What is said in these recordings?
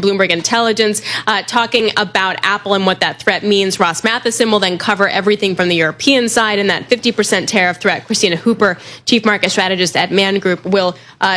Bloomberg Intelligence, talking about Apple and what that threat means. Ross Matheson will then cover everything from the European side and that 50% tariff threat. Christina Hooper, chief market strategist at Man Group, will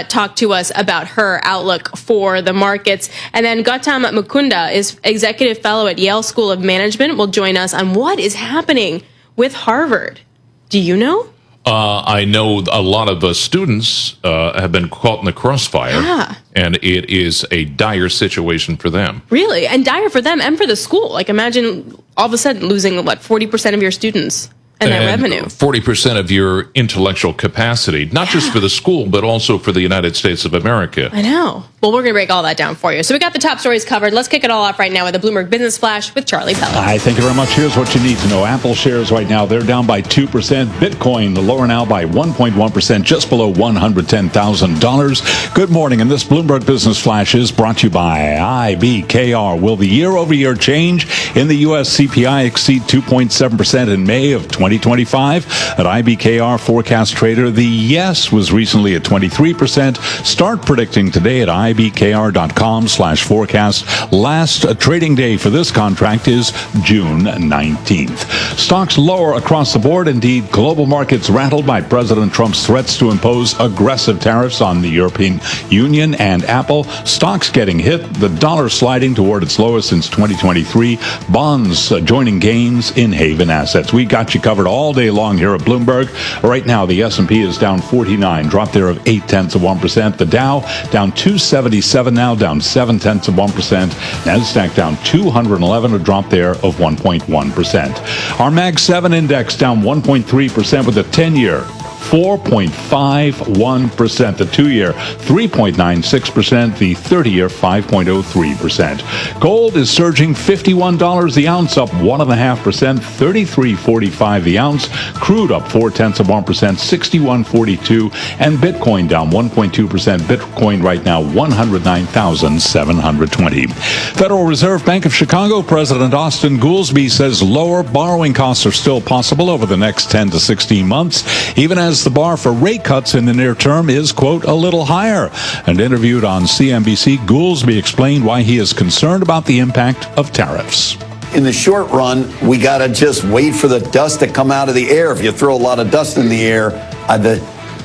talk to us about her outlook for the markets. And then Gautam Mukunda is executive fellow at Yale School of Management, will join us on what is happening with Harvard. Do you know? I know a lot of students have been caught in the crossfire, and it is a dire situation for them. Really? And dire for them and for the school. Like, imagine all of a sudden losing, 40% of your students and that revenue. 40% of your intellectual capacity, not just for the school, but also for the United States of America. I know. Well, we're going to break all that down for you. So we got the top stories covered. Let's kick it all off right now with the Bloomberg Business Flash with Charlie Pellet. Hi, thank you very much. Here's what you need to know. Apple shares right now, they're down by 2%. Bitcoin, lower now by 1.1%, just below $110,000. Good morning, and this Bloomberg Business Flash is brought to you by IBKR. Will the year-over-year change in the U.S. CPI exceed 2.7% in May of 2025? At IBKR forecast trader, the yes was recently at 23%. Start predicting today at ibkr.com/forecast. Last trading day for this contract is June 19th. Stocks lower across the board. Indeed, global markets rattled by President Trump's threats to impose aggressive tariffs on the European Union and Apple. Stocks getting hit, the dollar sliding toward its lowest since 2023. Bonds joining gains in haven assets. We got you covered all day long here at Bloomberg. Right now, the S&P is down 49, drop there of 0.8%. The Dow down 277 now, down 0.7%. Nasdaq down 211, a drop there of 1.1%. Our Mag 7 index down 1.3% with a 10-year 4.51%, the 2-year 3.96%, the 30-year 5.03%. Gold is surging $51 the ounce, up 1.5%, $33.45 the ounce. Crude up 0.4%, $61.42, and Bitcoin down 1.2%. Bitcoin right now 109,720. Federal Reserve Bank of Chicago President Austin Goolsbee says lower borrowing costs are still possible over the next 10 to 16 months, even as the bar for rate cuts in the near term is, quote, a little higher. And interviewed on CNBC, Goolsbee explained why he is concerned about the impact of tariffs. In the short run, we got to just wait for the dust to come out of the air. If you throw a lot of dust in the air,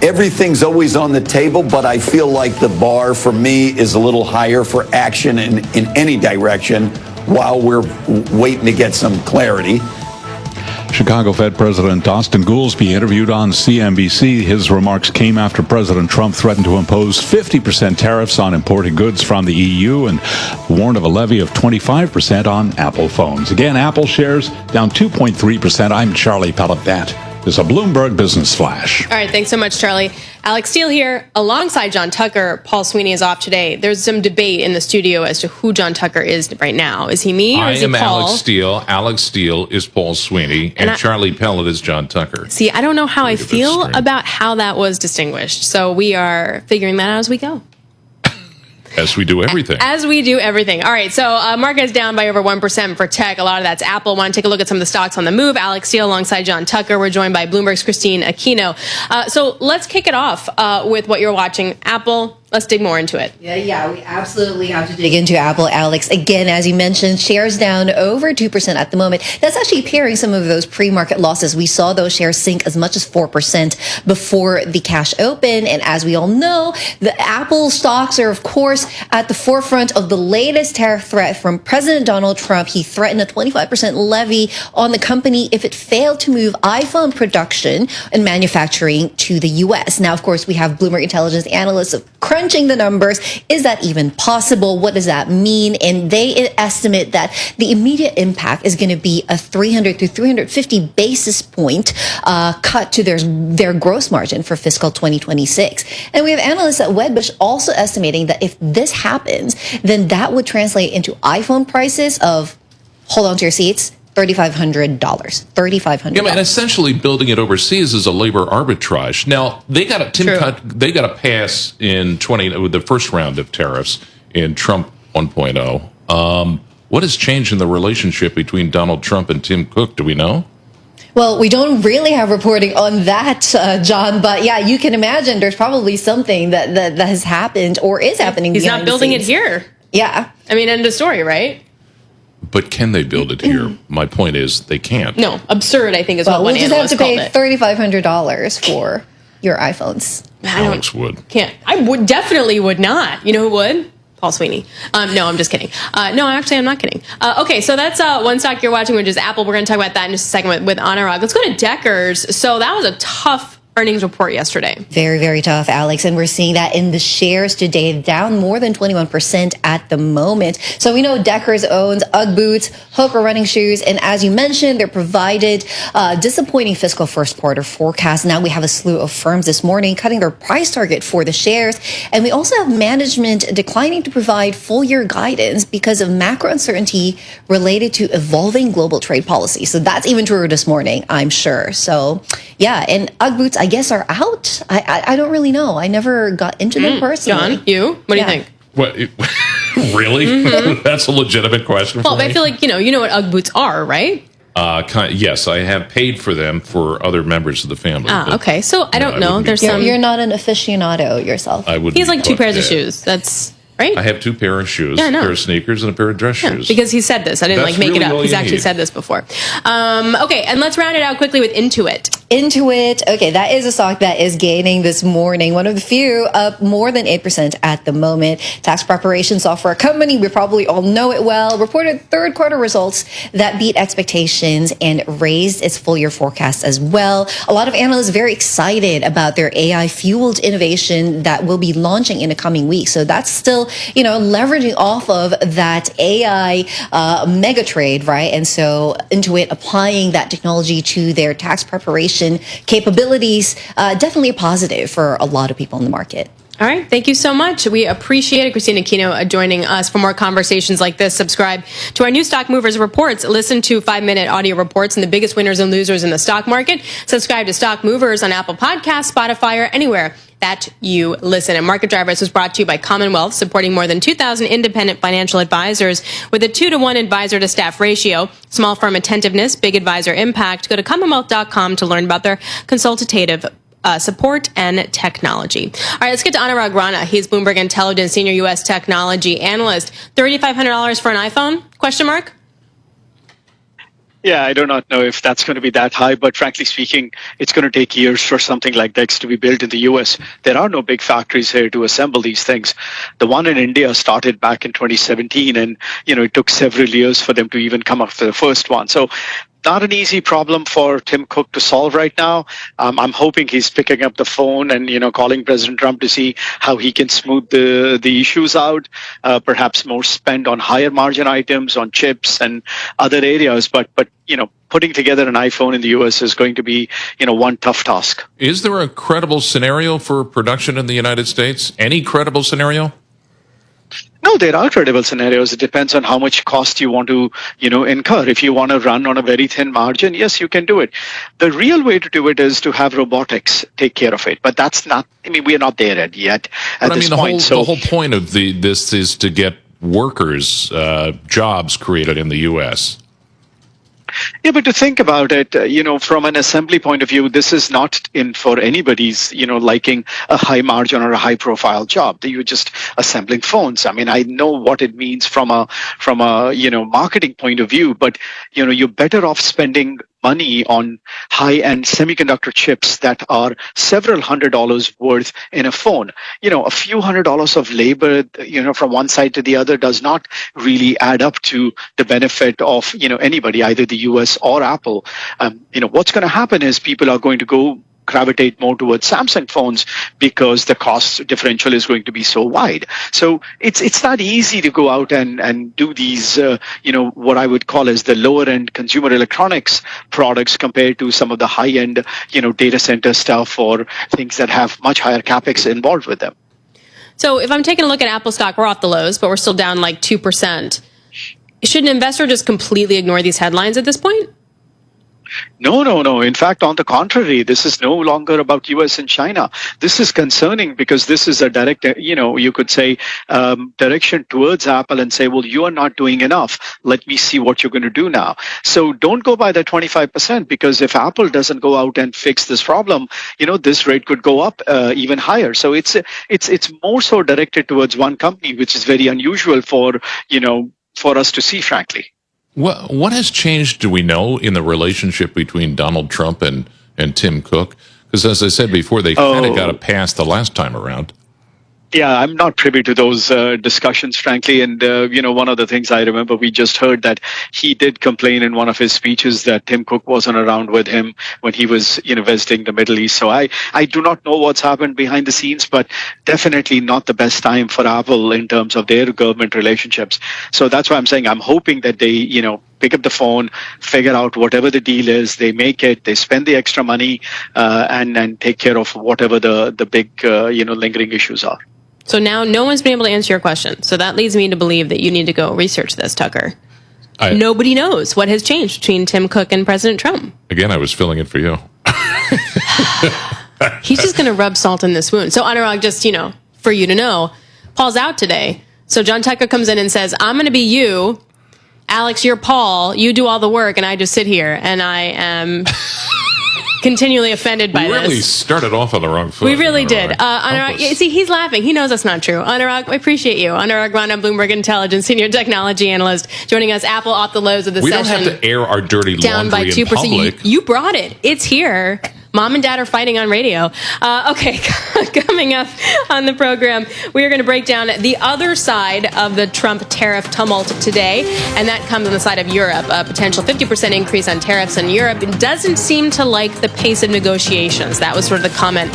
everything's always on the table, but I feel like the bar for me is a little higher for action in any direction while we're waiting to get some clarity. Chicago Fed President Austin Goolsbee interviewed on CNBC. His remarks came after President Trump threatened to impose 50% tariffs on imported goods from the EU and warned of a levy of 25% on Apple phones. Again, Apple shares down 2.3%. I'm Charlie Pellet. That is a Bloomberg Business Flash. All right, thanks so much, Charlie. Alex Steele here, alongside John Tucker. Paul Sweeney is off today. There's some debate in the studio as to who John Tucker is right now. Is he me or is he Paul? I am Alex Steele. Alex Steele is Paul Sweeney, and Charlie Pellet is John Tucker. See, I don't know how I feel about how that was distinguished. So we are figuring that out as we go. As we do everything. As we do everything. All right, so market's down by over 1% for tech. A lot of that's Apple. Want to take a look at some of the stocks on the move. Alex Steele alongside John Tucker. We're joined by Bloomberg's Christine Aquino. So let's kick it off with what you're watching. Apple. Let's dig more into it. Yeah, we absolutely have to dig into Apple, Alex. Again, as you mentioned, shares down over 2% at the moment. That's actually pairing some of those pre-market losses. We saw those shares sink as much as 4% before the cash open. And as we all know, the Apple stocks are, of course, at the forefront of the latest tariff threat from President Donald Trump. He threatened a 25% levy on the company if it failed to move iPhone production and manufacturing to the U.S. Now, of course, we have Bloomberg Intelligence analysts crunching the numbers. Is that even possible? What does that mean? And they estimate that the immediate impact is going to be a 300 to 350 basis point cut to their gross margin for fiscal 2026. And we have analysts at Wedbush also estimating that if this happens, then that would translate into iPhone prices of, hold on to your seats, $3,500. $3,500. Yeah, and essentially building it overseas is a labor arbitrage. Now they got a pass in with the first round of tariffs in Trump 1.0. What has changed in the relationship between Donald Trump and Tim Cook? Do we know? Well, we don't really have reporting on that, John, but yeah, you can imagine there's probably something that has happened or is happening. He's not building it here. Yeah. I mean, end of story, right? But can they build it here? My point is they can't. No, absurd, I think, is what one we'll just have analyst to called pay it. $3,500 for your iPhones. Alex would. Can't. I would definitely would not. You know who would? Paul Sweeney. No, I'm just kidding. No, actually, I'm not kidding. Okay, so that's one stock you're watching, which is Apple. We're going to talk about that in just a second with Anurag. Let's go to Deckers. So that was a tough earnings report yesterday. Very, very tough, Alex. And we're seeing that in the shares today, down more than 21% at the moment. So we know Deckers owns UGG boots, Hoka running shoes. And as you mentioned, they're provided disappointing fiscal first quarter forecast. Now we have a slew of firms this morning cutting their price target for the shares. And we also have management declining to provide full year guidance because of macro uncertainty related to evolving global trade policy. So that's even truer this morning, I'm sure. So yeah, and UGG boots, I guess, are out. I don't really know. I never got into them personally. John, you? What do you think? What? Really? That's a legitimate question. Well, for me. I feel like, you know what UGG boots are, right? Yes, I have paid for them for other members of the family. Ah, okay. So I don't know. There's some. You're not an aficionado yourself. I would. He has like two pairs of shoes. That's right. I have two pair of shoes, Yeah, I know. a pair of sneakers, and a pair of dress shoes. Because he said this. I didn't That's make really it up. all He's you actually need. said this before. Okay, and let's round it out quickly with Intuit. Intuit, okay, that is a stock that is gaining this morning. One of the few up more than 8% at the moment. Tax preparation software company, we probably all know it well, reported third quarter results that beat expectations and raised its full year forecast as well. A lot of analysts very excited about their AI fueled innovation that will be launching in the coming weeks. So that's still, leveraging off of that AI mega trade, right? And so Intuit applying that technology to their tax preparation capabilities, definitely a positive for a lot of people in the market. All right. Thank you so much. We appreciate it. Christina Aquino joining us. For more conversations like this, subscribe to our new Stock Movers reports. Listen to 5-minute audio reports and the biggest winners and losers in the stock market. Subscribe to Stock Movers on Apple Podcasts, Spotify, or anywhere that you listen. And Market Drivers was brought to you by Commonwealth, supporting more than 2,000 independent financial advisors with a 2-to-1 advisor to staff ratio. Small firm attentiveness, big advisor impact. Go to commonwealth.com to learn about their consultative support and technology. All right, let's get to Anurag Rana. He's Bloomberg Intelligence Senior U.S. Technology Analyst. $3,500 for an iPhone? Question mark? Yeah, I do not know if that's going to be that high, but frankly speaking, it's going to take years for something like this to be built in the U.S. There are no big factories here to assemble these things. The one in India started back in 2017, and it took several years for them to even come up with the first one. So not an easy problem for Tim Cook to solve right now. I'm hoping he's picking up the phone and calling President Trump to see how he can smooth the issues out. Perhaps more spend on higher margin items, on chips and other areas. But putting together an iPhone in the U.S. is going to be one tough task. Is there a credible scenario for production in the United States? Any credible scenario? No, there are credible scenarios. It depends on how much cost you want to, incur. If you want to run on a very thin margin, yes, you can do it. The real way to do it is to have robotics take care of it. But that's not, we are not there yet at this point. The whole point of this is to get workers, jobs created in the U.S. Yeah, but to think about it, from an assembly point of view, this is not in for anybody's, liking a high margin or a high profile job. You're just assembling phones. I know what it means from a marketing point of view, but, you're better off spending money on high-end semiconductor chips that are several $100s worth in a phone. A few $100s of labor, from one side to the other does not really add up to the benefit of, anybody, either the US or Apple. What's going to happen is people are going to gravitate more towards Samsung phones because the cost differential is going to be so wide. So it's not easy to go out and do these, what I would call as the lower end consumer electronics products compared to some of the high end, data center stuff or things that have much higher capex involved with them. So if I'm taking a look at Apple stock, we're off the lows, but we're still down like 2%. Should an investor just completely ignore these headlines at this point? No. In fact, on the contrary, this is no longer about U.S. and China. This is concerning because this is a direct, you could say, direction towards Apple and say, well, you are not doing enough. Let me see what you're going to do now. So don't go by the 25% because if Apple doesn't go out and fix this problem, this rate could go up even higher. So it's more so directed towards one company, which is very unusual for us to see, frankly. What has changed, do we know, in the relationship between Donald Trump and Tim Cook? Because as I said before, they kind of got a pass the last time around. Yeah, I'm not privy to those discussions, frankly. And, one of the things I remember, we just heard that he did complain in one of his speeches that Tim Cook wasn't around with him when he was, visiting the Middle East. So I do not know what's happened behind the scenes, but definitely not the best time for Apple in terms of their government relationships. So that's why I'm saying I'm hoping that they, pick up the phone, figure out whatever the deal is, they make it, they spend the extra money, and take care of whatever the big, lingering issues are. So now no one's been able to answer your question. So that leads me to believe that you need to go research this, Tucker. Nobody knows what has changed between Tim Cook and President Trump. Again, I was filling it for you. He's just going to rub salt in this wound. So Anurag, just, for you to know, Paul's out today. So John Tucker comes in and says, I'm going to be you. Alex, you're Paul. You do all the work, and I just sit here. And I am continually offended by this. We really started off on the wrong foot. We really did. Anurag, see, he's laughing. He knows that's not true. Anurag, I appreciate you. Anurag Rana, Bloomberg Intelligence Senior Technology Analyst, joining us. Apple off the lows of the session. We don't have to air our dirty down by laundry 2%. in public. You brought it. It's here. Mom and Dad are fighting on radio. Okay, coming up on the program, we are going to break down the other side of the Trump tariff tumult today, and that comes on the side of Europe. A potential 50% increase on tariffs in Europe doesn't seem to like the pace of negotiations. That was sort of the comment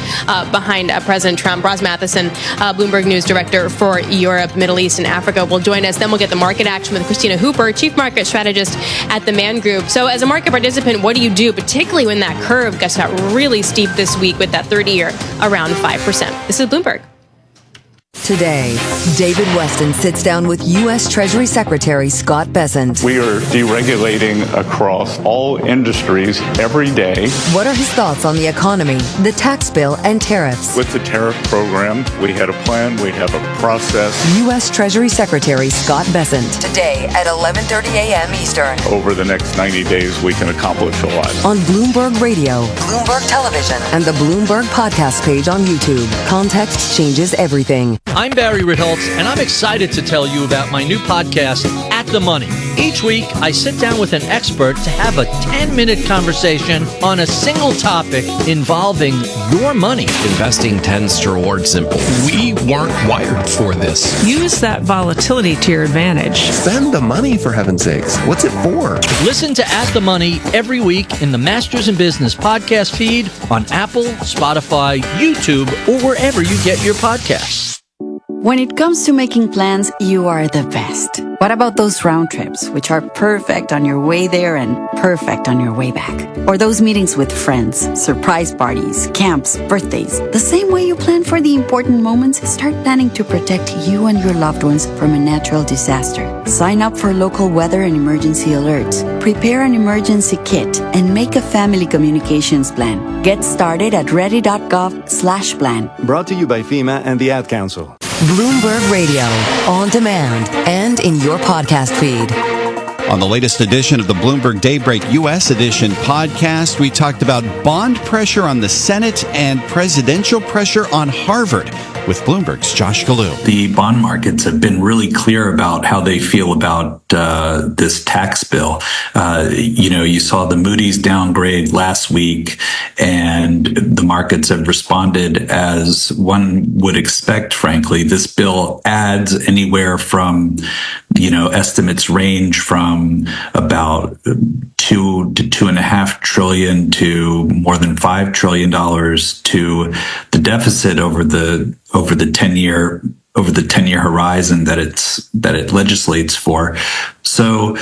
behind President Trump. Ross Matheson, Bloomberg News Director for Europe, Middle East, and Africa, will join us. Then we'll get the market action with Christina Hooper, Chief Market Strategist at the Man Group. So as a market participant, what do you do, particularly when that curve gets out really steep this week with that 30-year around 5%? This is Bloomberg. Today, David Weston sits down with U.S. Treasury Secretary Scott Bessent. We are deregulating across all industries every day. What are his thoughts on the economy, the tax bill, and tariffs? With the tariff program, we had a plan, we have a process. U.S. Treasury Secretary Scott Bessent. Today at 11:30 a.m. Eastern. Over the next 90 days, we can accomplish a lot. On Bloomberg Radio, Bloomberg Television, and the Bloomberg Podcast page on YouTube. Context changes everything. I'm Barry Ritholtz, and I'm excited to tell you about my new podcast, At the Money. Each week, I sit down with an expert to have a 10-minute conversation on a single topic involving your money. Investing tends to reward simple. We weren't wired for this. Use that volatility to your advantage. Spend the money, for heaven's sakes. What's it for? Listen to At the Money every week in the Masters in Business podcast feed on Apple, Spotify, YouTube, or wherever you get your podcasts. When it comes to making plans, you are the best. What about those round trips, which are perfect on your way there and perfect on your way back? Or those meetings with friends, surprise parties, camps, birthdays. The same way you plan for the important moments, start planning to protect you and your loved ones from a natural disaster. Sign up for local weather and emergency alerts. Prepare an emergency kit and make a family communications plan. Get started at ready.gov/plan. Brought to you by FEMA and the Ad Council. Bloomberg Radio, on demand, and in your podcast feed. On the latest edition of the Bloomberg Daybreak U.S. Edition podcast, we talked about bond pressure on the Senate and presidential pressure on Harvard with Bloomberg's Josh Galoo. The bond markets have been really clear about how they feel about this tax bill. You saw the Moody's downgrade last week, and the markets have responded as one would expect, frankly. This bill adds anywhere from, estimates range from about $2 to $2.5 trillion to more than $5 trillion to the deficit over the 10-year horizon that it legislates for. So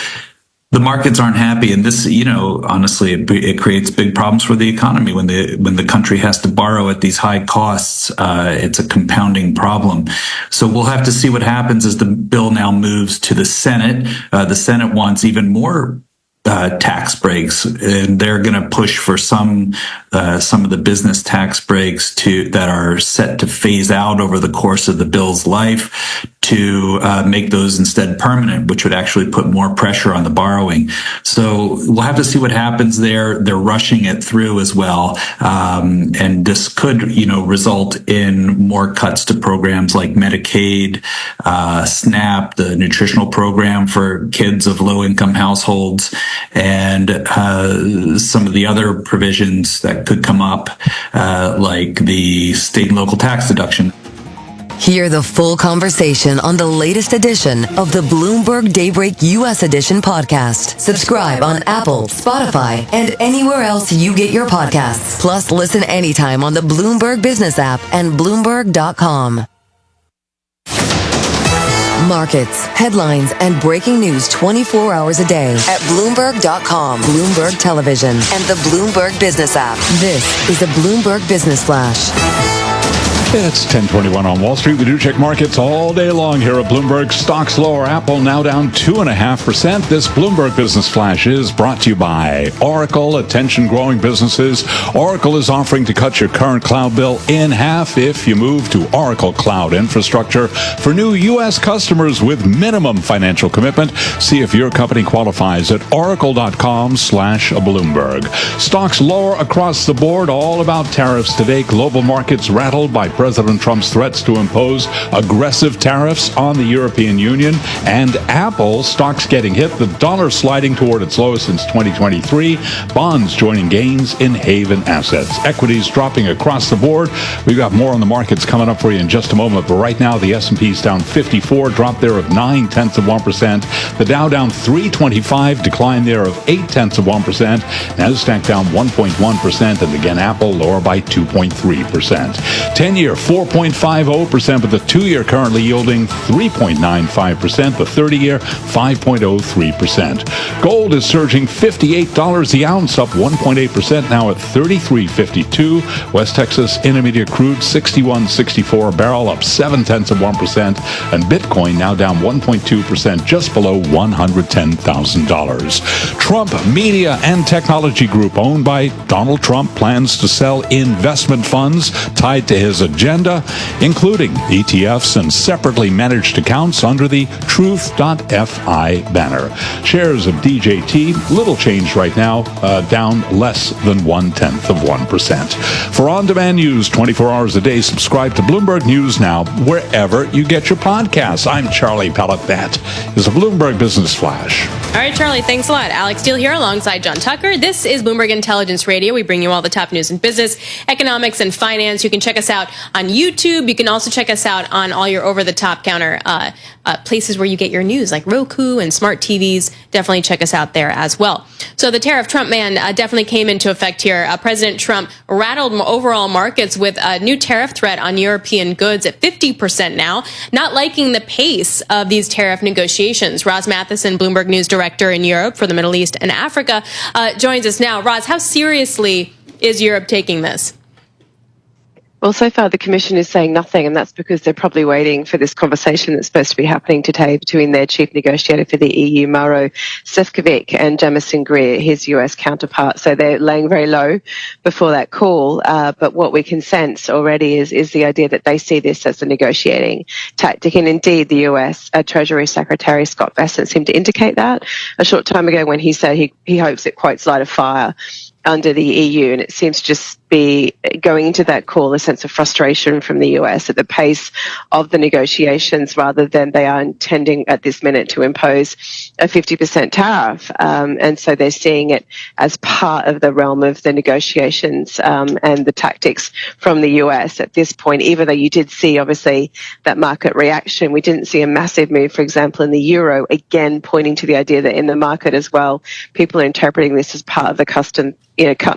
the markets aren't happy, and this, honestly, it creates big problems for the economy when the country has to borrow at these high costs. It's a compounding problem. So we'll have to see what happens as the bill now moves to the Senate. The Senate wants even more tax breaks, and they're going to push for some of the business tax breaks that are set to phase out over the course of the bill's life, to make those instead permanent, which would actually put more pressure on the borrowing. So we'll have to see what happens there. They're rushing it through as well, and this could, result in more cuts to programs like Medicaid, SNAP, the nutritional program for kids of low-income households, and some of the other provisions that could come up, like the state and local tax deduction. Hear the full conversation on the latest edition of the Bloomberg Daybreak U.S. Edition podcast. Subscribe on Apple, Spotify, and anywhere else you get your podcasts. Plus, listen anytime on the Bloomberg Business app and Bloomberg.com. Markets, headlines, and breaking news 24 hours a day at Bloomberg.com, Bloomberg Television, and the Bloomberg Business app. This is a Bloomberg Business Flash. It's 10:21 on Wall Street. We do check markets all day long here at Bloomberg. Stocks lower. Apple now down 2.5%. This Bloomberg Business Flash is brought to you by Oracle. Attention, growing businesses. Oracle is offering to cut your current cloud bill in half if you move to Oracle Cloud Infrastructure for new U.S. customers with minimum financial commitment. See if your company qualifies at oracle.com/Bloomberg. Stocks lower across the board. All about tariffs today. Global markets rattled by President Trump's threats to impose aggressive tariffs on the European Union, and Apple stocks getting hit, the dollar sliding toward its lowest since 2023, bonds joining gains in haven assets, equities dropping across the board. We've got more on the markets coming up for you in just a moment, but right now the S&P's down 54, drop there of 0.9%. The Dow down 325, decline there of 0.8%. Nasdaq down 1.1%, and again Apple lower by 2.3%. 10-year 4.50%, but the 2-year currently yielding 3.95%, the 30-year 5.03%. Gold is surging $58 the ounce, up 1.8%, now at $33.52. West Texas Intermediate crude 61.64 a barrel, up 0.7%, and Bitcoin now down 1.2%, just below $110,000. Trump Media and Technology Group, owned by Donald Trump, plans to sell investment funds tied to his agenda, including ETFs and separately managed accounts under the Truth.fi banner. Shares of DJT, little change right now, down less than 0.1%. For on-demand news 24 hours a day, subscribe to Bloomberg News Now wherever you get your podcasts. I'm Charlie Pellet. That is a Bloomberg Business Flash. All right, Charlie, thanks a lot. Alex Steele here alongside John Tucker. This is Bloomberg Intelligence Radio. We bring you all the top news in business, economics, and finance. You can check us out on YouTube. You can also check us out on all your over-the-top counter places where you get your news, like Roku and smart TVs. Definitely check us out there as well. So the tariff Trump ban definitely came into effect here. President Trump rattled overall markets with a new tariff threat on European goods at 50% now, not liking the pace of these tariff negotiations. Roz Matheson, Bloomberg News Director in Europe for the Middle East and Africa, joins us now. Roz, how seriously is Europe taking this? Well, so far the Commission is saying nothing, and that's because they're probably waiting for this conversation that's supposed to be happening today between their chief negotiator for the EU, Mauro Sefcovic, and Jamison Greer, his US counterpart. So they're laying very low before that call. But what we can sense already is the idea that they see this as a negotiating tactic. And indeed, the US Treasury Secretary Scott Bessent seemed to indicate that a short time ago when he said he hopes it, quotes, light a fire under the EU, and it seems to just be going into that call a sense of frustration from the US at the pace of the negotiations, rather than they are intending at this minute to impose a 50% tariff. And so they're seeing it as part of the realm of the negotiations and the tactics from the US at this point, even though you did see, obviously, that market reaction. We didn't see a massive move, for example, in the euro, again, pointing to the idea that in the market as well, people are interpreting this as part of the cut and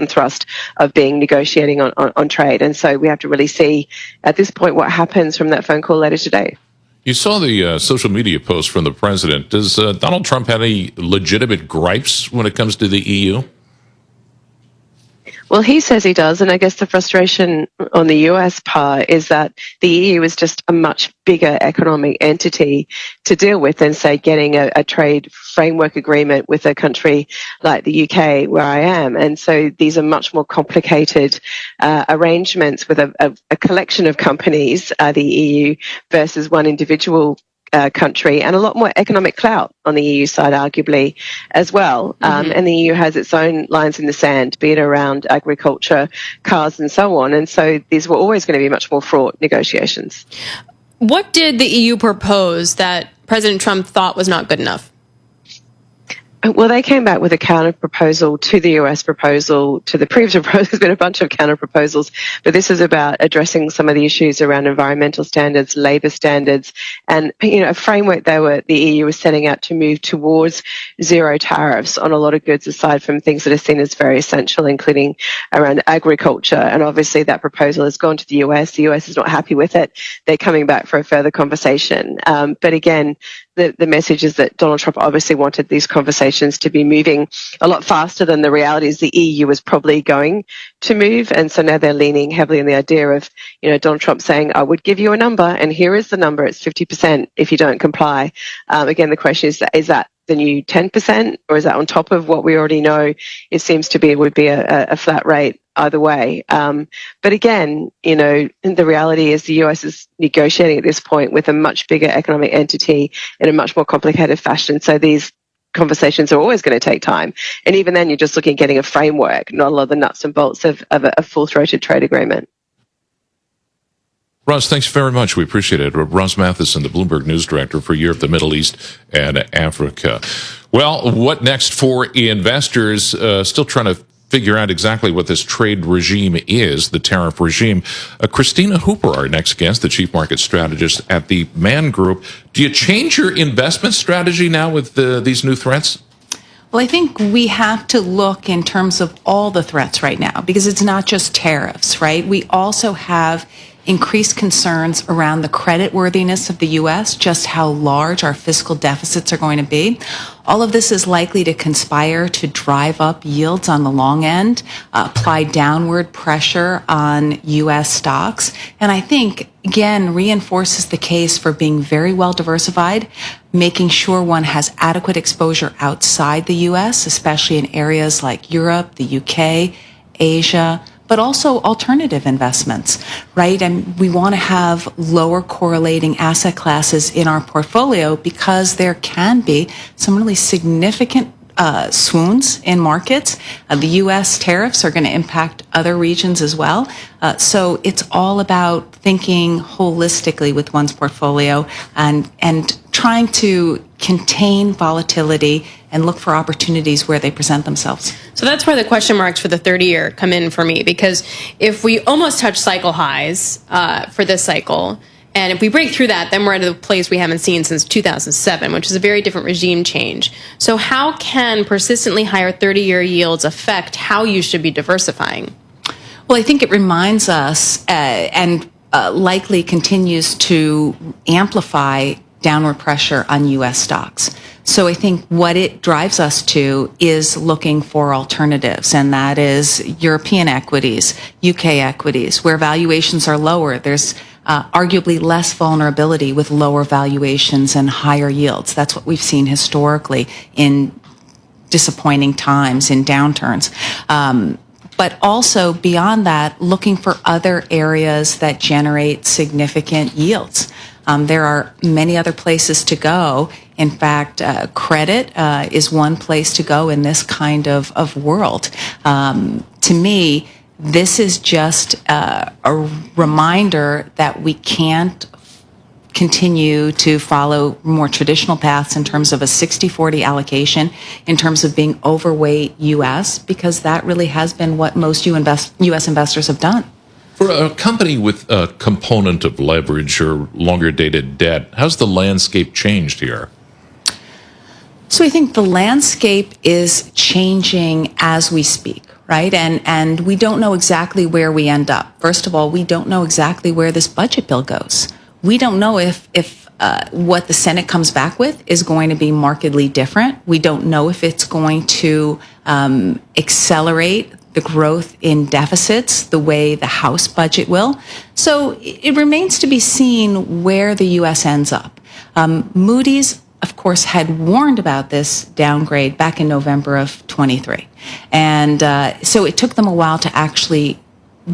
thrust of being negotiating on trade. And so we have to really see at this point what happens from that phone call later today. You saw the social media post from the president. Does Donald Trump have any legitimate gripes when it comes to the EU? Well, he says he does, and I guess the frustration on the US part is that the EU is just a much bigger economic entity to deal with than, say, getting a trade framework agreement with a country like the UK, where I am. And so these are much more complicated arrangements with a collection of companies, the EU, versus one individual country, and a lot more economic clout on the EU side, arguably, as well. And the EU has its own lines in the sand, be it around agriculture, cars, and so on. And so these were always going to be much more fraught negotiations. What did the EU propose that President Trump thought was not good enough? Well, they came back with a counter proposal to the US proposal, to the previous proposal. There's been a bunch of counter proposals, but this is about addressing some of the issues around environmental standards, labor standards, and, a framework the EU was setting out to move towards zero tariffs on a lot of goods, aside from things that are seen as very essential, including around agriculture. And obviously that proposal has gone to the US. The US is not happy with it. They're coming back for a further conversation. But again, the message is that Donald Trump obviously wanted these conversations to be moving a lot faster than the reality is the EU was probably going to move. And so now they're leaning heavily on the idea of, Donald Trump saying, I would give you a number, and here is the number. It's 50% if you don't comply. Again, the question is that the new 10%, or is that on top of what we already know? It seems to be, it would be a flat rate either way. But again, the reality is the US is negotiating at this point with a much bigger economic entity in a much more complicated fashion. So these conversations are always going to take time. And even then, you're just looking at getting a framework, not a lot of the nuts and bolts of a full-throated trade agreement. Ross, thanks very much. We appreciate it. Ross Matheson, the Bloomberg News Director for Europe, the Middle East, and Africa. Well, what next for investors? Still trying to figure out exactly what this trade regime is, the tariff regime. Christina Hooper, our next guest, the Chief Market Strategist at the Man Group. Do you change your investment strategy now with these new threats? Well, I think we have to look in terms of all the threats right now, because it's not just tariffs, right? We also have increased concerns around the creditworthiness of the U.S., just how large our fiscal deficits are going to be. All of this is likely to conspire to drive up yields on the long end, apply downward pressure on U.S. stocks, and I think, again, reinforces the case for being very well diversified, making sure one has adequate exposure outside the U.S., especially in areas like Europe, the U.K., Asia, but also alternative investments, right? And we want to have lower correlating asset classes in our portfolio because there can be some really significant swoons in markets. The U.S. tariffs are going to impact other regions as well. So it's all about thinking holistically with one's portfolio and trying to contain volatility and look for opportunities where they present themselves. So that's where the question marks for the 30-year come in for me, because if we almost touch cycle highs for this cycle, and if we break through that, then we're at a place we haven't seen since 2007, which is a very different regime change. So how can persistently higher 30-year yields affect how you should be diversifying? Well, I think it reminds us and likely continues to amplify downward pressure on U.S. stocks. So I think what it drives us to is looking for alternatives, and that is European equities, UK equities, where valuations are lower. There's arguably less vulnerability with lower valuations and higher yields. That's what we've seen historically in disappointing times, in downturns. But also beyond that, looking for other areas that generate significant yields. There are many other places to go. In fact, credit is one place to go in this kind of world. To me, this is just a reminder that we can't continue to follow more traditional paths in terms of a 60-40 allocation, in terms of being overweight U.S., because that really has been what most U.S. investors have done. For a company with a component of leverage or longer dated debt, how's the landscape changed here? So I think the landscape is changing as we speak, right? And we don't know exactly where we end up. First of all, we don't know exactly where this budget bill goes. We don't know if what the Senate comes back with is going to be markedly different. We don't know if it's going to accelerate the growth in deficits the way the House budget will. So it remains to be seen where the U.S. ends up. Moody's, of course, had warned about this downgrade back in November of 23. And so it took them a while to actually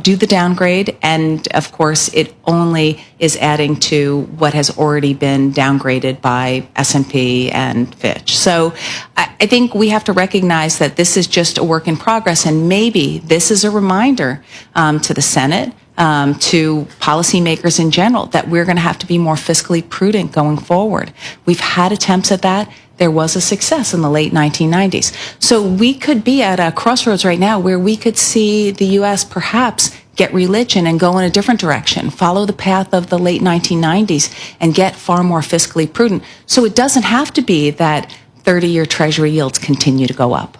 do the downgrade, and of course it only is adding to what has already been downgraded by S&P and Fitch. So I think we have to recognize that this is just a work in progress, and maybe this is a reminder to the Senate, to policymakers in general, that we're going to have to be more fiscally prudent going forward. We've had attempts at that. There was a success in the late 1990s. So we could be at a crossroads right now where we could see the U.S. perhaps get religion and go in a different direction, follow the path of the late 1990s and get far more fiscally prudent. So it doesn't have to be that 30-year Treasury yields continue to go up.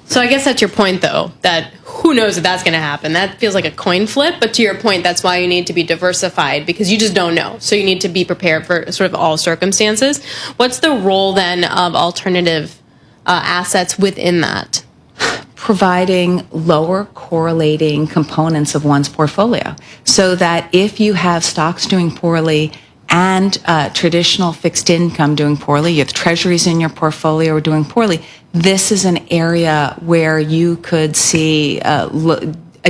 So I guess that's your point, though, that who knows if that's going to happen. That feels like a coin flip. But to your point, that's why you need to be diversified, because you just don't know. So you need to be prepared for sort of all circumstances. What's the role, then, of alternative assets within that? Providing lower correlating components of one's portfolio, so that if you have stocks doing poorly and traditional fixed income doing poorly, you have treasuries in your portfolio are doing poorly, this is an area where you could see a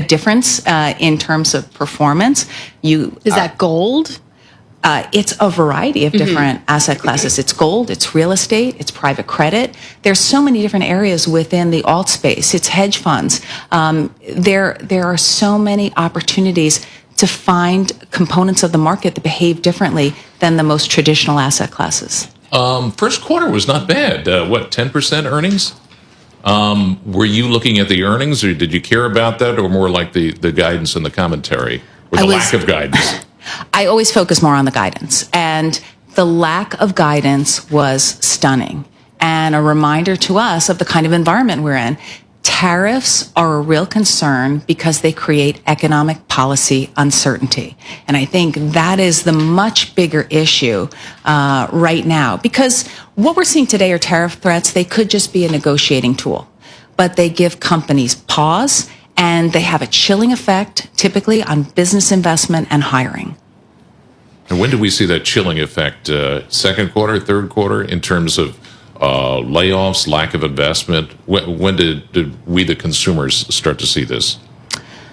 difference in terms of performance. Is that gold? It's a variety of different asset classes. It's gold, it's real estate, it's private credit. There's so many different areas within the alt space. It's hedge funds. There are so many opportunities to find components of the market that behave differently than the most traditional asset classes. First quarter was not bad. 10% earnings? Were you looking at the earnings, or did you care about that, or more like the guidance and the commentary, or the lack of guidance? I always focus more on the guidance, and the lack of guidance was stunning and a reminder to us of the kind of environment we're in. Tariffs are a real concern because they create economic policy uncertainty. And I think that is the much bigger issue right now, because what we're seeing today are tariff threats. They could just be a negotiating tool, but they give companies pause, and they have a chilling effect typically on business investment and hiring. And when do we see that chilling effect? Second quarter, third quarter, in terms of layoffs, lack of investment? When did we, the consumers, start to see this?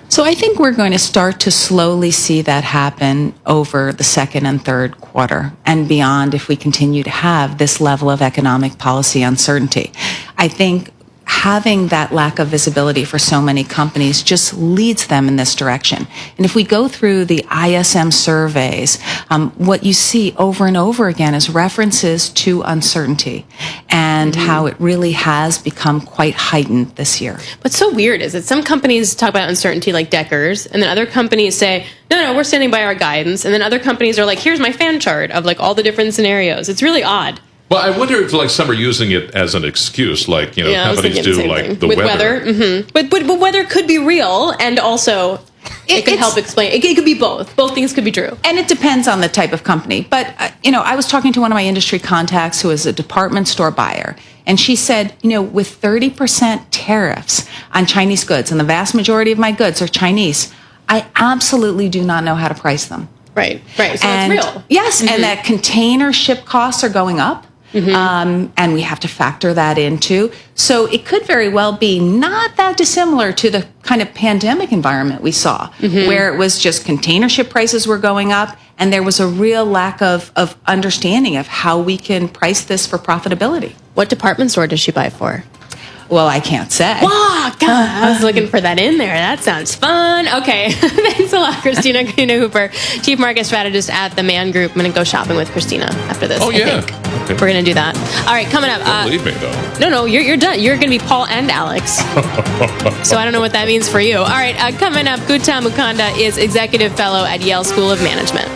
So I think we're going to start to slowly see that happen over the second and third quarter and beyond if we continue to have this level of economic policy uncertainty. I think having that lack of visibility for so many companies just leads them in this direction. And if we go through the ISM surveys, what you see over and over again is references to uncertainty and how it really has become quite heightened this year. What's so weird is that some companies talk about uncertainty like Deckers, and then other companies say, no, we're standing by our guidance. And then other companies are like, here's my fan chart of like all the different scenarios. It's really odd. Well, I wonder if like some are using it as an excuse, like companies do, like the weather. But weather could be real, and also it could help explain. It could be both. Both things could be true, and it depends on the type of company. But I was talking to one of my industry contacts who is a department store buyer, and she said, with 30% tariffs on Chinese goods, and the vast majority of my goods are Chinese, I absolutely do not know how to price them. Right. So that's real. Yes, and that container ship costs are going up. And we have to factor that into. So it could very well be not that dissimilar to the kind of pandemic environment we saw, where it was just container ship prices were going up, and there was a real lack of understanding of how we can price this for profitability. What department store does she buy for? Well, I can't say. Wow, God, I was looking for that in there. That sounds fun. Okay, thanks a lot, Christina Hooper, Chief Market Strategist at the Man Group. I'm going to go shopping with Christina after this. Oh, yeah. Okay. We're going to do that. All right, coming up. Don't believe me, though. No, you're done. You're going to be Paul and Alex. So I don't know what that means for you. All right, coming up, Guta Mukanda is Executive Fellow at Yale School of Management.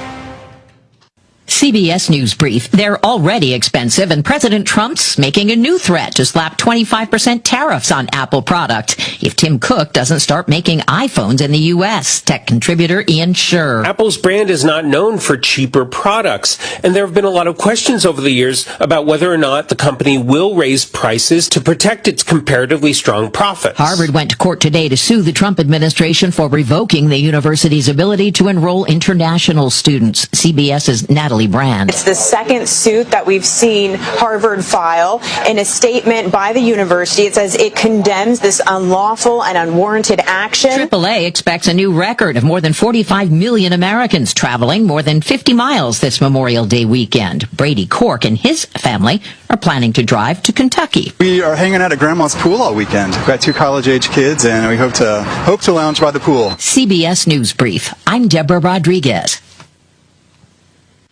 CBS News Brief. They're already expensive, and President Trump's making a new threat to slap 25% tariffs on Apple product. if Tim Cook doesn't start making iPhones in the U.S. Tech contributor Ian Scher. Apple's brand is not known for cheaper products, and there have been a lot of questions over the years about whether or not the company will raise prices to protect its comparatively strong profits. Harvard went to court today to sue the Trump administration for revoking the university's ability to enroll international students. CBS's Natalie Brand. It's the second suit that we've seen Harvard file. In a statement by the university, it says it condemns this unlawful and unwarranted action. AAA expects a new record of more than 45 million Americans traveling more than 50 miles this Memorial Day weekend. Brady Cork and his family are planning to drive to Kentucky. We are hanging out at Grandma's pool all weekend. We've got 2 college-age kids, and we hope to lounge by the pool. CBS News Brief. I'm Deborah Rodriguez.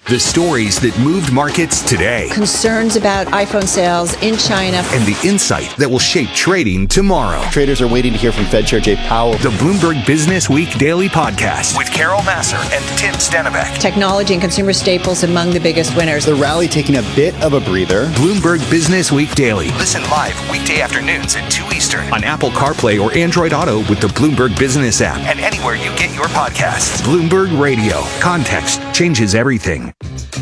The stories that moved markets today. Concerns about iPhone sales in China. And the insight that will shape trading tomorrow. Traders are waiting to hear from Fed Chair Jay Powell. The Bloomberg Business Week Daily Podcast with Carol Massar and Tim Stenbeck. Technology and consumer staples among the biggest winners. The rally taking a bit of a breather. Bloomberg Business Week Daily. Listen live weekday afternoons at 2 Eastern on Apple CarPlay or Android Auto with the Bloomberg Business app and anywhere you get your podcasts. Bloomberg Radio. Context changes everything.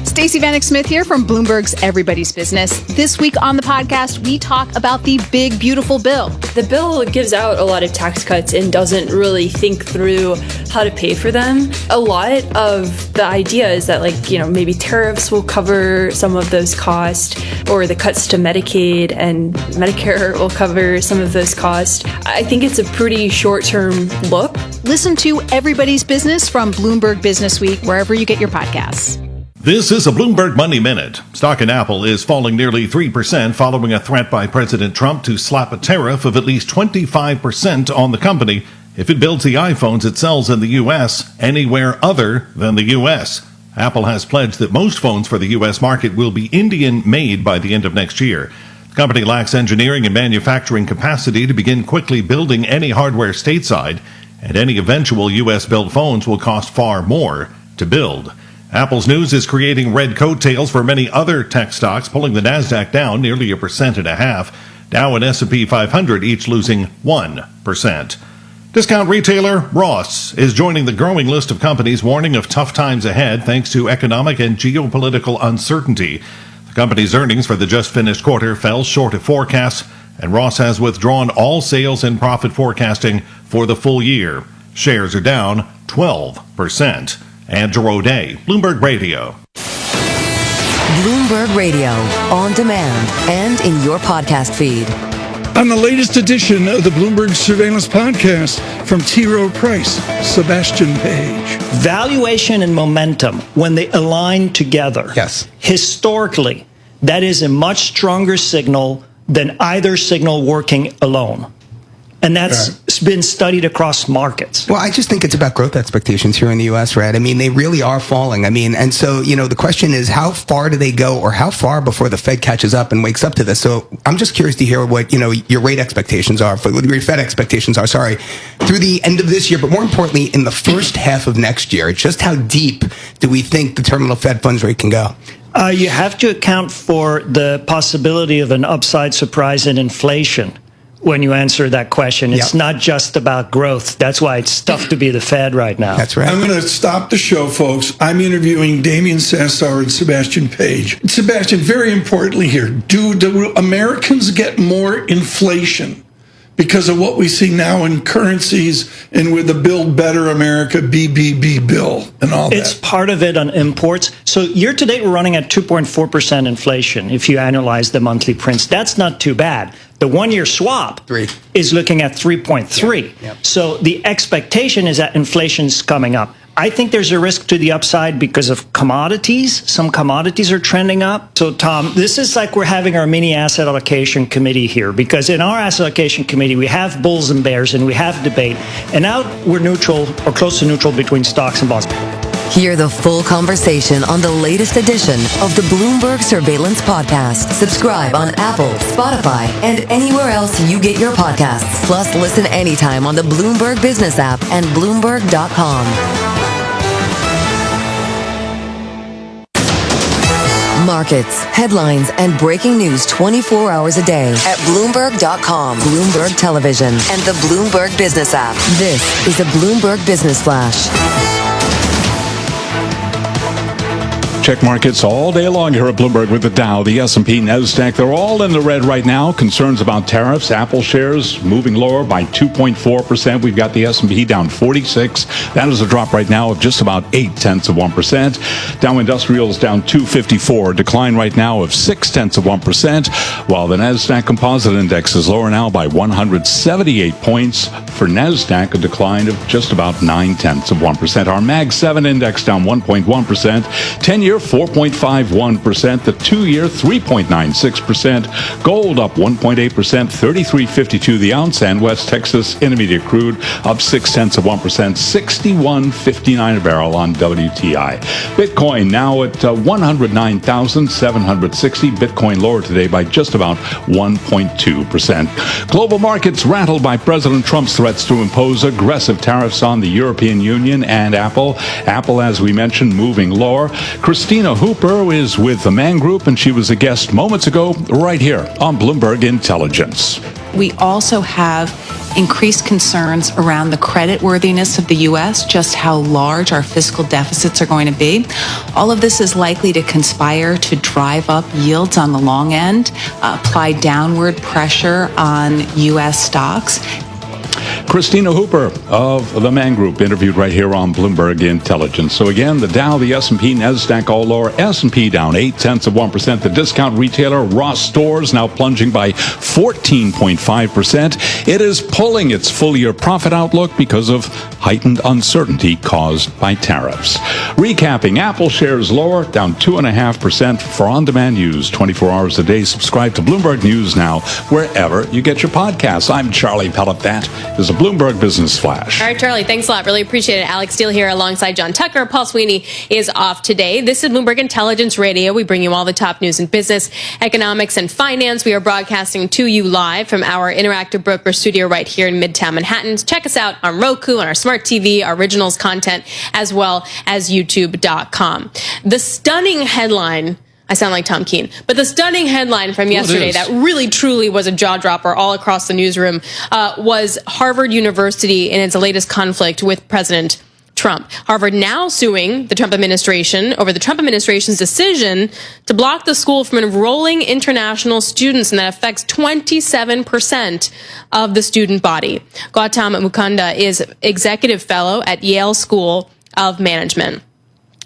Stacey Vanek Smith here from Bloomberg's Everybody's Business. This week on the podcast, we talk about the big, beautiful bill. The bill gives out a lot of tax cuts and doesn't really think through how to pay for them. A lot of the idea is that, maybe tariffs will cover some of those costs, or the cuts to Medicaid and Medicare will cover some of those costs. I think it's a pretty short-term look. Listen to Everybody's Business from Bloomberg Business Week, wherever you get your podcasts. This is a Bloomberg Money Minute. Stock in Apple is falling nearly 3% following a threat by President Trump to slap a tariff of at least 25% on the company if it builds the iPhones it sells in the U.S. anywhere other than the U.S. Apple has pledged that most phones for the U.S. market will be Indian-made by the end of next year. The company lacks engineering and manufacturing capacity to begin quickly building any hardware stateside, and any eventual U.S.-built phones will cost far more to build. Apple's news is creating red coattails for many other tech stocks, pulling the Nasdaq down nearly 1.5%. Dow and S&P 500 each losing 1%. Discount retailer Ross is joining the growing list of companies warning of tough times ahead thanks to economic and geopolitical uncertainty. The company's earnings for the just finished quarter fell short of forecasts, and Ross has withdrawn all sales and profit forecasting for the full year. Shares are down 12%. Andrew O'Day, Bloomberg Radio. Bloomberg Radio, on demand and in your podcast feed. On the latest edition of the Bloomberg Surveillance Podcast, from T. Rowe Price, Sebastian Page. Valuation and momentum, when they align together, historically, that is a much stronger signal than either signal working alone. And that's been studied across markets. Well, I just think it's about growth expectations here in the U.S., right? I mean, they really are falling. And so, the question is, how far do they go, or how far before the Fed catches up and wakes up to this? So I'm just curious to hear what, your rate expectations are, your Fed expectations are, through the end of this year, but more importantly, in the first half of next year. Just how deep do we think the terminal Fed funds rate can go? You have to account for the possibility of an upside surprise in inflation when you answer that question. It's not just about growth. That's why it's tough to be the Fed right now. That's right. I'm going to stop the show, folks. I'm interviewing Damian Sassar and Sebastian Page. Sebastian, very importantly here, do Americans get more inflation because of what we see now in currencies and with the Build Better America BBB bill and all that? It's part of it on imports. So year to date, we're running at 2.4% inflation if you analyze the monthly prints. That's not too bad. The one-year swap is looking at 3.3. So the expectation is that inflation's coming up. I think there's a risk to the upside because of commodities. Some commodities are trending up. So, Tom, this is like we're having our mini asset allocation committee here, because in our asset allocation committee, we have bulls and bears and we have debate. And now we're neutral or close to neutral between stocks and bonds. Hear the full conversation on the latest edition of the Bloomberg Surveillance Podcast. Subscribe on Apple, Spotify, and anywhere else you get your podcasts. Plus, listen anytime on the Bloomberg Business app and Bloomberg.com. Markets, headlines, and breaking news 24 hours a day at Bloomberg.com, Bloomberg Television, and the Bloomberg Business app. This is a Bloomberg Business Flash. Check markets all day long here at Bloomberg with the Dow, the S&P, Nasdaq. They're all in the red right now. Concerns about tariffs. Apple shares moving lower by 2.4%. We've got the S&P down 46. That is a drop right now of just about 0.8%. Dow Industrials down 254. Decline right now of 0.6%. While the Nasdaq Composite Index is lower now by 178 points. For Nasdaq, a decline of just about 0.9%. Our Mag 7 Index down 1.1%. 10-year 4.51%, the 2-year 3.96%, gold up 1.8%, 33.52 the ounce, and West Texas Intermediate crude up 0.6%, 61.59 a barrel on WTI. Bitcoin now at 109,760. Bitcoin lower today by just about 1.2%. Global markets rattled by President Trump's threats to impose aggressive tariffs on the European Union and Apple. Apple, as we mentioned, moving lower. Christina Hooper is with the Man Group, and she was a guest moments ago right here on Bloomberg Intelligence. We also have increased concerns around the creditworthiness of the U.S., just how large our fiscal deficits are going to be. All of this is likely to conspire to drive up yields on the long end, apply downward pressure on U.S. stocks. Christina Hooper of the Man Group interviewed right here on Bloomberg Intelligence. So again, the Dow, the S&P, Nasdaq all lower. S&P down 0.8%. The discount retailer Ross Stores now plunging by 14.5%. It is pulling its full-year profit outlook because of heightened uncertainty caused by tariffs. Recapping, Apple shares lower, down 2.5%. For on-demand news 24 hours a day, subscribe to Bloomberg News now wherever you get your podcasts. I'm Charlie Pellet. That is a Bloomberg Business Flash. All right, Charlie, thanks a lot. Really appreciate it. Alex Steele here alongside John Tucker. Paul Sweeney is off today. This is Bloomberg Intelligence Radio. We bring you all the top news in business, economics, and finance. We are broadcasting to you live from our interactive broker studio right here in Midtown Manhattan. Check us out on Roku, on our smart TV, our originals content, as well as YouTube.com. The stunning headline, I sound like Tom Keene, but the stunning headline from yesterday that really truly was a jaw dropper all across the newsroom was Harvard University in its latest conflict with President Trump. Harvard now suing the Trump administration over the Trump administration's decision to block the school from enrolling international students, and that affects 27% of the student body. Gautam Mukunda is executive fellow at Yale School of Management.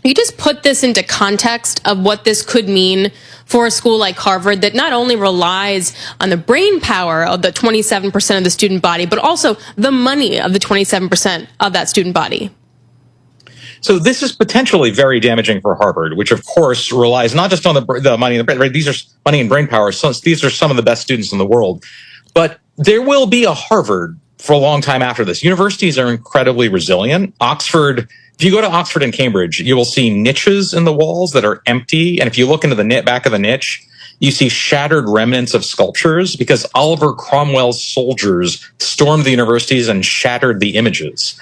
You just put this into context of what this could mean for a school like Harvard that not only relies on the brain power of the 27% of the student body, but also the money of the 27% of that student body. So this is potentially very damaging for Harvard, which of course relies not just on the money and the brain, right? These are money and brain power. So these are some of the best students in the world. But there will be a Harvard for a long time after this. Universities are incredibly resilient. Oxford, if you go to Oxford and Cambridge, you will see niches in the walls that are empty. And if you look into the back of the niche, you see shattered remnants of sculptures because Oliver Cromwell's soldiers stormed the universities and shattered the images.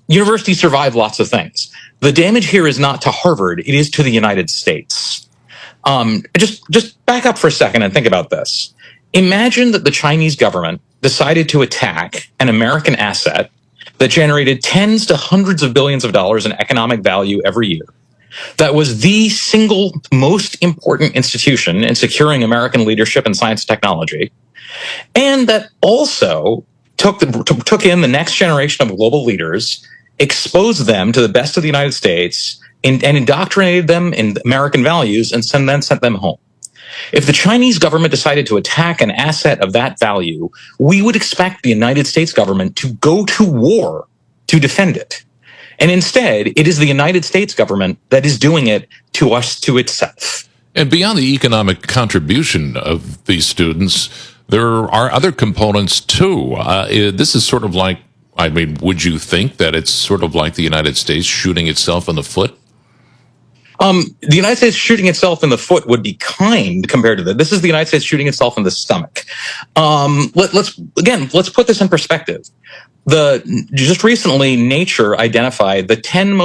Universities survive lots of things. The damage here is not to Harvard, it is to the United States. Just back up for a second and think about this. Imagine that the Chinese government decided to attack an American asset that generated tens to hundreds of billions of dollars in economic value every year. That was the single most important institution in securing American leadership in science and technology, and that also took in the next generation of global leaders, exposed them to the best of the United States, and indoctrinated them in American values, and then sent them home. If the Chinese government decided to attack an asset of that value, we would expect the United States government to go to war to defend it. And instead, it is the United States government that is doing it to us, to itself. And beyond the economic contribution of these students, there are other components too. This is sort of like, I mean, would you think that it's sort of like the United States shooting itself in the foot? The United States shooting itself in the foot would be kind compared to that. This is the United States shooting itself in the stomach. Let's put this in perspective. Just recently, Nature identified the 10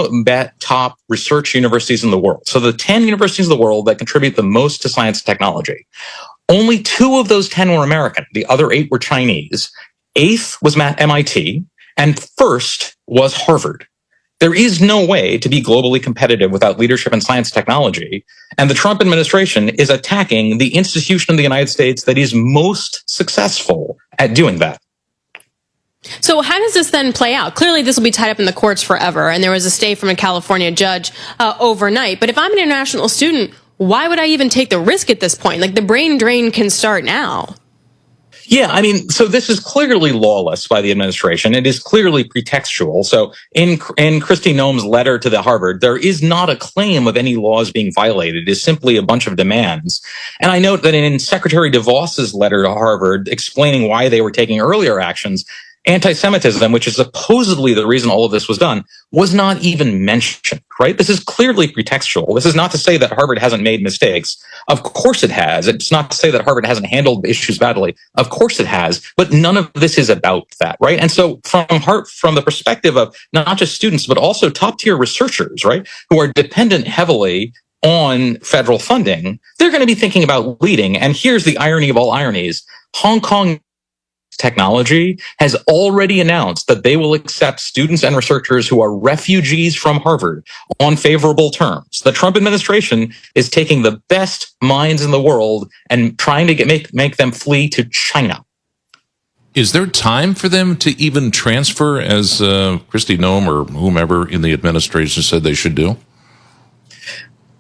top research universities in the world. So the 10 universities in the world that contribute the most to science and technology. Only 2 of those 10 were American. The other 8 were Chinese. 8th was MIT, and 1st was Harvard. There is no way to be globally competitive without leadership in science and technology. And the Trump administration is attacking the institution of the United States that is most successful at doing that. So how does this then play out? Clearly, this will be tied up in the courts forever, and there was a stay from a California judge overnight. But if I'm an international student, why would I even take the risk at this point? Like, the brain drain can start now. Yeah, I mean, so this is clearly lawless by the administration. It is clearly pretextual. So in Kristi Noem's letter to the Harvard, there is not a claim of any laws being violated. It is simply a bunch of demands. And I note that in Secretary DeVos's letter to Harvard explaining why they were taking earlier actions, anti-Semitism, which is supposedly the reason all of this was done, was not even mentioned, right? This is clearly pretextual. This is not to say that Harvard hasn't made mistakes. Of course it has. It's not to say that Harvard hasn't handled issues badly. Of course it has. But none of this is about that, right? And so from the perspective of not just students, but also top-tier researchers, right, who are dependent heavily on federal funding, they're going to be thinking about leading. And here's the irony of all ironies. Hong Kong Technology has already announced that they will accept students and researchers who are refugees from Harvard on favorable terms. The Trump administration is taking the best minds in the world and trying to make them flee to China. Is there time for them to even transfer, as Kristi Noem or whomever in the administration said they should do?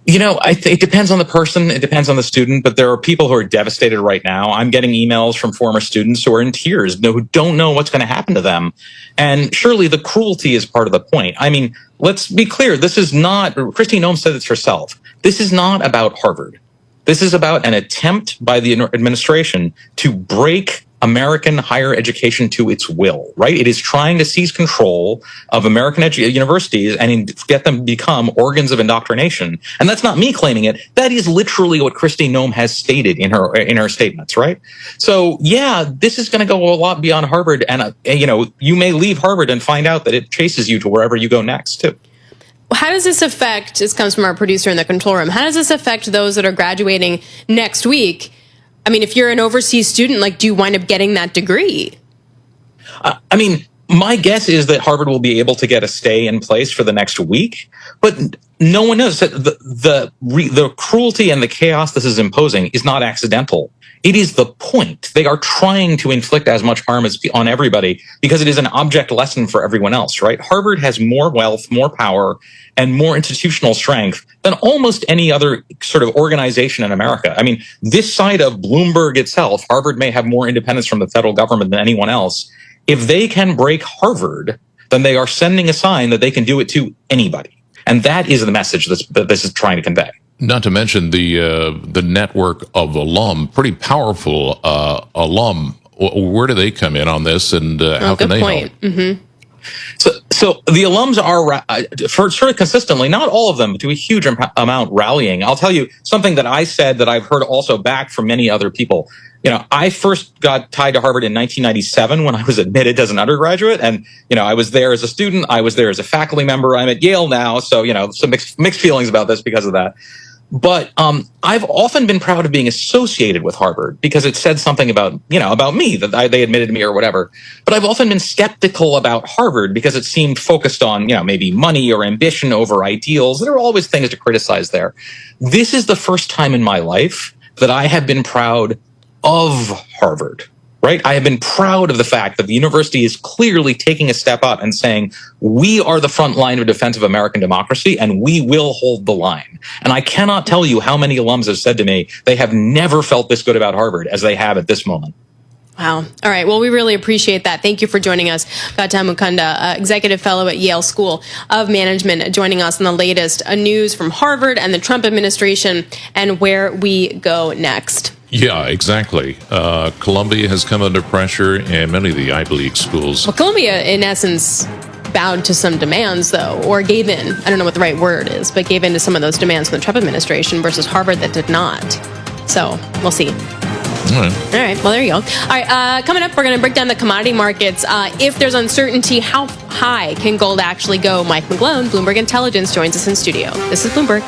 You know, it depends on the person. It depends on the student. But there are people who are devastated right now. I'm getting emails from former students who are in tears, who don't know what's going to happen to them. And surely the cruelty is part of the point. I mean, let's be clear. This is not, Kristi Noem said it herself, this is not about Harvard. This is about an attempt by the administration to break American higher education to its will, right? It is trying to seize control of American universities and get them to become organs of indoctrination. And that's not me claiming it. That is literally what Kristi Noem has stated in her statements, right? So yeah, this is going to go a lot beyond Harvard. And, you may leave Harvard and find out that it chases you to wherever you go next too. How does this affect, this comes from our producer in the control room, how does this affect those that are graduating next week? I mean, if you're an overseas student, do you wind up getting that degree? I mean, my guess is that Harvard will be able to get a stay in place for the next week, but no one knows that the cruelty and the chaos this is imposing is not accidental. It is the point. They are trying to inflict as much harm as on everybody because it is an object lesson for everyone else, right? Harvard has more wealth, more power, and more institutional strength than almost any other sort of organization in America. I mean, this side of Bloomberg itself, Harvard may have more independence from the federal government than anyone else. If they can break Harvard, then they are sending a sign that they can do it to anybody. And that is the message that this is trying to convey. Not to mention the network of pretty powerful alum. Where do they come in on this, and how can they help? Mm-hmm. So the alums are sort of consistently, not all of them, but to a huge amount rallying. I'll tell you something that I said that I've heard also back from many other people. I first got tied to Harvard in 1997 when I was admitted as an undergraduate. And, I was there as a student. I was there as a faculty member. I'm at Yale now. So, some mixed feelings about this because of that. But I've often been proud of being associated with Harvard because it said something about me, that they admitted me or whatever. But I've often been skeptical about Harvard because it seemed focused on, maybe money or ambition over ideals. There are always things to criticize there. This is the first time in my life that I have been proud of Harvard, right? I have been proud of the fact that the university is clearly taking a step up and saying, we are the front line of defense of American democracy and we will hold the line. And I cannot tell you how many alums have said to me, they have never felt this good about Harvard as they have at this moment. Wow. All right. Well, we really appreciate that. Thank you for joining us. Gautam Mukunda, Executive Fellow at Yale School of Management, joining us on the latest news from Harvard and the Trump administration and where we go next. Yeah, exactly. Columbia has come under pressure, and many of the Ivy League schools. Well, Columbia, in essence, bowed to some demands, though, or gave in. I don't know what the right word is, but gave in to some of those demands from the Trump administration versus Harvard that did not. So we'll see. All right. Well, there you go. All right. Coming up, we're going to break down the commodity markets. If there's uncertainty, how high can gold actually go? Mike McGlone, Bloomberg Intelligence, joins us in studio. This is Bloomberg.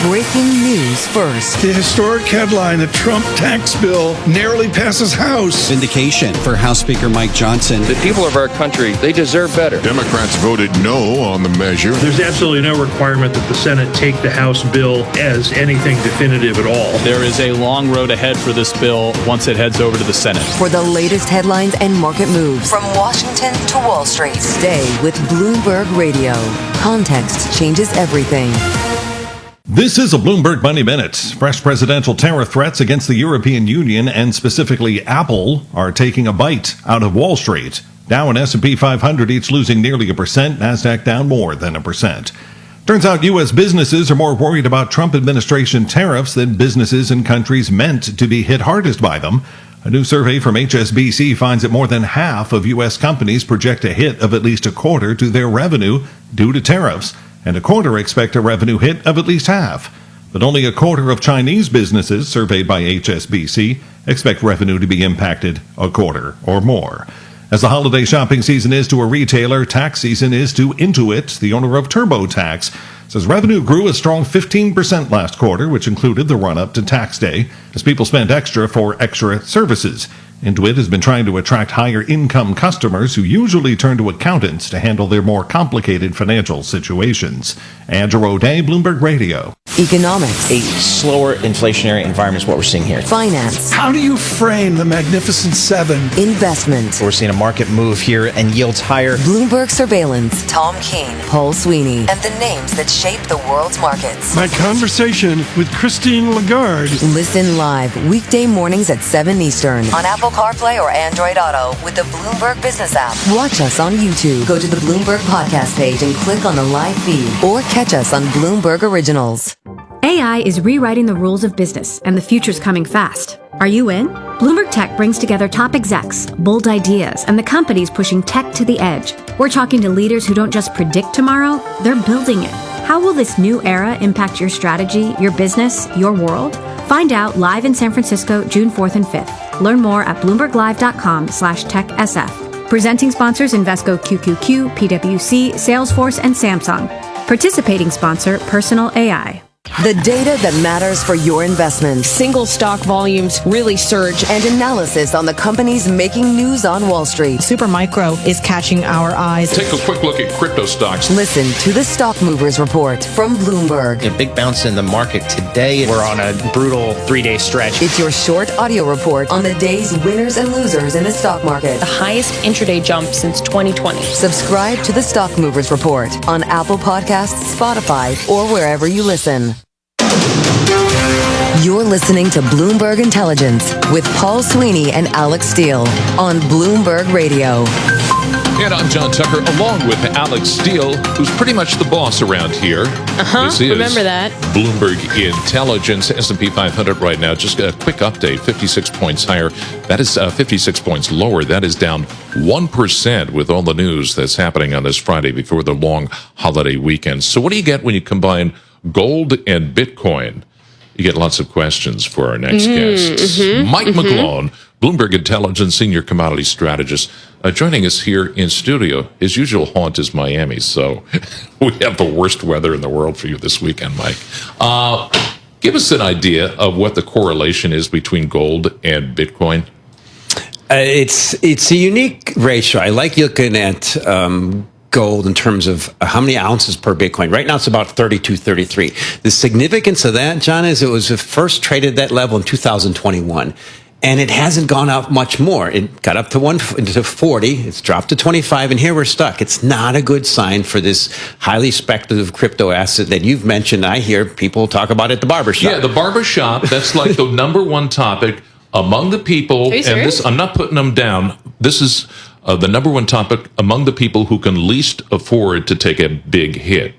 Breaking news first. The historic headline, the Trump tax bill narrowly passes House. Vindication for House Speaker Mike Johnson. The people of our country, they deserve better. Democrats voted no on the measure. There's absolutely no requirement that the Senate take the House bill as anything definitive at all. There is a long road ahead for this bill once it heads over to the Senate. For the latest headlines and market moves from Washington to Wall Street, stay with Bloomberg Radio. Context changes everything. This is a Bloomberg Money Minute. Fresh presidential tariff threats against the European Union and specifically Apple are taking a bite out of Wall Street. Dow and S&P 500 each losing nearly 1%, Nasdaq down more than 1%. Turns out U.S. businesses are more worried about Trump administration tariffs than businesses in countries meant to be hit hardest by them. A new survey from HSBC finds that more than half of U.S. companies project a hit of at least a quarter to their revenue due to tariffs, and a quarter expect a revenue hit of at least half. But only a quarter of Chinese businesses surveyed by HSBC expect revenue to be impacted a quarter or more. As the holiday shopping season is to a retailer, tax season is to Intuit, the owner of TurboTax. Says revenue grew a strong 15% last quarter, which included the run-up to tax day, as people spent extra for extra services. Intuit has been trying to attract higher-income customers who usually turn to accountants to handle their more complicated financial situations. Andrew O'Day, Bloomberg Radio. Economics. A slower inflationary environment is what we're seeing here. Finance. How do you frame the Magnificent Seven? Investment. We're seeing a market move here and yields higher. Bloomberg Surveillance. Tom Keene, Paul Sweeney, and the names that shape the world's markets. My conversation with Christine Lagarde. Listen live weekday mornings at 7 Eastern on Apple CarPlay or Android Auto with the Bloomberg Business app. Watch us on YouTube. Go to the Bloomberg Podcast page and click on the live feed, or catch us on Bloomberg Originals. AI is rewriting the rules of business, and the future's coming fast. Are you in? Bloomberg Tech brings together top execs, bold ideas, and the companies pushing tech to the edge. We're talking to leaders who don't just predict tomorrow, they're building it. How will this new era impact your strategy, your business, your world? Find out live in San Francisco, June 4th and 5th. Learn more at BloombergLive.com/TechSF. Presenting sponsors Invesco QQQ, PwC, Salesforce, and Samsung. Participating sponsor Personal AI. The data that matters for your investments. Single stock volumes really surge. And analysis on the companies making news on Wall Street. Supermicro is catching our eyes. Take a quick look at crypto stocks. Listen to the Stock Movers Report from Bloomberg. A big bounce in the market today. We're on a brutal 3-day stretch. It's your short audio report on the day's winners and losers in the stock market. The highest intraday jump since 2020. Subscribe to the Stock Movers Report on Apple Podcasts, Spotify, or wherever you listen. You're listening to Bloomberg Intelligence with Paul Sweeney and Alex Steele on Bloomberg Radio. And I'm John Tucker, along with Alex Steele, who's pretty much the boss around here. This is remember that. Bloomberg Intelligence, S&P 500 right now. Just a quick update, 56 points higher. That is 56 points lower. That is down 1% with all the news that's happening on this Friday before the long holiday weekend. So what do you get when you combine gold and Bitcoin? You get lots of questions for our next guests. Mike McGlone, Bloomberg Intelligence Senior Commodity Strategist, joining us here in studio. His usual haunt is Miami, so we have the worst weather in the world for you this weekend, Mike. Give us an idea of what the correlation is between gold and Bitcoin. It's a unique ratio. I like looking at gold in terms of how many ounces per Bitcoin. Right now it's about 32, 33. The significance of that, John, is it was first traded that level in 2021. And it hasn't gone up much more. It got up to 40. It's dropped to 25, and here we're stuck. It's not a good sign for this highly speculative crypto asset that you've mentioned. I hear people talk about at the barbershop. Yeah, the barbershop. That's like the number one topic among the people. Are you serious? I'm not putting them down. This is the number one topic among the people who can least afford to take a big hit.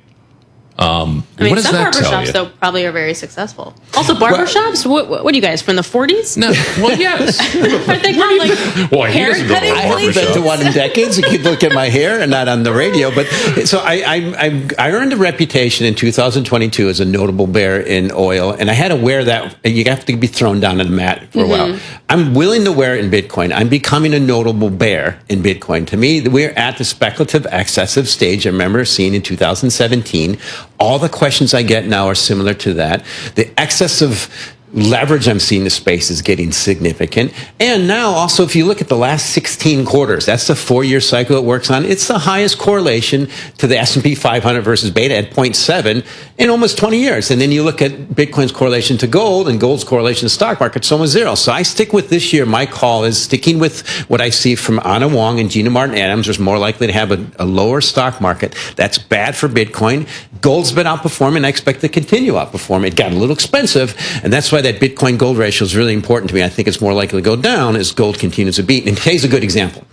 I mean, what does some that tell barbershops, you? though, probably are very successful. Also, barbershops? What are you guys, from the 40s? No. Well, yes. Aren't they called, like, Well, he hair doesn't go to cutting a I haven't been to one in decades. You could look at my hair and not on the radio. But so I earned a reputation in 2022 as a notable bear in oil, and I had to wear that. You have to be thrown down on the mat for a while. I'm willing to wear it in Bitcoin. I'm becoming a notable bear in Bitcoin. To me, we're at the speculative, excessive stage I remember seeing in 2017. All the questions I get now are similar to that. The excess of leverage I'm seeing in the space is getting significant. And now also, if you look at the last 16 quarters, that's the 4-year cycle it works on. It's the highest correlation to the S&P 500 versus beta at 0.7 in almost 20 years. And then you look at Bitcoin's correlation to gold and gold's correlation to the stock market, it's almost zero. So I stick with this year. My call is sticking with what I see from Anna Wong and Gina Martin Adams. There's more likely to have a lower stock market. That's bad for Bitcoin. Gold's been outperforming. I expect to continue outperforming. It got a little expensive, and that's why that Bitcoin gold ratio is really important to me. I think it's more likely to go down as gold continues to beat. And today's a good example.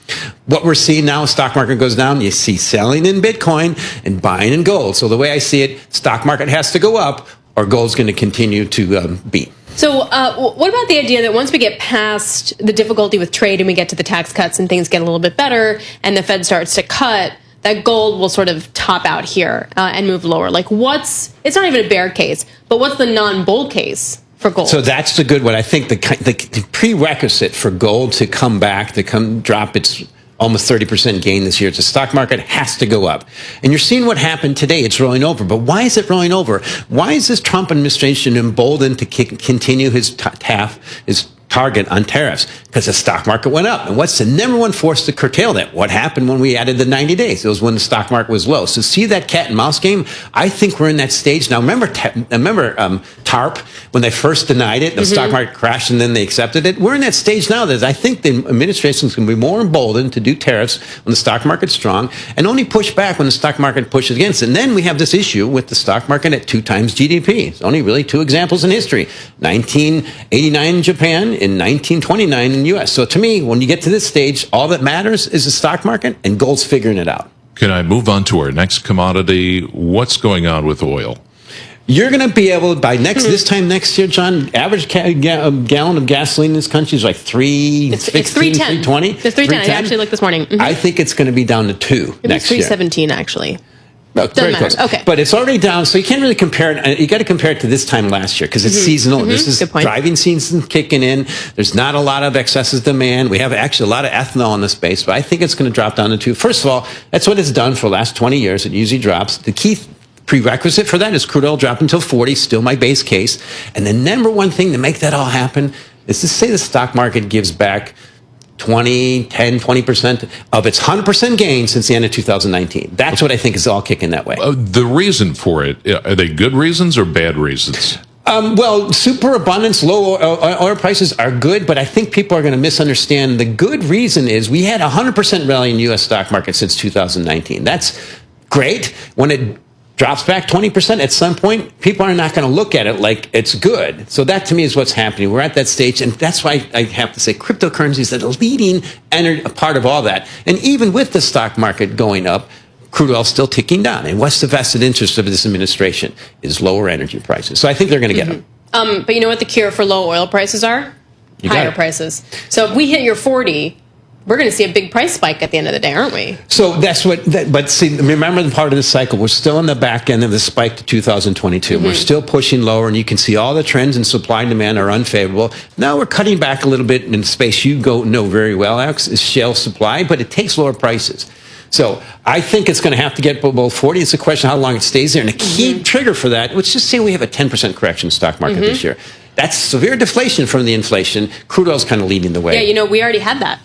What we're seeing now, stock market goes down, you see selling in Bitcoin and buying in gold. So the way I see it, stock market has to go up or gold's going to continue to beat. So what about the idea that once we get past the difficulty with trade and we get to the tax cuts and things get a little bit better and the Fed starts to cut, that gold will sort of top out here and move lower? Like it's not even a bear case, but what's the non-bull case for gold? So that's the good one. I think the prerequisite for gold to come back, to come drop its almost 30% gain this year, the stock market has to go up. And you're seeing what happened today. It's rolling over. But why is it rolling over? Why is this Trump administration emboldened to continue his target on tariffs? Because the stock market went up. And what's the number one force to curtail that? What happened when we added the 90 days? It was when the stock market was low. So see that cat and mouse game? I think we're in that stage now. Remember TARP, when they first denied it, the stock market crashed and then they accepted it? We're in that stage now that I think the administration is going to be more emboldened to do tariffs when the stock market's strong and only push back when the stock market pushes against. And then we have this issue with the stock market at 2 times GDP. It's only really 2 examples in history. 1989 in Japan, in 1929 in the U.S. So to me, when you get to this stage, all that matters is the stock market, and gold's figuring it out. Can I move on to our next commodity? What's going on with oil? You're going to be able, by this time next year, John, average gallon of gasoline in this country is like It's 310. 320. It's 310. I actually looked this morning. I think it's going to be down to 2 next year. 317, actually. No, Doesn't very matter. close. Okay. But it's already down, so you can't really compare it. You got to compare it to this time last year because it's seasonal. This is driving season kicking in. There's not a lot of excessive demand. We have actually a lot of ethanol in the space, but I think it's going to drop down to 2. First of all, that's what it's done for the last 20 years. It usually drops. The key prerequisite for that is crude oil drop until 40, still my base case. And the number one thing to make that all happen is to say the stock market gives back 20% of its 100% gain since the end of 2019. That's what I think is all kicking that way. The reason for it, are they good reasons or bad reasons? Well, superabundance, low oil prices are good, but I think people are going to misunderstand. The good reason is we had 100% rally in the U.S. stock market since 2019. That's great. When it drops back 20% at some point, people are not going to look at it like it's good. So that to me is what's happening. We're at that stage, and that's why I have to say cryptocurrencies are the leading part of all that. And even with the stock market going up, crude oil still ticking down. And what's the vested interest of this administration is lower energy prices. So I think they're going to get them. But you know what the cure for low oil prices are? Higher prices. So if we hit your 40, we're going to see a big price spike at the end of the day, aren't we? So that's but see, remember the part of the cycle, we're still in the back end of the spike to 2022. We're still pushing lower, and you can see all the trends in supply and demand are unfavorable. Now we're cutting back a little bit in space you know very well, Alex, is shale supply, but it takes lower prices. So I think it's going to have to get below 40. It's a question of how long it stays there. And a key trigger for that, let's just say we have a 10% correction in the stock market this year. That's severe deflation from the inflation. Crude oil's kind of leading the way. Yeah, we already had that.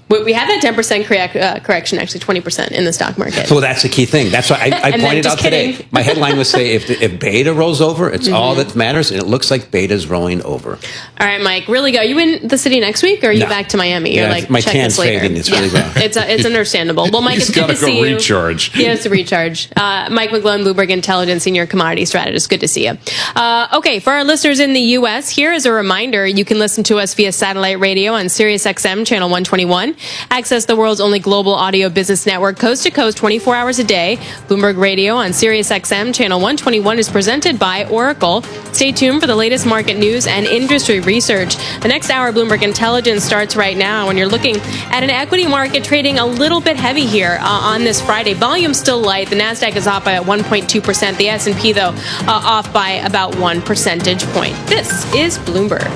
We had that 10% correction, actually 20% in the stock market. Well, that's a key thing. That's why I pointed out today. My headline was say if beta rolls over, it's all that matters, and it looks like beta's rolling over. All right, Mike, really go. Are you in the city next week, or are you back to Miami? You're like, my check tan's this later. fading. It's really bad. It's understandable. Well, Mike, it's good to see you. Recharge. He has to recharge. Mike McGlone, Bloomberg Intelligence Senior Commodity Strategist. Good to see you. Okay, for our listeners in the U.S., here is a reminder. You can listen to us via satellite radio on Sirius XM Channel 121, one. Access the world's only global audio business network, coast to coast, 24 hours a day. Bloomberg Radio on Sirius XM channel 121 is presented by Oracle. Stay tuned for the latest market news and industry research. The next hour, Bloomberg Intelligence starts right now, and you're looking at an equity market trading a little bit heavy here on this Friday. Volume still light. The Nasdaq is off by 1.2%. The S&P, though, off by about 1 percentage point. This is Bloomberg.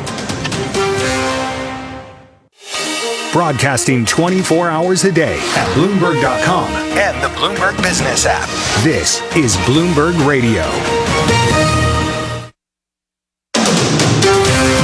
Broadcasting 24 hours a day at Bloomberg.com and the Bloomberg Business app. This is Bloomberg Radio.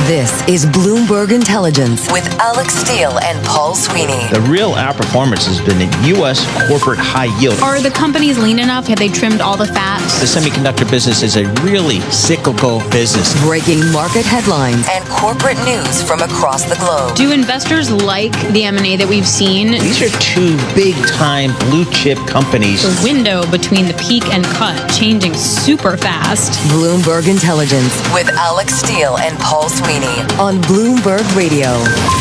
This is Bloomberg Intelligence with Alex Steele and Paul Sweeney. The real outperformance has been in U.S. corporate high yield. Are the companies lean enough? Have they trimmed all the fat? The semiconductor business is a really cyclical business. Breaking market headlines and corporate news from across the globe. Do investors like the M&A that we've seen? These are two big-time blue-chip companies. The window between the peak and cut changing super fast. Bloomberg Intelligence with Alex Steele and Paul Sweeney on Bloomberg Radio.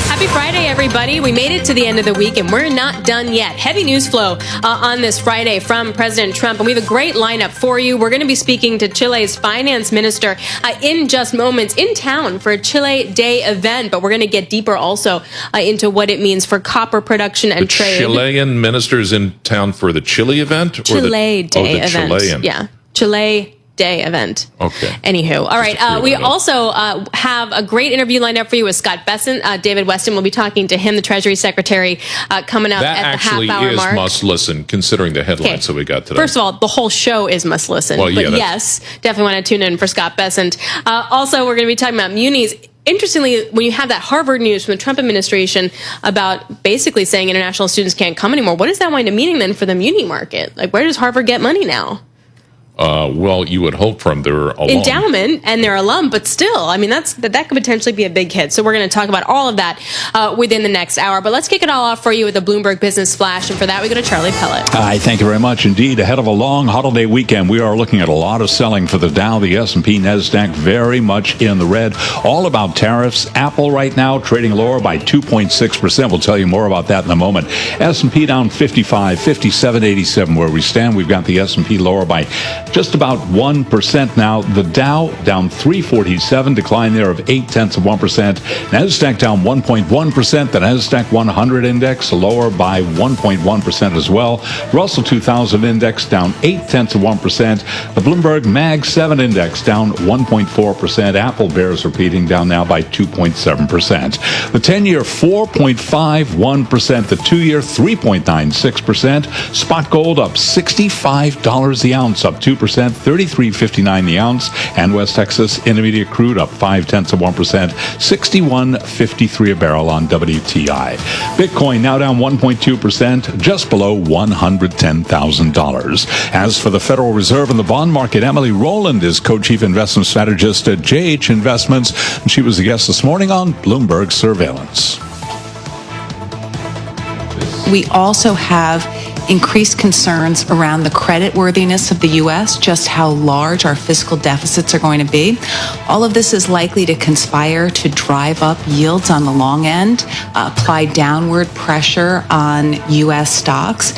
Happy Friday, everybody. We made it to the end of the week, and we're not done yet. Heavy news flow on this Friday from President Trump, and we have a great lineup for you. We're going to be speaking to Chile's finance minister in just moments in town for a Chile Day event, but we're going to get deeper also into what it means for copper production and trade. Chilean ministers in town for the Chile event? Chile Day event. Chilean. Yeah, Chile Day event. Okay. Anywho, all right. We also have a great interview lined up for you with Scott Bessent. David Weston will be talking to him, the Treasury Secretary, coming up at the half-hour mark. That actually is must listen, considering the headlines that we got today. First of all, the whole show is must listen. Well, yeah, but yes, definitely want to tune in for Scott Bessent. Also, we're going to be talking about munis. Interestingly, when you have that Harvard news from the Trump administration about basically saying international students can't come anymore, what does that wind up meaning then for the muni market? Like, where does Harvard get money now? Well, you would hope from their alum. Endowment and their alum, but still, I mean, that could potentially be a big hit. So we're going to talk about all of that within the next hour. But let's kick it all off for you with the Bloomberg Business Flash. And for that, we go to Charlie Pellet. Hi, thank you very much indeed. Ahead of a long holiday weekend, we are looking at a lot of selling for the Dow, the S&P, Nasdaq, very much in the red. All about tariffs. Apple right now trading lower by 2.6%. We'll tell you more about that in a moment. S&P down 55, 57.87 where we stand. We've got the S&P lower by just about 1% now. The Dow down 347, decline there of 0.8%. Nasdaq down 1.1%. The Nasdaq 100 index lower by 1.1% as well. Russell 2000 index down 0.8%. The Bloomberg Mag 7 index down 1.4%. Apple bears repeating, down now by 2.7%. The 10-year 4.51%. The 2-year 3.96%. Spot gold up $65 the ounce, up 2%, 33.59 the ounce. And West Texas Intermediate crude up 0.5%, 61.53 a barrel on WTI. Bitcoin now down 1.2%, just below $110,000. As for the Federal Reserve and the bond market, Emily Rowland is co-chief investment strategist at JH Investments, and she was a guest this morning on Bloomberg Surveillance. We also have increased concerns around the creditworthiness of the U.S., just how large our fiscal deficits are going to be. All of this is likely to conspire to drive up yields on the long end, apply downward pressure on U.S. stocks.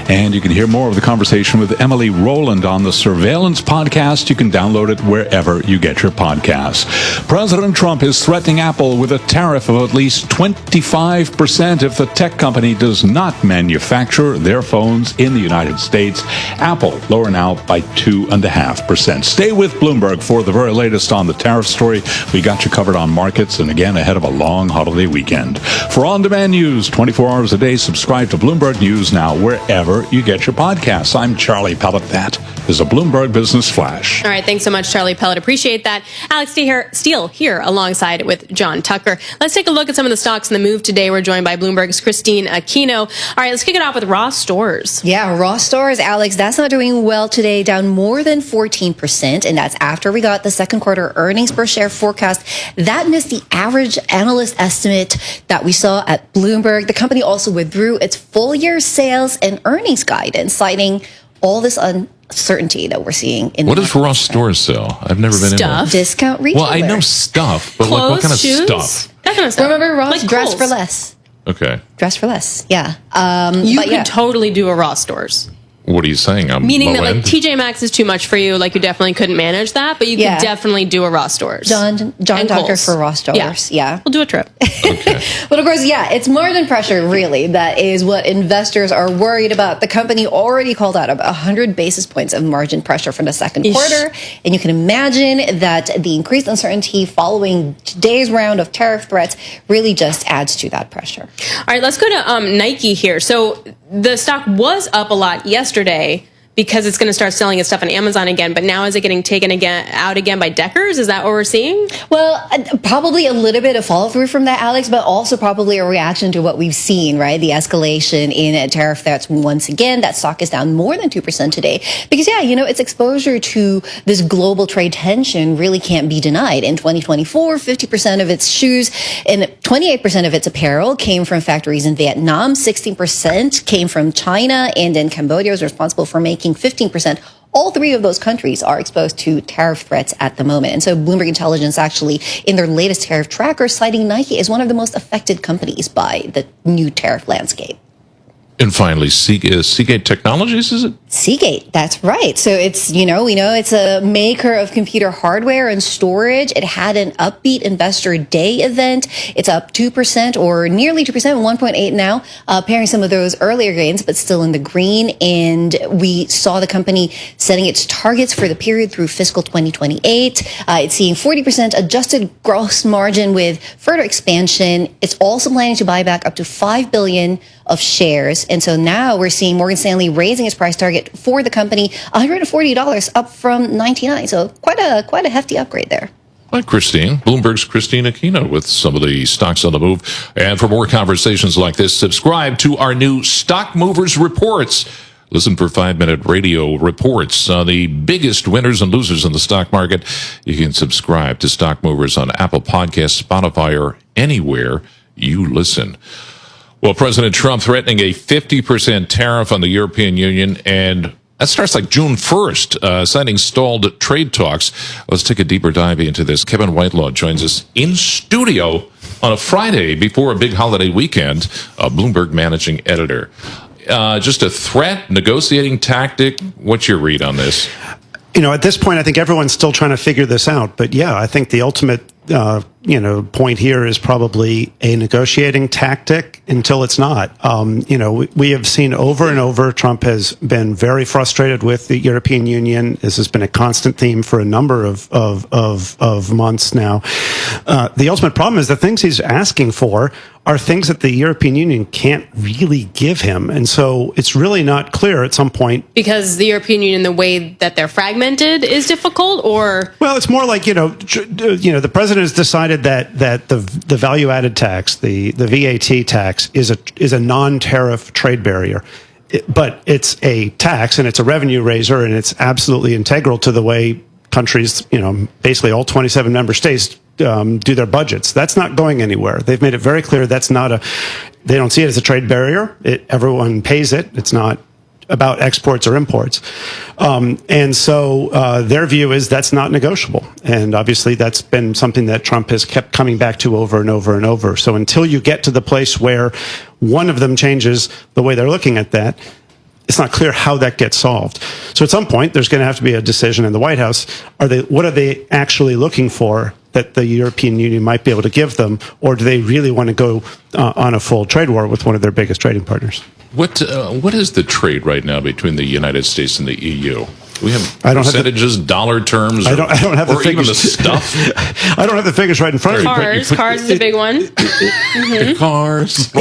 And you can hear more of the conversation with Emily Rowland on the Surveillance podcast. You can download it wherever you get your podcasts. President Trump is threatening Apple with a tariff of at least 25% if the tech company does not manufacture their phones in the United States. Apple lower now by 2.5%. Stay with Bloomberg for the very latest on the tariff story. We got you covered on markets, and again, ahead of a long holiday weekend. For on-demand news 24 hours a day, subscribe to Bloomberg News now wherever you get your podcasts. I'm Charlie Pellet. That is a Bloomberg Business Flash. All right, thanks so much, Charlie Pellet. Appreciate that. Alex Steele here alongside with John Tucker. Let's take a look at some of the stocks in the move today. We're joined by Bloomberg's Christine Aquino. All right, let's kick it off with Ross Stores. Yeah, Ross Stores, Alex, that's not doing well today, down more than 14%, and that's after we got the second quarter earnings per share forecast. That missed the average analyst estimate that we saw at Bloomberg. The company also withdrew its full year sales and earnings guidance, citing all this uncertainty that we're seeing in what does Ross Stores sell? I've never been in there. Discount retailer. Well, I know stuff, but clothes, like what kind of shoes? stuff? That kind of stuff. Remember Ross, like dress Kohl's. for less. Okay. Dress for less. Yeah. You could totally do a Ross Stores. What are you saying? Meaning that like TJ Maxx is too much for you, like you definitely couldn't manage that, but you could definitely do a Ross Stores. John Tucker for Ross Stores. Yeah. We'll do a trip. Okay. But of course, it's margin pressure, really. That is what investors are worried about. The company already called out about 100 basis points of margin pressure for the second quarter. And you can imagine that the increased uncertainty following today's round of tariff threats really just adds to that pressure. All right, let's go to Nike here. So the stock was up a lot yesterday because it's going to start selling its stuff on Amazon again, but now is it getting taken out again by Deckers? Is that what we're seeing? Well, probably a little bit of follow through from that, Alex, but also probably a reaction to what we've seen, right? The escalation in tariff threats once again. That stock is down more than 2% today because, its exposure to this global trade tension really can't be denied. In 2024, 50% of its shoes and 28% of its apparel came from factories in Vietnam, 16% came from China, and then Cambodia was responsible for making 15%. All three of those countries are exposed to tariff threats at the moment. And so Bloomberg Intelligence actually, in their latest tariff tracker, citing Nike as one of the most affected companies by the new tariff landscape. And finally, Seagate Technologies, is it? Seagate, that's right. So it's, we know it's a maker of computer hardware and storage. It had an upbeat investor day event. It's up 2% or nearly 2%, 1.8 now, pairing some of those earlier gains, but still in the green. And we saw the company setting its targets for the period through fiscal 2028. It's seeing 40% adjusted gross margin with further expansion. It's also planning to buy back up to $5 billion of shares. And so now we're seeing Morgan Stanley raising its price target for the company, $140, up from $99. So quite a hefty upgrade there. Hi, Christine. Bloomberg's Christine Aquino with some of the stocks on the move. And for more conversations like this, subscribe to our new Stock Movers Reports. Listen for 5-minute radio reports on the biggest winners and losers in the stock market. You can subscribe to Stock Movers on Apple Podcasts, Spotify, or anywhere you listen. Well, President Trump threatening a 50% tariff on the European Union, and that starts like June 1st, citing stalled trade talks. Let's take a deeper dive into this. Kevin Whitelaw joins us in studio on a Friday before a big holiday weekend, a Bloomberg managing editor. Just a threat, negotiating tactic. What's your read on this? At this point, I think everyone's still trying to figure this out. But yeah, I think the ultimate point here is probably a negotiating tactic until it's not. We have seen over and over, Trump has been very frustrated with the European Union. This has been a constant theme for a number of months now. The ultimate problem is the things he's asking for are things that the European Union can't really give him. And so it's really not clear at some point. Because the European Union, the way that they're fragmented, is difficult, or? Well, it's more like, the president has decided that the value-added tax, the VAT tax, is a non-tariff trade barrier. But it's a tax and it's a revenue raiser, and it's absolutely integral to the way countries, basically all 27 member states do their budgets. That's not going anywhere. They've made it very clear they don't see it as a trade barrier. Everyone pays it. It's not about exports or imports. And so their view is that's not negotiable. And obviously that's been something that Trump has kept coming back to over and over and over. So until you get to the place where one of them changes the way they're looking at that, it's not clear how that gets solved. So at some point, there's going to have to be a decision in the White House. What are they actually looking for that the European Union might be able to give them, or do they really want to go on a full trade war with one of their biggest trading partners? What is the trade right now between the United States and the EU? We have percentages, dollar terms, I don't have the figures. Even the stuff. I don't have the figures right in front of me. Cars is a big one. Cars,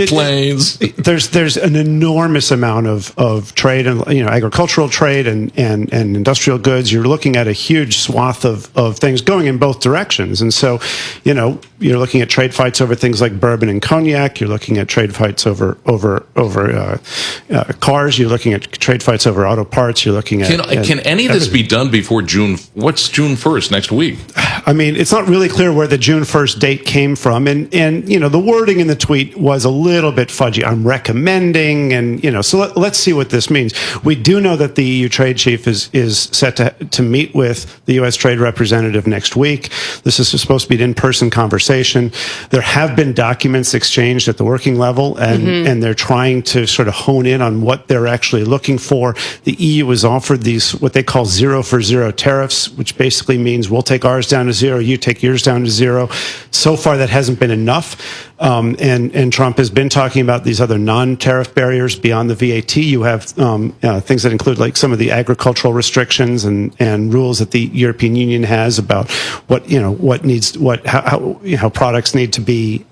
planes. There's an enormous amount of trade and agricultural trade and industrial goods. You're looking at a huge swath of things going in both directions, and so you're looking at trade fights over things like bourbon and cognac. You're looking at trade fights over cars. You're looking at trade fights over auto parts. You're looking at can any of this be done before June? What's June 1st next week? I mean, it's not really clear where the June 1st date came from. And the wording in the tweet was a little bit fudgy. I'm recommending, so let's see what this means. We do know that the EU trade chief is set to meet with the U.S. trade representative next week. This is supposed to be an in-person conversation. There have been documents exchanged at the working level, and they're trying to sort of hone in on what they're actually looking for. The EU has offered these, what they call 0 for 0 tariffs, which basically means we'll take ours down to 0, you take yours down to 0. So far, that hasn't been enough. And Trump has been talking about these other non-tariff barriers beyond the VAT. You have things that include like some of the agricultural restrictions and rules that the European Union has about how products need to be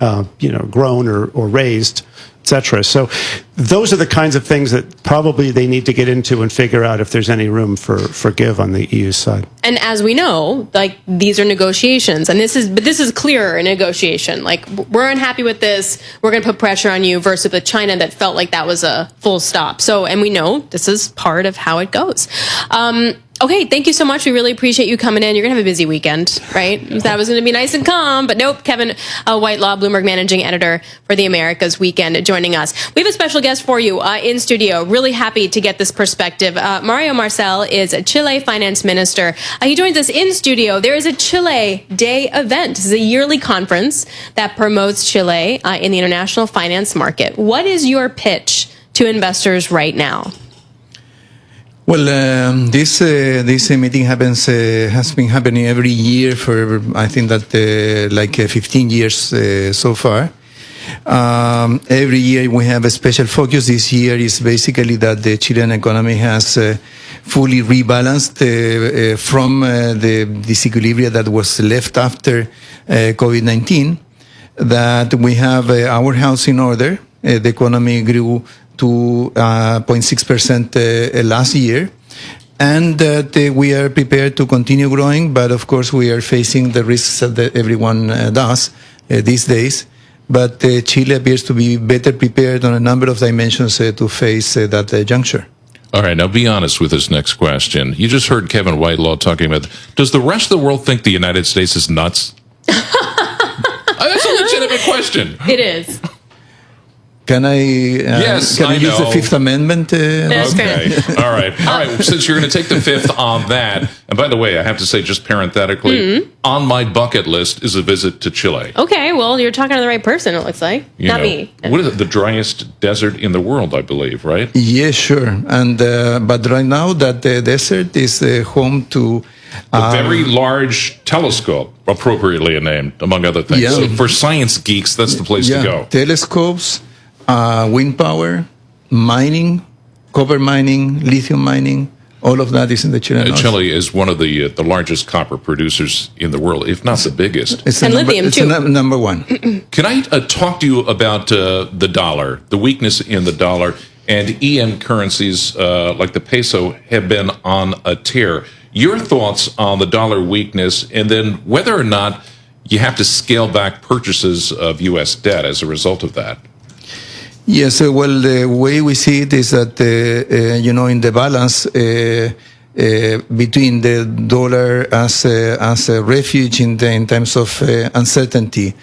grown or raised, etc. So those are the kinds of things that probably they need to get into and figure out if there's any room for give on the EU side. And as we know, like, these are negotiations, and this is clearer a negotiation. Like, we're unhappy with this, we're going to put pressure on you, versus with China that felt like that was a full stop. So, and we know this is part of how it goes. Okay, thank you so much. We really appreciate you coming in. You're going to have a busy weekend, right? You thought it was going to be nice and calm, but nope. Kevin Whitelaw, Bloomberg Managing Editor for the Americas Weekend, joining us. We have a special guest for you in studio. Really happy to get this perspective. Mario Marcel is a Chile finance minister. He joins us in studio. There is a Chile Day event. This is a yearly conference that promotes Chile in the international finance market. What is your pitch to investors right now? Well, this meeting has been happening every year for, I think that 15 years so far. Every year we have a special focus. This year is basically that the Chilean economy has fully rebalanced from the disequilibrium that was left after COVID-19, that we have our house in order. The economy grew to 0.6% last year, and that we are prepared to continue growing, but of course we are facing the risks that everyone does these days. But Chile appears to be better prepared on a number of dimensions to face that juncture. All right, now be honest with this next question. You just heard Kevin Whitelaw talking about, does the rest of the world think the United States is nuts? That's a legitimate question. It is. Can I use the Fifth Amendment? Okay. All right. Since you're going to take the fifth on that, and by the way, I have to say, just parenthetically, on my bucket list is a visit to Chile. Okay, well, you're talking to the right person, it looks like. Not me. What is it? The driest desert in the world, I believe, right? Yes, sure. And but right now, that desert is home to a very large telescope, appropriately named, among other things. Yeah. So for science geeks, that's the place to go. Telescopes. Wind power, mining, copper mining, lithium mining, all of that is in the Chilean North. Chile is one of the largest copper producers in the world, if not the biggest. Lithium, too. It's number one. Can I talk to you about the dollar, the weakness in the dollar, and EM currencies like the peso have been on a tear. Your thoughts on the dollar weakness, and then whether or not you have to scale back purchases of U.S. debt as a result of that? Yes, well, the way we see it is that, in the balance between the dollar as a refuge in times of uncertainty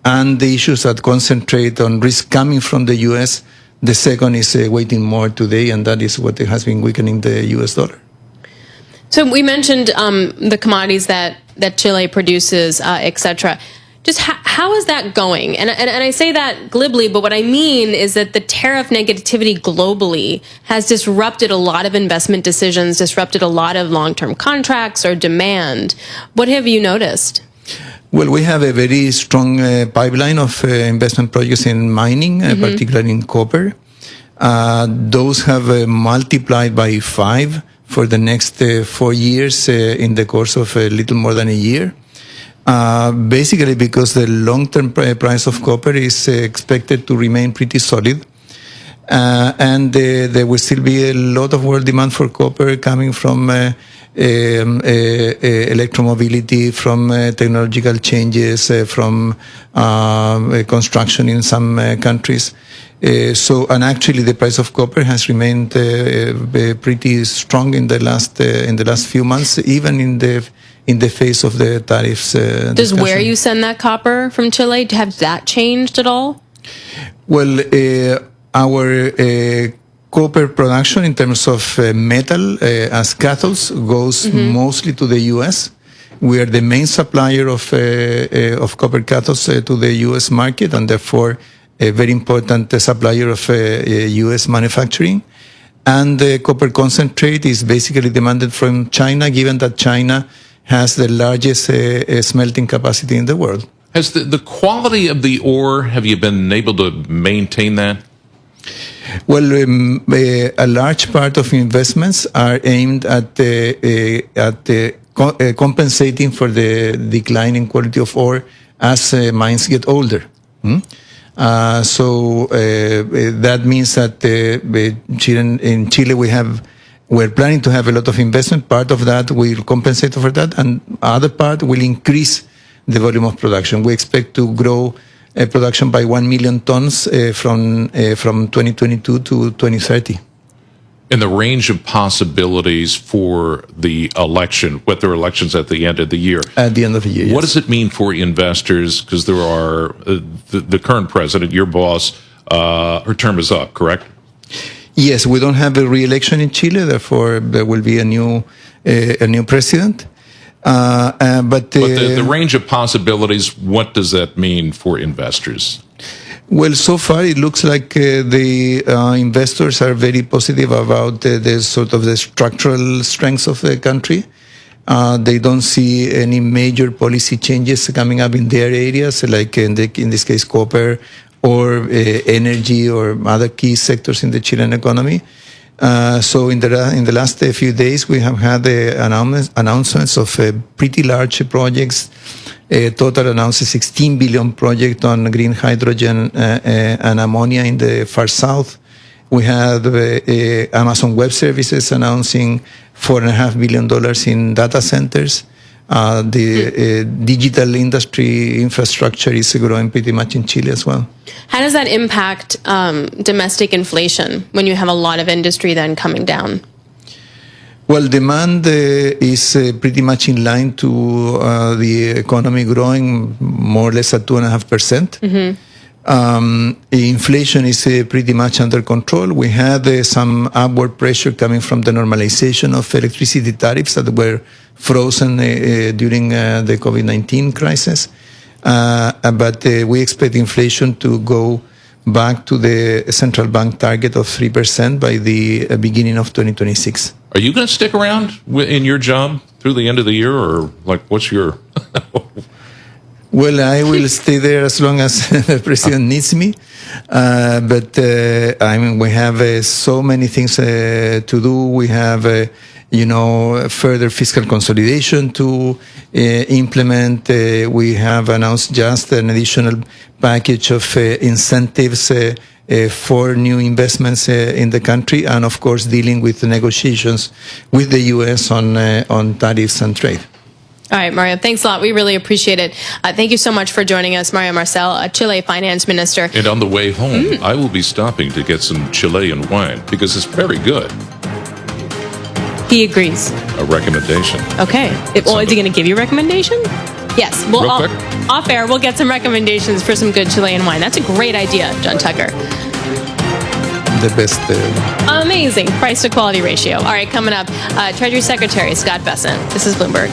and the issues that concentrate on risk coming from the U.S., the second is weighting more today, and that is what has been weakening the U.S. dollar. So we mentioned the commodities that Chile produces, et cetera. Just how is that going? And I say that glibly, but what I mean is that the tariff negativity globally has disrupted a lot of investment decisions, disrupted a lot of long-term contracts or demand. What have you noticed? Well, we have a very strong pipeline of investment projects in mining, particularly in copper. Those have multiplied by 5 for the next 4 years in the course of a little more than a year. Basically because the long-term price of copper is expected to remain pretty solid. And there will still be a lot of world demand for copper coming from electromobility, from technological changes, from construction in some countries. And actually, the price of copper has remained pretty strong in the last few months, even in the face of the tariffs. Does where you send that copper from Chile, have that changed at all? Well, our copper production in terms of metal as cathodes goes mostly to the U.S. We are the main supplier of copper cathodes to the U.S. market, and therefore a very important supplier of U.S. manufacturing. And the copper concentrate is basically demanded from China, given that China has the largest smelting capacity in the world. Has the quality of the ore, have you been able to maintain that? Well, a large part of investments are aimed at compensating for the decline in quality of ore as mines get older. So that means that in Chile we're planning to have a lot of investment. Part of that will compensate for that, and other part will increase the volume of production. We expect to grow production by 1 million tons from 2022 to 2030. And the range of possibilities for the election, what there are elections at the end of the year. At the end of the year, What does it mean for investors? Because there are, the current president, your boss, her term is up, correct? Yes, we don't have a re-election in Chile, therefore there will be a new president. But the range of possibilities, what does that mean for investors? Well, so far it looks like the investors are very positive about the sort of the structural strengths of the country. They don't see any major policy changes coming up in their areas, like in this case copper or energy or other key sectors in the Chilean economy. So in the last few days, we have had announcements of pretty large projects. Total announced a 16 billion project on green hydrogen and ammonia in the far south. We had Amazon Web Services announcing $4.5 billion in data centers. The digital industry infrastructure is growing pretty much in Chile as well. How does that impact domestic inflation when you have a lot of industry then coming down? Well, demand is pretty much in line to the economy growing more or less at 2.5%. Inflation is pretty much under control. We had some upward pressure coming from the normalization of electricity tariffs that were frozen during the COVID-19 crisis. But we expect inflation to go back to the central bank target of 3% by the beginning of 2026. Are you going to stick around in your job through the end of the year, or like what's your... Well, I will stay there as long as the president needs me. But we have so many things to do. We have, further fiscal consolidation to implement. We have announced just an additional package of incentives for new investments in the country, and of course, dealing with the negotiations with the U.S. on tariffs and trade. All right, Mario, thanks a lot. We really appreciate it. Thank you so much for joining us, Mario Marcel, Chile finance minister. And on the way home, I will be stopping to get some Chilean wine because it's very good. He agrees. A recommendation. Okay. Is he going to give you a recommendation? Yes. Well, Real quick. Off air, we'll get some recommendations for some good Chilean wine. That's a great idea, John Tucker. The best. Amazing price to quality ratio. All right, coming up, Treasury Secretary Scott Bessent. This is Bloomberg.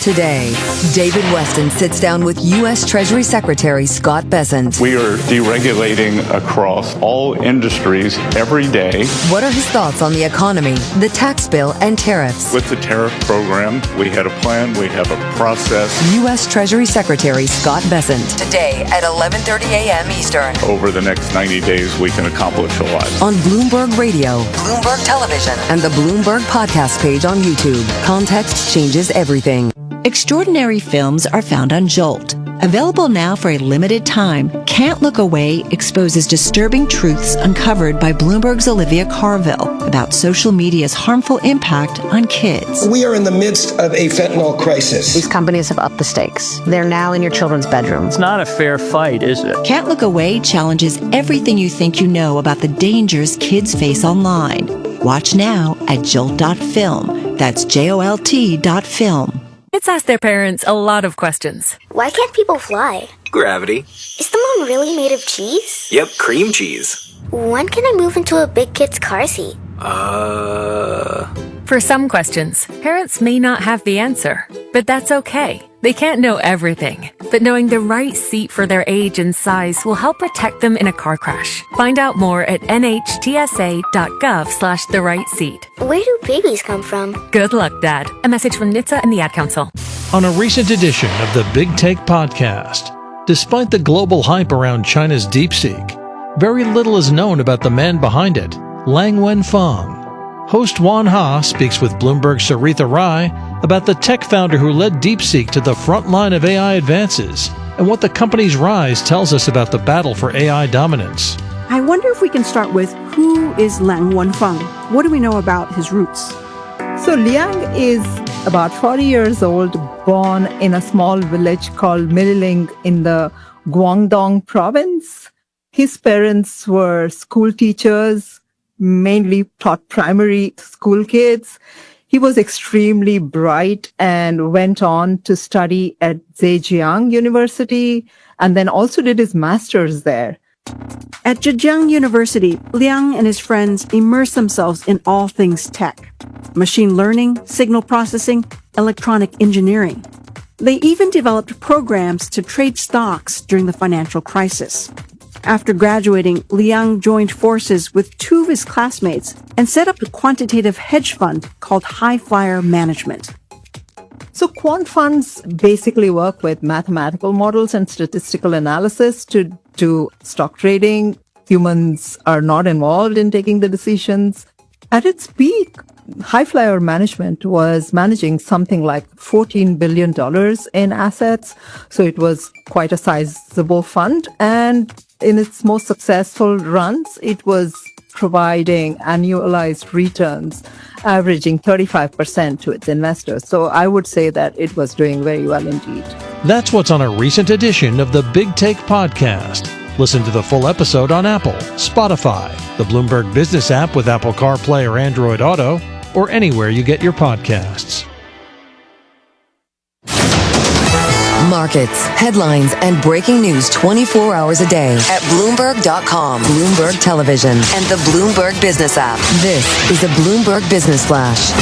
Today, David Weston sits down with U.S. Treasury Secretary Scott Bessent. We are deregulating across all industries every day. What are his thoughts on the economy, the tax bill, and tariffs? With the tariff program, we had a plan, we have a process. U.S. Treasury Secretary Scott Bessent. Today at 11:30 a.m. Eastern. Over the next 90 days, we can accomplish a lot. On Bloomberg Radio, Bloomberg Television, and the Bloomberg Podcast page on YouTube. Context changes everything. Extraordinary films are found on Jolt, Available now for a limited time, Can't Look Away exposes disturbing truths uncovered by Bloomberg's Olivia Carville about social media's harmful impact on kids. We are in the midst of a fentanyl crisis. These companies have upped the stakes. They're now in your children's bedroom. It's not a fair fight, is it? Can't Look Away challenges everything you think you know about the dangers kids face online. Watch now at jolt.film. That's JOLT.film. Kids ask their parents a lot of questions. Why can't people fly? Gravity. Is the moon really made of cheese? Yep, cream cheese. When can I move into a big kid's car seat? For some questions, parents may not have the answer, but that's okay. They can't know everything, but knowing the right seat for their age and size will help protect them in a car crash. Find out more at nhtsa.gov/the right seat. Where do babies come from? Good luck, Dad. A message from NHTSA and the Ad Council. On a recent edition of the Big Take podcast, despite the global hype around China's DeepSeek, very little is known about the man behind it, Lang Wenfeng. Host Juan Ha speaks with Bloomberg's Saritha Rai about the tech founder who led DeepSeek to the front line of AI advances and what the company's rise tells us about the battle for AI dominance. I wonder if we can start with who is Lang Wenfeng? What do we know about his roots? So Liang is about 40 years old, born in a small village called Mililing in the Guangdong province. His parents were school teachers, mainly taught primary school kids. He was extremely bright and went on to study at Zhejiang University and then also did his master's there. At Zhejiang University, Liang and his friends immersed themselves in all things tech: machine learning, signal processing, electronic engineering. They even developed programs to trade stocks during the financial crisis. After graduating, Liang joined forces with two of his classmates and set up a quantitative hedge fund called High Flyer Management. So quant funds basically work with mathematical models and statistical analysis to do stock trading. Humans are not involved in taking the decisions. At its peak, High Flyer Management was managing something like $14 billion in assets. So it was quite a sizable fund. And in its most successful runs, it was providing annualized returns averaging 35% to its investors. So I would say that it was doing very well indeed. That's what's on a recent edition of the Big Take podcast. Listen to the full episode on Apple, Spotify, the Bloomberg Business app with Apple CarPlay or Android Auto, or anywhere you get your podcasts. Markets, headlines, and breaking news 24 hours a day at Bloomberg.com, Bloomberg Television, and the Bloomberg Business app. This is a Bloomberg Business Flash.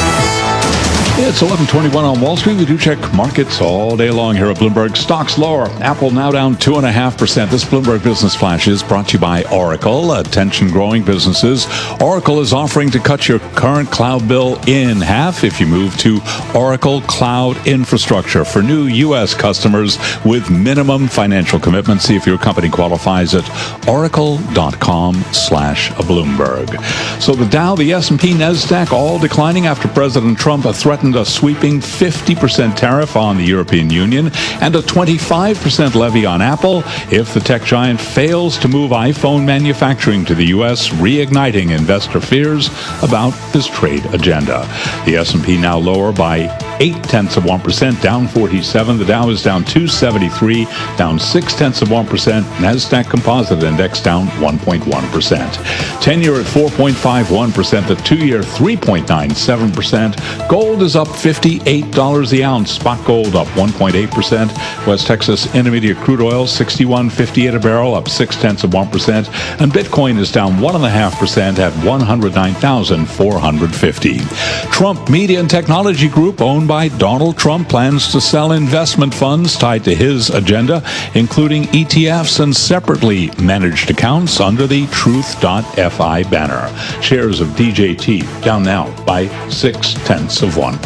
It's 11:21 on Wall Street. We do check markets all day long here at Bloomberg. Stocks lower. Apple now down 2.5%. This Bloomberg Business Flash is brought to you by Oracle. Attention growing businesses. Oracle is offering to cut your current cloud bill in half if you move to Oracle Cloud Infrastructure for new U.S. customers with minimum financial commitments. See if your company qualifies at oracle.com/Bloomberg. So the Dow, the S&P, Nasdaq all declining after President Trump threatened a sweeping 50% tariff on the European Union and a 25% levy on Apple if the tech giant fails to move iPhone manufacturing to the U.S., reigniting investor fears about his trade agenda. The S&P now lower by 0.8%, down 47. The Dow is down 273, down 0.6%. Nasdaq Composite Index down 1.1%. 10-year at 4.51%. The 2-year 3.97%. Gold is up $58 the ounce. Spot gold up 1.8%. West Texas Intermediate crude oil $61.58 a barrel, up 0.6%. And Bitcoin is down 1.5% at $109,450. Trump Media and Technology Group, owned by Donald Trump, plans to sell investment funds tied to his agenda, including ETFs and separately managed accounts under the Truth.fi banner. Shares of DJT down now by 0.6%.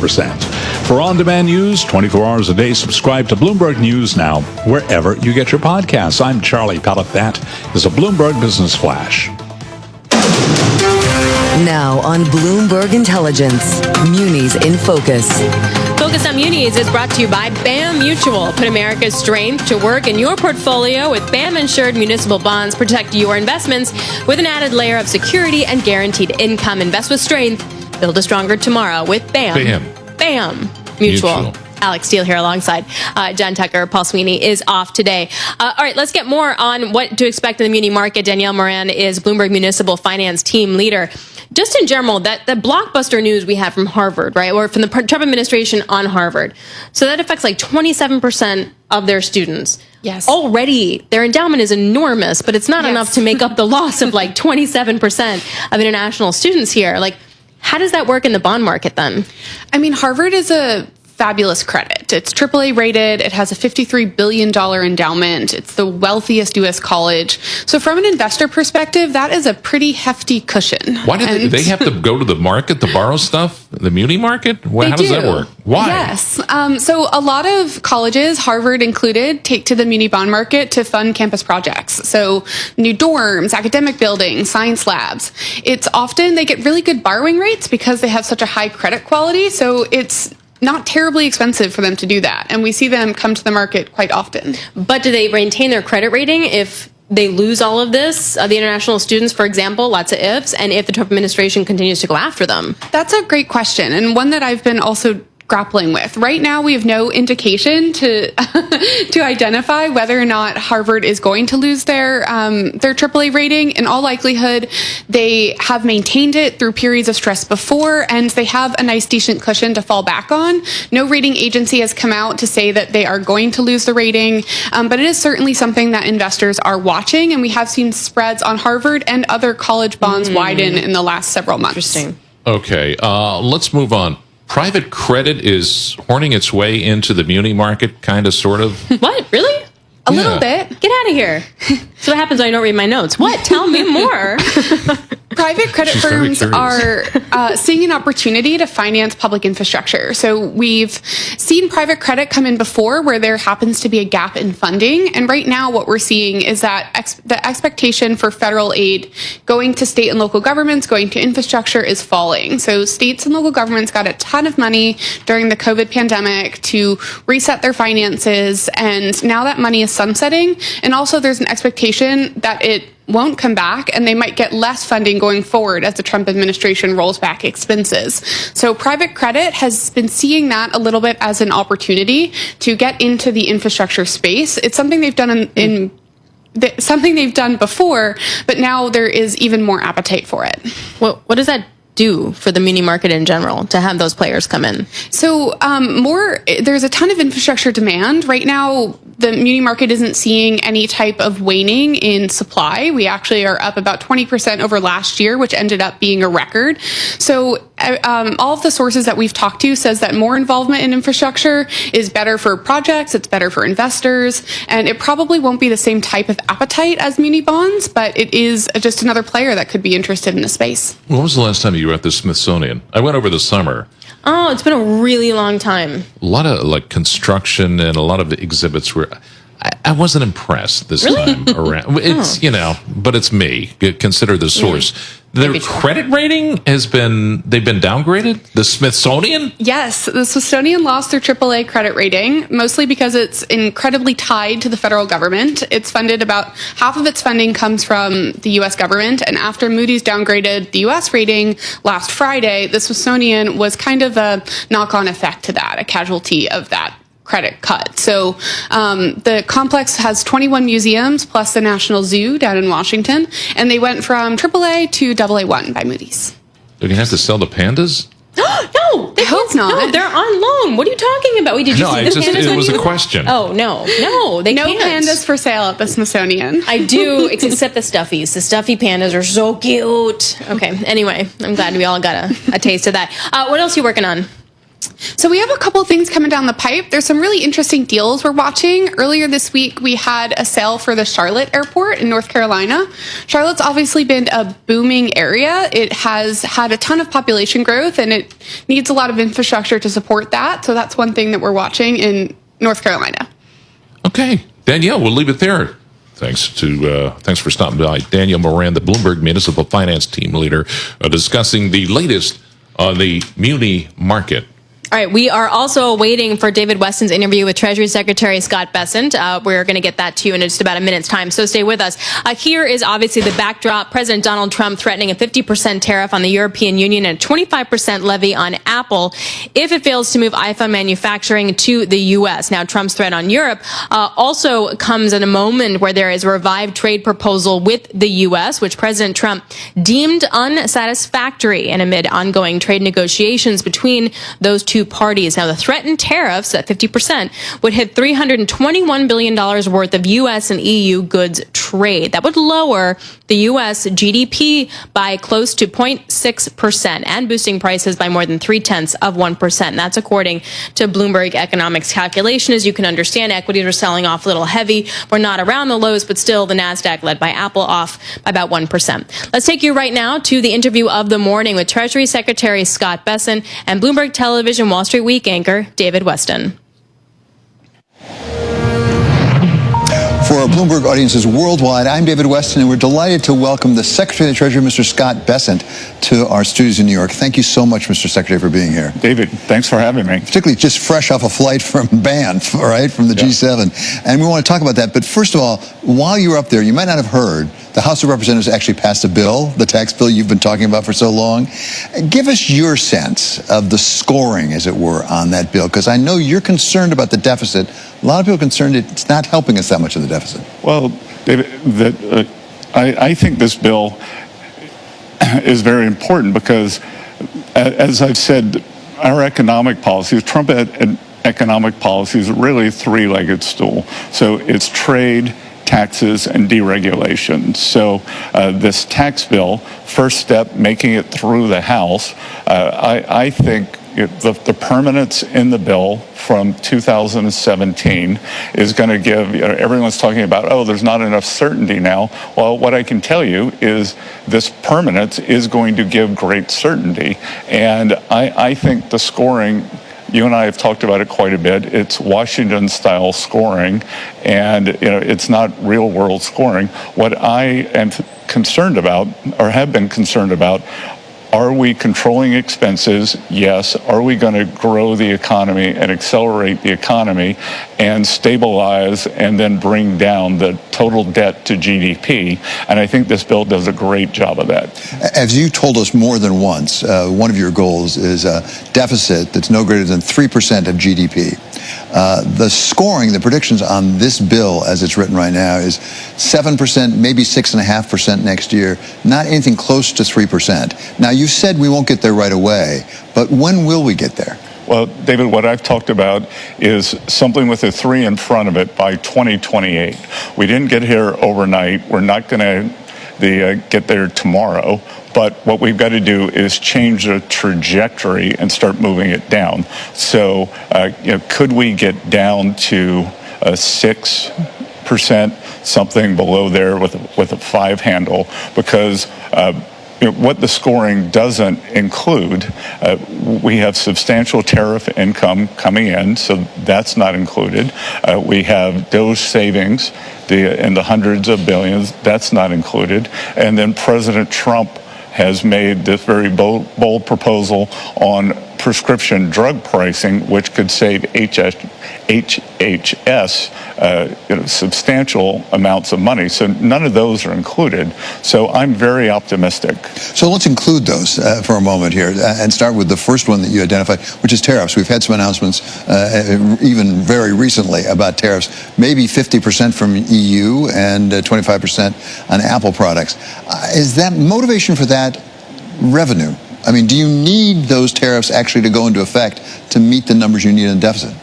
For on-demand news 24 hours a day, subscribe to Bloomberg News Now wherever you get your podcasts. I'm Charlie Pellet. That is a Bloomberg Business Flash. Now on Bloomberg Intelligence, Munis in Focus. Focus on Munis is brought to you by BAM Mutual. Put America's strength to work in your portfolio with BAM-insured municipal bonds. Protect your investments with an added layer of security and guaranteed income. Invest with strength. Build a stronger tomorrow with BAM. BAM Mutual. Alex Steele here alongside John Tucker. Paul Sweeney is off today. All right, let's get more on what to expect in the muni market. Danielle Moran is Bloomberg Municipal Finance Team Leader. Just in general, that the blockbuster news we had from Harvard, right, or from the Trump administration on Harvard. So that affects like 27% of their students. Yes. Already, their endowment is enormous, but it's not enough to make up the loss of like 27% of international students here. Like, how does that work in the bond market then? I mean, Harvard is a fabulous credit. It's AAA rated. It has a $53 billion endowment. It's the wealthiest U.S. college. So from an investor perspective, that is a pretty hefty cushion. Why do they have to go to the market to borrow stuff? The muni market? How does that work? Why? Yes. So a lot of colleges, Harvard included, take to the muni bond market to fund campus projects. So new dorms, academic buildings, science labs. It's often, they get really good borrowing rates because they have such a high credit quality. So it's not terribly expensive for them to do that. And we see them come to the market quite often. But do they maintain their credit rating if they lose all of this, the international students, for example, lots of ifs, and if the Trump administration continues to go after them? That's a great question, and one that I've been also grappling with. Right now, we have no indication to to identify whether or not Harvard is going to lose their AAA rating. In all likelihood, they have maintained it through periods of stress before, and they have a nice, decent cushion to fall back on. No rating agency has come out to say that they are going to lose the rating, but it is certainly something that investors are watching, and we have seen spreads on Harvard and other college bonds widen in the last several months. Interesting. Okay, let's move on. Private credit is horning its way into the muni market, kind of, sort of. What? Really? A little bit. Get out of here. So what happens when I don't read my notes? What? Tell me more. Private credit firms are seeing an opportunity to finance public infrastructure. So we've seen private credit come in before where there happens to be a gap in funding. And right now what we're seeing is that the expectation for federal aid going to state and local governments, going to infrastructure is falling. So states and local governments got a ton of money during the COVID pandemic to reset their finances. And now that money is sunsetting. And also there's an expectation that it won't come back, and they might get less funding going forward as the Trump administration rolls back expenses. So private credit has been seeing that a little bit as an opportunity to get into the infrastructure space. It's something they've done something they've done before, but now there is even more appetite for it. What does that do for the muni market in general to have those players come in? So there's a ton of infrastructure demand. Right now, the muni market isn't seeing any type of waning in supply. We actually are up about 20% over last year, which ended up being a record. So all of the sources that we've talked to says that more involvement in infrastructure is better for projects, it's better for investors, and it probably won't be the same type of appetite as muni bonds, but it is just another player that could be interested in the space. When was the last time you were at the Smithsonian? I went over the summer. Oh, it's been a really long time. A lot of construction and a lot of exhibits where I wasn't impressed this time around. It's, but it's me. Consider the source. Their credit rating they've been downgraded? The Smithsonian? Yes, the Smithsonian lost their AAA credit rating, mostly because it's incredibly tied to the federal government. It's funded about half of its funding comes from the U.S. government, and after Moody's downgraded the U.S. rating last Friday, the Smithsonian was kind of a knock-on effect to that, a casualty of that credit cut. So the complex has 21 museums plus the National Zoo down in Washington, and they went from AAA to AA1 by Moody's. They're going to have to sell the pandas? No, I hope not. No, they're on loan. What are you talking about? Did you see the pandas? It was a question. Oh, no, they can't. No pandas for sale at the Smithsonian. I do, except the stuffies. The stuffy pandas are so cute. Okay, anyway, I'm glad we all got a taste of that. What else are you working on? So we have a couple of things coming down the pipe. There's some really interesting deals we're watching. Earlier this week, we had a sale for the Charlotte airport in North Carolina. Charlotte's obviously been a booming area. It has had a ton of population growth, and it needs a lot of infrastructure to support that. So that's one thing that we're watching in North Carolina. Okay. Danielle, we'll leave it there. Thanks for stopping by. Danielle Moran, the Bloomberg Municipal Finance Team Leader, discussing the latest on the muni market. All right, we are also waiting for David Weston's interview with Treasury Secretary Scott Bessent. We're going to get that to you in just about a minute's time, so stay with us. Here is obviously the backdrop. President Donald Trump threatening a 50% tariff on the European Union and a 25% levy on Apple if it fails to move iPhone manufacturing to the U.S. Now, Trump's threat on Europe also comes at a moment where there is a revived trade proposal with the U.S., which President Trump deemed unsatisfactory and amid ongoing trade negotiations between those two parties. Now, the threatened tariffs at 50% would hit $321 billion worth of U.S. and EU goods trade. That would lower the U.S. GDP by close to 0.6% and boosting prices by more than 0.3%. That's according to Bloomberg Economics calculation. As you can understand, equities are selling off a little heavy. We're not around the lows, but still the Nasdaq, led by Apple, off by about 1%. Let's take you right now to the interview of the morning with Treasury Secretary Scott Bessent and Bloomberg Television Wall Street Week anchor David Weston. For our Bloomberg audiences worldwide, I'm David Weston, and we're delighted to welcome the Secretary of the Treasury, Mr. Scott Bessent, to our studios in New York. Thank you so much, Mr. Secretary, for being here. David, thanks for having me. Particularly just fresh off a flight from Banff, all right, from the G7. And we want to talk about that. But first of all, while you were up there, you might not have heard, the House of Representatives actually passed a bill, the tax bill you've been talking about for so long. Give us your sense of the scoring, as it were, on that bill, because I know you're concerned about the deficit. A lot of people are concerned it's not helping us that much in the deficit. Well, David, I think this bill is very important because, as I've said, our economic policies, Trump had economic policies, really a three-legged stool. So it's trade, taxes, and deregulation. So this tax bill, first step, making it through the House, I think the permanence in the bill from 2017 is going to give, everyone's talking about, oh, there's not enough certainty now. Well, what I can tell you is this permanence is going to give great certainty. And I think the scoring, you and I have talked about it quite a bit. It's Washington-style scoring, and it's not real-world scoring. What I am concerned about, or have been concerned about, are we controlling expenses? Yes. Are we going to grow the economy and accelerate the economy and stabilize and then bring down the total debt to GDP? And I think this bill does a great job of that. As you told us more than once, one of your goals is a deficit that's no greater than 3% of GDP. The scoring, the predictions on this bill as it's written right now is 7%, maybe 6.5% next year, not anything close to 3%. Now, you said we won't get there right away, but when will we get there? Well, David, what I've talked about is something with a 3 in front of it by 2028. We didn't get here overnight. We're not going to get there tomorrow. But what we've got to do is change the trajectory and start moving it down. So, could we get down to 6%, something below there with a 5 handle? Because what the scoring doesn't include, we have substantial tariff income coming in, so that's not included. We have DOGE savings in the hundreds of billions, that's not included. And then President Trump has made this very bold proposal on prescription drug pricing, which could save HHS substantial amounts of money. So none of those are included. So I'm very optimistic. So let's include those for a moment here and start with the first one that you identified, which is tariffs. We've had some announcements even very recently about tariffs, maybe 50% from EU and 25% on Apple products. Is that motivation for that revenue? I mean, do you need those tariffs actually to go into effect to meet the numbers you need in the deficit?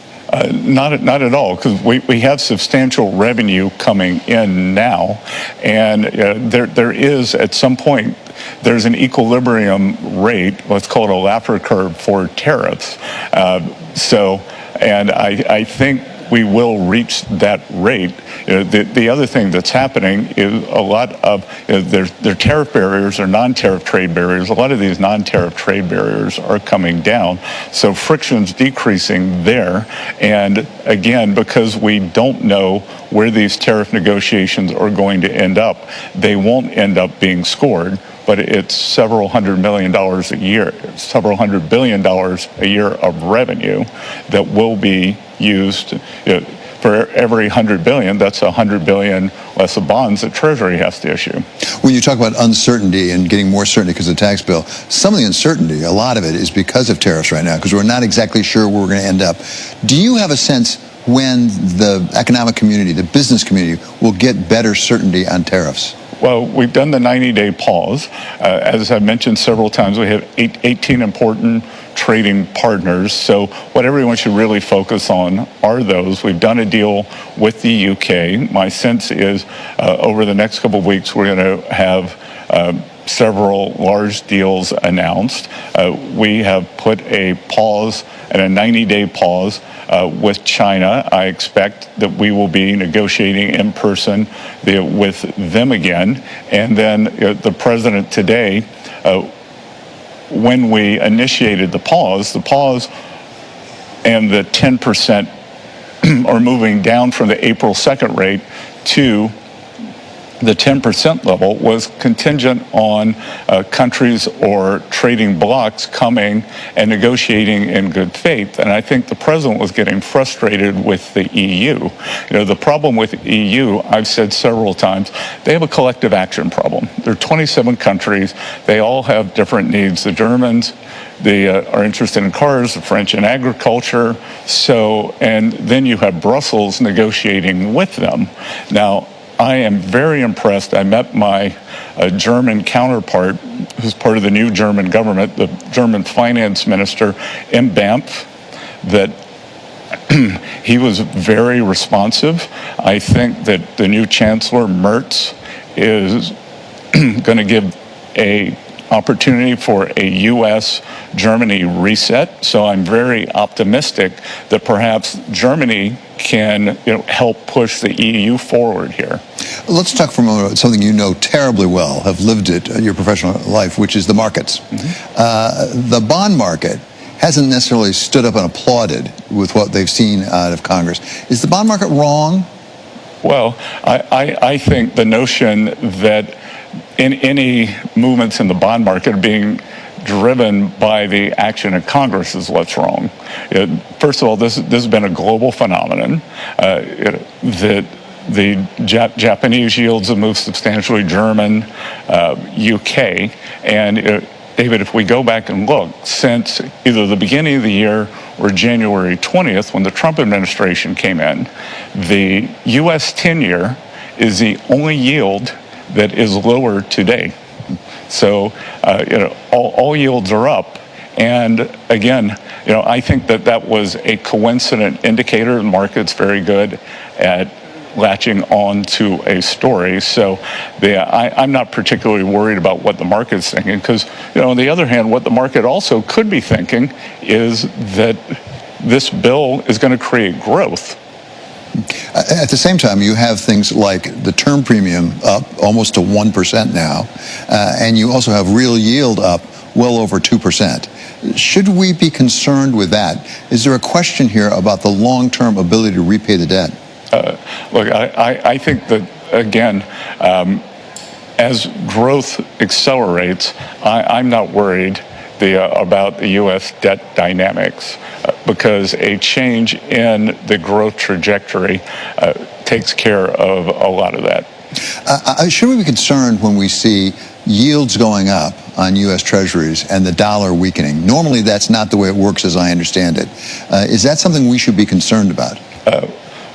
Not at all, because we have substantial revenue coming in now, and there is, at some point, there's an equilibrium rate, let's call it a Laffer curve, for tariffs. And I think we will reach that rate. The other thing that's happening is a lot of their tariff barriers or non-tariff trade barriers. A lot of these non-tariff trade barriers are coming down, so friction's decreasing there. And again, because we don't know where these tariff negotiations are going to end up, they won't end up being scored. but it's several $100 million a year, several $100 billion a year of revenue that will be used. For every 100 billion, that's 100 billion less of bonds that Treasury has to issue. When you talk about uncertainty and getting more certainty because of the tax bill, some of the uncertainty, a lot of it is because of tariffs right now, because we're not exactly sure where we're going to end up. Do you have a sense when the economic community, the business community, will get better certainty on tariffs? Well, we've done the 90-day pause. As I've mentioned several times, we have 18 important trading partners. So what everyone should really focus on are those. We've done a deal with the UK. My sense is over the next couple of weeks, we're going to have several large deals announced. We have put a pause and a 90-day pause with China. I expect that we will be negotiating in person with them again. And then the president today, when we initiated the pause and the 10% are moving down from the April 2nd rate to the 10% level was contingent on countries or trading blocs coming and negotiating in good faith. And I think the president was getting frustrated with the EU. The problem with the EU, I've said several times, they have a collective action problem. There are 27 countries. They all have different needs. The Germans, they are interested in cars, the French in agriculture. And then you have Brussels negotiating with them. Now, I am very impressed. I met my German counterpart, who's part of the new German government, the German finance minister in Banff, that he was very responsive. I think that the new Chancellor, Merz, is going to give a opportunity for a U.S.-Germany reset. So I'm very optimistic that perhaps Germany can help push the EU forward here. Let's talk for a moment about something you know terribly well, have lived it in your professional life, which is the markets. The bond market hasn't necessarily stood up and applauded with what they've seen out of Congress. Is the bond market wrong? Well, I think the notion that in any movements in the bond market being driven by the action of Congress is what's wrong. First of all, this has been a global phenomenon. That the Japanese yields have moved substantially, German, UK, and David, if we go back and look, since either the beginning of the year or January 20th, when the Trump administration came in, the U.S. 10-year is the only yield that is lower today. So, all yields are up. And again, I think that was a coincident indicator. The market's very good at latching on to a story. So I'm not particularly worried about what the market's thinking, because, on the other hand, what the market also could be thinking is that this bill is going to create growth. At the same time, you have things like the term premium up almost to 1% now, and you also have real yield up well over 2%. Should we be concerned with that? Is there a question here about the long-term ability to repay the debt? Look, I think that, again, as growth accelerates, I'm not worried about the U.S. debt dynamics, because a change in the growth trajectory takes care of a lot of that. Should we be concerned when we see yields going up on U.S. Treasuries and the dollar weakening? Normally, that's not the way it works, as I understand it. Is that something we should be concerned about?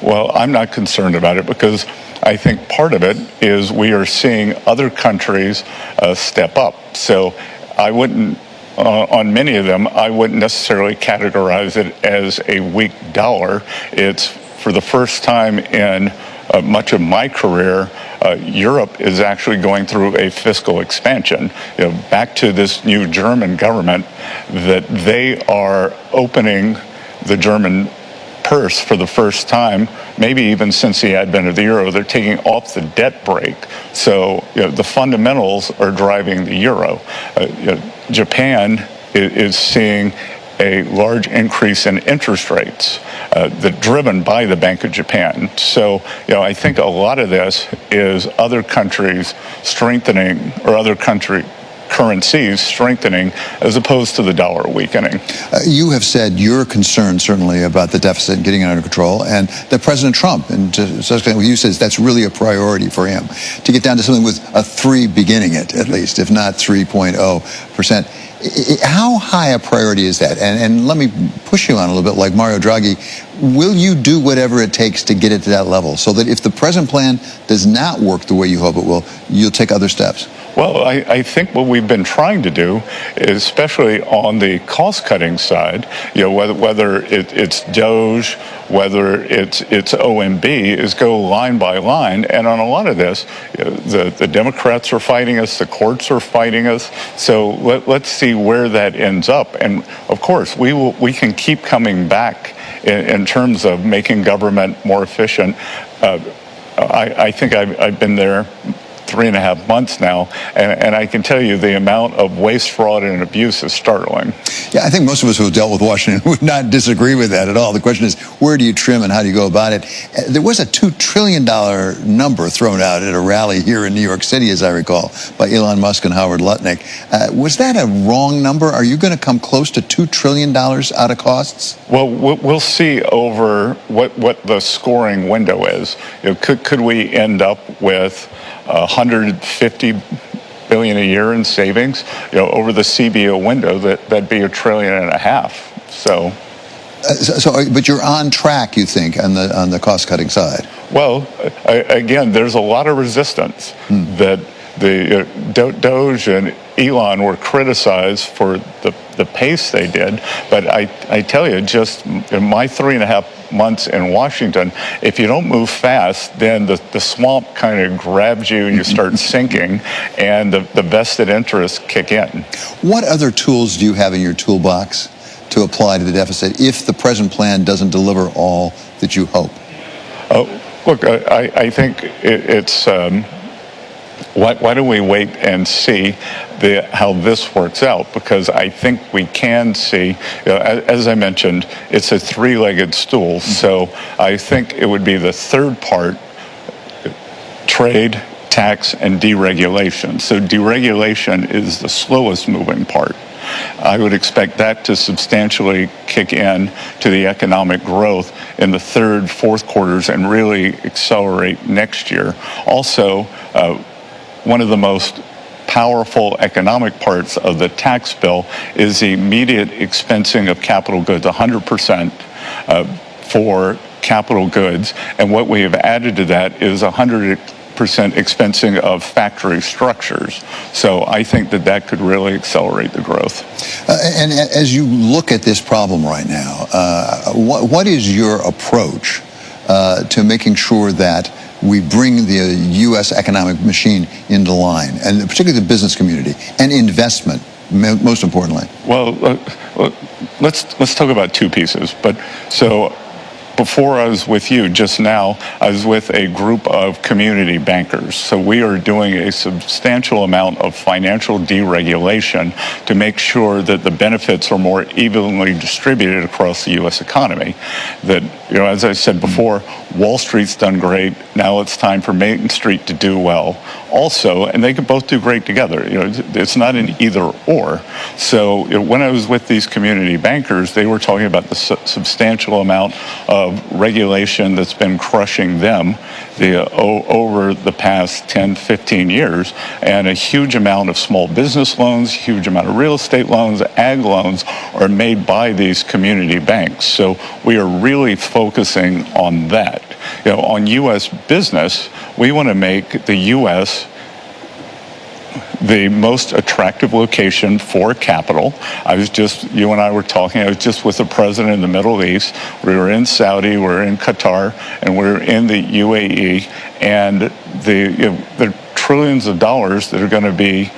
Well, I'm not concerned about it, because I think part of it is we are seeing other countries step up. So I wouldn't, on many of them, I wouldn't necessarily categorize it as a weak dollar. It's, for the first time in much of my career, Europe is actually going through a fiscal expansion. Back to this new German government, that they are opening the German purse for the first time, maybe even since the advent of the euro. They're taking off the debt brake. So the fundamentals are driving the euro. Japan is seeing a large increase in interest rates driven by the Bank of Japan. So, I think a lot of this is other countries strengthening, or other currencies strengthening as opposed to the dollar weakening. You have said you're concerned certainly about the deficit and getting it under control, and that President Trump, and what you says that's really a priority for him to get down to something with a 3 beginning it, at least, if not 3.0%. How high a priority is that? And let me push you on a little bit, like Mario Draghi. Will you do whatever it takes to get it to that level so that if the present plan does not work the way you hope it will, you'll take other steps? Well, I think what we've been trying to do, especially on the cost-cutting side, whether it's DOGE, whether it's OMB, is go line by line. And on a lot of this, the Democrats are fighting us, the courts are fighting us. So let's see where that ends up. And of course, we can keep coming back in terms of making government more efficient. I think I've been there 3.5 months now, and I can tell you the amount of waste, fraud, and abuse is startling. Yeah, I think most of us who have dealt with Washington would not disagree with that at all. The question is, where do you trim and how do you go about it? There was a $2 trillion number thrown out at a rally here in New York City, as I recall, by Elon Musk and Howard Lutnick. Was that a wrong number? Are you going to come close to $2 trillion out of costs? Well, we'll see over what the scoring window is. Could we end up with 150 billion a year in savings, over the CBO window? That'd be $1.5 trillion. But you're on track, you think, on the cost-cutting side? Well, again, there's a lot of resistance that the DOGE and Elon were criticized for the pace they did. But I tell you, just in my 3.5 months in Washington, if you don't move fast, then the swamp kind of grabs you and you start sinking, and the vested interests kick in. What other tools do you have in your toolbox to apply to the deficit if the present plan doesn't deliver all that you hope? Look, I think it's... Why don't we wait and see how this works out? Because I think we can see, as I mentioned, it's a three-legged stool. So I think it would be the third part, trade, tax, and deregulation. So deregulation is the slowest moving part. I would expect that to substantially kick in to the economic growth in the third, fourth quarters and really accelerate next year. Also, one of the most powerful economic parts of the tax bill is the immediate expensing of capital goods, 100% for capital goods. And what we have added to that is 100% expensing of factory structures. So I think that could really accelerate the growth. And as you look at this problem right now, what is your approach to making sure that we bring the U.S. economic machine into line, and particularly the business community, and investment, most importantly? Well, let's talk about two pieces. So before I was with you just now, I was with a group of community bankers. So we are doing a substantial amount of financial deregulation to make sure that the benefits are more evenly distributed across the U.S. economy. That, as I said before, Wall Street's done great. Now it's time for Main Street to do well also, and they can both do great together. It's not an either or. So when I was with these community bankers, they were talking about the substantial amount of regulation that's been crushing them over the past 10, 15 years, and a huge amount of small business loans, huge amount of real estate loans, ag loans are made by these community banks. So we are really focusing on that. On U.S. business, we want to make the U.S. the most attractive location for capital. You and I were talking, I was just with the president in the Middle East. We were in Saudi, we're in Qatar, and we're in the UAE, and there are trillions of dollars that are going to be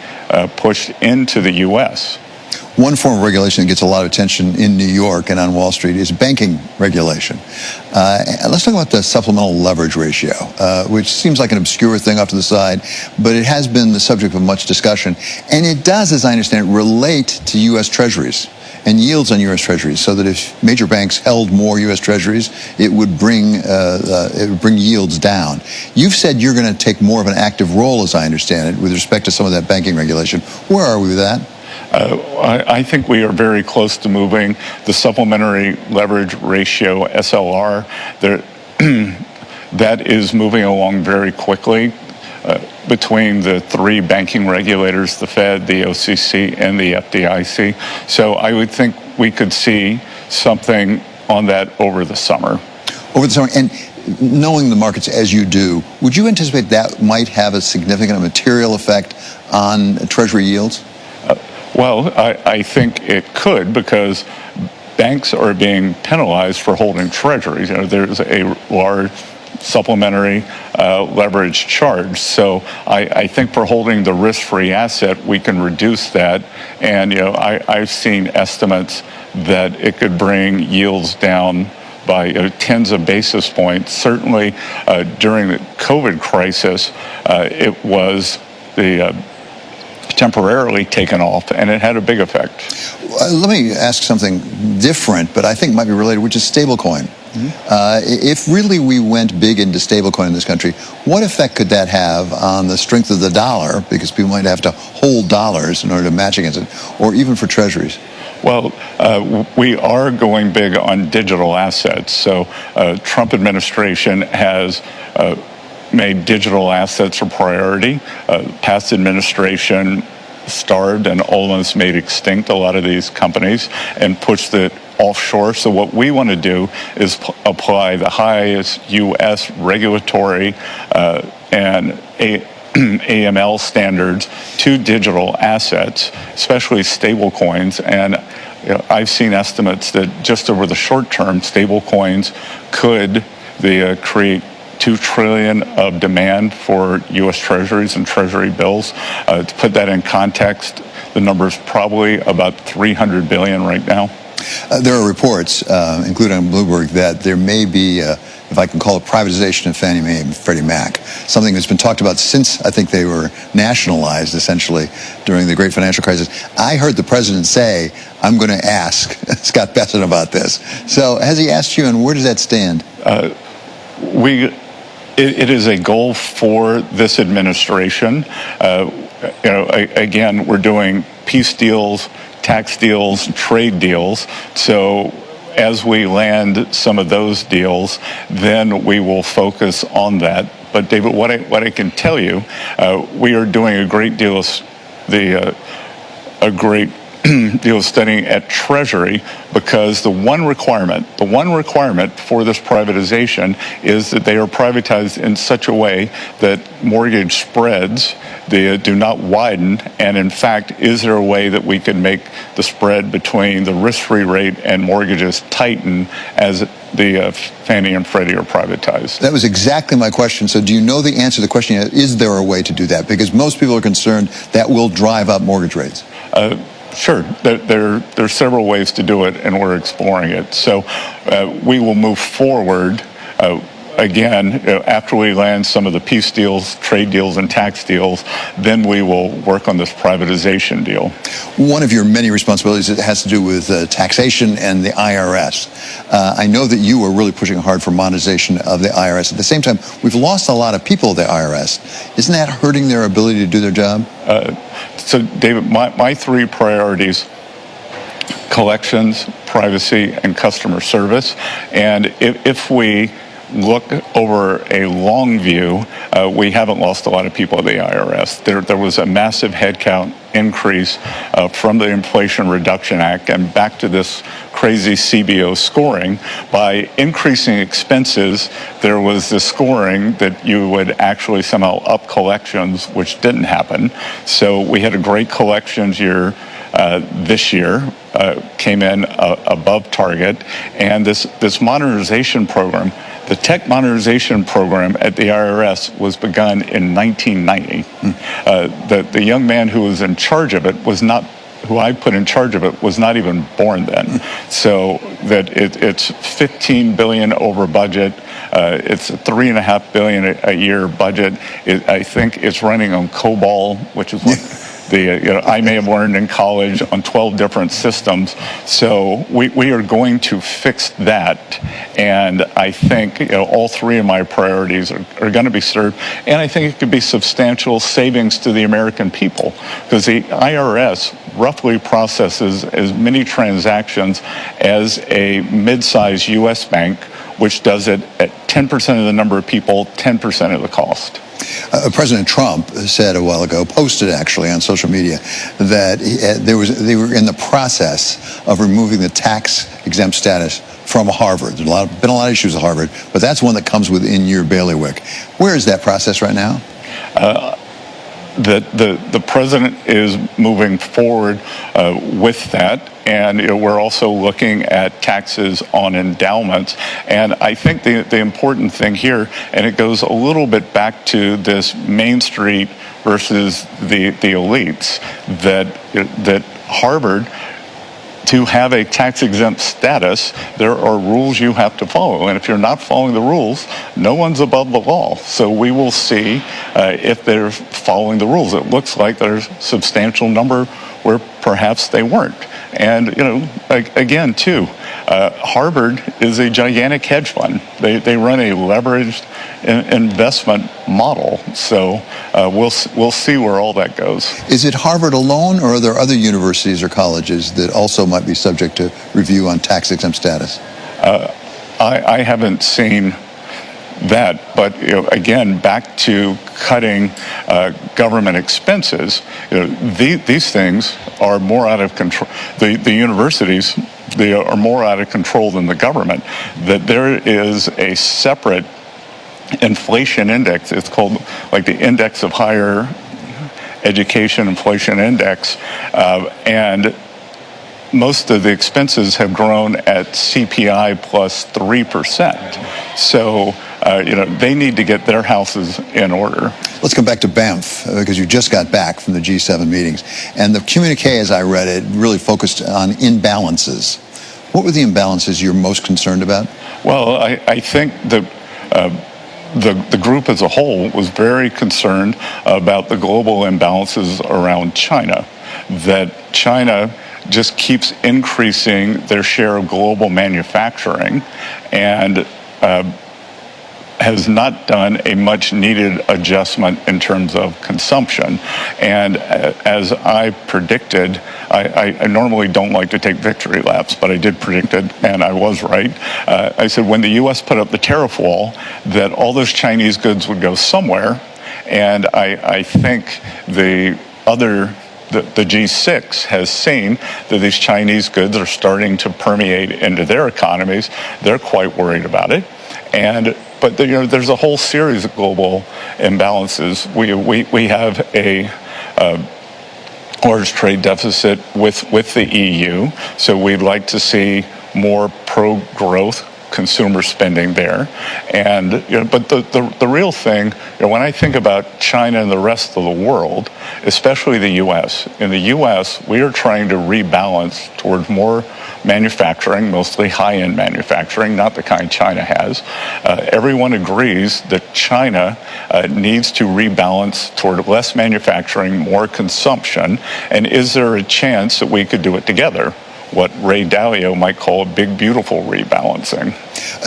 pushed into the U.S. One form of regulation that gets a lot of attention in New York and on Wall Street is banking regulation. Let's talk about the supplemental leverage ratio, which seems like an obscure thing off to the side, but it has been the subject of much discussion. And it does, as I understand it, relate to U.S. Treasuries and yields on U.S. Treasuries, so that if major banks held more U.S. Treasuries, it would bring yields down. You've said you're going to take more of an active role, as I understand it, with respect to some of that banking regulation. Where are we with that? I think we are very close to moving the supplementary leverage ratio, SLR. That is moving along very quickly between the three banking regulators, the Fed, the OCC, and the FDIC. So I would think we could see something on that over the summer. Over the summer. And knowing the markets as you do, would you anticipate that might have a significant material effect on Treasury yields? Well, I think it could, because banks are being penalized for holding treasuries. There's a large supplementary leverage charge. So I think for holding the risk-free asset, we can reduce that. And I've seen estimates that it could bring yields down by tens of basis points. Certainly during the COVID crisis, it was temporarily taken off, and it had a big effect. Let me ask something different, but I think might be related, which is stablecoin. If really we went big into stablecoin in this country, what effect could that have on the strength of the dollar? Because people might have to hold dollars in order to match against it, or even for treasuries. Well, we are going big on digital assets. So Trump administration has made digital assets a priority. Past administration starved and almost made extinct a lot of these companies and pushed it offshore. So what we want to do is apply the highest U.S. regulatory and AML standards to digital assets, especially stable coins. And I've seen estimates that just over the short term, stable coins could create $2 trillion of demand for U.S. Treasuries and Treasury bills. To put that in context, the number's probably about $300 billion right now. There are reports, including on Bloomberg, that there may be, if I can call it, privatization of Fannie Mae and Freddie Mac, something that's been talked about since I think they were nationalized, essentially, during the great financial crisis. I heard the president say, I'm going to ask Scott Bessent about this. So has he asked you, and where does that stand? It is a goal for this administration. Again, we're doing peace deals, tax deals, trade deals. So as we land some of those deals, then we will focus on that. But David, what I can tell you, we are doing a great deal of studying at Treasury, because the one requirement for this privatization is that they are privatized in such a way that mortgage spreads do not widen. And in fact, is there a way that we can make the spread between the risk-free rate and mortgages tighten as the Fannie and Freddie are privatized? That was exactly my question. So do you know the answer to the question? Is there a way to do that? Because most people are concerned that will drive up mortgage rates. Sure. There are several ways to do it, and we're exploring it. So we will move forward, again, after we land some of the peace deals, trade deals, and tax deals, then we will work on this privatization deal. One of your many responsibilities has to do with taxation and the IRS. I know that you are really pushing hard for monetization of the IRS. At the same time, we've lost a lot of people at the IRS. Isn't that hurting their ability to do their job? So, David, my three priorities: collections, privacy, and customer service. And if we look over a long view, we haven't lost a lot of people at the IRS. There was a massive headcount increase from the Inflation Reduction Act, and back to this crazy CBO scoring. By increasing expenses, there was this scoring that you would actually somehow up collections, which didn't happen. So we had a great collections year this year, came in above target, and this modernization program, the tech modernization program at the IRS, was begun in 1990. The young man who was in charge of it who I put in charge of it was not even born then. So that it's $15 billion over budget. It's a $3.5 billion a year budget. I think it's running on COBOL, which is I may have learned in college on 12 different systems. So we are going to fix that. And I think all three of my priorities are going to be served. And I think it could be substantial savings to the American people, because the IRS roughly processes as many transactions as a mid-sized U.S. bank, which does it at 10% of the number of people, 10% of the cost. President Trump said a while ago, posted actually on social media, that they were in the process of removing the tax-exempt status from Harvard. There's been a lot of issues with Harvard, but that's one that comes within your bailiwick. Where is that process right now? The president is moving forward with that, and we're also looking at taxes on endowments. And I think the important thing here, and it goes a little bit back to this Main Street versus the elites, that Harvard, to have a tax-exempt status, there are rules you have to follow. And if you're not following the rules, no one's above the law. So we will see if they're following the rules. It looks like there's a substantial number where perhaps they weren't. And, again, too, Harvard is a gigantic hedge fund. They run a leveraged investment model. So we'll see where all that goes. Is it Harvard alone, or are there other universities or colleges that also might be subject to review on tax-exempt status? I haven't seen that, but again, back to cutting government expenses. These things are more out of control. The universities, they are more out of control than the government. That there is a separate inflation index. It's called like the Index of Higher Education Inflation Index, and most of the expenses have grown at CPI plus 3%. So, they need to get their houses in order. Let's come back to Banff, because you just got back from the G7 meetings. And the communique, as I read it, really focused on imbalances. What were the imbalances you're most concerned about? Well, I think the group as a whole was very concerned about the global imbalances around China, that China just keeps increasing their share of global manufacturing and has not done a much needed adjustment in terms of consumption. And as I predicted, I normally don't like to take victory laps, but I did predict it, and I was right. I said when the U.S. put up the tariff wall, that all those Chinese goods would go somewhere, and I think the G6 has seen that these Chinese goods are starting to permeate into their economies. They're quite worried about it. But there's a whole series of global imbalances. We have a large trade deficit with the EU, so we'd like to see more pro-growth consumer spending there. But the real thing, when I think about China and the rest of the world, especially the U.S., in the U.S., we are trying to rebalance towards more manufacturing, mostly high-end manufacturing, not the kind China has. Everyone agrees that China needs to rebalance toward less manufacturing, more consumption. And is there a chance that we could do it together? What Ray Dalio might call a big, beautiful rebalancing.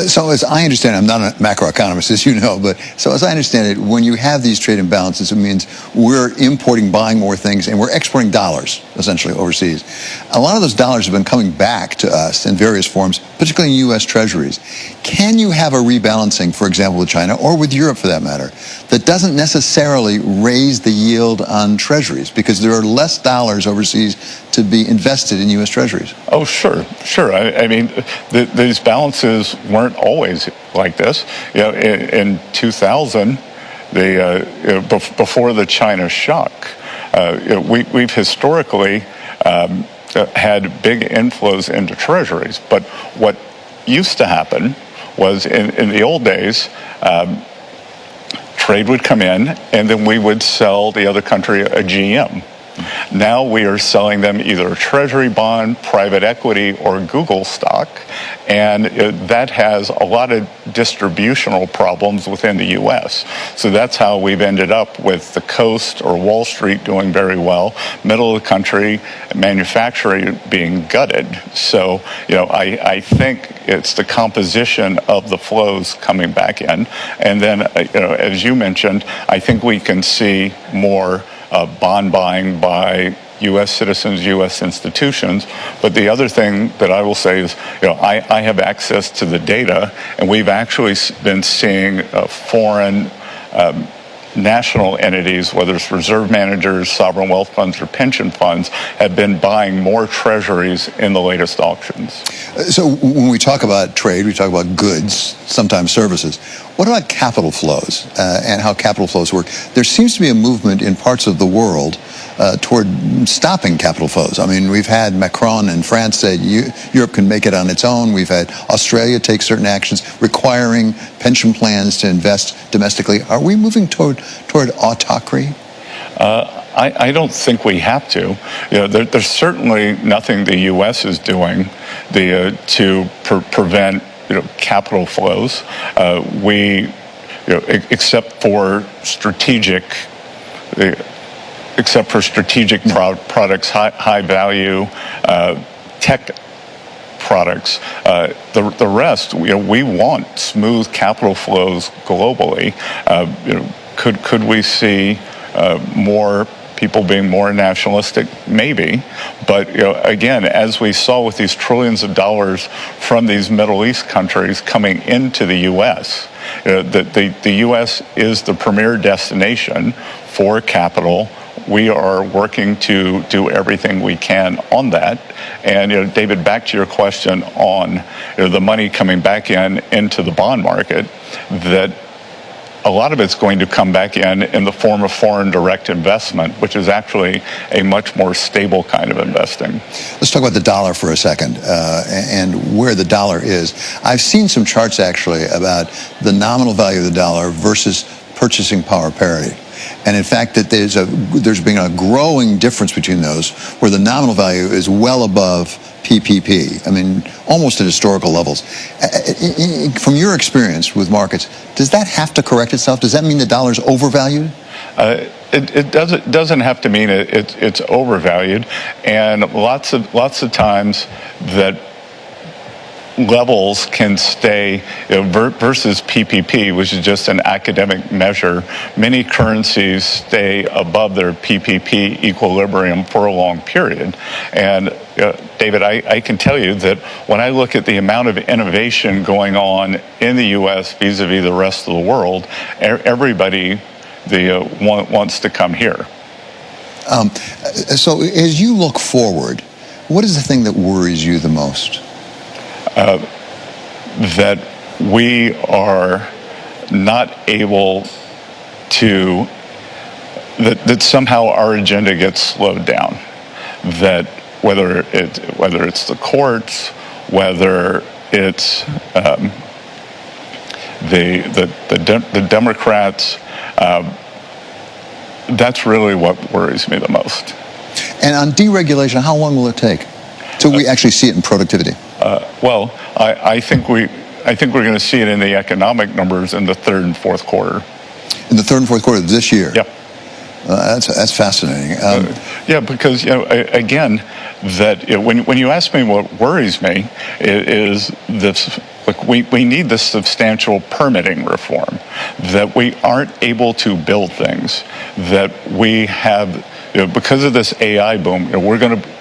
So as I understand, I'm not a macroeconomist, as you know, but so as I understand it, when you have these trade imbalances, it means we're importing, buying more things, and we're exporting dollars, essentially, overseas. A lot of those dollars have been coming back to us in various forms, particularly in U.S. treasuries. Can you have a rebalancing, for example, with China, or with Europe for that matter, that doesn't necessarily raise the yield on treasuries, because there are less dollars overseas to be invested in U.S. treasuries? Oh, sure. I mean, these balances weren't always like this. In 2000, before the China shock, we've historically had big inflows into treasuries. But what used to happen was in the old days, trade would come in, and then we would sell the other country a GM. Now we are selling them either a treasury bond, private equity, or Google stock, and that has a lot of distributional problems within the U.S. So that's how we've ended up with the coast or Wall Street doing very well, middle of the country manufacturing being gutted. So, I think it's the composition of the flows coming back in. And then, as you mentioned, I think we can see more bond buying by U.S. citizens, U.S. institutions. But the other thing that I will say is, I have access to the data, and we've actually been seeing foreign national entities, whether it's reserve managers, sovereign wealth funds, or pension funds, have been buying more treasuries in the latest auctions. So when we talk about trade, we talk about goods, sometimes services. What about capital flows and how capital flows work? There seems to be a movement in parts of the world toward stopping capital flows. I mean, we've had Macron in France say Europe can make it on its own. We've had Australia take certain actions requiring pension plans to invest domestically. Are we moving toward autocracy? I don't think we have to. There's certainly nothing the U.S. is doing to prevent capital flows. Except for strategic products, high value tech products. The rest, we want smooth capital flows globally. Could we see more people being more nationalistic? Maybe. But again, as we saw with these trillions of dollars from these Middle East countries coming into the U.S., the U.S. is the premier destination for capital. We are working to do everything we can on that. And David, back to your question on the money coming back into the bond market, that a lot of it's going to come back in the form of foreign direct investment, which is actually a much more stable kind of investing. Let's talk about the dollar for a second and where the dollar is. I've seen some charts actually about the nominal value of the dollar versus purchasing power parity. And in fact, that there's been a growing difference between those, where the nominal value is well above PPP. I mean, almost at historical levels. From your experience with markets, does that have to correct itself? Does that mean the dollar's overvalued? It doesn't have to mean it's overvalued, and lots of times that levels can stay versus PPP, which is just an academic measure. Many currencies stay above their PPP equilibrium for a long period. And David, I can tell you that when I look at the amount of innovation going on in the U.S. vis-a-vis the rest of the world, everybody wants to come here. So as you look forward, what is the thing that worries you the most? That we are not able to, that somehow our agenda gets slowed down. That whether it's the courts, whether it's the Democrats, that's really what worries me the most. And on deregulation, how long will it take till we actually see it in productivity? Well, I think we're going to see it in the economic numbers in the third and fourth quarter. In the third and fourth quarter of this year? Yep. That's fascinating. Yeah, because again, that when you ask me what worries me is this. Look, we need this substantial permitting reform, that we aren't able to build things, that we have, because of this AI boom,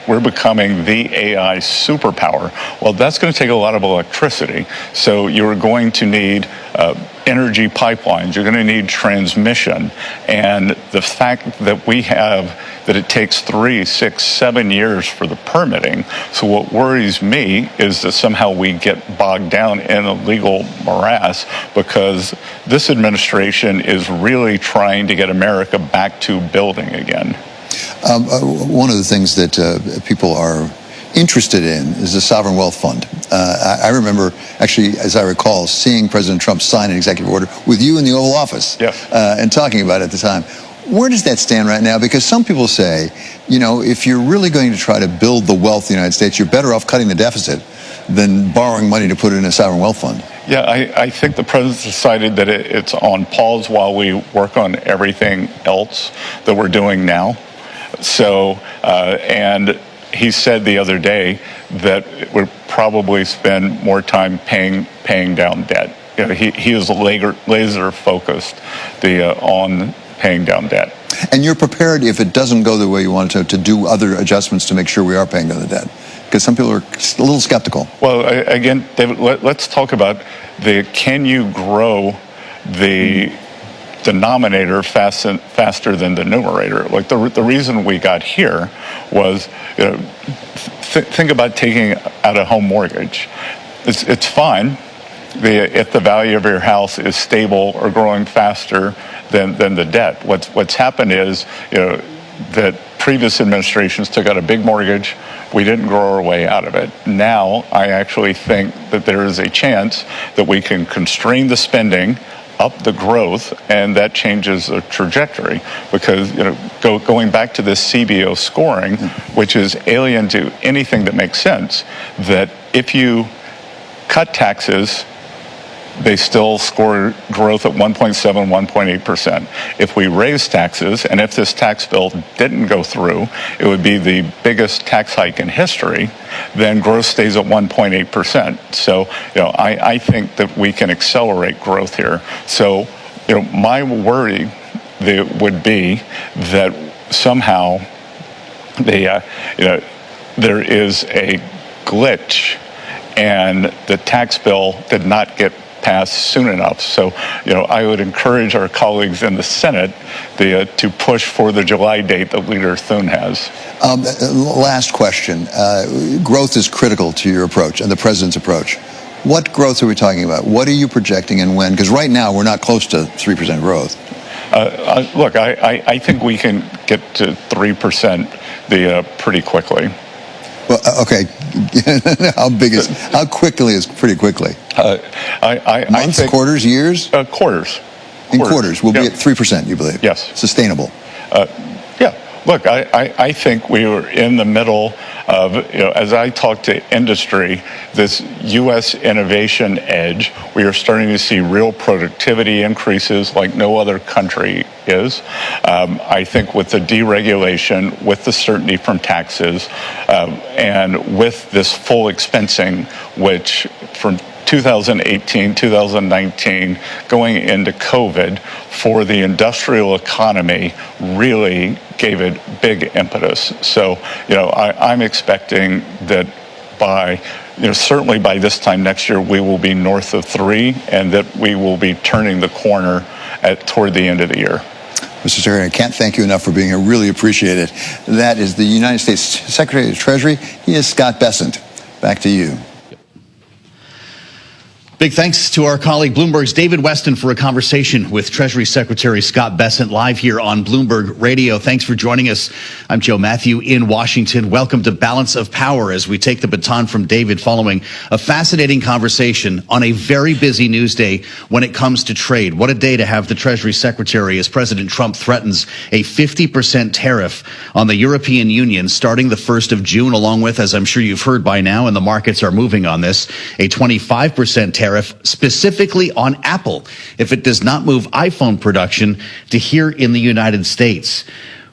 we're becoming the AI superpower. Well, that's going to take a lot of electricity. So you're going to need energy pipelines. You're going to need transmission. And the fact that that it takes 3, 6, 7 years for the permitting. So what worries me is that somehow we get bogged down in a legal morass, because this administration is really trying to get America back to building again. One of the things that people are interested in is the sovereign wealth fund. I remember, actually, as I recall, seeing President Trump sign an executive order with you in the Oval Office and talking about it at the time. Where does that stand right now? Because some people say, you know, if you're really going to try to build the wealth of the United States, you're better off cutting the deficit than borrowing money to put it in a sovereign wealth fund. Yeah, I think the president's decided that it's on pause while we work on everything else that we're doing now. So, and he said the other day that we'll probably spend more time paying down debt. You know, he is laser focused on paying down debt. And you're prepared, if it doesn't go the way you want it to do other adjustments to make sure we are paying down the debt? Because some people are a little skeptical. Well, again, David, let's talk about can you grow the denominator faster than the numerator? Like the reason we got here was, you know, think about taking out a home mortgage. It's fine if the value of your house is stable or growing faster than the debt. What's happened is, you know, that previous administrations took out a big mortgage. We didn't grow our way out of it. Now, I actually think that there is a chance that we can constrain the spending, up the growth, and that changes the trajectory. Because, you know, going back to this CBO scoring, which is alien to anything that makes sense, that if you cut taxes, they still score growth at 1.7, 1.8%. If we raise taxes, and if this tax bill didn't go through, it would be the biggest tax hike in history, then growth stays at 1.8%. So, you know, I think that we can accelerate growth here. So, you know, my worry would be that somehow you know, there is a glitch and the tax bill did not get passed soon enough. So, you know, I would encourage our colleagues in the Senate to push for the July date that Leader Thune has. Last question. Growth is critical to your approach and the president's approach. What growth are we talking about? What are you projecting and when? Because right now we're not close to 3% growth. Look, I think we can get to 3% pretty quickly. Well, okay. How quickly is pretty quickly? Months, think, quarters, years? Quarters. In quarters, we'll be at 3%, you believe? Yes. Sustainable. Yeah. Look, I think we were in the middle of, you know, as I talk to industry, this U.S. innovation edge, we are starting to see real productivity increases like no other country is. I think with the deregulation, with the certainty from taxes, and with this full expensing, which from 2018, 2019, going into COVID, for the industrial economy really gave it big impetus. So, you know, I'm expecting that by, you know, certainly by this time next year, we will be north of 3, and that we will be turning the corner toward the end of the year. Mr. Secretary, I can't thank you enough for being here. Really appreciate it. That is the United States Secretary of the Treasury. He is Scott Bessent. Back to you. Big thanks to our colleague Bloomberg's David Weston for a conversation with Treasury Secretary Scott Bessent live here on Bloomberg Radio. Thanks for joining us. I'm Joe Matthew in Washington. Welcome to Balance of Power as we take the baton from David following a fascinating conversation on a very busy news day when it comes to trade. What a day to have the Treasury Secretary as President Trump threatens a 50% tariff on the European Union starting the 1st of June, along with, as I'm sure you've heard by now, and the markets are moving on this, a 25% tariff specifically on Apple if it does not move iPhone production to here in the United States.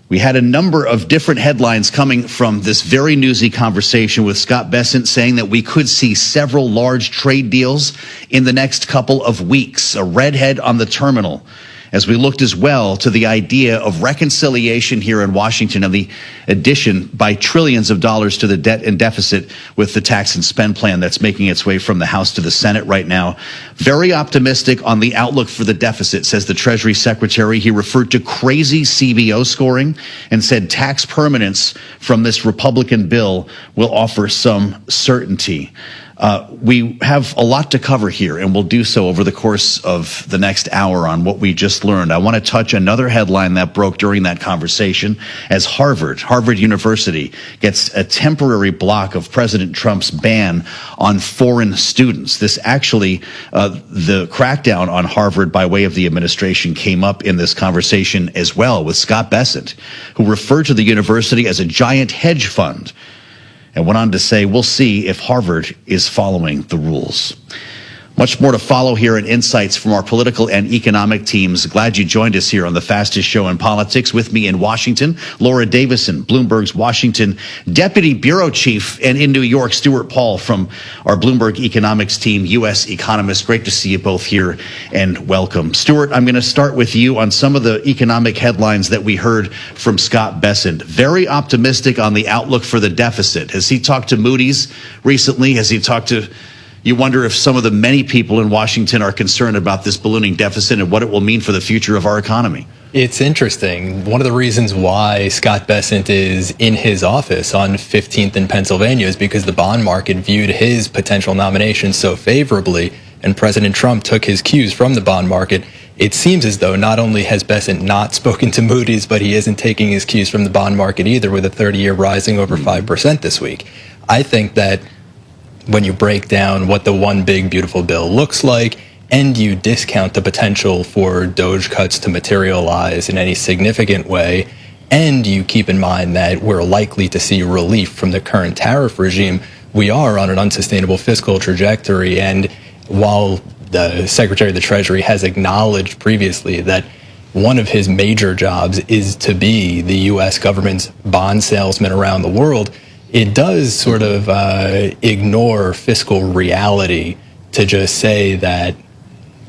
We had a number of different headlines coming from this very newsy conversation with Scott Bessent saying that we could see several large trade deals in the next couple of weeks, a redhead on the terminal, as we looked as well to the idea of reconciliation here in Washington and the addition by trillions of dollars to the debt and deficit with the tax and spend plan that's making its way from the House to the Senate right now. Very optimistic on the outlook for the deficit, says the Treasury Secretary. He referred to crazy CBO scoring and said tax permanence from this Republican bill will offer some certainty. We have a lot to cover here, and we'll do so over the course of the next hour on what we just learned. I want to touch another headline that broke during that conversation as Harvard University gets a temporary block of President Trump's ban on foreign students. This actually, the crackdown on Harvard by way of the administration came up in this conversation as well with Scott Bessent, who referred to the university as a giant hedge fund, and went on to say, we'll see if Harvard is following the rules. Much more to follow here and insights from our political and economic teams. Glad you joined us here on the fastest show in politics. With me in Washington, Laura Davison, Bloomberg's Washington Deputy Bureau Chief, and in New York, Stuart Paul from our Bloomberg Economics team, U.S. economist. Great to see you both here, and welcome. Stuart, I'm going to start with you on some of the economic headlines that we heard from Scott Bessent. Very optimistic on the outlook for the deficit. Has he talked to Moody's recently? Has he talked to... You wonder if some of the many people in Washington are concerned about this ballooning deficit and what it will mean for the future of our economy. It's interesting. One of the reasons why Scott Bessent is in his office on 15th in Pennsylvania is because the bond market viewed his potential nomination so favorably, and President Trump took his cues from the bond market. It seems as though not only has Bessent not spoken to Moody's, but he isn't taking his cues from the bond market either, with a 30-year rising over 5% this week. I think that when you break down what the one big beautiful bill looks like, and you discount the potential for DOGE cuts to materialize in any significant way, and you keep in mind that we're likely to see relief from the current tariff regime, we are on an unsustainable fiscal trajectory. And while the Secretary of the Treasury has acknowledged previously that one of his major jobs is to be the U.S. government's bond salesman around the world, it does sort of ignore fiscal reality to just say that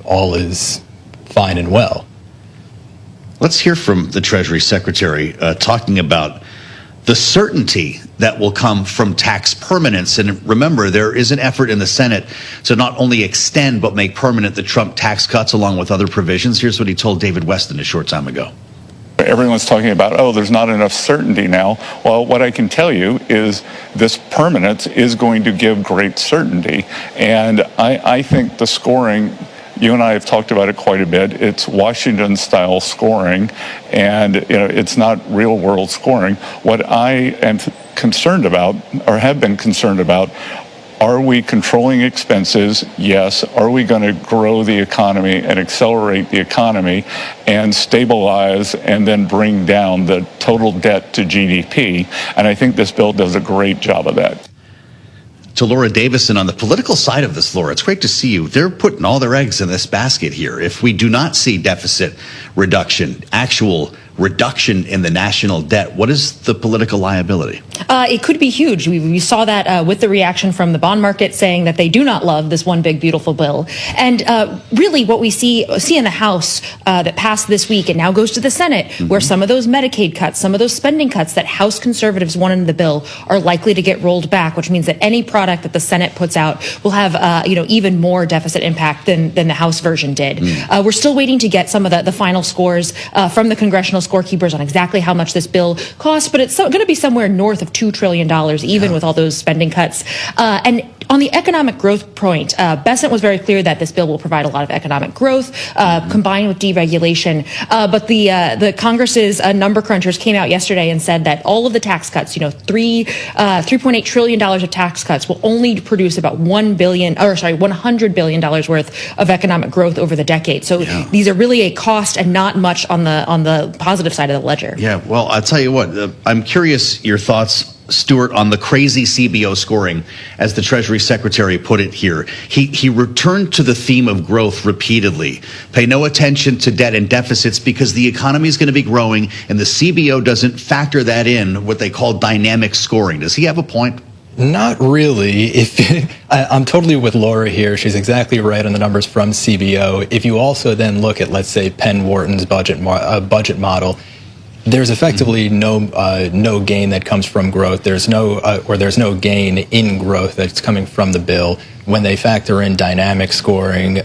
all is fine and well. Let's hear from the Treasury Secretary talking about the certainty that will come from tax permanence. And remember, there is an effort in the Senate to not only extend but make permanent the Trump tax cuts along with other provisions. Here's what he told David Weston a short time ago. Everyone's talking about, oh, there's not enough certainty now. Well, what I can tell you is this permanence is going to give great certainty. And I think the scoring, you and I have talked about it quite a bit. It's Washington-style scoring, and it's not real-world scoring. What I am concerned about, or have been concerned about, are we controlling expenses? Yes. Are we going to grow the economy and accelerate the economy and stabilize and then bring down the total debt to GDP? And I think this bill does a great job of that. To Laura Davison, on the political side of this, Laura, it's great to see you. They're putting all their eggs in this basket here. If we do not see deficit reduction, actual reduction in the national debt, what is the political liability? It could be huge. We saw that with the reaction from the bond market saying that they do not love this one big beautiful bill. And really what we see in the House that passed this week and now goes to the Senate, where some of those Medicaid cuts, some of those spending cuts that House conservatives wanted in the bill are likely to get rolled back, which means that any product that the Senate puts out will have even more deficit impact than the House version did. We're still waiting to get some of the final scores from the congressional scorekeepers on exactly how much this bill costs, but it's going to be somewhere north of $2 trillion, even with all those spending cuts. And on the economic growth point, Bessent was very clear that this bill will provide a lot of economic growth combined with deregulation. But the Congress's number crunchers came out yesterday and said that all of the tax cuts, $3.8 trillion of tax cuts, will only produce about $100 billion worth of economic growth over the decade. So these are really a cost and not much on the positive side of the ledger. Yeah, well, I'll tell you what, I'm curious your thoughts, Stuart, on the crazy CBO scoring, as the Treasury Secretary put it here. He returned to the theme of growth repeatedly. Pay no attention to debt and deficits because the economy is going to be growing, and the CBO doesn't factor that in, what they call dynamic scoring. Does he have a point? Not really. I'm totally with Laura here. She's exactly right on the numbers from CBO. If you also then look at, let's say, Penn Wharton's budget model, there's effectively no gain that comes from growth. There's no gain in growth that's coming from the bill when they factor in dynamic scoring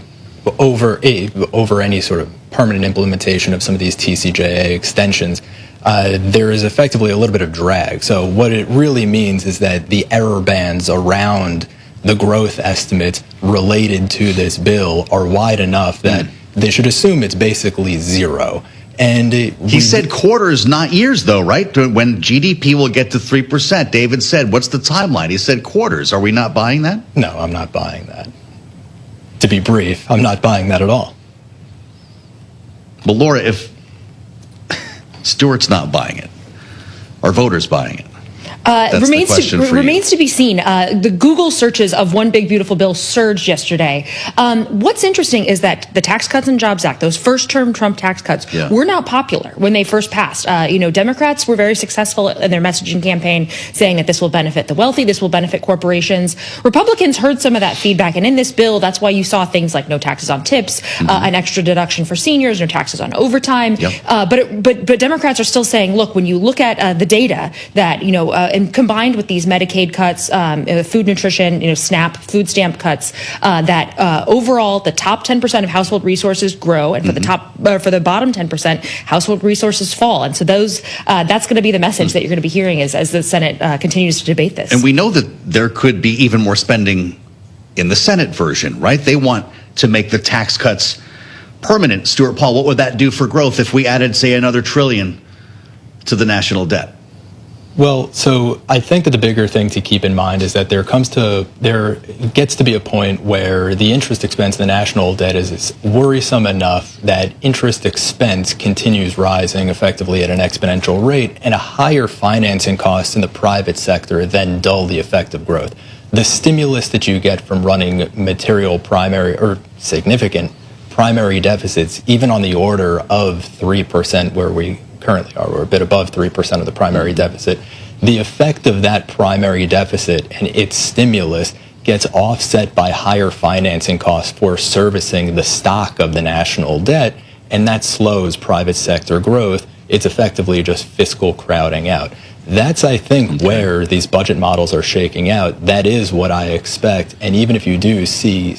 over any sort of permanent implementation of some of these TCJA extensions. There is effectively a little bit of drag. So what it really means is that the error bands around the growth estimates related to this bill are wide enough that they should assume it's basically zero. And he said quarters, not years, though, right? When GDP will get to 3%. David said, what's the timeline? He said quarters. Are we not buying that? No, I'm not buying that. To be brief, I'm not buying that at all. Well, Laura, if Stewart's not buying it, are voters buying it? Remains to be seen. The Google searches of One Big Beautiful Bill surged yesterday. What's interesting is that the Tax Cuts and Jobs Act, those first-term Trump tax cuts, were not popular when they first passed. Democrats were very successful in their messaging campaign, saying that this will benefit the wealthy, this will benefit corporations. Republicans heard some of that feedback, and in this bill, that's why you saw things like no taxes on tips, an extra deduction for seniors, no taxes on overtime. But Democrats are still saying, look, when you look at the data that and combined with these Medicaid cuts, food nutrition, SNAP, food stamp cuts, that overall the top 10% of household resources grow, and for the bottom 10%, household resources fall. And so that's going to be the message that you're going to be hearing as the Senate continues to debate this. And we know that there could be even more spending in the Senate version, right? They want to make the tax cuts permanent. Stuart Paul, what would that do for growth if we added, say, another $1 trillion to the national debt? Well, so I think that the bigger thing to keep in mind is that there gets to be a point where the interest expense in the national debt is worrisome enough that interest expense continues rising effectively at an exponential rate, and a higher financing cost in the private sector then dull the effect of growth. The stimulus that you get from running material primary or significant primary deficits, even on the order of 3%, where we currently are, we're a bit above 3% of the primary deficit. The effect of that primary deficit and its stimulus gets offset by higher financing costs for servicing the stock of the national debt, and that slows private sector growth. It's effectively just fiscal crowding out. That's, I think, where these budget models are shaking out. That is what I expect. And even if you do see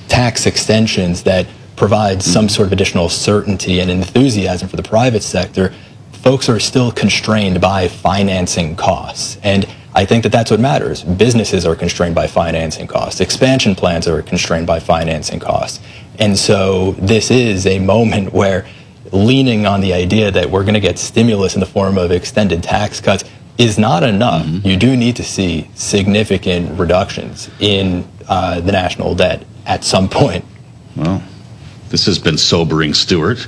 tax extensions that provide some sort of additional certainty and enthusiasm for the private sector, folks are still constrained by financing costs. And I think that that's what matters. Businesses are constrained by financing costs. Expansion plans are constrained by financing costs. And so this is a moment where leaning on the idea that we're going to get stimulus in the form of extended tax cuts is not enough. You do need to see significant reductions in the national debt at some point. Well, this has been sobering, Stuart.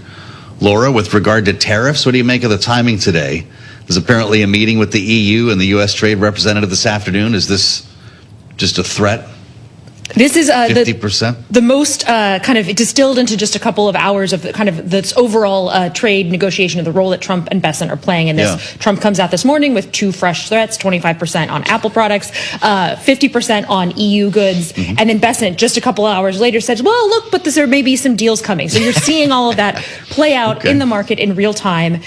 Laura, with regard to tariffs, what do you make of the timing today? There's apparently a meeting with the EU and the U.S. Trade Representative this afternoon. Is this just a threat? This is 50%? The most kind of distilled into just a couple of hours of this overall trade negotiation of the role that Trump and Bessent are playing in this. Yeah. Trump comes out this morning with 2 fresh threats, 25% on Apple products, 50% on EU goods. And then Bessent, just a couple of hours later, says, well, look, but there may be some deals coming. So you're seeing all of that play out in the market in real time.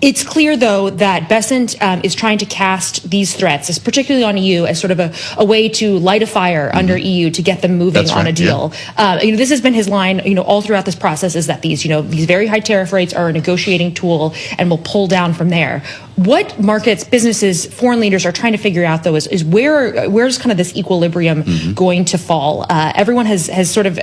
It's clear, though, that Bessent is trying to cast these threats, particularly on EU, as sort of a way to light a fire under EU to get them moving on a deal. Yeah. This has been his line, all throughout this process, is that these very high tariff rates are a negotiating tool and will pull down from there. What markets, businesses, foreign leaders are trying to figure out, though, is where's kind of this equilibrium going to fall? Everyone has sort of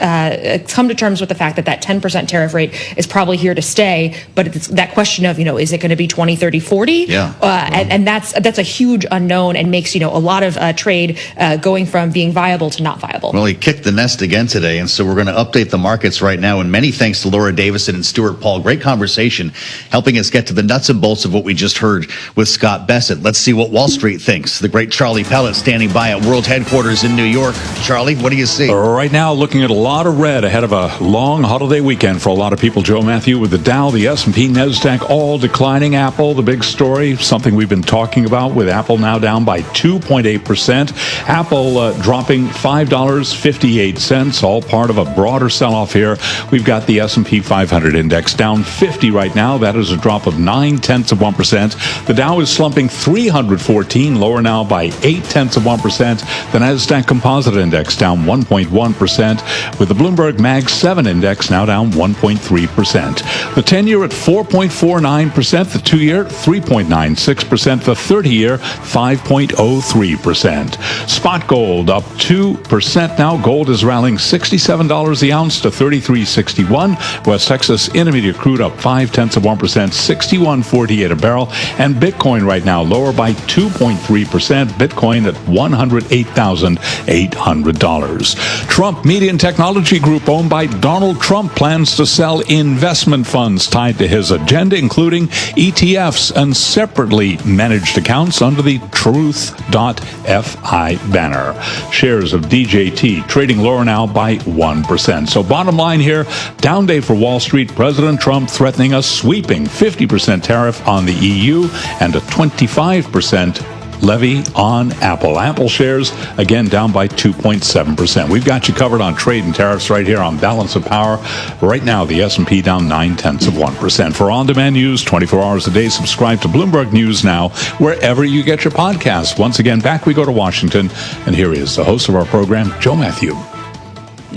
come to terms with the fact that 10% tariff rate is probably here to stay, but it's that question of, is it going to be 20, 30, 40? Yeah. And that's a huge unknown and makes, a lot of trade going from being viable to not viable. Well, he kicked the nest again today, and so we're going to update the markets right now. And many thanks to Laura Davison and Stuart Paul. Great conversation, helping us get to the nuts and bolts of what we just heard with Scott Bessent. Let's see what Wall Street thinks. The great Charlie Pellet standing by at World Headquarters in New York. Charlie, what do you see? Right now, looking at a lot of red ahead of a long holiday weekend for a lot of people. Joe Matthew with the Dow, the S&P, Nasdaq, all declining. Apple, the big story, something we've been talking about, with Apple now down by 2.8%. Apple dropping $5.58, all part of a broader sell-off here. We've got the S&P 500 index down 50 right now. That is a drop of 0.9%. The Dow is slumping 314, lower now by 0.8%. The Nasdaq Composite Index down 1.1%, with the Bloomberg Mag 7 Index now down 1.3%. The 10-year at 4.49%. the 2-year, 3.96%, the 30-year, 5.03%. Spot gold up 2% now. Gold is rallying $67 the ounce to $33.61. West Texas Intermediate crude up 0.5%, $61.48 a barrel. And Bitcoin right now lower by 2.3%. Bitcoin at $108,800. Trump Media and Technology Group, owned by Donald Trump, plans to sell investment funds tied to his agenda, including ETFs and separately managed accounts under the Truth.fi banner. Shares of DJT trading lower now by 1%. So bottom line here, down day for Wall Street. President Trump threatening a sweeping 50% tariff on the EU and a 25% levy on Apple. Apple shares, again, down by 2.7%. We've got you covered on trade and tariffs right here on Balance of Power. Right now, the S&P down 0.9%. For on-demand news, 24 hours a day, subscribe to Bloomberg News Now, wherever you get your podcasts. Once again, back we go to Washington, and here is the host of our program, Joe Matthew.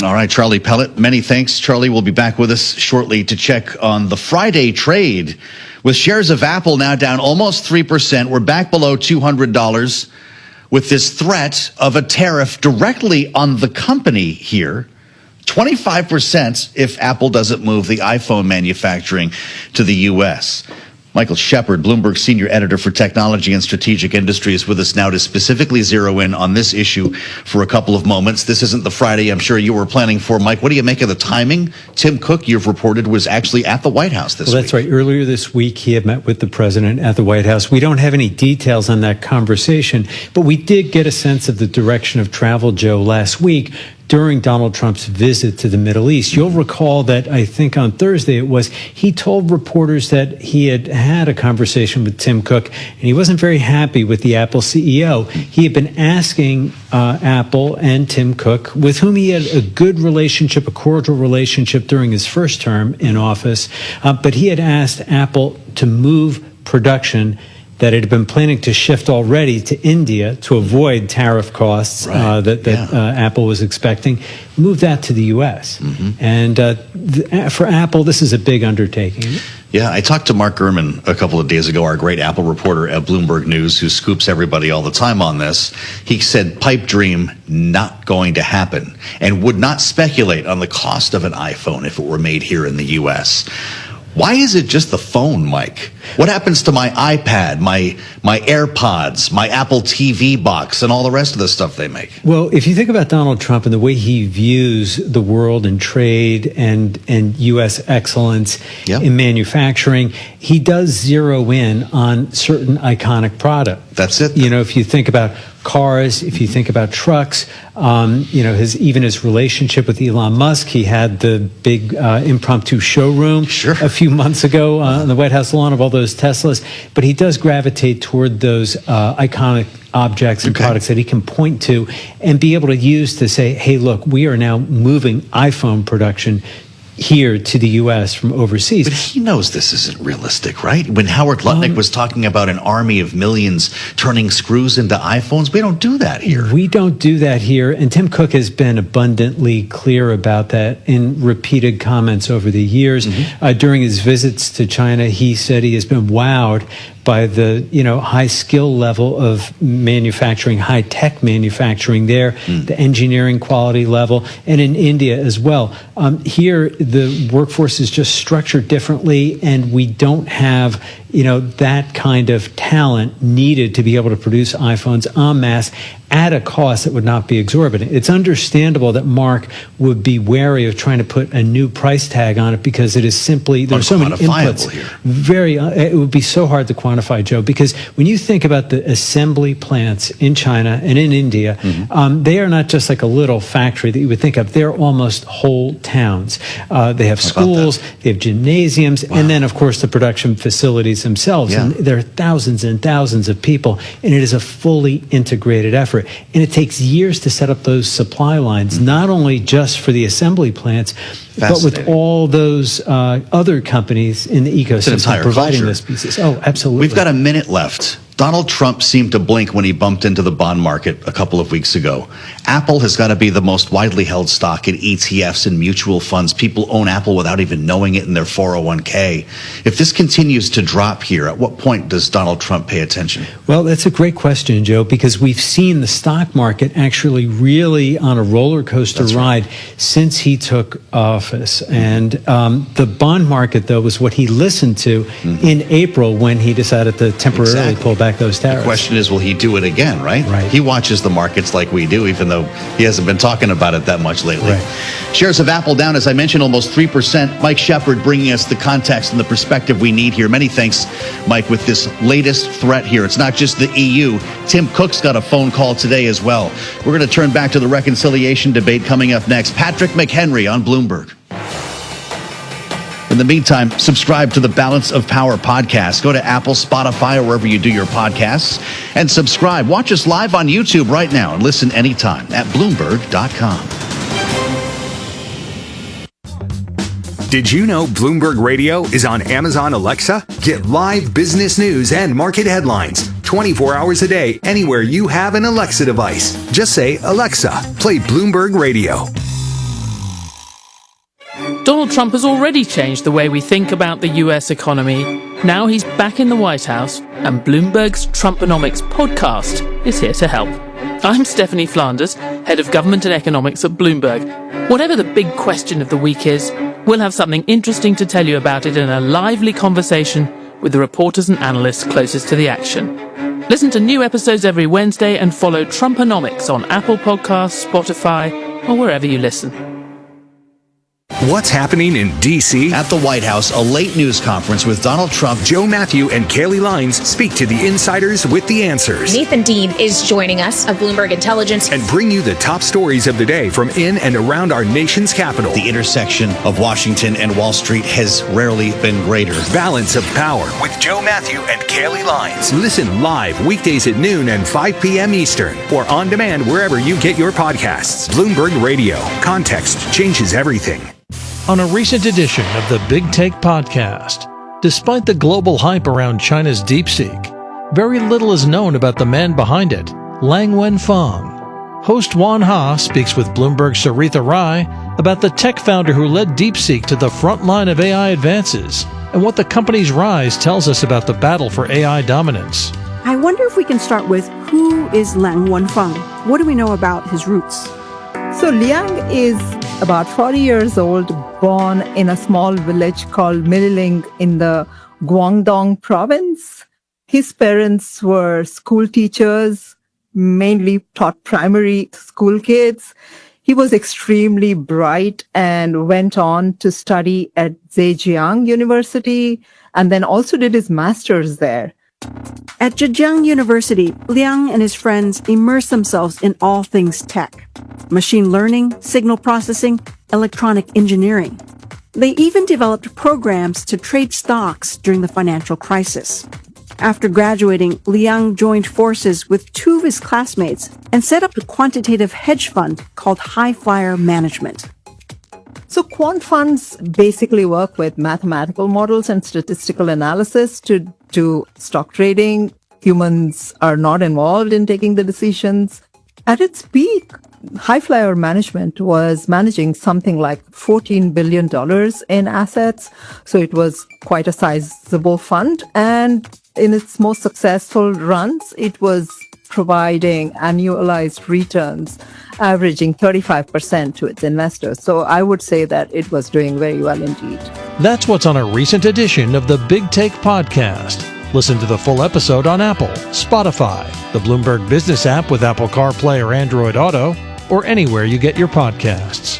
All right, Charlie Pellet, many thanks. Charlie will be back with us shortly to check on the Friday trade. With shares of Apple now down almost 3%, we're back below $200 with this threat of a tariff directly on the company here. 25% if Apple doesn't move the iPhone manufacturing to the U.S. Michael Shepard, Bloomberg Senior Editor for Technology and Strategic Industries, with us now to specifically zero in on this issue for a couple of moments. This isn't the Friday I'm sure you were planning for. Mike, what do you make of the timing? Tim Cook, you've reported, was actually at the White House this week. That's right. Earlier this week, he had met with the president at the White House. We don't have any details on that conversation, but we did get a sense of the direction of travel, Joe, last week during Donald Trump's visit to the Middle East. You'll recall that I think on Thursday it was, he told reporters that he had had a conversation with Tim Cook and he wasn't very happy with the Apple CEO. He had been asking Apple and Tim Cook, with whom he had a good relationship, a cordial relationship during his first term in office, but he had asked Apple to move production that it had been planning to shift already to India to avoid tariff costs that Apple was expecting, move that to the U.S. And for Apple, this is a big undertaking. Yeah, I talked to Mark Gurman a couple of days ago, our great Apple reporter at Bloomberg News, who scoops everybody all the time on this. He said, pipe dream, not going to happen, and would not speculate on the cost of an iPhone if it were made here in the U.S. Why is it just the phone, Mike? What happens to my iPad, my AirPods, my Apple TV box, and all the rest of the stuff they make? Well, if you think about Donald Trump and the way he views the world and trade and U.S. excellence in manufacturing, he does zero in on certain iconic products. That's it. You know, if you think about cars, if you think about trucks, his relationship with Elon Musk. He had the big impromptu showroom a few months ago on the White House lawn of all those Teslas. But he does gravitate toward those iconic objects and products that he can point to and be able to use to say, hey, look, we are now moving iPhone production here to the U.S. from overseas. But he knows this isn't realistic, right? When Howard Lutnick was talking about an army of millions turning screws into iPhones, we don't do that here. We don't do that here. And Tim Cook has been abundantly clear about that in repeated comments over the years. During his visits to China, he said he has been wowed by the high skill level of manufacturing, high tech manufacturing there, the engineering quality level, and in India as well. Here, the workforce is just structured differently, and we don't have that kind of talent needed to be able to produce iPhones en masse at a cost that would not be exorbitant. It's understandable that Mark would be wary of trying to put a new price tag on it because it is simply, there's so many inputs. It would be so hard to quantify, Joe, because when you think about the assembly plants in China and in India, they are not just like a little factory that you would think of. They're almost whole towns. They have schools, they have gymnasiums, and then, of course, the production facilities themselves. And there are thousands and thousands of people, and it is a fully integrated effort. And it takes years to set up those supply lines, not only just for the assembly plants, but with all those other companies in the ecosystem providing those pieces. Oh, absolutely. We've got a minute left. Donald Trump seemed to blink when he bumped into the bond market a couple of weeks ago. Apple has got to be the most widely held stock in ETFs and mutual funds. People own Apple without even knowing it in their 401k. If this continues to drop here, at what point does Donald Trump pay attention? Well, that's a great question, Joe, because we've seen the stock market actually really on a roller coaster ride since he took office. And the bond market, though, was what he listened to in April when he decided to temporarily pull back those tariffs. The question is, will he do it again, right? Right. He watches the markets like we do, even though he hasn't been talking about it that much lately. Right. Shares of Apple down, as I mentioned, almost 3%. Mike Shepard bringing us the context and the perspective we need here. Many thanks, Mike, with this latest threat here. It's not just the EU. Tim Cook's got a phone call today as well. We're going to turn back to the reconciliation debate coming up next. Patrick McHenry on Bloomberg. In the meantime, subscribe to the Balance of Power podcast. Go to Apple, Spotify, or wherever you do your podcasts, and subscribe. Watch us live on YouTube right now and listen anytime at Bloomberg.com. Did you know Bloomberg Radio is on Amazon Alexa? Get live business news and market headlines 24 hours a day anywhere you have an Alexa device. Just say, Alexa, play Bloomberg Radio. Donald Trump has already changed the way we think about the US economy. Now he's back in the White House, and Bloomberg's Trumponomics podcast is here to help. I'm Stephanie Flanders, head of government and economics at Bloomberg. Whatever the big question of the week is, we'll have something interesting to tell you about it in a lively conversation with the reporters and analysts closest to the action. Listen to new episodes every Wednesday and follow Trumponomics on Apple Podcasts, Spotify, or wherever you listen. What's happening in D.C.? At the White House, a late news conference with Donald Trump. Joe Matthew and Kaylee Lines speak to the insiders with the answers. Nathan Dean is joining us of Bloomberg Intelligence. And bring you the top stories of the day from in and around our nation's capital. The intersection of Washington and Wall Street has rarely been greater. Balance of Power with Joe Matthew and Kaylee Lines. Listen live weekdays at noon and 5 p.m. Eastern, or on demand wherever you get your podcasts. Bloomberg Radio. Context changes everything. On a recent edition of the Big Take podcast, despite the global hype around China's DeepSeek, very little is known about the man behind it, Lang Wenfeng. Host Juan Ha speaks with Bloomberg's Saritha Rai about the tech founder who led DeepSeek to the front line of AI advances and what the company's rise tells us about the battle for AI dominance. I wonder if we can start with who is Lang Wenfeng? What do we know about his roots? So Liang is about 40 years old, born in a small village called Mililing in the Guangdong province. His parents were school teachers, mainly taught primary school kids. He was extremely bright and went on to study at Zhejiang University and then also did his master's there. At Zhejiang University, Liang and his friends immerse themselves in all things tech: machine learning, signal processing, electronic engineering. They even developed programs to trade stocks during the financial crisis. After graduating, Liang joined forces with two of his classmates and set up a quantitative hedge fund called High Flyer Management. So quant funds basically work with mathematical models and statistical analysis to do stock trading. Humans are not involved in taking the decisions. At its peak, High Flyer Management was managing something like $14 billion in assets. So it was quite a sizable fund. And in its most successful runs, it was providing annualized returns averaging 35% to its investors. So I would say that it was doing very well indeed. That's what's on a recent edition of the Big Take podcast. Listen to the full episode on Apple, Spotify, the Bloomberg Business app with Apple CarPlay or Android Auto, or anywhere you get your podcasts.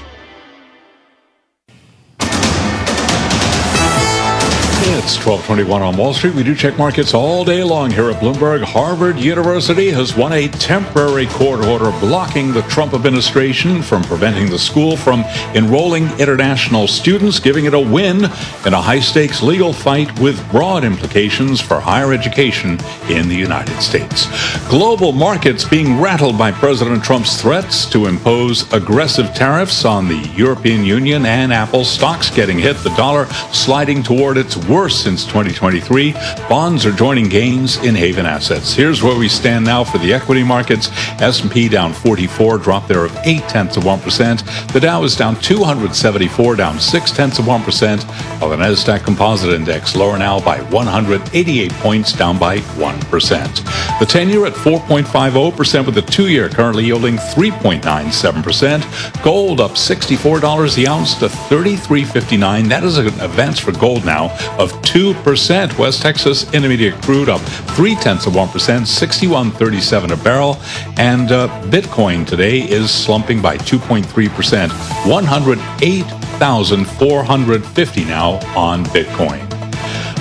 It's 12:21 on Wall Street. We do check markets all day long here at Bloomberg. Harvard University has won a temporary court order blocking the Trump administration from preventing the school from enrolling international students, giving it a win in a high-stakes legal fight with broad implications for higher education in the United States. Global markets being rattled by President Trump's threats to impose aggressive tariffs on the European Union and Apple. Stocks getting hit, the dollar sliding toward its worst worst since 2023. Bonds are joining gains in haven assets. Here's where we stand now for the equity markets. S&P down 44, drop there of 0.8%. The Dow is down 274, down 0.6%, while the Nasdaq Composite Index lower now by 188 points, down by 1%. The 10-year at 4.50%, with the 2-year currently yielding 3.97%. Gold up $64 the ounce to $33.59. That is an advance for gold now of 2%. West Texas Intermediate crude up 0.3%, $61.37 a barrel. And Bitcoin today is slumping by 2.3%, 108,450 now on Bitcoin.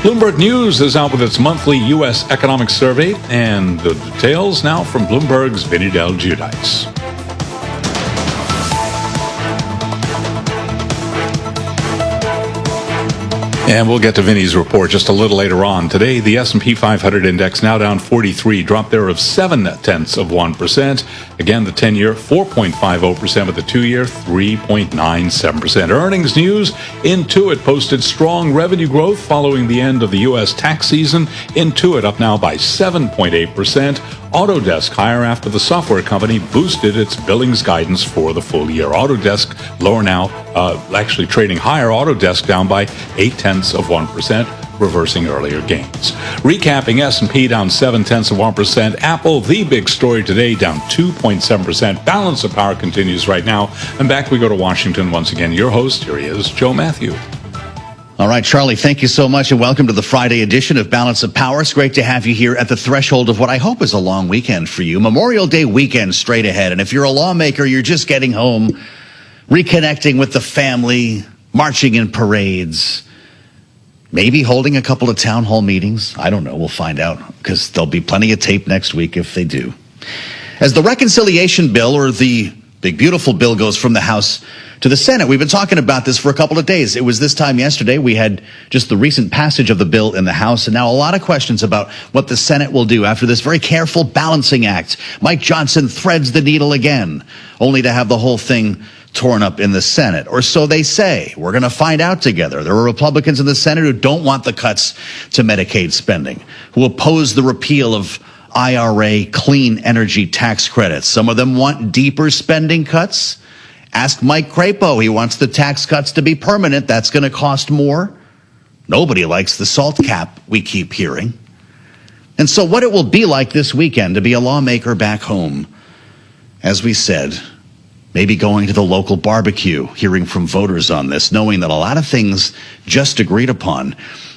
Bloomberg News is out with its monthly U.S. economic survey, and the details now from Bloomberg's Vinny Del Giudice. And we'll get to Vinny's report just a little later on. Today, the S&P 500 index now down 43, drop there of 0.7%. Again, the 10-year 4.50%, with the 2-year 3.97%. Earnings news: Intuit posted strong revenue growth following the end of the U.S. tax season. Intuit up now by 7.8%. Autodesk higher after the software company boosted its billings guidance for the full year. Autodesk lower now, actually trading higher. Autodesk down by 0.8%, reversing earlier gains. Recapping, S&P down 0.7%. Apple, the big story today, down 2.7%. Balance of power continues right now. And back we go to Washington once again. Your host, here he is, Joe Matthew. All right, Charlie, thank you so much, and welcome to the Friday edition of Balance of Power. It's great to have you here at the threshold of what I hope is a long weekend for you. Memorial Day weekend straight ahead. And if you're a lawmaker, you're just getting home, reconnecting with the family, marching in parades, maybe holding a couple of town hall meetings. I don't know. We'll find out, because there'll be plenty of tape next week if they do. As the reconciliation bill, or the big beautiful bill, goes from the House to the Senate, we've been talking about this for a couple of days. It was this time yesterday. We had just the recent passage of the bill in the House, and now a lot of questions about what the Senate will do after this very careful balancing act. Mike Johnson threads the needle again, only to have the whole thing torn up in the Senate, or so they say. We're going to find out together. There are Republicans in the Senate who don't want the cuts to Medicaid spending, who oppose the repeal of IRA clean energy tax credits. Some of them want deeper spending cuts. Ask Mike Crapo. He wants the tax cuts to be permanent. That's going to cost more. Nobody likes the SALT cap, we keep hearing. And so what it will be like this weekend to be a lawmaker back home, as we said, maybe going to the local barbecue, hearing from voters on this, knowing that a lot of things just agreed upon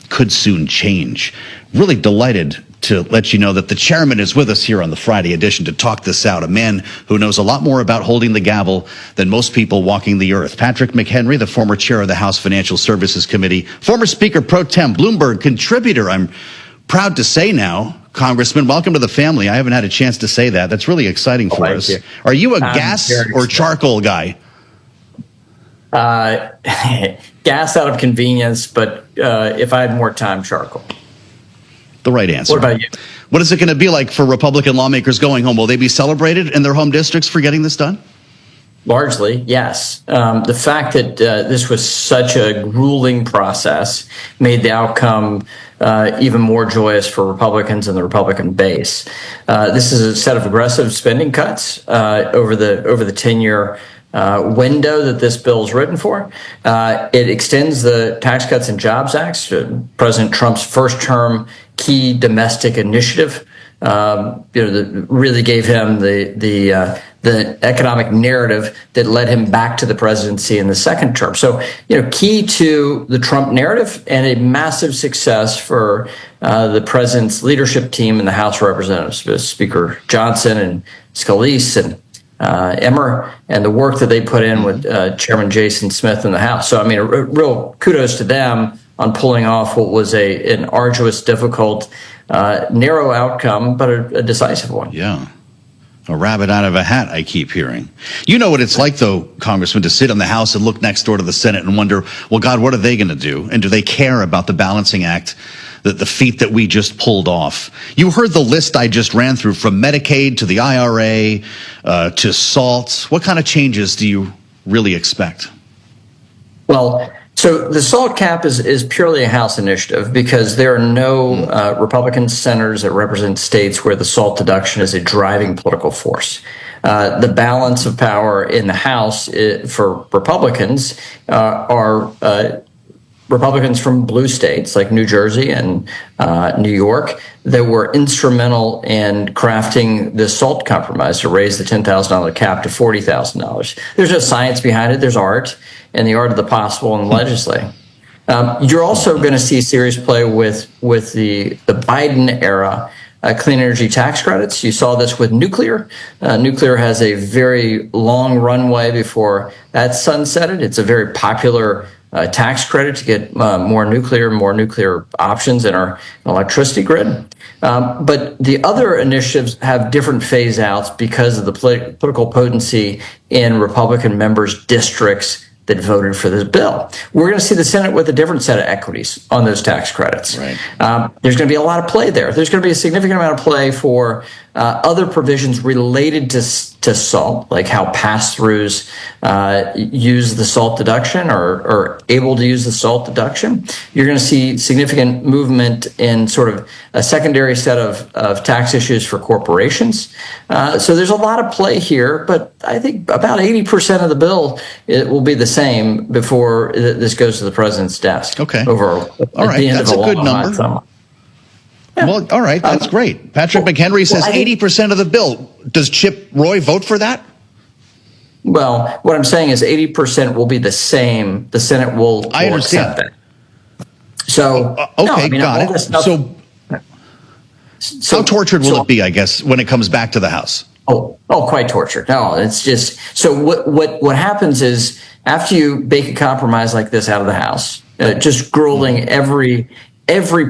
could soon change. Really delighted to let you know that the chairman is with us here on the Friday edition to talk this out, a man who knows a lot more about holding the gavel than most people walking the earth. Patrick McHenry, the former chair of the House Financial Services Committee, former Speaker Pro Tem, Bloomberg contributor, I'm proud to say now. Congressman, welcome to the family. I haven't had a chance to say that. That's really exciting for us. You. Are you a gas or charcoal guy? Gas out of convenience, but if I had more time, charcoal. The right answer. What about you? What is it going to be like for Republican lawmakers going home? Will they be celebrated in their home districts for getting this done? Largely, yes. The fact that this was such a grueling process made the outcome even more joyous for Republicans and the Republican base. This is a set of aggressive spending cuts over the 10-year window that this bill is written for. It extends the Tax Cuts and Jobs Act, President Trump's first term key domestic initiative. That really gave him the economic narrative that led him back to the presidency in the second term. So, key to the Trump narrative and a massive success for the president's leadership team in the House of Representatives, Speaker Johnson and Scalise and Emmer, and the work that they put in with Chairman Jason Smith in the House. So, real kudos to them on pulling off what was an arduous, difficult, narrow outcome, but a decisive one. Yeah. A rabbit out of a hat, I keep hearing. You know what it's like, though, Congressman, to sit in the House and look next door to the Senate and wonder, well, God, what are they going to do? And do they care about the balancing act, the feat that we just pulled off? You heard the list I just ran through, from Medicaid to the IRA to SALT. What kind of changes do you really expect? Well, So the SALT cap is purely a House initiative because there are no Republican senators that represent states where the SALT deduction is a driving political force. The balance of power in the House for Republicans are Republicans from blue states like New Jersey and New York that were instrumental in crafting the SALT compromise to raise the $10,000 cap to $40,000. There's no science behind it. There's art, and the art of the possible in legislating. You're also going to see serious play with the Biden era clean energy tax credits. You saw this with nuclear. Nuclear has a very long runway before that's sunsetted. It's a very popular tax credit to get more nuclear options in our electricity grid. But the other initiatives have different phase outs because of the political potency in Republican members' districts that voted for this bill. We're going to see the Senate with a different set of equities on those tax credits. Right. There's going to be a lot of play there. There's going to be a significant amount of play for other provisions related to SALT, like how pass-throughs use the SALT deduction or able to use the SALT deduction. You're going to see significant movement in sort of a secondary set of tax issues for corporations. So there's a lot of play here, but I think about 80% of the bill it will be the same before this goes to the president's desk. Okay. All right. That's a good number. Yeah. Well, all right. That's great. Patrick McHenry says 80% of the bill. Does Chip Roy vote for that? Well, what I'm saying is 80% will be the same. The Senate will accept that. So, okay, got it. So how tortured will it be, I guess, when it comes back to the House? Oh, quite tortured. No, it's just, so what happens is after you bake a compromise like this out of the House, just grueling every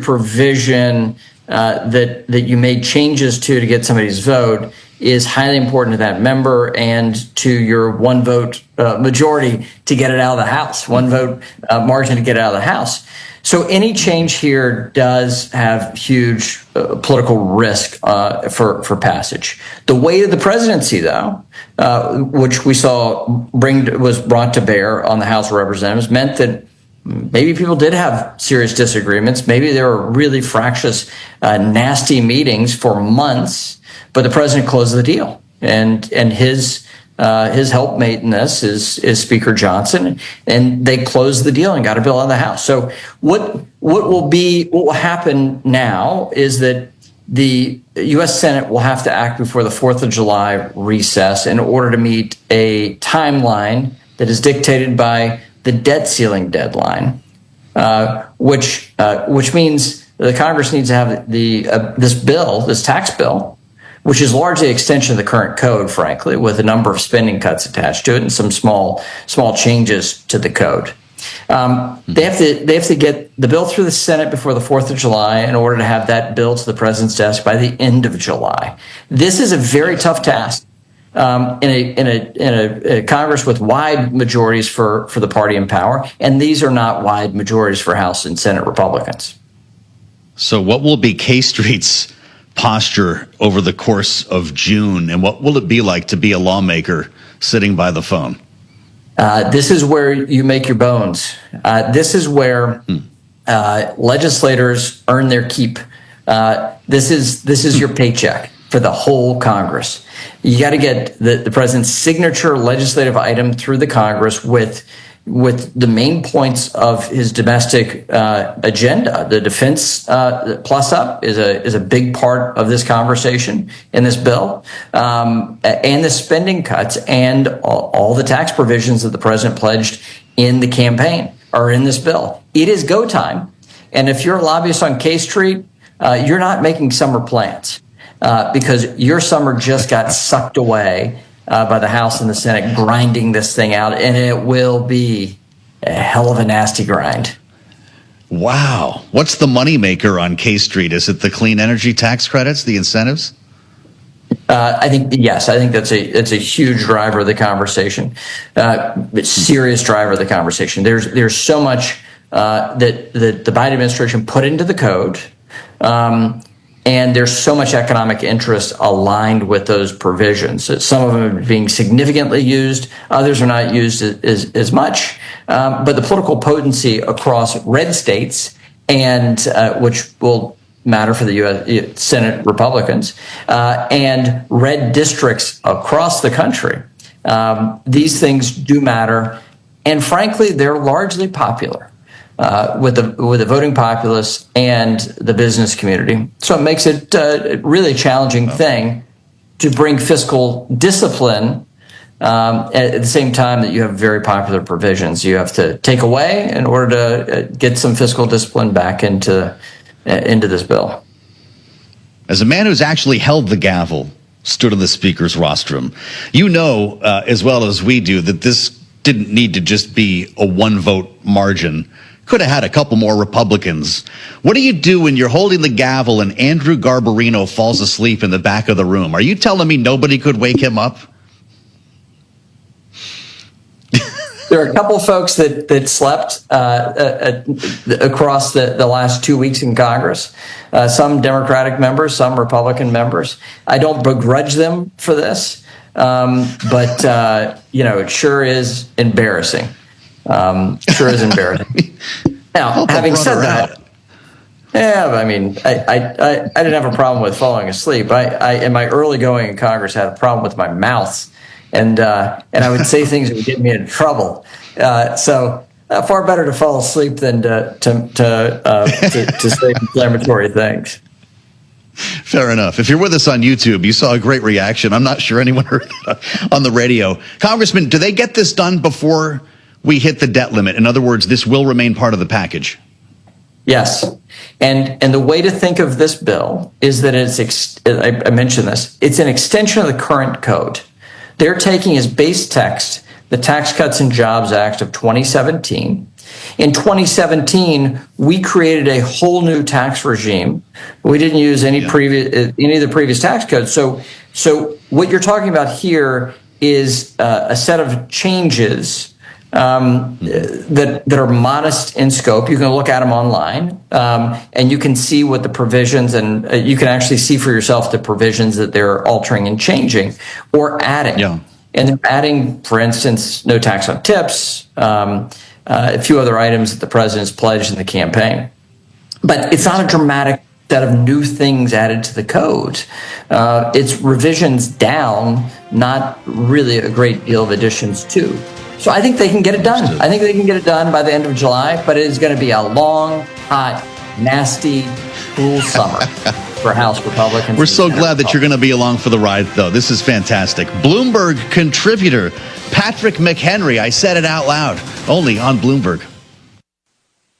provision that you made changes to get somebody's vote is highly important to that member and to your one vote majority to get it out of the House, one vote margin to get it out of the House. So any change here does have huge political risk for passage. The weight of the presidency, though, which we saw was brought to bear on the House of Representatives, meant that maybe people did have serious disagreements. Maybe there were really fractious, nasty meetings for months, but the president closed the deal. And his helpmate in this is Speaker Johnson, and they closed the deal and got a bill out of the House. So what will happen now is that the U.S. Senate will have to act before the 4th of July recess in order to meet a timeline that is dictated by the debt ceiling deadline, which means the Congress needs to have this tax bill, which is largely an extension of the current code, frankly, with a number of spending cuts attached to it and some small changes to the code. They have to get the bill through the Senate before the 4th of July in order to have that bill to the president's desk by the end of July. This is a very tough task. In a Congress with wide majorities for the party in power, and these are not wide majorities for House and Senate Republicans. So what will be K Street's posture over the course of June, and what will it be like to be a lawmaker sitting by the phone? This is where you make your bones. This is where legislators earn their keep. This is your paycheck for the whole Congress. You got to get the president's signature legislative item through the Congress with the main points of his domestic agenda. The defense plus up is a big part of this conversation in this bill, and the spending cuts and all the tax provisions that the president pledged in the campaign are in this bill. It is go time, and if you're a lobbyist on K Street, you're not making summer plans. Because your summer just got sucked away by the House and the Senate grinding this thing out, and it will be a hell of a nasty grind. Wow. What's the moneymaker on K Street? Is it the clean energy tax credits, the incentives? I think that's a huge driver of the conversation, serious driver of the conversation. There's so much that the Biden administration put into the code And there's so much economic interest aligned with those provisions. Some of them are being significantly used. Others are not used as much. But the political potency across red states, and which will matter for the U.S. Senate Republicans, and red districts across the country, these things do matter. And frankly, they're largely popular with the voting populace and the business community. So it makes it a really challenging thing to bring fiscal discipline at the same time that you have very popular provisions you have to take away in order to get some fiscal discipline back into this bill. As a man who's actually held the gavel, stood in the speaker's rostrum, you know as well as we do that this didn't need to just be a one-vote margin. Could have had a couple more Republicans. What do you do when you're holding the gavel and Andrew Garbarino falls asleep in the back of the room? Are you telling me nobody could wake him up? There are a couple of folks that slept across the last 2 weeks in Congress. Some Democratic members, some Republican members. I don't begrudge them for this, but it sure is embarrassing. Now, having said that, I didn't have a problem with falling asleep. I in my early going in Congress, had a problem with my mouth, and I would say things that would get me in trouble. So far better to fall asleep than to say inflammatory things. Fair enough. If you're with us on YouTube, you saw a great reaction. I'm not sure anyone heard it on the radio. Congressman, do they get this done before we hit the debt limit? In other words, this will remain part of the package. Yes. And the way to think of this bill is that I mentioned this, it's an extension of the current code. They're taking as base text the Tax Cuts and Jobs Act of 2017. In 2017, we created a whole new tax regime. We didn't use any of the previous tax codes. So what you're talking about here is a set of changes that are modest in scope. You can look at them online, and you can see what the provisions, and you can actually see for yourself the provisions that they're altering and changing or adding. Yeah. And they're adding, for instance, no tax on tips, a few other items that the president's pledged in the campaign. But it's not a dramatic set of new things added to the code. It's revisions down, not really a great deal of additions to. So I think they can get it done. I think they can get it done by the end of July, but it is going to be a long, hot, nasty, cruel summer for House Republicans. We're so glad that you're going to be along for the ride, though. This is fantastic. Bloomberg contributor Patrick McHenry. I said it out loud, only on Bloomberg.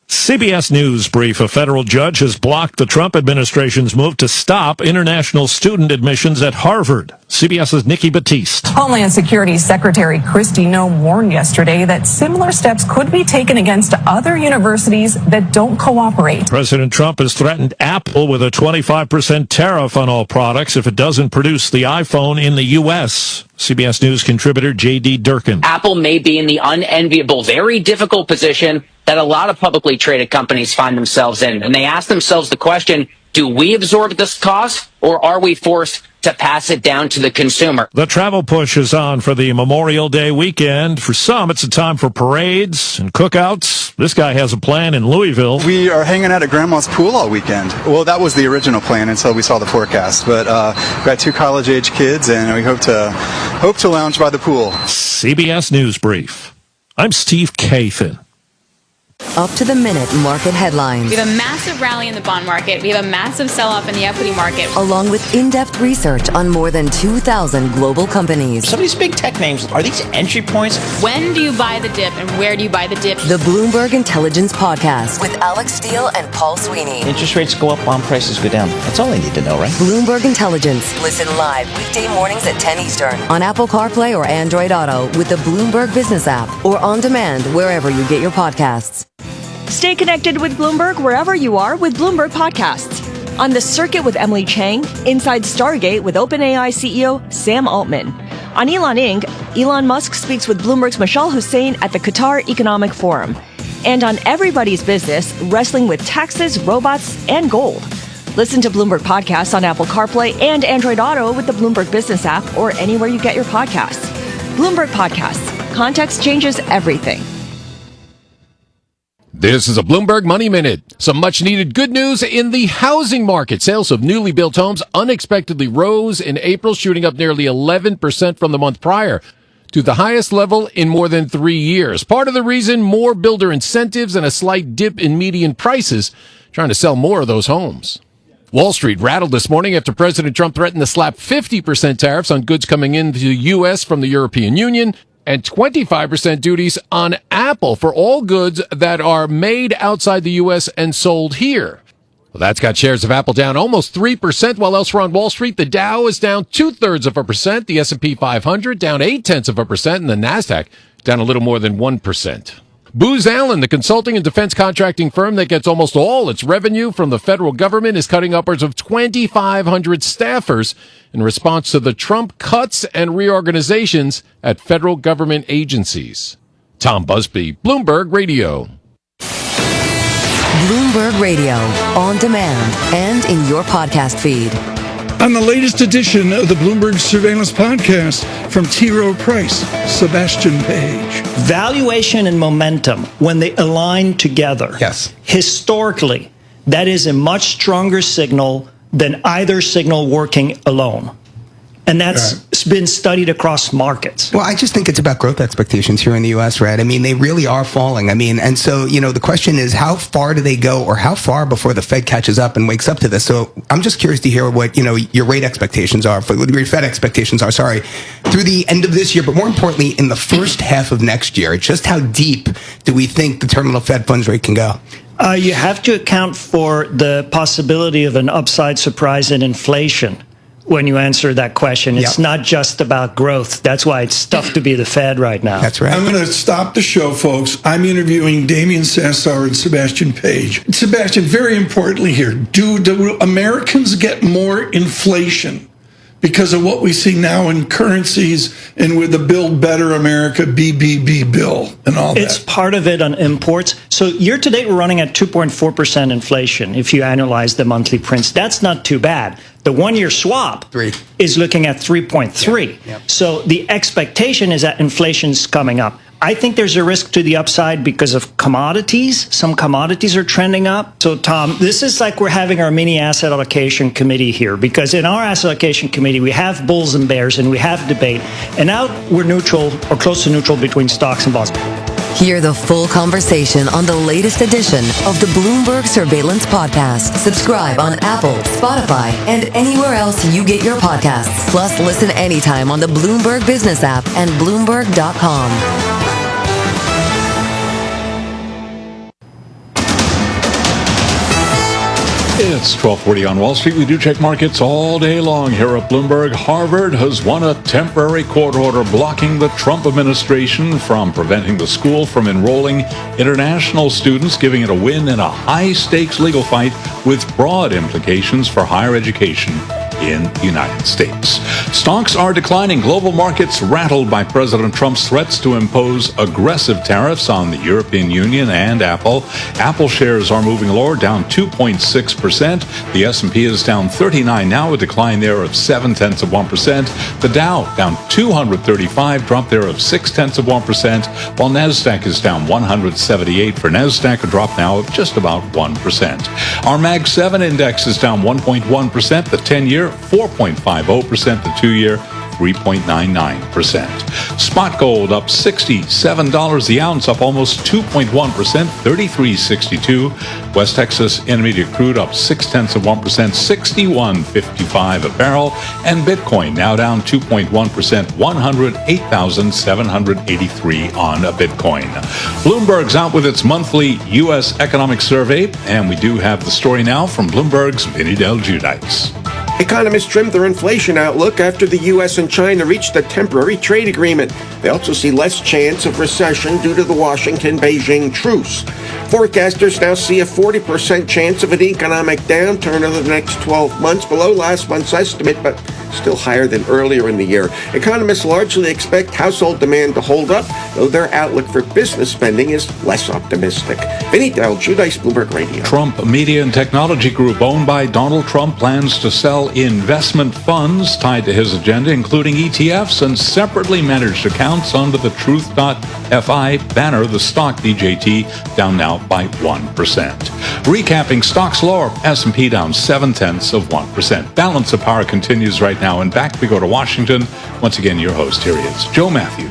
CBS News brief. A federal judge has blocked the Trump administration's move to stop international student admissions at Harvard. CBS's Nikki Batiste. Homeland Security Secretary Kristi Noem warned yesterday that similar steps could be taken against other universities that don't cooperate. President Trump has threatened Apple with a 25% tariff on all products if it doesn't produce the iPhone in the U.S. CBS News contributor J.D. Durkin. Apple may be in the unenviable, very difficult position that a lot of publicly traded companies find themselves in. And they ask themselves the question, do we absorb this cost, or are we forced to pass it down to the consumer? The travel push is on for the Memorial Day weekend. For some, it's a time for parades and cookouts. This guy has a plan in Louisville. We are hanging out at Grandma's pool all weekend. Well, that was the original plan until we saw the forecast. But we've got 2 college-age kids, and we hope to lounge by the pool. CBS News Brief. I'm Steve Kathan. Up-to-the-minute market headlines. We have a massive rally in the bond market. We have a massive sell-off in the equity market. Along with in-depth research on more than 2,000 global companies. Some of these big tech names, are these entry points? When do you buy the dip and where do you buy the dip? The Bloomberg Intelligence Podcast with Alex Steele and Paul Sweeney. Interest rates go up, bond prices go down. That's all I need to know, right? Bloomberg Intelligence. Listen live weekday mornings at 10 Eastern on Apple CarPlay or Android Auto with the Bloomberg Business app or on demand wherever you get your podcasts. Stay connected with Bloomberg wherever you are with Bloomberg Podcasts. On The Circuit with Emily Chang, Inside Stargate with OpenAI CEO Sam Altman. On Elon Inc., Elon Musk speaks with Bloomberg's Michelle Hussein at the Qatar Economic Forum. And on Everybody's Business, wrestling with taxes, robots, and gold. Listen to Bloomberg Podcasts on Apple CarPlay and Android Auto with the Bloomberg Business app or anywhere you get your podcasts. Bloomberg Podcasts. Context changes everything. This is a Bloomberg Money Minute. Some much-needed good news in the housing market. Sales of newly built homes unexpectedly rose in April, shooting up nearly 11% from the month prior to the highest level in more than 3 years. Part of the reason, more builder incentives and a slight dip in median prices, trying to sell more of those homes. Wall Street rattled this morning after President Trump threatened to slap 50% tariffs on goods coming into the U.S. from the European Union and 25% duties on Apple for all goods that are made outside the U.S. and sold here. Well, that's got shares of Apple down almost 3%, while elsewhere on Wall Street, the Dow is down 0.2%, the S&P 500 down 0.8%, and the Nasdaq down a little more than 1%. Booz Allen, the consulting and defense contracting firm that gets almost all its revenue from the federal government, is cutting upwards of 2,500 staffers in response to the Trump cuts and reorganizations at federal government agencies. Tom Busby, Bloomberg Radio. Bloomberg Radio, on demand and in your podcast feed. On the latest edition of the Bloomberg Surveillance Podcast from T. Rowe Price, Sebastian Page. Valuation and momentum, when they align together, historically, that is a much stronger signal than either signal working alone. And that's been studied across markets. Well, I just think it's about growth expectations here in the U.S., right? I mean, they really are falling. I mean, and so, the question is, how far do they go, or how far before the Fed catches up and wakes up to this? So I'm just curious to hear what, your rate expectations are, your Fed expectations are, through the end of this year, but more importantly, in the first half of next year. Just how deep do we think the terminal Fed funds rate can go? You have to account for the possibility of an upside surprise in inflation when you answer that question. It's not just about growth. That's why it's tough to be the Fed right now. That's right. I'm going to stop the show, folks. I'm interviewing Damian Sassower and Sebastian Page. Sebastian, very importantly here, do Americans get more inflation because of what we see now in currencies and with the Build Better America BBB bill and all that? It's part of it on imports. So year to date, we're running at 2.4% inflation if you analyze the monthly prints. That's not too bad. The one-year swap is looking at 3.3. So the expectation is that inflation's coming up. I think there's a risk to the upside because of commodities. Some commodities are trending up. So, Tom, this is like we're having our mini asset allocation committee here, because in our asset allocation committee, we have bulls and bears and we have debate. And now we're neutral or close to neutral between stocks and bonds. Hear the full conversation on the latest edition of the Bloomberg Surveillance Podcast. Subscribe on Apple, Spotify, and anywhere else you get your podcasts. Plus, listen anytime on the Bloomberg Business app and Bloomberg.com. It's 12:40 on Wall Street. We do check markets all day long here at Bloomberg. Harvard has won a temporary court order blocking the Trump administration from preventing the school from enrolling international students, giving it a win in a high-stakes legal fight with broad implications for higher education in the United States. Stocks are declining. Global markets rattled by President Trump's threats to impose aggressive tariffs on the European Union and Apple. Apple shares are moving lower, down 2.6%. The S&P is down 39 now, a decline there of 0.7%. The Dow down 235, drop there of 0.6%, while Nasdaq is down 178. For Nasdaq, a drop now of just about 1%. Our Mag 7 index is down 1.1%. The 10-year 4.50%, the 2-year 3.99%. Spot gold up $67 the ounce, up almost 2.1%, $33.62. West Texas Intermediate crude up 0.6%, $61.55 a barrel. And Bitcoin now down 2.1%, $108,783 on a Bitcoin. Bloomberg's out with its monthly U.S. economic survey, and we do have the story now from Bloomberg's Vinny Del Giudice. Economists trimmed their inflation outlook after the U.S. and China reached a temporary trade agreement. They also see less chance of recession due to the Washington-Beijing truce. Forecasters now see a 40% chance of an economic downturn over the next 12 months, below last month's estimate, but still higher than earlier in the year. Economists largely expect household demand to hold up, though their outlook for business spending is less optimistic. Vinny Del Giudice, Bloomberg Radio. Trump Media and Technology Group, owned by Donald Trump, plans to sell investment funds tied to his agenda, including ETFs and separately managed accounts under the Truth.fi banner. The stock DJT down now by 1%. Recapping, stocks lower, S&P down 0.7%. Balance of Power continues right now, and back we go to Washington. Once again, your host, here he is, Joe Matthew.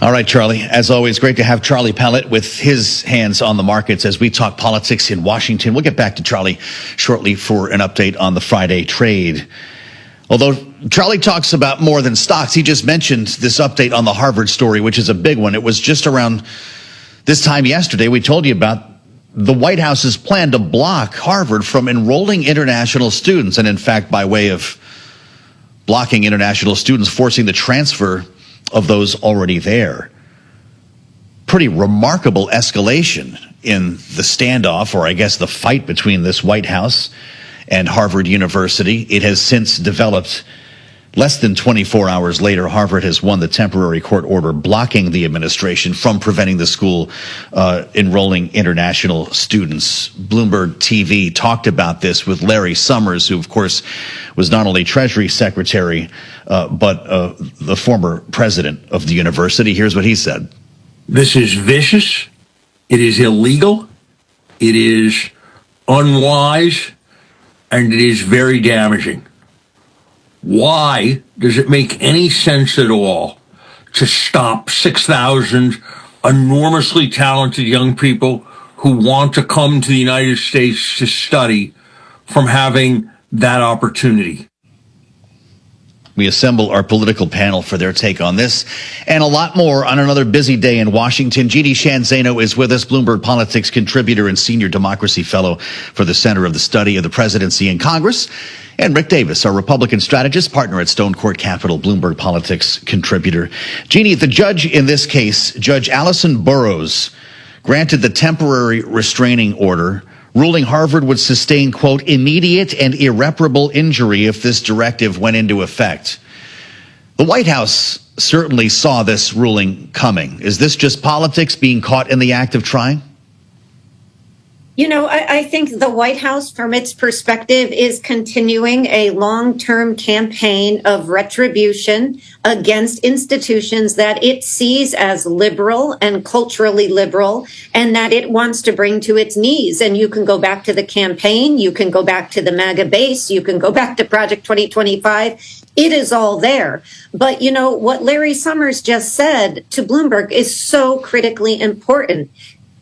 All right, Charlie. As always, great to have Charlie Pallett with his hands on the markets as we talk politics in Washington. We'll get back to Charlie shortly for an update on the Friday trade. Although Charlie talks about more than stocks, he just mentioned this update on the Harvard story, which is a big one. It was just around this time yesterday we told you about the White House's plan to block Harvard from enrolling international students, and in fact, by way of blocking international students, forcing the transfer of those already there. Pretty remarkable escalation in the standoff, or I guess the fight between this White House and Harvard University. It has since developed. Less than 24 hours later, Harvard has won the temporary court order blocking the administration from preventing the school enrolling international students. Bloomberg TV talked about this with Larry Summers, who, of course, was not only Treasury Secretary, but the former president of the university. Here's what he said. This is vicious. It is illegal. It is unwise. And it is very damaging. Why does it make any sense at all to stop 6,000 enormously talented young people who want to come to the United States to study from having that opportunity? We assemble our political panel for their take on this and a lot more on another busy day in Washington. Jeannie Sheehan Zaino is with us, Bloomberg Politics contributor and senior democracy fellow for the Center of the Study of the Presidency and Congress. And Rick Davis, our Republican strategist, partner at Stone Court Capital, Bloomberg Politics contributor. Jeannie, the judge in this case, Judge Allison Burroughs, granted the temporary restraining order, ruling Harvard would sustain, quote, immediate and irreparable injury if this directive went into effect. The White House certainly saw this ruling coming. Is this just politics being caught in the act of trying? You know, I think the White House, from its perspective, is continuing a long-term campaign of retribution against institutions that it sees as liberal and culturally liberal, and that it wants to bring to its knees. And you can go back to the campaign, you can go back to the MAGA base, you can go back to Project 2025. It is all there. But, you know, what Larry Summers just said to Bloomberg is so critically important.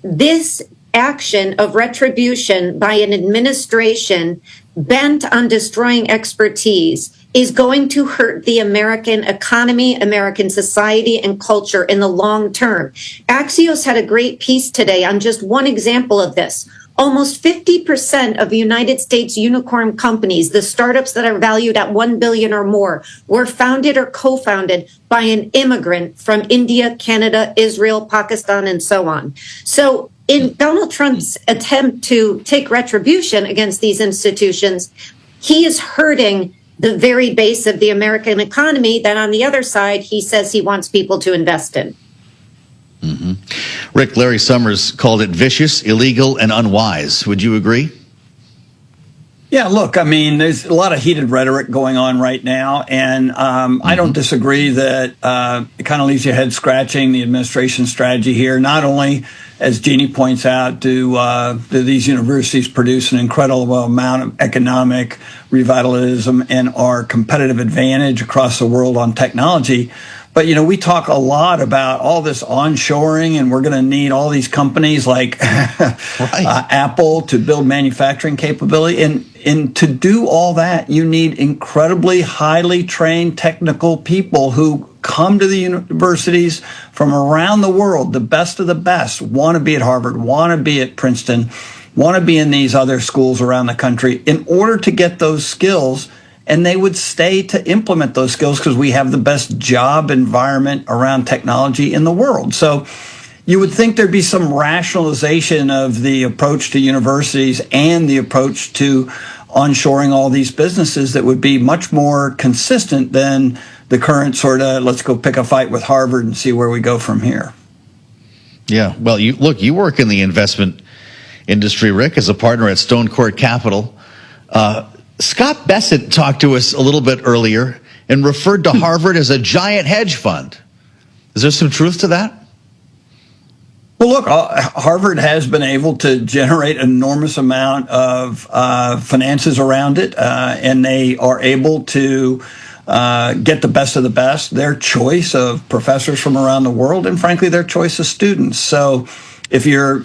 This action of retribution by an administration bent on destroying expertise is going to hurt the American economy, American society, and culture in the long term. Axios had a great piece today on just one example of this. Almost 50% of United States unicorn companies, the startups that are valued at $1 billion or more, were founded or co-founded by an immigrant from India, Canada, Israel, Pakistan, and so on. So in Donald Trump's attempt to take retribution against these institutions, he is hurting the very base of the American economy that on the other side, he says he wants people to invest in. Mm-hmm. Rick, Larry Summers called it vicious, illegal, and unwise. Would you agree? Yeah, look, I mean, there's a lot of heated rhetoric going on right now, and I don't disagree that it kind of leaves your head scratching the administration's strategy here. Not only, as Jeannie points out, do these universities produce an incredible amount of economic revitalism and our competitive advantage across the world on technology, but, you know, we talk a lot about all this onshoring, and we're going to need all these companies like Apple to build manufacturing capability. And to do all that, you need incredibly highly trained technical people who come to the universities from around the world, the best of the best, want to be at Harvard, want to be at Princeton, want to be in these other schools around the country in order to get those skills. And they would stay to implement those skills because we have the best job environment around technology in the world. So, you would think there'd be some rationalization of the approach to universities and the approach to onshoring all these businesses that would be much more consistent than the current sort of let's go pick a fight with Harvard and see where we go from here. Yeah, well, you work in the investment industry, Rick, as a partner at Stone Court Capital. Scott Bessent talked to us a little bit earlier and referred to Harvard as a giant hedge fund. Is there some truth to that? Well, look, Harvard has been able to generate an enormous amount of finances around it, and they are able to get the best of the best, their choice of professors from around the world, and frankly, their choice of students. So if you're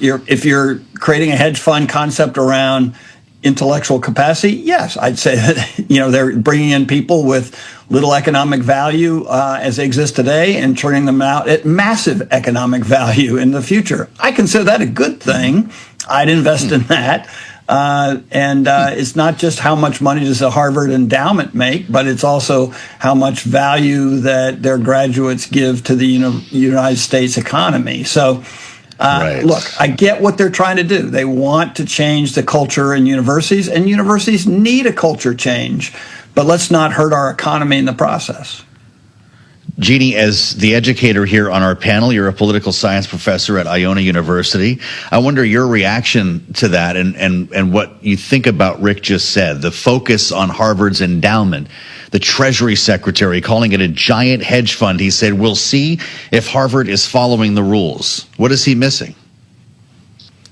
creating a hedge fund concept around intellectual capacity, yes, I'd say that, they're bringing in people with little economic value as they exist today and turning them out at massive economic value in the future. I consider that a good thing. I'd invest in that. And it's not just how much money does a Harvard endowment make, but it's also how much value that their graduates give to the United States economy. So, look, I get what they're trying to do. They want to change the culture in universities, and universities need a culture change. But let's not hurt our economy in the process. Jeannie, as the educator here on our panel, you're a political science professor at Iona University. I wonder your reaction to that and what you think about Rick just said, the focus on Harvard's endowment, the Treasury Secretary calling it a giant hedge fund. He said, we'll see if Harvard is following the rules. What is he missing?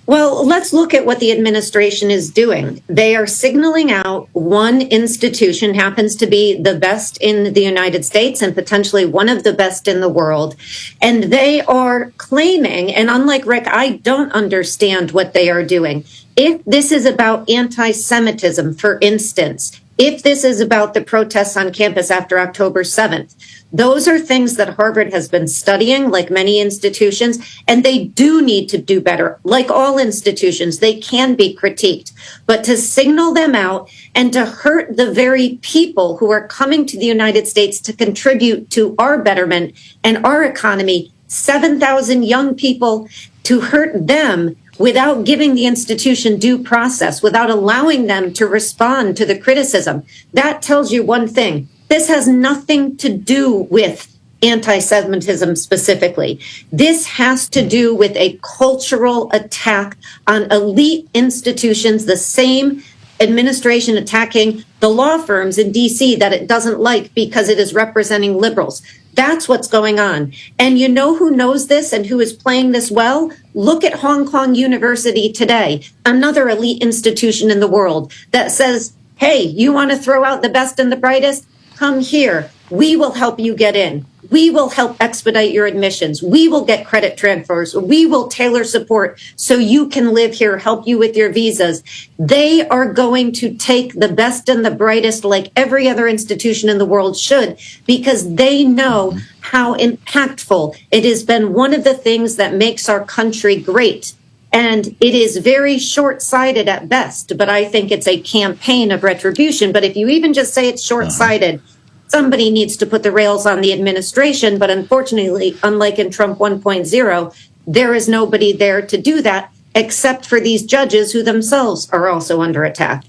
Well, let's look at what the administration is doing. They are signaling out one institution happens to be the best in the United States and potentially one of the best in the world. And they are claiming, and unlike Rick, I don't understand what they are doing. If this is about anti-Semitism, for instance, if this is about the protests on campus after October 7th, those are things that Harvard has been studying, like many institutions, and they do need to do better. Like all institutions, they can be critiqued. But to signal them out and to hurt the very people who are coming to the United States to contribute to our betterment and our economy, 7,000 young people, to hurt them without giving the institution due process, without allowing them to respond to the criticism, that tells you one thing. This has nothing to do with anti-Semitism specifically. This has to do with a cultural attack on elite institutions, the same administration attacking the law firms in D.C. that it doesn't like because it is representing liberals. That's what's going on. And you know who knows this and who is playing this well? Look at Hong Kong University today, another elite institution in the world that says, hey, you want to throw out the best and the brightest? Come here. We will help you get in. We will help expedite your admissions. We will get credit transfers. We will tailor support so you can live here, help you with your visas. They are going to take the best and the brightest like every other institution in the world should, because they know how impactful it has been one of the things that makes our country great. And it is very short-sighted at best, but I think it's a campaign of retribution. But if you even just say it's short-sighted, somebody needs to put the rails on the administration. But unfortunately, unlike in Trump 1.0, there is nobody there to do that except for these judges who themselves are also under attack.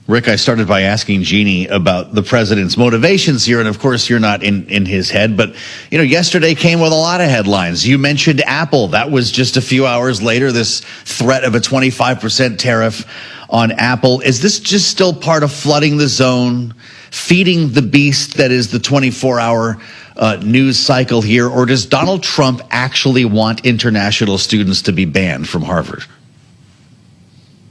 Rick, I started by asking Jeannie about the president's motivations here, and of course you're not in his head, but yesterday came with a lot of headlines. You mentioned Apple. That was just a few hours later, this threat of a 25% tariff on Apple. Is this just still part of flooding the zone, feeding the beast that is the 24-hour news cycle here, or does Donald Trump actually want international students to be banned from Harvard?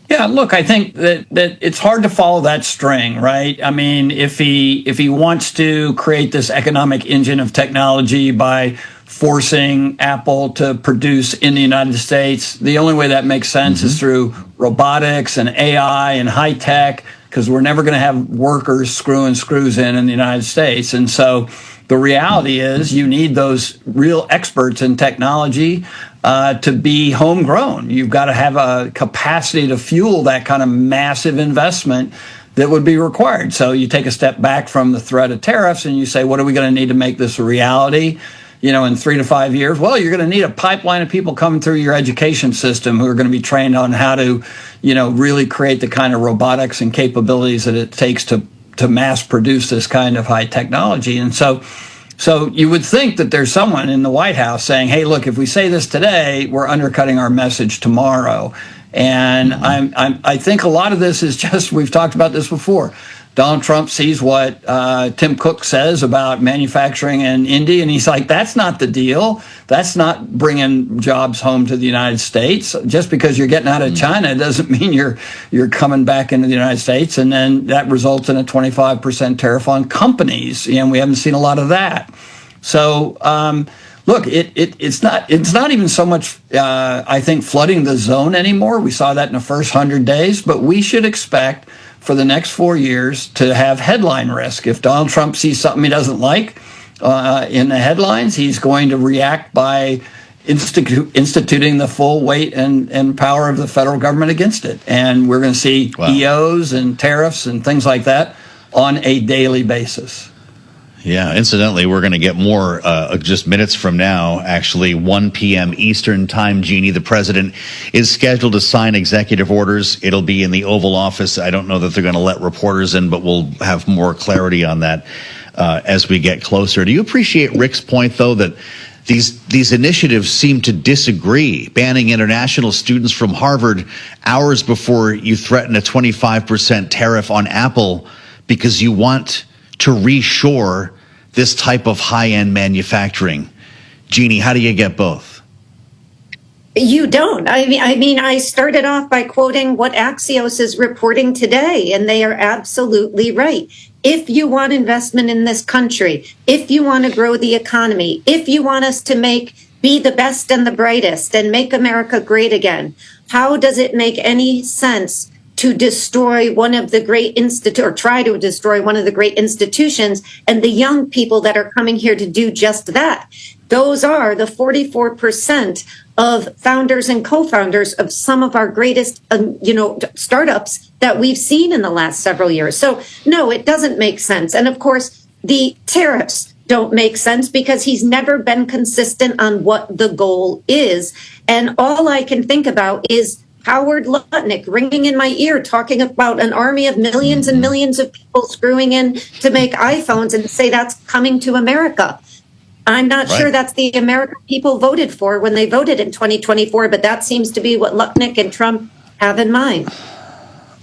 Yeah, look, I think that it's hard to follow that string, right? I mean, if he wants to create this economic engine of technology by forcing Apple to produce in the United States, the only way that makes sense is through robotics and AI and high tech, because we're never going to have workers screwing screws in the United States. And so the reality is you need those real experts in technology to be homegrown. You've got to have a capacity to fuel that kind of massive investment that would be required. So you take a step back from the threat of tariffs and you say, what are we going to need to make this a reality? in 3 to 5 years? Well, you're going to need a pipeline of people coming through your education system who are going to be trained on how to, really create the kind of robotics and capabilities that it takes to mass produce this kind of high technology. And so you would think that there's someone in the White House saying, hey, look, if we say this today, we're undercutting our message tomorrow. And I think a lot of this is just, we've talked about this before. Donald Trump sees what Tim Cook says about manufacturing in India, and he's like, that's not the deal. That's not bringing jobs home to the United States. Just because you're getting out of China doesn't mean you're coming back into the United States. And then that results in a 25% tariff on companies, and we haven't seen a lot of that. So, look, it's not even so much, I think, flooding the zone anymore. We saw that in the first 100 days, but we should expect for the next 4 years to have headline risk. If Donald Trump sees something he doesn't like in the headlines, he's going to react by instituting the full weight and power of the federal government against it. And we're going to see EOs and tariffs and things like that on a daily basis. Yeah, incidentally, we're going to get more just minutes from now, actually, 1 p.m. Eastern time, Jeannie. The president is scheduled to sign executive orders. It'll be in the Oval Office. I don't know that they're going to let reporters in, but we'll have more clarity on that as we get closer. Do you appreciate Rick's point, though, that these initiatives seem to disagree, banning international students from Harvard hours before you threaten a 25% tariff on Apple because you want to reshore this type of high-end manufacturing? Jeannie, how do you get both? You don't. I mean, I started off by quoting what Axios is reporting today, and they are absolutely right. If you want investment in this country, if you want to grow the economy, if you want us to be the best and the brightest and make America great again, how does it make any sense to destroy one of the great or try to destroy one of the great institutions and the young people that are coming here to do just that? Those are the 44% of founders and co-founders of some of our greatest, startups that we've seen in the last several years. So no, it doesn't make sense. And of course, the tariffs don't make sense because he's never been consistent on what the goal is. And all I can think about is Howard Lutnick ringing in my ear, talking about an army of millions and millions of people screwing in to make iPhones and say that's coming to America. I'm not sure that's the American people voted for when they voted in 2024, but that seems to be what Lutnick and Trump have in mind.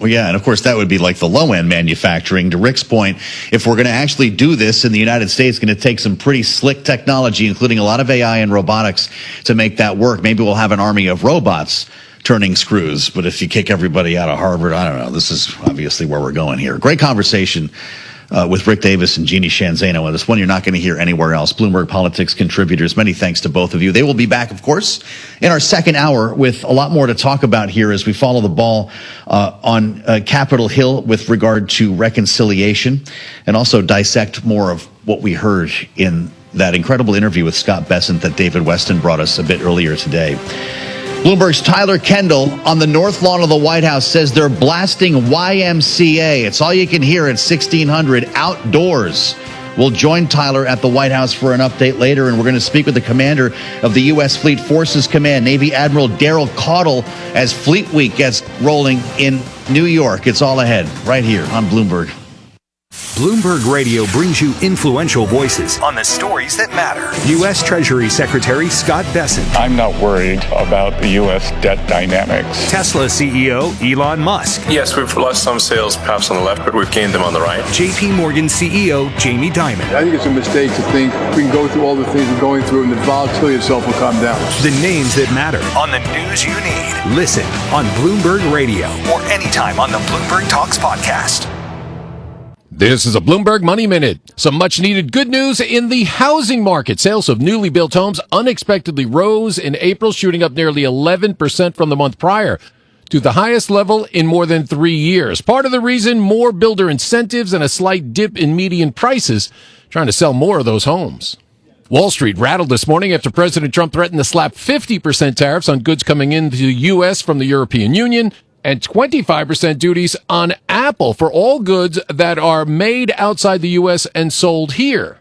Well, yeah, and of course that would be like the low-end manufacturing. To Rick's point, if we're going to actually do this in the United States, it's going to take some pretty slick technology, including a lot of AI and robotics, to make that work. Maybe we'll have an army of robots turning screws. But if you kick everybody out of Harvard, I don't know. This is obviously where we're going here. Great conversation with Rick Davis and Jeannie Shanzano on this one you're not going to hear anywhere else. Bloomberg Politics contributors, many thanks to both of you. They will be back, of course, in our second hour with a lot more to talk about here as we follow the ball on Capitol Hill with regard to reconciliation and also dissect more of what we heard in that incredible interview with Scott Bessent that David Weston brought us a bit earlier today. Bloomberg's Tyler Kendall on the North Lawn of the White House says they're blasting YMCA. It's all you can hear at 1600 outdoors. We'll join Tyler at the White House for an update later, and we're going to speak with the commander of the U.S. Fleet Forces Command, Navy Admiral Daryl Caudle, as Fleet Week gets rolling in New York. It's all ahead right here on Bloomberg. Bloomberg Radio brings you influential voices on the stories that matter. U.S. Treasury Secretary Scott Bessent. I'm not worried about the U.S. debt dynamics. Tesla CEO Elon Musk. Yes, we've lost some sales perhaps on the left, but we've gained them on the right. J.P. Morgan CEO Jamie Dimon. I think it's a mistake to think we can go through all the things we're going through and the volatility itself will come down. The names that matter on the news you need. Listen on Bloomberg Radio or anytime on the Bloomberg Talks podcast. This is a Bloomberg Money Minute. Some much-needed good news in the housing market. Sales of newly built homes unexpectedly rose in April, shooting up nearly 11% from the month prior to the highest level in more than 3 years. Part of the reason, more builder incentives and a slight dip in median prices, trying to sell more of those homes. Wall Street rattled this morning after President Trump threatened to slap 50% tariffs on goods coming into the U.S. from the European Union and 25% duties on Apple for all goods that are made outside the U.S. and sold here.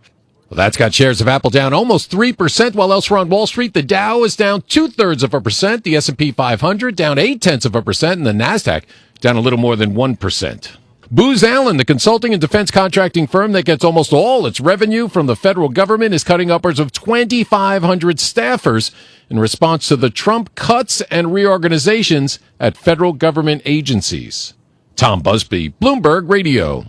Well, that's got shares of Apple down almost 3%, while elsewhere on Wall Street, the Dow is down 0.2%, the S&P 500 down 0.8%, and the Nasdaq down a little more than 1%. Booz Allen, the consulting and defense contracting firm that gets almost all its revenue from the federal government, is cutting upwards of 2,500 staffers in response to the Trump cuts and reorganizations at federal government agencies. Tom Busby, Bloomberg Radio.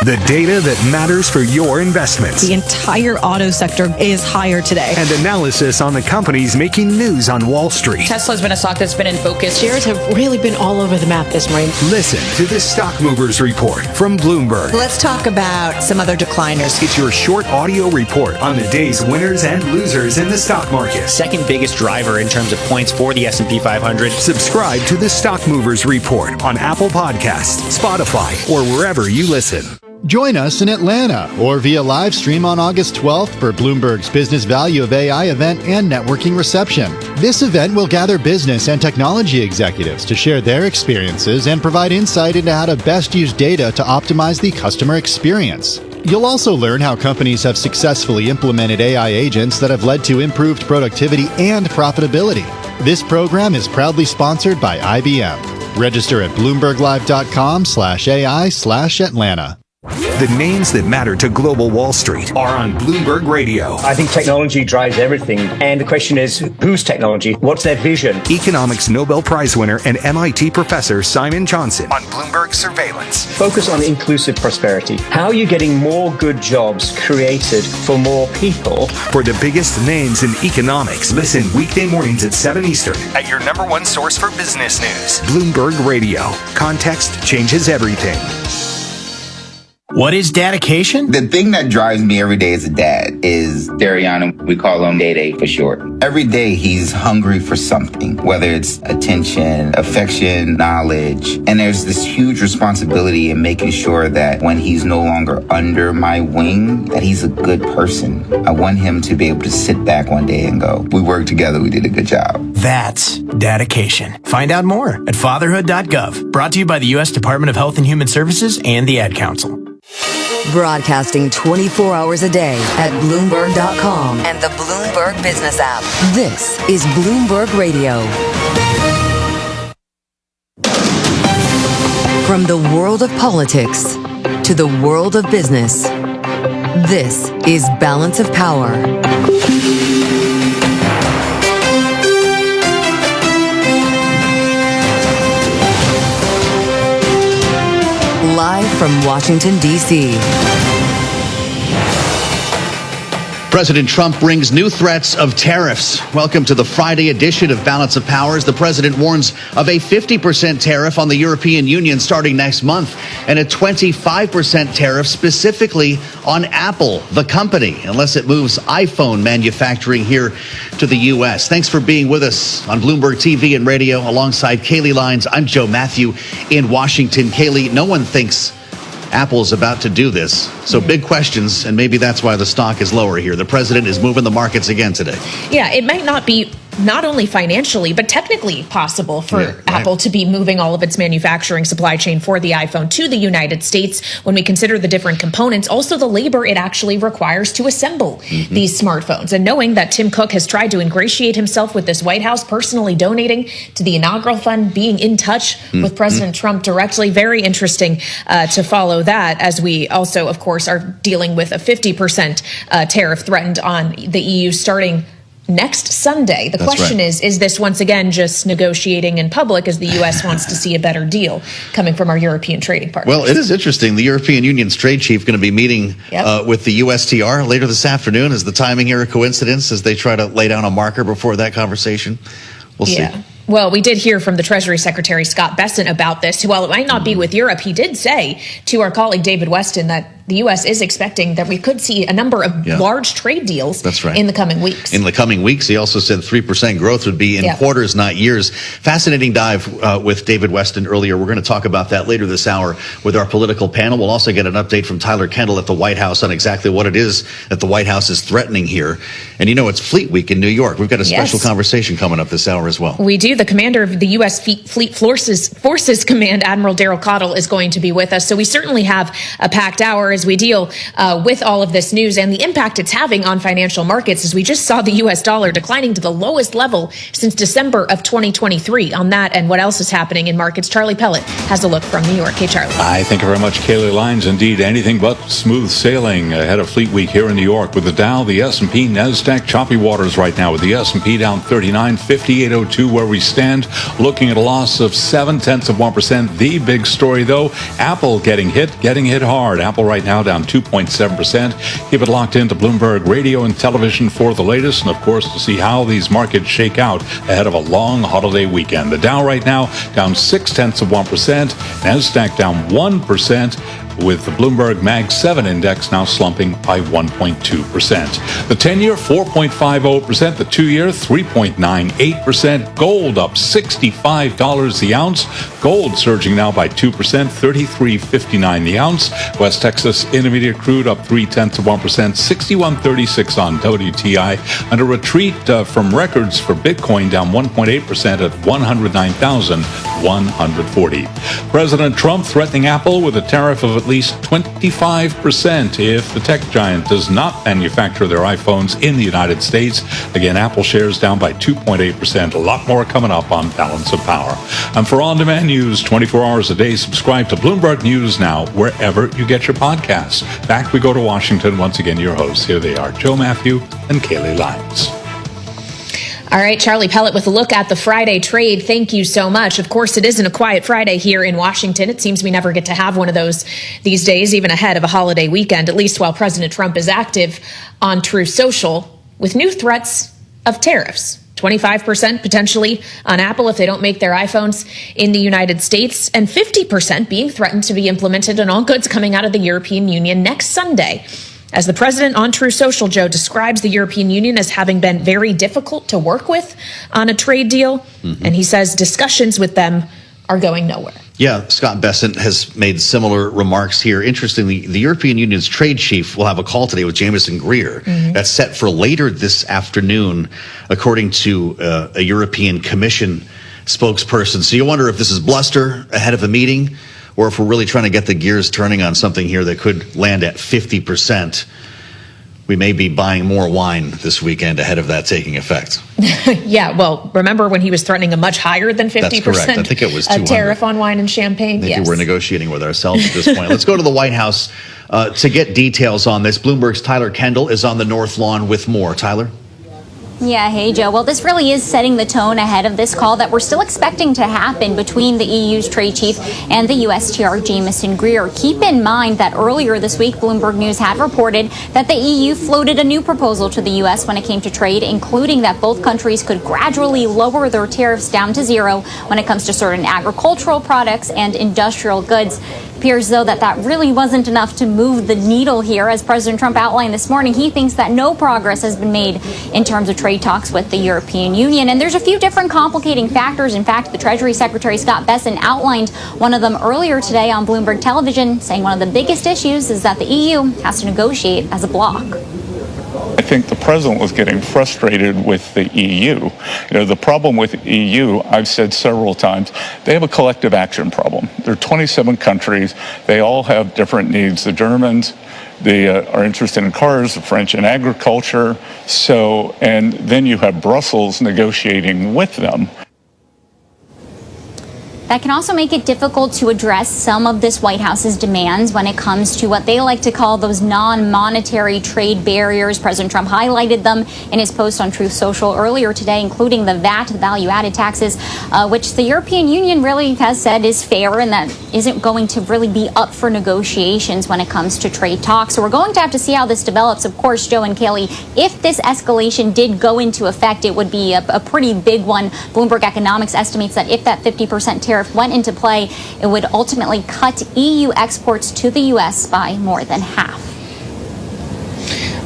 The data that matters for your investments. The entire auto sector is higher today. And analysis on the companies making news on Wall Street. Tesla's been a stock that's been in focus. Shares have really been all over the map this morning. Listen to the Stock Movers Report from Bloomberg. Let's talk about some other decliners. It's your short audio report on the day's winners and losers in the stock market. Second biggest driver in terms of points for the S&P 500. Subscribe to the Stock Movers Report on Apple Podcasts, Spotify, or wherever you listen. Join us in Atlanta or via live stream on August 12th for Bloomberg's Business Value of AI event and networking reception. This event will gather business and technology executives to share their experiences and provide insight into how to best use data to optimize the customer experience. You'll also learn how companies have successfully implemented AI agents that have led to improved productivity and profitability. This program is proudly sponsored by IBM. Register at bloomberglive.com/AI/Atlanta. The names that matter to global Wall Street are on Bloomberg Radio. I think technology drives everything. And the question is, whose technology? What's their vision? Economics Nobel Prize winner and MIT professor Simon Johnson on Bloomberg Surveillance. Focus on inclusive prosperity. How are you getting more good jobs created for more people? For the biggest names in economics, listen weekday mornings at 7 Eastern at your number one source for business news. Bloomberg Radio. Context changes everything. What is dedication? The thing that drives me every day as a dad is Dariana. We call him Day Day for short. Every day he's hungry for something, whether it's attention, affection, knowledge. And there's this huge responsibility in making sure that when he's no longer under my wing, that he's a good person. I want him to be able to sit back one day and go, we worked together, we did a good job. That's dedication. Find out more at fatherhood.gov. Brought to you by the U.S. Department of Health and Human Services and the Ad Council. Broadcasting 24 hours a day at Bloomberg.com and the Bloomberg Business app. This is Bloomberg Radio. From the world of politics to the world of business, this is Balance of Power. Live from Washington, D.C. President Trump brings new threats of tariffs. Welcome to the Friday edition of Balance of Powers. The president warns of a 50% tariff on the European Union starting next month and a 25% tariff specifically on Apple, the company, unless it moves iPhone manufacturing here to the U.S. Thanks for being with us on Bloomberg TV and radio alongside Kaylee Lyons. I'm Joe Matthew in Washington. Kaylee, no one thinks Apple's about to do this. So big questions, and maybe that's why the stock is lower here. The president is moving the markets again today. Yeah, it might not be not only financially, but technically possible for Apple to be moving all of its manufacturing supply chain for the iPhone to the United States when we consider the different components, also the labor it actually requires to assemble these smartphones. And knowing that Tim Cook has tried to ingratiate himself with this White House, personally donating to the inaugural fund, being in touch with President Trump directly, very interesting to follow that, as we also, of course, are dealing with a 50% tariff threatened on the EU starting next Sunday. The question is this once again just negotiating in public as the U.S. wants to see a better deal coming from our European trading partners? Well, it is interesting. The European Union's trade chief going to be meeting with the USTR later this afternoon. Is the timing here a coincidence as they try to lay down a marker before that conversation? We'll see. Well, we did hear from the Treasury Secretary Scott Bessent about this. While it might not be with Europe, he did say to our colleague David Weston that the U.S. is expecting that we could see a number of large trade deals in the coming weeks. In the coming weeks, he also said 3% growth would be in quarters, not years. Fascinating dive with David Weston earlier. We're going to talk about that later this hour with our political panel. We'll also get an update from Tyler Kendall at the White House on exactly what it is that the White House is threatening here. And you know, it's Fleet Week in New York. We've got a special conversation coming up this hour as well. We do. The commander of the U.S. Fleet Forces Command, Admiral Daryl Cottle, is going to be with us. So we certainly have a packed hour. as we deal with all of this news and the impact it's having on financial markets, as we just saw the U.S. dollar declining to the lowest level since December of 2023. On that and what else is happening in markets, Charlie Pellet has a look from New York. Hey, Charlie. Hi, thank you very much, Kaylee Lyons. Indeed, anything but smooth sailing ahead of Fleet Week here in New York with the Dow, the S&P, Nasdaq, choppy waters right now with the S&P down 39.50, 802 where we stand, looking at a loss of 0.7%. The big story, though, Apple getting hit hard. Apple right now down 2.7%. Keep it locked into Bloomberg Radio and Television for the latest, and of course to see how these markets shake out ahead of a long holiday weekend. The Dow right now down 0.6%, Nasdaq down 1%, with the Bloomberg Mag 7 index now slumping by 1.2%. The 10-year, 4.50%. The 2-year, 3.98%. Gold up $65 the ounce. Gold surging now by 2%, $33.59 the ounce. West Texas Intermediate crude up 0.3%, $61.36 on WTI. And a retreat from records for Bitcoin down 1.8% at $109,140. President Trump threatening Apple with a tariff of at least 25% if the tech giant does not manufacture their iPhones in the United States. Again, Apple shares down by 2.8%. A lot more coming up on Balance of Power. And for on-demand news 24 hours a day, subscribe to Bloomberg News Now wherever you get your podcasts. Back we go to Washington. Once again, your hosts. Here they are, Joe Matthew and Kaylee Lyons. All right, Charlie Pellet with a look at the Friday trade. Thank you so much. Of course, it isn't a quiet Friday here in Washington. It seems we never get to have one of those these days, even ahead of a holiday weekend, at least while President Trump is active on Truth Social with new threats of tariffs. 25% potentially on Apple if they don't make their iPhones in the United States, and 50% being threatened to be implemented on all goods coming out of the European Union next Sunday. As the president on Truth Social, Joe, describes the European Union as having been very difficult to work with on a trade deal, and he says discussions with them are going nowhere. Yeah, Scott Bessent has made similar remarks here. Interestingly, the European Union's trade chief will have a call today with Jameson Greer. That's set for later this afternoon, according to a European Commission spokesperson. So you wonder if this is bluster ahead of a meeting, or if we're really trying to get the gears turning on something here that could land at 50%. We may be buying more wine this weekend ahead of that taking effect. Yeah, well, remember when he was threatening a much higher than 50% That's correct. I think it was a tariff on wine and champagne? I think we're negotiating with ourselves at this point. Let's go to the White House to get details on this. Bloomberg's Tyler Kendall is on the North Lawn with more. Tyler? Yeah, hey, Joe. Well, this really is setting the tone ahead of this call that we're still expecting to happen between the EU's trade chief and the USTR Jameson Greer. Keep in mind that earlier this week, Bloomberg News had reported that the EU floated a new proposal to the U.S. when it came to trade, including that both countries could gradually lower their tariffs down to zero when it comes to certain agricultural products and industrial goods. Appears, though, that really wasn't enough to move the needle here. As President Trump outlined this morning, he thinks that no progress has been made in terms of trade talks with the European Union. And there's a few different complicating factors. In fact, the Treasury Secretary Scott Bessent outlined one of them earlier today on Bloomberg Television, saying one of the biggest issues is that the EU has to negotiate as a bloc. I think the president was getting frustrated with the EU. You know, the problem with EU, I've said several times, they have a collective action problem. There are 27 countries. They all have different needs. The Germans, they are interested in cars, the French in agriculture. So, and then you have Brussels negotiating with them. That can also make it difficult to address some of this White House's demands when it comes to what they like to call those non-monetary trade barriers. President Trump highlighted them in his post on Truth Social earlier today, including the VAT, value-added taxes, which the European Union really has said is fair and that isn't going to really be up for negotiations when it comes to trade talks. So we're going to have to see how this develops. Of course, Joe and Kaylee, if this escalation did go into effect, it would be a pretty big one. Bloomberg Economics estimates that if that 50% tariff went into play, it would ultimately cut EU exports to the U.S. by more than half.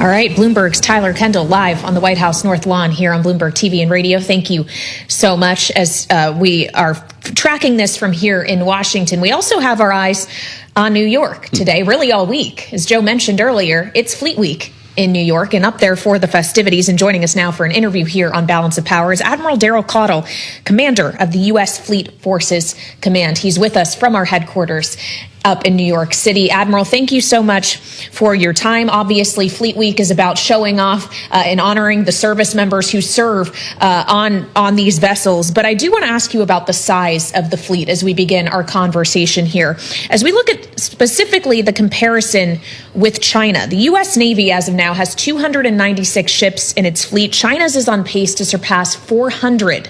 All right, Bloomberg's Tyler Kendall live on the White House North Lawn here on Bloomberg TV and radio. Thank you so much. As we are tracking this from here in Washington, we also have our eyes on New York today, really all week. As Joe mentioned earlier, it's Fleet Week in New York and up there for the festivities. And joining us now for an interview here on Balance of Power is Admiral Daryl Caudle, commander of the U.S. Fleet Forces Command. He's with us from our headquarters up in New York City. Admiral, thank you so much for your time. Obviously, Fleet Week is about showing off and honoring the service members who serve on these vessels. But I do want to ask you about the size of the fleet as we begin our conversation here. As we look at specifically the comparison with China, the U.S. Navy as of now has 296 ships in its fleet. China's is on pace to surpass 400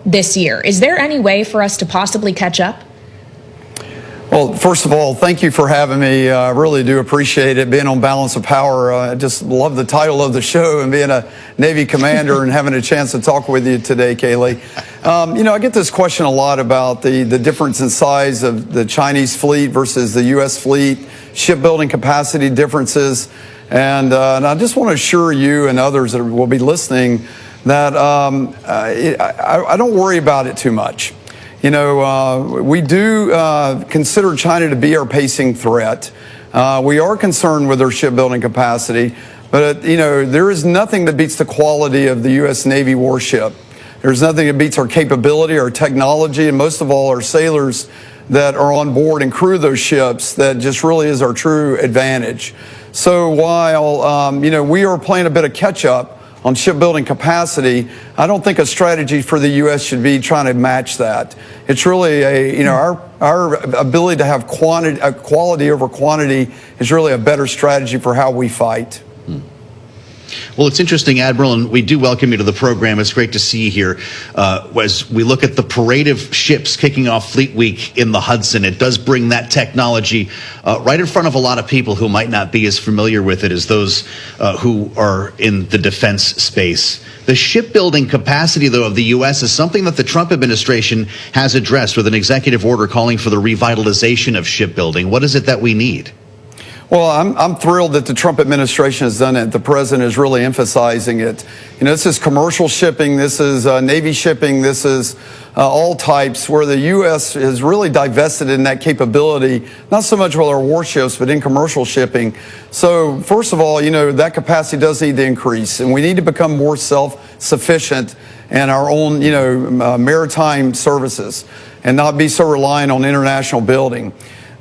this year. Is there any way for us to possibly catch up? Well, first of all, thank you for having me. I really do appreciate it, being on Balance of Power. I just love the title of the show and being a Navy commander and having a chance to talk with you today, Kaylee. I get this question a lot about the difference in size of the Chinese fleet versus the U.S. fleet, shipbuilding capacity differences. And I just want to assure you and others that will be listening that I don't worry about it too much. We do consider China to be our pacing threat. We are concerned with their shipbuilding capacity, but, there is nothing that beats the quality of the U.S. Navy warship. There's nothing that beats our capability, our technology, and most of all, our sailors that are on board and crew those ships. That just really is our true advantage. So while, we are playing a bit of catch-up on shipbuilding capacity, I don't think a strategy for the U.S. should be trying to match that. It's really our ability to have quality over quantity is really a better strategy for how we fight. Well, it's interesting, Admiral, and we do welcome you to the program. It's great to see you here. As we look at the parade of ships kicking off Fleet Week in the Hudson, it does bring that technology right in front of a lot of people who might not be as familiar with it as those who are in the defense space. The shipbuilding capacity, though, of the U.S. is something that the Trump administration has addressed with an executive order calling for the revitalization of shipbuilding. What is it that we need? Well, I'm thrilled that the Trump administration has done it. The president is really emphasizing it. This is commercial shipping. This is Navy shipping. This is all types where the U.S. is really divested in that capability, not so much with our warships, but in commercial shipping. So first of all, that capacity does need to increase, and we need to become more self-sufficient in our own, maritime services and not be so reliant on international building.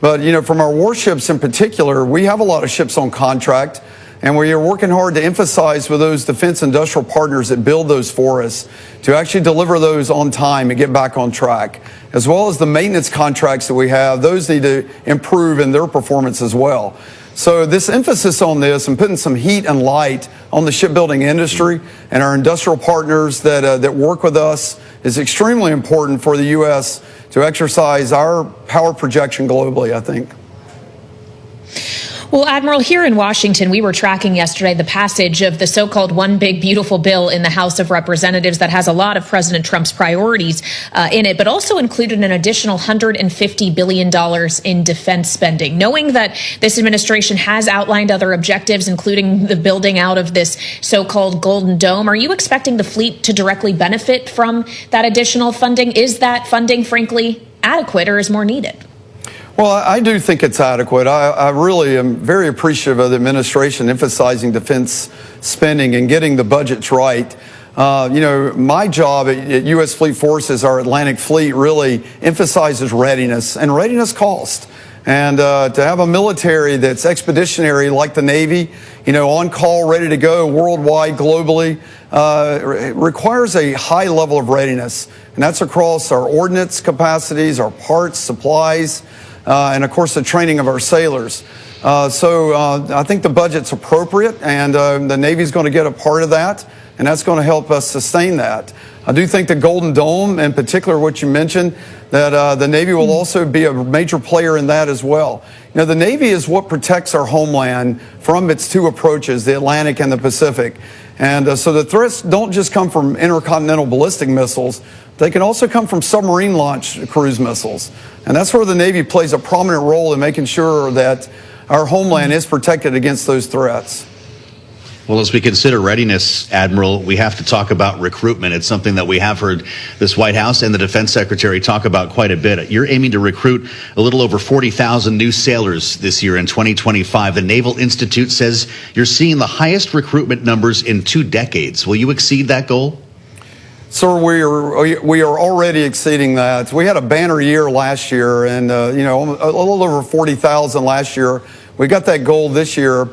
But, from our warships in particular, we have a lot of ships on contract, and we are working hard to emphasize with those defense industrial partners that build those for us to actually deliver those on time and get back on track, as well as the maintenance contracts that we have. Those need to improve in their performance as well. So this emphasis on this and putting some heat and light on the shipbuilding industry and our industrial partners that work with us is extremely important for the U.S. to exercise our power projection globally, I think. Well, Admiral, here in Washington, we were tracking yesterday the passage of the so-called One Big Beautiful Bill in the House of Representatives that has a lot of President Trump's priorities in it, but also included an additional $150 billion in defense spending. Knowing that this administration has outlined other objectives, including the building out of this so-called Golden Dome, are you expecting the fleet to directly benefit from that additional funding? Is that funding, frankly, adequate or is more needed? Well, I do think it's adequate. I really am very appreciative of the administration emphasizing defense spending and getting the budgets right. My job at U.S. Fleet Forces, our Atlantic Fleet, really emphasizes readiness, and readiness costs. And to have a military that's expeditionary like the Navy, on call, ready to go worldwide, globally, requires a high level of readiness. And that's across our ordnance capacities, our parts, supplies, and of course the training of our sailors. So I think the budget's appropriate, and the Navy's going to get a part of that, and that's going to help us sustain that. I do think the Golden Dome, in particular what you mentioned, that the Navy will also be a major player in that as well. The Navy is what protects our homeland from its two approaches, the Atlantic and the Pacific. And so the threats don't just come from intercontinental ballistic missiles, they can also come from submarine-launched cruise missiles. And that's where the Navy plays a prominent role in making sure that our homeland is protected against those threats. Well, as we consider readiness, Admiral, we have to talk about recruitment. It's something that we have heard this White House and the Defense Secretary talk about quite a bit. You're aiming to recruit a little over 40,000 new sailors this year in 2025. The Naval Institute says you're seeing the highest recruitment numbers in 2 decades. Will you exceed that goal? Sir, we are already exceeding that. We had a banner year last year, and a little over 40,000 last year. We got that goal this year.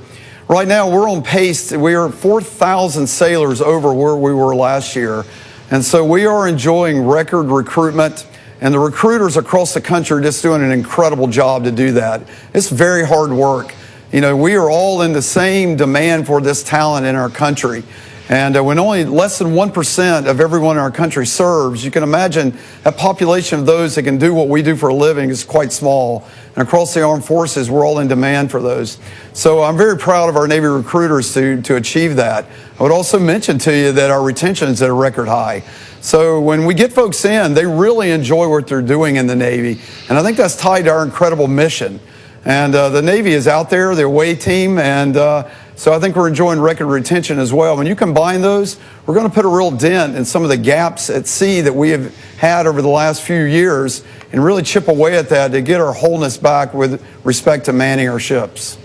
Right now, we're on pace. We are 4,000 sailors over where we were last year, and so we are enjoying record recruitment. And the recruiters across the country are just doing an incredible job to do that. It's very hard work. We are all in the same demand for this talent in our country. And when only less than 1% of everyone in our country serves, you can imagine a population of those that can do what we do for a living is quite small. And across the armed forces, we're all in demand for those. So I'm very proud of our Navy recruiters to achieve that. I would also mention to you that our retention is at a record high. So when we get folks in, they really enjoy what they're doing in the Navy. And I think that's tied to our incredible mission. And the Navy is out there, their away team, and so I think we're enjoying record retention as well. When you combine those, we're going to put a real dent in some of the gaps at sea that we have had over the last few years and really chip away at that to get our wholeness back with respect to manning our ships.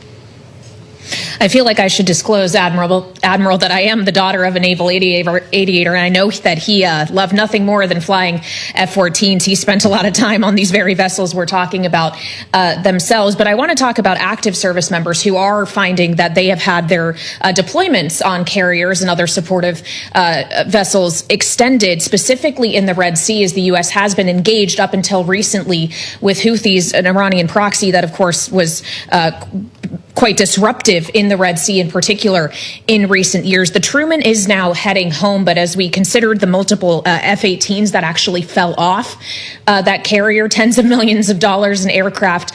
I feel like I should disclose, Admiral, that I am the daughter of a naval aviator, and I know that he loved nothing more than flying F-14s. He spent a lot of time on these very vessels we're talking about themselves. But I want to talk about active service members who are finding that they have had their deployments on carriers and other supportive vessels extended, specifically in the Red Sea, as the U.S. has been engaged up until recently with Houthis, an Iranian proxy that, of course, was quite disruptive in the Red Sea in particular in recent years. The Truman is now heading home, but as we considered the multiple F-18s that actually fell off that carrier, tens of millions of dollars in aircraft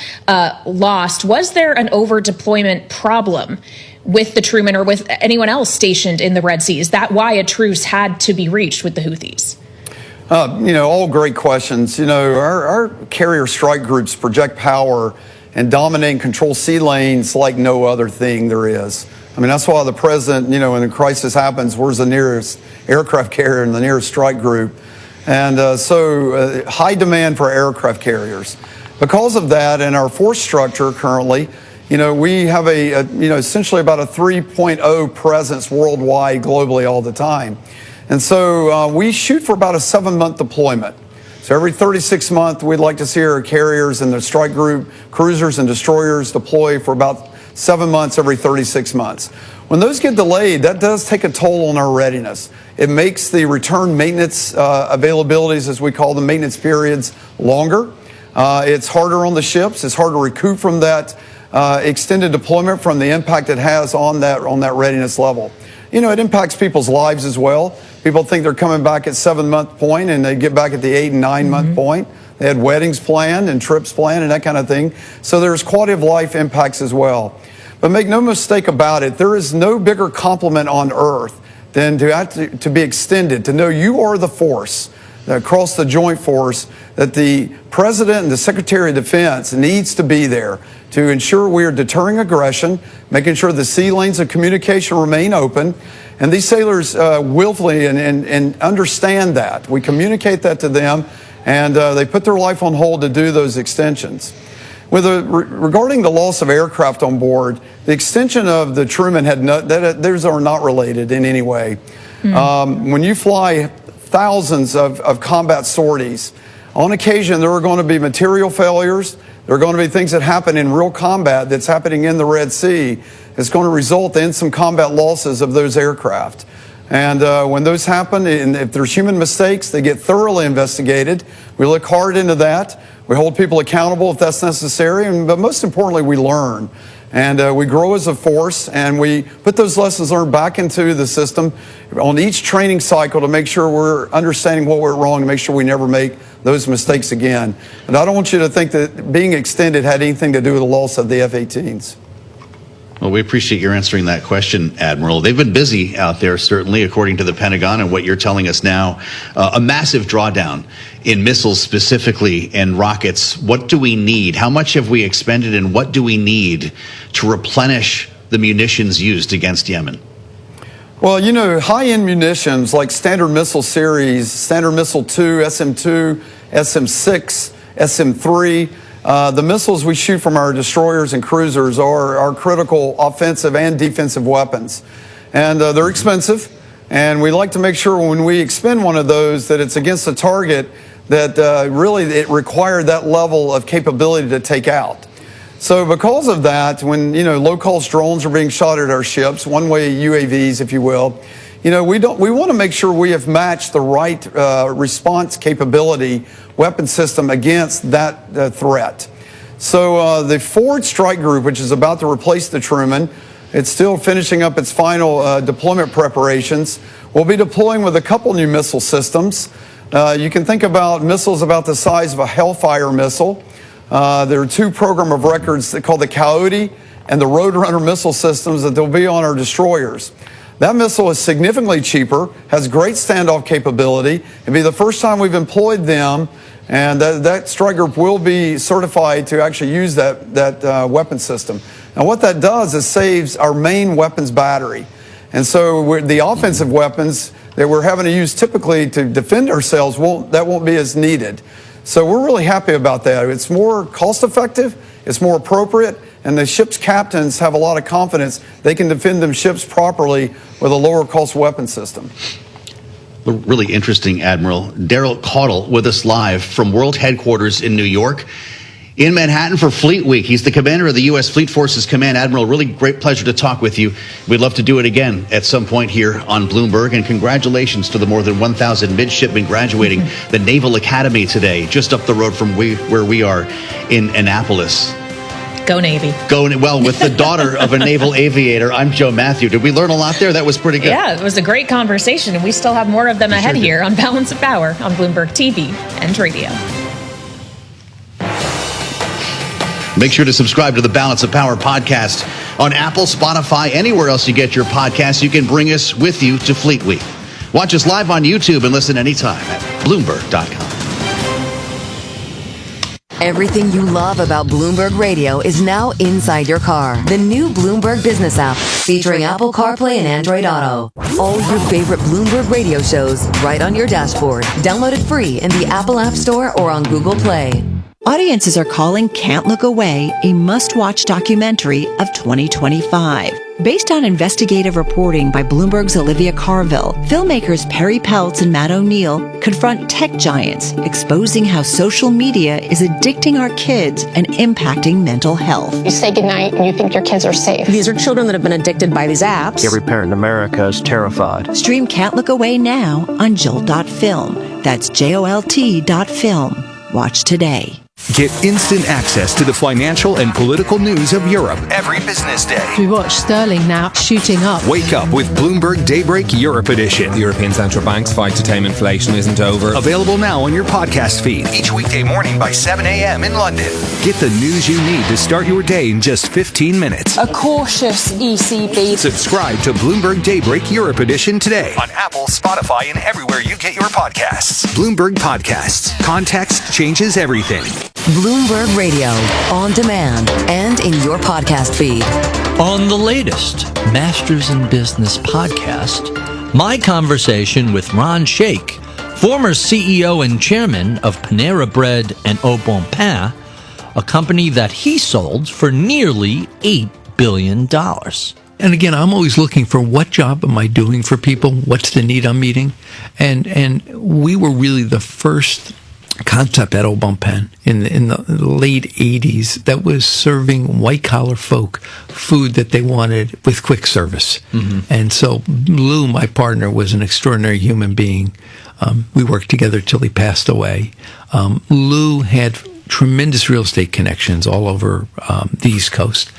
lost, was there an over-deployment problem with the Truman or with anyone else stationed in the Red Sea? Is that why a truce had to be reached with the Houthis? All great questions. Our carrier strike groups project power and dominate and control sea lanes like no other thing there is. I mean, that's why the president, when a crisis happens, where's the nearest aircraft carrier and the nearest strike group? And so high demand for aircraft carriers. Because of that, in our force structure currently, we have essentially about a 3.0 presence worldwide, globally, all the time. And so we shoot for about a 7-month deployment. So every 36 months, we'd like to see our carriers and the strike group, cruisers and destroyers deploy for about 7 months every 36 months. When those get delayed, that does take a toll on our readiness. It makes the return maintenance availabilities, as we call them, maintenance periods, longer. It's harder on the ships. It's hard to recoup from that extended deployment from the impact it has on that readiness level. It impacts people's lives as well. People think they're coming back at 7-month point and they get back at the 8 and 9-month point. They had weddings planned and trips planned and that kind of thing. So there's quality of life impacts as well. But make no mistake about it, there is no bigger compliment on earth than to be extended, to know you are the force across the joint force, that the President and the Secretary of Defense needs to be there to ensure we are deterring aggression, making sure the sea lanes of communication remain open. And these sailors willfully and understand that. We communicate that to them, and they put their life on hold to do those extensions. Regarding the loss of aircraft on board, the extension of the Truman those are not related in any way. When you fly thousands of combat sorties, on occasion there are going to be material failures. There are going to be things that happen in real combat that's happening in the Red Sea. It's going to result in some combat losses of those aircraft. And when those happen, and if there's human mistakes, they get thoroughly investigated. We look hard into that. We hold people accountable if that's necessary. But most importantly, we learn. And we grow as a force, and we put those lessons learned back into the system on each training cycle to make sure we're understanding what went wrong, to make sure we never make those mistakes again. And I don't want you to think that being extended had anything to do with the loss of the F-18s. Well, we appreciate your answering that question, Admiral. They've been busy out there, certainly, according to the Pentagon and what you're telling us now. A massive drawdown in missiles specifically and rockets. What do we need? How much have we expended, and what do we need to replenish the munitions used against Yemen? Well, high-end munitions like Standard Missile Series, Standard Missile 2, SM-2, SM-6, SM-3, the missiles we shoot from our destroyers and cruisers are critical offensive and defensive weapons. And they're expensive, And we like to make sure when we expend one of those that it's against a target that really it required that level of capability to take out. So because of that, when low-cost drones are being shot at our ships, one-way UAVs, if you will, we want to make sure we have matched the right response capability weapon system against that threat. So the Forward Strike Group, which is about to replace the Truman, it's still finishing up its final deployment preparations. We'll be deploying with a couple new missile systems. You can think about missiles about the size of a Hellfire missile. There are two program of records called the Coyote and the Roadrunner missile systems that they'll be on our destroyers. That missile is significantly cheaper, has great standoff capability. It'll be the first time we've employed them, and that strike group will be certified to actually use that weapon system. And what that does is saves our main weapons battery. And so the offensive weapons that we're having to use typically to defend ourselves won't be as needed. So we're really happy about that. It's more cost effective, it's more appropriate, and the ship's captains have a lot of confidence they can defend them ships properly with a lower cost weapon system. Really interesting, Admiral. Daryl Caudle with us live from World Headquarters in New York. In Manhattan for Fleet Week. He's the commander of the U.S. Fleet Forces Command. Admiral, really great pleasure to talk with you. We'd love to do it again at some point here on Bloomberg. And congratulations to the more than 1,000 midshipmen graduating the Naval Academy today, just up the road from where we are in Annapolis. Go Navy. Well, with the daughter of a naval aviator. I'm Joe Matthew. Did we learn a lot there? That was pretty good. Yeah, it was a great conversation, and we still have more of them ahead here on Balance of Power on Bloomberg TV and radio. Make sure to subscribe to the Balance of Power podcast on Apple, Spotify, anywhere else you get your podcasts. You can bring us with you to Fleet Week. Watch us live on YouTube and listen anytime at Bloomberg.com. Everything you love about Bloomberg Radio is now inside your car. The new Bloomberg Business app featuring Apple CarPlay and Android Auto. All your favorite Bloomberg Radio shows right on your dashboard. Download it free in the Apple App Store or on Google Play. Audiences are calling Can't Look Away a must-watch documentary of 2025. Based on investigative reporting by Bloomberg's Olivia Carville, filmmakers Perry Peltz and Matt O'Neill confront tech giants, exposing how social media is addicting our kids and impacting mental health. You say goodnight and you think your kids are safe. These are children that have been addicted by these apps. Every parent in America is terrified. Stream Can't Look Away now on Jolt.film. That's JOLT.film. Watch today. Get instant access to the financial and political news of Europe every business day. We watch sterling now shooting up. Wake up with Bloomberg Daybreak Europe Edition. The European Central Bank's fight to tame inflation isn't over. Available now on your podcast feed each weekday morning by 7 a.m. in London. Get the news you need to start your day in just 15 minutes. A cautious ECB. Subscribe to Bloomberg Daybreak Europe Edition today on Apple, Spotify, and everywhere you get your podcasts. Bloomberg Podcasts. Context changes everything. Bloomberg Radio, on demand and in your podcast feed. On the latest Masters in Business podcast, my conversation with Ron Shaich, former CEO and chairman of Panera Bread and Au Bon Pain, a company that he sold for nearly $8 billion. And again, I'm always looking for what job am I doing for people? What's the need I'm meeting? And we were really the first concept at Au Bon Pain in the late 80s that was serving white-collar folk food that they wanted with quick service. Mm-hmm. And so Lou, my partner, was an extraordinary human being. We worked together till he passed away. Lou had tremendous real estate connections all over the East Coast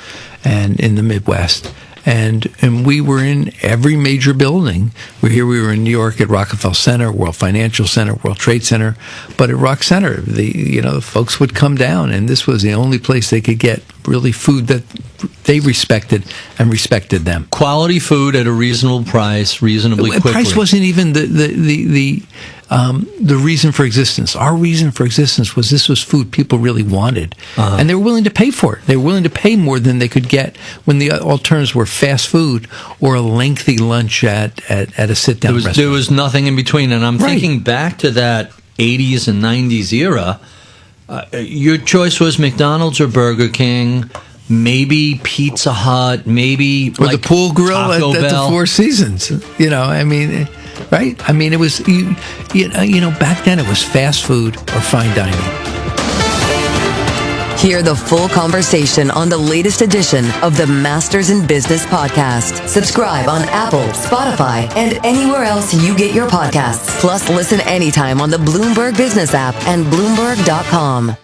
and in the Midwest. And we were in every major building. We were in New York at Rockefeller Center, World Financial Center, World Trade Center. But at Rock Center, the folks would come down, and this was the only place they could get really food that they respected and respected them. Quality food at a reasonable price, reasonably quickly. Price wasn't even the reason for existence. Our reason for existence was this was food people really wanted, and they were willing to pay for it. They were willing to pay more than they could get when the alternatives were fast food or a lengthy lunch at a sit-down restaurant. There was nothing in between, and I'm thinking back to that 80s and 90s era. Your choice was McDonald's or Burger King. maybe Pizza Hut, maybe or like the pool grill at the Four Seasons. Right? I mean, it was back then it was fast food or fine dining. Hear the full conversation on the latest edition of the Masters in Business podcast. Subscribe on Apple, Spotify, and anywhere else you get your podcasts. Plus, listen anytime on the Bloomberg Business app and Bloomberg.com.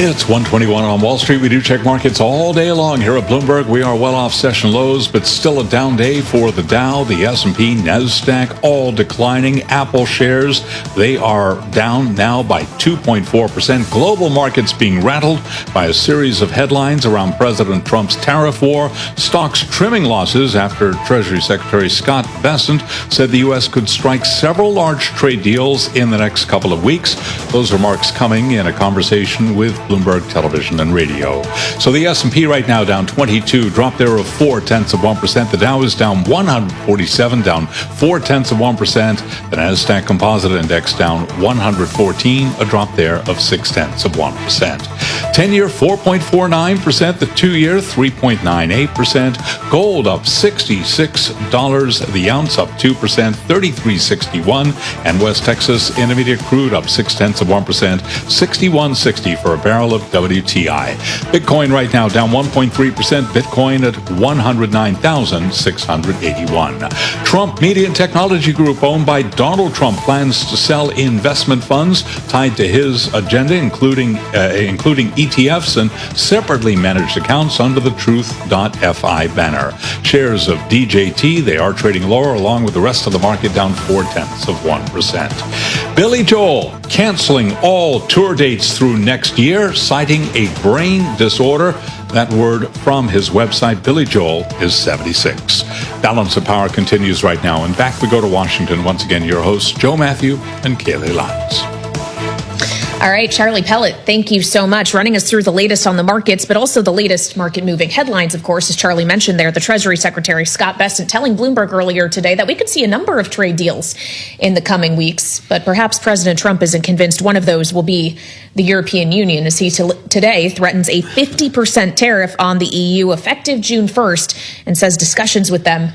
It's 1:21 on Wall Street. We do check markets all day long here at Bloomberg. We are well off session lows, but still a down day for the Dow, the S&P, Nasdaq, all declining. Apple shares, they are down now by 2.4%. Global markets being rattled by a series of headlines around President Trump's tariff war. Stocks trimming losses after Treasury Secretary Scott Bessent said the U.S. could strike several large trade deals in the next couple of weeks. Those remarks coming in a conversation with Bloomberg Television and Radio. So the S&P right now down 22, drop there of 0.4%. The Dow is down 147, down 0.4%. The Nasdaq Composite Index down 114, a drop there of 0.6%. 10-year 4.49%, the 2-year 3.98%. Gold up $66, the ounce up 2%, 33.61, and West Texas Intermediate crude up 0.6%, 61.60 for a barrel of WTI. Bitcoin right now down 1.3%. Bitcoin at 109,681. Trump Media and Technology Group, owned by Donald Trump, plans to sell investment funds tied to his agenda, including ETFs and separately managed accounts under the Truth.fi banner. Shares of DJT, they are trading lower, along with the rest of the market down 0.4%. Billy Joel canceling all tour dates through next year, citing a brain disorder. That word from his website. Billy Joel is 76. Balance of Power continues right now. And back we go to Washington. Once again, your hosts, Joe Matthew and Kayleigh Lyons. All right, Charlie Pellet, thank you so much. Running us through the latest on the markets, but also the latest market-moving headlines, of course, as Charlie mentioned there. The Treasury Secretary, Scott Bessent, telling Bloomberg earlier today that we could see a number of trade deals in the coming weeks, but perhaps President Trump isn't convinced one of those will be the European Union, as he today threatens a 50% tariff on the EU effective June 1st and says discussions with them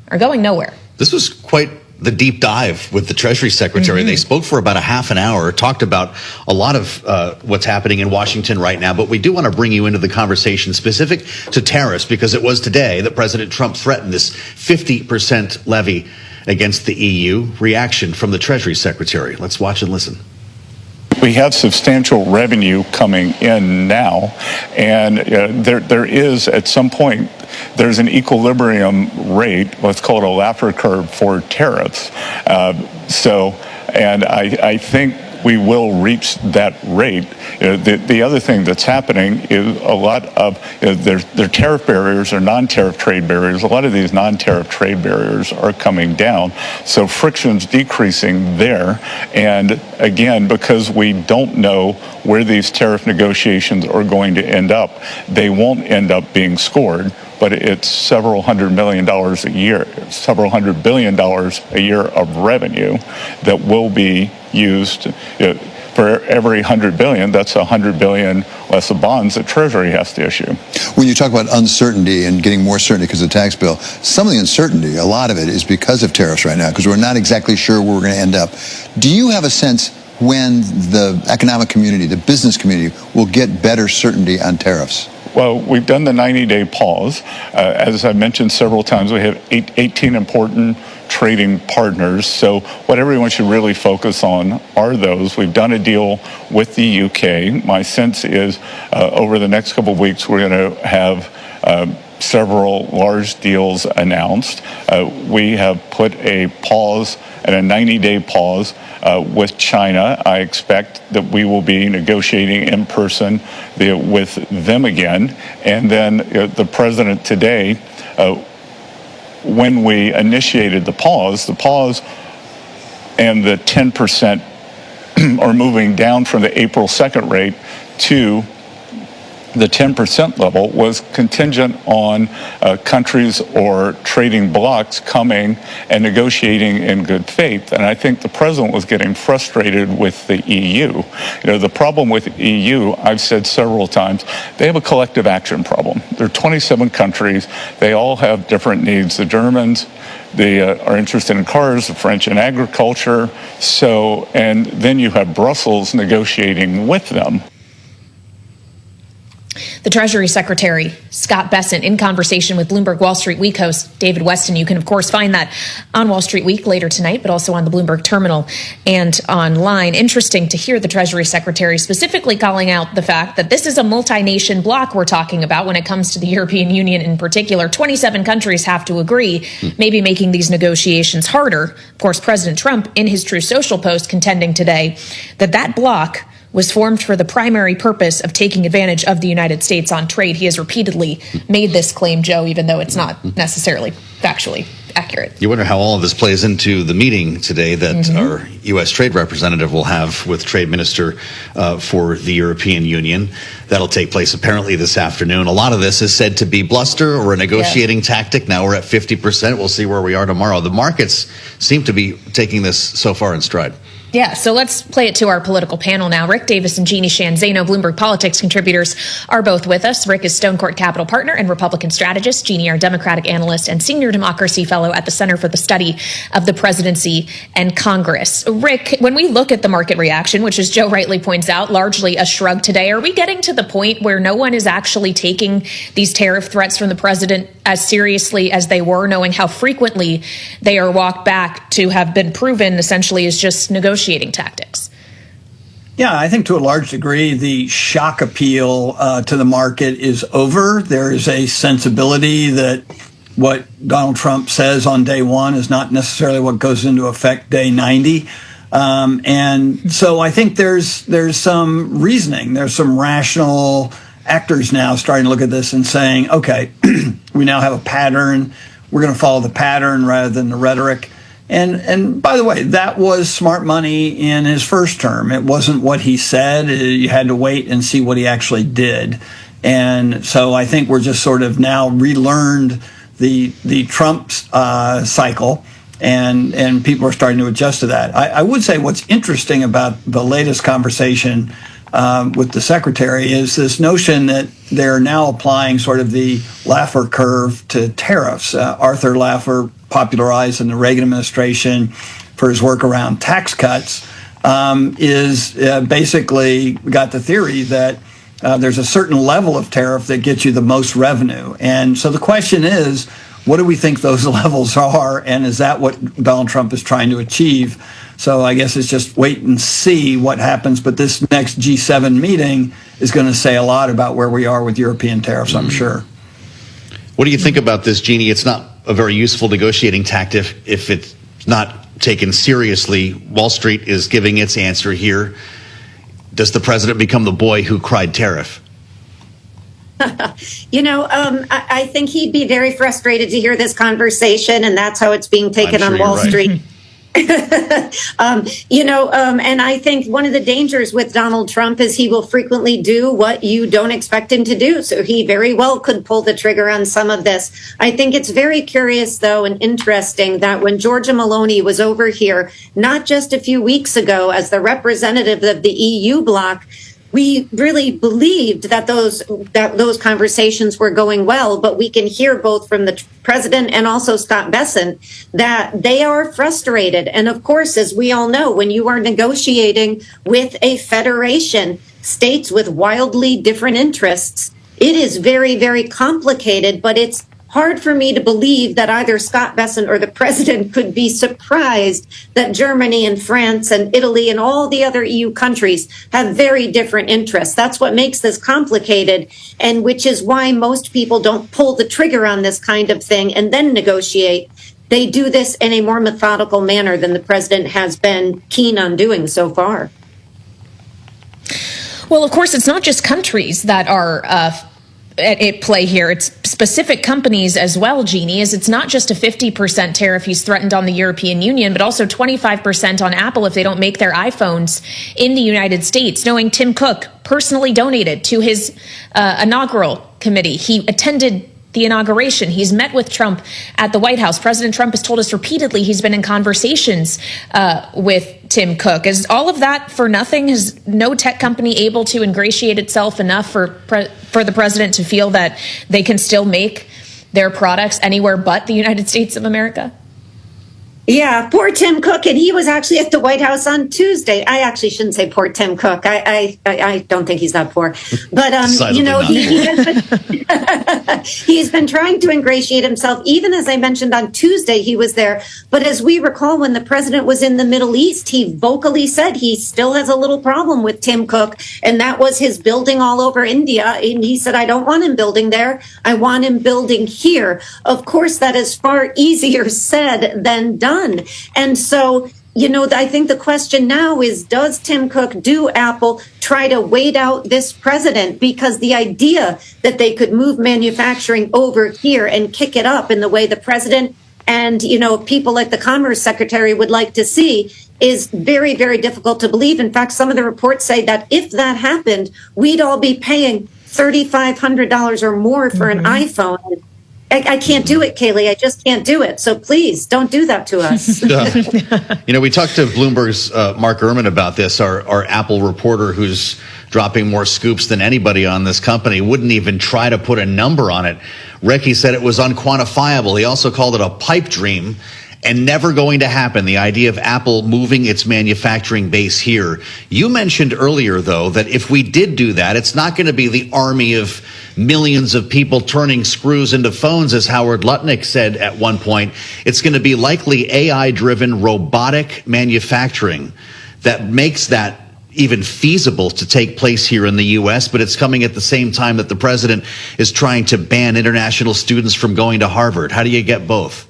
are going nowhere. This was quite the deep dive with the Treasury Secretary. They spoke for about a half an hour, talked about a lot of what's happening in Washington right now, but we do want to bring you into the conversation specific to tariffs, because it was today that President Trump threatened this 50% levy against the EU. Reaction from the Treasury Secretary. Let's watch and listen. We have substantial revenue coming in now, and there is, at some point, there's an equilibrium rate, let's call it a Laffer curve, for tariffs. And I think we will reach that rate. The other thing that's happening is a lot of their tariff barriers or non-tariff trade barriers. A lot of these non-tariff trade barriers are coming down, so friction's decreasing there. And again, because we don't know where these tariff negotiations are going to end up, they won't end up being scored. But it's several $100 million a year, several $100 billion a year of revenue that will be used. For every $100 billion, that's $100 billion less of bonds that Treasury has to issue. When you talk about uncertainty and getting more certainty because of the tax bill, some of the uncertainty, a lot of it is because of tariffs right now, because we're not exactly sure where we're going to end up. Do you have a sense when the economic community, the business community, will get better certainty on tariffs? Well, we've done the 90-day pause. As I mentioned several times, we have 18 important trading partners. So what everyone should really focus on are those. We've done a deal with the UK. My sense is over the next couple of weeks, we're going to have several large deals announced. We have put a pause and a 90-day pause with China. I expect that we will be negotiating in person with them again. And then the president today, when we initiated the pause and the 10% are moving down from the April 2nd rate to the 10% level was contingent on countries or trading blocs coming and negotiating in good faith. And I think the president was getting frustrated with the EU. The problem with EU, I've said several times, they have a collective action problem. There are 27 countries. They all have different needs. The Germans, they are interested in cars, the French in agriculture. And then you have Brussels negotiating with them. The Treasury Secretary, Scott Bessent, in conversation with Bloomberg Wall Street Week host David Weston. You can, of course, find that on Wall Street Week later tonight, but also on the Bloomberg terminal and online. Interesting to hear the Treasury Secretary specifically calling out the fact that this is a multi-nation bloc we're talking about when it comes to the European Union in particular. 27 countries have to agree, maybe making these negotiations harder. Of course, President Trump, in his True Social post, contending today that bloc was formed for the primary purpose of taking advantage of the United States on trade. He has repeatedly made this claim, Joe, even though it's not necessarily factually accurate. You wonder how all of this plays into the meeting today that our U.S. trade representative will have with Trade Minister for the European Union. That'll take place apparently this afternoon. A lot of this is said to be bluster or a negotiating tactic. Now we're at 50%. We'll see where we are tomorrow. The markets seem to be taking this so far in stride. Yeah, so let's play it to our political panel now. Rick Davis and Jeannie Shanzano, Bloomberg Politics contributors, are both with us. Rick is Stone Court Capital Partner and Republican strategist. Jeannie, our Democratic analyst and Senior Democracy Fellow at the Center for the Study of the Presidency and Congress. Rick, when we look at the market reaction, which as Joe rightly points out, largely a shrug today, are we getting to the point where no one is actually taking these tariff threats from the president as seriously as they were, knowing how frequently they are walked back to have been proven essentially as just negotiating tactics? Yeah, I think to a large degree, the shock appeal to the market is over. There is a sensibility that what Donald Trump says on day one is not necessarily what goes into effect day 90. And so I think there's some reasoning. There's some rational actors now starting to look at this and saying, okay, we now have a pattern. We're going to follow the pattern rather than the rhetoric. And by the way, that was smart money in his first term. It wasn't what he said. You had to wait and see what he actually did. And so I think we're just sort of now relearned the Trump cycle, and people are starting to adjust to that. I would say what's interesting about the latest conversation with the secretary is this notion that they're now applying sort of the Laffer curve to tariffs. Arthur Laffer, popularized in the Reagan administration for his work around tax cuts, is basically got the theory that there's a certain level of tariff that gets you the most revenue. And so the question is, what do we think those levels are? And is that what Donald Trump is trying to achieve? So I guess it's just wait and see what happens. But this next G7 meeting is going to say a lot about where we are with European tariffs, I'm sure. What do you think about this, Jeannie? It's not a very useful negotiating tactic if it's not taken seriously. Wall Street is giving its answer here. Does the president become the boy who cried tariff? I think he'd be very frustrated to hear this conversation, and that's how it's being taken on Wall Street. And I think one of the dangers with Donald Trump is he will frequently do what you don't expect him to do. So he very well could pull the trigger on some of this. I think it's very curious, though, and interesting that when Giorgia Meloni was over here, not just a few weeks ago as the representative of the EU bloc, we really believed that those conversations were going well, but we can hear both from the president and also Scott Bessent that they are frustrated. And of course, as we all know, when you are negotiating with a federation, states with wildly different interests, it is very, very complicated, but it's hard for me to believe that either Scott Bessent or the president could be surprised that Germany and France and Italy and all the other EU countries have very different interests. That's what makes this complicated, and which is why most people don't pull the trigger on this kind of thing and then negotiate. They do this in a more methodical manner than the president has been keen on doing so far. Well, of course, it's not just countries that are at play here. It's specific companies as well, Jeannie, is it's not just a 50% tariff he's threatened on the European Union, but also 25% on Apple if they don't make their iPhones in the United States. Knowing Tim Cook personally donated to his inaugural committee. He attended the inauguration. He's met with Trump at the White House. President Trump has told us repeatedly he's been in conversations with Tim Cook. Is all of that for nothing? Is no tech company able to ingratiate itself enough for the president to feel that they can still make their products anywhere but the United States of America? Yeah, poor Tim Cook, and he was actually at the White House on Tuesday. I actually shouldn't say poor Tim Cook. I don't think he's that poor, but he's been trying to ingratiate himself. Even as I mentioned on Tuesday, he was there. But as we recall, when the president was in the Middle East, he vocally said he still has a little problem with Tim Cook, and that was his building all over India. And he said, "I don't want him building there. I want him building here." Of course, that is far easier said than done. And so, I think the question now is, does Tim Cook, do Apple try to wait out this president? Because the idea that they could move manufacturing over here and kick it up in the way the president and, people like the Commerce Secretary would like to see is very, very difficult to believe. In fact, some of the reports say that if that happened, we'd all be paying $3,500 or more for an iPhone. I can't do it, Kaylee. I just can't do it. So please don't do that to us. We talked to Bloomberg's Mark Ehrman about this, our Apple reporter who's dropping more scoops than anybody on this company, wouldn't even try to put a number on it. Ricky said it was unquantifiable. He also called it a pipe dream and never going to happen, the idea of Apple moving its manufacturing base here. You mentioned earlier, though, that if we did do that, it's not going to be the army of millions of people turning screws into phones, as Howard Lutnick said at one point. It's going to be likely AI-driven robotic manufacturing that makes that even feasible to take place here in the U.S., but it's coming at the same time that the president is trying to ban international students from going to Harvard. How do you get both?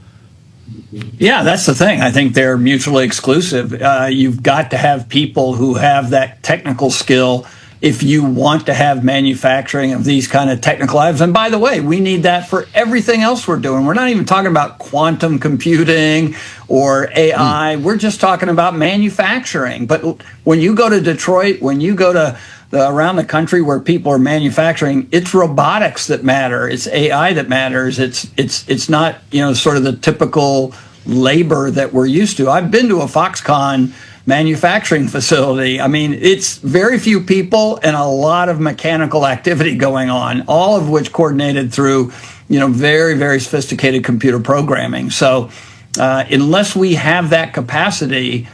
Yeah, that's the thing. I think they're mutually exclusive. You've got to have people who have that technical skill if you want to have manufacturing of these kind of technical items. And by the way, we need that for everything else we're doing. We're not even talking about quantum computing or AI. We're just talking about manufacturing. But when you go to Detroit, when you go to around the country where people are manufacturing, it's robotics that matter. It's AI that matters. It's not, sort of the typical labor that we're used to. I've been to a Foxconn manufacturing facility. I mean, it's very few people and a lot of mechanical activity going on, all of which coordinated through, very, very sophisticated computer programming. So unless we have that capacity,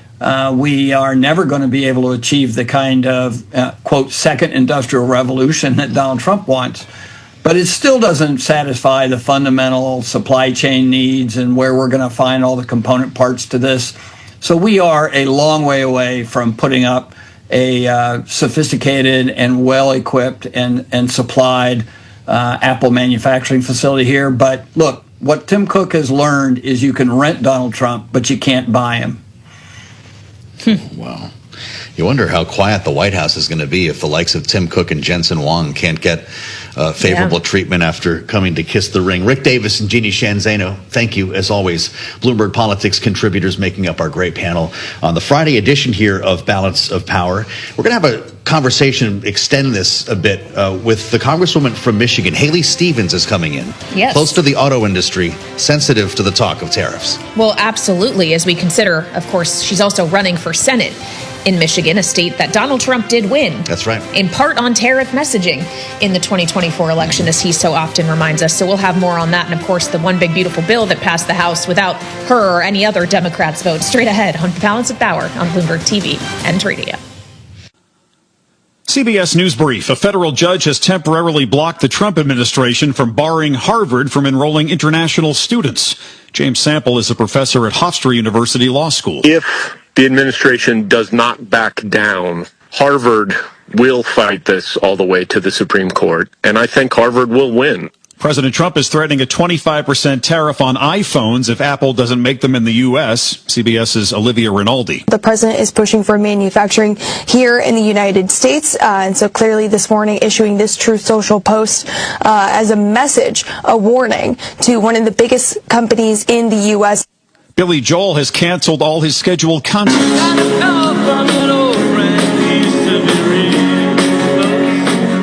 we are never going to be able to achieve the kind of, quote, second industrial revolution that Donald Trump wants. But it still doesn't satisfy the fundamental supply chain needs and where we're going to find all the component parts to this. So we are a long way away from putting up a sophisticated and well-equipped and supplied Apple manufacturing facility here. But look, what Tim Cook has learned is you can rent Donald Trump, but you can't buy him. Wow. You wonder how quiet the White House is going to be if the likes of Tim Cook and Jensen Huang can't get favorable treatment after coming to kiss the ring. Rick Davis and Jeannie Shanzano, thank you, as always. Bloomberg Politics contributors making up our great panel on the Friday edition here of Balance of Power. We're going to have a conversation, extend this a bit, with the Congresswoman from Michigan. Haley Stevens is coming in. Yes. Close to the auto industry, sensitive to the talk of tariffs. Well, absolutely, as we consider, of course, she's also running for Senate in Michigan, a state that Donald Trump did win. That's right. In part on tariff messaging in the 2024 election, as he so often reminds us. So we'll have more on that. And of course, the one big beautiful bill that passed the House without her or any other Democrats' vote, straight ahead on Balance of Power on Bloomberg TV and radio. CBS News Brief. A federal judge has temporarily blocked the Trump administration from barring Harvard from enrolling international students. James Sample is a professor at Hofstra University Law School. If the administration does not back down, Harvard will fight this all the way to the Supreme Court, and I think Harvard will win. President Trump is threatening a 25% tariff on iPhones if Apple doesn't make them in the U.S. CBS's Olivia Rinaldi. The president is pushing for manufacturing here in the United States. And so clearly this morning issuing this Truth Social post as a message, a warning to one of the biggest companies in the U.S. Billy Joel has canceled all his scheduled concerts.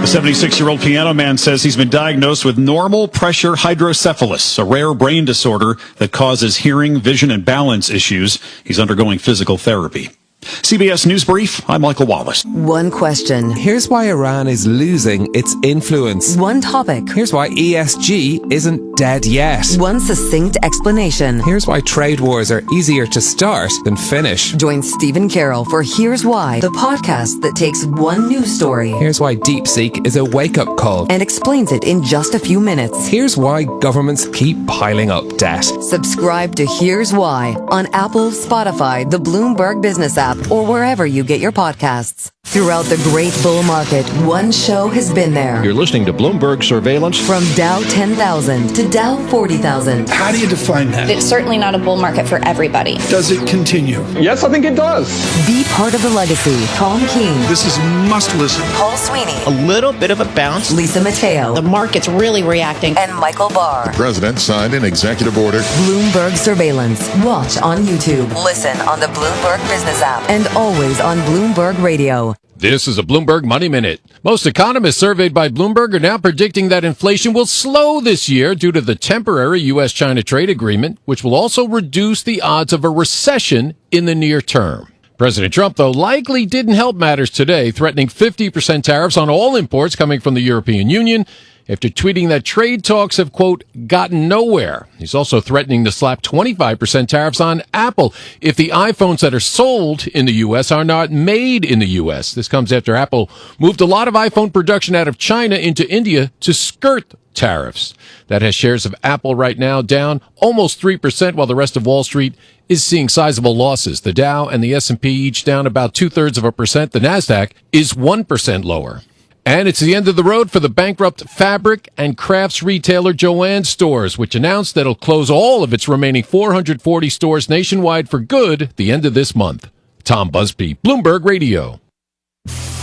The 76-year-old piano man says he's been diagnosed with normal pressure hydrocephalus, a rare brain disorder that causes hearing, vision, and balance issues. He's undergoing physical therapy. CBS News Brief, I'm Michael Wallace. One question. Here's why Iran is losing its influence. One topic. Here's why ESG isn't dead yet. One succinct explanation. Here's why trade wars are easier to start than finish. Join Stephen Carroll for Here's Why, the podcast that takes one news story. Here's why DeepSeek is a wake-up call. And explains it in just a few minutes. Here's why governments keep piling up debt. Subscribe to Here's Why on Apple, Spotify, the Bloomberg Business app, or wherever you get your podcasts. Throughout the great bull market, one show has been there. You're listening to Bloomberg Surveillance. From Dow 10,000 to Dow 40,000. How do you define that? It's certainly not a bull market for everybody. Does it continue? Yes, I think it does. Be part of the legacy. Tom King. This is must listen. Paul Sweeney. A little bit of a bounce. Lisa Mateo. The market's really reacting. And Michael Barr. The president signed an executive order. Bloomberg Surveillance. Watch on YouTube. Listen on the Bloomberg Business app. And always on Bloomberg Radio. This is a Bloomberg Money Minute. Most economists surveyed by Bloomberg are now predicting that inflation will slow this year due to the temporary U.S.-China trade agreement, which will also reduce the odds of a recession in the near term. President Trump, though, likely didn't help matters today, threatening 50% tariffs on all imports coming from the European Union after tweeting that trade talks have, quote, gotten nowhere. He's also threatening to slap 25% tariffs on Apple if the iPhones that are sold in the U.S. are not made in the U.S. This comes after Apple moved a lot of iPhone production out of China into India to skirt tariffs. That has shares of Apple right now down almost 3%, while the rest of Wall Street is seeing sizable losses. The Dow and the S&P each down about 0.2%. The Nasdaq is 1% lower. And it's the end of the road for the bankrupt fabric and crafts retailer Jo-Ann Stores, which announced that it'll close all of its remaining 440 stores nationwide for good at the end of this month. Tom Busby, Bloomberg Radio.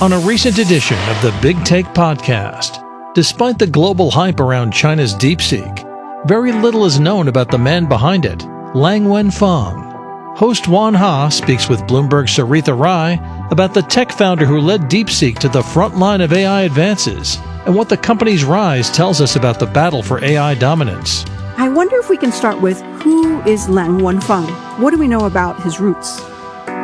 On a recent edition of the Big Take podcast, despite the global hype around China's DeepSeek, very little is known about the man behind it, Lang Wenfeng. Host Juan Ha speaks with Bloomberg's Saritha Rai about the tech founder who led DeepSeek to the front line of AI advances and what the company's rise tells us about the battle for AI dominance. I wonder if we can start with who is Lang Wenfeng? What do we know about his roots?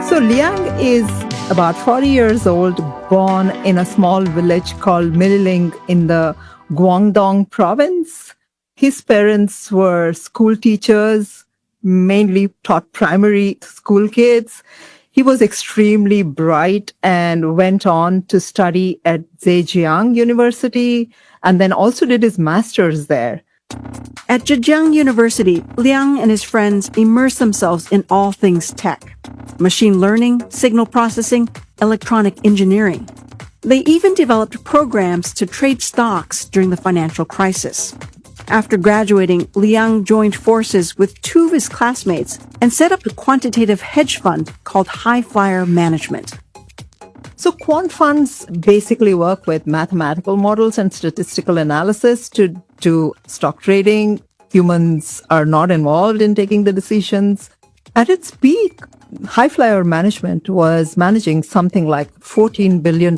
So Liang is about 40 years old, born in a small village called Mililing in the Guangdong province. His parents were school teachers, mainly taught primary school kids. He was extremely bright and went on to study at Zhejiang University and then also did his master's there. At Zhejiang University, Liang and his friends immersed themselves in all things tech, machine learning, signal processing, electronic engineering. They even developed programs to trade stocks during the financial crisis. After graduating, Liang joined forces with two of his classmates and set up a quantitative hedge fund called High Flyer Management. So quant funds basically work with mathematical models and statistical analysis to do stock trading. Humans are not involved in taking the decisions. At its peak, High Flyer Management was managing something like $14 billion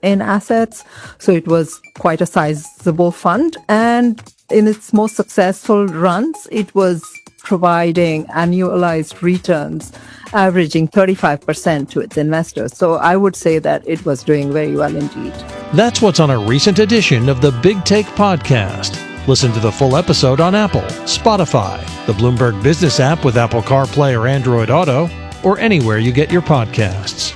in assets. So it was quite a sizable fund. And in its most successful runs, it was providing annualized returns averaging 35% to its investors. So I would say that it was doing very well indeed. That's what's on a recent edition of the Big Take podcast. Listen to the full episode on Apple, Spotify, the Bloomberg Business app with Apple CarPlay or Android Auto, or anywhere you get your podcasts.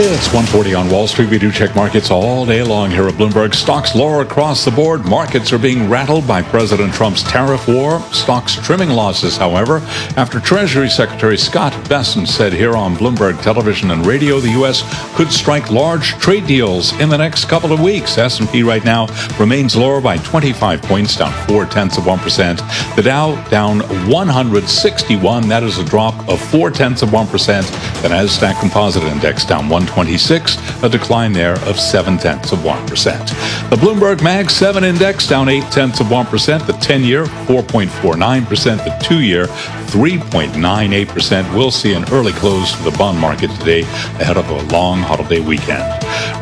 It's 1:40 on Wall Street. We do check markets all day long here at Bloomberg. Stocks lower across the board. Markets are being rattled by President Trump's tariff war. Stocks trimming losses, however, after Treasury Secretary Scott Bessent said here on Bloomberg Television and Radio the U.S. could strike large trade deals in the next couple of weeks. S&P right now remains lower by 25 points, down 0.4%. The Dow down 161. That is a drop of 0.4%. The Nasdaq Composite Index down 126, a decline there of 0.7%. The Bloomberg Mag 7 Index down 0.8%. The 10-year 4.49%. The 2-year 3.98%. We'll see an early close to the bond market today ahead of a long holiday weekend.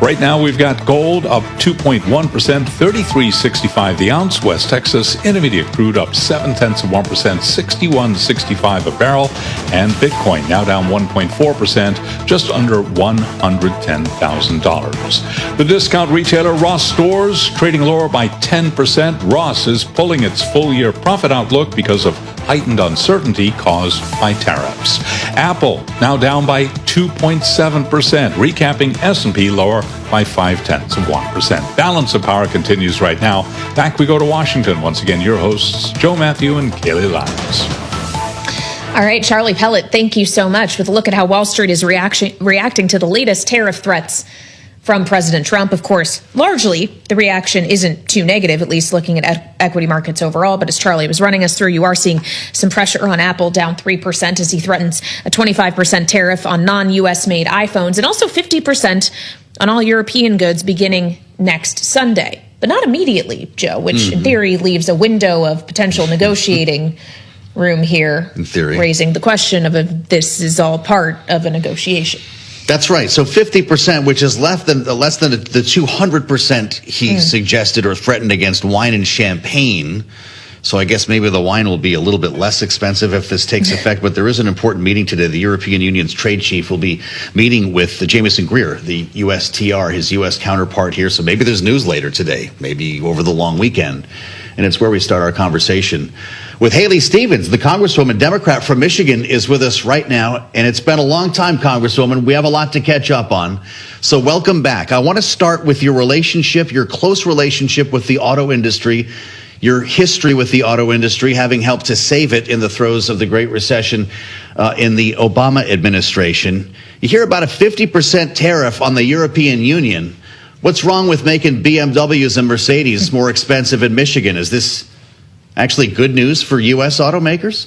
Right now we've got gold up 2.1%, $33.65 the ounce. West Texas Intermediate crude up 0.7%, $61.65 a barrel. And Bitcoin now down 1.4%, just under $110,000. The discount retailer Ross Stores trading lower by 10%. Ross is pulling its full-year profit outlook because of heightened uncertainty caused by tariffs. Apple now down by 2.7%, recapping S&P lower by 0.5%. Balance of Power continues right now. Back we go to Washington. Once again, your hosts, Joe Matthew and Kaylee Lyons. All right, Charlie Pellet, thank you so much. With a look at how Wall Street is reacting to the latest tariff threats from President Trump. Of course, largely the reaction isn't too negative, at least looking at equity markets overall. But as Charlie was running us through, you are seeing some pressure on Apple, down 3% as he threatens a 25% tariff on non-U.S. made iPhones and also 50% on all European goods beginning next Sunday. But not immediately, Joe, which in theory leaves a window of potential negotiating room here, in theory, raising the question of if this is all part of a negotiation. That's right. So 50%, which is less than the 200% he suggested or threatened against wine and champagne. So I guess maybe the wine will be a little bit less expensive if this takes effect. But there is an important meeting today. The European Union's trade chief will be meeting with Jameson Greer, the USTR, his U.S. counterpart here. So maybe there's news later today, maybe over the long weekend. And it's where we start our conversation with Haley Stevens, the Congresswoman, Democrat from Michigan, is with us right now. And it's been a long time, Congresswoman. We have a lot to catch up on. So welcome back. I want to start with your relationship, your close relationship with the auto industry, your history with the auto industry, having helped to save it in the throes of the Great Recession in the Obama administration. You hear about a 50% tariff on the European Union. What's wrong with making BMWs and Mercedes more expensive in Michigan? Is this actually good news for U.S. automakers?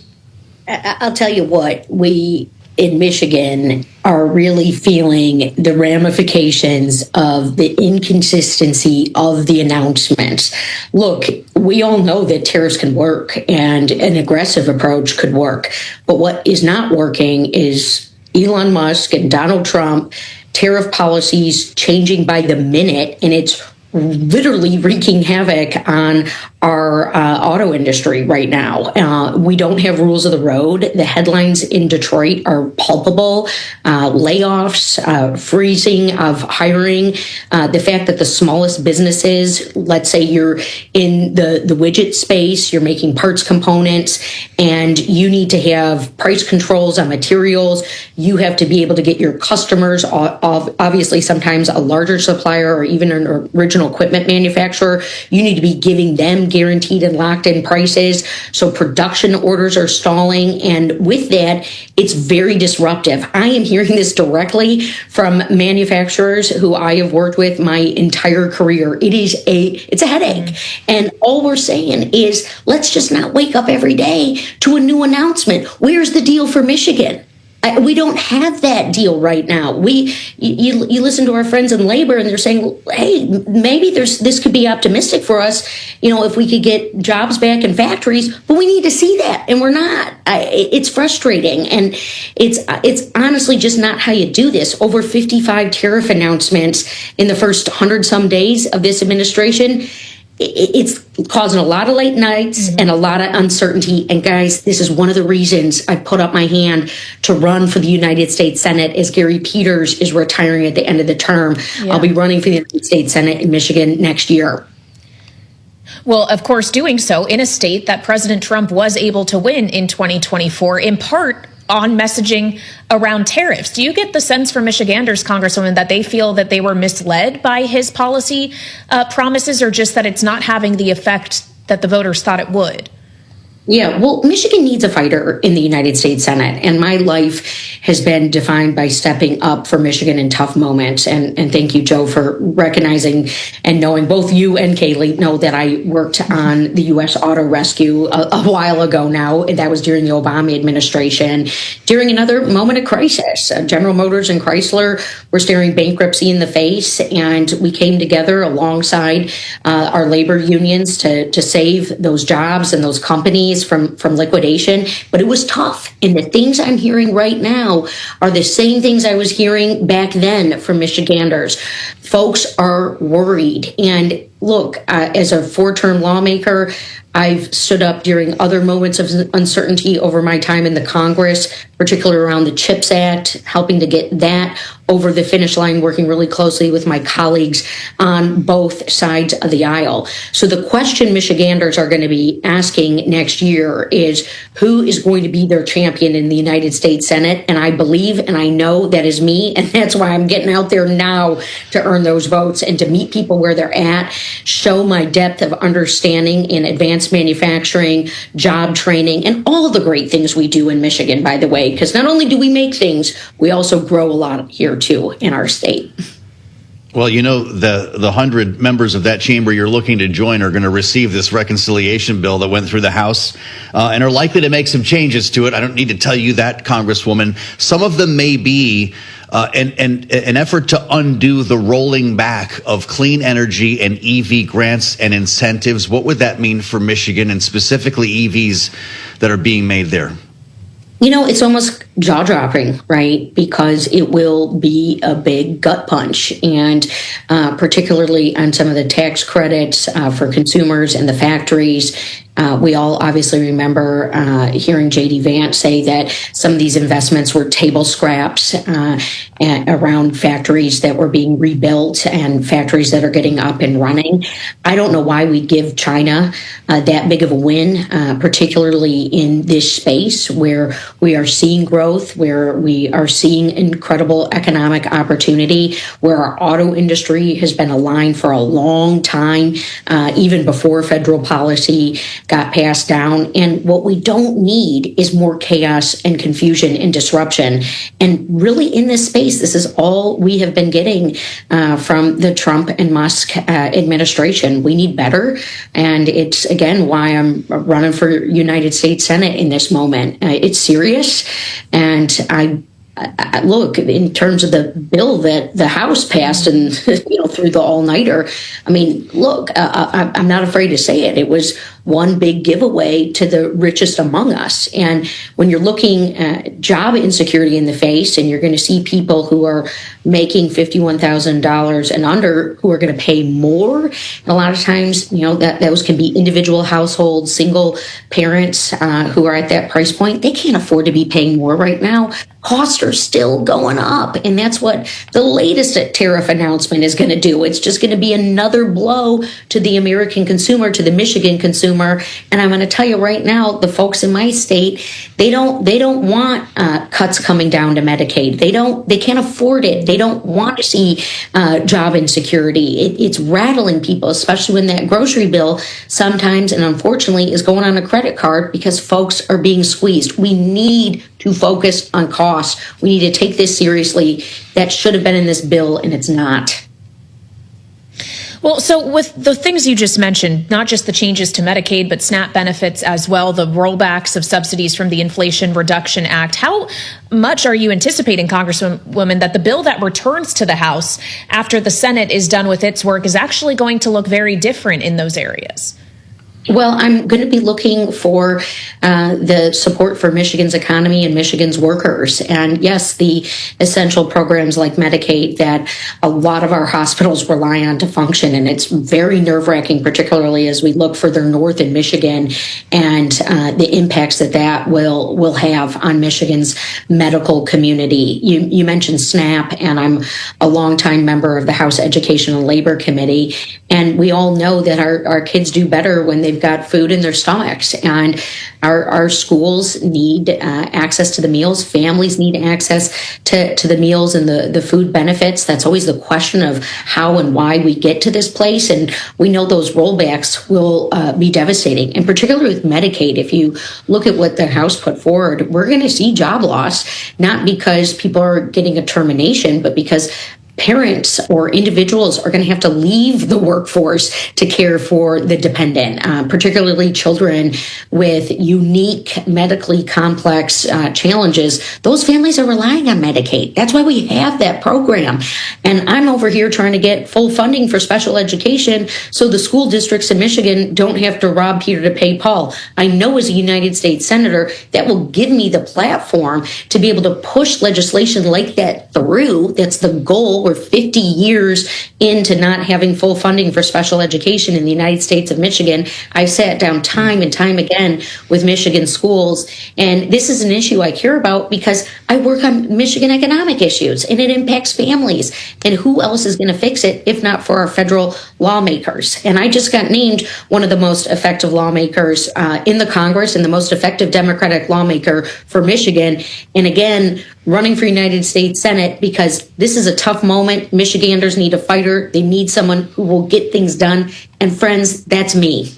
I'll tell you what, we in Michigan are really feeling the ramifications of the inconsistency of the announcements. Look, we all know that tariffs can work and an aggressive approach could work. But what is not working is Elon Musk and Donald Trump tariff policies changing by the minute, and it's literally wreaking havoc on our auto industry right now. We don't have rules of the road. The headlines in Detroit are palpable. Layoffs, freezing of hiring. The fact that the smallest businesses, let's say you're in the widget space, you're making parts components, and you need to have price controls on materials. You have to be able to get your customers, obviously sometimes a larger supplier or even an original equipment manufacturer, you need to be giving them guaranteed and locked in prices. So production orders are stalling. And with that, it's very disruptive. I am hearing this directly from manufacturers who I have worked with my entire career. It's a headache. And all we're saying is, let's just not wake up every day to a new announcement. Where's the deal for Michigan? We don't have that deal right now. You listen to our friends in labor, and they're saying, "Hey, maybe this could be optimistic for us. If we could get jobs back in factories." But we need to see that, and we're not. It's frustrating, and it's honestly just not how you do this. Over 55 tariff announcements in the first 100-some days of this administration. It's causing a lot of late nights and a lot of uncertainty. And guys, this is one of the reasons I put up my hand to run for the United States Senate as Gary Peters is retiring at the end of the term. Yeah. I'll be running for the United States Senate in Michigan next year. Well, of course, doing so in a state that President Trump was able to win in 2024, in part on messaging around tariffs. Do you get the sense from Michiganders, Congresswoman, that they feel that they were misled by his policy promises, or just that it's not having the effect that the voters thought it would? Yeah, well, Michigan needs a fighter in the United States Senate, and my life has been defined by stepping up for Michigan in tough moments. And thank you, Joe, for recognizing and knowing. Both you and Kaylee know that I worked on the U.S. auto rescue a while ago now. That was during the Obama administration, during another moment of crisis. General Motors and Chrysler were staring bankruptcy in the face, and we came together alongside our labor unions to save those jobs and those companies from liquidation. But it was tough. And the things I'm hearing right now are the same things I was hearing back then from Michiganders. Folks are worried. And look, as a 4-term lawmaker, I've stood up during other moments of uncertainty over my time in the Congress, particularly around the CHIPS Act, helping to get that over the finish line, working really closely with my colleagues on both sides of the aisle. So the question Michiganders are going to be asking next year is who is going to be their champion in the United States Senate? And I believe and I know that is me. And that's why I'm getting out there now to earn those votes and to meet people where they're at, show my depth of understanding in advanced manufacturing, job training, and all the great things we do in Michigan, by the way, because not only do we make things, we also grow a lot here too in our state. Well, you know, the 100 members of that chamber you're looking to join are going to receive this reconciliation bill that went through the House and are likely to make some changes to it. I don't need to tell you that, Congresswoman. Some of them may be an effort to undo the rolling back of clean energy and EV grants and incentives. What would that mean for Michigan and specifically EVs that are being made there? You know, it's almost jaw-dropping, right? Because it will be a big gut punch, and particularly on some of the tax credits for consumers and the factories. We all obviously remember hearing J.D. Vance say that some of these investments were table scraps around factories that were being rebuilt and factories that are getting up and running. I don't know why we give China that big of a win, particularly in this space where we are seeing growth, where we are seeing incredible economic opportunity, where our auto industry has been aligned for a long time, even before federal policy got passed down. And what we don't need is more chaos and confusion and disruption. And really in this space, this is all we have been getting from the Trump and Musk administration. We need better. And it's, again, why I'm running for United States Senate in this moment. It's serious. And I look, in terms of the bill that the House passed and, through the all-nighter, I mean, look, I'm not afraid to say it. It was one big giveaway to the richest among us. And when you're looking at job insecurity in the face, and you're going to see people who are making $51,000 and under who are going to pay more, and a lot of times, that those can be individual households, single parents who are at that price point. They can't afford to be paying more right now. Costs are still going up. And that's what the latest tariff announcement is going to do. It's just going to be another blow to the American consumer, to the Michigan consumer. And I'm going to tell you right now, the folks in my state, they don't want cuts coming down to Medicaid. They can't afford it. They don't want to see job insecurity. It's rattling people, especially when that grocery bill sometimes, and unfortunately, is going on a credit card because folks are being squeezed. We need to focus on costs. We need to take this seriously. That should have been in this bill, and it's not. Well, so with the things you just mentioned, not just the changes to Medicaid, but SNAP benefits as well, the rollbacks of subsidies from the Inflation Reduction Act, how much are you anticipating, Congresswoman, that the bill that returns to the House after the Senate is done with its work is actually going to look very different in those areas? Well, I'm going to be looking for the support for Michigan's economy and Michigan's workers. And yes, the essential programs like Medicaid that a lot of our hospitals rely on to function. And it's very nerve-wracking, particularly as we look further north in Michigan and the impacts that will have on Michigan's medical community. You mentioned SNAP, and I'm a longtime member of the House Education and Labor Committee. And we all know that our kids do better when they've they've got food in their stomachs. And our schools need access to the meals. Families need access to the meals and the food benefits. That's always the question of how and why we get to this place. And we know those rollbacks will be devastating. And particularly with Medicaid, if you look at what the House put forward, we're going to see job loss, not because people are getting a termination, but because parents or individuals are going to have to leave the workforce to care for the dependent, particularly children with unique medically complex challenges. Those families are relying on Medicaid. That's why we have that program. And I'm over here trying to get full funding for special education so the school districts in Michigan don't have to rob Peter to pay Paul. I know as a United States Senator, that will give me the platform to be able to push legislation like that through. That's the goal. We're 50 years into not having full funding for special education in the United States of Michigan. I've sat down time and time again with Michigan schools, and this is an issue I care about because I work on Michigan economic issues, and it impacts families. And who else is going to fix it if not for our federal lawmakers? And I just got named one of the most effective lawmakers in the Congress and the most effective Democratic lawmaker for Michigan. And again, running for United States Senate because this is a tough moment. Michiganders need a fighter. They need someone who will get things done. And friends, that's me.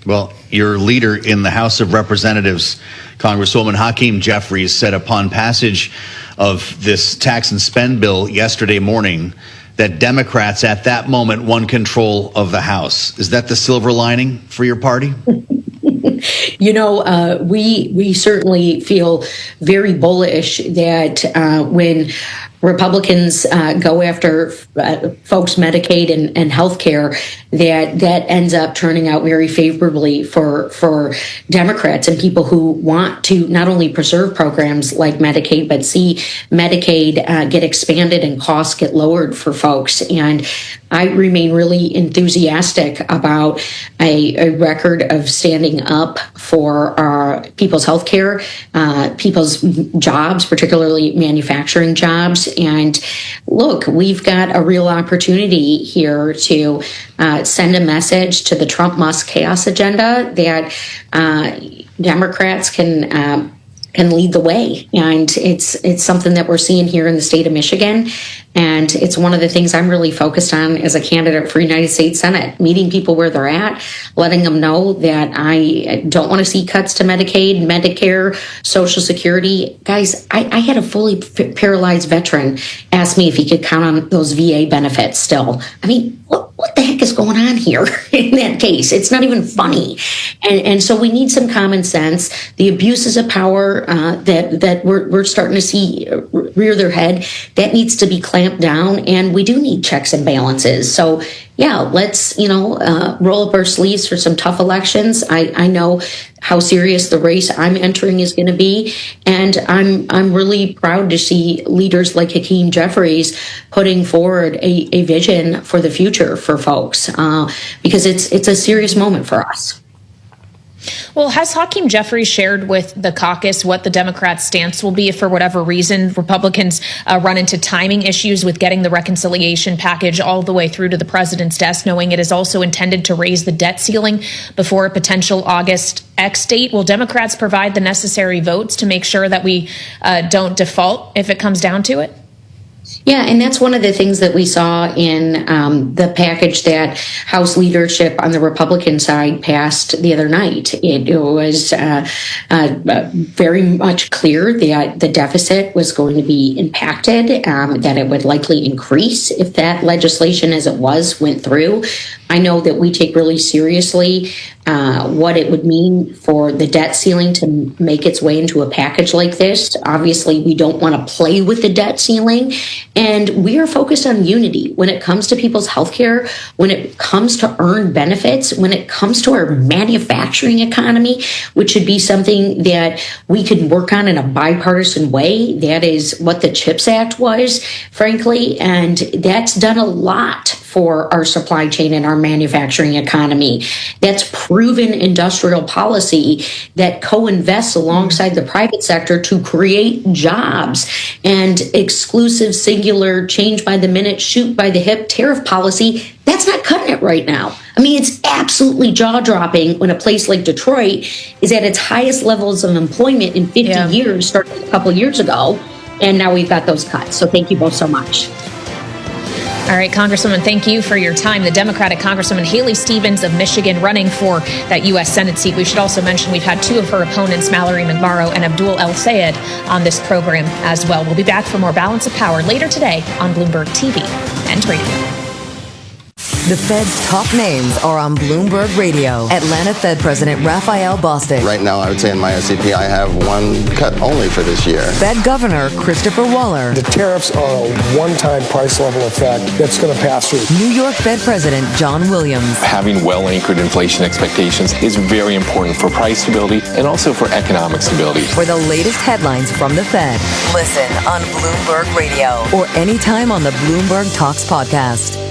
Well, your leader in the House of Representatives, Congresswoman Hakeem Jeffries, said upon passage of this tax and spend bill yesterday morning that Democrats at that moment won control of the House. Is that the silver lining for your party? You know, we certainly feel very bullish that when Republicans go after folks' Medicaid and health care, that ends up turning out very favorably for Democrats and people who want to not only preserve programs like Medicaid, but see Medicaid get expanded and costs get lowered for folks. And I remain really enthusiastic about a record of standing up for people's health care, people's jobs, particularly manufacturing jobs. And look, we've got a real opportunity here to send a message to the Trump-Musk chaos agenda that Democrats can lead the way. And it's something that we're seeing here in the state of Michigan. And it's one of the things I'm really focused on as a candidate for United States Senate, meeting people where they're at, letting them know that I don't want to see cuts to Medicaid, Medicare, Social Security. Guys, I had a fully paralyzed veteran ask me if he could count on those VA benefits still. I mean, what the heck is going on here in that case? It's not even funny. And so we need some common sense. The abuses of power that we're starting to see rear their head, that needs to be clamped down, and we do need checks and balances. So yeah, let's roll up our sleeves for some tough elections. I know how serious the race I'm entering is going to be, and I'm really proud to see leaders like Hakeem Jeffries putting forward a vision for the future for folks because it's a serious moment for us. Well, has Hakeem Jeffries shared with the caucus what the Democrats' stance will be if, for whatever reason, Republicans run into timing issues with getting the reconciliation package all the way through to the president's desk, knowing it is also intended to raise the debt ceiling before a potential August X date? Will Democrats provide the necessary votes to make sure that we don't default if it comes down to it? Yeah, and that's one of the things that we saw in the package that House leadership on the Republican side passed the other night. It was very much clear that the deficit was going to be impacted, that it would likely increase if that legislation as it went through. I know that we take really seriously what it would mean for the debt ceiling to make its way into a package like this. Obviously, we don't want to play with the debt ceiling. And we are focused on unity when it comes to people's health care, when it comes to earned benefits, when it comes to our manufacturing economy, which should be something that we could work on in a bipartisan way. That is what the CHIPS Act was, frankly. And that's done a lot for our supply chain and our manufacturing economy. That's proven industrial policy that co-invests alongside the private sector to create jobs. And exclusive, singular, change by the minute, shoot by the hip tariff policy, that's not cutting it right now. I mean, it's absolutely jaw-dropping when a place like Detroit is at its highest levels of employment in 50 years, starting a couple years ago, and now we've got those cuts. So thank you both so much. All right, Congresswoman, thank you for your time. The Democratic Congresswoman Haley Stevens of Michigan running for that U.S. Senate seat. We should also mention we've had two of her opponents, Mallory McMorrow and Abdul El Sayed, on this program as well. We'll be back for more Balance of Power later today on Bloomberg TV and radio. The Fed's top names are on Bloomberg Radio. Atlanta Fed President Raphael Bostic. Right now, I would say in my SEP, I have one cut only for this year. Fed Governor Christopher Waller. The tariffs are a one-time price level effect that's going to pass through. New York Fed President John Williams. Having well-anchored inflation expectations is very important for price stability and also for economic stability. For the latest headlines from the Fed, listen on Bloomberg Radio or anytime on the Bloomberg Talks podcast.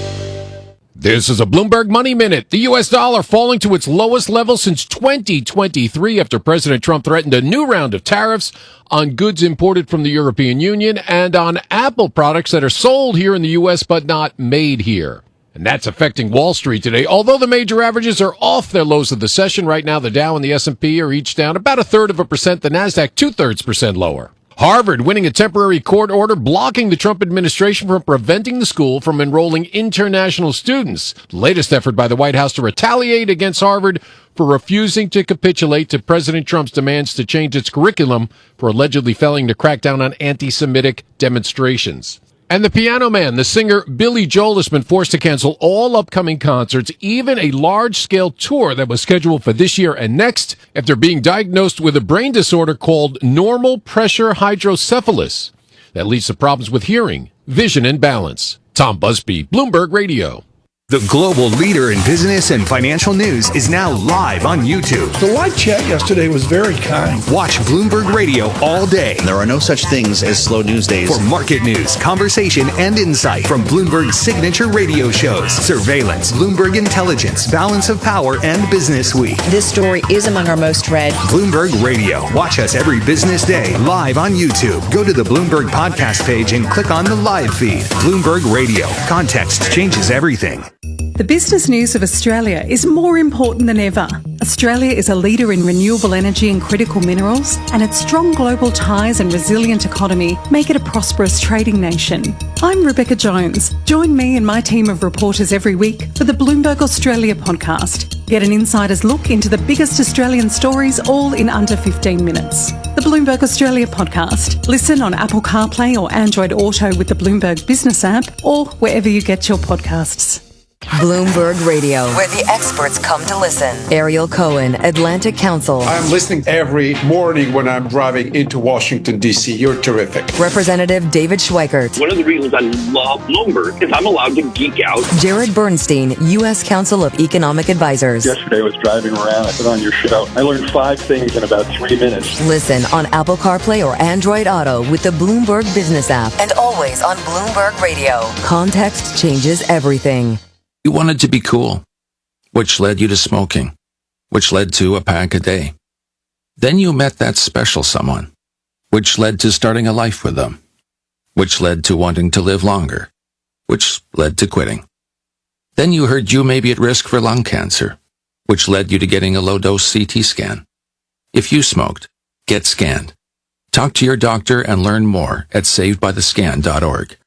This is a Bloomberg Money Minute. The U.S. dollar falling to its lowest level since 2023 after President Trump threatened a new round of tariffs on goods imported from the European Union and on Apple products that are sold here in the U.S. but not made here. And that's affecting Wall Street today. Although the major averages are off their lows of the session, right now the Dow and the S&P are each down about 1/3%, the Nasdaq 2/3% lower. Harvard winning a temporary court order blocking the Trump administration from preventing the school from enrolling international students. The latest effort by the White House to retaliate against Harvard for refusing to capitulate to President Trump's demands to change its curriculum for allegedly failing to crack down on anti-Semitic demonstrations. And the piano man, the singer Billy Joel, has been forced to cancel all upcoming concerts, even a large-scale tour that was scheduled for this year and next, after being diagnosed with a brain disorder called normal pressure hydrocephalus that leads to problems with hearing, vision, and balance. Tom Busby, Bloomberg Radio. The global leader in business and financial news is now live on YouTube. The live chat yesterday was very kind. Watch Bloomberg Radio all day. There are no such things as slow news days. For market news, conversation, and insight from Bloomberg's signature radio shows, Surveillance, Bloomberg Intelligence, Balance of Power, and Business Week. This story is among our most read. Bloomberg Radio. Watch us every business day live on YouTube. Go to the Bloomberg podcast page and click on the live feed. Bloomberg Radio. Context changes everything. The business news of Australia is more important than ever. Australia is a leader in renewable energy and critical minerals, and its strong global ties and resilient economy make it a prosperous trading nation. I'm Rebecca Jones. Join me and my team of reporters every week for the Bloomberg Australia podcast. Get an insider's look into the biggest Australian stories, all in under 15 minutes. The Bloomberg Australia podcast. Listen on Apple CarPlay or Android Auto with the Bloomberg Business app, or wherever you get your podcasts. Bloomberg Radio, where the experts come to listen. Ariel Cohen, Atlantic Council. I'm listening every morning when I'm driving into Washington, D.C. You're terrific. Representative David Schweikert. One of the reasons I love Bloomberg is I'm allowed to geek out. Jared Bernstein, U.S. Council of Economic Advisors. Yesterday I was driving around. I put on your show. I learned 5 things in about 3 minutes. Listen on Apple CarPlay or Android Auto with the Bloomberg Business app, and always on Bloomberg Radio. Context changes everything. You wanted to be cool, which led you to smoking, which led to a pack a day. Then you met that special someone, which led to starting a life with them, which led to wanting to live longer, which led to quitting. Then you heard you may be at risk for lung cancer, which led you to getting a low-dose CT scan. If you smoked, get scanned. Talk to your doctor and learn more at savedbythescan.org.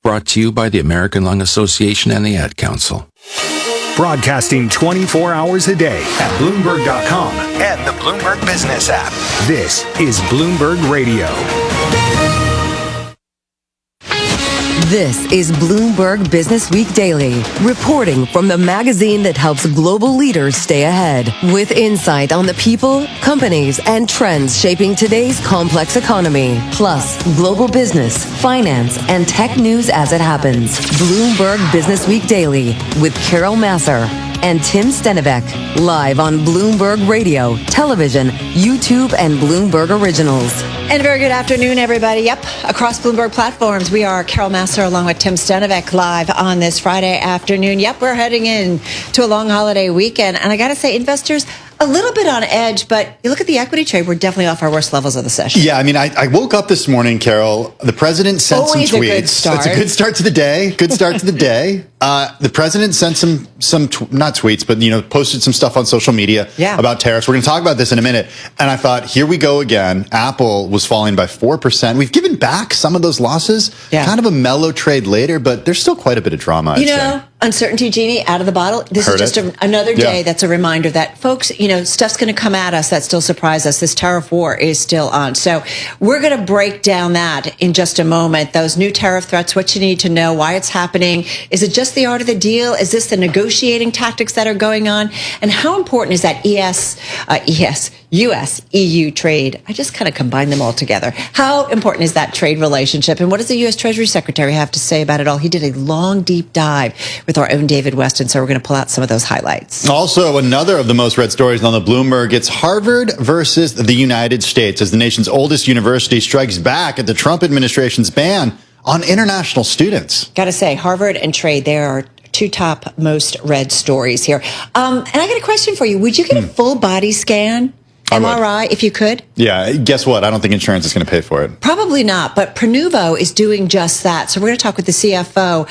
Brought to you by the American Lung Association and the Ad Council. Broadcasting 24 hours a day at Bloomberg.com and the Bloomberg Business app. This is Bloomberg Radio. This is Bloomberg Business Week Daily, reporting from the magazine that helps global leaders stay ahead, with insight on the people, companies, and trends shaping today's complex economy, plus global business, finance, and tech news as it happens. Bloomberg Business Week Daily with Carol Masser and Tim Stenivek, live on Bloomberg Radio, television, YouTube, and Bloomberg Originals. And a very good afternoon, everybody. Yep, across Bloomberg platforms, we are Carol Masser along with Tim Stenivek live on this Friday afternoon. Yep, we're heading in to a long holiday weekend. And I got to say, investors, a little bit on edge, but you look at the equity trade, we're definitely off our worst levels of the session. Yeah, I mean, I woke up this morning, Carol. The president sent some tweets. Good start. It's a good start to the day. Good start to the day. The president sent not tweets, but posted some stuff on social media about tariffs. We're going to talk about this in a minute. And I thought, here we go again. Apple was falling by 4%. We've given back some of those losses. Kind of a mellow trade later, but there's still quite a bit of drama. I'd say. Uncertainty genie out of the bottle. This is just another day that's a reminder that, folks, stuff's going to come at us that still surprise us. This tariff war is still on. So we're going to break down that in just a moment. Those new tariff threats, what you need to know, why it's happening. Is it just the art of the deal? Is this the negotiating tactics that are going on? And how important is that U.S.-EU trade? I just kind of combine them all together. How important is that trade relationship? And what does the U.S. Treasury Secretary have to say about it all? He did a long, deep dive with our own David Weston, so we're going to pull out some of those highlights. Also, another of the most read stories on the Bloomberg, it's Harvard versus the United States as the nation's oldest university strikes back at the Trump administration's ban on international students. Got to say, Harvard and trade, they are two top most read stories here. And I got a question for you. Would you get a full body scan? MRI, if you could? Yeah, guess what? I don't think insurance is going to pay for it. Probably not, but Pronuvo is doing just that. So we're going to talk with the CFO,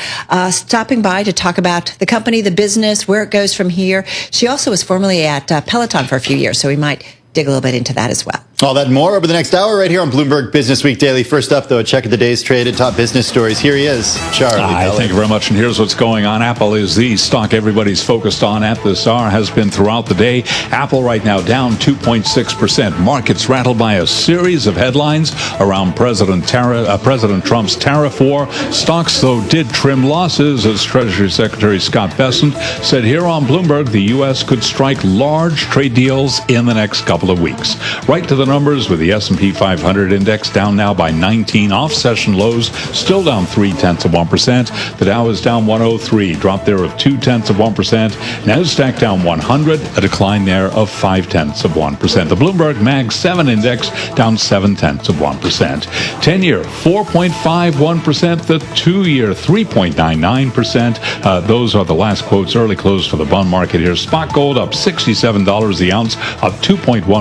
stopping by to talk about the company, the business, where it goes from here. She also was formerly at Peloton for a few years, so we might dig a little bit into that as well. All that and more over the next hour right here on Bloomberg Business Week Daily. First up, though, a check of the day's traded top business stories. Here he is, Charlie. Thank you very much. And here's what's going on. Apple is the stock everybody's focused on at this hour, has been throughout the day. Apple right now down 2.6%. Markets rattled by a series of headlines around President Trump's tariff war. Stocks, though, did trim losses, as Treasury Secretary Scott Bessent said here on Bloomberg the U.S. could strike large trade deals in the next couple of weeks. Right to the numbers with the S&P 500 index down now by 19 off session lows, still down 0.3%. The Dow is down 103, drop there of 0.2%. Nasdaq down 100, a decline there of 0.5%. The Bloomberg Mag 7 index down 0.7%. 10-year 4.51%, the 2-year 3.99%. Those are the last quotes. Early close for the bond market here. Spot gold up $67 the ounce, up 2.1%.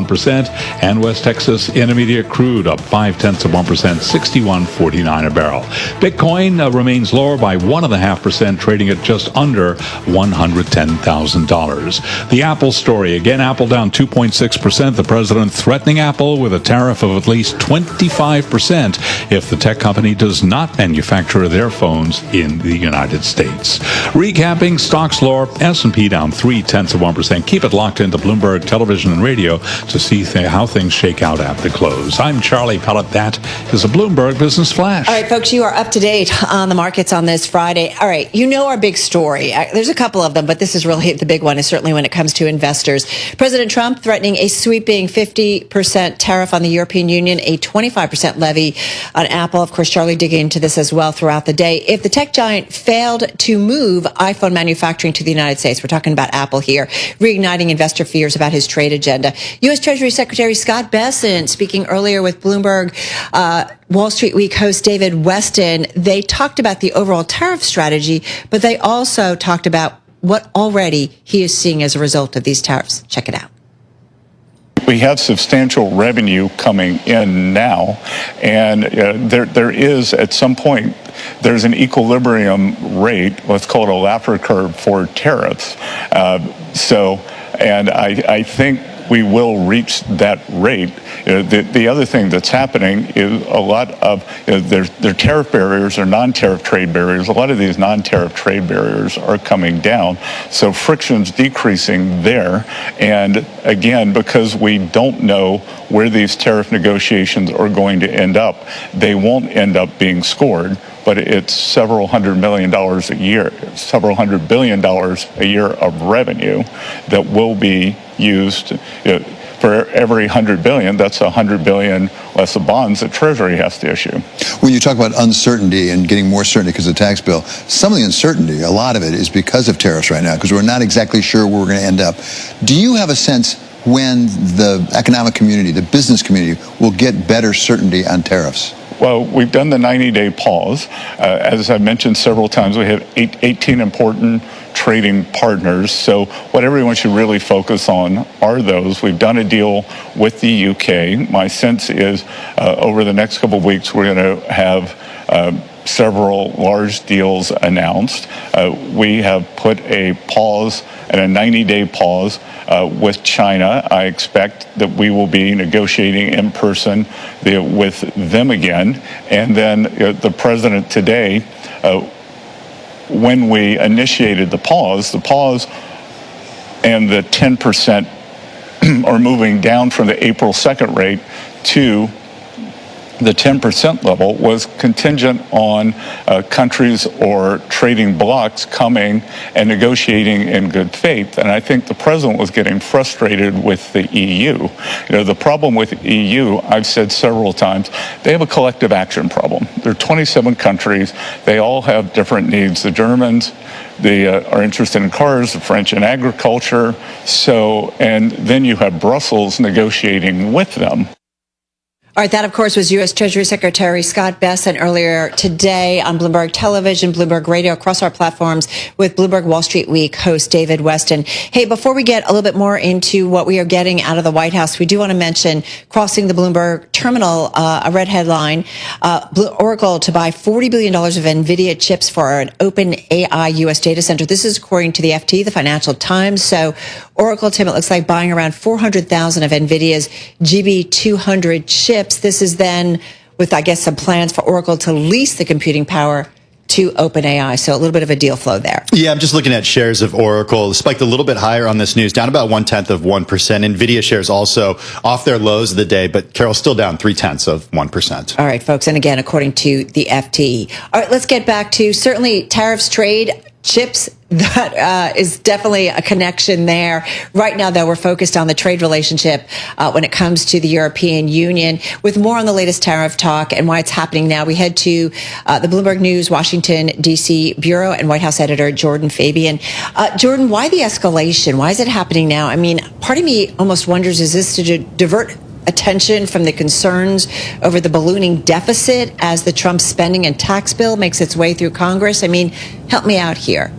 And West Texas Intermediate crude up 0.5%, $61.49 a barrel. Bitcoin remains lower by 1.5%, trading at just under $110,000. The Apple story. Again, Apple down 2.6%. The president threatening Apple with a tariff of at least 25% if the tech company does not manufacture their phones in the United States. Recapping, stocks lower, S&P down 0.3%. Keep it locked into Bloomberg Television and Radio to see how things shake out at the close. I'm Charlie Pellet. That is a Bloomberg Business Flash. All right, folks, you are up to date on the markets on this Friday. All right, you know our big story. There's a couple of them, but this is really the big one, is certainly when it comes to investors. President Trump threatening a sweeping 50% tariff on the European Union, a 25% levy on Apple. Of course, Charlie digging into this as well throughout the day. If the tech giant failed to move iPhone manufacturing to the United States, we're talking about Apple here, reigniting investor fears about his trade agenda. U.S. Treasury Secretary Scott Bessent speaking earlier with Bloomberg Wall Street Week host David Weston. They talked about the overall tariff strategy, but they also talked about what already he is seeing as a result of these tariffs. Check it out. We have substantial revenue coming in now, and there is, at some point, there's an equilibrium rate, let's call it a Laffer curve, for tariffs. And I think we will reach that rate. The other thing that's happening is a lot of their tariff barriers or non-tariff trade barriers. A lot of these non-tariff trade barriers are coming down, so friction's decreasing there. And again, because we don't know where these tariff negotiations are going to end up, they won't end up being scored. But it's several $100 million a year, several $100 billion a year of revenue that will be used. For every $100 billion, that's $100 billion less of bonds that Treasury has to issue. When you talk about uncertainty and getting more certainty because of the tax bill, some of the uncertainty, a lot of it is because of tariffs right now, because we're not exactly sure where we're going to end up. Do you have a sense when the economic community, the business community, will get better certainty on tariffs? Well, we've done the 90-day pause. As I've mentioned several times, we have 18 important trading partners. So what everyone should really focus on are those. We've done a deal with the UK. My sense is over the next couple of weeks, we're going to have several large deals announced. We have put a pause and a 90-day pause with China. I expect that we will be negotiating in person with them again. And then the president today, when we initiated the pause and the 10% are moving down from the April 2nd rate to the 10% level was contingent on countries or trading blocs coming and negotiating in good faith. And I think the president was getting frustrated with the EU. The problem with the EU, I've said several times, they have a collective action problem. There are 27 countries. They all have different needs. The Germans, they are interested in cars, the French in agriculture. And then you have Brussels negotiating with them. All right, that, of course, was U.S. Treasury Secretary Scott Bessent earlier today on Bloomberg Television, Bloomberg Radio, across our platforms with Bloomberg Wall Street Week host David Weston. Hey, before we get a little bit more into what we are getting out of the White House, we do want to mention crossing the Bloomberg terminal, a red headline, Oracle to buy $40 billion of NVIDIA chips for an open AI U.S. data center. This is according to the FT, the Financial Times. So Oracle, Tim, it looks like buying around 400,000 of NVIDIA's GB200 chips. This is then with, I guess, some plans for Oracle to lease the computing power to OpenAI. So a little bit of a deal flow there. Yeah, I'm just looking at shares of Oracle. Spiked a little bit higher on this news, down about 0.1%. NVIDIA shares also off their lows of the day, but Carol, still down 0.3%. All right, folks. And again, according to the FT. All right, let's get back to certainly tariffs, trade, chips. That is definitely a connection there. Right now, though, we're focused on the trade relationship when it comes to the European Union. With more on the latest tariff talk and why it's happening now, we head to the Bloomberg News Washington, D.C. Bureau and White House editor Jordan Fabian. Jordan, why the escalation? Why is it happening now? I mean, part of me almost wonders, is this to divert attention from the concerns over the ballooning deficit as the Trump spending and tax bill makes its way through Congress? I mean, help me out here.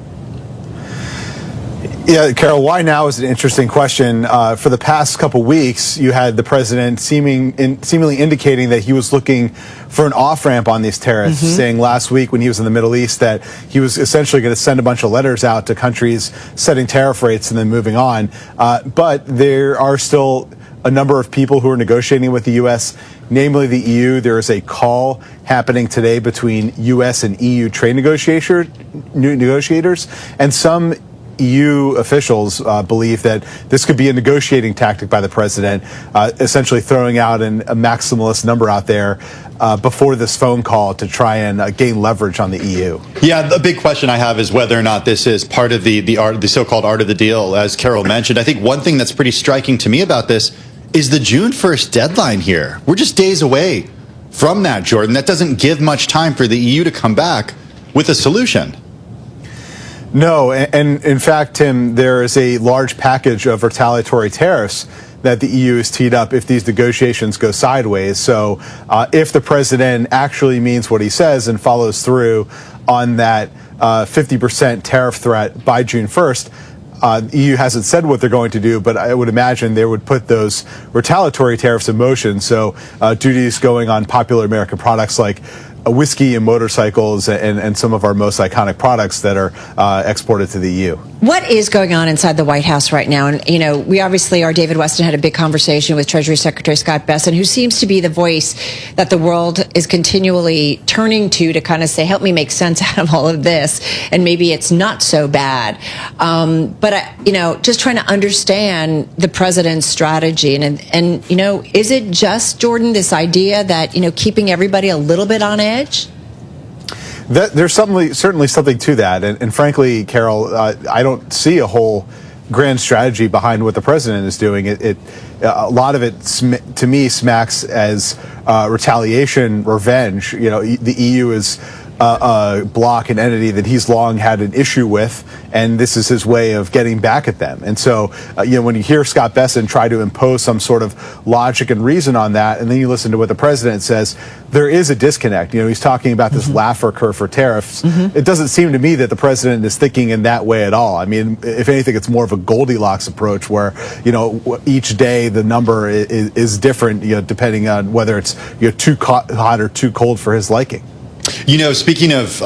Yeah, Carol, why now is an interesting question. For the past couple weeks, you had the president seemingly indicating that he was looking for an off-ramp on these tariffs, saying last week when he was in the Middle East that he was essentially going to send a bunch of letters out to countries setting tariff rates and then moving on. But there are still a number of people who are negotiating with the U.S., namely the EU. There is a call happening today between U.S. and EU trade negotiators, and some EU officials believe that this could be a negotiating tactic by the president, essentially throwing out a maximalist number out there before this phone call to try and gain leverage on the EU. Yeah, the big question I have is whether or not this is part of the so-called art of the deal, as Carol mentioned. I think one thing that's pretty striking to me about this is the June 1st deadline here. We're just days away from that, Jordan. That doesn't give much time for the EU to come back with a solution. No, and in fact, Tim, there is a large package of retaliatory tariffs that the EU has teed up if these negotiations go sideways. So if the president actually means what he says and follows through on that 50% tariff threat by June 1st, the EU hasn't said what they're going to do, but I would imagine they would put those retaliatory tariffs in motion. So duties going on popular American products like whiskey and motorcycles and some of our most iconic products that are exported to the EU. What is going on inside the White House right now? And, you know, we obviously, our David Weston had a big conversation with Treasury Secretary Scott Bessent, who seems to be the voice that the world is continually turning to kind of say, help me make sense out of all of this. And maybe it's not so bad. But, you know, just trying to understand the president's strategy. And, you know, is it just, Jordan, this idea that, you know, keeping everybody a little bit on edge? There's certainly something to that. And frankly, Carol, I don't see a whole grand strategy behind what the president is doing. A lot of it, to me, smacks as retaliation, revenge. You know, the EU is a bloc, an entity that he's long had an issue with, and this is his way of getting back at them. And so, you know, when you hear Scott Bessent try to impose some sort of logic and reason on that, and then you listen to what the president says, there is a disconnect. You know, he's talking about this Laffer curve for tariffs. It doesn't seem to me that the president is thinking in that way at all. I mean, if anything, it's more of a Goldilocks approach where, you know, each day the number is different, you know, depending on whether it's, you know, too hot or too cold for his liking. You know, speaking of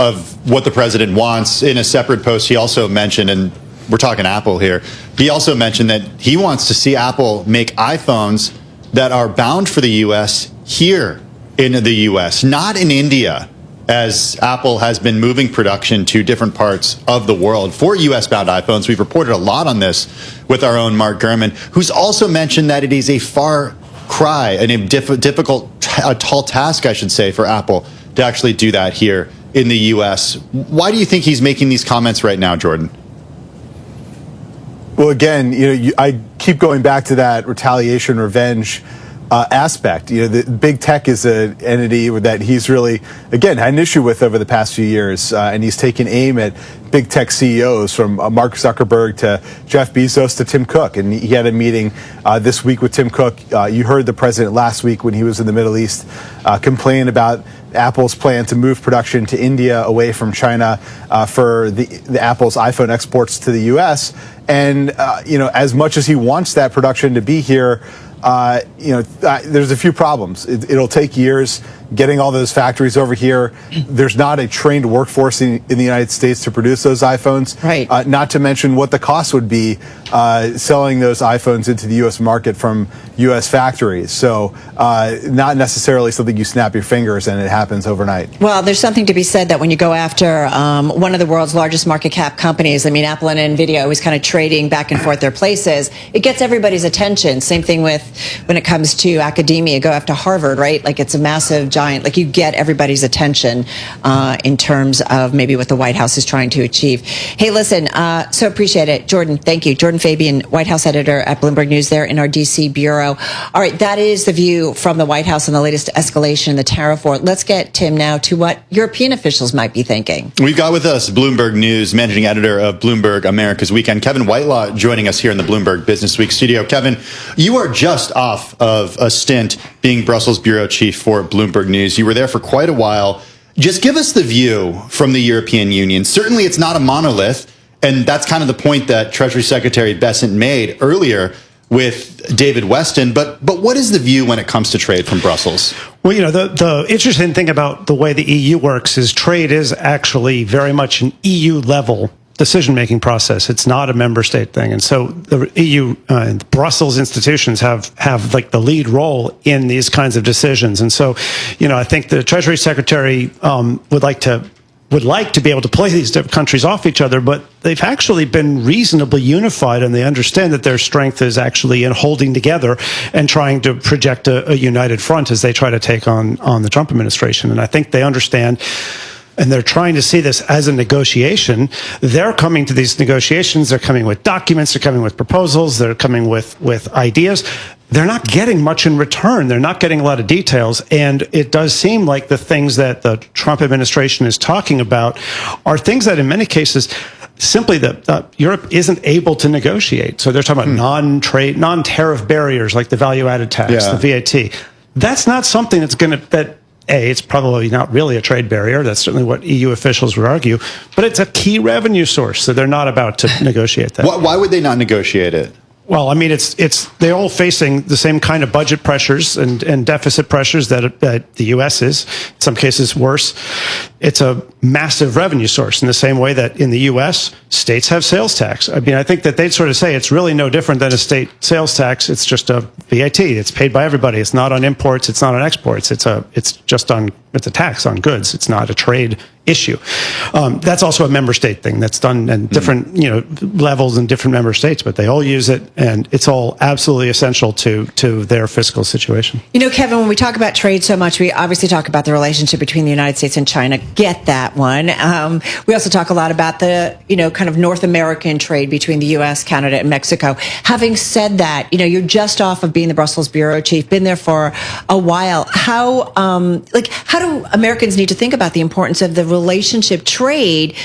what the president wants, in a separate post, he also mentioned, and we're talking Apple here, he also mentioned that he wants to see Apple make iPhones that are bound for the U.S. here in the U.S., not in India, as Apple has been moving production to different parts of the world for U.S.-bound iPhones. We've reported a lot on this with our own Mark Gurman, who's also mentioned that it is a far cry and a difficult, a tall task, I should say, for Apple to actually do that here in the U.S. Why do you think he's making these comments right now, Jordan? Well, again, I keep going back to that retaliation, revenge aspect. The big tech is an entity that he's really, again, had an issue with over the past few years, and he's taken aim at big tech CEOs from Mark Zuckerberg to Jeff Bezos to Tim Cook. And he had a meeting this week with Tim Cook. You heard the president last week when he was in the Middle East complain about Apple's plan to move production to India away from China for the Apple's iPhone exports to the U.S. And, as much as he wants that production to be here, there's a few problems. It'll take years getting all those factories over here. There's not a trained workforce in the United States to produce those iPhones. Right. Not to mention what the cost would be selling those iPhones into the U.S. market from U.S. factories. So not necessarily something you snap your fingers and it happens overnight. Well, there's something to be said that when you go after one of the world's largest market cap companies, I mean, Apple and NVIDIA always kind of trading back and forth their places, it gets everybody's attention. Same thing with when it comes to academia. Go after Harvard, right? Like it's a massive giant. Like you get everybody's attention in terms of maybe what the White House is trying to achieve. Hey, listen, so appreciate it. Jordan, thank you. Jordan Fabian, White House editor at Bloomberg News there in our D.C. bureau. All right, that is the view from the White House on the latest escalation in the tariff war. Let's get, Tim, now to what European officials might be thinking. We've got with us Bloomberg News managing editor of Bloomberg America's Weekend, Kevin Whitelaw, joining us here in the Bloomberg Business Week studio. Kevin, you are just off of a stint being Brussels bureau chief for Bloomberg News. You were there for quite a while. Just give us the view from the European Union. Certainly it's not a monolith, and that's kind of the point that Treasury Secretary Bessent made earlier with David Weston. But what is the view when it comes to trade from Brussels? Well, the interesting thing about the way the EU works is trade is actually very much an EU-level decision-making process. It's not a member state thing. And so the EU and Brussels institutions have like the lead role in these kinds of decisions. And so, I think the Treasury Secretary would like to be able to play these different countries off each other, but they've actually been reasonably unified, and they understand that their strength is actually in holding together and trying to project a united front as they try to take on the Trump administration. And I think they understand, and they're trying to see this as a negotiation. They're coming to these negotiations. They're coming with documents. They're coming with proposals. They're coming with ideas. They're not getting much in return. They're not getting a lot of details. And it does seem like the things that the Trump administration is talking about are things that in many cases simply that Europe isn't able to negotiate. So they're talking about non-tariff barriers like the value-added tax, the VAT. That's not something that's going to, it's probably not really a trade barrier. That's certainly what EU officials would argue. But it's a key revenue source, so they're not about to negotiate that. Why would they not negotiate it? Well, I mean, they're all facing the same kind of budget pressures and deficit pressures that the U.S. is, in some cases worse. It's a massive revenue source in the same way that in the U.S., states have sales tax. I mean, I think that they'd sort of say it's really no different than a state sales tax. It's just a VAT. It's paid by everybody. It's not on imports. It's not on exports. It's a tax on goods. It's not a trade issue. That's also a member state thing that's done at different levels in different member states, but they all use it, and it's all absolutely essential to their fiscal situation. Kevin, when we talk about trade so much, we obviously talk about the relationship between the United States and China. Get that one. We also talk a lot about the kind of North American trade between the U.S., Canada, and Mexico. Having said that, you're just off of being the Brussels bureau chief, been there for a while. How do Americans need to think about the importance of the relationship trade,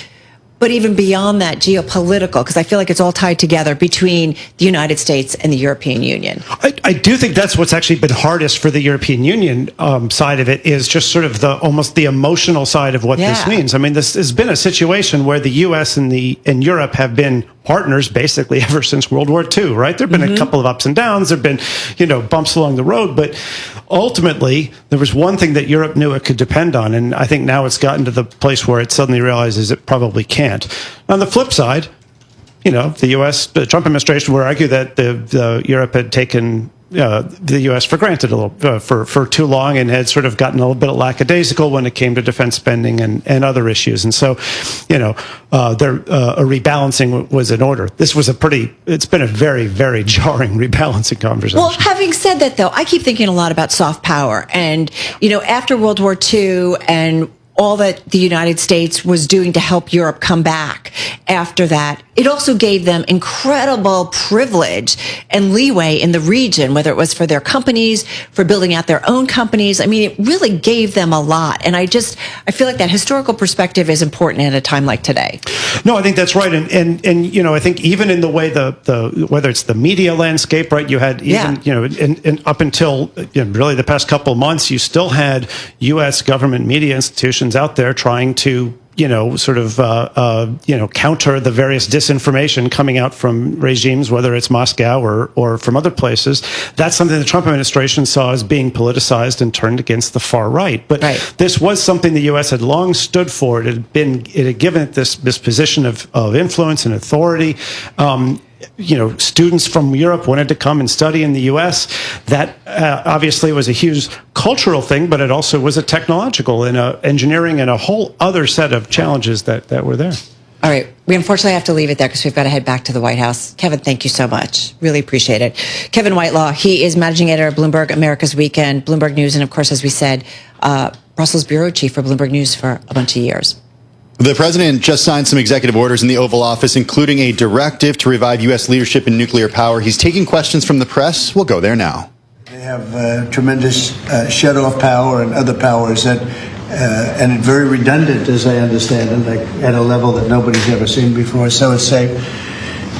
but even beyond that, geopolitical? Because I feel like it's all tied together between the United States and the European Union. I do think that's what's actually been hardest for the European Union side of it, is just sort of almost the emotional side of what this means. I mean, this has been a situation where the U.S. and Europe have been partners basically ever since World War II, right? There have been a couple of ups and downs. There have been, bumps along the road. But ultimately, there was one thing that Europe knew it could depend on. And I think now it's gotten to the place where it suddenly realizes it probably can't. On the flip side, the Trump administration would argue that the Europe had taken the U.S. for granted a little for too long and had sort of gotten a little bit lackadaisical when it came to defense spending and other issues. And so, a rebalancing was in order. It's been a very, very jarring rebalancing conversation. Well, having said that, though, I keep thinking a lot about soft power. And, after World War II and all that the United States was doing to help Europe come back after that, it also gave them incredible privilege and leeway in the region, whether it was for their companies, for building out their own companies. I mean, it really gave them a lot. And I feel like that historical perspective is important at a time like today. No, I think that's right. And I think even in the way the whether it's the media landscape, right, you had even, and up until really the past couple of months, you still had U.S. government media institutions out there trying to counter the various disinformation coming out from regimes, whether it's Moscow or from other places. That's something the Trump administration saw as being politicized and turned against the far right. But this was something the U.S. had long stood for. It had given it this position of influence and authority. Students from Europe wanted to come and study in the U.S. That obviously was a huge cultural thing, but it also was a technological and engineering and a whole other set of challenges that were there. All right. We unfortunately have to leave it there because we've got to head back to the White House. Kevin, thank you so much. Really appreciate it. Kevin Whitelaw, he is managing editor of Bloomberg America's Weekend, Bloomberg News, and of course, as we said, Brussels bureau chief for Bloomberg News for a bunch of years. The president just signed some executive orders in the Oval Office, including a directive to revive U.S. leadership in nuclear power. He's taking questions from the press. We'll go there now. They have tremendous shut-off power and other powers that, and it's very redundant, as I understand it, like at a level that nobody's ever seen before. So it's safe.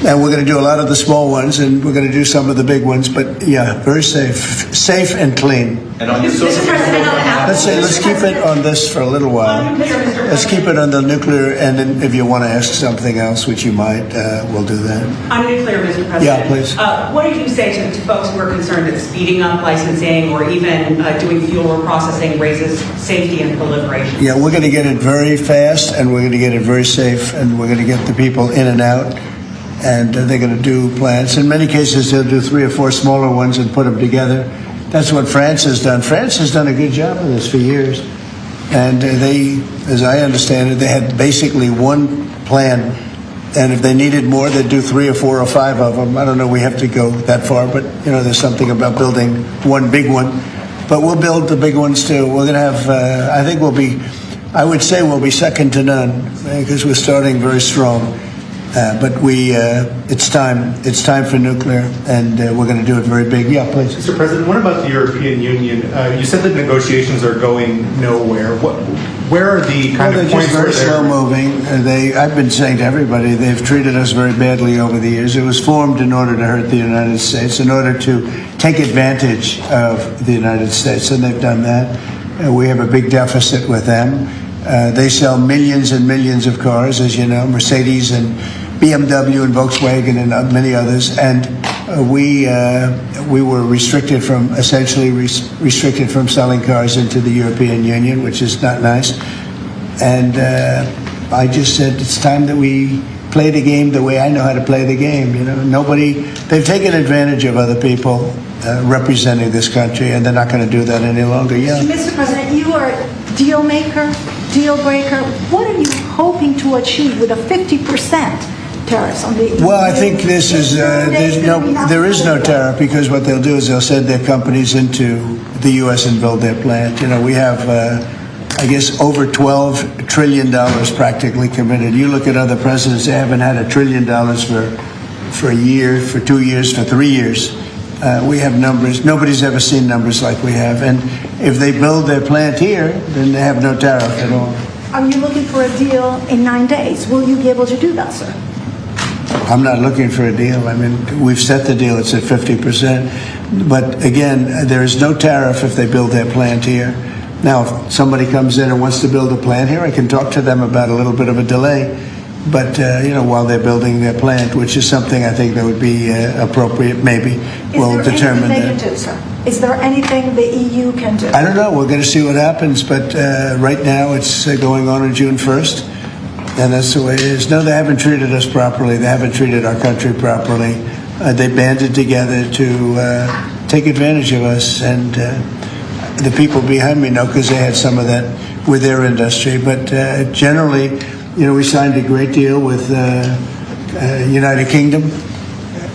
And we're going to do a lot of the small ones, and we're going to do some of the big ones. But yeah, very safe and clean. And on let's keep it on this for a little while. Let's keep it on the nuclear, and then if you want to ask something else, which you might, we'll do that. On nuclear, Mr. President. Yeah, please. What did you say to folks who are concerned that speeding up licensing or even doing fuel reprocessing raises safety and proliferation? Yeah, we're going to get it very fast, and we're going to get it very safe, and we're going to get the people in and out. And they're going to do plants. In many cases, they'll do 3 or 4 smaller ones and put them together. That's what France has done. France has done a good job of this for years. And they, as I understand it, they had basically one plan. And if they needed more, they'd do 3 or 4 or 5 of them. I don't know we have to go that far, but, there's something about building one big one. But we'll build the big ones, too. We're going to have, I would say we'll be second to none because we're starting very strong. But it's time for nuclear, and we're going to do it very big. Yeah, please. Mr. President, what about the European Union? You said that negotiations are going nowhere. Where are the kind of points where they're slow moving? I've been saying to everybody, they've treated us very badly over the years. It was formed in order to hurt the United States, in order to take advantage of the United States, and they've done that. We have a big deficit with them. They sell millions and millions of cars, as you know, Mercedes and BMW and Volkswagen and many others, and we were essentially restricted from selling cars into the European Union, which is not nice. And I just said it's time that we play the game the way I know how to play the game. They've taken advantage of other people representing this country, and they're not going to do that any longer. Yeah. Mr. President, you are a deal maker, deal breaker. What are you hoping to achieve with a 50% tariffs on the? Well, I think this is there is no tariff, because what they'll do is they'll send their companies into the U.S. and build their plant. We have I guess over $12 trillion practically committed. You look at other presidents; they haven't had $1 trillion for a year, for 2 years, for 3 years. We have numbers. Nobody's ever seen numbers like we have. And if they build their plant here, then they have no tariff at all. Are you looking for a deal in 9 days? Will you be able to do that, sir? I'm not looking for a deal. I mean, we've set the deal. It's at 50%. But again, there is no tariff if they build their plant here. Now, if somebody comes in and wants to build a plant here, I can talk to them about a little bit of a delay. But, while they're building their plant, which is something I think that would be appropriate, maybe, we'll determine that. Is there anything they can do, sir? Is there anything the EU can do? I don't know. We're going to see what happens. But right now it's going on June 1st. And that's the way it is. No, they haven't treated us properly. They haven't treated our country properly. They banded together to take advantage of us. And the people behind me know because they had some of that with their industry. But generally, we signed a great deal with United Kingdom.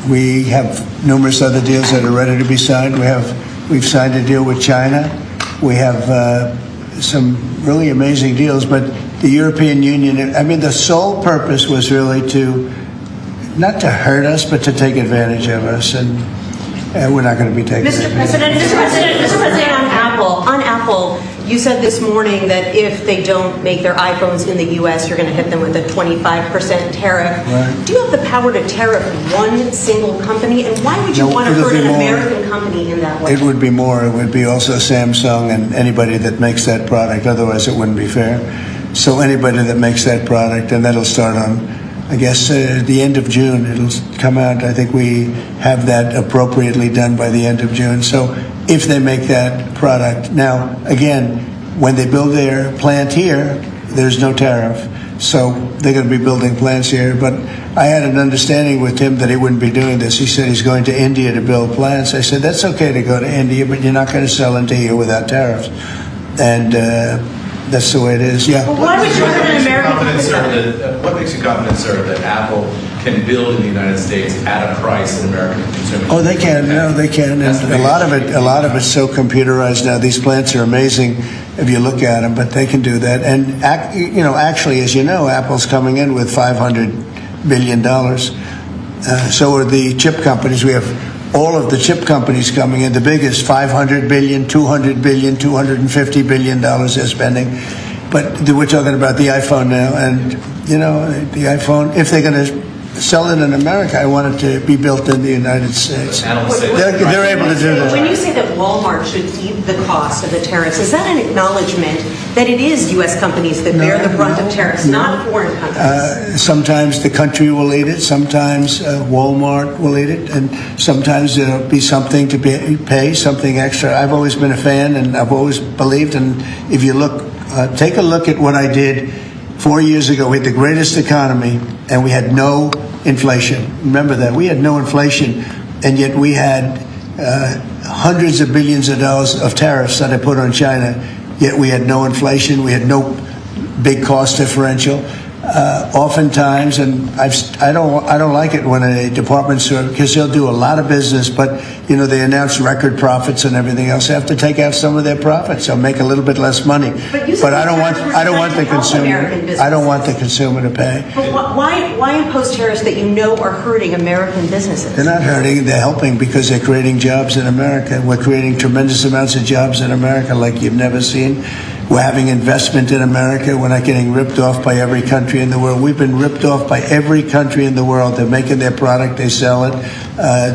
We have numerous other deals that are ready to be signed. We've signed a deal with China. We have some really amazing deals. But the European Union, the sole purpose was really not to hurt us, but to take advantage of us. And we're not going to be taking advantage. Mr. President, on Apple, you said this morning that if they don't make their iPhones in the U.S., you're going to hit them with a 25% tariff. Right. Do you have the power to tariff one single company? And why would you want to hurt an American company in that way? It would be more. It would be also Samsung and anybody that makes that product. Otherwise, it wouldn't be fair. So anybody that makes that product, and that'll start on, I guess, the end of June. It'll come out. I think we have that appropriately done by the end of June. So if they make that product. Now, again, when they build their plant here, there's no tariff. So they're going to be building plants here. But I had an understanding with him that he wouldn't be doing this. He said he's going to India to build plants. I said, that's okay to go to India, but you're not going to sell into here without tariffs. And that's the way it is, yeah. Well, why would you hurt an American company? What makes you confident, sir, that Apple can build in the United States at a price that American consumers? Oh, they can. No, they can. And a lot of it's so computerized now. These plants are amazing if you look at them, but they can do that. And actually, as you know, Apple's coming in with $500 billion. So are the chip companies. We have all of the chip companies coming in. The biggest, $500 billion, $200 billion, $250 billion they're spending. But we're talking about the iPhone now, and the iPhone. If they're going to sell it in America, I want it to be built in the United States. They're able to do that. When you say that Walmart should eat the cost of the tariffs, is that an acknowledgement that it is U.S. companies that bear the brunt of tariffs, not foreign companies? Sometimes the country will eat it. Sometimes Walmart will eat it, and sometimes there'll be something to pay, something extra. I've always been a fan, and I've always believed. And if you take a look at what I did 4 years ago. We had the greatest economy, and we had no inflation. Remember that. We had no inflation, and yet we had hundreds of billions of dollars of tariffs that I put on China, yet we had no inflation. We had no big cost differential. Oftentimes, and I don't like it when a department store, because they'll do a lot of business, but they announce record profits and everything else. They have to take out some of their profits. They'll make a little bit less money. But I don't want the consumer. I don't want the consumer to pay. But why impose tariffs that are hurting American businesses? They're not hurting. They're helping because they're creating jobs in America. We're creating tremendous amounts of jobs in America like you've never seen. We're having investment in America. We're not getting ripped off by every country in the world. We've been ripped off by every country in the world. They're making their product. They sell it.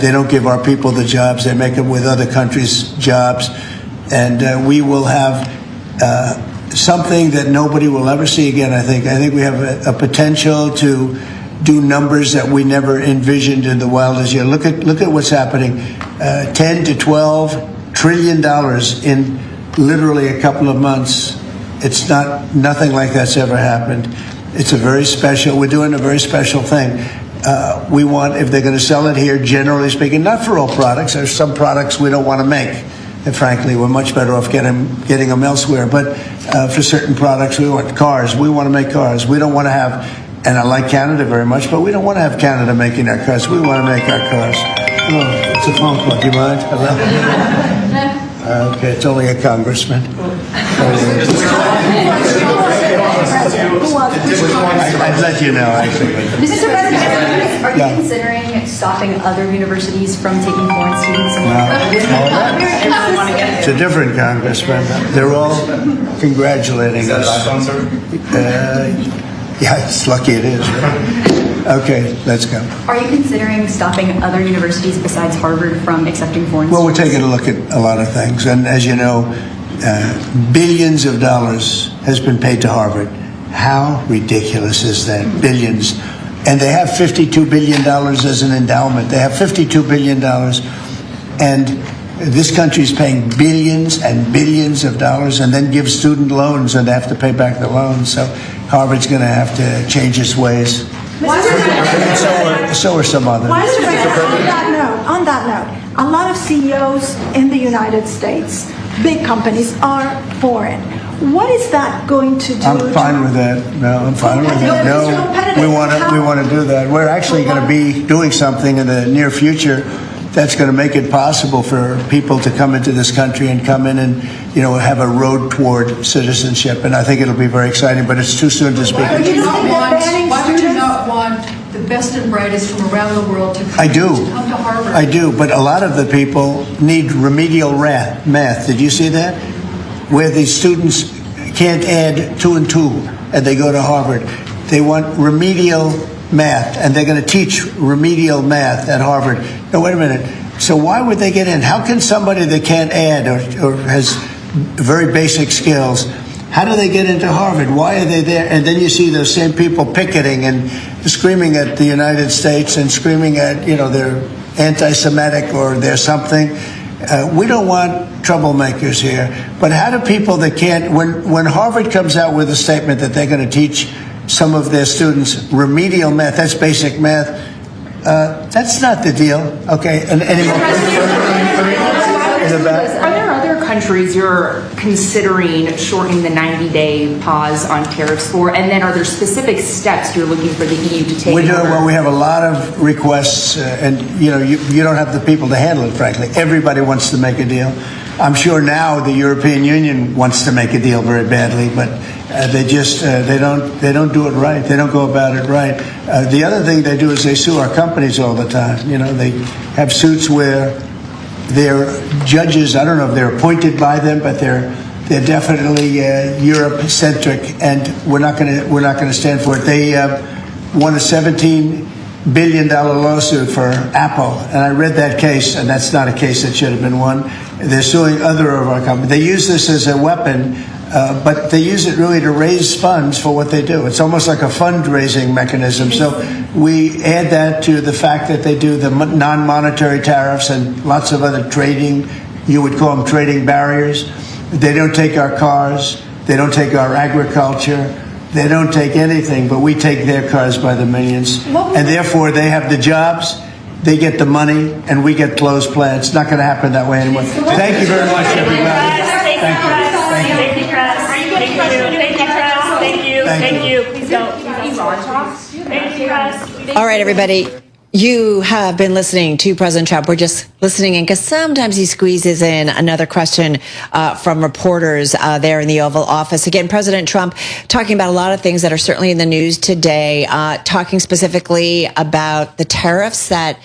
They don't give our people the jobs. They make them with other countries' jobs. And we will have something that nobody will ever see again, I think. I think we have a potential to do numbers that we never envisioned in the wildest year. Look at what's happening. 10 to 12 trillion dollars in literally a couple of months. It's nothing like that's ever happened. It's we're doing a very special thing. We want, if they're going to sell it here, generally speaking, not for all products. There's some products we don't want to make. And frankly, we're much better off getting them elsewhere. But for certain products, we want cars. We want to make cars. We don't want to have, and I like Canada very much, but we don't want to have Canada making our cars. We want to make our cars. Oh, it's a phone call. Do you mind? Hello? Okay, it's only a congressman. I'd let you know, actually. Mr. President, are you considering stopping other universities from taking foreign students? It's a different congressman. They're all congratulating us. Yeah, it's lucky it is, right? Okay, let's go. Are you considering stopping other universities besides Harvard from accepting foreign students? Well, we're taking a look at a lot of things. And as you know, billions of dollars has been paid to Harvard. How ridiculous is that? Billions. And they have $52 billion as an endowment. They have $52 billion. And this country is paying billions and billions of dollars and then gives student loans and they have to pay back the loans. So Harvard's going to have to change its ways. So are some others. On that note, a lot of CEOs in the United States, big companies, are foreign. What is that going to do? I'm fine with that. No, I'm fine with that. No, we want to do that. We're actually going to be doing something in the near future that's going to make it possible for people to come into this country and come in and, you know, have a road toward citizenship. And I think it'll be very exciting, but it's too soon to speak. Why would you not want the best and brightest from around the world to come, I do. To come to Harvard? I do, but a lot of the people need remedial math. Did you see that? Where the students can't add 2 and 2 and they go to Harvard. They want remedial math, and they're going to teach remedial math at Harvard. No, wait a minute. So why would they get in? How can somebody that can't add or has very basic skills, how do they get into Harvard? Why are they there? And then you see those same people picketing and screaming at the United States and screaming at, you know, they're anti-Semitic or they're something. We don't want troublemakers here. But how do people that can't, when Harvard comes out with a statement that they're going to teach some of their students remedial math, that's basic math, that's not the deal. Okay, and any more? Are there other countries you're considering shortening the 90-day pause on tariffs for? And then are there specific steps you're looking for the EU to take? Well, we have a lot of requests, and you know, you don't have the people to handle it, frankly. Everybody wants to make a deal. I'm sure now the European Union wants to make a deal very badly, but they don't do it right. They don't go about it right. The other thing they do is they sue our companies all the time. You know, they have suits where they're judges. I don't know if they're appointed by them, but they're definitely Europe-centric, and we're not going to stand for it. They won a $17 billion lawsuit for Apple, and I read that case, and that's not a case that should have been won. They're suing other of our companies. They use this as a weapon, but they use it really to raise funds for what they do. It's almost like a fundraising mechanism. So we add that to the fact that they do the non-monetary tariffs and lots of other trading, you would call them trading barriers. They don't take our cars. They don't take our agriculture. They don't take anything, but we take their cars by the millions. And therefore, they have the jobs, they get the money, and we get closed plants. It's not going to happen that way anymore. Thank you very much, everybody. Thank you. Please go. All right, everybody. You have been listening to President Trump. We're just listening in because sometimes he squeezes in another question from reporters there in the Oval Office. Again, President Trump talking about a lot of things that are certainly in the news today, talking specifically about the tariffs that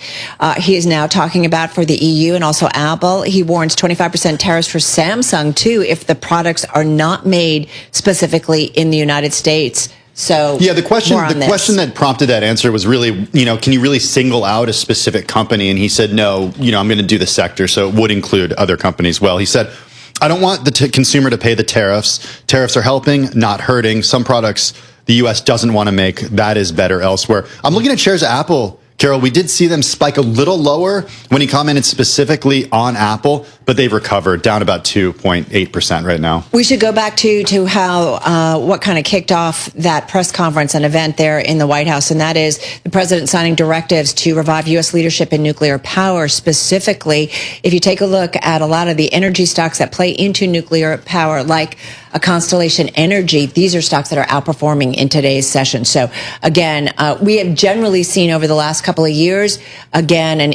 he is now talking about for the EU and also Apple. He warns 25% tariffs for Samsung, too, if the products are not made specifically in the United States. So yeah, the question that prompted that answer was really, you know, can you really single out a specific company? And he said, no, you know, I'm going to do the sector. So it would include other companies. Well, he said, I don't want the consumer to pay the tariffs. Tariffs are helping, not hurting. Some products the U.S. doesn't want to make. That is better elsewhere. I'm looking at shares of Apple. Carol, we did see them spike a little lower when he commented specifically on Apple, but they've recovered down about 2.8% right now. We should go back to how what kind of kicked off that press conference and event there in the White House, and that is the president signing directives to revive U.S. leadership in nuclear power. Specifically, if you take a look at a lot of the energy stocks that play into nuclear power, like a Constellation Energy, these are stocks that are outperforming in today's session. So again, we have generally seen over the last couple of years, again, a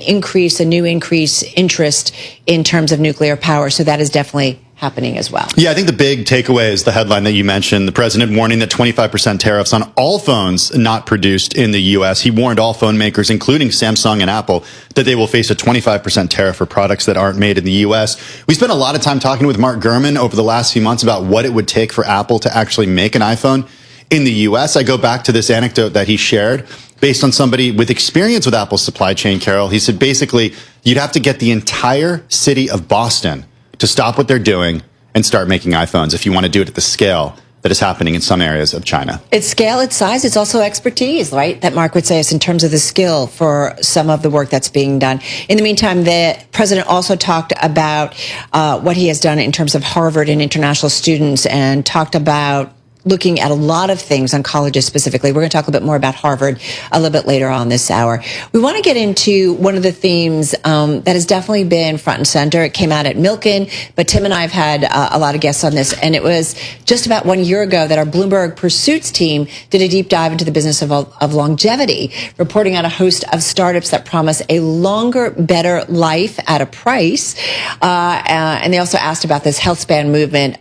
new increase interest in terms of nuclear power. So that is definitely happening as well. Yeah, I think the big takeaway is the headline that you mentioned, the president warning that 25% tariffs on all phones not produced in the U.S. He warned all phone makers, including Samsung and Apple, that they will face a 25% tariff for products that aren't made in the U.S. We spent a lot of time talking with Mark Gurman over the last few months about what it would take for Apple to actually make an iPhone in the U.S. I go back to this anecdote that he shared based on somebody with experience with Apple's supply chain, Carol. He said basically you'd have to get the entire city of Boston to stop what they're doing and start making iPhones if you want to do it at the scale that is happening in some areas of China. It's scale, it's size, it's also expertise, right? That Mark would say is in terms of the skill for some of the work that's being done. In the meantime, the president also talked about what he has done in terms of Harvard and international students, and talked about looking at a lot of things on colleges specifically. We're going to talk a little bit more about Harvard a little bit later on this hour. We want to get into one of the themes that has definitely been front and center. It came out at Milken, but Tim and I have had a lot of guests on this, and it was just about 1 year ago that our Bloomberg Pursuits team did a deep dive into the business of longevity, reporting on a host of startups that promise a longer, better life at a price. And they also asked about this health span movement,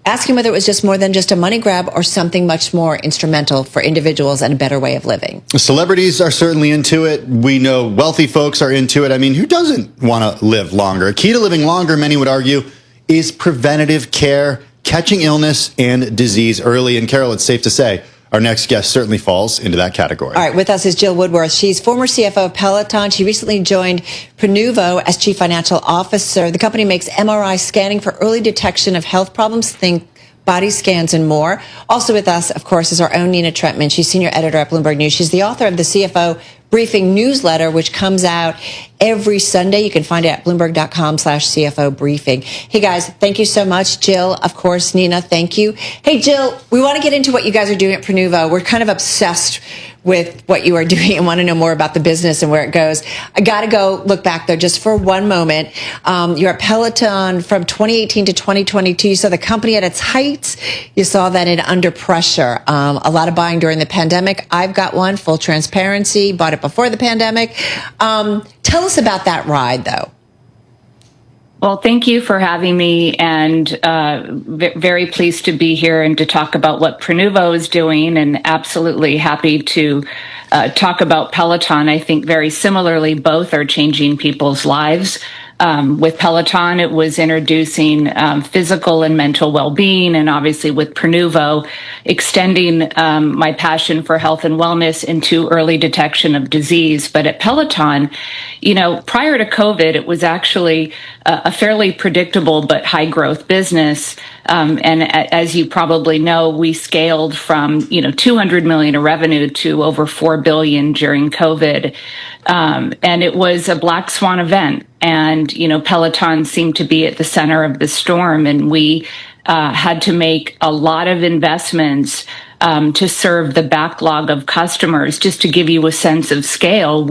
asking whether it was just more than just a money grab or something much more instrumental for individuals and a better way of living. Celebrities are certainly into it. We know wealthy folks are into it. I mean, who doesn't want to live longer? A key to living longer, many would argue, is preventative care, catching illness and disease early. And Carol, it's safe to say, our next guest certainly falls into that category. All right, with us is Jill Woodworth. She's former CFO of Peloton. She recently joined Prenuvo as Chief Financial Officer. The company makes MRI scanning for early detection of health problems, think body scans and more. Also with us, of course, is our own Nina Trentman. She's senior editor at Bloomberg News. She's the author of the CFO Briefing newsletter, which comes out every Sunday. You can find it at Bloomberg.com/CFO briefing. Hey guys, thank you so much. Jill, of course, Nina, thank you. Hey Jill, we want to get into what you guys are doing at Prenuvo. We're kind of obsessed with what you are doing and want to know more about the business and where it goes. I got to go look back though, just for one moment. You're at Peloton from 2018 to 2022. You saw the company at its heights. You saw that in under pressure. A lot of buying during the pandemic. I've got one, full transparency, bought it before the pandemic. Tell us about that ride though. Well, thank you for having me, and very pleased to be here and to talk about what Prenuvo is doing, and absolutely happy to talk about Peloton. I think very similarly, both are changing people's lives. With Peloton, it was introducing physical and mental well-being, and obviously with Prenuvo, extending my passion for health and wellness into early detection of disease. But at Peloton, you know, prior to COVID, it was actually a fairly predictable but high-growth business. And as you probably know, we scaled from, $200 million in revenue to over $4 billion during COVID. And it was a black swan event. And, Peloton seemed to be at the center of the storm. And we had to make a lot of investments to serve the backlog of customers. Just to give you a sense of scale,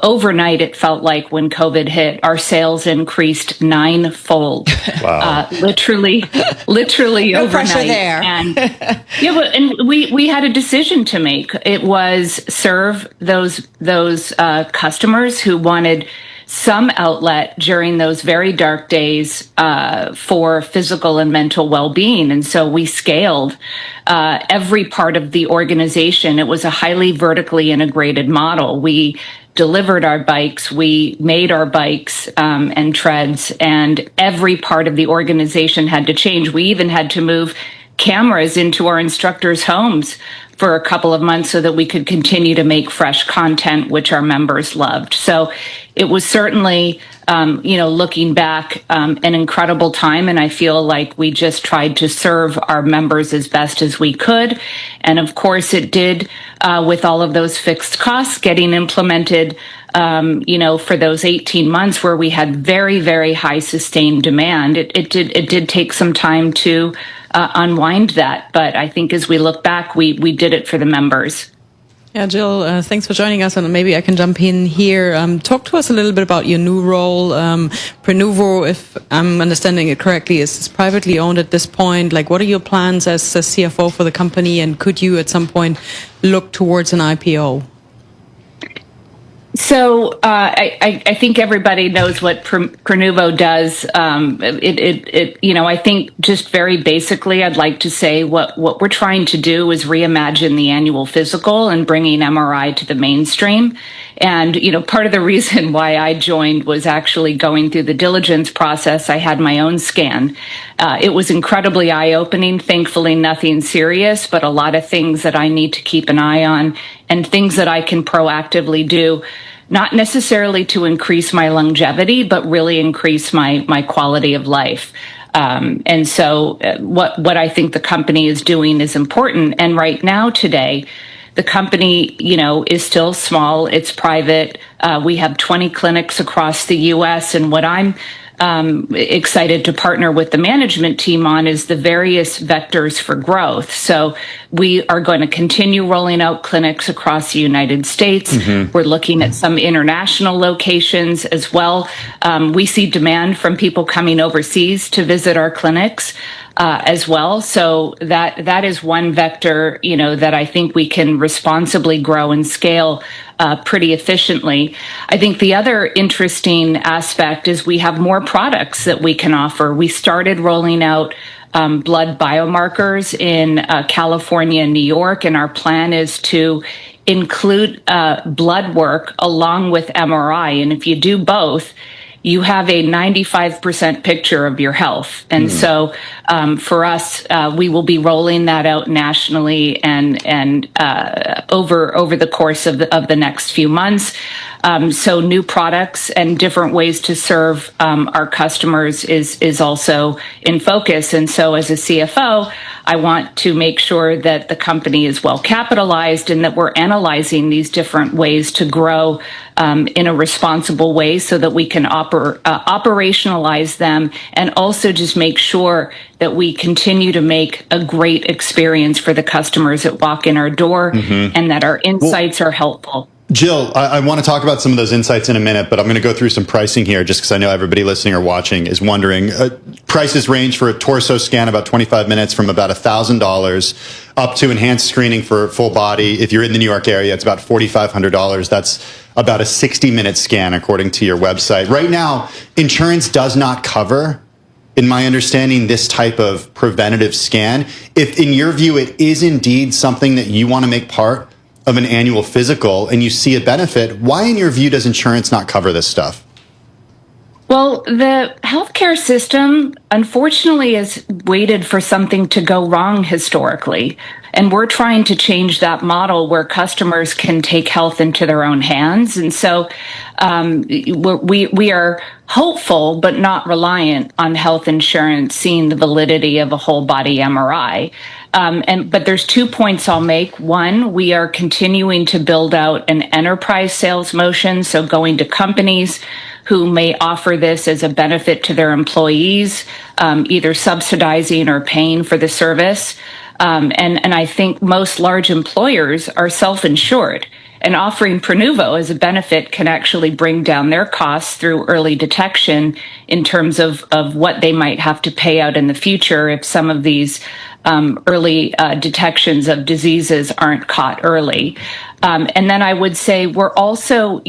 overnight, it felt like when COVID hit, our sales increased 9-fold. Wow. Literally no overnight. Pressure there. And we had a decision to make. It was serve those customers who wanted some outlet during those very dark days for physical and mental well-being. And so we scaled every part of the organization. It was a highly vertically integrated model. We delivered our bikes, we made our bikes and treads, and every part of the organization had to change. We even had to move cameras into our instructors' homes for a couple of months so that we could continue to make fresh content, which our members loved. So it was certainly, looking back, an incredible time. And I feel like we just tried to serve our members as best as we could. And of course, it did, with all of those fixed costs getting implemented, for those 18 months where we had very, very high sustained demand. It did take some time to unwind that. But I think as we look back, we did it for the members. Yeah, Jill, thanks for joining us, and maybe I can jump in here. Talk to us a little bit about your new role. Prenuvo, if I'm understanding it correctly, is privately owned at this point. Like, what are your plans as a CFO for the company, and could you at some point look towards an IPO? So I think everybody knows what Prenuvo does. I think just very basically, I'd like to say what we're trying to do is reimagine the annual physical and bringing MRI to the mainstream. And, part of the reason why I joined was actually going through the diligence process. I had my own scan. It was incredibly eye-opening. Thankfully, nothing serious, but a lot of things that I need to keep an eye on and things that I can proactively do, not necessarily to increase my longevity, but really increase my quality of life. And so what I think the company is doing is important. And right now today, the company, is still small. It's private. We have 20 clinics across the U.S. And what I'm excited to partner with the management team on is the various vectors for growth. So we are going to continue rolling out clinics across the United States. We're looking at some international locations as well. We see demand from people coming overseas to visit our clinics as well. So that is one vector, that I think we can responsibly grow and scale pretty efficiently. I think the other interesting aspect is we have more products that we can offer. We started rolling out blood biomarkers in California and New York, and our plan is to include blood work along with MRI. And if you do both, you have a 95% picture of your health. And so for us, we will be rolling that out nationally and over the course of the next few months. So new products and different ways to serve our customers is also in focus. And so as a CFO, I want to make sure that the company is well capitalized and that we're analyzing these different ways to grow in a responsible way so that we can operationalize them and also just make sure that we continue to make a great experience for the customers that walk in our door and that our insights are helpful. Jill, I want to talk about some of those insights in a minute, but I'm going to go through some pricing here just because I know everybody listening or watching is wondering. Prices range for a torso scan about 25 minutes from about $1,000 up to enhanced screening for full body. If you're in the New York area, it's about $4,500. That's about a 60-minute scan, according to your website. Right now, insurance does not cover, in my understanding, this type of preventative scan. If, in your view, it is indeed something that you want to make part of an annual physical and you see a benefit, why, in your view, does insurance not cover this stuff? Well, the healthcare system, unfortunately, has waited for something to go wrong historically. And we're trying to change that model where customers can take health into their own hands. And so we are hopeful, but not reliant on health insurance seeing the validity of a whole body MRI. But there's 2 points I'll make. One, we are continuing to build out an enterprise sales motion. So going to companies who may offer this as a benefit to their employees, either subsidizing or paying for the service. And I think most large employers are self-insured, and offering Prenuvo as a benefit can actually bring down their costs through early detection in terms of what they might have to pay out in the future if some of these early detections of diseases aren't caught early. And then I would say we're also,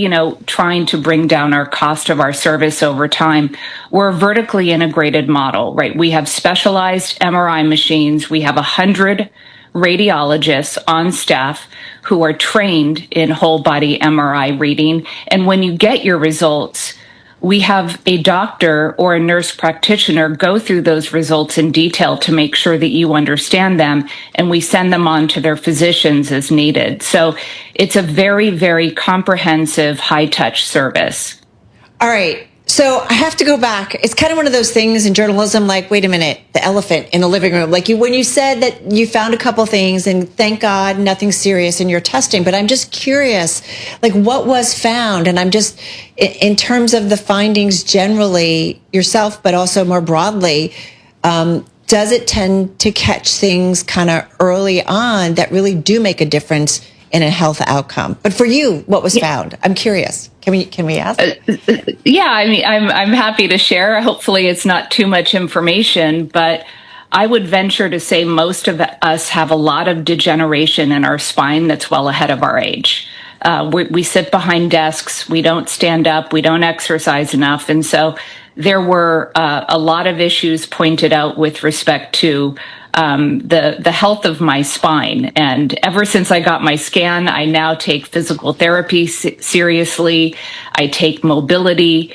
trying to bring down our cost of our service over time. We're a vertically integrated model, right? We have specialized MRI machines. We have 100 radiologists on staff who are trained in whole body MRI reading. And when you get your results, we have a doctor or a nurse practitioner go through those results in detail to make sure that you understand them, and we send them on to their physicians as needed. So it's a very, very comprehensive, high-touch service. All right. So I have to go back. It's kind of one of those things in journalism, like, wait a minute, the elephant in the living room. Like when you said that you found a couple things and thank God nothing serious in your testing, but I'm just curious, like what was found? And I'm just, in terms of the findings generally yourself, but also more broadly, does it tend to catch things kind of early on that really do make a difference in a health outcome? But for you, what was found? I'm curious. Can we ask? Yeah, I mean, I'm happy to share. Hopefully it's not too much information, but I would venture to say most of us have a lot of degeneration in our spine that's well ahead of our age. We sit behind desks, we don't stand up, we don't exercise enough. And so there were a lot of issues pointed out with respect to the health of my spine. And ever since I got my scan, I now take physical therapy seriously. I take mobility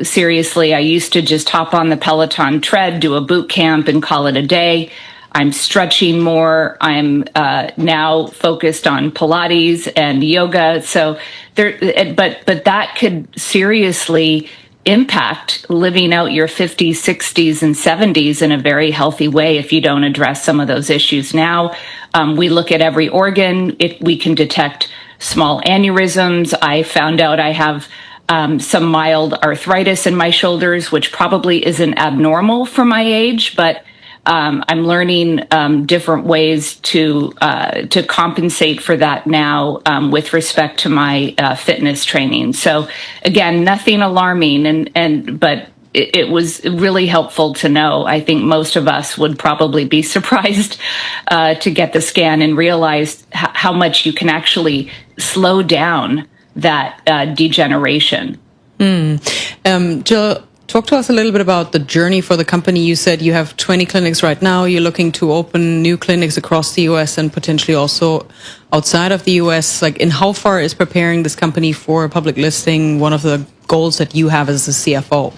seriously. I used to just hop on the Peloton tread, do a boot camp and call it a day. I'm stretching more. I'm now focused on Pilates and yoga. So but that could seriously impact living out your 50s, 60s, and 70s in a very healthy way if you don't address some of those issues now. We look at every organ. We can detect small aneurysms. I found out I have some mild arthritis in my shoulders, which probably isn't abnormal for my age, but I'm learning different ways to compensate for that now with respect to my fitness training. So again, nothing alarming, but it was really helpful to know. I think most of us would probably be surprised to get the scan and realize how much you can actually slow down that degeneration. Jill, talk to us a little bit about the journey for the company. You said you have 20 clinics right now. You're looking to open new clinics across the U.S. and potentially also outside of the U.S. Like, in how far is preparing this company for a public listing one of the goals that you have as a CFO?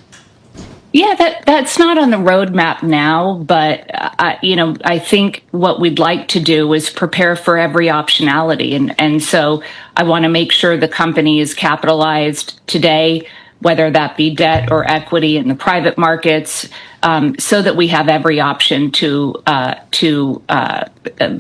Yeah, that's not on the roadmap now, but I think what we'd like to do is prepare for every optionality, and so I want to make sure the company is capitalized today, whether that be debt or equity in the private markets, so that we have every option to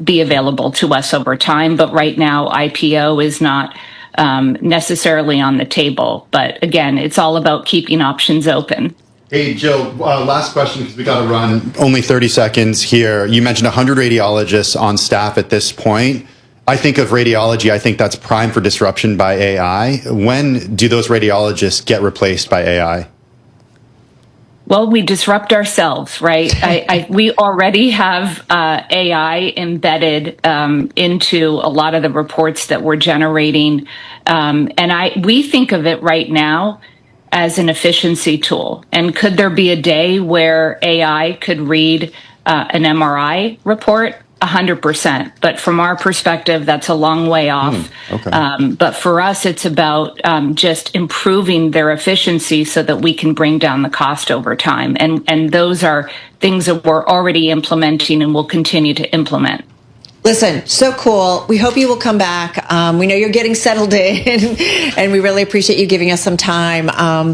be available to us over time. But right now, IPO is not necessarily on the table. But again, it's all about keeping options open. Hey, Jill, last question, because we got to run only 30 seconds here. You mentioned 100 radiologists on staff at this point. I think of radiology, I think that's prime for disruption by AI. When do those radiologists get replaced by AI? Well, we disrupt ourselves, right? We already have AI embedded into a lot of the reports that we're generating. We think of it right now as an efficiency tool. And could there be a day where AI could read an MRI report? 100%. But from our perspective, that's a long way off. But for us, it's about just improving their efficiency so that we can bring down the cost over time. And those are things that we're already implementing and will continue to implement. Listen, so cool. We hope you will come back. We know you're getting settled in, and we really appreciate you giving us some time.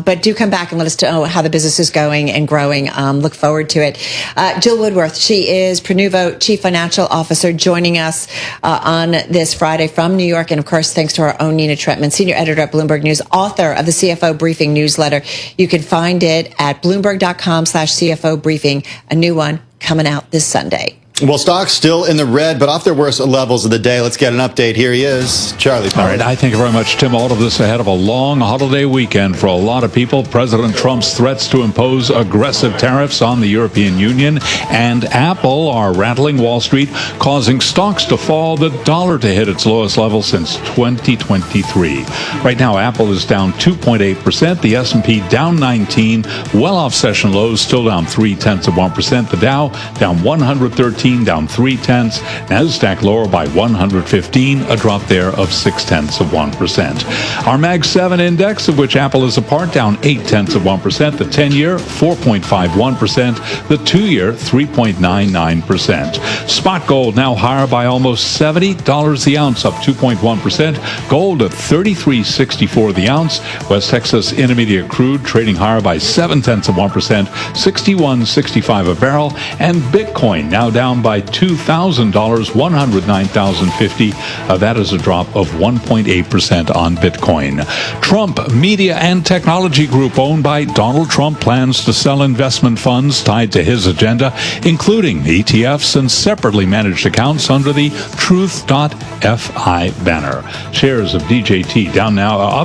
But do come back and let us know how the business is going and growing. Look forward to it. Jill Woodworth, she is Prenuvo Chief Financial Officer, joining us on this Friday from New York. And of course, thanks to our own Nina Trentman, Senior Editor at Bloomberg News, author of the CFO Briefing newsletter. You can find it at Bloomberg.com/CFO Briefing, a new one coming out this Sunday. Well, stocks still in the red, but off their worst levels of the day. Let's get an update. Here he is, Charlie Powell. All right, I thank you very much, Tim. All of this ahead of a long holiday weekend for a lot of people. President Trump's threats to impose aggressive tariffs on the European Union and Apple are rattling Wall Street, causing stocks to fall, the dollar to hit its lowest level since 2023. Right now, Apple is down 2.8%, the S&P down 19, well off session lows, still down 0.3%. The Dow down 113. Down 0.3. Nasdaq lower by 115, a drop there of 0.6%. Our Mag 7 index, of which Apple is a part, down 0.8%. The 10-year 4.51%. The 2-year 3.99%. Spot gold now higher by almost $70 the ounce, up 2.1%. Gold at $33.64 the ounce. West Texas Intermediate crude trading higher by 0.7%, $61.65 a barrel. And Bitcoin now down by $2,000, $109,050. That is a drop of 1.8% on Bitcoin. Trump Media and Technology Group, owned by Donald Trump, plans to sell investment funds tied to his agenda, including ETFs and separately managed accounts under the Truth.fi banner. Shares of DJT down now,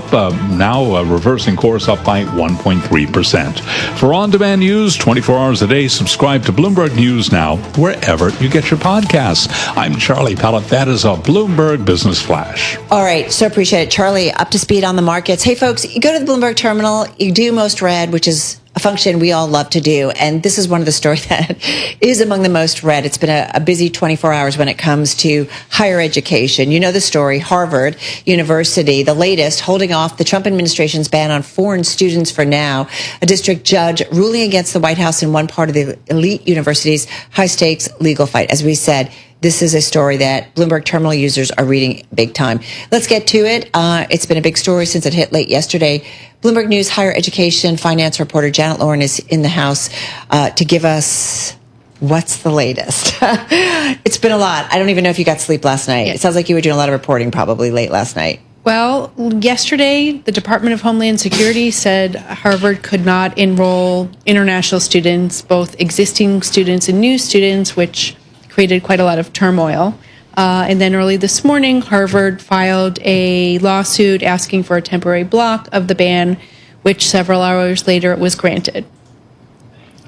reversing course, up by 1.3%. For on-demand news 24 hours a day, subscribe to Bloomberg News Now, wherever you get your podcasts. I'm Charlie Pellet. That is a Bloomberg Business Flash. All right. So appreciate it. Charlie, up to speed on the markets. Hey, folks, you go to the Bloomberg terminal, you do most read, which is a function we all love to do. And this is one of the stories that is among the most read. It's been a busy 24 hours when it comes to higher education. You know the story. Harvard University, the latest, holding off the Trump administration's ban on foreign students for now. A district judge ruling against the White House in one part of the elite university's high-stakes legal fight. As we said, this is a story that Bloomberg Terminal users are reading big time. Let's get to it. It's been a big story since it hit late yesterday. Bloomberg News higher education finance reporter Janet Lauren is in the house to give us what's the latest. It's been a lot. I don't even know if you got sleep last night. It sounds like you were doing a lot of reporting probably late last night. Well, yesterday, the Department of Homeland Security said Harvard could not enroll international students, both existing students and new students, which created quite a lot of turmoil. And then early this morning, Harvard filed a lawsuit asking for a temporary block of the ban, which several hours later it was granted.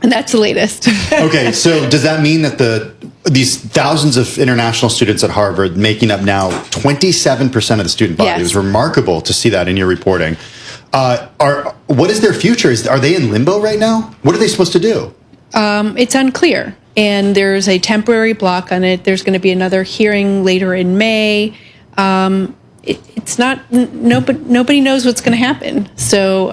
And that's the latest. Okay, so does that mean that these thousands of international students at Harvard, making up now 27% of the student body, Yes. it was remarkable to see that in your reporting. What is their future? Are they in limbo right now? What are they supposed to do? It's unclear. And there's a temporary block on it. There's going to be another hearing later in May. It's not, nobody knows what's going to happen. So,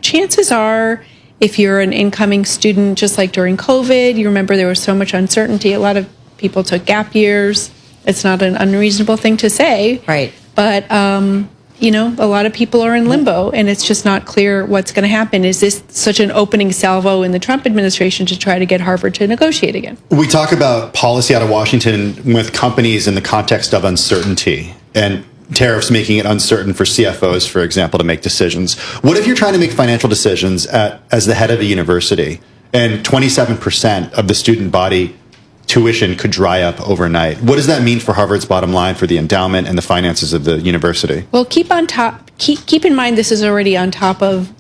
chances are, if you're an incoming student, just like during COVID, you remember there was so much uncertainty. A lot of people took gap years. It's not an unreasonable thing to say. Right. But, a lot of people are in limbo, and it's just not clear what's going to happen. Is this such an opening salvo in the Trump administration to try to get Harvard to negotiate again? We talk about policy out of Washington with companies in the context of uncertainty and tariffs making it uncertain for CFOs, for example, to make decisions. What if you're trying to make financial decisions as the head of a university and 27% of the student body tuition could dry up overnight? What does that mean for Harvard's bottom line, for the endowment and the finances of the university? Well, keep in mind this is already on top of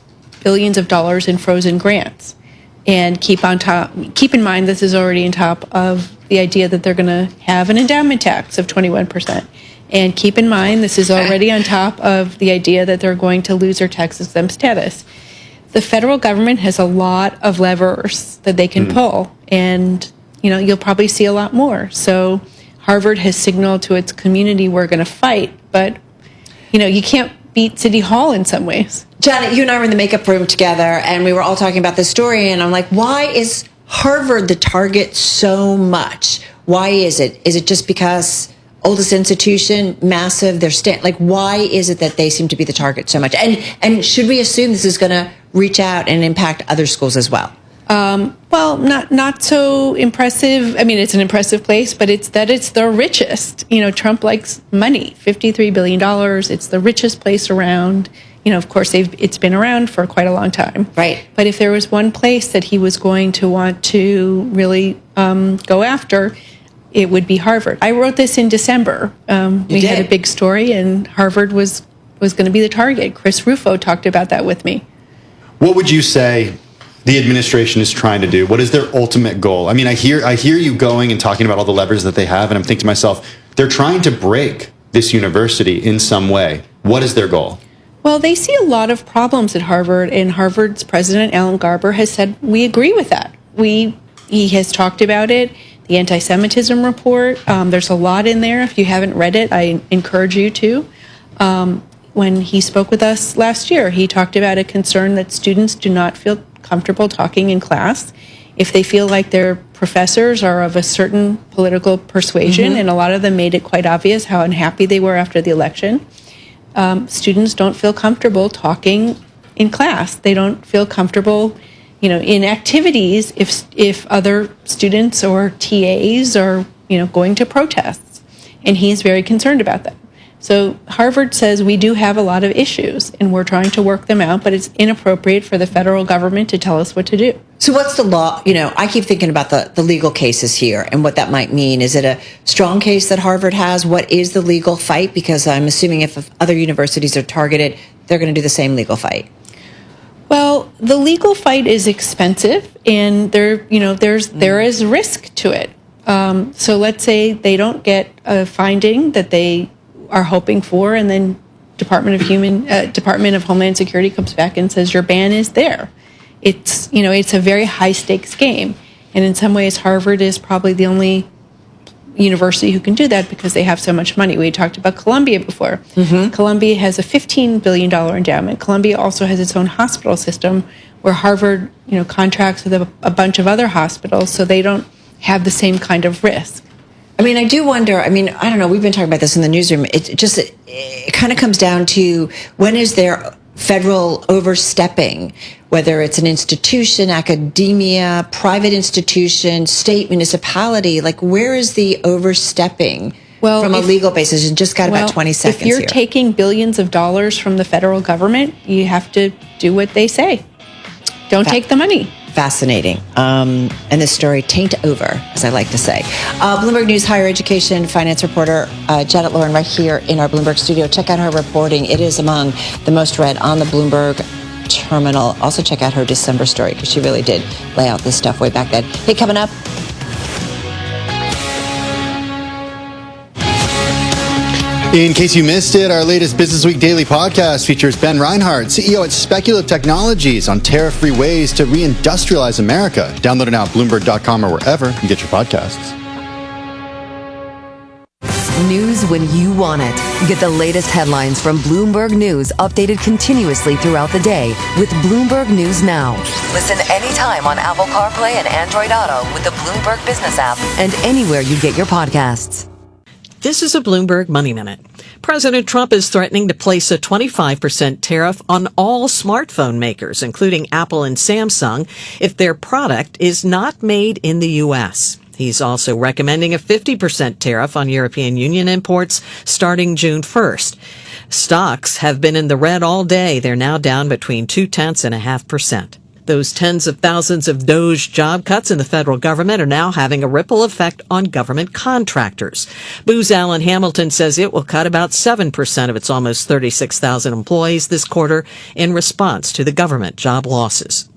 billions of dollars in frozen grants. And keep in mind this is already on top of the idea that they're going to have an endowment tax of 21%. And keep in mind, this is already on top of the idea that they're going to lose their tax-exempt status. The federal government has a lot of levers that they can pull, and you'll probably see a lot more. So Harvard has signaled to its community, we're going to fight, but you can't beat City Hall in some ways. Janet, you and I were in the makeup room together, and we were all talking about this story, and I'm like, why is Harvard the target so much? Why is it? Is it just because oldest institution, massive, why is it that they seem to be the target so much? And should we assume this is going to reach out and impact other schools as well? Well, not so impressive. I mean, it's an impressive place, but it's the richest. Trump likes money, $53 billion. It's the richest place around. Of course, it's been around for quite a long time. Right. But if there was one place that he was going to want to really go after, it would be Harvard. I wrote this in December. We had a big story, and Harvard was going to be the target. Chris Rufo talked about that with me. What would you say the administration is trying to do? What is their ultimate goal? I mean, I hear you going and talking about all the levers that they have, and I'm thinking to myself, they're trying to break this university in some way. What is their goal? Well, they see a lot of problems at Harvard, and Harvard's president, Alan Garber, has said, we agree with that. He has talked about it. The anti-Semitism report, there's a lot in there. If you haven't read it, I encourage you to. When he spoke with us last year, he talked about a concern that students do not feel comfortable talking in class if they feel like their professors are of a certain political persuasion, and a lot of them made it quite obvious how unhappy they were after the election. Students don't feel comfortable talking in class. They don't feel comfortable in activities if other students or TAs are, going to protests. And he's very concerned about that. So Harvard says we do have a lot of issues, and we're trying to work them out, but it's inappropriate for the federal government to tell us what to do. So what's the law? I keep thinking about the legal cases here and what that might mean. Is it a strong case that Harvard has? What is the legal fight? Because I'm assuming if other universities are targeted, they're going to do the same legal fight. Well, the legal fight is expensive, and there is risk to it. So let's say they don't get a finding that they are hoping for, and then Department of Homeland Security comes back and says your ban is there. It's a very high stakes game, and in some ways, Harvard is probably the only university who can do that because they have so much money. We talked about Columbia before. Columbia has a $15 billion endowment. Columbia also has its own hospital system where Harvard, contracts with a bunch of other hospitals, so they don't have the same kind of risk. I mean, I do wonder, I mean, I don't know, we've been talking about this in the newsroom. It kind of comes down to when is there federal overstepping, whether it's an institution, academia, private institution, state, municipality, like where is the overstepping from a legal basis? You just got about 20 seconds if you're here. taking billions of dollars from the federal government, you have to do what they say. Don't take the money. Fascinating. And this story taint over, as I like to say. Bloomberg News higher education finance reporter Janet Lauren right here in our Bloomberg studio. Check out her reporting. It is among the most read on the Bloomberg terminal. Also check out her December story because she really did lay out this stuff way back then. Hey, coming up. In case you missed it, our latest Business Week Daily podcast features Ben Reinhardt, CEO at Speculative Technologies, on tariff-free ways to reindustrialize America. Download it now at Bloomberg.com or wherever you get your podcasts. News when you want it. Get the latest headlines from Bloomberg News updated continuously throughout the day with Bloomberg News Now. Listen anytime on Apple CarPlay and Android Auto with the Bloomberg Business app and anywhere you get your podcasts. This is a Bloomberg Money Minute. President Trump is threatening to place a 25% tariff on all smartphone makers, including Apple and Samsung, if their product is not made in the U.S. He's also recommending a 50% tariff on European Union imports starting June 1st. Stocks have been in the red all day. They're now down between 0.2% and 0.5%. Those tens of thousands of DOGE job cuts in the federal government are now having a ripple effect on government contractors. Booz Allen Hamilton says it will cut about 7% of its almost 36,000 employees this quarter in response to the government job losses.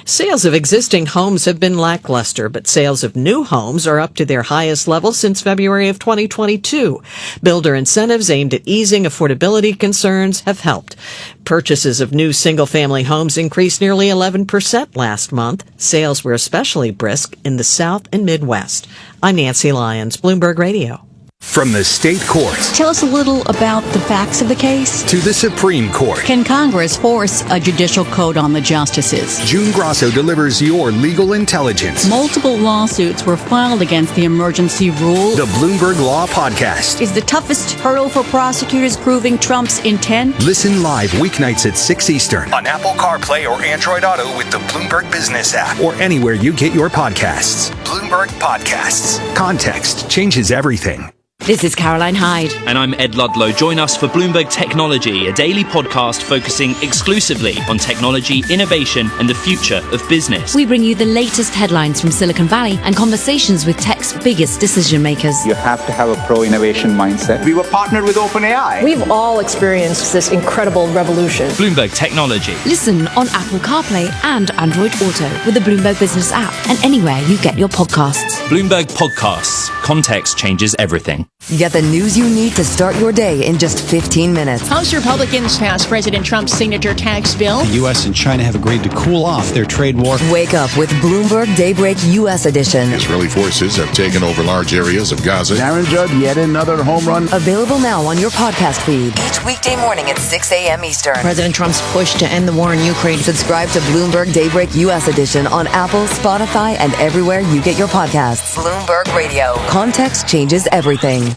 Sales of existing homes have been lackluster, but sales of new homes are up to their highest level since February of 2022. Builder incentives aimed at easing affordability concerns have helped. Purchases of new single-family homes increased nearly 11% last month. Sales were especially brisk in the South and Midwest. I'm Nancy Lyons, Bloomberg Radio. From the state courts. Tell us a little about the facts of the case. To the Supreme Court. Can Congress force a judicial code on the justices? June Grosso delivers your legal intelligence. Multiple lawsuits were filed against the emergency rule. The Bloomberg Law Podcast. Is the toughest hurdle for prosecutors proving Trump's intent? Listen live weeknights at 6 Eastern on Apple CarPlay or Android Auto with the Bloomberg Business app or anywhere you get your podcasts. Bloomberg Podcasts. Context changes everything. This is Caroline Hyde. And I'm Ed Ludlow. Join us for Bloomberg Technology, a daily podcast focusing exclusively on technology, innovation, and the future of business. We bring you the latest headlines from Silicon Valley and conversations with tech's biggest decision makers. You have to have a pro-innovation mindset. We were partnered with OpenAI. We've all experienced this incredible revolution. Bloomberg Technology. Listen on Apple CarPlay and Android Auto with the Bloomberg Business app and anywhere you get your podcasts. Bloomberg Podcasts. Context changes everything. Get the news you need to start your day in just 15 minutes. House Republicans passed President Trump's signature tax bill. The U.S. and China have agreed to cool off their trade war. Wake up with Bloomberg Daybreak U.S. edition. Israeli forces have taken over large areas of Gaza. Aaron Judge, yet another home run. Available now on your podcast feed. Each weekday morning at 6 a.m. Eastern. President Trump's push to end the war in Ukraine. Subscribe to Bloomberg Daybreak U.S. edition on Apple, Spotify, and everywhere you get your podcasts. Bloomberg Radio. Context changes everything.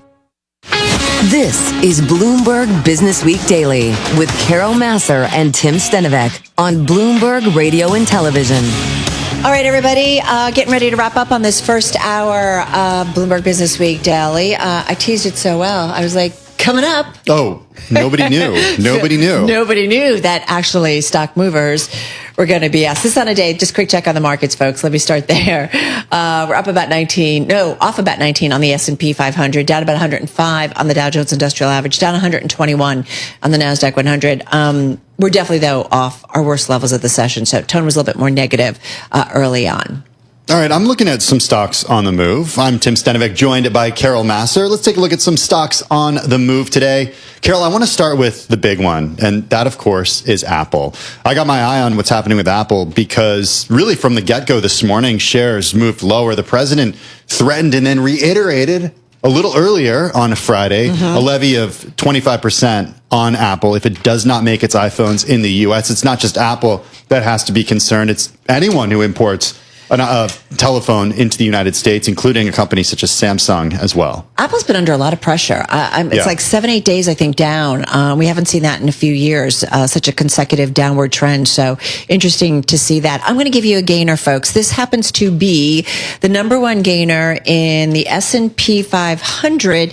This is Bloomberg Business Week Daily with Carol Massar and Tim Stenovec on Bloomberg Radio and Television. All right, everybody, getting ready to wrap up on this first hour of Bloomberg Business Week Daily. I teased it so well. I was like, coming up. Oh, nobody knew. Nobody knew. Nobody knew that actually stock movers were going to be asked. This is on a day, just quick check on the markets, folks. Let me start there. We're up about 19, off about 19 on the S&P 500, down about 105 on the Dow Jones Industrial Average, down 121 on the Nasdaq 100. We're definitely, though, off our worst levels of the session. So tone was a little bit more negative early on. All right, I'm looking at some stocks on the move. I'm Tim Stenovec, joined by Carol Massar. Let's take a look at some stocks on the move today. Carol, I want to start with the big one, and that, of course, is Apple. I got my eye on what's happening with Apple because really from the get-go this morning, shares moved lower. The president threatened and then reiterated a little earlier on a Friday, a levy of 25% on Apple if it does not make its iPhones in the U.S. It's not just Apple that has to be concerned. It's anyone who imports telephone into the United States, including a company such as Samsung as well. Apple's been under a lot of pressure. It's like 7-8 days, I think, down. We haven't seen that in a few years, such a consecutive downward trend. So interesting to see that. I'm going to give you a gainer, folks. This happens to be the number one gainer in the S&P 500.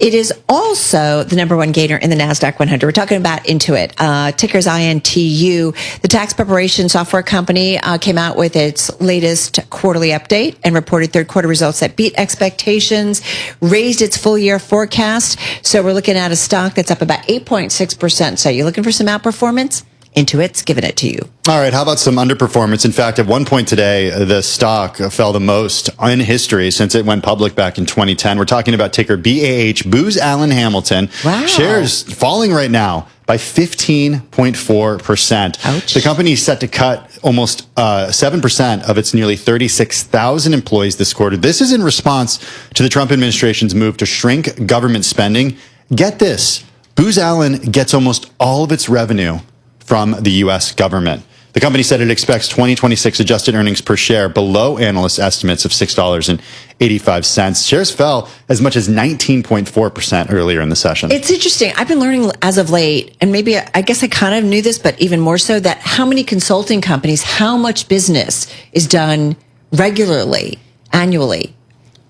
It is also the number one gainer in the Nasdaq 100. We're talking about Intuit. Ticker's INTU. The tax preparation software company came out with its latest quarterly update and reported third quarter results that beat expectations, raised its full year forecast. So we're looking at a stock that's up about 8.6%. So you're looking for some outperformance? Intuit's giving it to you. All right. How about some underperformance? In fact, at one point today, the stock fell the most in history since it went public back in 2010. We're talking about ticker BAH, Booz Allen Hamilton. Wow. Shares falling right now by 15.4%. Ouch. The company is set to cut almost 7% of its nearly 36,000 employees this quarter. This is in response to the Trump administration's move to shrink government spending. Get this. Booz Allen gets almost all of its revenue from the U.S. government. The company said it expects 2026 adjusted earnings per share below analyst estimates of $6.85. Shares fell as much as 19.4% earlier in the session. It's interesting. I've been learning as of late, and maybe I guess I kind of knew this, but even more so, that how many consulting companies, how much business is done regularly, annually,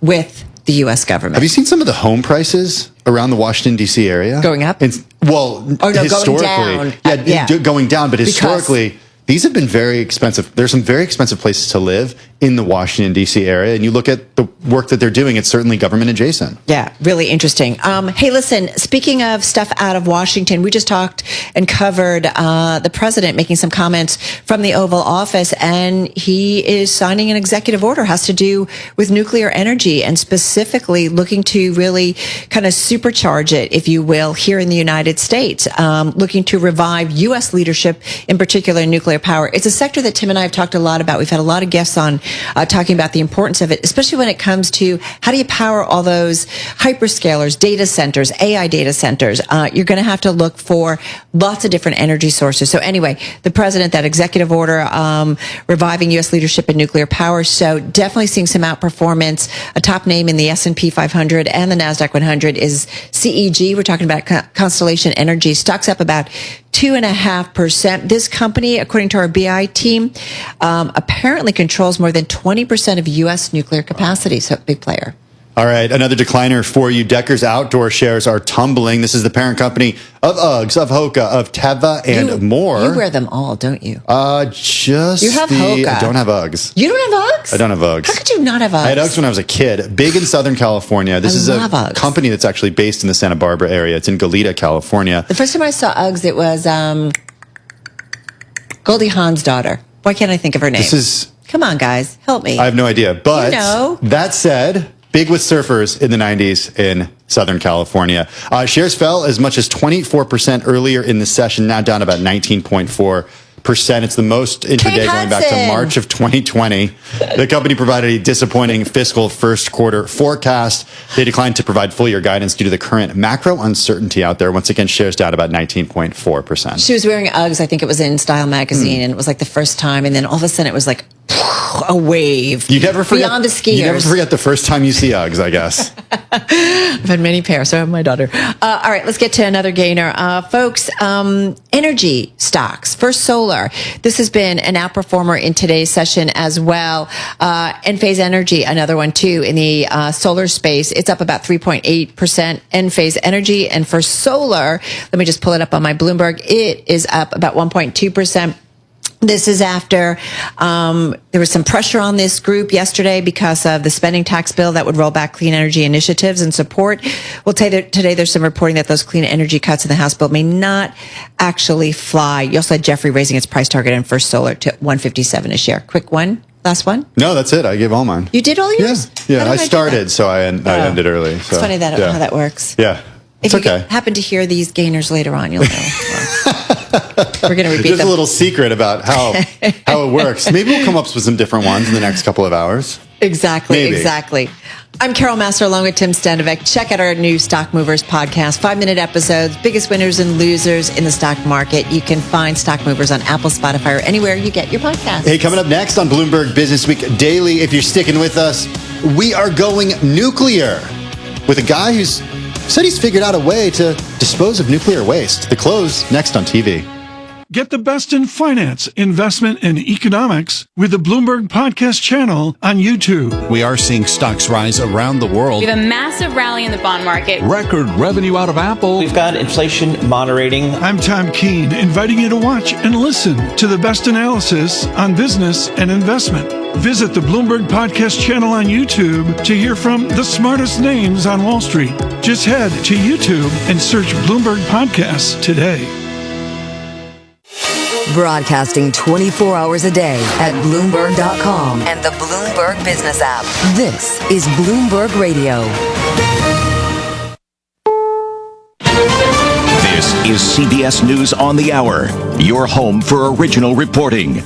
with the U.S. government. Have you seen some of the home prices around the Washington, D.C. area? Going up? Historically. Going down. Going down, but historically, these have been very expensive. There's some very expensive places to live in the Washington, D.C. area. And you look at the work that they're doing, it's certainly government adjacent. Yeah, really interesting. Hey, listen, speaking of stuff out of Washington, we just talked and covered the president making some comments from the Oval Office, and he is signing an executive order, has to do with nuclear energy, and specifically looking to really kind of supercharge it, if you will, here in the United States, looking to revive U.S. leadership, in particular in nuclear power. It's a sector that Tim and I have talked a lot about. We've had a lot of guests on talking about the importance of it, especially when it comes to how do you power all those hyperscalers, data centers, AI data centers. You're going to have to look for lots of different energy sources. So anyway, the president, that executive order, reviving U.S. leadership in nuclear power. So definitely seeing some outperformance. A top name in the S&P 500 and the Nasdaq 100 is CEG. We're talking about Constellation Energy. Stock's up about 2.5%. This company, according to our BI team, apparently controls more than 20% of U.S. nuclear capacity. So big player. All right, another decliner for you. Decker's outdoor shares are tumbling. This is the parent company of Uggs, of Hoka, of Teva, and more. You wear them all, don't you? Just you have Hoka. I don't have Uggs. You don't have Uggs? I don't have Uggs. How could you not have Uggs? I had Uggs when I was a kid. Big in Southern California. This is a Uggs. company that's actually based in the Santa Barbara area. It's in Goleta, California. The first time I saw Uggs, it was Goldie Hawn's daughter. Why can't I think of her name? Come on, guys. Help me. I have no idea. But that said, big with surfers in the 90s in Southern California. Shares fell as much as 24% earlier in the session, now down about 19.4%. It's the most intraday going back to March of 2020. The company provided a disappointing fiscal first quarter forecast. They declined to provide full year guidance due to the current macro uncertainty out there. Once again, shares down about 19.4%. She was wearing Uggs. I think it was in Style magazine, and it was like the first time. And then all of a sudden, it was like a wave. You never forget, beyond the skiers. You never forget the first time you see Uggs, I guess. I've had many pairs, so I have my daughter. All right, let's get to another gainer. Folks, energy stocks. First Solar. This has been an outperformer in today's session as well. Enphase Energy, another one too, in the solar space. It's up about 3.8%. Enphase Energy. And for solar, let me just pull it up on my Bloomberg. It is up about 1.2%. This is after there was some pressure on this group yesterday because of the spending tax bill that would roll back clean energy initiatives and support. We'll tell you that today there's some reporting that those clean energy cuts in the House bill may not actually fly. You also had Jeffrey raising its price target on First Solar to $157 a share. Quick one. Last one? No, that's it. I gave all mine. You did all yours? Yeah, I started, so I ended early. So. It's funny that how that works. Yeah, it's if you okay. happen to hear these gainers later on, you'll know. We're going to repeat There's them. a little secret about how it works. Maybe we'll come up with some different ones in the next couple of hours. Exactly. I'm Carol Master along with Tim Standovich. Check out our new Stock Movers podcast, 5-minute episodes, biggest winners and losers in the stock market. You can find Stock Movers on Apple, Spotify, or anywhere you get your podcasts. Hey, coming up next on Bloomberg Business Week Daily, if you're sticking with us, we are going nuclear with a guy who's said he's figured out a way to dispose of nuclear waste. The close next on TV. Get the best in finance, investment, and economics with the Bloomberg Podcast channel on YouTube. We are seeing stocks rise around the world. We have a massive rally in the bond market. Record revenue out of Apple. We've got inflation moderating. I'm Tom Keene, inviting you to watch and listen to the best analysis on business and investment. Visit the Bloomberg Podcast channel on YouTube to hear from the smartest names on Wall Street. Just head to YouTube and search Bloomberg Podcasts today. Broadcasting 24 hours a day at Bloomberg.com and the Bloomberg Business app. This is Bloomberg Radio. This is CBS News on the Hour, your home for original reporting.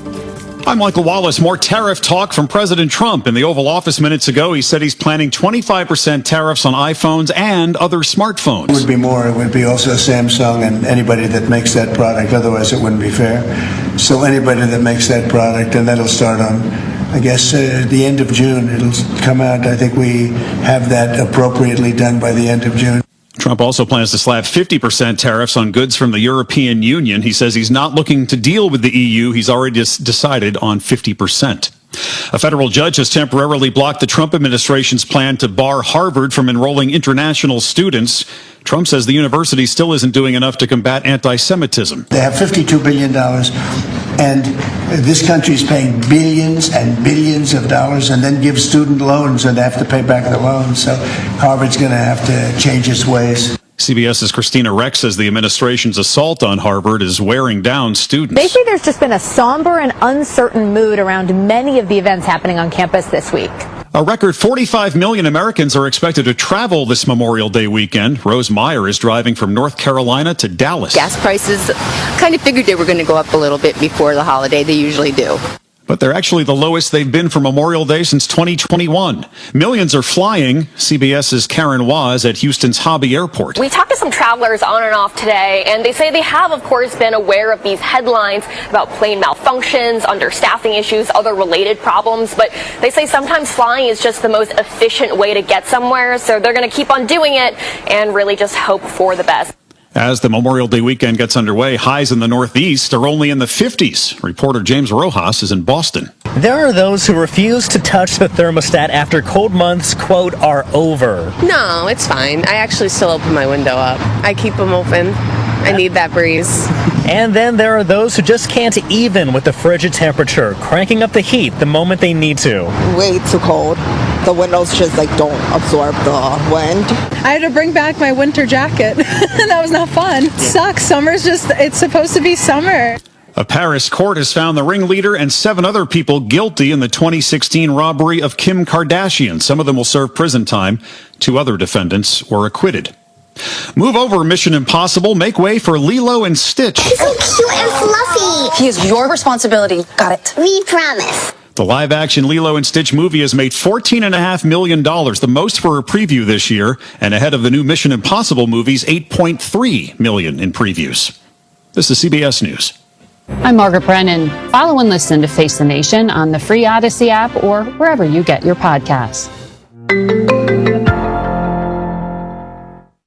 I'm Michael Wallace. More tariff talk from President Trump. In the Oval Office minutes ago, he said he's planning 25% tariffs on iPhones and other smartphones. It would be more. It would be also Samsung and anybody that makes that product. Otherwise, it wouldn't be fair. So anybody that makes that product, and that'll start on, I guess, the end of June. It'll come out. I think we have that appropriately done by the end of June. Trump also plans to slap 50% tariffs on goods from the European Union. He says he's not looking to deal with the EU. He's already decided on 50%. A federal judge has temporarily blocked the Trump administration's plan to bar Harvard from enrolling international students. Trump says the university still isn't doing enough to combat anti-Semitism. They have $52 billion, and this country is paying billions and billions of dollars and then gives student loans, and they have to pay back the loans. So Harvard's going to have to change its ways. CBS's Christina Rex says the administration's assault on Harvard is wearing down students. Basically, there's just been a somber and uncertain mood around many of the events happening on campus this week. A record 45 million Americans are expected to travel this Memorial Day weekend. Rose Meyer is driving from North Carolina to Dallas. Gas prices, kind of figured they were going to go up a little bit before the holiday. They usually do. But they're actually the lowest they've been for Memorial Day since 2021. Millions are flying. CBS's Karen Waz at Houston's Hobby Airport. We talked to some travelers on and off today, and they say they have, of course, been aware of these headlines about plane malfunctions, understaffing issues, other related problems. But they say sometimes flying is just the most efficient way to get somewhere, so they're going to keep on doing it and really just hope for the best. As the Memorial Day weekend gets underway, highs in the Northeast are only in the 50s. Reporter James Rojas is in Boston. There are those who refuse to touch the thermostat after cold months, quote, are over. No, it's fine. I actually still open my window up. I keep them open. I need that breeze. And then there are those who just can't even with the frigid temperature, cranking up the heat the moment they need to. Way too cold. The windows just don't absorb the wind. I had to bring back my winter jacket. That was not fun. It sucks. Summer's it's supposed to be summer. A Paris court has found the ringleader and 7 other people guilty in the 2016 robbery of Kim Kardashian. Some of them will serve prison time. 2 other defendants were acquitted. Move over, Mission Impossible. Make way for Lilo and Stitch. He's so cute and fluffy. He is your responsibility. Got it. We promise. The live-action Lilo and Stitch movie has made $14.5 million, the most for a preview this year, and ahead of the new Mission Impossible movies, $8.3 million in previews. This is CBS News. I'm Margaret Brennan. Follow and listen to Face the Nation on the free Odyssey app or wherever you get your podcasts.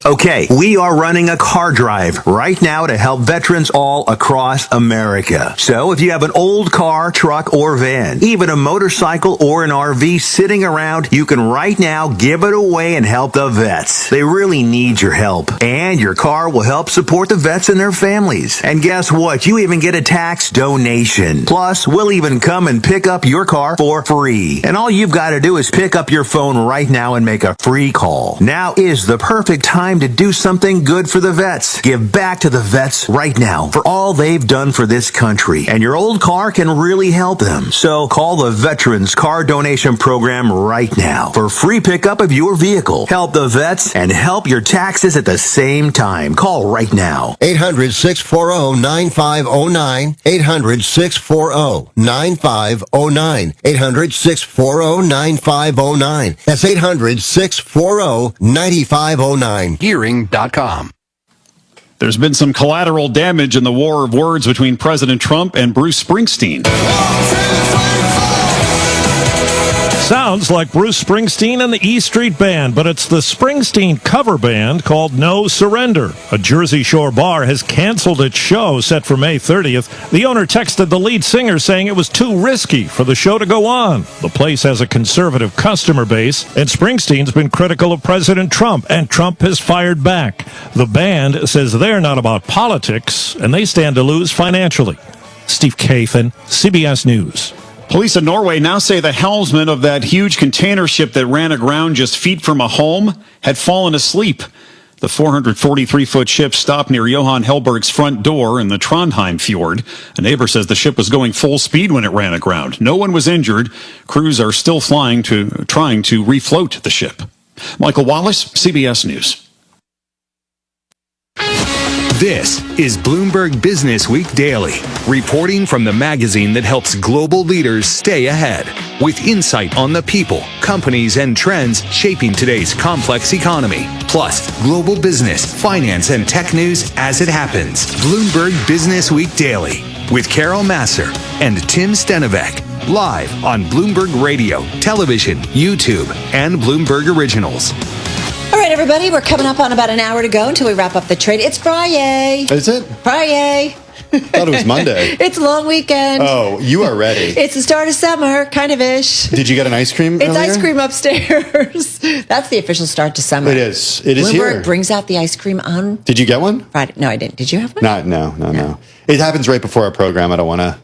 Okay, we are running a car drive right now to help veterans all across America. So if you have an old car, truck, or van, even a motorcycle or an RV sitting around, you can right now give it away and help the vets. They really need your help. And your car will help support the vets and their families. And guess what? You even get a tax donation. Plus, we'll even come and pick up your car for free. And all you've got to do is pick up your phone right now and make a free call. Now is the perfect time to do something good for the vets. Give back to the vets right now for all they've done for this country. And your old car can really help them. So call the Veterans Car Donation Program right now for free pickup of your vehicle. Help the vets and help your taxes at the same time. Call right now. 800-640-9509. 800-640-9509. 800-640-9509. That's 800-640-9509. Hearing.com. There's been some collateral damage in the war of words between President Trump and Bruce Springsteen. Sounds like Bruce Springsteen and the E Street Band, but it's the Springsteen cover band called No Surrender. A Jersey Shore bar has canceled its show set for May 30th. The owner texted the lead singer saying it was too risky for the show to go on. The place has a conservative customer base, and Springsteen's been critical of President Trump, and Trump has fired back. The band says they're not about politics, and they stand to lose financially. Steve Kathan, CBS News. Police in Norway now say the helmsman of that huge container ship that ran aground just feet from a home had fallen asleep. The 443-foot ship stopped near Johan Helberg's front door in the Trondheim fjord. A neighbor says the ship was going full speed when it ran aground. No one was injured. Crews are still trying to refloat the ship. Michael Wallace, CBS News. This is Bloomberg Business Week Daily, reporting from the magazine that helps global leaders stay ahead, with insight on the people, companies, and trends shaping today's complex economy, plus global business, finance, and tech news as it happens. Bloomberg Business Week Daily, with Carol Masser and Tim Stenovec, live on Bloomberg Radio, television, YouTube, and Bloomberg Originals. All right, everybody, we're coming up on about an hour to go until we wrap up the trade. It's Friday. Is it? Friday. I thought it was Monday. It's a long weekend. Oh, you are ready. It's the start of summer, kind of ish. Did you get an ice cream It's earlier? ice cream upstairs. That's the official start to summer. It is. It is Bloomberg here. brings out the ice cream on Did you get one? Friday. No, I didn't. Did you have one? No. It happens right before our program. I don't want to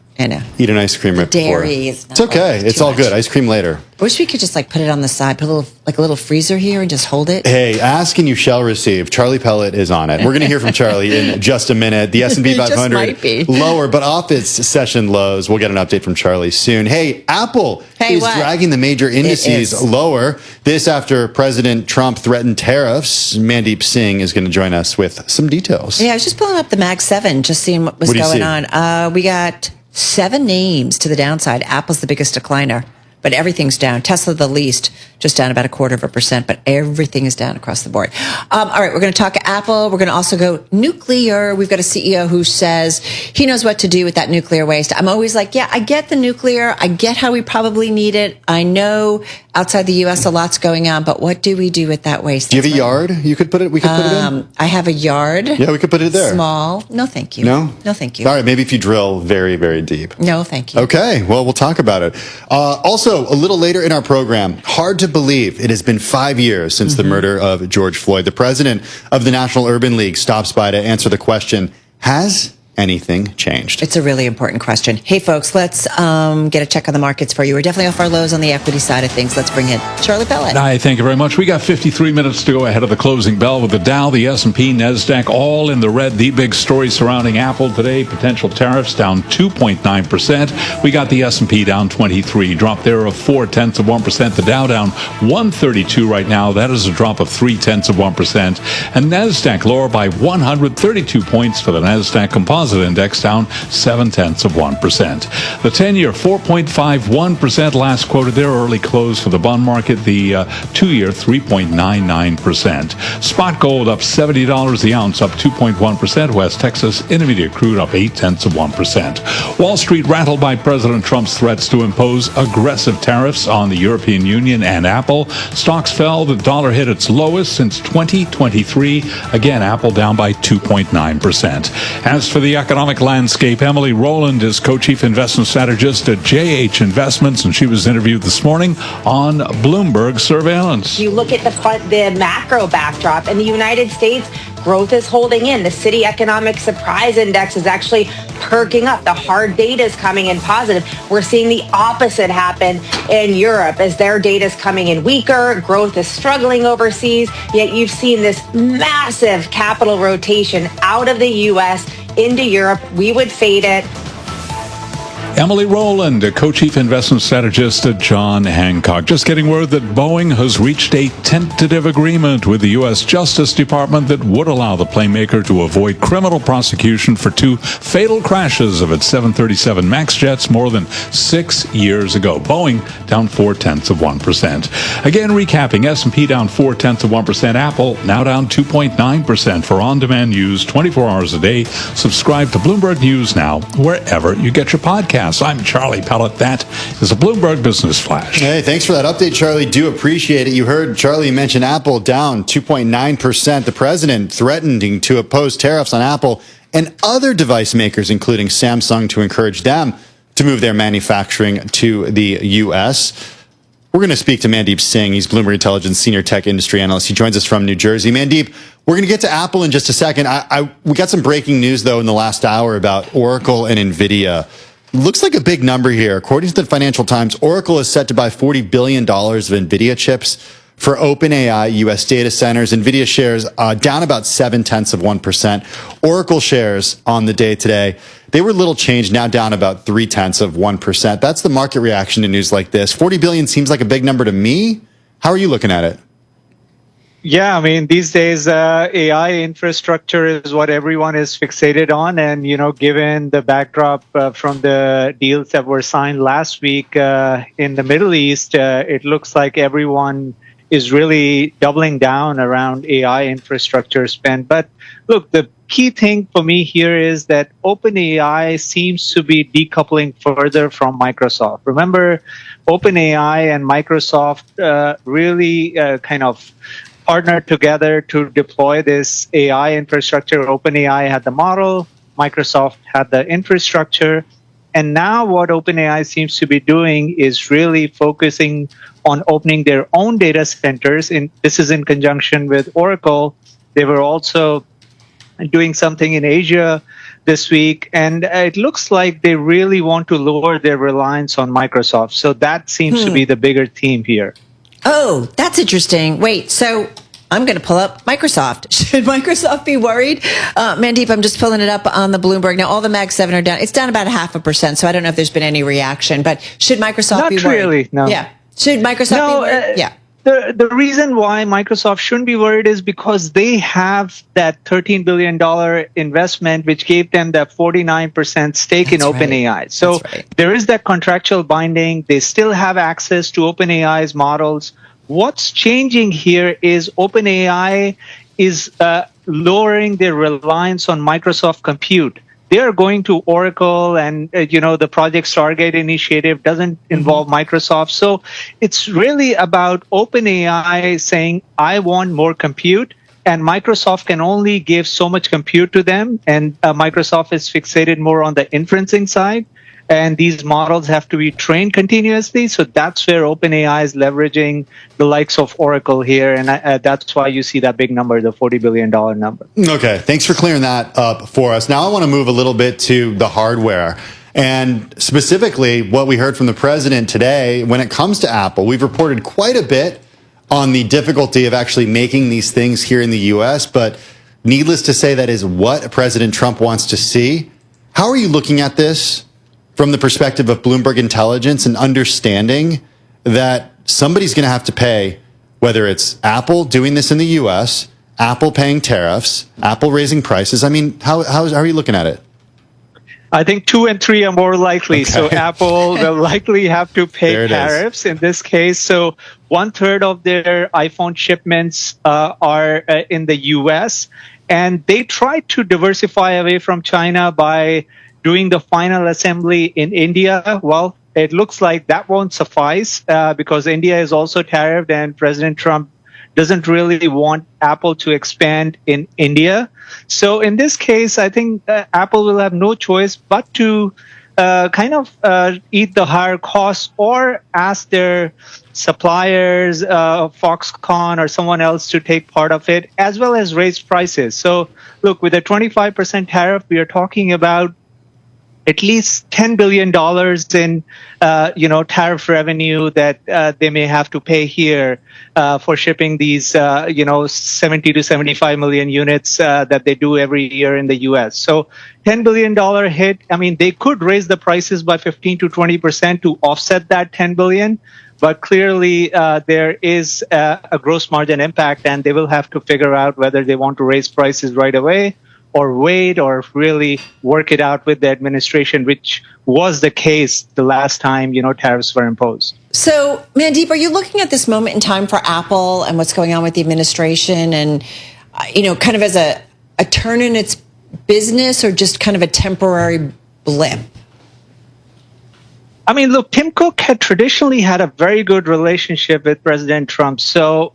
eat an ice cream right before. Dairy is not It's okay. It's all good. Ice cream later. I wish we could just put it on the side, put a little freezer here and just hold it. Hey, ask and you shall receive. Charlie Pellet is on it. We're going to hear from Charlie in just a minute. The S&P 500 lower, but off its session lows. We'll get an update from Charlie soon. Hey, Apple is dragging the major indices lower. This after President Trump threatened tariffs. Mandeep Singh is going to join us with some details. Yeah, I was just pulling up the Mag 7, just seeing what was going on. We got 7 names to the downside. Apple's the biggest decliner, but everything's down. Tesla the least, just down about 0.25%, but everything is down across the board. All right, we're going to talk Apple. We're going to also go nuclear. We've got a CEO who says he knows what to do with that nuclear waste. I'm always like, yeah, I get the nuclear. I get how we probably need it. I know outside the U.S. a lot's going on, but what do we do with that waste? Do you have a yard we could put it in? I have a yard. Yeah, we could put it there. Small. No, thank you. No? No, thank you. All right, maybe if you drill very, very deep. No, thank you. Okay, well, we'll talk about it. Also, a little later in our program, hard to believe it has been 5 years since the murder of George Floyd. The president of the National Urban League stops by to answer the question, has anything changed? It's a really important question. Hey, folks, let's get a check on the markets for you. We're definitely off our lows on the equity side of things. Let's bring in Charlie Pellet. Hi, thank you very much. We got 53 minutes to go ahead of the closing bell with the Dow, the S&P, Nasdaq, all in the red. The big story surrounding Apple today, potential tariffs down 2.9%. We got the S&P down 23, drop there of 0.4%. The Dow down 132 right now. That is a drop of 0.3%. And Nasdaq lower by 132 points for the Nasdaq Composite Index down 0.7%. The 10-year 4.51% last quoted there. Early close for the bond market. The 2-year 3.99%. Spot gold up $70 the ounce, up 2.1%. West Texas Intermediate crude up 0.8%. Wall Street rattled by President Trump's threats to impose aggressive tariffs on the European Union and Apple. Stocks fell. The dollar hit its lowest since 2023. Again, Apple down by 2.9%. As for the the economic landscape. Emily Rowland is co-chief investment strategist at JH Investments, and she was interviewed this morning on Bloomberg Surveillance. You look at the macro backdrop in the United States, growth is holding in. The City Economic Surprise Index is actually perking up. The hard data is coming in positive. We're seeing the opposite happen in Europe as their data is coming in weaker. Growth is struggling overseas. Yet you've seen this massive capital rotation out of the U.S. into Europe. We would fade it. Emily Rowland, a co-chief investment strategist at John Hancock. Just getting word that Boeing has reached a tentative agreement with the U.S. Justice Department that would allow the plane maker to avoid criminal prosecution for 2 fatal crashes of its 737 MAX jets more than 6 years ago. Boeing down 0.4%. Again, recapping, S&P down 0.4%. Apple now down 2.9%. For on-demand news 24 hours a day, subscribe to Bloomberg News now wherever you get your podcasts. I'm Charlie Pellet. That is a Bloomberg Business Flash. Hey, thanks for that update, Charlie. Do appreciate it. You heard Charlie mention Apple down 2.9%. The president threatening to oppose tariffs on Apple and other device makers, including Samsung, to encourage them to move their manufacturing to the U.S. We're going to speak to Mandeep Singh. He's Bloomberg Intelligence Senior Tech Industry Analyst. He joins us from New Jersey. Mandeep, we're going to get to Apple in just a second. We got some breaking news, though, in the last hour about Oracle and NVIDIA. Looks like a big number here. According to the Financial Times, Oracle is set to buy $40 billion of NVIDIA chips for OpenAI U.S. data centers. NVIDIA shares down about 0.7%. Oracle shares on the day today, they were little changed, now down about 0.3%. That's the market reaction to news like this. $40 billion seems like a big number to me. How are you looking at it? Yeah, I mean, these days, AI infrastructure is what everyone is fixated on. And, given the backdrop from the deals that were signed last week in the Middle East, it looks like everyone is really doubling down around AI infrastructure spend. But look, the key thing for me here is that OpenAI seems to be decoupling further from Microsoft. Remember, OpenAI and Microsoft really kind of partnered together to deploy this AI infrastructure. OpenAI had the model, Microsoft had the infrastructure, and now what OpenAI seems to be doing is really focusing on opening their own data centers. This is in conjunction with Oracle. They were also doing something in Asia this week, and it looks like they really want to lower their reliance on Microsoft. So that seems to be the bigger theme here. Oh, that's interesting. Wait, so I'm going to pull up Microsoft. Should Microsoft be worried? Mandeep, I'm just pulling it up on the Bloomberg. Now, all the Mag 7 are down. It's down about 0.5%, so I don't know if there's been any reaction. But should Microsoft be worried? Not really, no. Yeah. Should Microsoft be worried? Yeah. The reason why Microsoft shouldn't be worried is because they have that $13 billion investment, which gave them that 49% stake in OpenAI. So there is that contractual binding. They still have access to OpenAI's models. What's changing here is OpenAI is lowering their reliance on Microsoft Compute. They are going to Oracle, and the Project Stargate initiative doesn't involve Microsoft. So it's really about OpenAI saying, I want more compute, and Microsoft can only give so much compute to them. And Microsoft is fixated more on the inferencing side. And these models have to be trained continuously. So that's where OpenAI is leveraging the likes of Oracle here. And that's why you see that big number, the $40 billion number. Okay, thanks for clearing that up for us. Now I want to move a little bit to the hardware. And specifically, what we heard from the president today, when it comes to Apple, we've reported quite a bit on the difficulty of actually making these things here in the U.S. But needless to say, that is what President Trump wants to see. How are you looking at this from the perspective of Bloomberg Intelligence and understanding that somebody's going to have to pay, whether it's Apple doing this in the U.S., Apple paying tariffs, Apple raising prices? I mean, how are you looking at it? I think 2 and 3 are more likely. Okay. So Apple will likely have to pay tariffs in this case. So 1/3 of their iPhone shipments are in the U.S. And they tried to diversify away from China by doing the final assembly in India. Well, it looks like that won't suffice because India is also tariffed, and President Trump doesn't really want Apple to expand in India. So in this case, I think Apple will have no choice but to eat the higher costs or ask their suppliers, Foxconn or someone else to take part of it, as well as raise prices. So look, with a 25% tariff, we are talking about at least $10 billion in, tariff revenue that they may have to pay here for shipping these, 70 to 75 million units that they do every year in the U.S. So $10 billion hit. I mean, they could raise the prices by 15 to 20% to offset that $10 billion. But clearly, there is a gross margin impact, and they will have to figure out whether they want to raise prices right away or wait or really work it out with the administration, which was the case the last time, tariffs were imposed. So, Mandeep, are you looking at this moment in time for Apple and what's going on with the administration and, kind of as a turn in its business or just kind of a temporary blip? I mean, look, Tim Cook had traditionally had a very good relationship with President Trump. So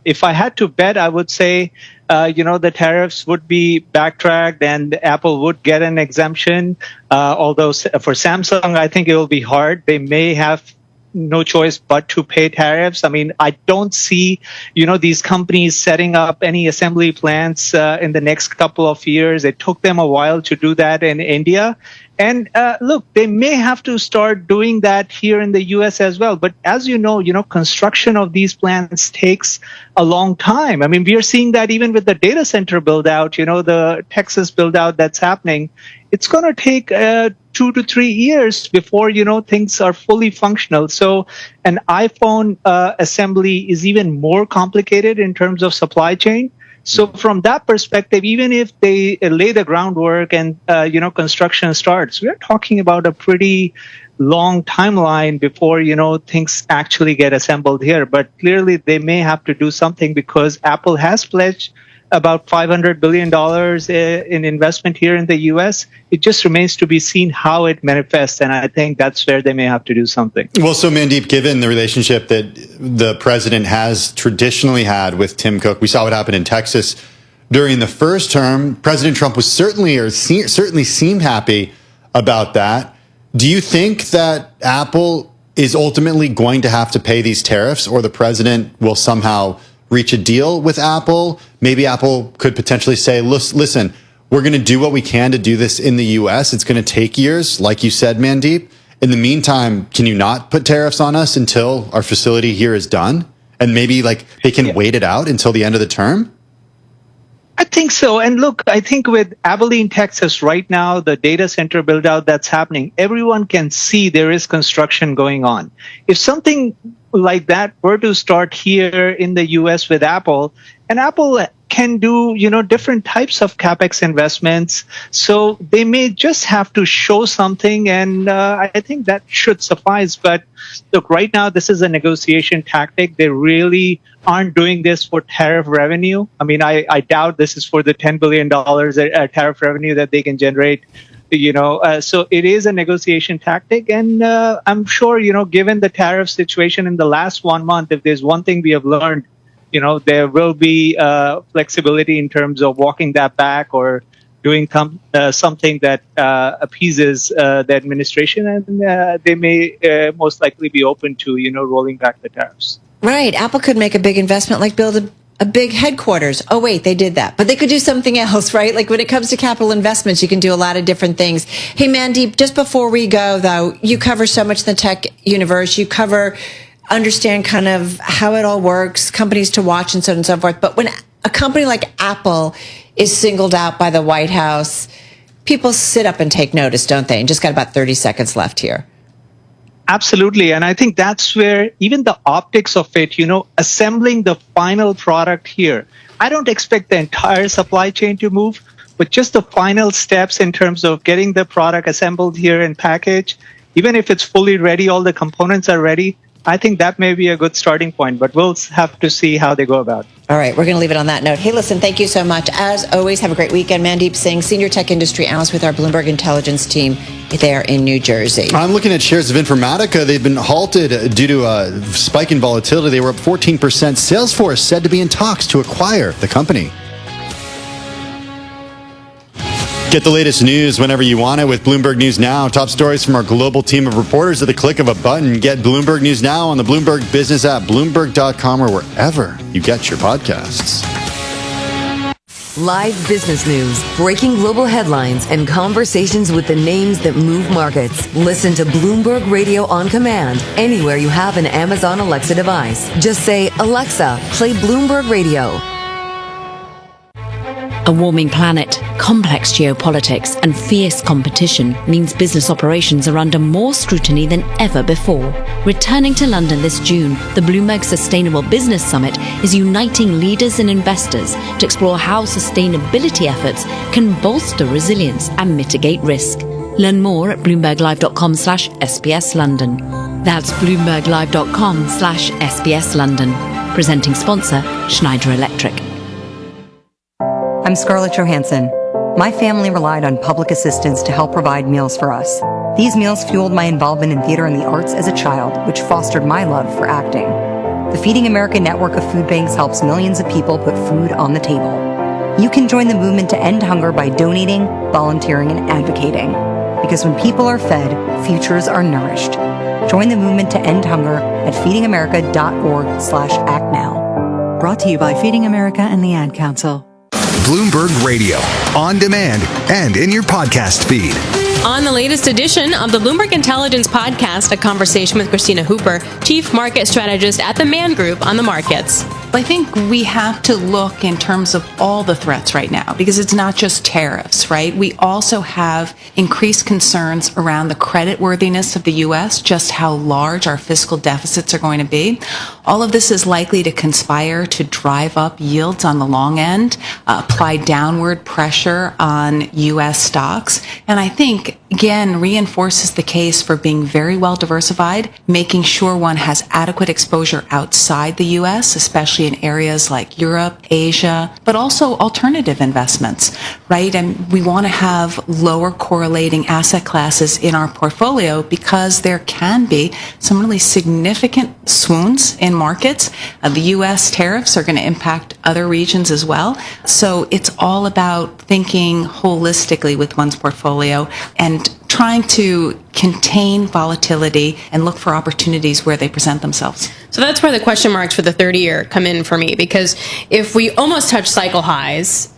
if I had to bet, I would say, the tariffs would be backtracked and Apple would get an exemption. Although for Samsung, I think it will be hard. They may have no choice but to pay tariffs. I mean, I don't see, these companies setting up any assembly plants in the next couple of years. It took them a while to do that in India. And look, they may have to start doing that here in the U.S. as well. But as you know, construction of these plants takes a long time. I mean, we are seeing that even with the data center build out, the Texas build out that's happening. It's going to take 2 to 3 years before, things are fully functional. So an iPhone assembly is even more complicated in terms of supply chain. So from that perspective, even if they lay the groundwork and, construction starts, we're talking about a pretty long timeline before, things actually get assembled here. But clearly they may have to do something because Apple has pledged about $500 billion in investment here in the U.S. It just remains to be seen how it manifests, and I think that's where they may have to do something. Well, so Mandeep, given the relationship that the president has traditionally had with Tim Cook, we saw what happened in Texas during the first term. President Trump was certainly seemed happy about that. Do you think that Apple is ultimately going to have to pay these tariffs, or the president will somehow reach a deal with Apple? Maybe Apple could potentially say, listen, we're going to do what we can to do this in the U.S. It's going to take years, like you said, Mandeep. In the meantime, can you not put tariffs on us until our facility here is done? And maybe they can wait it out until the end of the term? I think so. And look, I think with Abilene, Texas right now, the data center build out that's happening, everyone can see there is construction going on. If something like that were to start here in the U.S. with Apple, and Apple can do, different types of CapEx investments. So they may just have to show something, and I think that should suffice. But look, right now, this is a negotiation tactic. They really aren't doing this for tariff revenue. I mean, I doubt this is for the $10 billion tariff revenue that they can generate. So it is a negotiation tactic. And I'm sure, given the tariff situation in the last 1 month, if there's one thing we have learned, there will be flexibility in terms of walking that back or doing something that appeases the administration. And they may most likely be open to, rolling back the tariffs. Right. Apple could make a big investment, like build a big headquarters. Oh, wait, they did that. But they could do something else, right? Like when it comes to capital investments, you can do a lot of different things. Hey, Mandeep, just before we go, though, you cover so much in the tech universe. You understand kind of how it all works, companies to watch and so on and so forth. But when a company like Apple is singled out by the White House, people sit up and take notice, don't they? And just got about 30 seconds left here. Absolutely. And I think that's where even the optics of it, assembling the final product here, I don't expect the entire supply chain to move, but just the final steps in terms of getting the product assembled here and packaged, even if it's fully ready, all the components are ready, I think that may be a good starting point, but we'll have to see how they go about it. All right, we're going to leave it on that note. Hey, listen, thank you so much. As always, have a great weekend. Mandeep Singh, Senior Tech Industry Analyst with our Bloomberg Intelligence team. there in New Jersey. I'm looking at shares of Informatica. They've been halted due to a spike in volatility. They were up 14%. Salesforce said to be in talks to acquire the company. Get the latest news whenever you want it with Bloomberg News Now. Top stories from our global team of reporters at the click of a button. Get Bloomberg News Now on the Bloomberg Business app, Bloomberg.com, or wherever you get your podcasts. Live business news, breaking global headlines, and conversations with the names that move markets. Listen to Bloomberg Radio on command anywhere you have an Amazon Alexa device. Just say, Alexa, play Bloomberg Radio. A warming planet, complex geopolitics, and fierce competition means business operations are under more scrutiny than ever before. Returning to London this June, the Bloomberg Sustainable Business Summit is uniting leaders and investors to explore how sustainability efforts can bolster resilience and mitigate risk. Learn more at bloomberglive.com/SBS London. That's bloomberglive.com/SBS London. Presenting sponsor, Schneider Electric. I'm Scarlett Johansson. My family relied on public assistance to help provide meals for us. These meals fueled my involvement in theater and the arts as a child, which fostered my love for acting. The Feeding America network of food banks helps millions of people put food on the table. You can join the movement to end hunger by donating, volunteering, and advocating. Because when people are fed, futures are nourished. Join the movement to end hunger at feedingamerica.org/act now. Brought to you by Feeding America and the Ad Council. Bloomberg Radio, on demand and in your podcast feed. On the latest edition of the Bloomberg Intelligence Podcast, a conversation with Christina Hooper, Chief Market Strategist at the Man Group on the markets. I think we have to look in terms of all the threats right now, because it's not just tariffs, right? We also have increased concerns around the creditworthiness of the U.S., just how large our fiscal deficits are going to be. All of this is likely to conspire to drive up yields on the long end, apply downward pressure on U.S. stocks. And I think, again, reinforces the case for being very well diversified, making sure one has adequate exposure outside the U.S., especially in areas like Europe, Asia, but also alternative investments, right? And we want to have lower correlating asset classes in our portfolio because there can be some really significant swoons in markets. The U.S. tariffs are going to impact other regions as well. So it's all about thinking holistically with one's portfolio and trying to contain volatility and look for opportunities where they present themselves. So that's where the question marks for the 30-year come in for me, because if we almost touch cycle highs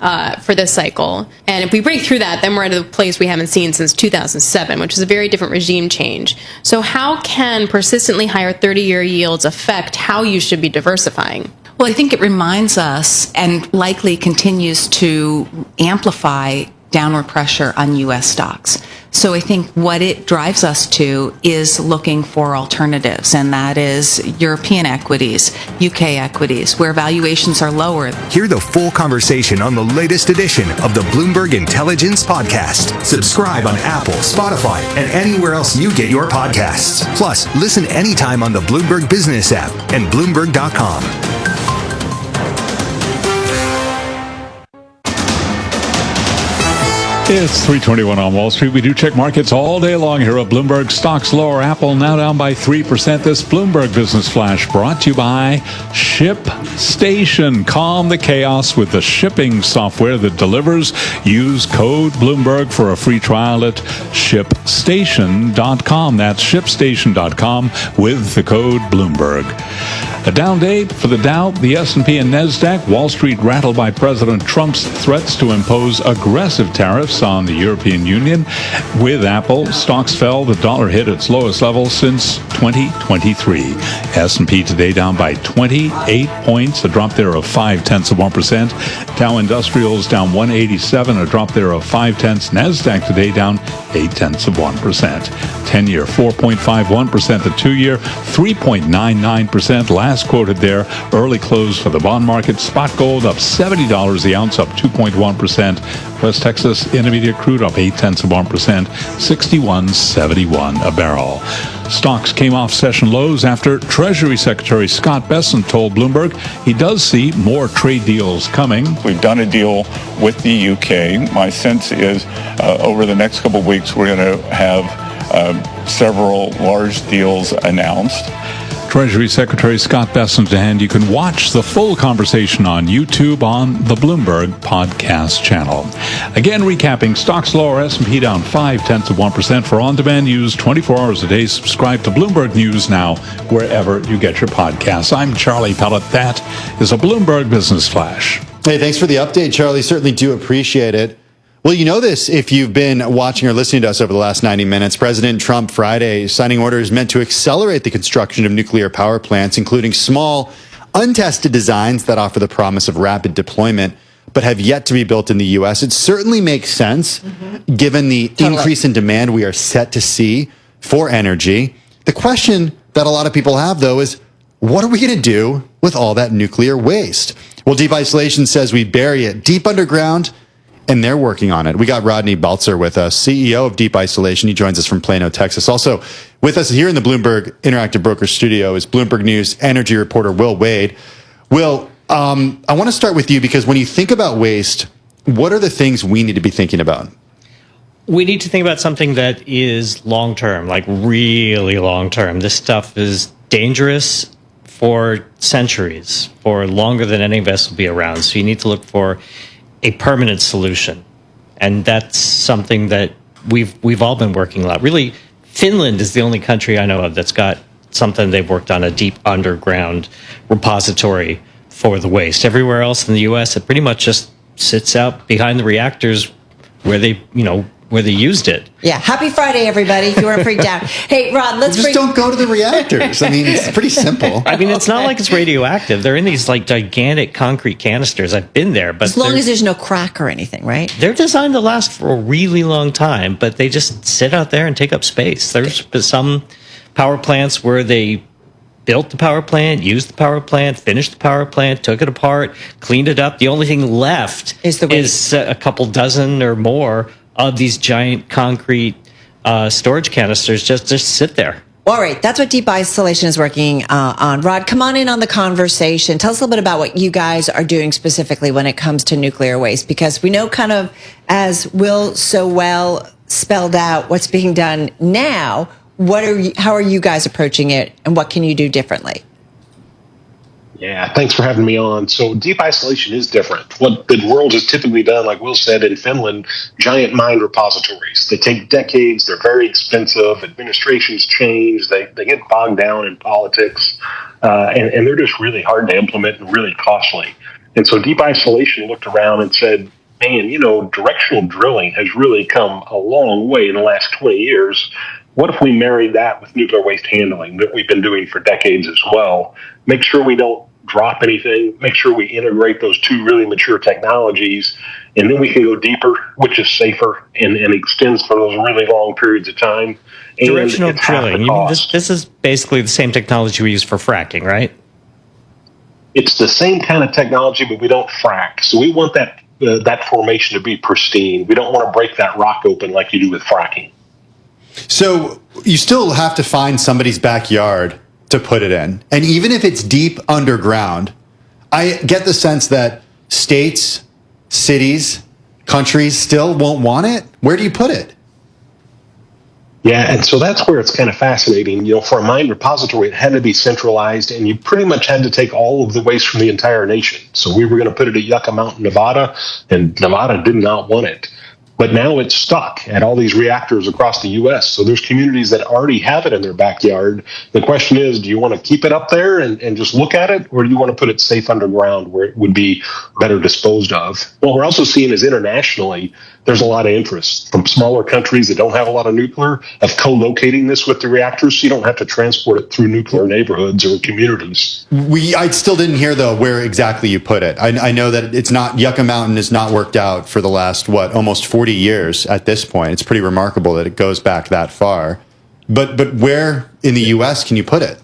for this cycle, and if we break through that, then we're at a place we haven't seen since 2007, which is a very different regime change. So how can persistently higher 30-year yields affect how you should be diversifying? Well, I think it reminds us and likely continues to amplify downward pressure on U.S. stocks. So I think what it drives us to is looking for alternatives, and that is European equities, UK equities, where valuations are lower. Hear the full conversation on the latest edition of the Bloomberg Intelligence Podcast. Subscribe on Apple, Spotify, and anywhere else you get your podcasts. Plus, listen anytime on the Bloomberg Business app and Bloomberg.com. It's 3:21 on Wall Street. We do check markets all day long here at Bloomberg. Stocks lower. Apple now down by 3%. This Bloomberg Business Flash brought to you by ShipStation. Calm the chaos with the shipping software that delivers. Use code Bloomberg for a free trial at ShipStation.com. That's ShipStation.com with the code Bloomberg. A down day for the Dow, the S&P, and Nasdaq. Wall Street rattled by President Trump's threats to impose aggressive tariffs on the European Union. With Apple, stocks fell. The dollar hit its lowest level since 2023. S&P today down by 28 points, a drop there of 0.5%. Dow Industrials down 187, a drop there of 0.5. Nasdaq today down 0.8%. 10-year 4.51%, the 2-year 3.99%. Last quoted there, early close for the bond market. Spot gold up $70 the ounce, up 2.1%. West Texas Intermediate crude up 0.8%, 61.71 a barrel. Stocks came off session lows after Treasury Secretary Scott Bessent told Bloomberg he does see more trade deals coming. We've done a deal with the UK. My sense is over the next couple of weeks we're going to have several large deals announced. Treasury Secretary Scott Bessent, and you can watch the full conversation on YouTube on the Bloomberg podcast channel. Again, recapping, stocks lower, S&P down 0.5% for on-demand news 24 hours a day. Subscribe to Bloomberg News now wherever you get your podcasts. I'm Charlie Pellet. That is a Bloomberg Business Flash. Hey, thanks for the update, Charlie. Certainly do appreciate it. Well, you know this if you've been watching or listening to us over the last 90 minutes. President Trump Friday signing orders meant to accelerate the construction of nuclear power plants, including small, untested designs that offer the promise of rapid deployment, but have yet to be built in the U.S. It certainly makes sense, given the increase in demand we are set to see for energy. The question that a lot of people have, though, is what are we going to do with all that nuclear waste? Well, Deep Isolation says we bury it deep underground, and they're working on it. We got Rodney Baltzer with us, CEO of Deep Isolation. He joins us from Plano, Texas. Also with us here in the Bloomberg Interactive Brokers studio is Bloomberg News energy reporter Will Wade. Will, I want to start with you because when you think about waste, what are the things we need to be thinking about? We need to think about something that is long-term, like really long-term. This stuff is dangerous for centuries, for longer than any of us will be around. So you need to look for a permanent solution. And that's something that we've all been working a lot. Really, Finland is the only country I know of that's got something they've worked on, a deep underground repository for the waste. Everywhere else in the U.S., it pretty much just sits out behind the reactors where they used it. Yeah. Happy Friday, everybody. If you weren't freaked out. Hey, Rod, let's don't go to the reactors. I mean, it's pretty simple. I mean, it's not like it's radioactive. They're in these like gigantic concrete canisters. I've been there, but as long as there's no crack or anything, right? They're designed to last for a really long time, but they just sit out there and take up space. There's some power plants where they built the power plant, used the power plant, finished the power plant, took it apart, cleaned it up. The only thing left is a couple dozen or more of these giant concrete storage canisters just sit there. All right, that's what Deep Isolation is working on. Rod, come on in on the conversation. Tell us a little bit about what you guys are doing specifically when it comes to nuclear waste, because we know kind of, as Will so well spelled out, what's being done now. How are you guys approaching it, and what can you do differently? Yeah, thanks for having me on. So Deep Isolation is different. What the world has typically done, like Will said, in Finland, giant mine repositories. They take decades. They're very expensive. Administrations change. They get bogged down in politics. And they're just really hard to implement and really costly. And so Deep Isolation looked around and said, man, directional drilling has really come a long way in the last 20 years. What if we married that with nuclear waste handling that we've been doing for decades as well? Make sure we don't drop anything, make sure we integrate those two really mature technologies, and then we can go deeper, which is safer and extends for those really long periods of time. And directional drilling, you mean this is basically the same technology we use for fracking, right? It's the same kind of technology, but we don't frack. So we want that formation to be pristine. We don't want to break that rock open like you do with fracking. So you still have to find somebody's backyard to put it in. And even if it's deep underground, I get the sense that states, cities, countries still won't want it. Where do you put it? Yeah, and so that's where it's kind of fascinating. For a mine repository, it had to be centralized, and you pretty much had to take all of the waste from the entire nation. So we were going to put it at Yucca Mountain, Nevada, and Nevada did not want it. But now it's stuck at all these reactors across the U.S. So there's communities that already have it in their backyard. The question is, do you want to keep it up there and just look at it, or do you want to put it safe underground where it would be better disposed of? What we're also seeing is internationally, there's a lot of interest from smaller countries that don't have a lot of nuclear of co-locating this with the reactors, so you don't have to transport it through nuclear neighborhoods or communities. I still didn't hear, though, where exactly you put it. I know that it's not, Yucca Mountain has not worked out for the last, almost 40 years at this point. It's pretty remarkable that it goes back that far. But where in the U.S. can you put it?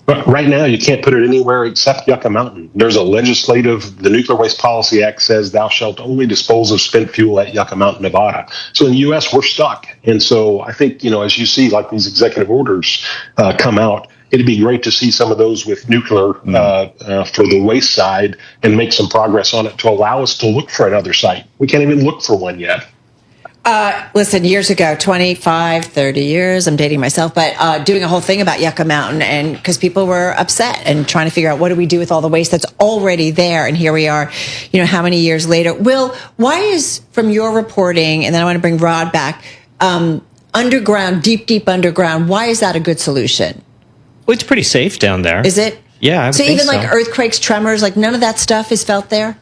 But right now, you can't put it anywhere except Yucca Mountain. There's a the Nuclear Waste Policy Act says thou shalt only dispose of spent fuel at Yucca Mountain, Nevada. So in the U.S., we're stuck. And so I think, as you see, like these executive orders come out, it'd be great to see some of those with nuclear for the waste side and make some progress on it to allow us to look for another site. We can't even look for one yet. Listen, years ago, 25, 30 years, I'm dating myself, but doing a whole thing about Yucca Mountain, and because people were upset and trying to figure out what do we do with all the waste that's already there. And here we are, how many years later? Will, why is, from your reporting, and then I want to bring Rod back, underground, deep underground, why is that a good solution? Well, it's pretty safe down there. Is it? Yeah, I would think even so. like earthquakes, tremors, like none of that stuff is felt there?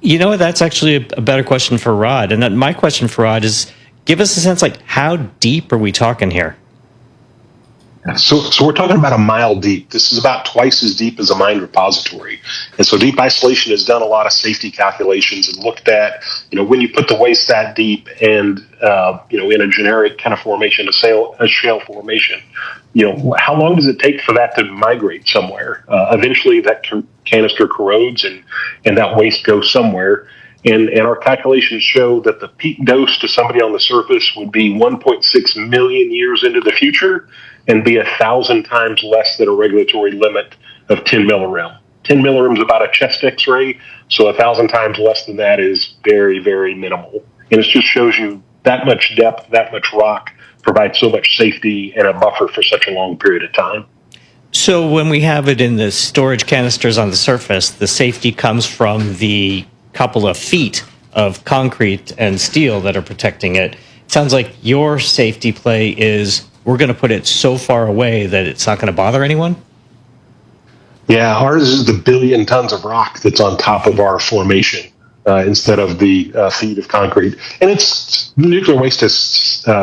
That's actually a better question for Rod. And my question for Rod is, give us a sense, how deep are we talking here? So we're talking about a mile deep. This is about twice as deep as a mine repository. And so Deep Isolation has done a lot of safety calculations and looked at, when you put the waste that deep and, in a generic kind of formation, a shale formation, how long does it take for that to migrate somewhere? Eventually that canister corrodes and that waste goes somewhere. And our calculations show that the peak dose to somebody on the surface would be 1.6 million years into the future and be 1,000 times less than a regulatory limit of 10 millirem. 10 millirem is about a chest x-ray, so 1,000 times less than that is very, very minimal. And it just shows you that much depth, that much rock provides so much safety and a buffer for such a long period of time. So when we have it in the storage canisters on the surface, the safety comes from the couple of feet of concrete and steel that are protecting it. It sounds like your safety play is we're going to put it so far away that it's not going to bother anyone? Yeah, ours is the billion tons of rock that's on top of our formation instead of the feet of concrete. And nuclear waste is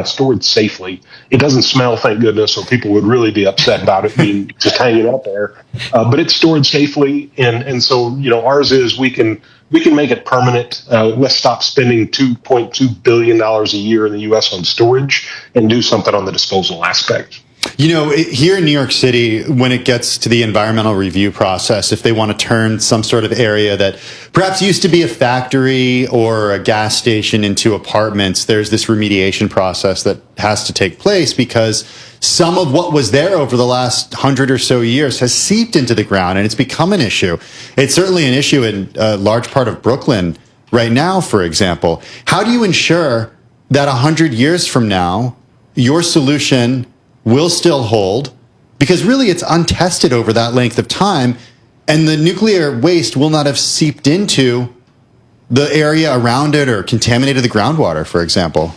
stored safely. It doesn't smell, thank goodness, or people would really be upset about it being just hanging out there. But it's stored safely, and so ours is we can make it permanent. Let's stop spending $2.2 billion a year in the U.S. on storage and do something on the disposal aspect. Here in New York City, when it gets to the environmental review process, if they want to turn some sort of area that perhaps used to be a factory or a gas station into apartments, there's this remediation process that has to take place because some of what was there over the last 100 or so years has seeped into the ground, and it's become an issue. It's certainly an issue in a large part of Brooklyn right now, for example. How do you ensure that 100 years from now, your solution will still hold? Because really it's untested over that length of time, and the nuclear waste will not have seeped into the area around it or contaminated the groundwater, for example.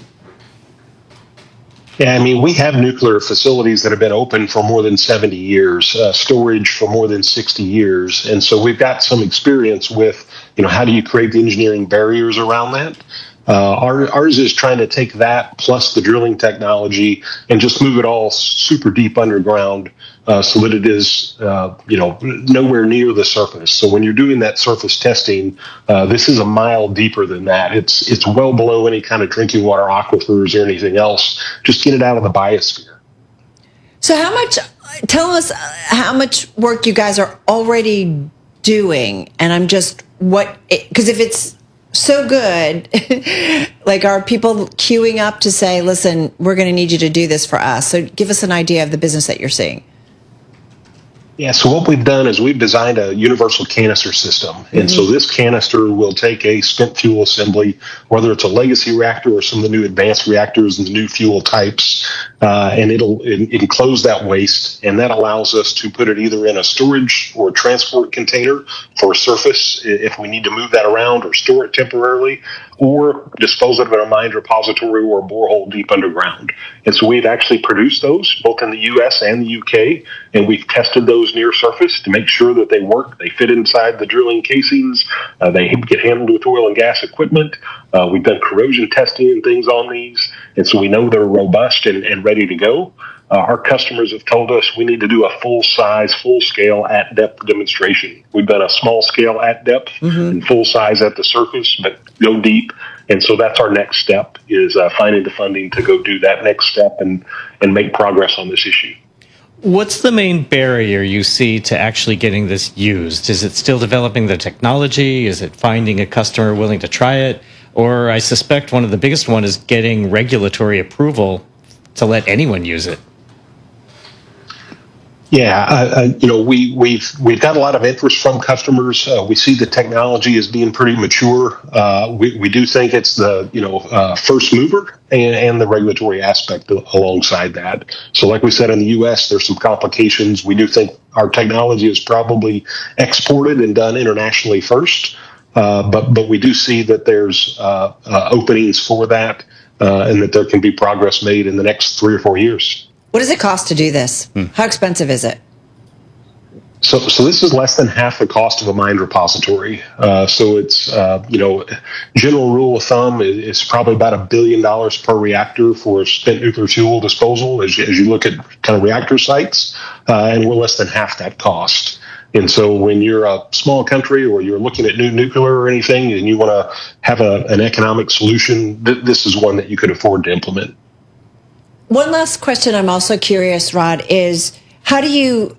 Yeah, we have nuclear facilities that have been open for more than 70 years, storage for more than 60 years. And so we've got some experience with, how do you create the engineering barriers around that? Ours is trying to take that plus the drilling technology and just move it all super deep underground so that it is, nowhere near the surface. So when you're doing that surface testing, this is a mile deeper than that. It's well below any kind of drinking water aquifers or anything else. Just get it out of the biosphere. So tell us how much work you guys are already doing. And because if it's so good, are people queuing up to say, listen, we're going to need you to do this for us? So give us an idea of the business that you're seeing. Yeah, so what we've done is we've designed a universal canister system. And so this canister will take a spent fuel assembly, whether it's a legacy reactor or some of the new advanced reactors and the new fuel types, and it'll enclose that waste. And that allows us to put it either in a storage or transport container for a surface if we need to move that around or store it temporarily, or dispose of it in a mine repository or a borehole deep underground. And so we've actually produced those both in the U.S. and the UK, and we've tested those near surface to make sure that they work. They fit inside the drilling casings. They get handled with oil and gas equipment. We've done corrosion testing and things on these, and so we know they're robust and ready to go. Our customers have told us we need to do a full-size, full-scale at-depth demonstration. We've done a small-scale at-depth and full-size at the surface, but go deep. And so that's our next step, is finding the funding to go do that next step and make progress on this issue. What's the main barrier you see to actually getting this used? Is it still developing the technology? Is it finding a customer willing to try it? Or I suspect one of the biggest one is getting regulatory approval to let anyone use it. Yeah, we've got a lot of interest from customers. We see the technology as being pretty mature. We do think it's the first mover and the regulatory aspect alongside that. So, like we said, in the U.S., there's some complications. We do think our technology is probably exported and done internationally first, but we do see that there's openings for that, and that there can be progress made in the next 3 or 4 years. What does it cost to do this? How expensive is it? So this is less than half the cost of a mined repository. So it's, general rule of thumb is probably about $1 billion per reactor for spent nuclear fuel disposal as you look at kind of reactor sites, and we're less than half that cost. And so when you're a small country or you're looking at new nuclear or anything and you want to have an economic solution, this is one that you could afford to implement. One last question I'm also curious, Rod, is how do you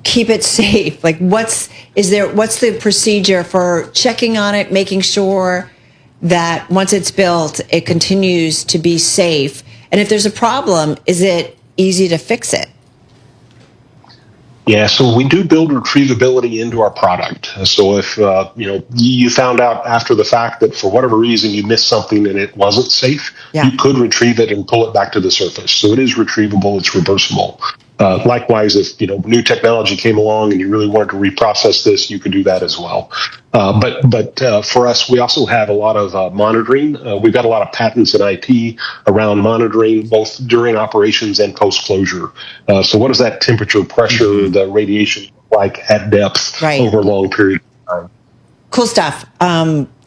keep it safe? Like what's the procedure for checking on it, making sure that once it's built, it continues to be safe? And if there's a problem, is it easy to fix it? Yeah, so we do build retrievability into our product. So if you found out after the fact that for whatever reason you missed something and it wasn't safe, you could retrieve it and pull it back to the surface. So it is retrievable, it's reversible. Likewise, if new technology came along and you really wanted to reprocess this, you could do that as well. But for us, we also have a lot of monitoring. We've got a lot of patents and IP around monitoring both during operations and post-closure. So what is that temperature, pressure, the radiation like at depth over a long period of time? Cool stuff.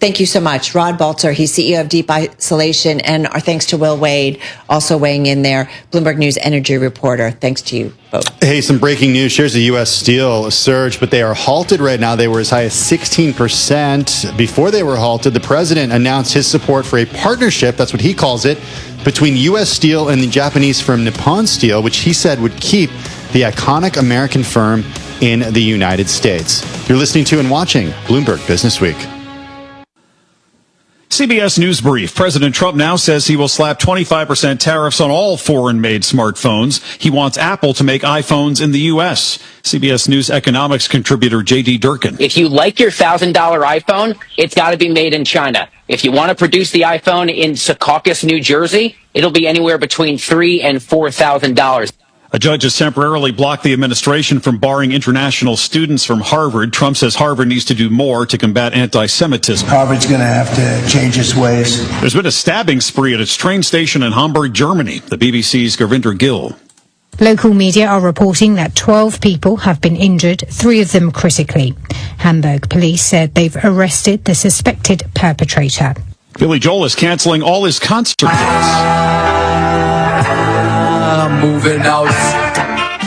Thank you so much. Rod Balzer, he's CEO of Deep Isolation, and our thanks to Will Wade, also weighing in there, Bloomberg News energy reporter. Thanks to you both. Hey, some breaking news. Shares of U.S. Steel surged, but they are halted right now. They were as high as 16%. Before they were halted, the president announced his support for a partnership, that's what he calls it, between U.S. Steel and the Japanese firm Nippon Steel, which he said would keep the iconic American firm in the United States. You're listening to and watching Bloomberg Business Week. CBS News Brief. President Trump now says he will slap 25% tariffs on all foreign-made smartphones. He wants Apple to make iPhones in the U.S. CBS News economics contributor J.D. Durkin. If you like your $1,000 iPhone, it's got to be made in China. If you want to produce the iPhone in Secaucus, New Jersey, it'll be anywhere between $3,000 and $4,000. A judge has temporarily blocked the administration from barring international students from Harvard. Trump says Harvard needs to do more to combat anti-Semitism. Harvard's going to have to change its ways. There's been a stabbing spree at its train station in Hamburg, Germany. The BBC's Gurvinder Gill. Local media are reporting that 12 people have been injured, 3 of them critically. Hamburg police said they've arrested the suspected perpetrator. Billy Joel is canceling all his concert dates. Moving out.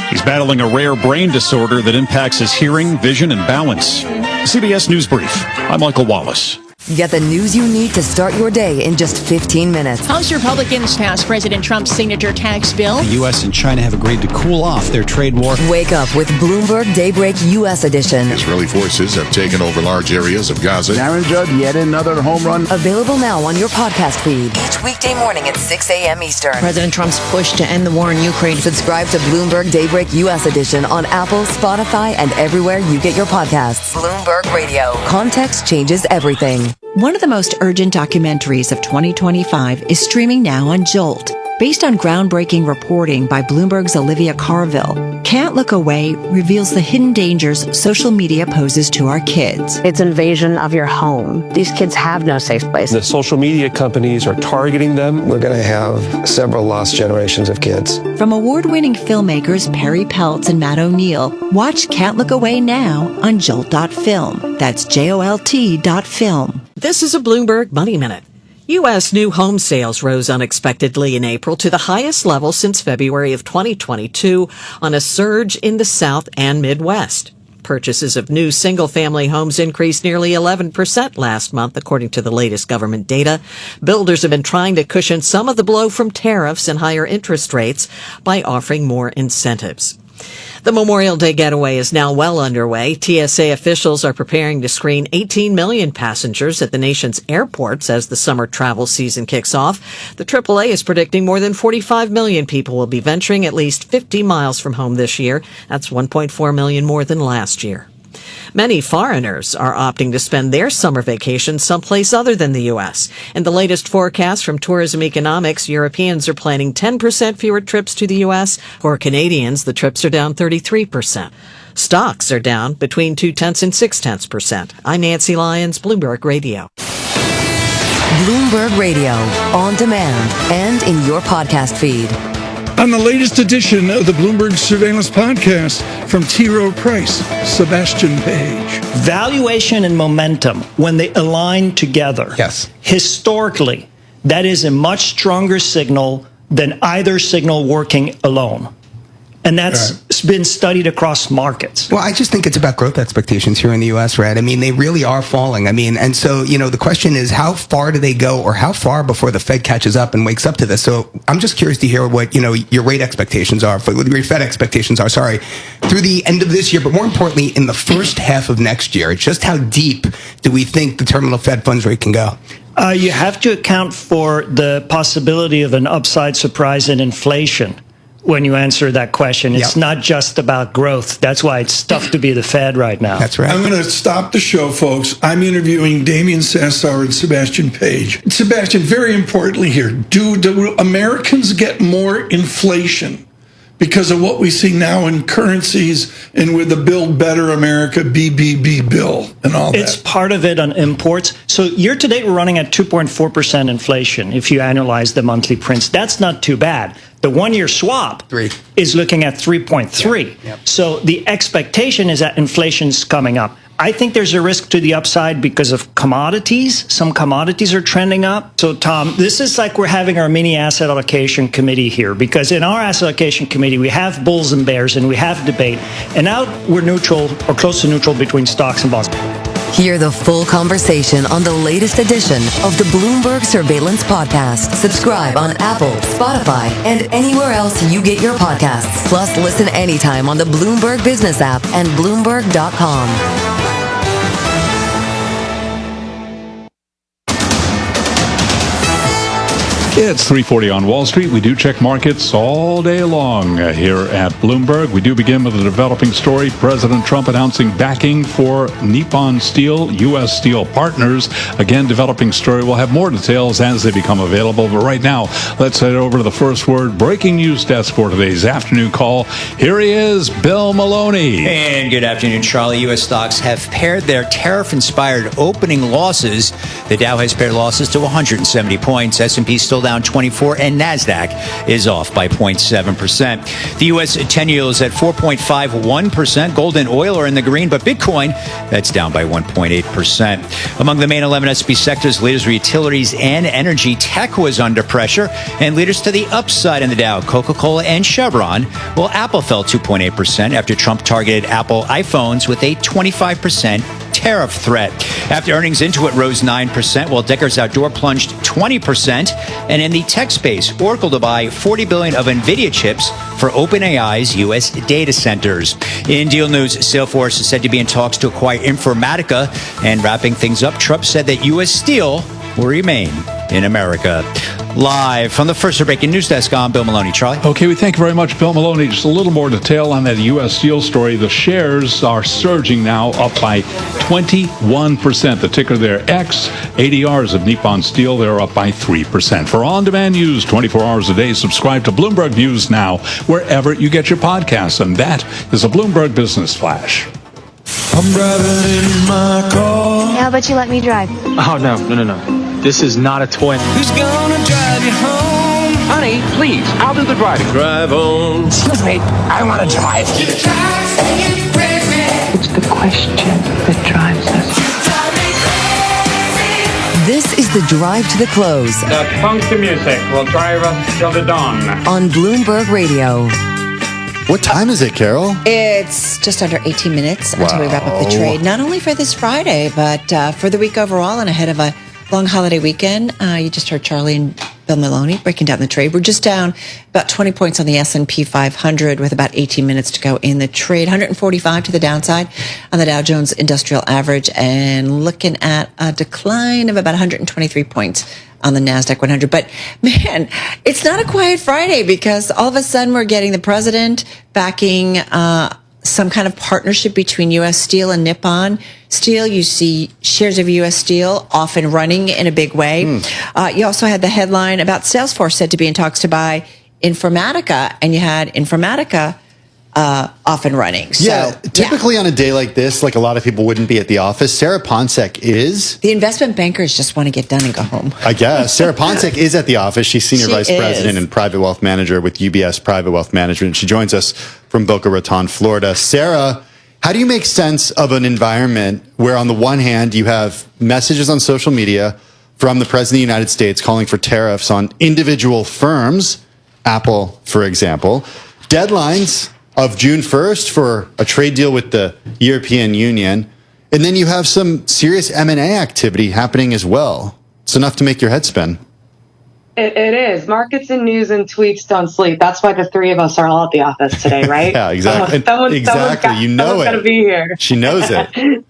He's battling a rare brain disorder that impacts his hearing, vision, and balance. CBS News Brief. I'm Michael Wallace. Get the news you need to start your day in just 15 minutes. House Republicans passed President Trump's signature tax bill. The U.S. and China have agreed to cool off their trade war. Wake up with Bloomberg Daybreak U.S. edition. Israeli forces have taken over large areas of Gaza. Aaron Judd, yet another home run. Available now on your podcast feed. Each weekday morning at 6 a.m. Eastern. President Trump's push to end the war in Ukraine. Subscribe to Bloomberg Daybreak U.S. edition on Apple, Spotify, and everywhere you get your podcasts. Bloomberg Radio. Context changes everything. One of the most urgent documentaries of 2025 is streaming now on Jolt. Based on groundbreaking reporting by Bloomberg's Olivia Carville, Can't Look Away reveals the hidden dangers social media poses to our kids. It's invasion of your home. These kids have no safe place. The social media companies are targeting them. We're going to have several lost generations of kids. From award-winning filmmakers Perry Peltz and Matt O'Neill, watch Can't Look Away now on Jolt.film. That's JOLT.film. This is a Bloomberg Money Minute. U.S. new home sales rose unexpectedly in April to the highest level since February of 2022 on a surge in the South and Midwest. Purchases of new single-family homes increased nearly 11% last month, according to the latest government data. Builders have been trying to cushion some of the blow from tariffs and higher interest rates by offering more incentives. The Memorial Day getaway is now well underway. TSA officials are preparing to screen 18 million passengers at the nation's airports as the summer travel season kicks off. The AAA is predicting more than 45 million people will be venturing at least 50 miles from home this year. That's 1.4 million more than last year. Many foreigners are opting to spend their summer vacation someplace other than the U.S. In the latest forecast from Tourism Economics, Europeans are planning 10% fewer trips to the U.S. For Canadians, the trips are down 33%. Stocks are down between 0.2% and 0.6%. I'm Nancy Lyons, Bloomberg Radio. Bloomberg Radio, on demand and in your podcast feed. On the latest edition of the Bloomberg Surveillance Podcast from T. Rowe Price, Sebastian Page. Valuation and momentum, when they align together, historically, that is a much stronger signal than either signal working alone. And that's been studied across markets. Well, I just think it's about growth expectations here in the U.S., right? I mean, they really are falling. I mean, and so, the question is, how far do they go, or how far before the Fed catches up and wakes up to this? So I'm just curious to hear what, your rate expectations are, what your Fed expectations are, through the end of this year, but more importantly, in the first half of next year. Just how deep do we think the terminal Fed funds rate can go? You have to account for the possibility of an upside surprise in inflation when you answer that question. It's not just about growth. That's why it's tough to be the Fed right now. That's right. I'm going to stop the show, folks. I'm interviewing Damian Sassower and Sebastian Page. Sebastian, very importantly here, do Americans get more inflation because of what we see now in currencies and with the Build Better America BBB bill and all that? It's part of it on imports. So year to date, we're running at 2.4% inflation if you annualize the monthly prints. That's not too bad. The one-year swap is looking at 3.3. So the expectation is that inflation's coming up. I think there's a risk to the upside because of commodities. Some commodities are trending up. So, Tom, this is like we're having our mini asset allocation committee here, because in our asset allocation committee, we have bulls and bears and we have debate. And now we're neutral or close to neutral between stocks and bonds. Hear the full conversation on the latest edition of the Bloomberg Surveillance Podcast. Subscribe on Apple, Spotify, and anywhere else you get your podcasts. Plus, listen anytime on the Bloomberg Business app and Bloomberg.com. It's 3:40 on Wall Street. We do check markets all day long here at Bloomberg. We do begin with a developing story. President Trump announcing backing for Nippon Steel, U.S. Steel partners. Again, developing story. We'll have more details as they become available. But right now, let's head over to the first word breaking news desk for today's afternoon call. Here he is, Bill Maloney. And good afternoon, Charlie. U.S. stocks have pared their tariff-inspired opening losses. The Dow has pared losses to 170 points. S&P still down 24, and Nasdaq is off by 0.7%. The U.S. 10-year is at 4.51%. Gold and oil are in the green, but Bitcoin, that's down by 1.8%. Among the main 11 S&P sectors, leaders were utilities and energy. Tech was under pressure, and leaders to the upside in the Dow, Coca-Cola and Chevron. Well, Apple fell 2.8% after Trump targeted Apple iPhones with a 25% tariff threat. After earnings, Intuit rose 9%, while Deckers Outdoor plunged 20%. And in the tech space, Oracle to buy $40 billion of NVIDIA chips for OpenAI's U.S. data centers. In deal news, Salesforce is said to be in talks to acquire Informatica. And wrapping things up, Trump said that U.S. Steel will remain in America. Live from the first breaking news desk, I'm Bill Maloney. Charlie? Okay, we thank you very much, Bill Maloney. Just a little more detail on that U.S. Steel story. The shares are surging now, up by 21%. The ticker there, X. ADRs of Nippon Steel, they're up by 3%. For on-demand news 24 hours a day, subscribe to Bloomberg News Now, wherever you get your podcasts. And that is a Bloomberg Business Flash. I'm driving in my car. How about you let me drive? Oh, no. This is not a toy. Who's gonna drive you home? Honey, please, I'll do the driving. Drive on. Excuse me, I want to drive. It's the question that drives us. This is the Drive to the Close. The funky music will drive us till the dawn. On Bloomberg Radio. What time is it, Carol? It's just under 18 minutes until we wrap up the trade. Not only for this Friday, but for the week overall and ahead of a long holiday weekend. You just heard Charlie and Bill Maloney breaking down the trade. We're just down about 20 points on the S&P 500 with about 18 minutes to go in the trade. 145 to the downside on the Dow Jones Industrial Average, and looking at a decline of about 123 points on the Nasdaq 100. But man, it's not a quiet Friday, because all of a sudden we're getting the president backing some kind of partnership between U.S. Steel and Nippon Steel. You see shares of U.S. Steel off and running in a big way. You also had the headline about Salesforce said to be in talks to buy Informatica, and you had Informatica off and running. So, typically on a day like this, like a lot of people wouldn't be at the office. Sarah Ponsek is. The investment bankers just want to get done and go home. I guess. Sarah Ponsek is at the office. She's Senior Vice President and Private Wealth Manager with UBS Private Wealth Management. She joins us from Boca Raton, Florida. Sarah, how do you make sense of an environment where on the one hand you have messages on social media from the President of the United States calling for tariffs on individual firms, Apple, for example, deadlines of June 1st for a trade deal with the European Union, and then you have some serious M&A activity happening as well? It's enough to make your head spin. It is. Markets and news and tweets don't sleep. That's why the three of us are all at the office today, right? Yeah, exactly. Someone's got to be here. She knows it.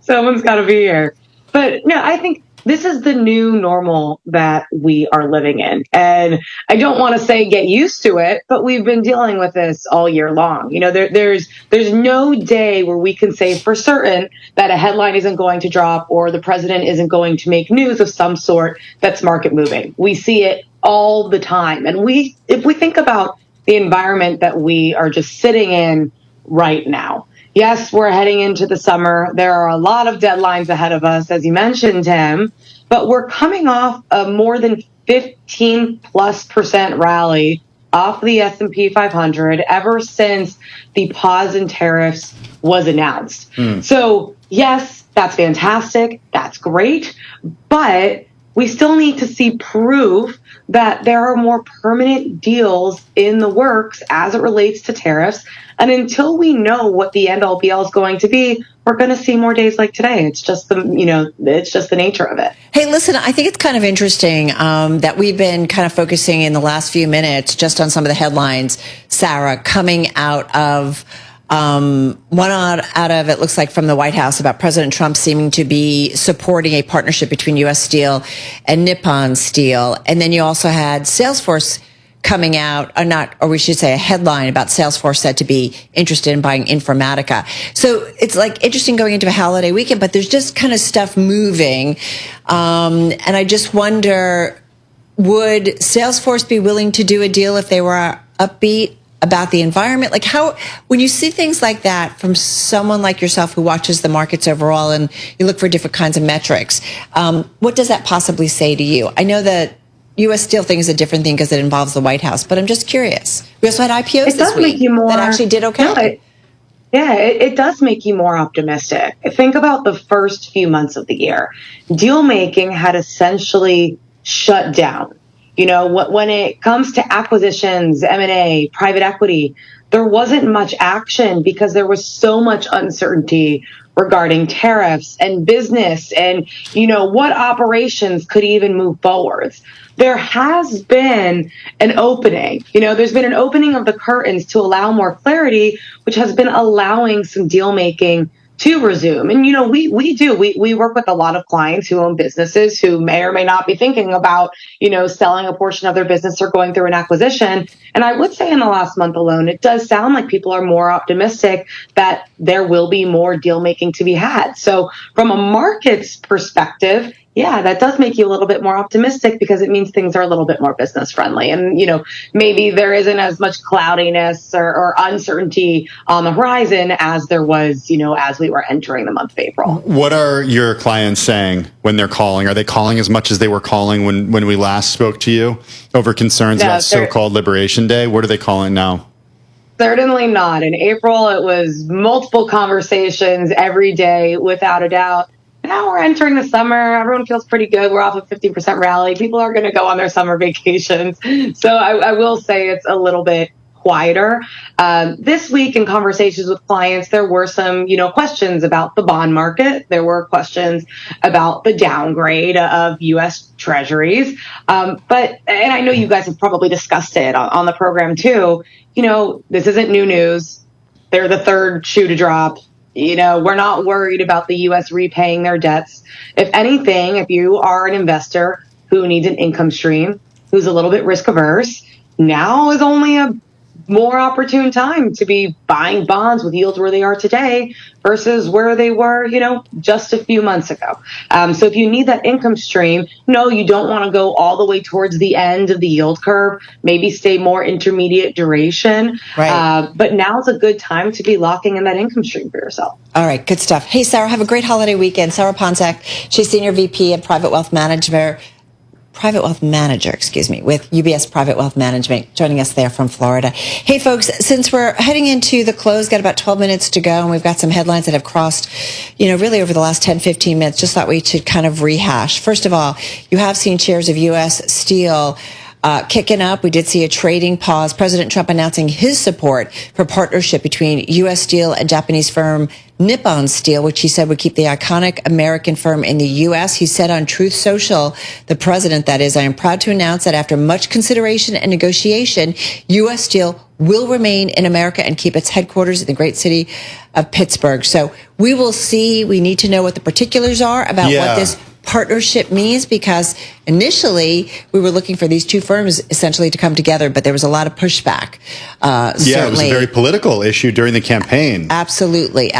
Someone's got to be here. But no, I think this is the new normal that we are living in. And I don't want to say get used to it, but we've been dealing with this all year long. You know, there's no day where we can say for certain that a headline isn't going to drop or the president isn't going to make news of some sort that's market moving. We see it all the time. And if we think about the environment that we are just sitting in right now, yes, we're heading into the summer. There are a lot of deadlines ahead of us, as you mentioned, Tim, but we're coming off a more than 15+% rally off the S&P 500 ever since the pause in tariffs was announced. So yes, that's fantastic. That's great. But we still need to see proof that there are more permanent deals in the works as it relates to tariffs. And until we know what the end all be all is going to be, we're going to see more days like today. It's just it's just the nature of it. Hey, listen, I think it's kind of interesting that we've been kind of focusing in the last few minutes just on some of the headlines, Sarah, coming out of one out of it looks like from the White House about President Trump seeming to be supporting a partnership between U.S. Steel and Nippon Steel. And then you also had Salesforce coming out, or we should say a headline about Salesforce said to be interested in buying Informatica. So it's like interesting going into a holiday weekend, but there's just kind of stuff moving. And I just wonder, would Salesforce be willing to do a deal if they were upbeat about the environment? Like when you see things like that from someone like yourself who watches the markets overall and you look for different kinds of metrics, what does that possibly say to you? I know that U.S. Steel thing is a different thing because it involves the White House, but I'm just curious. We also had IPOs this week that actually did okay. It does make you more optimistic. Think about the first few months of the year. Deal making had essentially shut down. You know, when it comes to acquisitions, M&A, private equity, there wasn't much action because there was so much uncertainty regarding tariffs and business and, what operations could even move forwards. There has been an opening. There's been an opening of the curtains to allow more clarity, which has been allowing some deal making to resume. And, we work with a lot of clients who own businesses who may or may not be thinking about, selling a portion of their business or going through an acquisition. And I would say in the last month alone, it does sound like people are more optimistic that there will be more deal making to be had. So from a market's perspective, yeah, that does make you a little bit more optimistic because it means things are a little bit more business friendly. And, maybe there isn't as much cloudiness or uncertainty on the horizon as there was, as we were entering the month of April. What are your clients saying when they're calling? Are they calling as much as they were calling when we last spoke to you over concerns about so-called Liberation Day? What are they calling now? Certainly not. In April, it was multiple conversations every day, without a doubt. Now we're entering the summer. Everyone feels pretty good. We're off a 50% rally. People are going to go on their summer vacations. So I will say it's a little bit quieter. This week in conversations with clients, there were some, questions about the bond market. There were questions about the downgrade of U.S. Treasuries. And I know you guys have probably discussed it on the program too. This isn't new news. They're the third shoe to drop. We're not worried about the U.S. repaying their debts. If anything, if you are an investor who needs an income stream, who's a little bit risk averse, now is only a more opportune time to be buying bonds with yields where they are today versus where they were, just a few months ago. So if you need that income stream, no, you don't want to go all the way towards the end of the yield curve, maybe stay more intermediate duration. Right. But now's a good time to be locking in that income stream for yourself. All right, good stuff. Hey, Sarah, have a great holiday weekend. Sarah Ponczak, she's Senior VP of Private Wealth Manager, with UBS Private Wealth Management, joining us there from Florida. Hey, folks, since we're heading into the close, got about 12 minutes to go, and we've got some headlines that have crossed, really over the last 10, 15 minutes, just thought we should kind of rehash. First of all, you have seen shares of U.S. Steel kicking up. We did see a trading pause. President Trump announcing his support for partnership between U.S. Steel and Japanese firm Nippon Steel, which he said would keep the iconic American firm in the U.S. He said on Truth Social, the president, that is, I am proud to announce that after much consideration and negotiation, U.S. Steel will remain in America and keep its headquarters in the great city of Pittsburgh. So we will see. We need to know what the particulars are about what this partnership means, because initially we were looking for these two firms essentially to come together, but there was a lot of pushback. It was a very political issue during the campaign. Absolutely.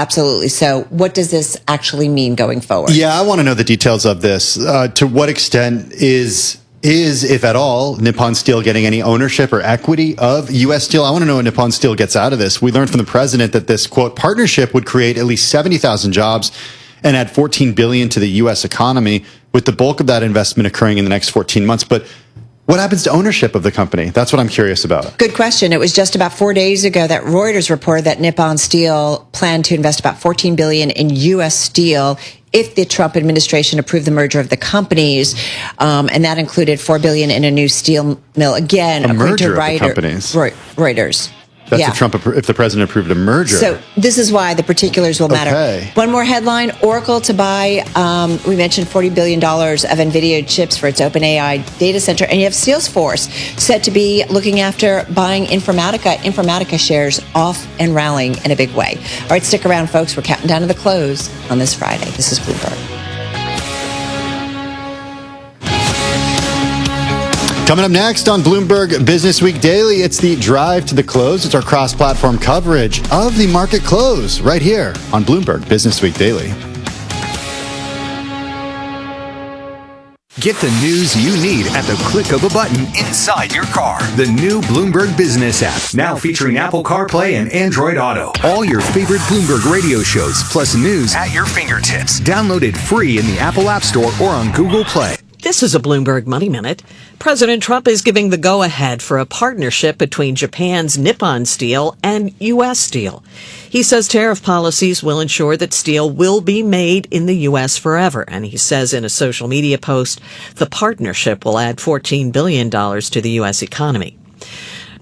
So what does this actually mean going forward? Yeah, I want to know the details of this. To what extent is, if at all, Nippon Steel getting any ownership or equity of U.S. Steel? I want to know what Nippon Steel gets out of this. We learned from the president that this, quote, partnership would create at least 70,000 jobs and add $14 billion to the U.S. economy, with the bulk of that investment occurring in the next 14 months. But what happens to ownership of the company? That's what I'm curious about. Good question. It was just about 4 days ago that Reuters reported that Nippon Steel planned to invest about $14 billion in U.S. Steel if the Trump administration approved the merger of the companies, and that included $4 billion in a new steel mill. Again, a merger of the companies. Reuters. That's if the president approved a merger. So this is why the particulars will matter. Okay. One more headline: Oracle to buy. We mentioned $40 billion of NVIDIA chips for its OpenAI data center, and you have Salesforce set to be looking after buying Informatica shares off and rallying in a big way. All right, stick around, folks. We're counting down to the close on this Friday. This is Bloomberg. Coming up next on Bloomberg Business Week Daily, it's the drive to the close. It's our cross-platform coverage of the market close right here on Bloomberg Business Week Daily. Get the news you need at the click of a button inside your car. The new Bloomberg Business app, now featuring Apple CarPlay and Android Auto. All your favorite Bloomberg radio shows, plus news at your fingertips. Download it free in the Apple App Store or on Google Play. This is a Bloomberg Money Minute. President Trump is giving the go-ahead for a partnership between Japan's Nippon Steel and U.S. Steel. He says tariff policies will ensure that steel will be made in the U.S. forever. And he says in a social media post, the partnership will add $14 billion to the U.S. economy.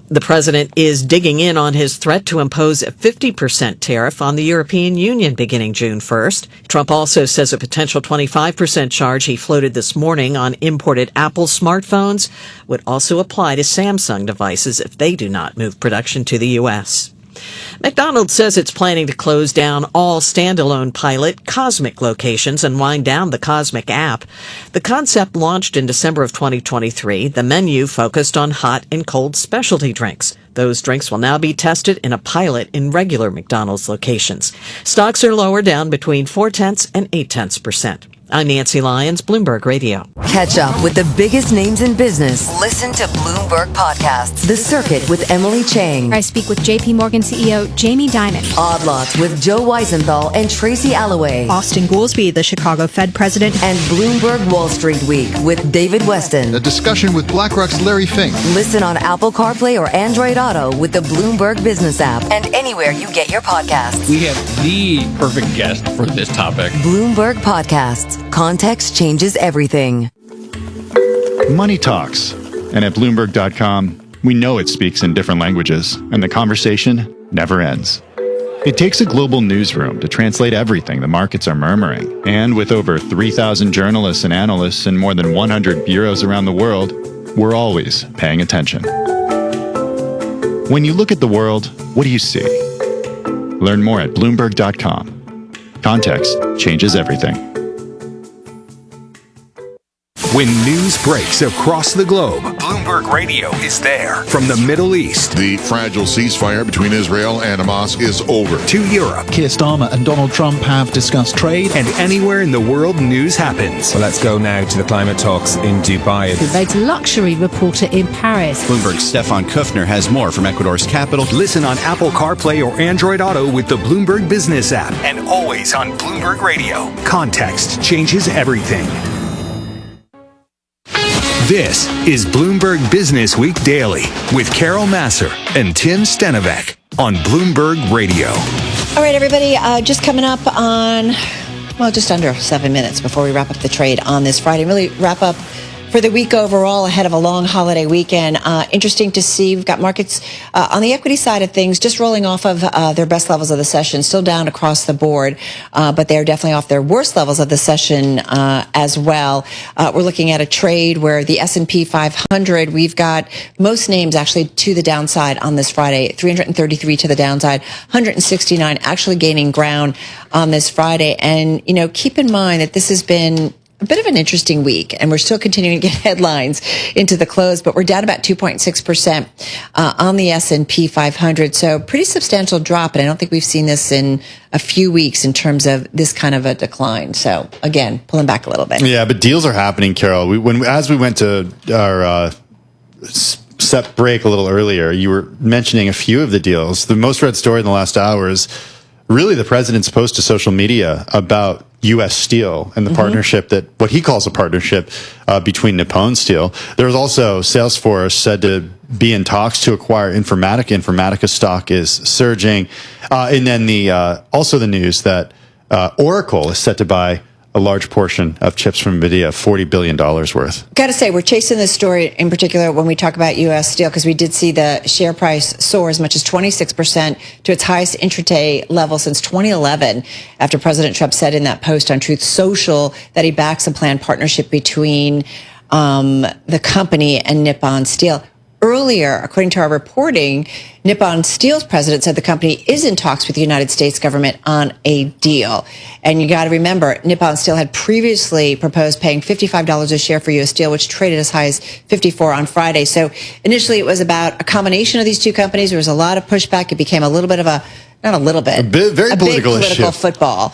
The president is digging in on his threat to impose a 50% tariff on the European Union beginning June 1st. Trump also says a potential 25% charge he floated this morning on imported Apple smartphones would also apply to Samsung devices if they do not move production to the U.S. McDonald's says it's planning to close down all standalone pilot Cosmic locations and wind down the Cosmic app. The concept launched in December of 2023. The menu focused on hot and cold specialty drinks. Those drinks will now be tested in a pilot in regular McDonald's locations. Stocks are lower, down between 0.4% and 0.8%. I'm Nancy Lyons, Bloomberg Radio. Catch up with the biggest names in business. Listen to Bloomberg Podcasts. The Circuit with Emily Chang. I speak with JP Morgan CEO Jamie Dimon. Odd Lots with Joe Weisenthal and Tracy Alloway. Austin Goolsbee, the Chicago Fed president. And Bloomberg Wall Street Week with David Weston. A discussion with BlackRock's Larry Fink. Listen on Apple CarPlay or Android Auto with the Bloomberg Business app and anywhere you get your podcasts. We have the perfect guest for this topic. Bloomberg Podcasts. Context changes everything. Money Talks. And at Bloomberg.com, We know it speaks in different languages, and the conversation never ends. It takes a global newsroom to translate everything the markets are murmuring. And with over 3,000 journalists and analysts in more than 100 bureaus around the world, we're always paying attention. When you look at the world, what do you see? Learn more at Bloomberg.com. Context changes everything. When news breaks across the globe, Bloomberg Radio is there. From the Middle East, the fragile ceasefire between Israel and Hamas is over. To Europe, Keir Starmer and Donald Trump have discussed trade. And anywhere in the world news happens. Well, let's go now to the climate talks in Dubai. The luxury reporter in Paris. Bloomberg's Stefan Kufner has more from Ecuador's capital. Listen on Apple CarPlay or Android Auto with the Bloomberg Business app. And always on Bloomberg Radio. Context changes everything. This is Bloomberg Business Week Daily with Carol Masser and Tim Stenovec on Bloomberg Radio. All right, everybody, just coming up on, well, just under 7 minutes before we wrap up the trade on this Friday. Really wrap up for the week overall ahead of a long holiday weekend. Interesting to see. We've got markets on the equity side of things just rolling off of their best levels of the session, still down across the board, but they're definitely off their worst levels of the session as well. We're looking at a trade where the S&P 500, we've got most names actually to the downside on this Friday, 333 to the downside, 169 actually gaining ground on this Friday. And, you know, keep in mind that this has been a bit of an interesting week, and we're still continuing to get headlines into the close, but we're down about 2.6% on the S&P 500. So pretty substantial drop, and I don't think we've seen this in a few weeks in terms of this kind of a decline. So again, pulling back a little bit. Yeah, but deals are happening, Carol. As we went to our set break a little earlier, you were mentioning a few of the deals. The most read story in the last hour is really the president's post to social media about U.S. Steel and the partnership that what he calls a partnership between Nippon Steel. There's also Salesforce said to be in talks to acquire Informatica. Informatica stock is surging. And then also the news that Oracle is set to buy a large portion of chips from NVIDIA, $40 billion worth. Got to say, we're chasing this story in particular when we talk about U.S. Steel, because we did see the share price soar as much as 26% to its highest intraday level since 2011, after President Trump said in that post on Truth Social that he backs a planned partnership between the company and Nippon Steel. Earlier, according to our reporting, Nippon Steel's president said the company is in talks with the United States government on a deal. And you got to remember, Nippon Steel had previously proposed paying $55 a share for U.S. Steel, which traded as high as $54 on Friday. So initially it was about a combination of these two companies. There was a lot of pushback. It became a little bit of a not a little bit. Very political big political football.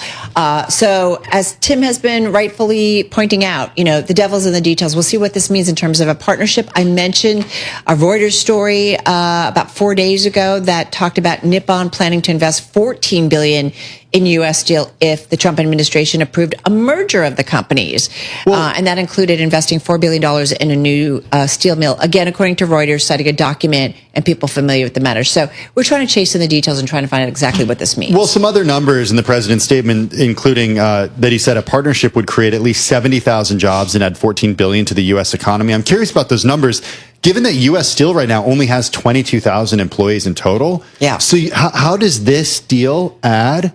So as Tim has been rightfully pointing out, you know, the devil's in the details. We'll see what this means in terms of a partnership. I mentioned a Reuters story about 4 days ago that talked about Nippon planning to invest $14 billion in U.S. Steel if the Trump administration approved a merger of the companies. And that included investing $4 billion in a new steel mill. Again, according to Reuters, citing a document and people familiar with the matter. So we're trying to chase in the details and trying to find out exactly what this means. Well, some other numbers in the president's statement, including that he said a partnership would create at least 70,000 jobs and add $14 billion to the U.S. economy. I'm curious about those numbers, given that U.S. Steel right now only has 22,000 employees in total. Yeah. So how does this deal add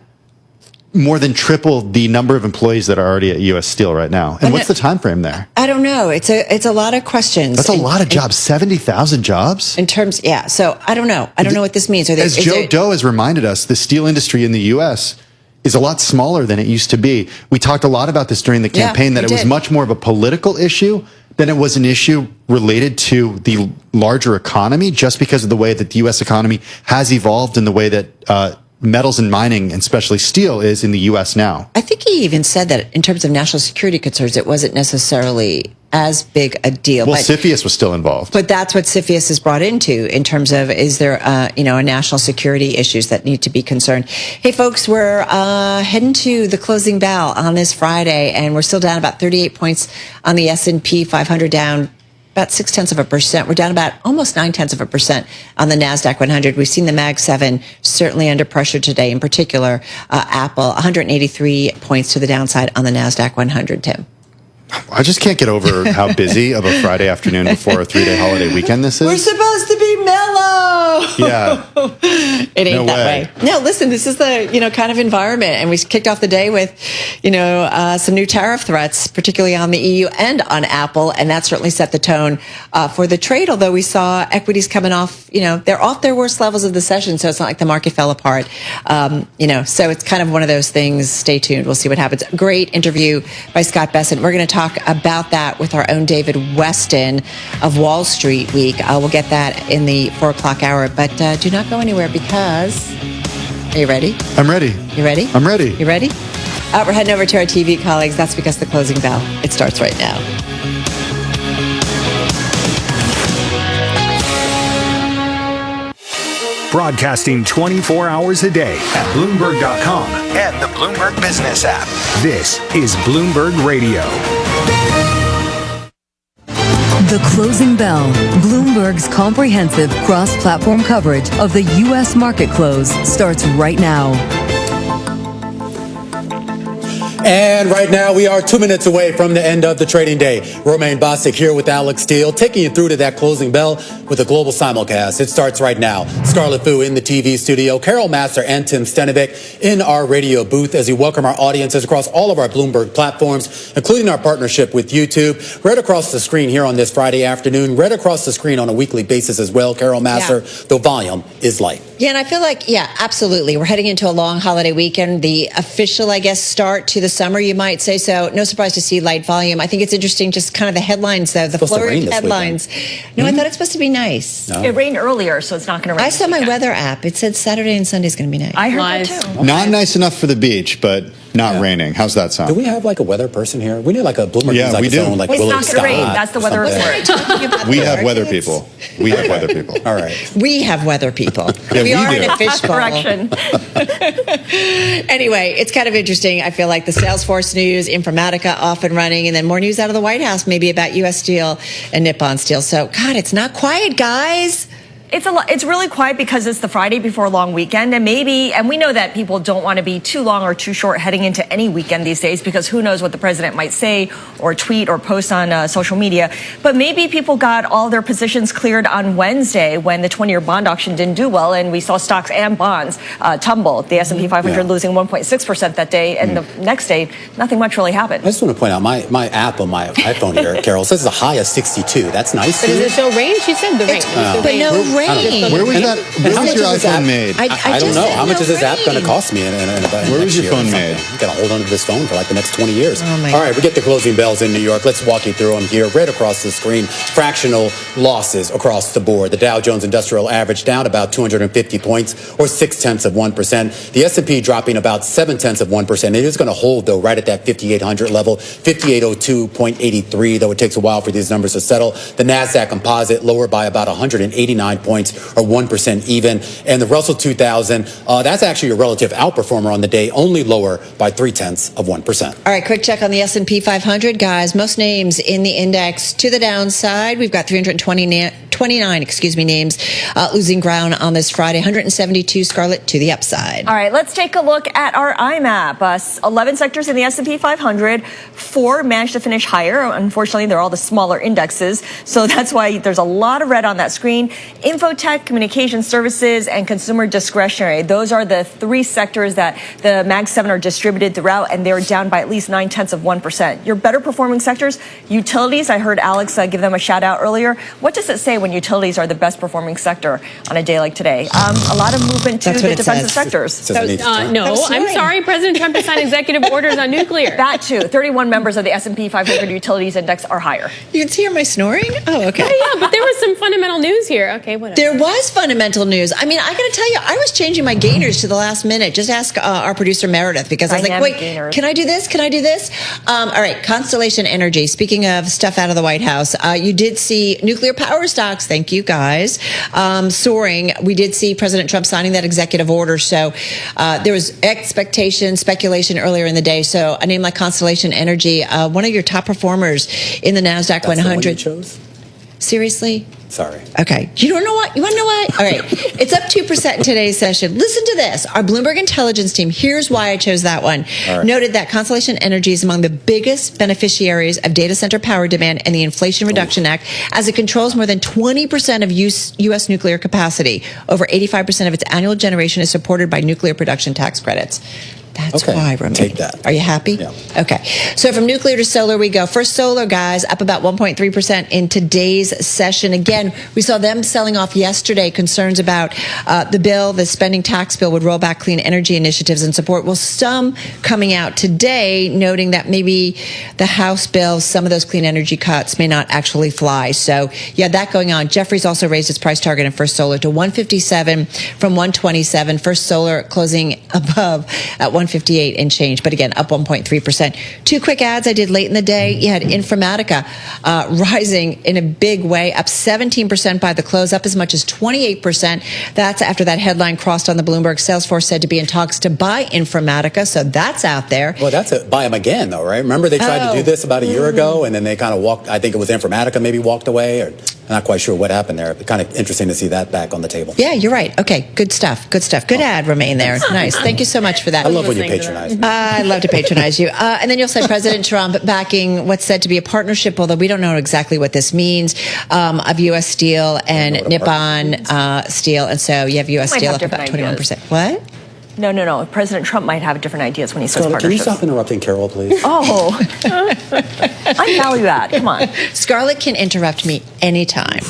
more than triple the number of employees that are already at U.S. Steel right now? And what's the time frame there? I don't know. It's a lot of questions. That's a lot of jobs. 70,000 jobs? In terms, yeah. So I don't know. I don't know what this means. As Joe Doe has reminded us, the steel industry in the U.S. is a lot smaller than it used to be. We talked a lot about this during the campaign, that it was much more of a political issue than it was an issue related to the larger economy, just because of the way that the U.S. economy has evolved and the way that metals and mining, and especially steel, is in the U.S. now. I think he even said that in terms of national security concerns, it wasn't necessarily as big a deal. Well, CFIUS was still involved. But that's what CFIUS is brought into in terms of, is there, a national security issues that need to be concerned. Hey, folks, we're heading to the closing bell on this Friday, and we're still down about 38 points on the S&P 500, down about 0.6%. We're down about almost 0.9% on the Nasdaq 100. We've seen the Mag 7 certainly under pressure today. In particular, Apple 183 points to the downside on the Nasdaq 100. Tim, I just can't get over how busy of a Friday afternoon before a 3-day holiday weekend this is. We're supposed to be No. Yeah. It ain't that way. No, listen, this is the, kind of environment. And we kicked off the day with, some new tariff threats, particularly on the EU and on Apple. And that certainly set the tone for the trade. Although we saw equities coming off, they're off their worst levels of the session. So it's not like the market fell apart. So it's kind of one of those things. Stay tuned. We'll see what happens. Great interview by Scott Bessent. We're going to talk about that with our own David Weston of Wall Street Week. We'll get that in the 4 o'clock hour. But do not go anywhere because... Are you ready? I'm ready. You ready? I'm ready. You ready? We're heading over to our TV colleagues. That's because the closing bell. It starts right now. Broadcasting 24 hours a day at Bloomberg.com and the Bloomberg Business app. This is Bloomberg Radio. The Closing Bell, Bloomberg's comprehensive cross-platform coverage of the U.S. market close, starts right now. And right now, we are 2 minutes away from the end of the trading day. Romaine Bostic here with Alex Steele, taking you through to that closing bell with a global simulcast. It starts right now. Scarlett Fu in the TV studio, Carol Master and Tim Stenovic in our radio booth as we welcome our audiences across all of our Bloomberg platforms, including our partnership with YouTube. Right across the screen here on this Friday afternoon, right across the screen on a weekly basis as well. Carol Master, the volume is light. Yeah, and I feel like, absolutely. We're heading into a long holiday weekend, the official, start to the summer, you might say. So no surprise to see light volume. I think it's interesting, just kind of the headlines, though, the flurry of headlines. No, I thought it's supposed to be nice. No. It rained earlier, so it's not going to rain. I saw my weather app. It said Saturday and Sunday is going to be nice. I heard that too. Not nice enough for the beach, but not raining. How's that sound? Do we have a weather person here? We need a Bloomberg. Yeah, we do. It's not going to rain. That's the weather report. We have weather people. We have weather people. All right. We have weather people. We are do. in a fishbowl. Correction. Anyway, it's kind of interesting. I feel like the Salesforce news, Informatica off and running, and then more news out of the White House, maybe about U.S. Steel and Nippon Steel. So, God, it's not quiet, guys. It's really quiet because it's the Friday before a long weekend, and we know that people don't want to be too long or too short heading into any weekend these days because who knows what the president might say or tweet or post on social media. But maybe people got all their positions cleared on Wednesday when the 20-year bond auction didn't do well, and we saw stocks and bonds tumble. The S&P 500 losing 1.6% that day, and the next day, nothing much really happened. I just want to point out my app on my iPhone here, Carol, says it's a high of 62. That's nice. But does it show rain? She said the rain. But no rain. Where was that? Where was your iPhone made? I don't know. How much is this app going to cost me in about Where was your phone made? I'm going to hold on to this phone for like the next 20 years. Oh my All right, we get the closing bells in New York. Let's walk you through them here. Right across the screen, fractional losses across the board. The Dow Jones Industrial Average down about 250 points or 0.6%. The S&P dropping about 0.7%. It is going to hold, though, right at that 5,800 level, 5,802.83, though it takes a while for these numbers to settle. The Nasdaq Composite lower by about 189 points or 1% even. And the Russell 2000, that's actually a relative outperformer on the day, only lower by 0.3%. All right, quick check on the S&P 500, guys. Most names in the index to the downside. We've got 329 names losing ground on this Friday. 172, Scarlett, to the upside. All right, let's take a look at our IMAP. 11 sectors in the S&P 500. 4 managed to finish higher. Unfortunately, they're all the smaller indexes, so that's why there's a lot of red on that screen. Infotech, communication services, and consumer discretionary. Those are the 3 sectors that the Mag 7 are distributed throughout, and they're down by at least 0.9%. Your better performing sectors, utilities. I heard Alex give them a shout out earlier. What does it say when utilities are the best performing sector on a day like today? A lot of movement to the defensive sectors. No, I'm sorry. President Trump has signed executive orders on nuclear. That too. 31 members of the S&P 500 utilities index are higher. You can hear my snoring? Oh, okay. Yeah, but there was some fundamental news here. Okay, whatever. There was fundamental news. I mean, I got to tell you, I was changing my gainers to the last minute. Just ask our producer Meredith, because I was like, wait, can I do this? Can I do this? All right, Constellation Energy. Speaking of stuff out of the White House, you did see nuclear power stocks, thank you guys, soaring. We did see President Trump signing that executive order. So there was expectation, speculation earlier in the day. So a name like Constellation Energy, one of your top performers in the Nasdaq 100. The one you chose? Seriously? Sorry. Okay. You don't know what? You want to know what? All right. It's up 2% in today's session. Listen to this. Our Bloomberg intelligence team, here's why I chose that one, noted that Constellation Energy is among the biggest beneficiaries of data center power demand and the Inflation Reduction Act, as it controls more than 20% of U.S. nuclear capacity. Over 85% of its annual generation is supported by nuclear production tax credits. That's why, Romain. Take that. Are you happy? Yeah. Okay. So from nuclear to solar we go. First Solar, guys, up about 1.3% in today's session. Again, we saw them selling off yesterday concerns about the spending tax bill would roll back clean energy initiatives and support. Well, some coming out today noting that maybe the House bill, some of those clean energy cuts may not actually fly. So, yeah, that going on. Jefferies also raised its price target in First Solar to 157 from 127. First Solar closing above at 158 and change, but again, up 1.3%. Two quick ads I did late in the day. You had Informatica rising in a big way, up 17% by the close, up as much as 28%. That's after that headline crossed on the Bloomberg. Salesforce said to be in talks to buy Informatica, so that's out there. Well, buy them again, though, right? Remember they tried to do this about a year ago, and then they kind of walked, I think it was Informatica maybe walked away, or I'm not quite sure what happened there. Kind of interesting to see that back on the table. Yeah, you're right. Okay, good stuff. Good stuff. Good ad, Romain, there. Nice. Thank you so much for that. I love when you patronize me. I love to patronize you. And then you'll say President Trump backing what's said to be a partnership, although we don't know exactly what this means, of U.S. Steel and Nippon Steel. And so you have U.S. Steel up about 21%. What? No. President Trump might have different ideas when he says Scarlett, partnerships. can you stop interrupting Carol, please? Oh, I value that. Come on. Scarlett can interrupt me anytime.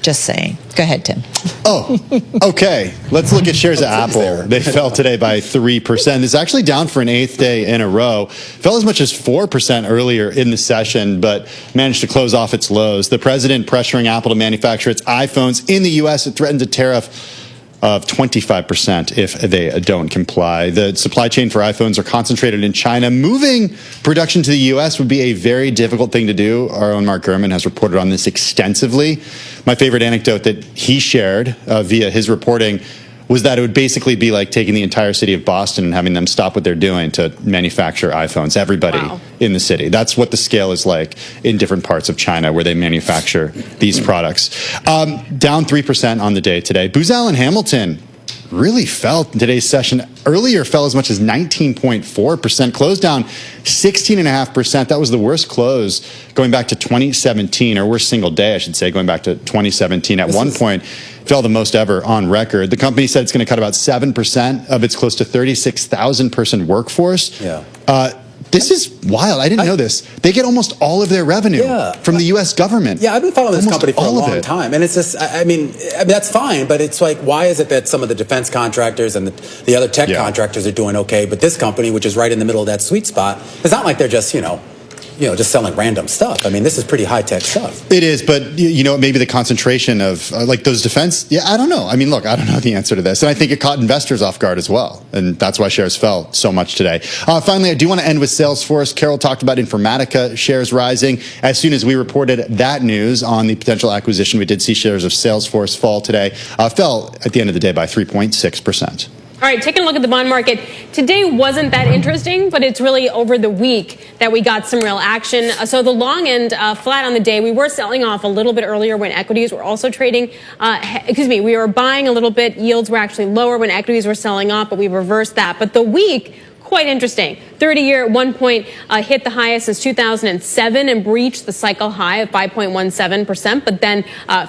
Just saying. Go ahead, Tim. Oh, okay. Let's look at shares of Apple. They fell today by 3%. It's actually down for an 8th day in a row. Fell as much as 4% earlier in the session, but managed to close off its lows. The president pressuring Apple to manufacture its iPhones in the U.S. It threatens a tariff of 25% if they don't comply. The supply chain for iPhones are concentrated in China. Moving production to the U.S. would be a very difficult thing to do. Our own Mark Gurman has reported on this extensively. My favorite anecdote that he shared via his reporting was that it would basically be like taking the entire city of Boston and having them stop what they're doing to manufacture iPhones, everybody in the city. That's what the scale is like in different parts of China where they manufacture these products. Down 3% on the day today. Booz Allen Hamilton really fell in today's session. Earlier fell as much as 19.4%, closed down 16.5%. That was the worst close going back to 2017, or worst single day, I should say, going back to 2017. At one point, fell the most ever on record. The company said it's going to cut about 7% of its close to 36,000 person workforce. Yeah. This is wild. I didn't know this. They get almost all of their revenue from the U.S. government. Yeah, I've been following this company for a long time. And it's just, I mean, that's fine. But it's like, why is it that some of the defense contractors and the other tech contractors are doing okay, but this company, which is right in the middle of that sweet spot, it's not like they're just, just selling random stuff. I mean, this is pretty high-tech stuff. It is, but, maybe the concentration of, like, those defense, I don't know. I mean, look, I don't know the answer to this. And I think it caught investors off guard as well. And that's why shares fell so much today. Finally, I do want to end with Salesforce. Carol talked about Informatica shares rising. As soon as we reported that news on the potential acquisition, we did see shares of Salesforce fall today. Fell at the end of the day by 3.6%. All right, taking a look at the bond market. Today wasn't that interesting, but it's really over the week that we got some real action. So the long end flat on the day. We were selling off a little bit earlier when equities were also trading. We were buying a little bit. Yields were actually lower when equities were selling off, but we reversed that. But the week, quite interesting. 30-year at one point hit the highest since 2007 and breached the cycle high of 5.17%, but then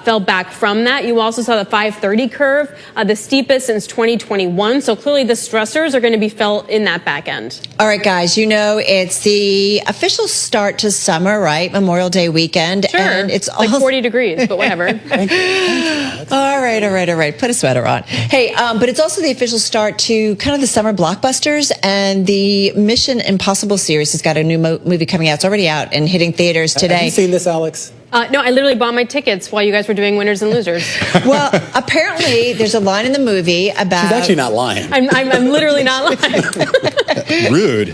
fell back from that. You also saw the 530 curve, the steepest since 2021. So clearly the stressors are going to be felt in that back end. All right, guys, it's the official start to summer, right? Memorial Day weekend. Sure. And it's like 40 degrees, but whatever. All right. Put a sweater on. Hey, but it's also the official start to kind of the summer blockbusters, and the Mission Impossible series has got a new movie coming out. It's already out and hitting theaters today. Have you seen this, Alex? No, I literally bought my tickets while you guys were doing winners and losers. Well, apparently there's a line in the movie about... She's actually not lying. I'm literally not lying. Rude.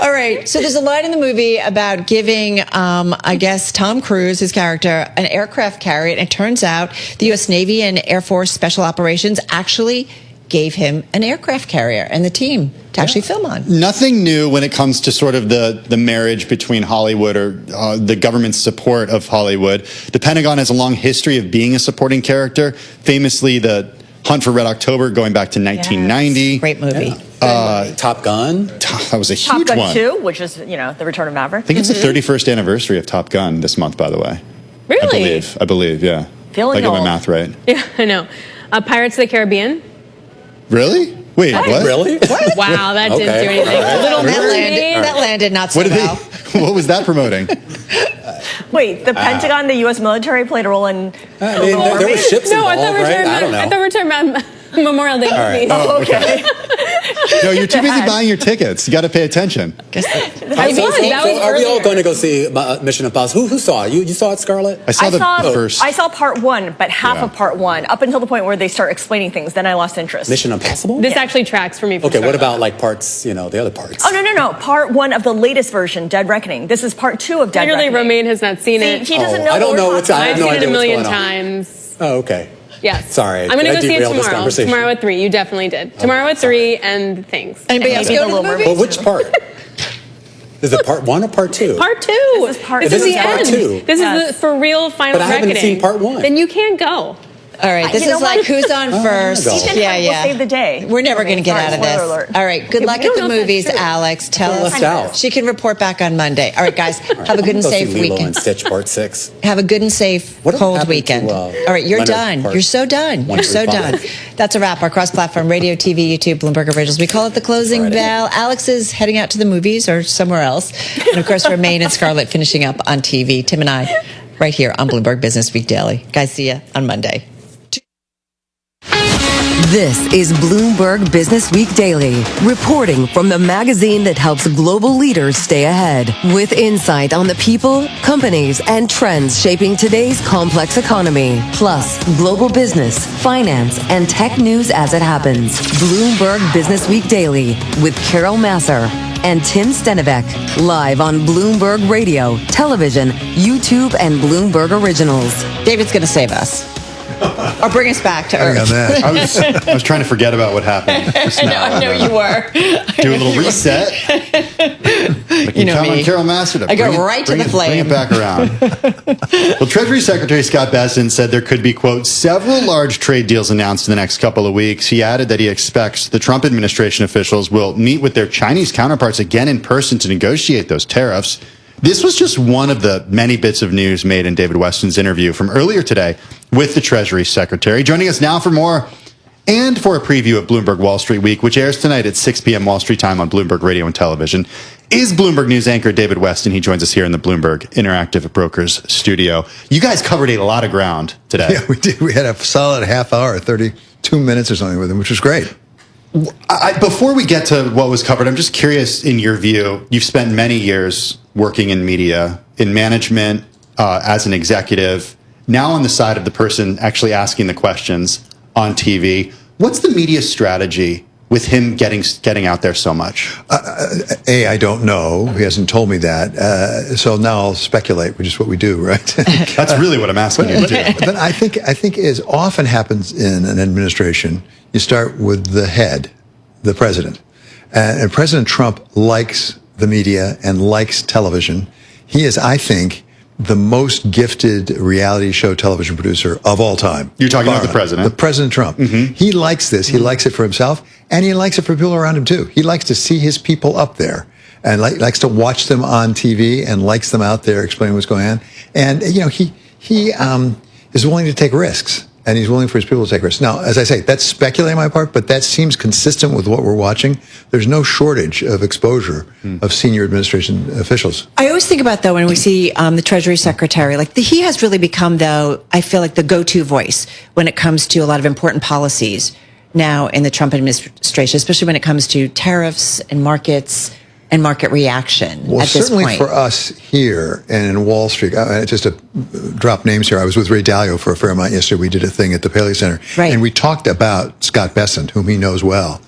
All right. So there's a line in the movie about giving, I guess, Tom Cruise, his character, an aircraft carrier. And it turns out the U.S. Navy and Air Force Special Operations actually gave him an aircraft carrier and the team to actually film on. Nothing new when it comes to sort of the marriage between Hollywood or the government's support of Hollywood. The Pentagon has a long history of being a supporting character. Famously, the Hunt for Red October going back to 1990. Yes, great movie. Top Gun. That was a Top huge Gun one. 2, which is, the Return of Maverick. I think it's the 31st anniversary of Top Gun this month, by the way. Really? I believe, yeah. Feeling I got my old. math right. Yeah, I know. Pirates of the Caribbean. Really? Wait, what? Really? Wow, that didn't do anything. All right. Little That landed not so well. What was that promoting? Wait, the Pentagon, the U.S. military played a role in... I mean, there were ships No, I involved, thought we were right? talking I don't know. about, I thought we were talking about Memorial Day movies. Oh, okay. No, you're too busy buying your tickets. You got to pay attention. Are we all going to go see Mission Impossible? Who saw it? You saw it, Scarlett? I saw the first. I saw part 1, but half of part 1, up until the point where they start explaining things. Then I lost interest. Mission Impossible? This actually tracks for me. Okay, what about like parts, the other parts? Oh, no. Part 1 of the latest version, Dead Reckoning. This is part 2 of Dead Clearly, Reckoning. Romaine has not seen it. He doesn't know. I don't know what's I I've have no seen it idea a what's million going on. times. Oh, okay. Yes. Sorry. I'm going to go see it derailed this tomorrow. conversation. Tomorrow at 3. You definitely did. Tomorrow at 3 and things. Anybody else go to the movie? Well, which part? Is it part 1 or part 2? Part 2. This is part This is the part end. 2. This is the for real final But I haven't reckoning. seen part 1. Then you can't go. All right, this is like who's on first. Ethan Hunt will save the day. We're never going to get out of this. Spoiler alert. All right, good luck we at don't the know if movies, that's true. Alex. Tell We're us. left out. She can report back on Monday. All right, guys, have a good and Go see safe Lilo weekend. and Stitch Part 6. Have a good and safe What cold happened weekend. to, All right, you're Leonard done. Part You're so done. You're so 135? done. That's a wrap. Our cross-platform radio, TV, YouTube, Bloomberg Originals. We call it the closing bell. Alex is heading out to the movies or somewhere else. And of course, Romaine and Scarlett finishing up on TV. Tim and I right here on Bloomberg Business Week Daily. Guys, see you on Monday. This is Bloomberg Business Week Daily, reporting from the magazine that helps global leaders stay ahead, with insight on the people, companies, and trends shaping today's complex economy, plus global business, finance, and tech news as it happens. Bloomberg Business Week Daily with Carol Masser and Tim Stenivek, live on Bloomberg Radio, television, YouTube, and Bloomberg Originals. David's going to save us. Or bring us back to Earth. I was trying to forget about what happened just now. I know you were. Do a little reset. You know count me. on Carol Master to I go bring it- right to bring the it- flame. Bring it back around. Well, Treasury Secretary Scott Bessent said there could be, quote, several large trade deals announced in the next couple of weeks. He added that he expects the Trump administration officials will meet with their Chinese counterparts again in person to negotiate those tariffs. This was just one of the many bits of news made in David Weston's interview from earlier today with the Treasury Secretary. Joining us now for more and for a preview of Bloomberg Wall Street Week, which airs tonight at 6 p.m. Wall Street time on Bloomberg Radio and Television, is Bloomberg News anchor David Weston. He joins us here in the Bloomberg Interactive Brokers studio. You guys covered a lot of ground today. Yeah, we did. We had a solid half hour, 32 minutes or something with him, which was great. Before we get to what was covered, I'm just curious, in your view, you've spent many years working in media, in management, as an executive, now on the side of the person actually asking the questions on TV. What's the media strategy with him getting out there so much? I don't know. He hasn't told me that. So now I'll speculate, which is what we do, right? That's really what I'm asking you to do. But I think as often happens in an administration, you start with the head, the president. And President Trump likes the media and likes television. He is, I think, the most gifted reality show television producer of all time. You're talking about the president? The President Trump. Mm-hmm. He likes this. He likes it for himself, and he likes it for people around him, too. He likes to see his people up there and likes to watch them on TV and likes them out there explaining what's going on. And, he is willing to take risks. And he's willing for his people to take risks. Now, as I say, that's speculating on my part, but that seems consistent with what we're watching. There's no shortage of exposure of senior administration officials. I always think about, though, when we see the Treasury Secretary, he has really become, though, I feel like the go-to voice when it comes to a lot of important policies now in the Trump administration, especially when it comes to tariffs and markets and market reaction Well, at this certainly point. for us here and in Wall Street, just to drop names here, I was with Ray Dalio for a fair amount yesterday. We did a thing at the Paley Center. Right. And we talked about Scott Bessent, whom he knows well.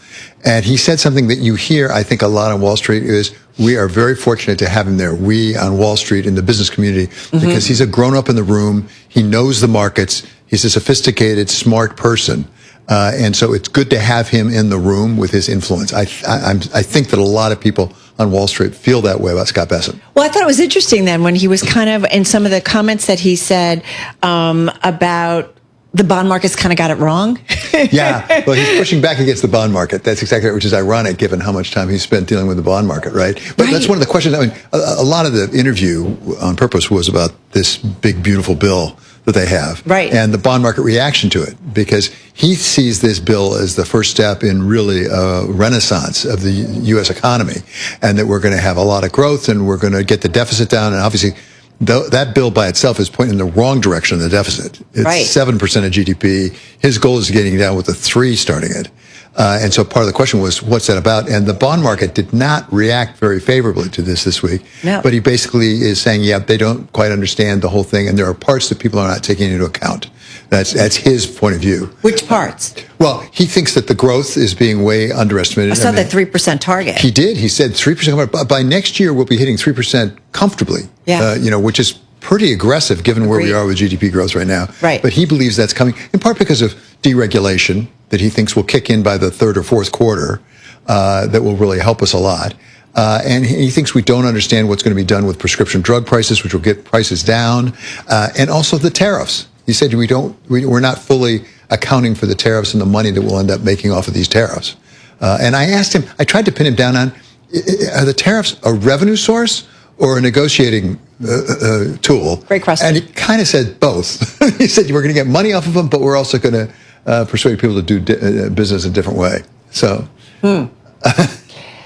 And he said something that you hear, I think, a lot on Wall Street is we are very fortunate to have him there. We on Wall Street in the business community, because he's a grown up in the room. He knows the markets. He's a sophisticated, smart person. And so it's good to have him in the room with his influence. I think that a lot of people on Wall Street feel that way about Scott Bessent. Well, I thought it was interesting then when he was kind of in some of the comments that he said about the bond market's kind of got it wrong. Yeah, well, he's pushing back against the bond market. That's exactly right, which is ironic given how much time he's spent dealing with the bond market, right? But that's one of the questions. I mean, a lot of the interview on purpose was about this big, beautiful bill that they have, right? And the bond market reaction to it, because he sees this bill as the first step in really a renaissance of the U.S. economy, and that we're going to have a lot of growth and we're going to get the deficit down. And obviously, that bill by itself is pointing in the wrong direction of the deficit. It's 7% of GDP. His goal is getting down with a 3 starting it. And so part of the question was, what's that about? And the bond market did not react very favorably to this week. No. But he basically is saying, yeah, they don't quite understand the whole thing, and there are parts that people are not taking into account. That's his point of view. Which parts? Well, he thinks that the growth is being way underestimated. I saw the 3% target. He did. He said 3%. By next year, we'll be hitting 3% comfortably. Yeah. Which is pretty aggressive given where we are with GDP growth right now. Right. But he believes that's coming in part because of deregulation that he thinks will kick in by the third or fourth quarter. That will really help us a lot. And he thinks we don't understand what's going to be done with prescription drug prices, which will get prices down, and also the tariffs. He said we're not fully accounting for the tariffs and the money that we'll end up making off of these tariffs. And I asked him, I tried to pin him down on, are the tariffs a revenue source or a negotiating tool? Great question. And he kind of said both. He said we're going to get money off of them, but we're also going to persuade people to do business a different way. So.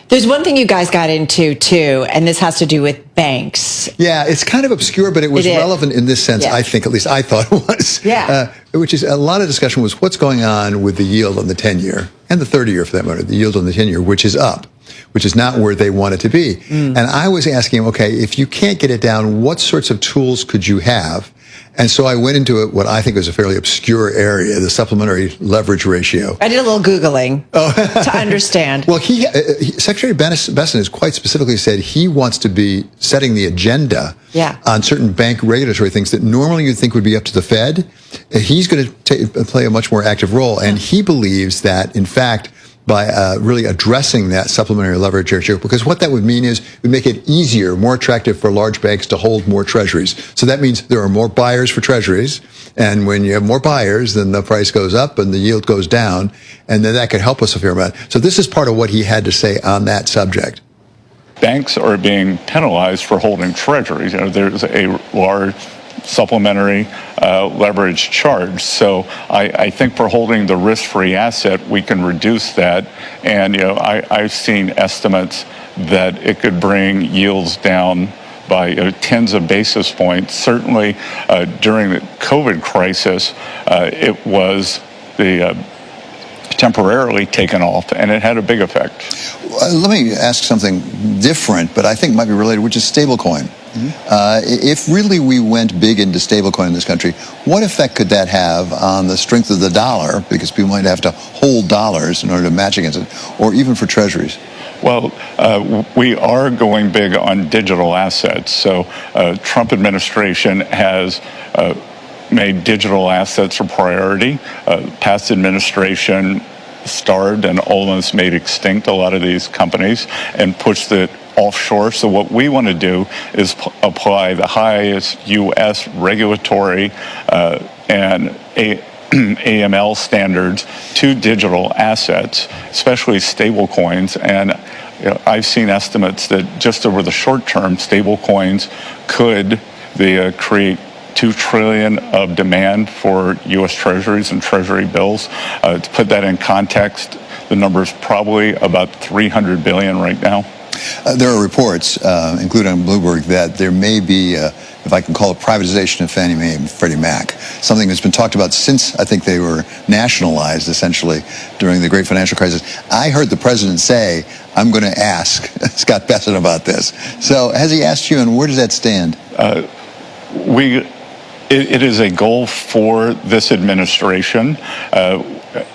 There's one thing you guys got into, too, and this has to do with banks. Yeah, it's kind of obscure, but it was relevant in this sense, I think, at least I thought it was. Yeah. Which is a lot of discussion was what's going on with the yield on the 10-year, and the 30-year for that matter, the yield on the 10-year, which is up, which is not where they want it to be. And I was asking him, okay, if you can't get it down, what sorts of tools could you have? And so I went into what I think was a fairly obscure area, the supplementary leverage ratio. I did a little Googling to understand. Well, Secretary Bessent has quite specifically said he wants to be setting the agenda on certain bank regulatory things that normally you'd think would be up to the Fed. He's going to play a much more active role. And he believes that, in fact, by really addressing that supplementary leverage ratio, because what that would mean is we make it easier, more attractive for large banks to hold more treasuries. So that means there are more buyers for treasuries, and when you have more buyers, then the price goes up and the yield goes down, and then that could help us a fair amount. So this is part of what he had to say on that subject. Banks are being penalized for holding treasuries. There's a large supplementary leverage charge. So I think for holding the risk-free asset, we can reduce that. And I've seen estimates that it could bring yields down by tens of basis points. Certainly during the COVID crisis, it was temporarily taken off, and it had a big effect. Let me ask something different, but I think might be related, which is stablecoin. If really we went big into stablecoin in this country, what effect could that have on the strength of the dollar? Because people might have to hold dollars in order to match against it, or even for treasuries. Well, we are going big on digital assets. So Trump administration has made digital assets a priority. Past administration starved and almost made extinct a lot of these companies and pushed it offshore. So what we want to do is apply the highest U.S. regulatory and AML standards to digital assets, especially stable coins. And I've seen estimates that just over the short term, stable coins could create $2 trillion of demand for U.S. Treasuries and Treasury bills. To put that in context, the number is probably about $300 billion right now. There are reports, including on Bloomberg, that there may be, if I can call it, privatization of Fannie Mae and Freddie Mac, something that's been talked about since I think they were nationalized, essentially, during the great financial crisis. I heard the president say, I'm going to ask Scott Bessent about this. So has he asked you, and where does that stand? It is a goal for this administration.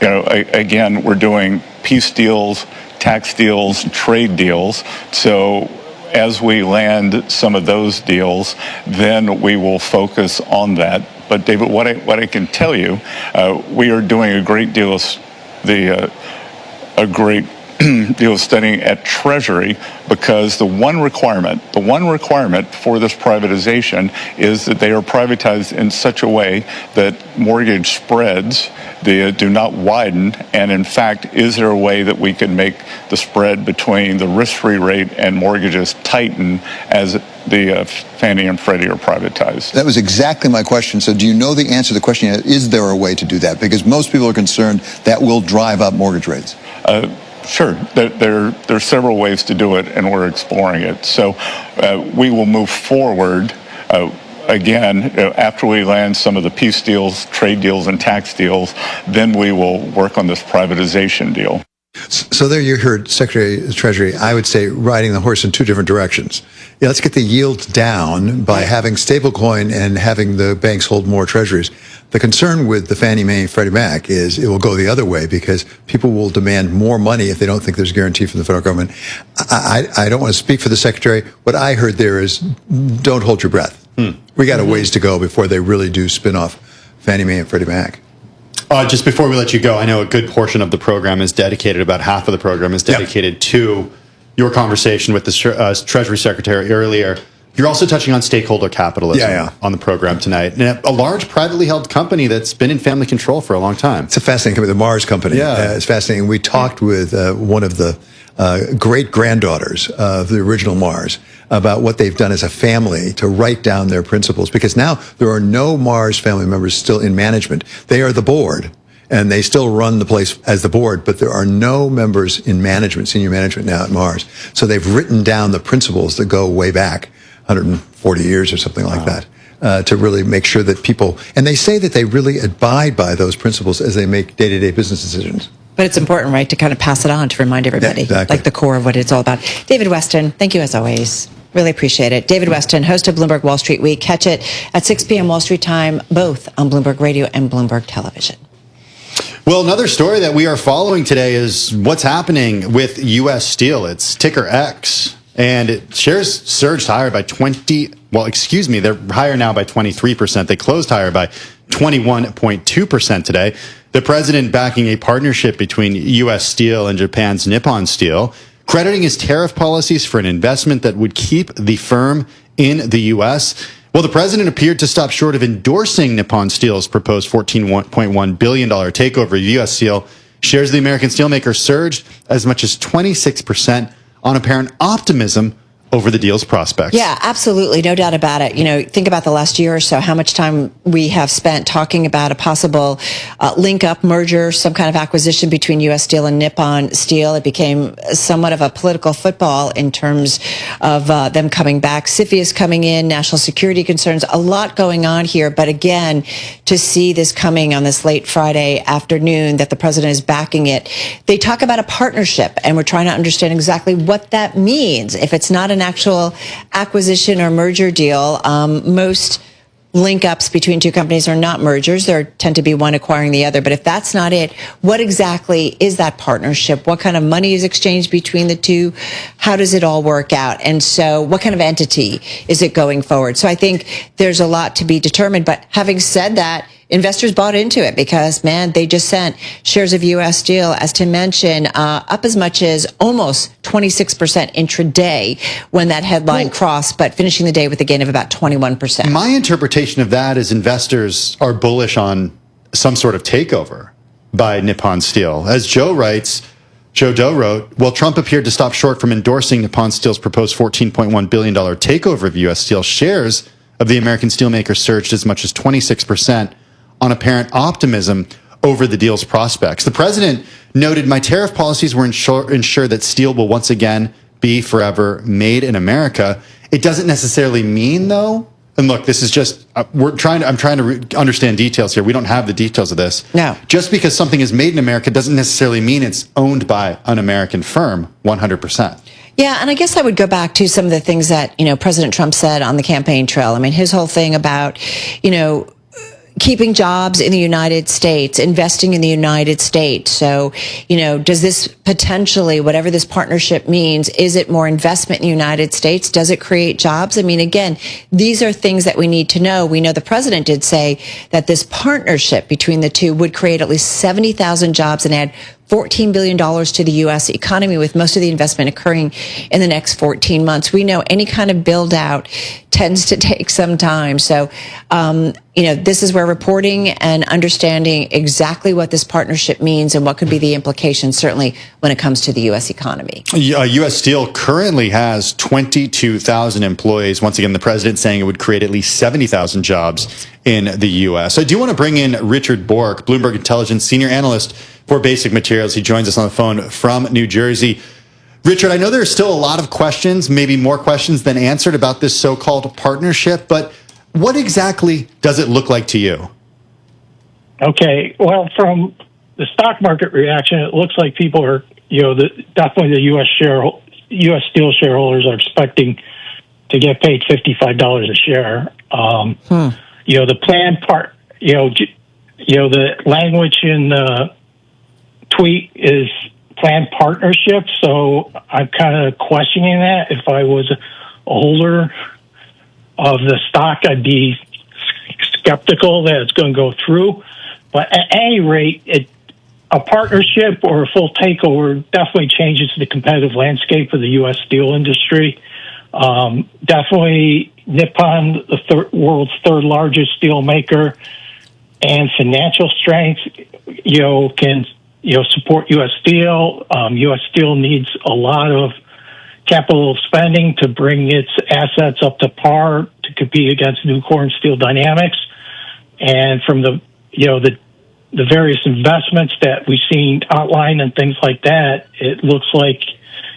Again, we're doing peace deals, tax deals, trade deals. So as we land some of those deals, then we will focus on that. But David, what I can tell you, we are doing a great deal of studying at Treasury, because the one requirement for this privatization is that they are privatized in such a way that mortgage spreads do not widen. And in fact, is there a way that we can make the spread between the risk-free rate and mortgages tighten as the Fannie and Freddie are privatized? That was exactly my question. So do you know the answer to the question? Is there a way to do that? Because most people are concerned that will drive up mortgage rates. Sure. There are several ways to do it, and we're exploring it. So we will move forward, again, after we land some of the peace deals, trade deals, and tax deals, then we will work on this privatization deal. So there you heard Secretary of the Treasury, I would say, riding the horse in two different directions. Yeah, let's get the yields down by having stablecoin and having the banks hold more treasuries. The concern with the Fannie Mae and Freddie Mac is it will go the other way, because people will demand more money if they don't think there's a guarantee from the federal government. I don't want to speak for the Secretary. What I heard there is, don't hold your breath. We got a ways to go before they really do spin off Fannie Mae and Freddie Mac. Just before we let you go, I know a good portion of the program is dedicated, about half of the program is dedicated to your conversation with the Treasury Secretary earlier. You're also touching on stakeholder capitalism on the program tonight. And a large privately held company that's been in family control for a long time. It's a fascinating company, the Mars company. It's fascinating. We talked with one of the great-granddaughters of the original Mars about what they've done as a family to write down their principles, because now there are no Mars family members still in management. They are the board, and they still run the place as the board, but there are no members in management, senior management now at Mars. So they've written down the principles that go way back 140 years or something like that, to really make sure that people, and they say that they really abide by those principles as they make day-to-day business decisions. But it's important, right, to kind of pass it on to remind everybody, like the core of what it's all about. David Weston, thank you as always. Really appreciate it. David Weston, host of Bloomberg Wall Street Week. Catch it at 6 p.m. Wall Street time, both on Bloomberg Radio and Bloomberg Television. Well, another story that we are following today is what's happening with U.S. Steel. It's ticker X, and shares surged higher by they're higher now by 23%. They closed higher by 21.2% today. The president backing a partnership between U.S. Steel and Japan's Nippon Steel, crediting his tariff policies for an investment that would keep the firm in the U.S. Well, the president appeared to stop short of endorsing Nippon Steel's proposed $14.1 billion takeover of U.S. Steel. Shares of the American steelmaker surged as much as 26% on apparent optimism over the deal's prospects. Yeah, absolutely. No doubt about it. You know, think about the last year or so, how much time we have spent talking about a possible link-up merger, some kind of acquisition between U.S. Steel and Nippon Steel. It became somewhat of a political football in terms of them coming back. CFIUS coming in, national security concerns, a lot going on here. But again, to see this coming on this late Friday afternoon, that the president is backing it. They talk about a partnership, and we're trying to understand exactly what that means. If it's not an actual acquisition or merger deal, most link-ups between two companies are not mergers. There tend to be one acquiring the other. But if that's not it, what exactly is that partnership? What kind of money is exchanged between the two? How does it all work out? And so what kind of entity is it going forward? So I think there's a lot to be determined. But having said that, investors bought into it because, man, they just sent shares of U.S. Steel, as Tim mentioned, up as much as almost 26% intraday when that headline crossed, but finishing the day with a gain of about 21%. My interpretation of that is investors are bullish on some sort of takeover by Nippon Steel. As Joe Doe wrote, well, Trump appeared to stop short from endorsing Nippon Steel's proposed $14.1 billion takeover of U.S. Steel. Shares of the American steelmaker surged as much as 26%. On apparent optimism over the deal's prospects. The president noted, my tariff policies will ensure that steel will once again be forever made in America. It doesn't necessarily mean, though, and look, this is just, I'm trying to understand details here. We don't have the details of this. No. Just because something is made in America doesn't necessarily mean it's owned by an American firm 100%. Yeah, and I guess I would go back to some of the things that, President Trump said on the campaign trail. I mean, his whole thing about, keeping jobs in the United States, investing in the United States. So, does this potentially, whatever this partnership means, is it more investment in the United States? Does it create jobs? I mean, again, these are things that we need to know. We know the president did say that this partnership between the two would create at least 70,000 jobs and add $14 billion to the U.S. economy, with most of the investment occurring in the next 14 months. We know any kind of build out tends to take some time. So, this is where reporting and understanding exactly what this partnership means and what could be the implications, certainly when it comes to the U.S. economy. U.S. Steel currently has 22,000 employees. Once again, the president saying it would create at least 70,000 jobs in the U.S. I do want to bring in Richard Bork, Bloomberg Intelligence senior analyst for Basic Materials. He joins us on the phone from New Jersey. Richard, I know there are still a lot of questions, maybe more questions than answered about this so-called partnership, but what exactly does it look like to you? Okay, well, from the stock market reaction, it looks like people are, definitely the U.S. Steel shareholders are expecting to get paid $55 a share. The planned part, the language in the tweet is planned partnership, so I'm kind of questioning that. If I was a holder of the stock, I'd be skeptical that it's going to go through. But at any rate, a partnership or a full takeover definitely changes the competitive landscape of the U.S. steel industry. Definitely Nippon, the world's third largest steel maker, and financial strength, can support U.S. Steel. U.S. Steel needs a lot of capital spending to bring its assets up to par to compete against Nucor and Steel Dynamics. And from the various investments that we've seen outlined and things like that, it looks like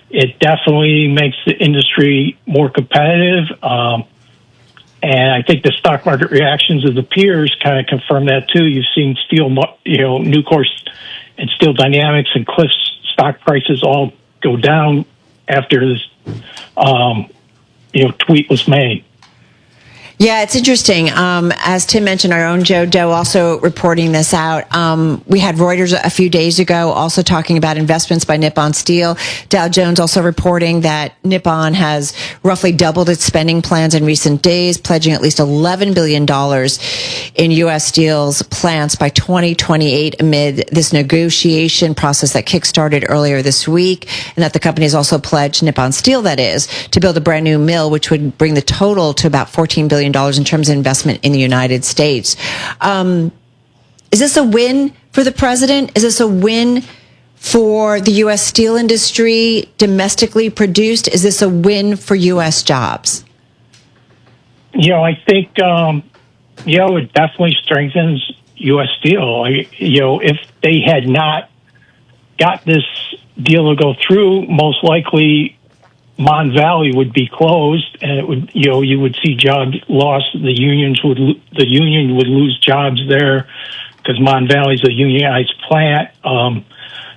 it definitely makes the industry more competitive. And I think the stock market reactions of the peers kind of confirm that too. You've seen Nucor and Steel Dynamics and Cliffs stock prices all go down after this, tweet was made. Yeah, it's interesting. As Tim mentioned, our own Joe Doe also reporting this out. We had Reuters a few days ago also talking about investments by Nippon Steel. Dow Jones also reporting that Nippon has roughly doubled its spending plans in recent days, pledging at least $11 billion in U.S. Steel's plants by 2028 amid this negotiation process that kickstarted earlier this week, and that the company has also pledged, Nippon Steel that is, to build a brand new mill, which would bring the total to about $14 billion in terms of investment in the United States. Is this a win for the president? Is this a win for the U.S. steel industry, domestically produced? Is this a win for U.S. jobs? I think, it definitely strengthens U.S. Steel. If they had not got this deal to go through, most likely Mon Valley would be closed, and it would, you would see jobs lost. The union would lose jobs there because Mon Valley's a unionized plant.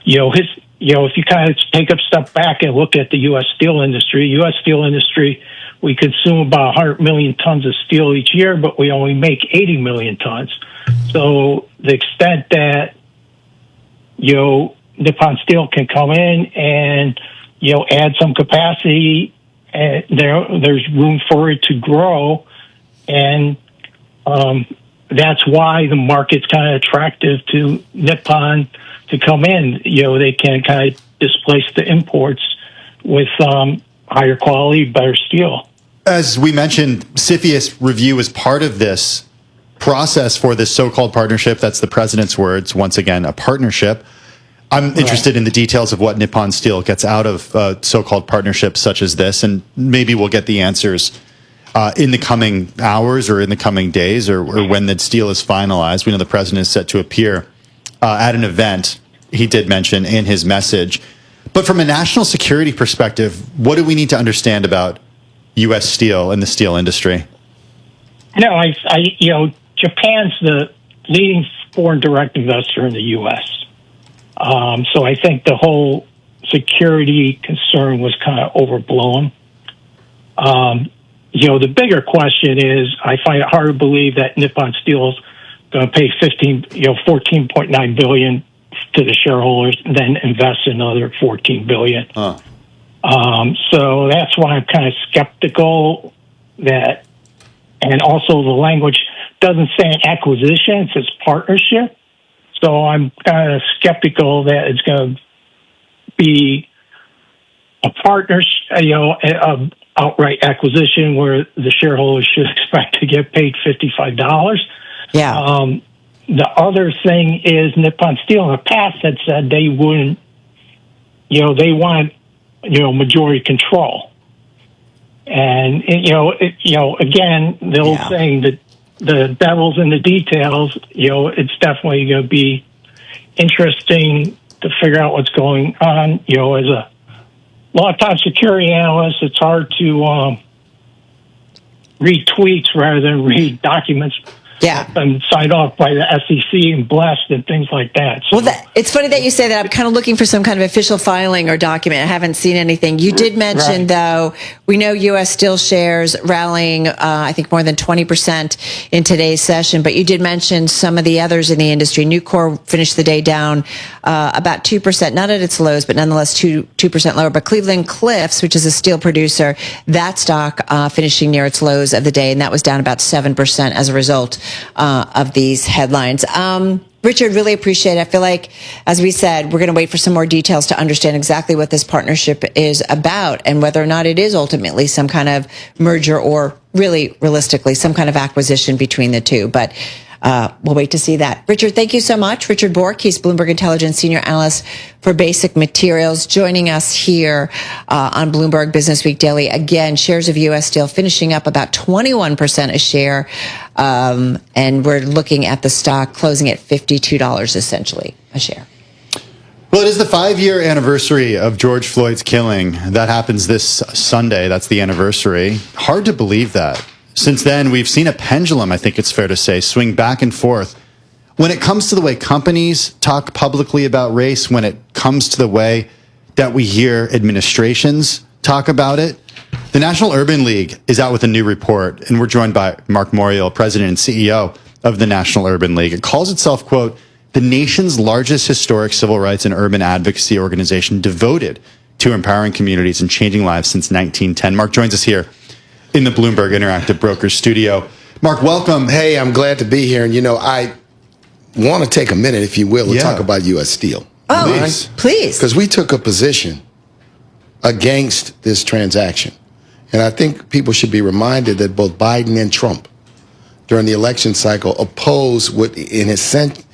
If you kind of take a step back and look at the U.S. steel industry, we consume about 100 million tons of steel each year, but we only make 80 million tons. So the extent that Nippon Steel can come in and add some capacity, and there's room for it to grow, and that's why the market's kind of attractive to Nippon to come in. They can kind of displace the imports with higher quality, better steel. As we mentioned, CFIUS review is part of this process for this so-called partnership. That's the president's words. Once again, a partnership. I'm interested in the details of what Nippon Steel gets out of so-called partnerships such as this, and maybe we'll get the answers in the coming hours or in the coming days or when the deal is finalized. We know the president is set to appear at an event, he did mention in his message. But from a national security perspective, what do we need to understand about U.S. steel and the steel industry? Japan's the leading foreign direct investor in the U.S., so I think the whole security concern was kind of overblown. The bigger question is, I find it hard to believe that Nippon Steel's going to pay 14.9 billion to the shareholders, and then invest another 14 billion. So that's why I'm kind of skeptical that, and also the language doesn't say an acquisition; it says partnership. So I'm kind of skeptical that it's going to be a partnership, an outright acquisition where the shareholders should expect to get paid $55. Yeah. The other thing is Nippon Steel in the past had said they wouldn't, they want, majority control. And, again, the old saying that the devil's in the details, it's definitely going to be interesting to figure out what's going on. As a long-time security analyst, it's hard to read tweets rather than read documents. Yeah. And signed off by the SEC and blessed and things like that. So, it's funny that you say that. I'm kind of looking for some kind of official filing or document. I haven't seen anything. You did mention, though, we know U.S. Steel shares rallying, I think, more than 20% in today's session. But you did mention some of the others in the industry. Nucor finished the day down about 2%, not at its lows, but nonetheless 2% lower. But Cleveland-Cliffs, which is a steel producer, that stock finishing near its lows of the day, and that was down about 7% as a result of these headlines. Richard, really appreciate it. I feel like, as we said, we're going to wait for some more details to understand exactly what this partnership is about and whether or not it is ultimately some kind of merger or really realistically some kind of acquisition between the two. But we'll wait to see that. Richard, thank you so much. Richard Bork, he's Bloomberg Intelligence Senior Analyst for Basic Materials, joining us here on Bloomberg Business Week Daily. Again, shares of U.S. Steel finishing up about 21% a share. And we're looking at the stock closing at $52 essentially a share. Well, it is the 5-year anniversary of George Floyd's killing. That happens this Sunday. That's the anniversary. Hard to believe that. Since then, we've seen a pendulum, I think it's fair to say, swing back and forth. When it comes to the way companies talk publicly about race, when it comes to the way that we hear administrations talk about it, the National Urban League is out with a new report, and we're joined by Mark Morial, President and CEO of the National Urban League. It calls itself, quote, the nation's largest historic civil rights and urban advocacy organization devoted to empowering communities and changing lives since 1910. Mark joins us here in the Bloomberg Interactive Brokers studio. Mark, welcome. Hey, I'm glad to be here. And, I want to take a minute, if you will, to talk about U.S. Steel. Oh, please. Because we took a position against this transaction. And I think people should be reminded that both Biden and Trump, during the election cycle, opposed what, in effect,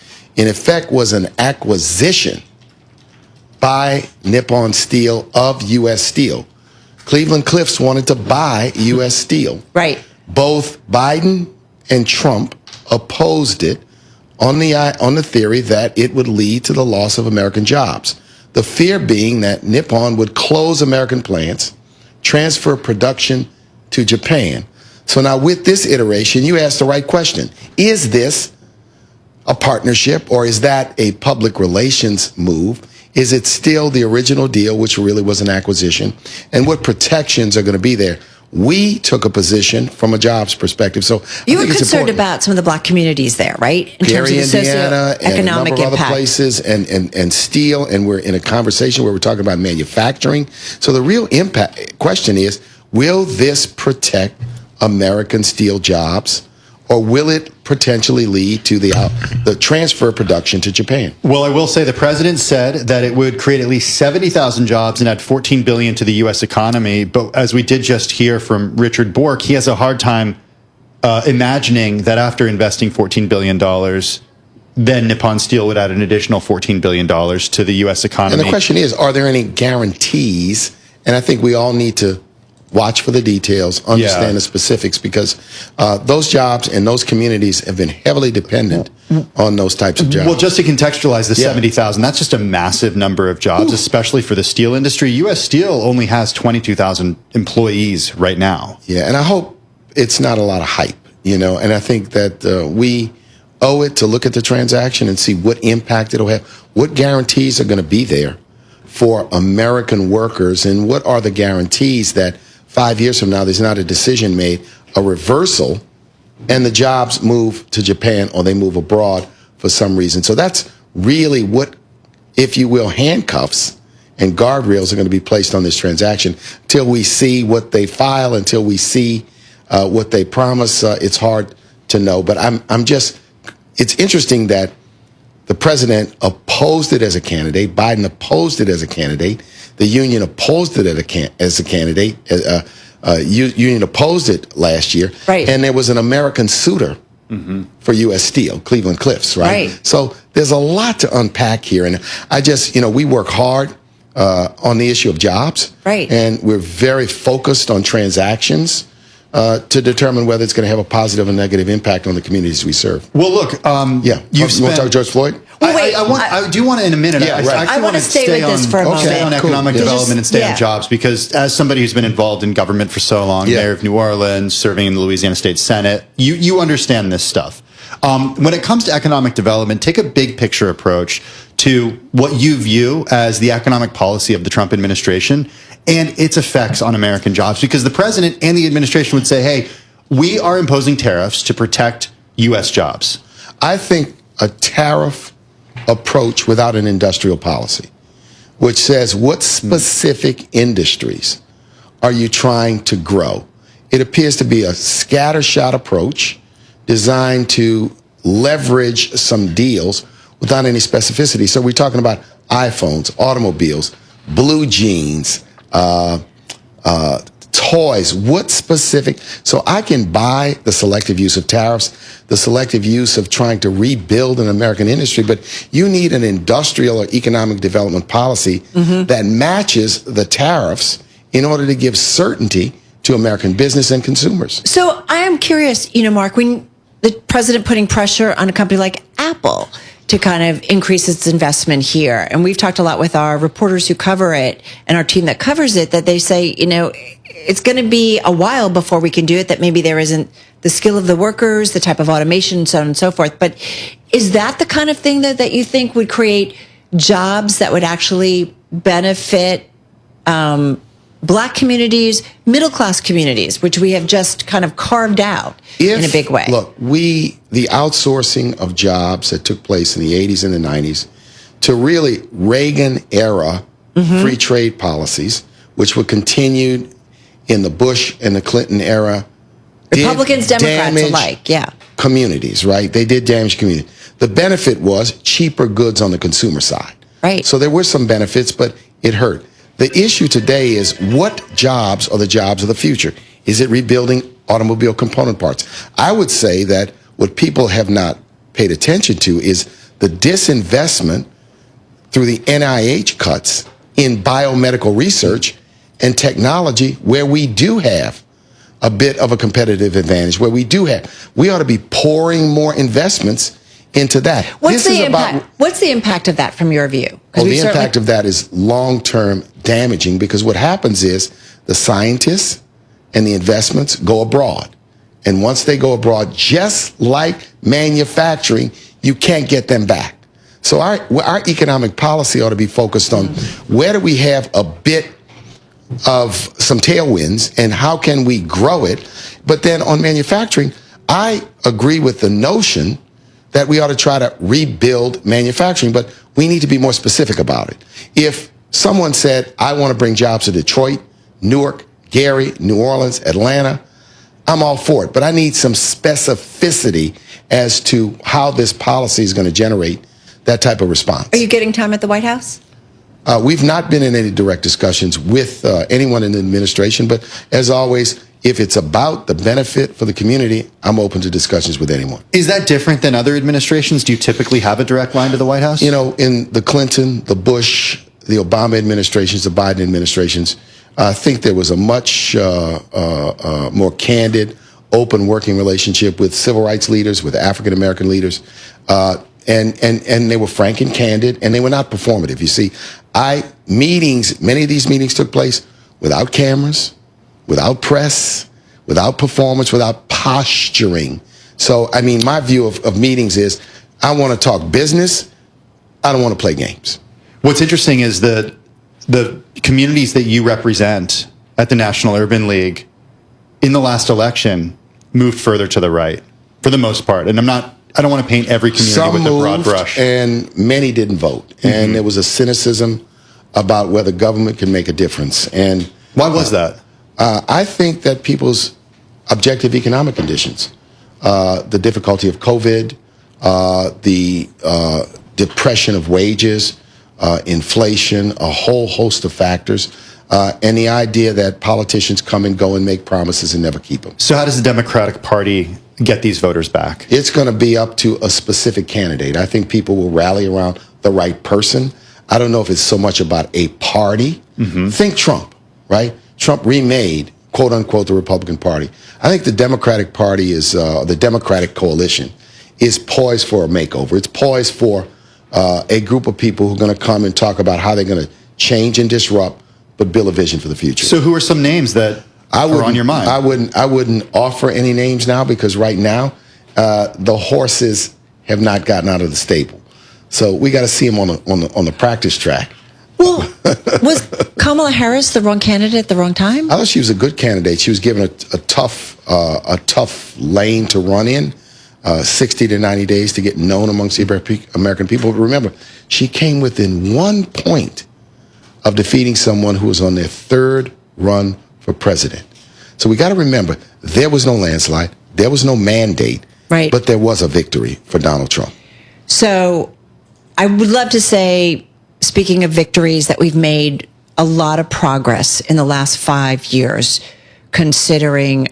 was an acquisition by Nippon Steel of U.S. Steel. Cleveland-Cliffs wanted to buy U.S. Steel. Right. Both Biden and Trump opposed it on the theory that it would lead to the loss of American jobs. The fear being that Nippon would close American plants, transfer production to Japan. So now with this iteration, you asked the right question. Is this a partnership, or is that a public relations move? Is it still the original deal, which really was an acquisition? And what protections are going to be there? We took a position from a jobs perspective. So you were concerned about some of the black communities there, right? In Gary, terms of Indiana, and a number of impact. other places, and steel, and we're in a conversation where we're talking about manufacturing. So the real impact question is, will this protect American steel jobs, or will it potentially lead to the transfer of production to Japan? Well, I will say the president said that it would create at least 70,000 jobs and add $14 billion to the U.S. economy. But as we did just hear from Richard Bork, he has a hard time imagining that after investing $14 billion, then Nippon Steel would add an additional $14 billion to the U.S. economy. And the question is, are there any guarantees? And I think we all need to watch for the details, understand the specifics, because those jobs and those communities have been heavily dependent on those types of jobs. Well, just to contextualize the 70,000, that's just a massive number of jobs, especially for the steel industry. U.S. Steel only has 22,000 employees right now. Yeah, and I hope it's not a lot of hype, and I think that we owe it to look at the transaction and see what impact it'll have, what guarantees are going to be there for American workers, and what are the guarantees that 5 years from now, there's not a decision made, a reversal and the jobs move to Japan or they move abroad for some reason. So that's really what, if you will, handcuffs and guardrails are going to be placed on this transaction till we see what they file, until we see what they promise. It's hard to know, but it's interesting that the president opposed it as a candidate. Biden opposed it as a candidate. The union opposed it as a candidate. Union opposed it last year. Right. And there was an American suitor for U.S. Steel, Cleveland Cliffs, right? So there's a lot to unpack here. And we work hard on the issue of jobs. Right. And we're very focused on transactions to determine whether it's going to have a positive or negative impact on the communities we serve. Well, look, you want to talk to George Floyd? I do want to in a minute. Yeah, right. I want to stay with this for a moment. Stay on economic development and stay on jobs, because as somebody who's been involved in government for so long, mayor of New Orleans, serving in the Louisiana State Senate, you understand this stuff. When it comes to economic development, take a big picture approach to what you view as the economic policy of the Trump administration and its effects on American jobs, because the president and the administration would say, hey, we are imposing tariffs to protect U.S. jobs. I think a tariff approach without an industrial policy, which says what specific industries are you trying to grow? It appears to be a scattershot approach designed to leverage some deals without any specificity. So we're talking about iPhones, automobiles, blue jeans, toys. What specific? So I can buy the selective use of tariffs, the selective use of trying to rebuild an American industry, but you need an industrial or economic development policy that matches the tariffs in order to give certainty to American business and consumers. So I am curious, Mark, when the president putting pressure on a company like Apple to kind of increase its investment here, and we've talked a lot with our reporters who cover it and our team that covers it, that they say, it's going to be a while before we can do it, that maybe there isn't the skill of the workers, the type of automation, so on and so forth. But is that the kind of thing that you think would create jobs that would actually benefit Black communities, middle-class communities, which we have just kind of carved out in a big way? Look, the outsourcing of jobs that took place in the 80s and the 90s to really Reagan-era free trade policies, which were continued in the Bush and the Clinton era. Republicans, Democrats alike, communities, right? They did damage communities. The benefit was cheaper goods on the consumer side. Right. So there were some benefits, but it hurt. The issue today is what jobs are the jobs of the future? Is it rebuilding automobile component parts? I would say that what people have not paid attention to is the disinvestment through the NIH cuts in biomedical research and technology, where we do have a bit of a competitive advantage, we ought to be pouring more investments into that. What's the impact of that from your view? Well, the impact of that is long-term damaging, because what happens is the scientists and the investments go abroad. And once they go abroad, just like manufacturing, you can't get them back. So our economic policy ought to be focused on where do we have a bit of some tailwinds and how can we grow it. But then on manufacturing, I agree with the notion that we ought to try to rebuild manufacturing, but we need to be more specific about it. If someone said, I want to bring jobs to Detroit, Newark, Gary, New Orleans, Atlanta, I'm all for it. But I need some specificity as to how this policy is going to generate that type of response. Are you getting time at the White House? We've not been in any direct discussions with anyone in the administration, but as always, if it's about the benefit for the community, I'm open to discussions with anyone. Is that different than other administrations? Do you typically have a direct line to the White House? In the Clinton, the Bush, the Obama administrations, the Biden administrations, I think there was a much more candid, open working relationship with civil rights leaders, with African American leaders, and they were frank and candid, and they were not performative. You see, many of these meetings took place without cameras, without press, without performance, without posturing. So, my view of meetings is I want to talk business. I don't want to play games. What's interesting is the communities that you represent at the National Urban League in the last election moved further to the right. for the most part. And I don't want to paint every community Some with a broad moved, brush. and many didn't vote. And there was a cynicism about whether government can make a difference. And why was that? I think that people's objective economic conditions, the difficulty of COVID, the depression of wages, inflation, a whole host of factors, and the idea that politicians come and go and make promises and never keep them. So how does the Democratic Party get these voters back? It's going to be up to a specific candidate. I think people will rally around the right person. I don't know if it's so much about a party. Think Trump, right? Trump remade, quote unquote, the Republican Party. I think the Democratic Party is, the Democratic coalition is poised for a makeover. It's poised for a group of people who are going to come and talk about how they're going to change and disrupt, but build a vision for the future. So who are some names that are on your mind? I wouldn't offer any names now, because right now the horses have not gotten out of the stable. So we got to see them on the practice track. Well, was Kamala Harris the wrong candidate at the wrong time? I thought she was a good candidate. She was given a tough lane to run in, 60 to 90 days to get known amongst the American people. But remember, she came within 1 point of defeating someone who was on their third run for president. So we got to remember, there was no landslide, there was no mandate, right? But there was a victory for Donald Trump. So I would love to say, speaking of victories, that we've made a lot of progress in the last 5 years, considering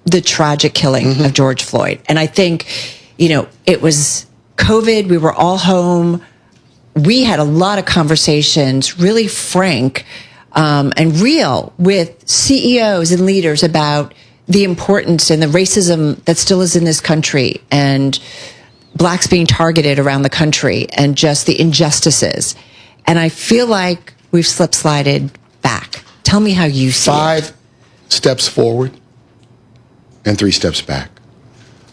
the tragic killing of George Floyd. And I think, it was COVID, we were all home. We had a lot of conversations, really frank and real, with CEOs and leaders about the importance and the racism that still is in this country, and blacks being targeted around the country, and just the injustices. And I feel like we've slided back. Tell me how you see it. 5 steps forward and 3 steps back.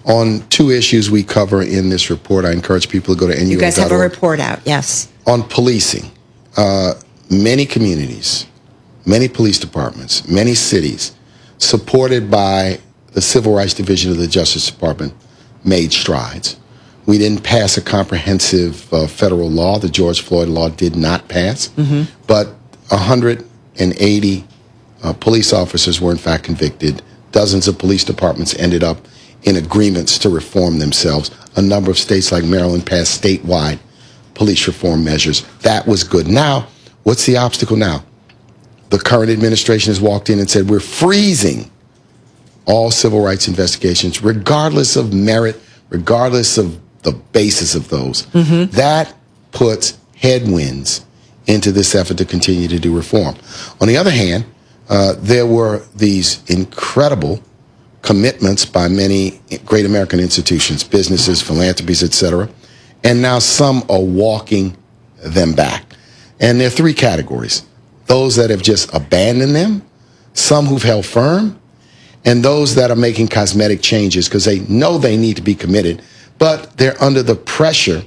On 2 issues we cover in this report, I encourage people to go to NUO.org. You guys have a report out, yes. On policing, many communities, many police departments, many cities, supported by the Civil Rights Division of the Justice Department, made strides. We didn't pass a comprehensive federal law. The George Floyd law did not pass. But 180 police officers were in fact convicted. Dozens of police departments ended up in agreements to reform themselves. A number of states like Maryland passed statewide police reform measures. That was good. Now, what's the obstacle now? The current administration has walked in and said, we're freezing all civil rights investigations, regardless of merit, regardless of the basis of those. That puts headwinds into this effort to continue to do reform. On the other hand, there were these incredible commitments by many great American institutions, businesses, philanthropies, etc. And now some are walking them back. And there are 3 categories. Those that have just abandoned them, some who've held firm, and those that are making cosmetic changes because they know they need to be committed, but they're under the pressure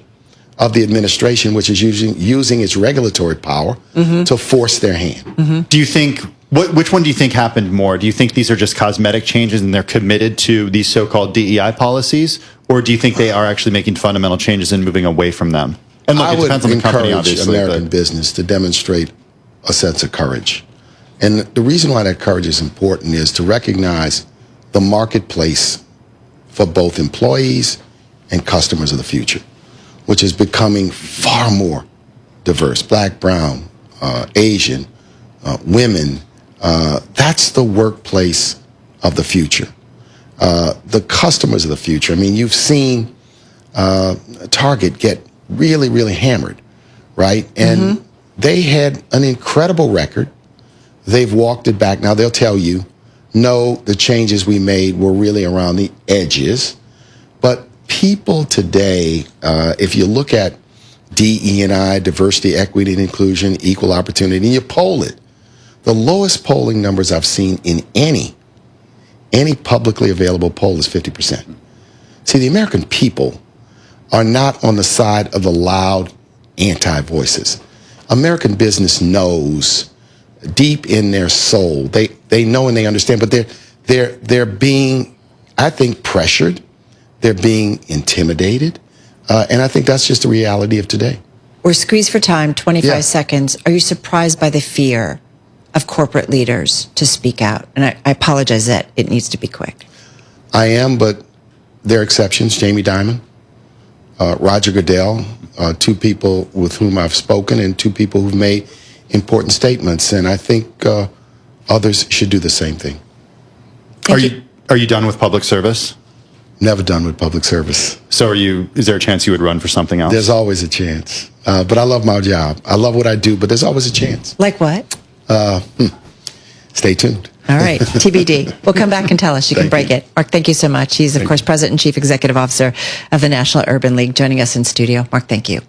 of the administration, which is using its regulatory power to force their hand. Do you think, which one do you think happened more? Do you think these are just cosmetic changes and they're committed to these so-called DEI policies? Or do you think they are actually making fundamental changes and moving away from them? And look, I it would depends on the company, encourage obviously. American business to demonstrate a sense of courage. And the reason why that courage is important is to recognize the marketplace for both employees and customers of the future, which is becoming far more diverse. Black, brown, Asian, women. That's the workplace of the future. The customers of the future. I mean, you've seen Target get really, really hammered, right? And they had an incredible record. They've walked it back. Now they'll tell you, no, the changes we made were really around the edges. But people today, if you look at DE&I, diversity, equity, and inclusion, equal opportunity, and you poll it, the lowest polling numbers I've seen in any publicly available poll is 50%. See, the American people are not on the side of the loud anti-voices. American business knows deep in their soul, they know and they understand, but they're being, I think, pressured They're being intimidated. And I think that's just the reality of today. We're squeezed for time, 25 seconds. Are you surprised by the fear of corporate leaders to speak out? And I apologize that it needs to be quick. I am, but there are exceptions. Jamie Dimon, Roger Goodell, two people with whom I've spoken and two people who've made important statements. And I think others should do the same thing. Are you done with public service? Never done with public service. So is there a chance you would run for something else? There's always a chance. But I love my job. I love what I do, but there's always a chance. Like what? Stay tuned. All right, TBD. We'll come back and tell us. You can break it. Mark, thank you so much. He's, of course, President and Chief Executive Officer of the National Urban League, joining us in studio. Mark, thank you.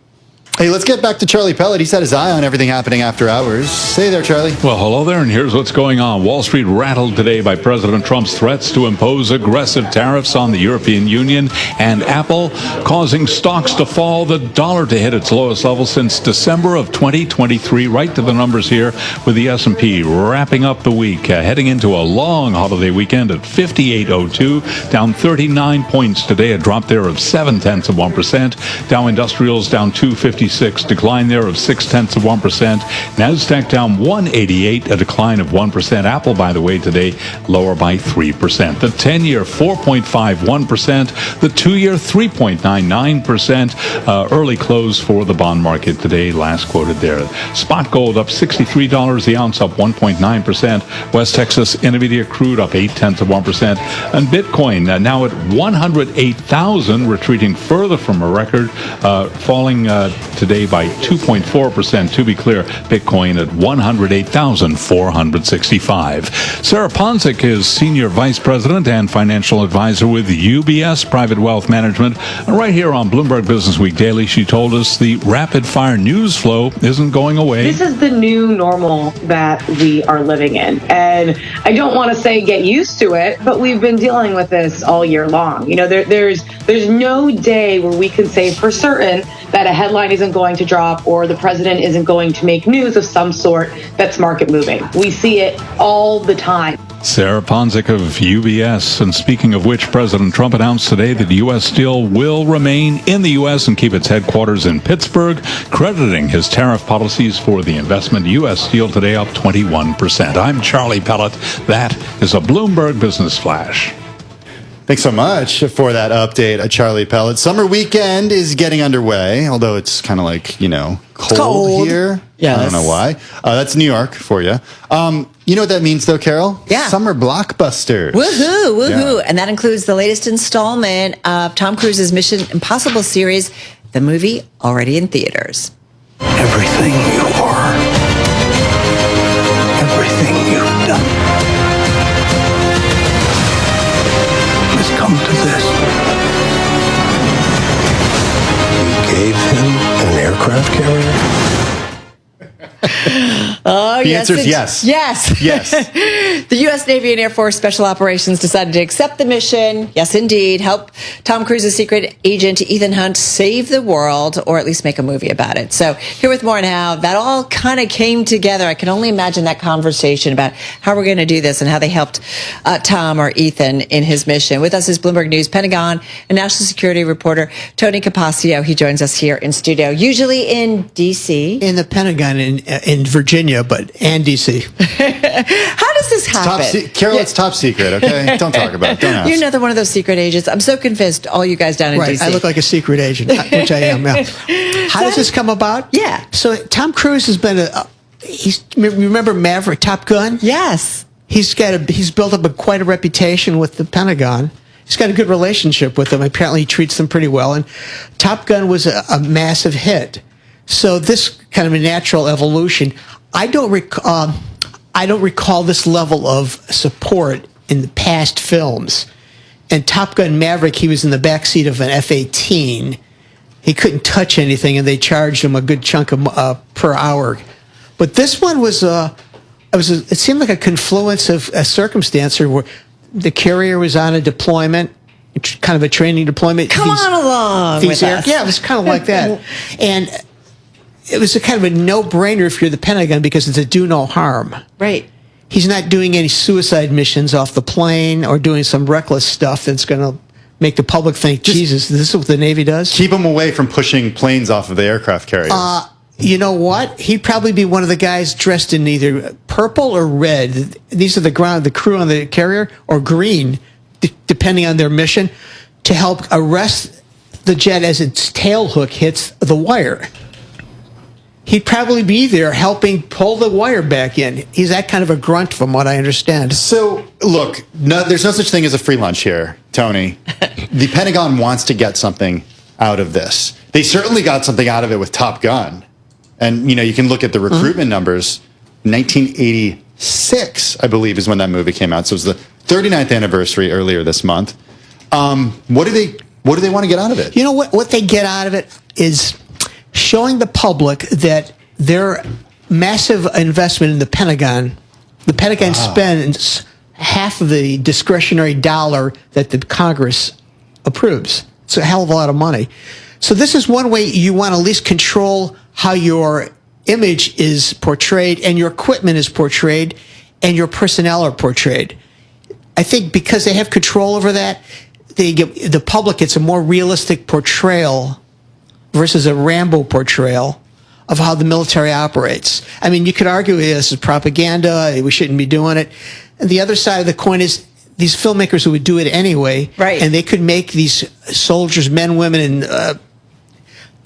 Hey, let's get back to Charlie Pellet. He's had his eye on everything happening after hours. Hey there, Charlie. Well, hello there, and here's what's going on. Wall Street rattled today by President Trump's threats to impose aggressive tariffs on the European Union and Apple, causing stocks to fall, the dollar to hit its lowest level since December of 2023. Right to the numbers here with the S&P wrapping up the week, heading into a long holiday weekend at 58.02, down 39 points today, a drop there of 0.7%. Dow Industrials down 256, decline there of 0.6%. Nasdaq down 188, a decline of 1%. Apple, by the way, today lower by 3%. The 10-year 4.51%, the 2-year 3.99%. Early close for the bond market today, last quoted there. Spot gold up $63 the ounce, up 1.9%. West Texas Intermediate crude up 0.8%. And Bitcoin now at 108,000, retreating further from a record, falling today by 2.4%. To be clear, Bitcoin at 108,465. Sarah Ponzik is Senior Vice President and Financial Advisor with UBS Private Wealth Management. And right here on Bloomberg Business Week Daily, she told us the rapid-fire news flow isn't going away. This is the new normal that we are living in. And I don't want to say get used to it, but we've been dealing with this all year long. You know, there's no day where we can say for certain that a headline isn't going to drop or the president isn't going to make news of some sort that's market moving. We see it all the time. Sarah Ponzik of UBS. And speaking of which, President Trump announced today that U.S. Steel will remain in the U.S. and keep its headquarters in Pittsburgh, crediting his tariff policies for the investment. U.S. Steel today up 21%. I'm Charlie Pellet. That is a Bloomberg Business Flash. Thanks so much for that update, Charlie Pellet. Summer weekend is getting underway, although it's kind of like, cold here. Yes. I don't know why. That's New York for you. You know what that means, though, Carol? Yeah. Summer blockbusters. Woohoo, woohoo. Yeah. And that includes the latest installment of Tom Cruise's Mission Impossible series, the movie already in theaters. Everything you are, everything you've done, has come to this. We gave him an aircraft carrier. Oh, The answer is yes. Yes. Yes. The U.S. Navy and Air Force Special Operations decided to accept the mission. Yes, indeed. Help Tom Cruise's secret agent, Ethan Hunt, save the world, or at least make a movie about it. So here with more on how that all kind of came together. I can only imagine that conversation about how we're going to do this and how they helped Tom or Ethan in his mission. With us is Bloomberg News, Pentagon, and National Security reporter Tony Capaccio. He joins us here in studio, usually in D.C. In the Pentagon in Virginia, and D.C. How does this happen? Carol, it's top secret, okay? Don't talk about it. Don't ask. You're another one of those secret agents. I'm so convinced, all you guys down in D.C. I look like a secret agent, which I am. Yeah. How does this come about? Yeah. So Tom Cruise has been remember Maverick, Top Gun? Yes. He's built up quite a reputation with the Pentagon. He's got a good relationship with them. Apparently, he treats them pretty well. And Top Gun was a massive hit. So this kind of a natural evolution. I don't recall this level of support in the past films. And Top Gun Maverick, he was in the backseat of an F-18. He couldn't touch anything, and they charged him a good chunk of per hour. But this one was it seemed like a confluence of a circumstance where the carrier was on a deployment, kind of a training deployment. Come on along with us. Yeah, it was kind of like that. And it was a kind of a no-brainer if you're the Pentagon because it's a do no harm. Right. He's not doing any suicide missions off the plane or doing some reckless stuff that's going to make the public think, Jesus, this is what the Navy does? Keep them away from pushing planes off of the aircraft carriers. You know what? He'd probably be one of the guys dressed in either purple or red. These are the crew on the carrier, or green, depending on their mission, to help arrest the jet as its tail hook hits the wire. He'd probably be there helping pull the wire back in. He's that kind of a grunt, from what I understand. So, look, there's no such thing as a free lunch here, Tony. The Pentagon wants to get something out of this. They certainly got something out of it with Top Gun. And, you can look at the recruitment numbers. 1986, I believe, is when that movie came out. So it was the 39th anniversary earlier this month. What do they want to get out of it? You know what they get out of it is showing the public that their massive investment in the Pentagon spends half of the discretionary dollar that the Congress approves. It's a hell of a lot of money. So this is one way you want to at least control how your image is portrayed and your equipment is portrayed and your personnel are portrayed. I think because they have control over that, the public gets a more realistic portrayal versus a Rambo portrayal of how the military operates. I mean, you could argue this is propaganda, we shouldn't be doing it. And the other side of the coin is these filmmakers who would do it anyway, right? And they could make these soldiers, men, women, and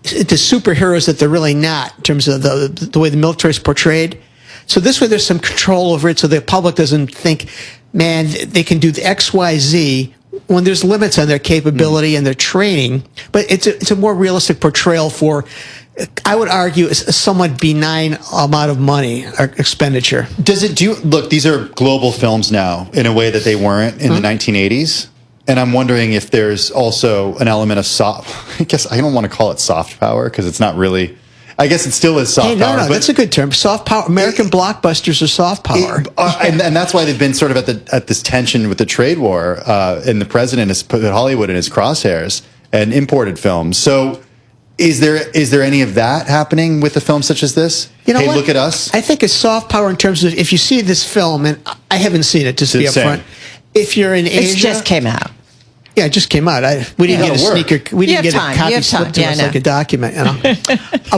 the superheroes that they're really not in terms of the way the military is portrayed. So this way there's some control over it so the public doesn't think, man, they can do the X, Y, Z when there's limits on their capability and their training. But it's a more realistic portrayal for, I would argue, a somewhat benign amount of money or expenditure. Look, these are global films now in a way that they weren't in the 1980s. And I'm wondering if there's also an element of I guess I don't want to call it soft power because it's not really, I guess it still is soft power. No, that's a good term. Soft power. American blockbusters are soft power. And that's why they've been sort of at this tension with the trade war. And the president has put Hollywood in his crosshairs and imported films. So is there any of that happening with a film such as this? Hey, look at us. I think it's soft power in terms of if you see this film, and I haven't seen it, just to be upfront. If you're in Asia, it just came out. Yeah, it just came out. We didn't get a sneaker. We didn't get a copy slipped to us like a document.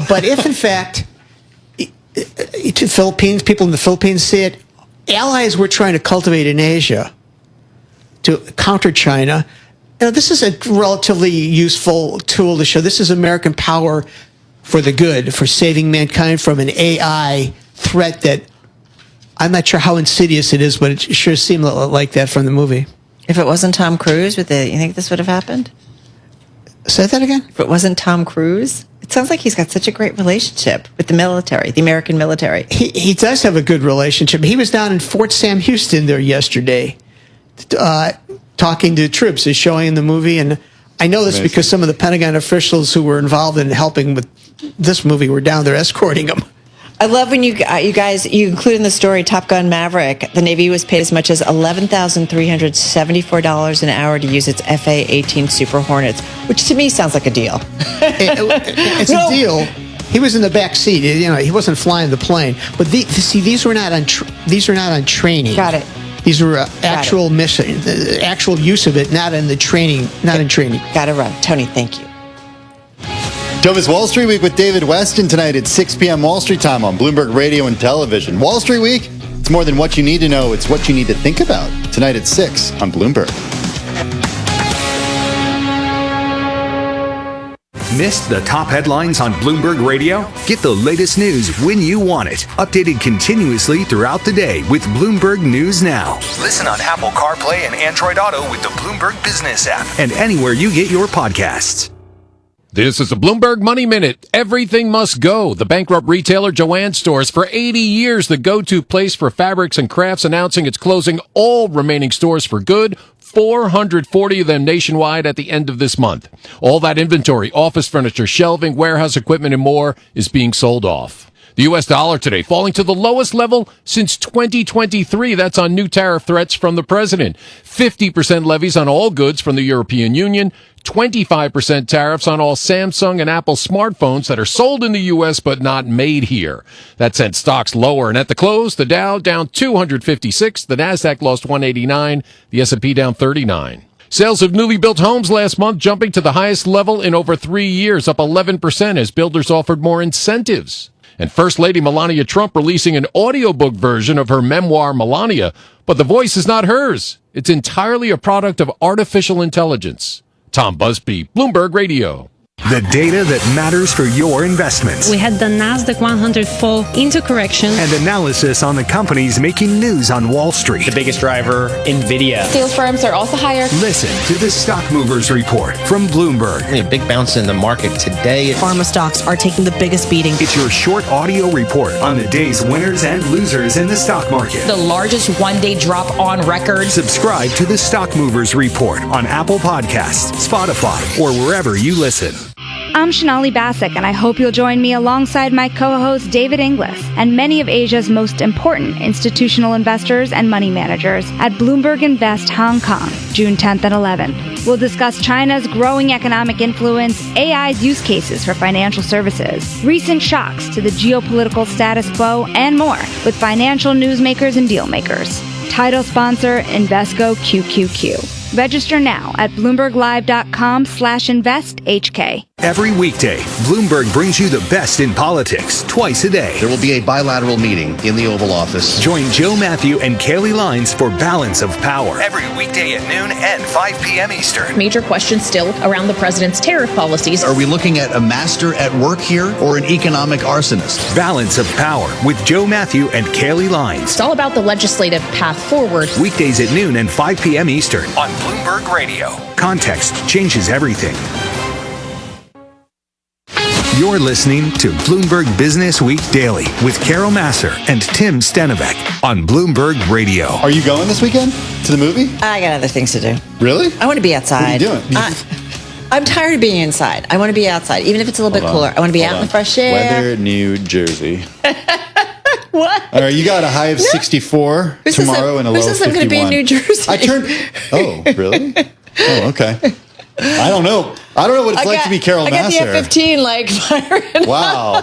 But if in fact, people in the Philippines see it, allies we're trying to cultivate in Asia to counter China. This is a relatively useful tool to show this is American power for the good, for saving mankind from an AI threat that I'm not sure how insidious it is, but it sure seemed like that from the movie. If it wasn't Tom Cruise, you think this would have happened? Say that again? If it wasn't Tom Cruise? It sounds like he's got such a great relationship with the military, the American military. He does have a good relationship. He was down in Fort Sam Houston there yesterday talking to troops. He's showing in the movie, and I know this because some of the Pentagon officials who were involved in helping with this movie were down there escorting him. I love when you include in the story Top Gun Maverick. The Navy was paid as much as $11,374 an hour to use its FA-18 Super Hornets, which to me sounds like a deal. It's a deal. He was in the back seat. He wasn't flying the plane. But these were not on training. Got it. These were actual mission, actual use of it, not in the training. Not in training. Got it right, Tony. Thank you. Thomas Wall Street Week with David Weston tonight at 6 p.m. Wall Street time on Bloomberg Radio and Television. Wall Street Week, it's more than what you need to know, it's what you need to think about. Tonight at 6 on Bloomberg. Missed the top headlines on Bloomberg Radio? Get the latest news when you want it. Updated continuously throughout the day with Bloomberg News Now. Listen on Apple CarPlay and Android Auto with the Bloomberg Business app and anywhere you get your podcasts. This is the Bloomberg Money Minute. Everything must go. The bankrupt retailer Joann Stores, for 80 years, the go-to place for fabrics and crafts, announcing it's closing all remaining stores for good. 440 of them nationwide at the end of this month. All that inventory, office furniture, shelving, warehouse equipment, and more is being sold off. The U.S. dollar today falling to the lowest level since 2023. That's on new tariff threats from the president. 50% levies on all goods from the European Union. 25% tariffs on all Samsung and Apple smartphones that are sold in the U.S. but not made here. That sent stocks lower. And at the close, the Dow down 256. The Nasdaq lost 189. The S&P down 39. Sales of newly built homes last month jumping to the highest level in over 3 years, up 11% as builders offered more incentives. And First Lady Melania Trump releasing an audiobook version of her memoir, Melania, but the voice is not hers. It's entirely a product of artificial intelligence. Tom Busby, Bloomberg Radio. The data that matters for your investments. We had the Nasdaq 100 fall into correction. And analysis on the companies making news on Wall Street. The biggest driver, NVIDIA. Sales firms are also higher. Listen to the Stock Movers Report from Bloomberg. A big bounce in the market today. Pharma stocks are taking the biggest beating. It's your short audio report on the day's winners and losers in the stock market. The largest one-day drop on record. Subscribe to the Stock Movers Report on Apple Podcasts, Spotify, or wherever you listen. I'm Shanali Basak, and I hope you'll join me alongside my co-host David Inglis and many of Asia's most important institutional investors and money managers at Bloomberg Invest Hong Kong, June 10th and 11th. We'll discuss China's growing economic influence, AI's use cases for financial services, recent shocks to the geopolitical status quo, and more with financial newsmakers and deal makers. Title sponsor, Invesco QQQ. Register now at BloombergLive.com/InvestHK. Every weekday, Bloomberg brings you the best in politics twice a day. There will be a bilateral meeting in the Oval Office. Join Joe Matthew and Kaylee Lines for Balance of Power. Every weekday at noon and 5 p.m. Eastern. Major questions still around the president's tariff policies. Are we looking at a master at work here or an economic arsonist? Balance of Power with Joe Matthew and Kaylee Lines. It's all about the legislative path forward. Weekdays at noon and 5 p.m. Eastern on Bloomberg Radio. Context changes everything. You're listening to Bloomberg Business Week Daily with Carol Masser and Tim Stenovec on Bloomberg Radio. Are you going this weekend to the movie? I got other things to do. Really? I want to be outside. What are you doing? I'm tired of being inside. I want to be outside, even if it's a little bit cooler. I want to be out in the fresh air. Weather, New Jersey. What? All right, you got a high of 64 tomorrow and a low of 51. Who says I'm going to be in New Jersey? Oh, really? Oh, okay. I don't know. I don't know what it's like to be Carol Masser. I got the F-15 like firing. Wow.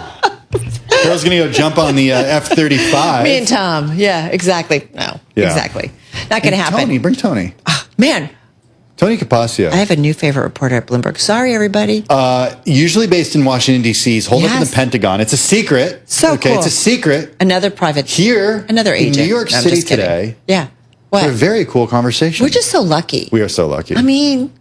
Carol's going to go jump on the F-35. Me and Tom. Yeah, exactly. No, exactly. Not going to happen. Bring Tony. Oh, man. Tony Capaccio. I have a new favorite reporter at Bloomberg. Sorry, everybody. Usually based in Washington, D.C. He's holed up in the Pentagon. It's a secret. So cool. It's a secret. Another private. Here. Another agent. In New York City today. Yeah. What? For a very cool conversation. We're just so lucky. We are so lucky. I mean,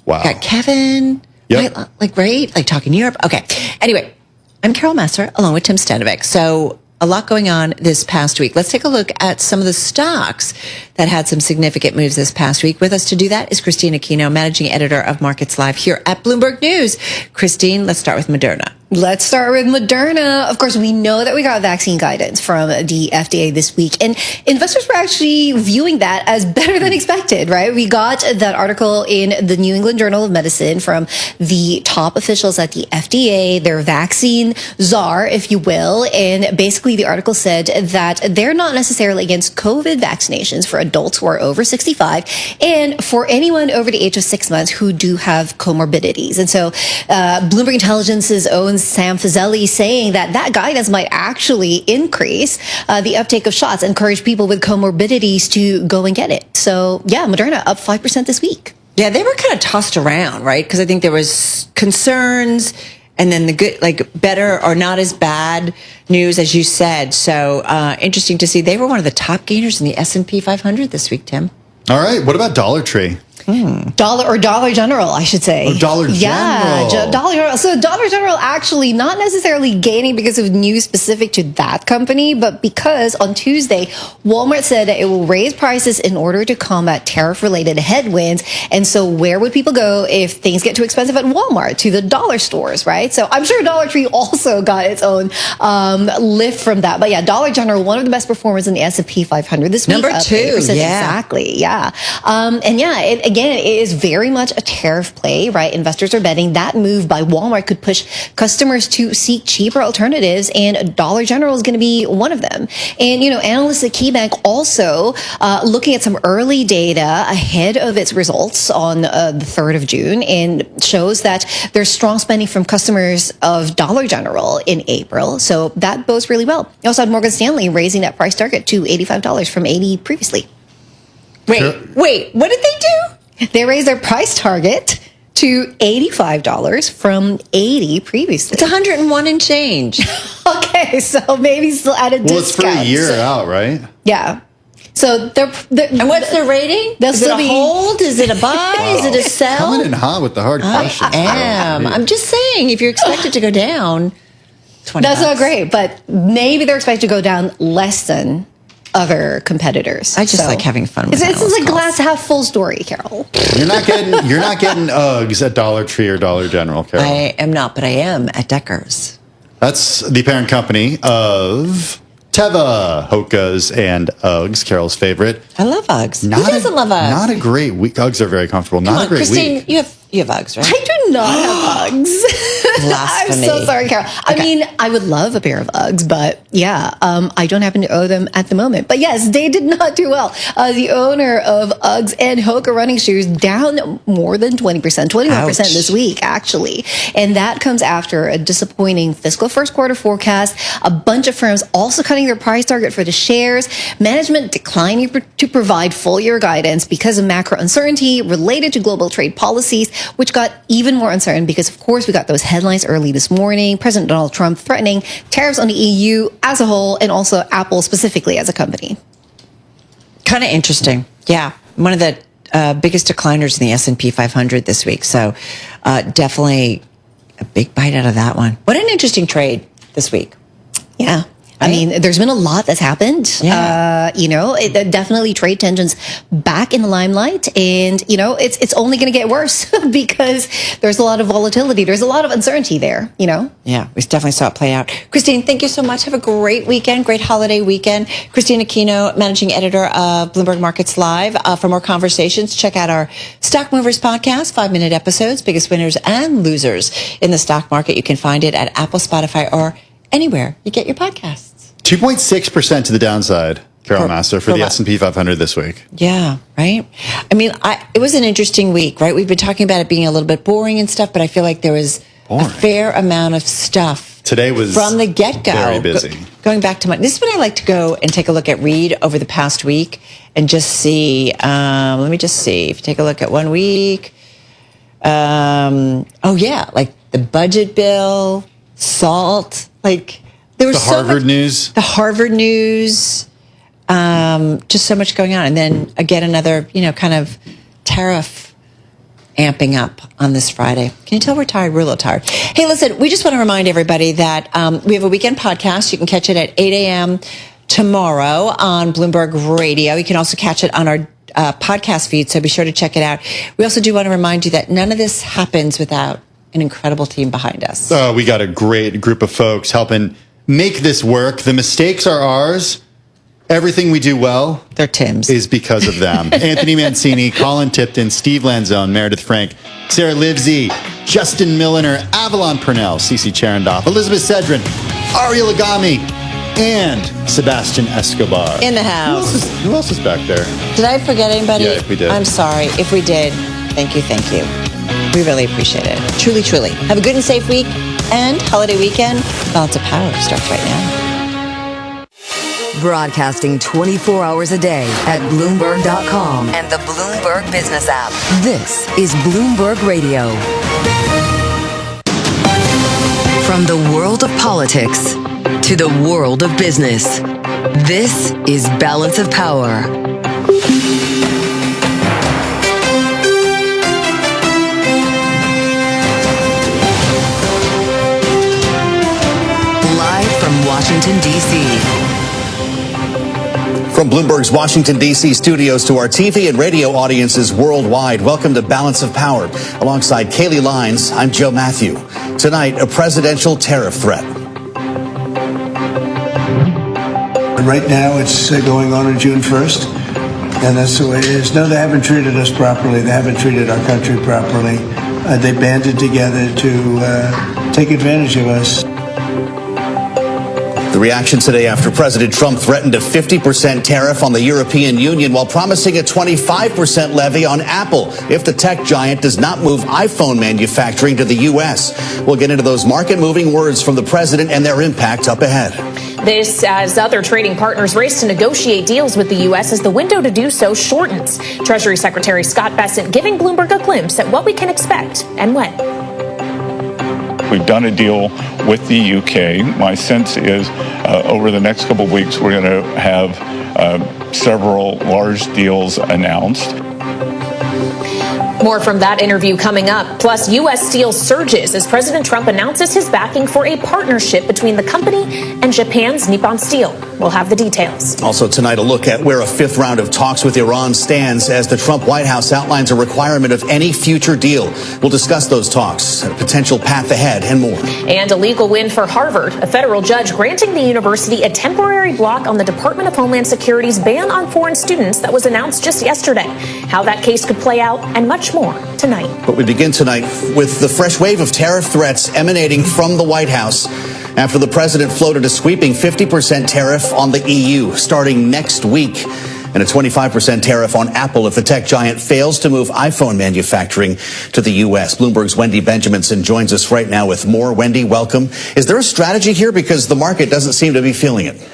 wow. Got Kevin. Yep. Right? Like talking Europe. Okay. Anyway, I'm Carol Masser along with Tim Stenovec. So a lot going on this past week. Let's take a look at some of the stocks that had some significant moves this past week. With us to do that is Christine Aquino, managing editor of Markets Live here at Bloomberg News. Christine, let's start with Moderna. Let's start with Moderna. Of course, we know that we got vaccine guidance from the FDA this week, and investors were actually viewing that as better than expected, right? We got that article in the New England Journal of Medicine from the top officials at the FDA, their vaccine czar, if you will, and basically the article said that they're not necessarily against COVID vaccinations for adults who are over 65 and for anyone over the age of 6 months who do have comorbidities. And so Bloomberg Intelligence's own Sam Fazeli saying that guidance might actually increase the uptake of shots, encourage people with comorbidities to go and get it. So yeah, Moderna up 5% this week. Yeah, they were kind of tossed around, right? Because I think there was concerns and then the good, like better or not as bad news, as you said. So interesting to see. They were one of the top gainers in the S&P 500 this week, Tim. All right. What about Dollar Tree? Dollar General, I should say. Oh, Dollar General. Yeah, Dollar General. So Dollar General actually not necessarily gaining because of news specific to that company, but because on Tuesday, Walmart said that it will raise prices in order to combat tariff-related headwinds. And so where would people go if things get too expensive at Walmart? To the dollar stores, right? So I'm sure Dollar Tree also got its own lift from that. But yeah, Dollar General, one of the best performers in the S&P 500 this week. Number 2, yeah. Exactly, yeah. And yeah, again, it is very much a tariff play, right? Investors are betting that move by Walmart could push customers to seek cheaper alternatives, and Dollar General is going to be one of them. And, you know, analysts at KeyBank also looking at some early data ahead of its results on the 3rd of June, and shows that there's strong spending from customers of Dollar General in April. So that bodes really well. You also had Morgan Stanley raising that price target to $85 from $80 previously. Wait, what did they do? They raised their price target to $85 from $80 previously. It's 101 and change. Okay, so maybe still at a discount. Well, it's for a year out, right? Yeah. So they're and what's their rating? Is it a hold? Is it a buy? Wow. Is it a sell? Coming in hot with the hard questions. I'm just saying, if you're expected to go down, $20. That's not great, but maybe they're expected to go down less than other competitors. I just like having fun with It's like glass half full story, Carol. You're not getting Uggs at Dollar Tree or Dollar General, Carol. I am not, but I am at Decker's. That's the parent company of Teva, Hoka's, and Uggs, Carol's favorite. I love Uggs. Who doesn't love Uggs? Not a great week. Uggs are very comfortable. Come Not on, a great Christine, week. you have Uggs, right? I do not have Uggs. I'm Blasphemy. so sorry, Carol. I mean, I would love a pair of Uggs, but yeah, I don't happen to own them at the moment. But yes, they did not do well. The owner of Uggs and Hoka running shoes down more than 20%, 21% this week, actually. And that comes after a disappointing fiscal first quarter forecast, a bunch of firms also cutting their price target for the shares, management declining to provide full year guidance because of macro uncertainty related to global trade policies, which got even more uncertain because, of course, we got those headlines early this morning. President Donald Trump threatening tariffs on the EU as a whole and also Apple specifically as a company. Kind of interesting. Yeah. One of the biggest decliners in the S&P 500 this week. So definitely a big bite out of that one. What an interesting trade this week. Yeah. I mean, there's been a lot that's happened. Yeah. Definitely trade tensions back in the limelight. And, it's only going to get worse because there's a lot of volatility. There's a lot of uncertainty there, Yeah, we definitely saw it play out. Christine, thank you so much. Have a great weekend, great holiday weekend. Christine Aquino, managing editor of Bloomberg Markets Live. For more conversations, check out our Stock Movers podcast, 5-minute episodes, biggest winners and losers in the stock market. You can find it at Apple, Spotify, or anywhere you get your podcasts. 2.6% to the downside, Carol Master, for the S&P 500 this week. Yeah, right? I mean, it was an interesting week, right? We've been talking about it being a little bit boring and stuff, but I feel like there was a fair amount of stuff. Today was from the get-go. Very busy. Going back to this is when I like to go and take a look at Reed over the past week and just see, let me just see. If you take a look at 1 week, like the budget bill, SALT, like there was the Harvard news. The Harvard news, just so much going on. And then again, another, kind of tariff amping up on this Friday. Can you tell we're tired? We're a little tired. Hey, listen, we just want to remind everybody that we have a weekend podcast. You can catch it at 8 a.m. tomorrow on Bloomberg Radio. You can also catch it on our podcast feed, so be sure to check it out. We also do want to remind you that none of this happens without an incredible team behind us. We got a great group of folks helping make this work. The mistakes are ours. Everything we do well, they're Tim's, is because of them. Anthony Mancini, Colin Tipton, Steve Lanzone, Meredith Frank, Sarah Livesey, Justin Milliner, Avalon Purnell, Cece Charendoff, Elizabeth Sedrin, Ariel Agami, and Sebastian Escobar. In the house. Who else is back there? Did I forget anybody? Yeah, we did. I'm sorry. If we did, thank you. We really appreciate it. Truly, truly. Have a good and safe week and holiday weekend. Balance of Power starts right now. Broadcasting 24 hours a day at Bloomberg.com and the Bloomberg Business app. This is Bloomberg Radio. From the world of politics to the world of business, this is Balance of Power. Washington, D.C. From Bloomberg's Washington, D.C. studios to our TV and radio audiences worldwide, welcome to Balance of Power. Alongside Kaylee Lyons, I'm Joe Matthew. Tonight, a presidential tariff threat. Right now, it's going on June 1st, and that's the way it is. No, they haven't treated us properly. They haven't treated our country properly. They banded together to take advantage of us. The reaction today after President Trump threatened a 50% tariff on the European Union while promising a 25% levy on Apple if the tech giant does not move iPhone manufacturing to the U.S. We'll get into those market-moving words from the president and their impact up ahead. This as other trading partners race to negotiate deals with the U.S. as the window to do so shortens. Treasury Secretary Scott Bessent giving Bloomberg a glimpse at what we can expect and when. We've done a deal with the UK. My sense is over the next couple of weeks, we're going to have several large deals announced. More from that interview coming up. Plus, U.S. Steel surges as President Trump announces his backing for a partnership between the company and Japan's Nippon Steel. We'll have the details. Also tonight, a look at where a fifth round of talks with Iran stands as the Trump White House outlines a requirement of any future deal. We'll discuss those talks, a potential path ahead, and more. And a legal win for Harvard. A federal judge granting the university a temporary block on the Department of Homeland Security's ban on foreign students that was announced just yesterday. How that case could play out and much more tonight. But we begin tonight with the fresh wave of tariff threats emanating from the White House after the president floated a sweeping 50% tariff on the EU starting next week and a 25% tariff on Apple if the tech giant fails to move iPhone manufacturing to the U.S. Bloomberg's Wendy Benjaminson joins us right now with more. Wendy, welcome. Is there a strategy here? Because the market doesn't seem to be feeling it.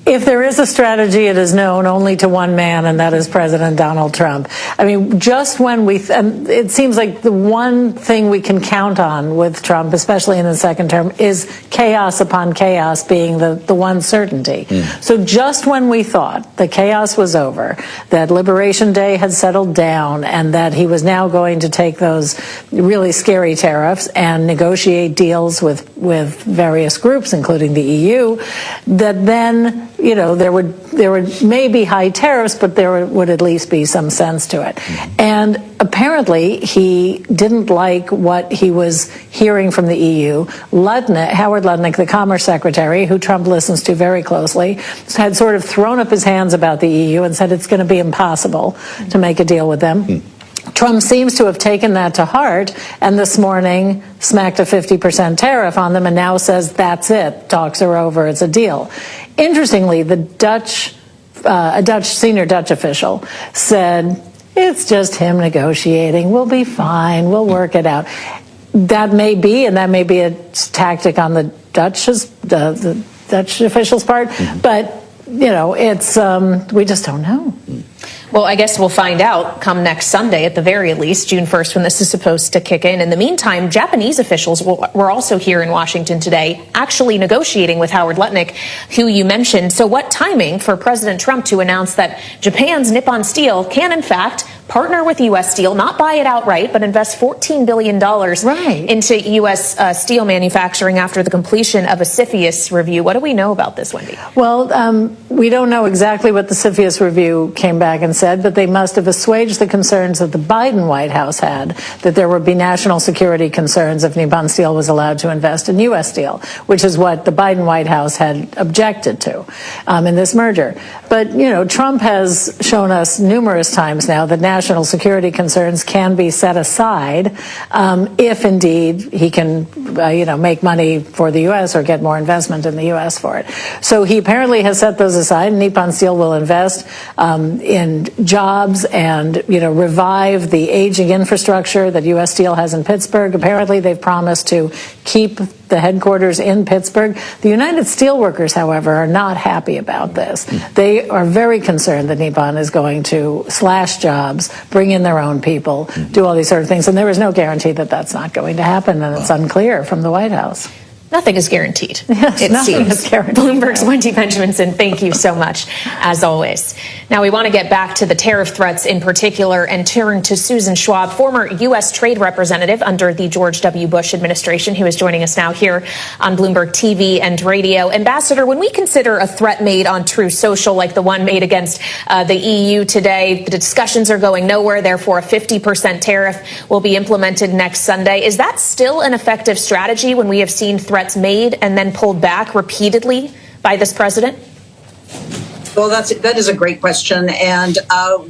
If there is a strategy, it is known only to one man, and that is President Donald Trump. I mean, just when it seems like the one thing we can count on with Trump, especially in the second term, is chaos upon chaos being the one certainty. So just when we thought the chaos was over, that Liberation Day had settled down, and that he was now going to take those really scary tariffs and negotiate deals with various groups, including the EU, that then there would maybe high tariffs, but there would at least be some sense to it. And apparently he didn't like what he was hearing from the EU. Howard Lutnick, the Commerce Secretary, who Trump listens to very closely, had sort of thrown up his hands about the EU and said it's going to be impossible to make a deal with them. Trump seems to have taken that to heart, and this morning smacked a 50% tariff on them and now says that's it, talks are over, it's a deal. Interestingly, a senior Dutch official said, it's just him negotiating, we'll be fine, we'll work it out. That may be, and that may be a tactic on the Dutch official's part, but it's we just don't know. Well, I guess we'll find out come next Sunday at the very least, June 1st, when this is supposed to kick in. In the meantime, Japanese officials were also here in Washington today, actually negotiating with Howard Lutnick, who you mentioned. So what timing for President Trump to announce that Japan's Nippon Steel can, in fact, partner with U.S. Steel, not buy it outright, but invest $14 billion into U.S. steel manufacturing after the completion of a CFIUS review. What do we know about this, Wendy? Well, we don't know exactly what the CFIUS review came back and said, but they must have assuaged the concerns that the Biden White House had, that there would be national security concerns if Nippon Steel was allowed to invest in U.S. Steel, which is what the Biden White House had objected to in this merger. But, Trump has shown us numerous times now that national security concerns can be set aside if indeed he can, make money for the U.S. or get more investment in the U.S. for it. So he apparently has set those aside. Nippon Steel will invest in jobs and, revive the aging infrastructure that U.S. Steel has in Pittsburgh. Apparently they've promised to keep the headquarters in Pittsburgh. The United Steelworkers, however, are not happy about this. They are very concerned that Nippon is going to slash jobs, bring in their own people, do all these sort of things. And there is no guarantee that that's not going to happen, and it's unclear from the White House. Nothing is guaranteed. Yes, it nothing seems. is guaranteed. Bloomberg's Wendy Benjaminson, thank you so much, as always. Now, we want to get back to the tariff threats in particular and turn to Susan Schwab, former U.S. trade representative under the George W. Bush administration, who is joining us now here on Bloomberg TV and radio. Ambassador, when we consider a threat made on True Social, like the one made against the EU today, the discussions are going nowhere. Therefore, a 50% tariff will be implemented next Sunday. Is that still an effective strategy when we have seen threats made and then pulled back repeatedly by this president? Well, that is a great question, and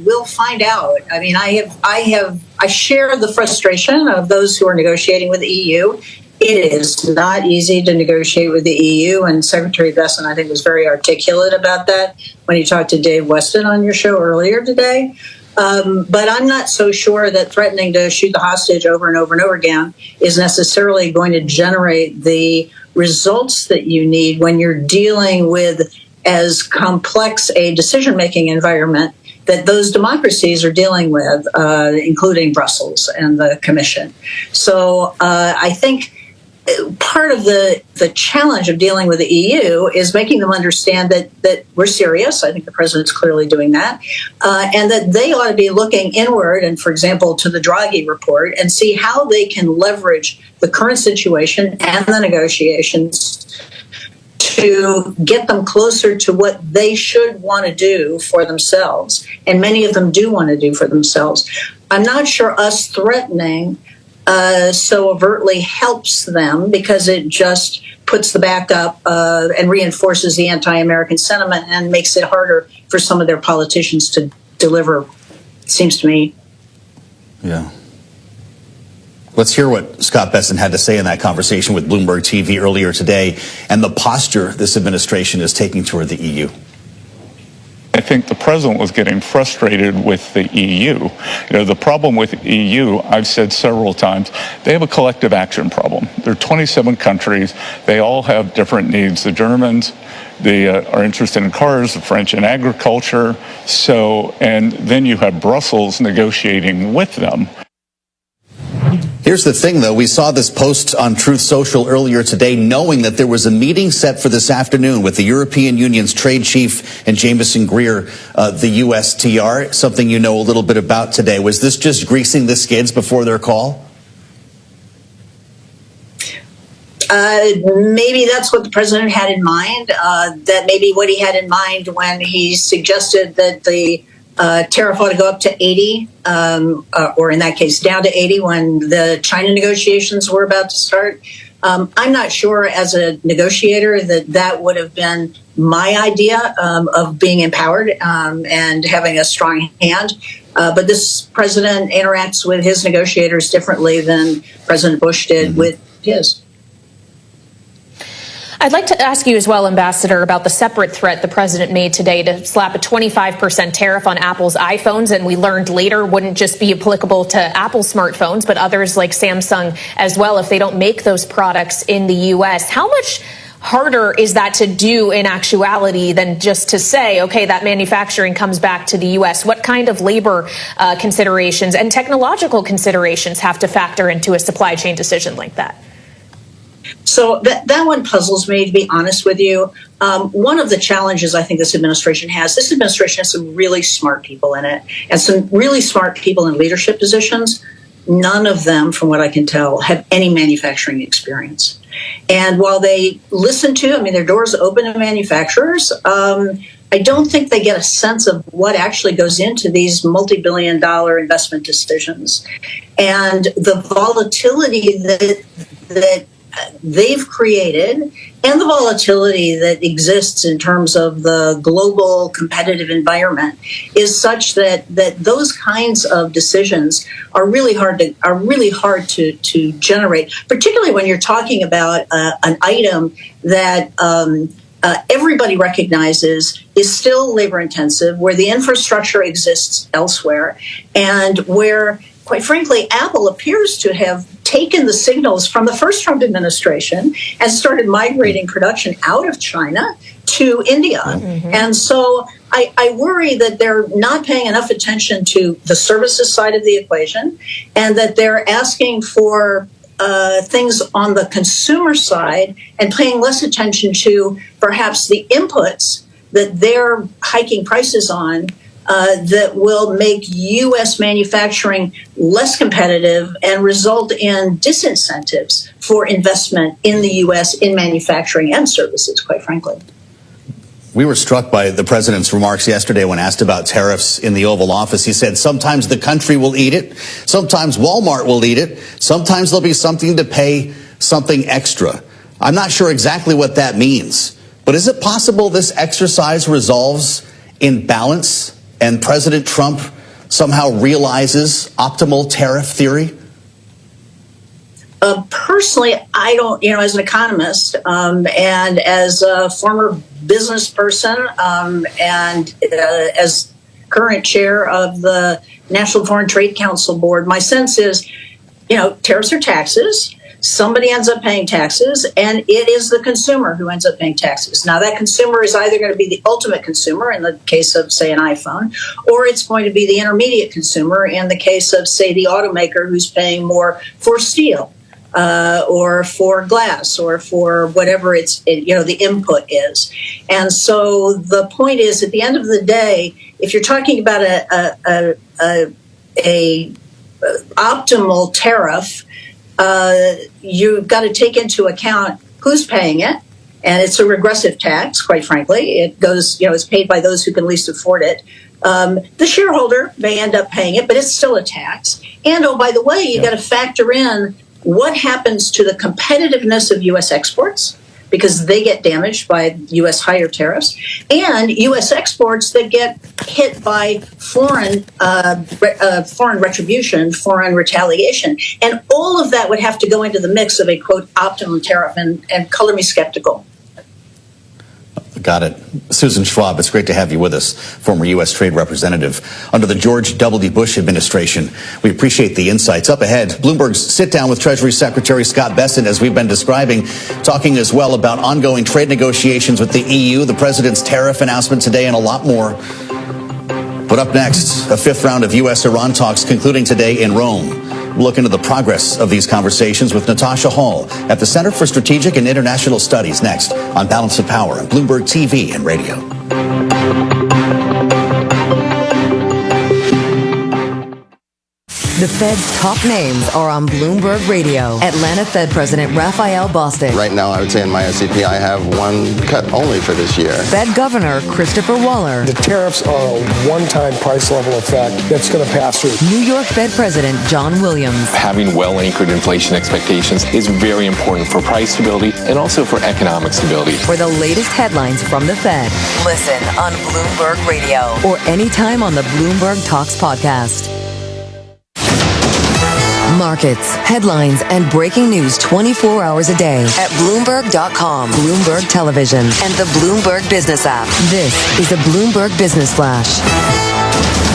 we'll find out. I mean, I share the frustration of those who are negotiating with the EU. It is not easy to negotiate with the EU, and Secretary Bessent, I think, was very articulate about that when he talked to Dave Weston on your show earlier today. But I'm not so sure that threatening to shoot the hostage over and over and over again is necessarily going to generate the results that you need when you're dealing with as complex a decision-making environment that those democracies are dealing with, including Brussels and the Commission. So I think part of the challenge of dealing with the EU is making them understand that we're serious. I think the president's clearly doing that, and that they ought to be looking inward and, for example, to the Draghi report and see how they can leverage the current situation and the negotiations to get them closer to what they should want to do for themselves. And many of them do want to do for themselves. I'm not sure us threatening so overtly helps them, because it just puts the back up and reinforces the anti-American sentiment and makes it harder for some of their politicians to deliver, it seems to me. Yeah. Let's hear what Scott Bessent had to say in that conversation with Bloomberg TV earlier today and the posture this administration is taking toward the EU. I think the president was getting frustrated with the EU. You know, the problem with EU, I've said several times, they have a collective action problem. There are 27 countries. They all have different needs. The Germans, they are interested in cars, the French in agriculture. So, and then you have Brussels negotiating with them. Here's the thing, though. We saw this post on Truth Social earlier today, knowing that there was a meeting set for this afternoon with the European Union's trade chief and Jameson Greer, the USTR, something you know a little bit about today. Was this just greasing the skids before their call? Maybe that's what the president had in mind. That may be what he had in mind when he suggested that the tariff ought to go up to 80, or in that case, down to 80 when the China negotiations were about to start. I'm not sure as a negotiator that would have been my idea of being empowered and having a strong hand. But this president interacts with his negotiators differently than President Bush did with his. I'd like to ask you as well, Ambassador, about the separate threat the president made today to slap a 25% tariff on Apple's iPhones, and we learned later wouldn't just be applicable to Apple smartphones, but others like Samsung as well if they don't make those products in the U.S. How much harder is that to do in actuality than just to say, okay, that manufacturing comes back to the U.S.? What kind of labor considerations and technological considerations have to factor into a supply chain decision like that? So that one puzzles me, to be honest with you. One of the challenges I think this administration has some really smart people in it, and some really smart people in leadership positions. None of them, from what I can tell, have any manufacturing experience. And while they listen to, their doors open to manufacturers, I don't think they get a sense of what actually goes into these multi-billion-dollar investment decisions. And the volatility that they've created and the volatility that exists in terms of the global competitive environment is such that those kinds of decisions are really hard to generate, particularly when you're talking about an item that everybody recognizes is still labor intensive, where the infrastructure exists elsewhere, and where, quite frankly, Apple appears to have taken the signals from the first Trump administration and started migrating production out of China to India. Mm-hmm. And so I worry that they're not paying enough attention to the services side of the equation, and that they're asking for things on the consumer side and paying less attention to perhaps the inputs that they're hiking prices on that will make U.S. manufacturing less competitive and result in disincentives for investment in the U.S. in manufacturing and services, quite frankly. We were struck by the president's remarks yesterday when asked about tariffs in the Oval Office. He said sometimes the country will eat it, sometimes Walmart will eat it, sometimes there'll be something to pay something extra. I'm not sure exactly what that means, but is it possible this exercise resolves in balance and President Trump somehow realizes optimal tariff theory? Personally, I don't, as an economist and as a former business person and as current chair of the National Foreign Trade Council Board, my sense is, tariffs are taxes. somebody ends up paying taxes, and it is the consumer who ends up paying taxes. Now, that consumer is either going to be the ultimate consumer in the case of, say, an iPhone, or it's going to be the intermediate consumer in the case of, say, the automaker who's paying more for steel. Or for glass, or for whatever the input is. And so the point is, at the end of the day, if you're talking about a optimal tariff, you've got to take into account who's paying it. And it's a regressive tax, quite frankly. It goes, it's paid by those who can least afford it. The shareholder may end up paying it, but it's still a tax. And, oh, by the way, you got to factor in what happens to the competitiveness of U.S. exports, because they get damaged by U.S. higher tariffs, and U.S. exports that get hit by foreign retribution, foreign retaliation. And all of that would have to go into the mix of a, quote, optimum tariff, and color me skeptical. Got it. Susan Schwab, it's great to have you with us, former U.S. Trade Representative under the George W. Bush administration. We appreciate the insights. Up ahead, Bloomberg's sit down with Treasury Secretary Scott Bessent, as we've been describing, talking as well about ongoing trade negotiations with the EU, the president's tariff announcement today, and a lot more. But up next, a fifth round of U.S.-Iran talks concluding today in Rome. We'll look into the progress of these conversations with Natasha Hall at the Center for Strategic and International Studies next on Balance of Power on Bloomberg TV and Radio. The Fed's top names are on Bloomberg Radio. Atlanta Fed President Raphael Bostic. Right now, I would say in my SEP, I have one cut only for this year. Fed Governor Christopher Waller. The tariffs are a one-time price level effect that's going to pass through. New York Fed President John Williams. Having well-anchored inflation expectations is very important for price stability and also for economic stability. For the latest headlines from the Fed, listen on Bloomberg Radio or anytime on the Bloomberg Talks podcast. Markets, headlines, and breaking news 24 hours a day at Bloomberg.com, Bloomberg Television, and the Bloomberg Business app. This is the Bloomberg Business Flash.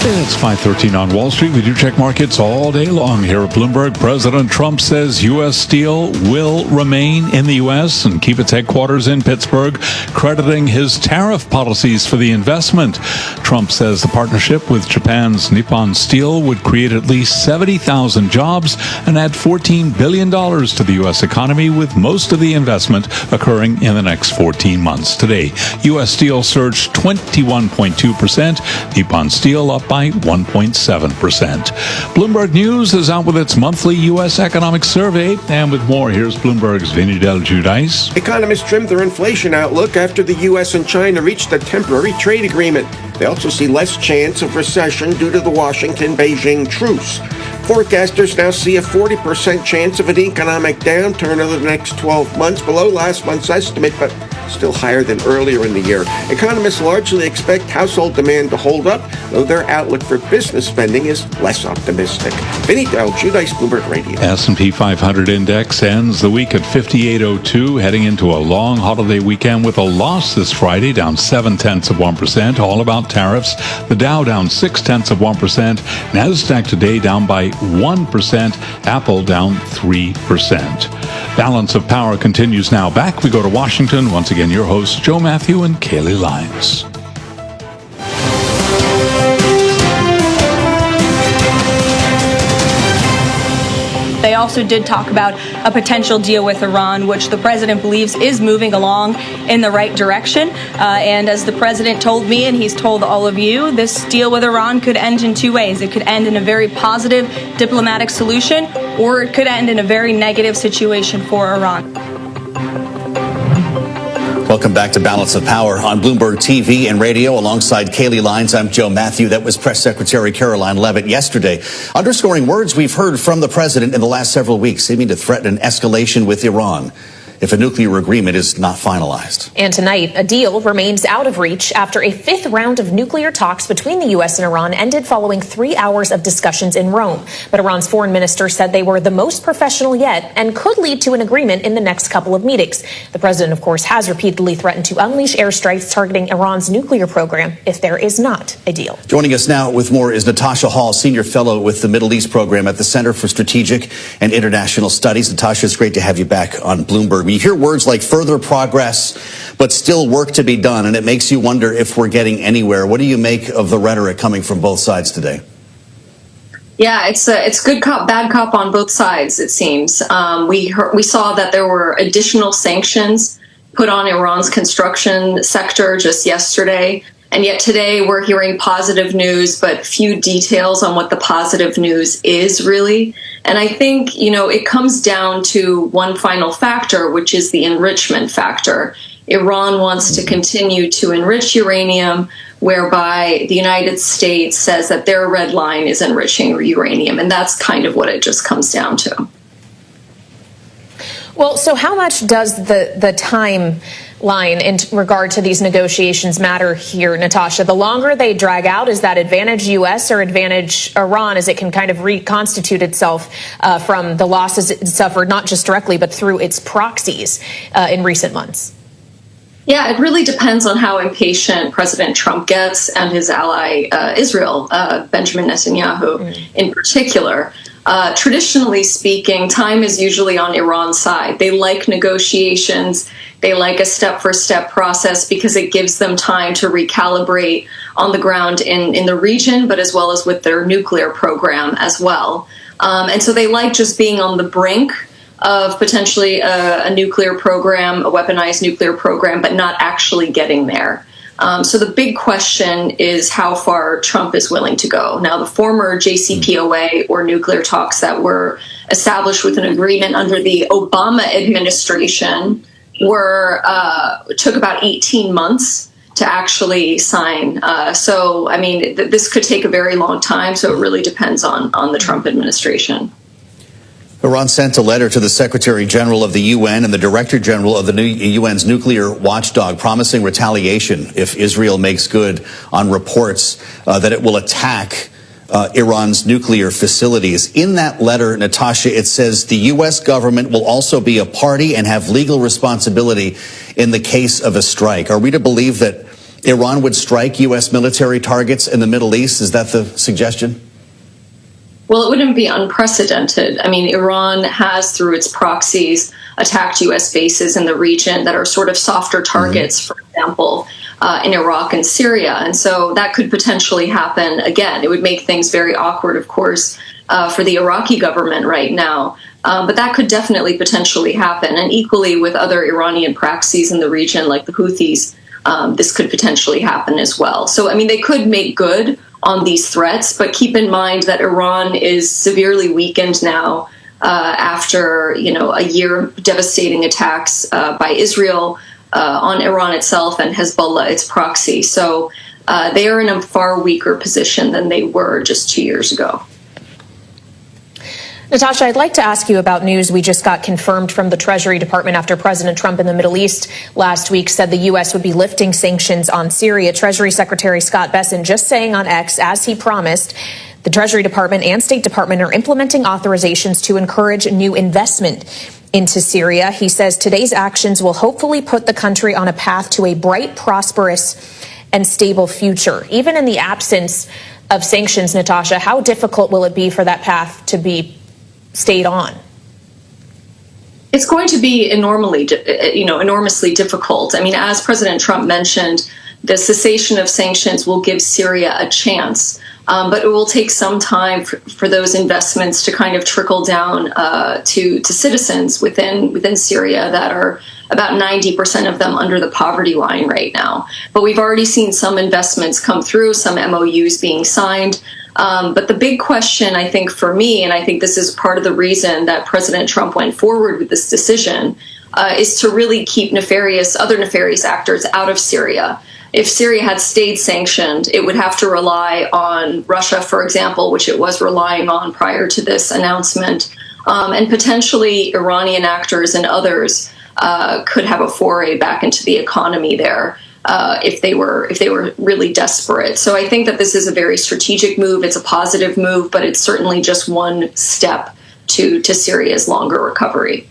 It's 5:13 on Wall Street. We do check markets all day long here at Bloomberg. President Trump says U.S. Steel will remain in the U.S. and keep its headquarters in Pittsburgh, crediting his tariff policies for the investment. Trump says the partnership with Japan's Nippon Steel would create at least 70,000 jobs and add $14 billion to the U.S. economy, with most of the investment occurring in the next 14 months. Today, U.S. Steel surged 21.2%, Nippon Steel up by 1.7%. Bloomberg News is out with its monthly U.S. economic survey. And with more, here's Bloomberg's Vinny Del Giudice. Economists trimmed their inflation outlook after the U.S. and China reached a temporary trade agreement. They also see less chance of recession due to the Washington-Beijing truce. Forecasters now see a 40% chance of an economic downturn over the next 12 months, below last month's estimate, but still higher than earlier in the year. Economists largely expect household demand to hold up, though their outlook for business spending is less optimistic. Vinny Del Giudice, Bloomberg Radio. S&P 500 index ends the week at 58.02, heading into a long holiday weekend with a loss this Friday, down 0.7%, all about tariffs. The Dow down 0.6%, Nasdaq today down by 1%, Apple down 3%. Balance of Power continues now. Back we go to Washington. Once again, your hosts, Joe Matthew and Kaylee Lyons. They also did talk about a potential deal with Iran, which the president believes is moving along in the right direction. And as the president told me, and he's told all of you, this deal with Iran could end in two ways. It could end in a very positive diplomatic solution, or it could end in a very negative situation for Iran. Welcome back to Balance of Power on Bloomberg TV and Radio. Alongside Kaylee Lyons, I'm Joe Matthew. That was Press Secretary Caroline Leavitt yesterday, underscoring words we've heard from the president in the last several weeks, seeming to threaten an escalation with Iran. if a nuclear agreement is not finalized. And tonight, a deal remains out of reach after a fifth round of nuclear talks between the U.S. and Iran ended following 3 hours of discussions in Rome. But Iran's foreign minister said they were the most professional yet and could lead to an agreement in the next couple of meetings. The president, of course, has repeatedly threatened to unleash airstrikes targeting Iran's nuclear program if there is not a deal. Joining us now with more is Natasha Hall, Senior Fellow with the Middle East Program at the Center for Strategic and International Studies. Natasha, it's great to have you back on Bloomberg. You hear words like further progress, but still work to be done, and it makes you wonder if we're getting anywhere. What do you make of the rhetoric coming from both sides today? Yeah, it's good cop, bad cop on both sides, it seems. We saw that there were additional sanctions put on Iran's construction sector just yesterday. And yet today we're hearing positive news, but few details on what the positive news is really. And I think, it comes down to one final factor, which is the enrichment factor. Iran wants to continue to enrich uranium, whereby the United States says that their red line is enriching uranium. And that's kind of what it just comes down to. Well, so how much does the timeline in regard to these negotiations matter here, Natasha? The longer they drag out, is that advantage U.S. or advantage Iran as it can kind of reconstitute itself from the losses it suffered, not just directly, but through its proxies in recent months? Yeah, it really depends on how impatient President Trump gets and his ally Israel, Benjamin Netanyahu in particular. Traditionally speaking, time is usually on Iran's side. They like negotiations. They like a step-for-step process because it gives them time to recalibrate on the ground in the region, but as well as with their nuclear program as well. And so they like just being on the brink of potentially a nuclear program, a weaponized nuclear program, but not actually getting there. So the big question is how far Trump is willing to go. Now, the former JCPOA, or nuclear talks that were established with an agreement under the Obama administration, took about 18 months to actually sign. So, I mean, this could take a very long time. So it really depends on the Trump administration. Iran sent a letter to the Secretary General of the UN and the Director General of the UN's nuclear watchdog promising retaliation if Israel makes good on reports that it will attack Iran's nuclear facilities. In that letter, Natasha, it says the U.S. government will also be a party and have legal responsibility in the case of a strike. Are we to believe that Iran would strike U.S. military targets in the Middle East? Is that the suggestion? Well, it wouldn't be unprecedented. I mean, Iran has, through its proxies, attacked U.S. bases in the region that are sort of softer targets, for example, in Iraq and Syria. And so that could potentially happen again. It would make things very awkward, of course, for the Iraqi government right now. But that could definitely potentially happen. And equally with other Iranian proxies in the region, like the Houthis, this could potentially happen as well. So, I mean, they could make good on these threats, but keep in mind that Iran is severely weakened now after, a year of devastating attacks by Israel on Iran itself and Hezbollah, its proxy. So they are in a far weaker position than they were just 2 years ago. Natasha, I'd like to ask you about news we just got confirmed from the Treasury Department after President Trump in the Middle East last week said the U.S. would be lifting sanctions on Syria. Treasury Secretary Scott Bessent just saying on X, as he promised, the Treasury Department and State Department are implementing authorizations to encourage new investment into Syria. He says today's actions will hopefully put the country on a path to a bright, prosperous, and stable future. Even in the absence of sanctions, Natasha, how difficult will it be for that path to be stayed on? It's going to be enormously difficult. I mean, as President Trump mentioned, the cessation of sanctions will give Syria a chance, but it will take some time for those investments to kind of trickle down to citizens within Syria that are about 90% of them under the poverty line right now. But we've already seen some investments come through, some MOUs being signed. But the big question, I think, for me, and I think this is part of the reason that President Trump went forward with this decision, is to really keep other nefarious actors out of Syria. If Syria had stayed sanctioned, it would have to rely on Russia, for example, which it was relying on prior to this announcement, and potentially Iranian actors and others could have a foray back into the economy there. If they were really desperate. So I think that this is a very strategic move. It's a positive move, but it's certainly just one step to Syria's longer recovery.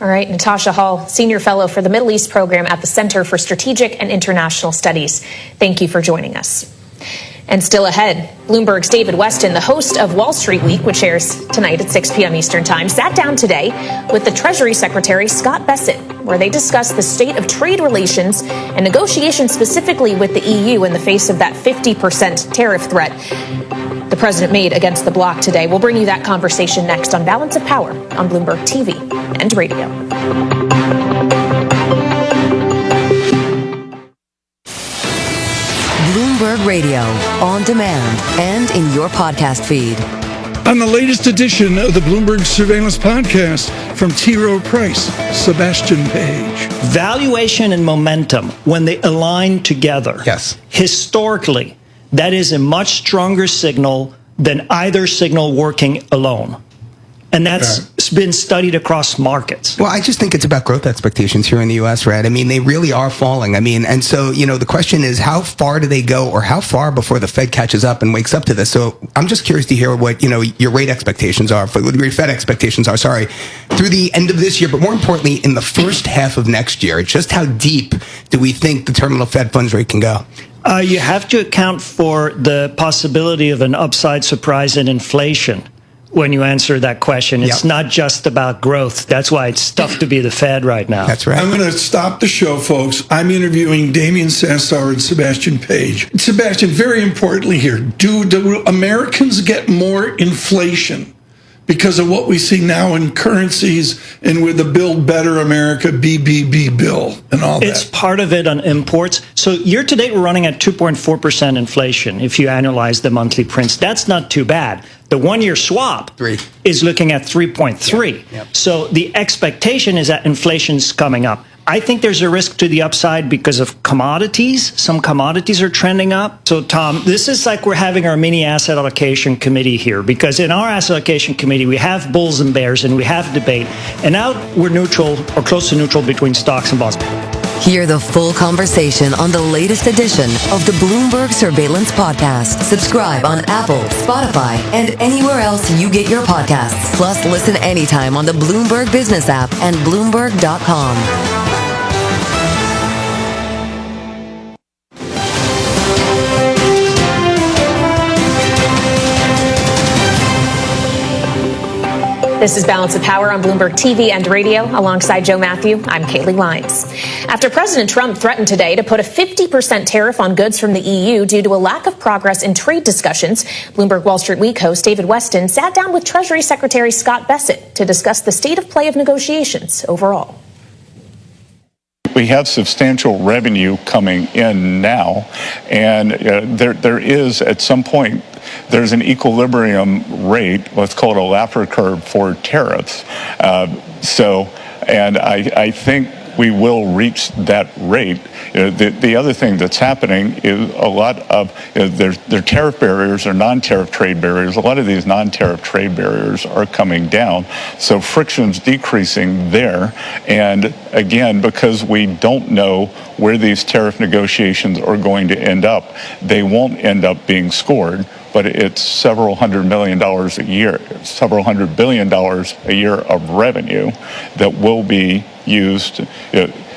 All right, Natasha Hall, Senior Fellow for the Middle East Program at the Center for Strategic and International Studies. Thank you for joining us. And still ahead, Bloomberg's David Westin, the host of Wall Street Week, which airs tonight at 6 p.m. Eastern Time, sat down today with the Treasury Secretary Scott Bessent, where they discussed the state of trade relations and negotiations specifically with the EU in the face of that 50% tariff threat the president made against the bloc today. We'll bring you that conversation next on Balance of Power on Bloomberg TV and radio. Bloomberg Radio, on demand and in your podcast feed. On the latest edition of the Bloomberg Surveillance Podcast from T. Rowe Price, Sebastian Page. Valuation and momentum, when they align together, historically, that is a much stronger signal than either signal working alone. And that's been studied across markets. Well, I just think it's about growth expectations here in the U.S., right? I mean, they really are falling. I mean, and so, the question is, how far do they go, or how far before the Fed catches up and wakes up to this? So I'm just curious to hear what, your rate expectations are, what your Fed expectations are, through the end of this year, but more importantly, in the first half of next year. It's just how deep do we think the terminal Fed funds rate can go? You have to account for the possibility of an upside surprise in inflation when you answer that question. It's not just about growth. That's why it's tough to be the Fed right now. That's right. I'm going to stop the show, folks. I'm interviewing Damian Sassower and Sebastian Page. Sebastian, very importantly here, do Americans get more inflation because of what we see now in currencies and with the Build Better America BBB bill and all that? It's part of it on imports. So year to date, we're running at 2.4% inflation if you annualize the monthly prints. That's not too bad. The one-year swap is looking at 3.3. So the expectation is that inflation's coming up. I think there's a risk to the upside because of commodities. Some commodities are trending up. So, Tom, this is like we're having our mini asset allocation committee here, because in our asset allocation committee, we have bulls and bears and we have debate. And now we're neutral or close to neutral between stocks and bonds. Hear the full conversation on the latest edition of the Bloomberg Surveillance Podcast. Subscribe on Apple, Spotify, and anywhere else you get your podcasts. Plus, listen anytime on the Bloomberg Business app and Bloomberg.com. This is Balance of Power on Bloomberg TV and radio. Alongside Joe Matthew, I'm Kaylee Lyons. After President Trump threatened today to put a 50% tariff on goods from the EU due to a lack of progress in trade discussions, Bloomberg Wall Street Week host David Westin sat down with Treasury Secretary Scott Bessent to discuss the state of play of negotiations overall. We have substantial revenue coming in now, and there is, at some point, there's an equilibrium rate, let's call it a Laffer curve, for tariffs. And I think we will reach that rate. The other thing that's happening is a lot of their tariff barriers or non-tariff trade barriers. A lot of these non-tariff trade barriers are coming down, so friction's decreasing there. And again, because we don't know where these tariff negotiations are going to end up, they won't end up being scored. But it's several $100 million a year, several $100 billion a year of revenue that will be used.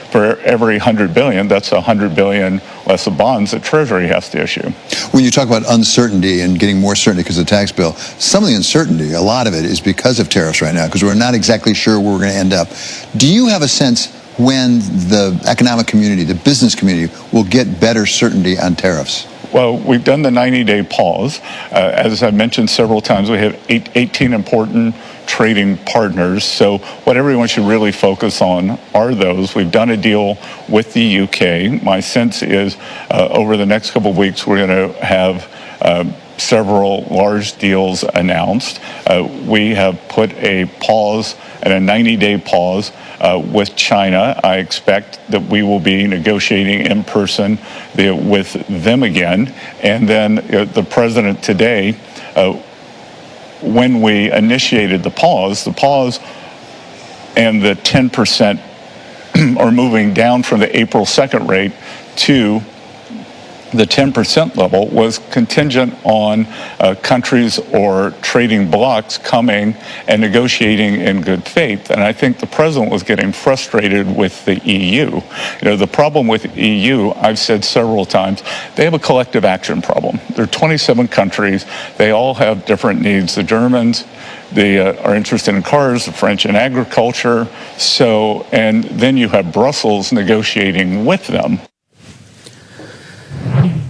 For every $100 billion, that's $100 billion less of bonds that Treasury has to issue. When you talk about uncertainty and getting more certainty because of the tax bill, some of the uncertainty, a lot of it is because of tariffs right now, because we're not exactly sure where we're going to end up. Do you have a sense when the economic community, the business community, will get better certainty on tariffs? Well, we've done the 90-day pause. As I've mentioned several times, we have 18 important trading partners. So what everyone should really focus on are those. We've done a deal with the UK. My sense is over the next couple of weeks, we're going to have several large deals announced. We have put a pause and a 90-day pause with China. I expect that we will be negotiating in person with them again. And then the president today, when we initiated the pause and the 10% or moving down from the April 2nd rate to the 10% level was contingent on countries or trading blocs coming and negotiating in good faith. And I think the president was getting frustrated with the EU. You know, the problem with EU, I've said several times, they have a collective action problem. There are 27 countries. They all have different needs. The Germans, they are interested in cars, the French in agriculture. So, and then you have Brussels negotiating with them.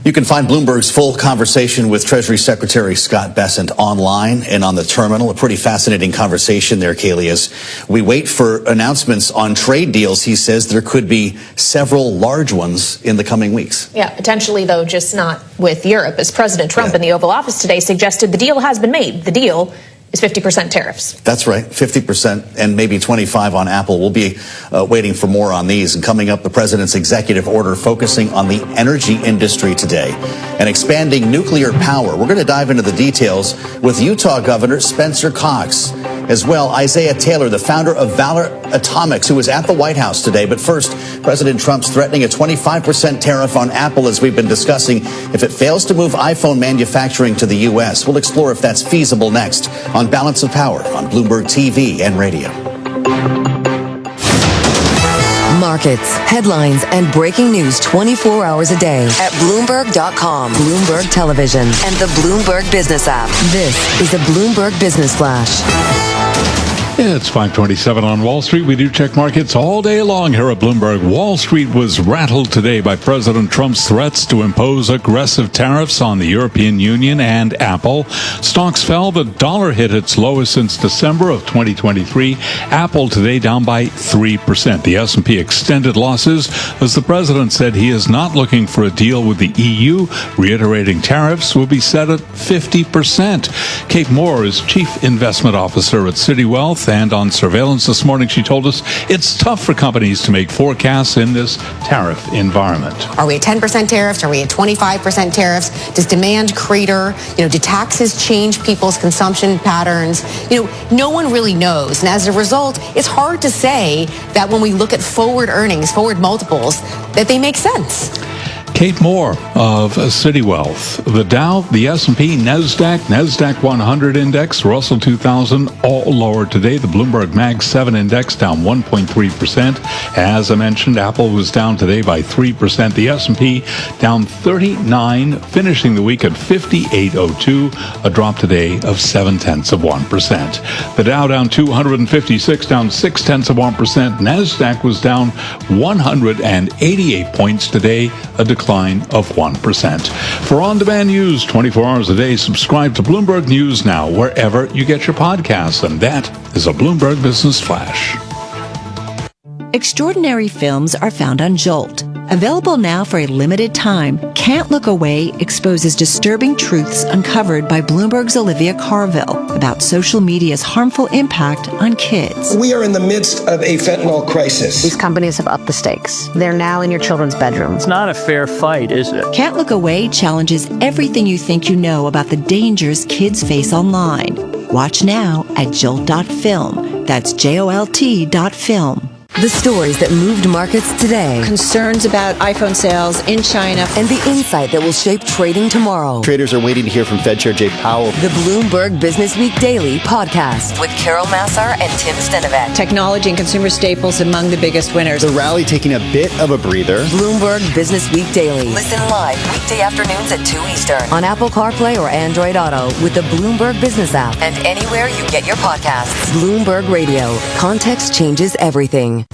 You can find Bloomberg's full conversation with Treasury Secretary Scott Bessent online and on the terminal. A pretty fascinating conversation there, Kaylee, as we wait for announcements on trade deals. He says there could be several large ones in the coming weeks. Yeah, potentially, though, just not with Europe, as President Trump in the Oval Office today suggested the deal has been made. The deal is 50% tariffs. That's right, 50% and maybe 25% on Apple. We'll be waiting for more on these. And coming up, the president's executive order focusing on the energy industry today and expanding nuclear power. We're going to dive into the details with Utah Governor Spencer Cox. As well, Isaiah Taylor, the founder of Valor Atomics, who was at the White House today. But first, President Trump's threatening a 25% tariff on Apple, as we've been discussing, if it fails to move iPhone manufacturing to the U.S. We'll explore if that's feasible next on Balance of Power on Bloomberg TV and radio. Markets, headlines, and breaking news 24 hours a day at Bloomberg.com, Bloomberg Television, and the Bloomberg Business app. This is the Bloomberg Business Flash. It's 5:27 on Wall Street. We do check markets all day long here at Bloomberg. Wall Street was rattled today by President Trump's threats to impose aggressive tariffs on the European Union and Apple. Stocks fell. The dollar hit its lowest since December of 2023. Apple today down by 3%. The S&P extended losses as the president said he is not looking for a deal with the EU, reiterating tariffs will be set at 50%. Kate Moore is Chief Investment Officer at Citi Wealth. And on surveillance this morning, she told us it's tough for companies to make forecasts in this tariff environment. Are we at 10% tariffs? Are we at 25% tariffs? Does demand crater? Do taxes change people's consumption patterns? No one really knows. And as a result, it's hard to say that when we look at forward earnings, forward multiples, that they make sense. Kate Moore of Citi Wealth. The Dow, the S&P, Nasdaq 100 index, Russell 2000 all lower today. The Bloomberg Mag 7 index down 1.3%. As I mentioned, Apple was down today by 3%. The S&P down 39, finishing the week at 5802, a drop today of 0.7%. The Dow down 256, down 0.6%. Nasdaq was down 188 points today, a decline of 1%. For on-demand news 24 hours a day, subscribe to Bloomberg News Now wherever you get your podcasts. And that is a Bloomberg Business Flash. Extraordinary films are found on Jolt. Available now for a limited time, Can't Look Away exposes disturbing truths uncovered by Bloomberg's Olivia Carville about social media's harmful impact on kids. We are in the midst of a fentanyl crisis. These companies have upped the stakes. They're now in your children's bedroom. It's not a fair fight, is it? Can't Look Away challenges everything you think you know about the dangers kids face online. Watch now at jolt.film. That's JOLT.film. The stories that moved markets today. Concerns about iPhone sales in China. And the insight that will shape trading tomorrow. Traders are waiting to hear from Fed Chair Jay Powell. The Bloomberg Business Week Daily podcast with Carol Massar and Tim Stenovec. Technology and consumer staples among the biggest winners. The rally taking a bit of a breather. Bloomberg Business Week Daily. Listen live weekday afternoons at 2 Eastern on Apple CarPlay or Android Auto with the Bloomberg Business app and anywhere you get your podcasts. Bloomberg Radio. Context changes everything.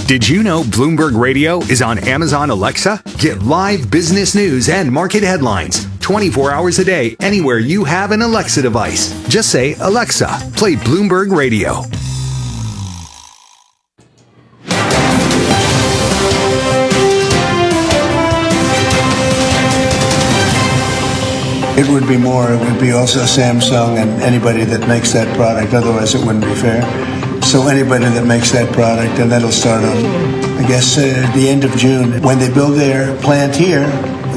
Did you know Bloomberg Radio is on Amazon Alexa? Get live business news and market headlines 24 hours a day anywhere you have an Alexa device. Just say, Alexa, play Bloomberg Radio. It would be more. It would be also Samsung and anybody that makes that product. Otherwise, it wouldn't be fair. So anybody that makes that product, and that'll start on, I guess, the end of June. When they build their plant here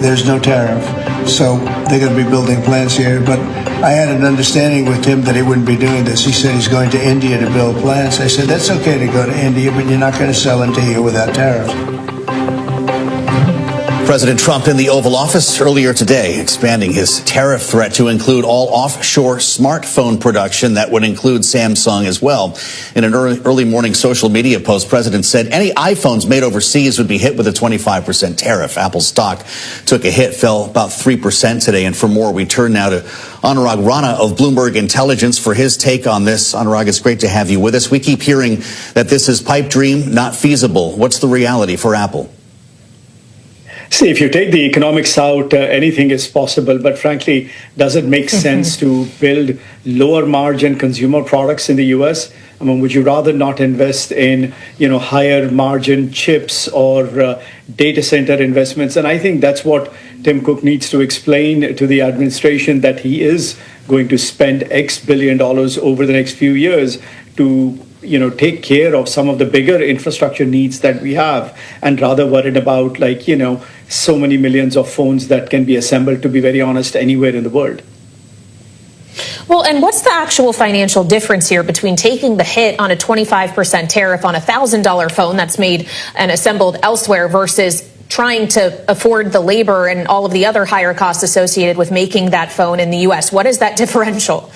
there's no tariff. So they're going to be building plants here. But I had an understanding with him that he wouldn't be doing this. He said he's going to India to build plants. I said, that's okay to go to India, but you're not going to sell into here without tariffs. President Trump in the Oval Office earlier today, expanding his tariff threat to include all offshore smartphone production. That would include Samsung as well. In an early morning social media post, President said any iPhones made overseas would be hit with a 25% tariff. Apple stock took a hit, fell about 3% today. And for more, we turn now to Anurag Rana of Bloomberg Intelligence for his take on this. Anurag, it's great to have you with us. We keep hearing that this is pipe dream, not feasible. What's the reality for Apple? See, if you take the economics out, anything is possible. But frankly, does it make sense to build lower margin consumer products in the U.S.? I mean, would you rather not invest in, higher margin chips or data center investments? And I think that's what Tim Cook needs to explain to the administration, that he is going to spend X billion dollars over the next few years to take care of some of the bigger infrastructure needs that we have, and rather worried about so many millions of phones that can be assembled, to be very honest, anywhere in the world. Well, and what's the actual financial difference here between taking the hit on a 25% tariff on a $1,000 phone that's made and assembled elsewhere versus trying to afford the labor and all of the other higher costs associated with making that phone in the U.S.? What is that differential?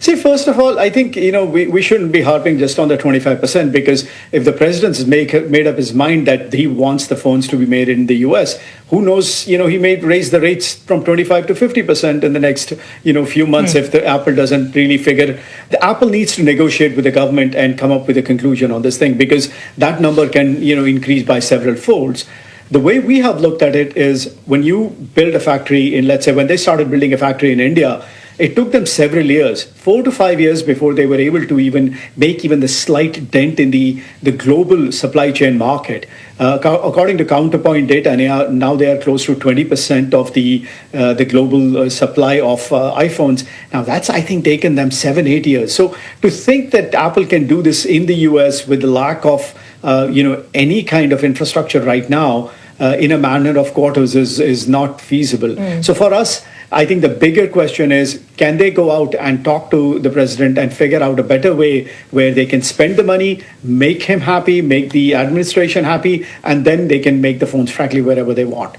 See, first of all, I think, we shouldn't be harping just on the 25%, because if the president's made up his mind that he wants the phones to be made in the U.S., who knows, he may raise the rates from 25 to 50% in the next, few months if the Apple doesn't really figure. The Apple needs to negotiate with the government and come up with a conclusion on this thing, because that number can, increase by several folds. The way we have looked at it is, when you build a factory in, let's say, when they started building a factory in India, it took them several years, 4 to 5 years, before they were able to even make even the slight dent in the global supply chain market. According to Counterpoint data, now they are close to 20% of the global supply of iPhones. Now that's, I think, taken them 7-8 years. So to think that Apple can do this in the US with the lack of any kind of infrastructure right now in a manner of quarters is not feasible. So for us, I think the bigger question is, can they go out and talk to the president and figure out a better way where they can spend the money, make him happy, make the administration happy, and then they can make the phones, frankly, wherever they want.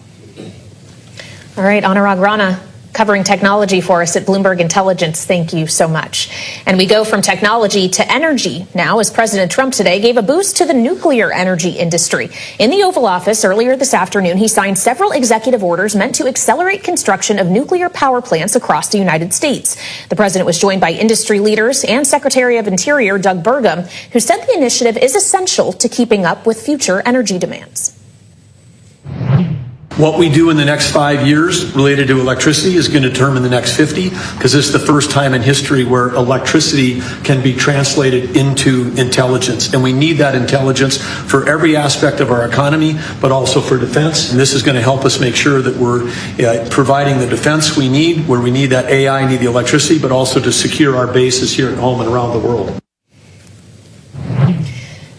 All right, Anurag Rana, covering technology for us at Bloomberg Intelligence. Thank you so much. And we go from technology to energy now, as President Trump today gave a boost to the nuclear energy industry. In the Oval Office earlier this afternoon, he signed several executive orders meant to accelerate construction of nuclear power plants across the United States. The president was joined by industry leaders and Secretary of Interior Doug Burgum, who said the initiative is essential to keeping up with future energy demands. What we do in the next 5 years related to electricity is going to determine the next 50, because this is the first time in history where electricity can be translated into intelligence. And we need that intelligence for every aspect of our economy, but also for defense. And this is going to help us make sure that we're providing the defense we need, where we need that AI, need the electricity, but also to secure our bases here at home and around the world.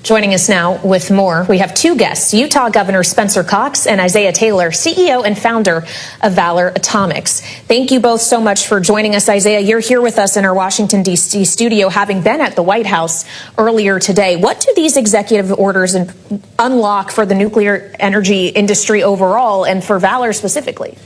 Joining us now with more, we have two guests, Utah Governor Spencer Cox and Isaiah Taylor, CEO and founder of Valor Atomics. Thank you both so much for joining us. Isaiah, you're here with us in our Washington, D.C. studio, having been at the White House earlier today. What do these executive orders unlock for the nuclear energy industry overall and for Valor specifically?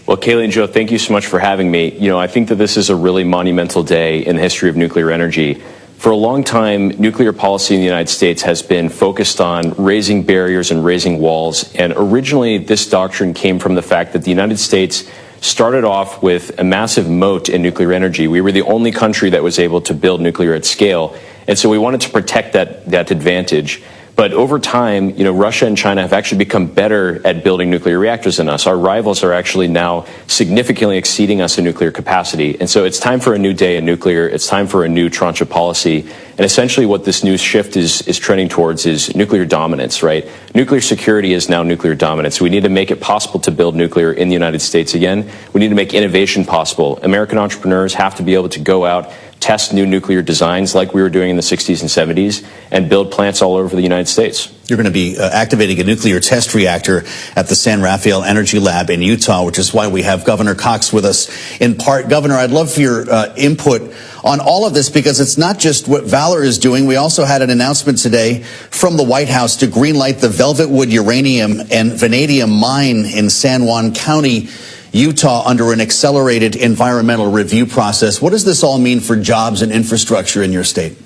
Well, Kaylee and Joe, thank you so much for having me. I think that this is a really monumental day in the history of nuclear energy. For a long time, nuclear policy in the United States has been focused on raising barriers and raising walls. And originally, this doctrine came from the fact that the United States started off with a massive moat in nuclear energy. We were the only country that was able to build nuclear at scale. And so we wanted to protect that advantage. But over time, Russia and China have actually become better at building nuclear reactors than us. Our rivals are actually now significantly exceeding us in nuclear capacity. And so it's time for a new day in nuclear. It's time for a new tranche of policy. And essentially what this new shift is trending towards is nuclear dominance, right? Nuclear security is now nuclear dominance. We need to make it possible to build nuclear in the United States again. We need to make innovation possible. American entrepreneurs have to be able to go out, test new nuclear designs like we were doing in the 60s and 70s, and build plants all over the United States. You're going to be activating a nuclear test reactor at the San Rafael Energy Lab in Utah, which is why we have Governor Cox with us in part. Governor, I'd love for your input on all of this, because it's not just what Valor is doing. We also had an announcement today from the White House to greenlight the Velvetwood uranium and vanadium mine in San Juan County, Utah, under an accelerated environmental review process. What does this all mean for jobs and infrastructure in your state?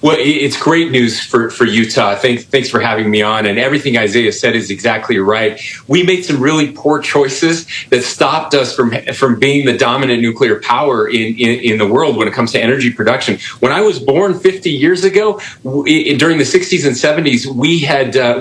Well, it's great news for Utah. Thanks for having me on. And everything Isaiah said is exactly right. We made some really poor choices that stopped us from being the dominant nuclear power in the world when it comes to energy production. When I was born 50 years ago, during the 60s and 70s,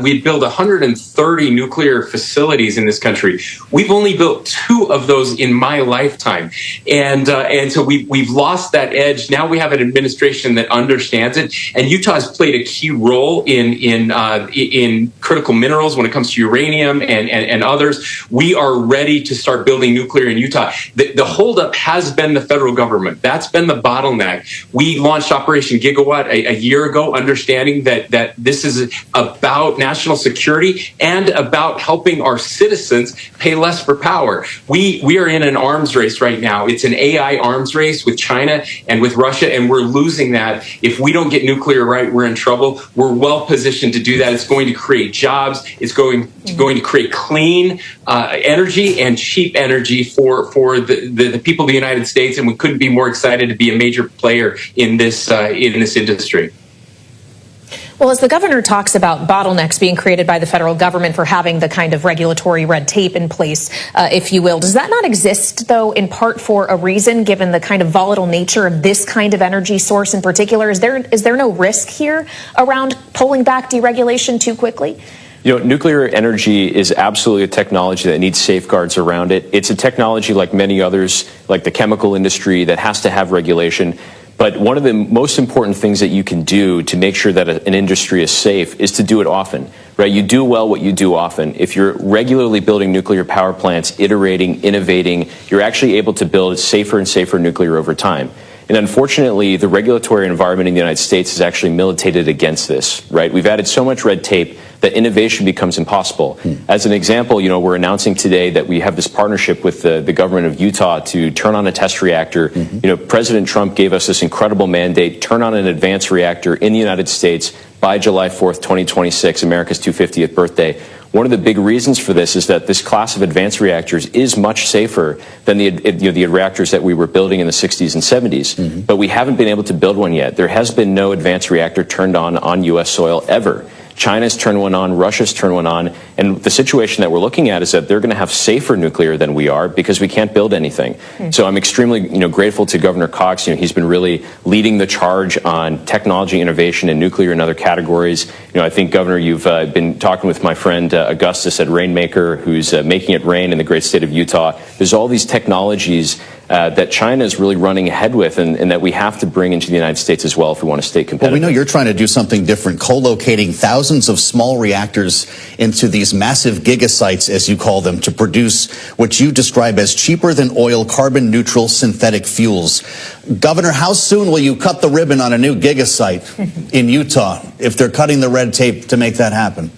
we'd built 130 nuclear facilities in this country. We've only built 2 of those in my lifetime, and so we've lost that edge. Now we have an administration that understands it. And Utah has played a key role in critical minerals when it comes to uranium and others. We are ready to start building nuclear in Utah. The holdup has been the federal government. That's been the bottleneck. We launched Operation Gigawatt a year ago, understanding that this is about national security and about helping our citizens pay less for power. We are in an arms race right now. It's an AI arms race with China and with Russia, and we're losing that. If we don't get nuclear right, we're in trouble. We're well positioned to do that. It's going to create jobs. It's going to create clean energy and cheap energy for the people of the United States, and we couldn't be more excited to be a major player in this industry. Well, as the governor talks about bottlenecks being created by the federal government for having the kind of regulatory red tape in place, if you will, does that not exist, though, in part for a reason, given the kind of volatile nature of this kind of energy source in particular? Is there no risk here around pulling back deregulation too quickly? You know, nuclear energy is absolutely a technology that needs safeguards around it. It's a technology like many others, like the chemical industry, that has to have regulation. But one of the most important things that you can do to make sure that an industry is safe is to do it often, right? You do well what you do often. If you're regularly building nuclear power plants, iterating, innovating, you're actually able to build safer and safer nuclear over time. And unfortunately, the regulatory environment in the United States has actually militated against this, right? We've added so much red tape that innovation becomes impossible. As an example, you know, we're announcing today that we have this partnership with the government of Utah to turn on a test reactor. You know, President Trump gave us this incredible mandate, turn on an advanced reactor in the United States by July 4th, 2026, America's 250th birthday. One of the big reasons for this is that this class of advanced reactors is much safer than the reactors that we were building in the 60s and 70s. But we haven't been able to build one yet. There has been no advanced reactor turned on U.S. soil ever. China's turned one on, Russia's turned one on, and the situation that we're looking at is that they're going to have safer nuclear than we are because we can't build anything. So I'm extremely, grateful to Governor Cox. He's been really leading the charge on technology innovation in nuclear and other categories. I think, Governor, you've been talking with my friend Augustus at Rainmaker, who's making it rain in the great state of Utah. There's all these technologies that China is really running ahead with and that we have to bring into the United States as well if we want to stay competitive. Well, we know you're trying to do something different, co-locating thousands of small reactors into these massive gigasites, as you call them, to produce what you describe as cheaper than oil, carbon-neutral synthetic fuels. Governor, how soon will you cut the ribbon on a new gigasite in Utah if they're cutting the red tape to make that happen?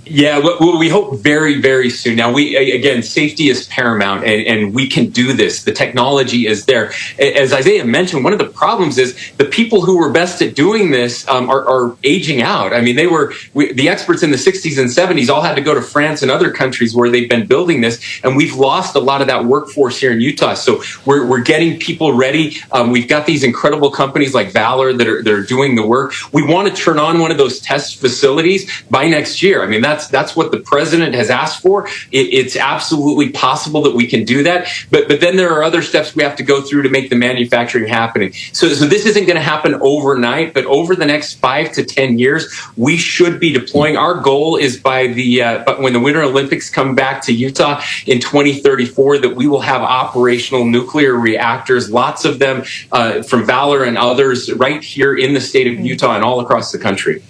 Yeah, well, we hope very, very soon. Now, again, safety is paramount, and we can do this. The technology is there. As Isaiah mentioned, one of the problems is the people who were best at doing this are aging out. I mean, the experts in the 60s and 70s all had to go to France and other countries where they've been building this, and we've lost a lot of that workforce here in Utah. So we're getting people ready. We've got these incredible companies like Valor that are doing the work. We want to turn on one of those test facilities by next year. I mean, that's what the president has asked for. It's absolutely possible that we can do that. But then there are other steps we have to go through to make the manufacturing happening. So this isn't going to happen overnight, but over the next 5 to 10 years, we should be deploying. Our goal is by when the Winter Olympics come back to Utah in 2034, that we will have operational nuclear reactors, lots of them from Valor and others right here in the state of Utah and all across the country.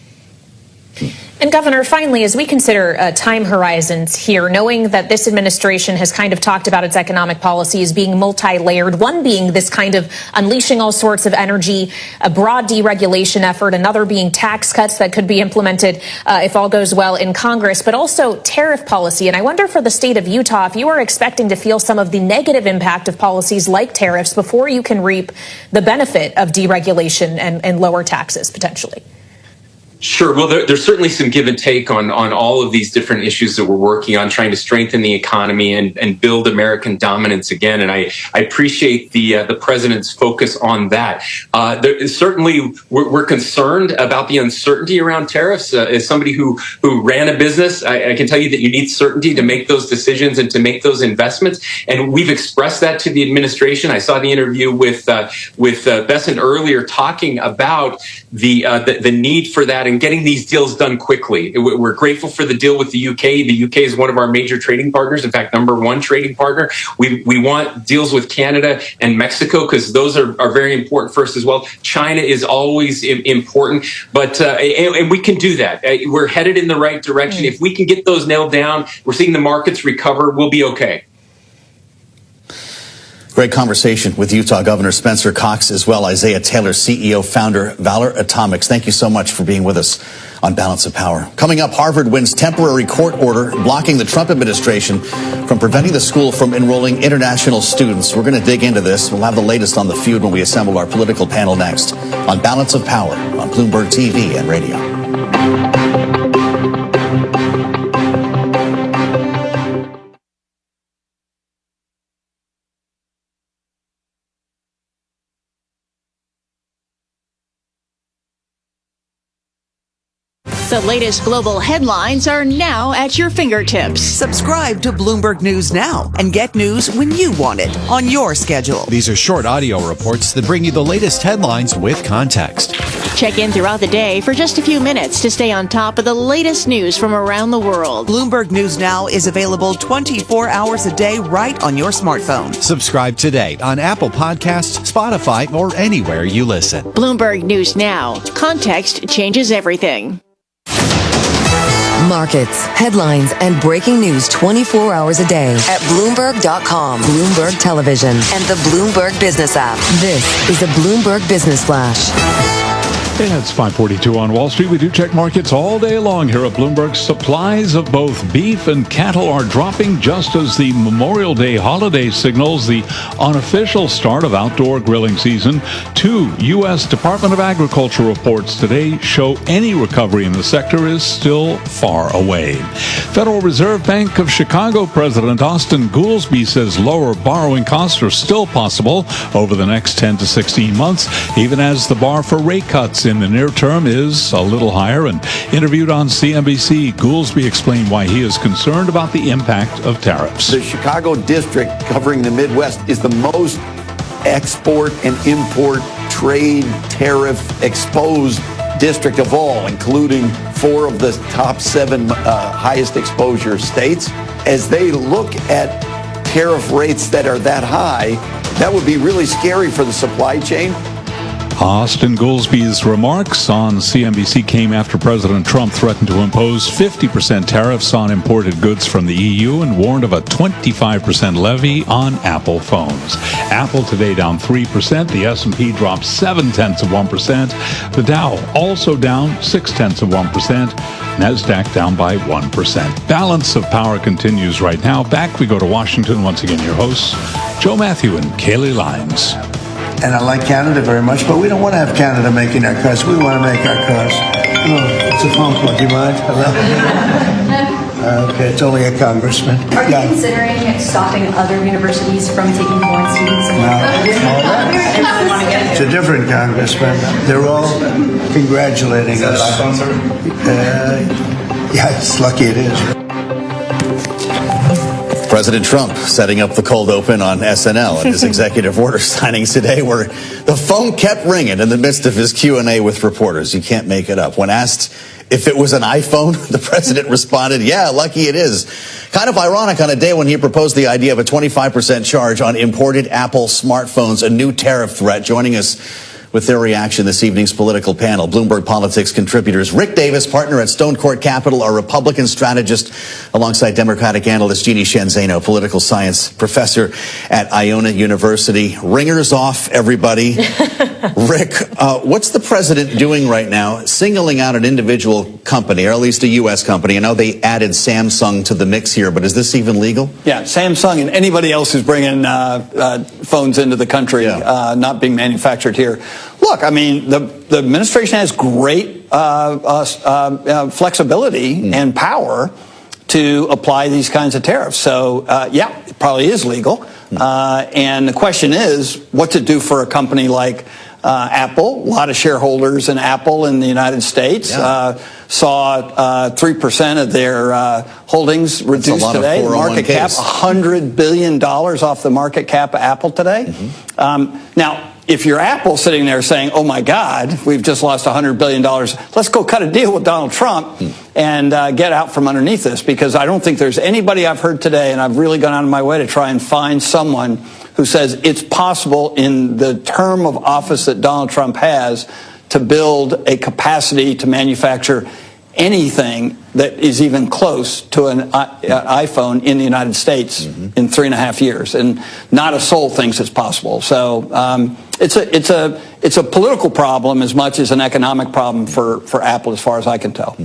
And Governor, finally, as we consider time horizons here, knowing that this administration has kind of talked about its economic policy as being multi-layered, one being this kind of unleashing all sorts of energy, a broad deregulation effort, another being tax cuts that could be implemented if all goes well in Congress, but also tariff policy. And I wonder for the state of Utah, if you are expecting to feel some of the negative impact of policies like tariffs before you can reap the benefit of deregulation and lower taxes potentially. Sure. Well, there's certainly some give and take on all of these different issues that we're working on, trying to strengthen the economy and build American dominance again. And I appreciate the president's focus on that. Certainly, we're concerned about the uncertainty around tariffs. As somebody who ran a business, I can tell you that you need certainty to make those decisions and to make those investments. And we've expressed that to the administration. I saw the interview with Bessent earlier talking about the need for that and getting these deals done quickly. We're grateful for the deal with the UK. The UK is one of our major trading partners. In fact, #1 trading partner. We want deals with Canada and Mexico because those are very important for us as well. China is always important, but and we can do that. We're headed in the right direction. If we can get those nailed down, we're seeing the markets recover. We'll be okay. Great conversation with Utah Governor Spencer Cox as well. Isaiah Taylor, CEO, founder, Valor Atomics. Thank you so much for being with us on Balance of Power. Coming up, Harvard wins temporary court order blocking the Trump administration from preventing the school from enrolling international students. We're going to dig into this. We'll have the latest on the feud when we assemble our political panel next on Balance of Power on Bloomberg TV and radio. The latest global headlines are now at your fingertips. Subscribe to Bloomberg News now and get news when you want it on your schedule. These are short audio reports that bring you the latest headlines with context. Check in throughout the day for just a few minutes to stay on top of the latest news from around the world. Bloomberg News Now is available 24 hours a day right on your smartphone. Subscribe today on Apple Podcasts, Spotify, or anywhere you listen. Bloomberg News Now. Context changes everything. Markets, headlines, and breaking news 24 hours a day at Bloomberg.com, Bloomberg Television, and the Bloomberg Business app. This is a Bloomberg Business Flash. And it's 5:42 on Wall Street. We do check markets all day long here at Bloomberg. Supplies of both beef and cattle are dropping just as the Memorial Day holiday signals the unofficial start of outdoor grilling season. 2 U.S. Department of Agriculture reports today show any recovery in the sector is still far away. Federal Reserve Bank of Chicago President Austin Goolsbee says lower borrowing costs are still possible over the next 10 to 16 months, even as the bar for rate cuts in the near term is a little higher. And interviewed on CNBC, Goolsbee explained why he is concerned about the impact of tariffs. The Chicago district covering the Midwest is the most export and import trade tariff exposed district of all, including 4 of the top 7 highest exposure states. As they look at tariff rates that are that high, that would be really scary for the supply chain. Austin Goolsbee's remarks on CNBC came after President Trump threatened to impose 50% tariffs on imported goods from the EU and warned of a 25% levy on Apple phones. Apple today down 3%. The S&P dropped 0.7%. The Dow also down 0.6%. Nasdaq down by 1%. Balance of Power continues right now. Back we go to Washington. Once again, your hosts, Joe Matthew and Kaylee Lyons. And I like Canada very much, but we don't want to have Canada making our cars. We want to make our cars. Oh, it's a phone call. Do you mind? Hello? Okay, it's only a congressman. Are you considering stopping other universities from taking foreign students? It's a different congressman. They're all congratulating us. Yeah, it's lucky it is. President Trump setting up the cold open on SNL and his executive order signings today, where the phone kept ringing in the midst of his Q&A with reporters. You can't make it up. When asked if it was an iPhone, the president responded, yeah, lucky it is. Kind of ironic on a day when he proposed the idea of a 25% charge on imported Apple smartphones, a new tariff threat. Joining us with their reaction this evening's political panel. Bloomberg Politics contributors Rick Davis, partner at Stone Court Capital, a Republican strategist, alongside Democratic analyst Jeannie Shanzano, political science professor at Iona University. Ringers off, everybody. Rick, what's the president doing right now, singling out an individual company, or at least a U.S. company? I know they added Samsung to the mix here, but is this even legal? Yeah, Samsung and anybody else who's bringing phones into the country, not being manufactured here. Look, I mean, the administration has great flexibility and power to apply these kinds of tariffs. So, yeah, it probably is legal. And the question is, what's it do for a company like Apple? A lot of shareholders in Apple in the United States saw 3% of their holdings reduced today. Market cap, $100 billion off the market cap of Apple today. Now, if you're Apple sitting there saying, oh, my God, we've just lost $100 billion, let's go cut a deal with Donald Trump and get out from underneath this, because I don't think there's anybody I've heard today, and I've really gone out of my way to try and find someone who says it's possible in the term of office that Donald Trump has to build a capacity to manufacture anything that is even close to an iPhone in the United States in 3.5 years, and not a soul thinks it's possible. So it's a political problem as much as an economic problem for Apple, as far as I can tell.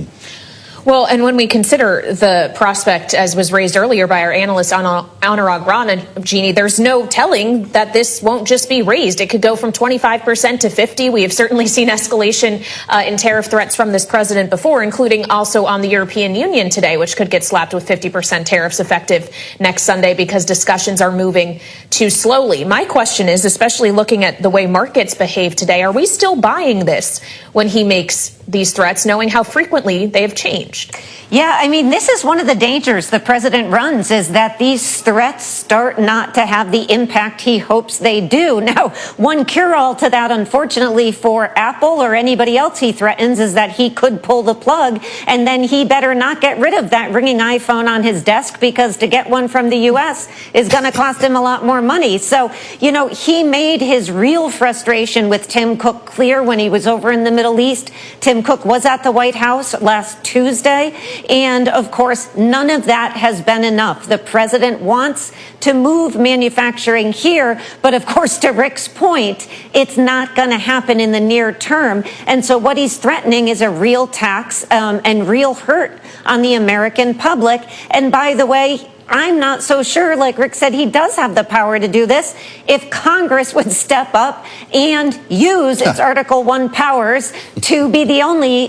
Well, and when we consider the prospect, as was raised earlier by our analyst Anurag Rana, Jeannie, there's no telling that this won't just be raised. It could go from 25% to 50%. We have certainly seen escalation in tariff threats from this president before, including also on the European Union today, which could get slapped with 50% tariffs effective next Sunday because discussions are moving too slowly. My question is, especially looking at the way markets behave today, are we still buying this when he makes these threats, knowing how frequently they have changed? Yeah, I mean, this is one of the dangers the president runs, is that these threats start not to have the impact he hopes they do. Now, one cure-all to that, unfortunately, for Apple or anybody else he threatens, is that he could pull the plug, and then he better not get rid of that ringing iPhone on his desk, because to get one from the U.S. is going to cost him a lot more money. So, you know, he made his real frustration with Tim Cook clear when he was over in the Middle East. Tim Cook was at the White House last Tuesday. And, of course, none of that has been enough. The president wants to move manufacturing here. But, of course, to Rick's point, it's not going to happen in the near term. And so what he's threatening is a real tax and real hurt on the American public. And, by the way, I'm not so sure, like Rick said, he does have the power to do this if Congress would step up and use its Article 1 powers to be the only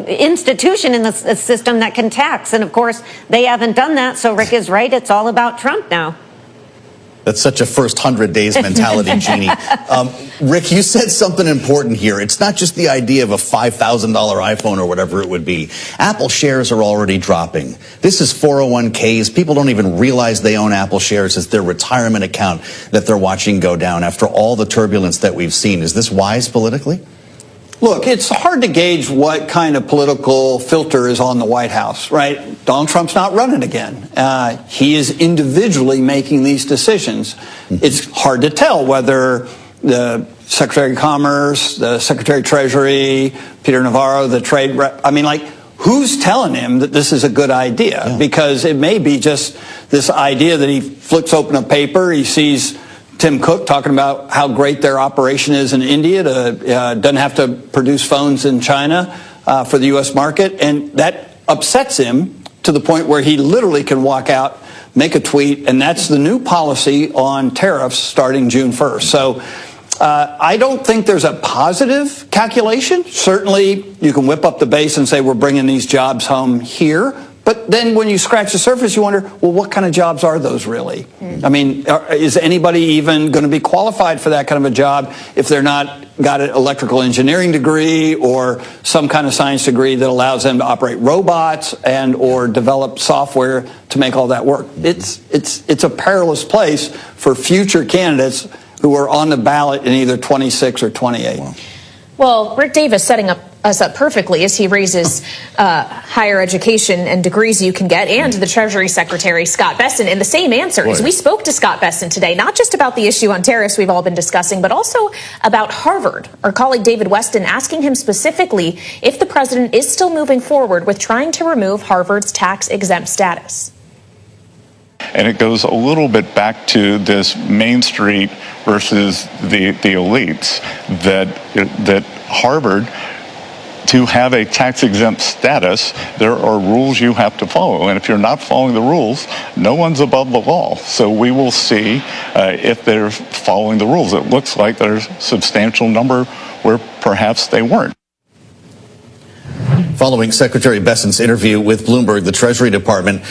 institution in the system that can tax. And, of course, they haven't done that. So Rick is right. It's all about Trump now. That's such a first 100 days mentality, Jeannie. Rick, you said something important here. It's not just the idea of a $5,000 iPhone or whatever it would be. Apple shares are already dropping. This is 401ks. People don't even realize they own Apple shares. It's their retirement account that they're watching go down after all the turbulence that we've seen. Is this wise politically? Look, it's hard to gauge what kind of political filter is on the White House, right? Donald Trump's not running again. He is individually making these decisions. It's hard to tell whether the Secretary of Commerce, the Secretary of Treasury, Peter Navarro, the trade rep, I mean, like, who's telling him that this is a good idea? Because it may be just this idea that he flips open a paper, he sees Tim Cook talking about how great their operation is in India, doesn't have to produce phones in China for the U.S. market, and that upsets him to the point where he literally can walk out, make a tweet, and that's the new policy on tariffs starting June 1st. So I don't think there's a positive calculation. Certainly, you can whip up the base and say we're bringing these jobs home here. But then when you scratch the surface, you wonder, well, what kind of jobs are those really? I mean, is anybody even going to be qualified for that kind of a job if they're not got an electrical engineering degree or some kind of science degree that allows them to operate robots and or develop software to make all that work? It's a perilous place for future candidates who are on the ballot in either 26 or 28. Well, Rick Davis setting up us up perfectly as he raises higher education and degrees you can get, and the Treasury Secretary, Scott Bessent, in the same answer. As we spoke to Scott Bessent today, not just about the issue on tariffs we've all been discussing, but also about Harvard. Our colleague David Weston asking him specifically if the president is still moving forward with trying to remove Harvard's tax-exempt status. And it goes a little bit back to this Main Street versus the elites, that Harvard, to have a tax-exempt status, there are rules you have to follow. And if you're not following the rules, no one's above the law. So we will see if they're following the rules. It looks like there's a substantial number where perhaps they weren't. Following Secretary Bessent's interview with Bloomberg, the Treasury Department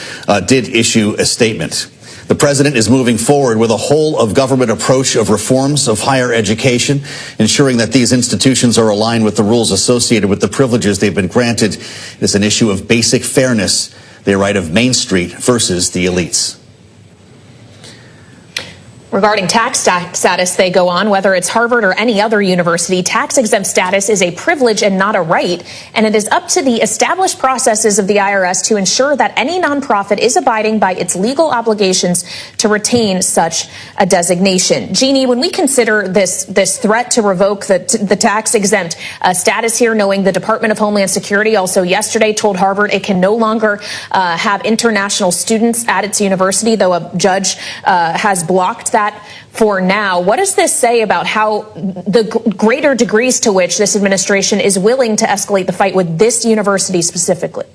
did issue a statement. The president is moving forward with a whole-of-government approach of reforms of higher education, ensuring that these institutions are aligned with the rules associated with the privileges they've been granted. It is an issue of basic fairness. They write of Main Street versus the elites. Regarding tax status, they go on, whether it's Harvard or any other university, tax-exempt status is a privilege and not a right, and it is up to the established processes of the IRS to ensure that any nonprofit is abiding by its legal obligations to retain such a designation. Jeannie, when we consider this threat to revoke the tax-exempt status here, knowing the Department of Homeland Security also yesterday told Harvard it can no longer have international students at its university, though a judge has blocked that for now. What does this say about how the greater degrees to which this administration is willing to escalate the fight with this university specifically?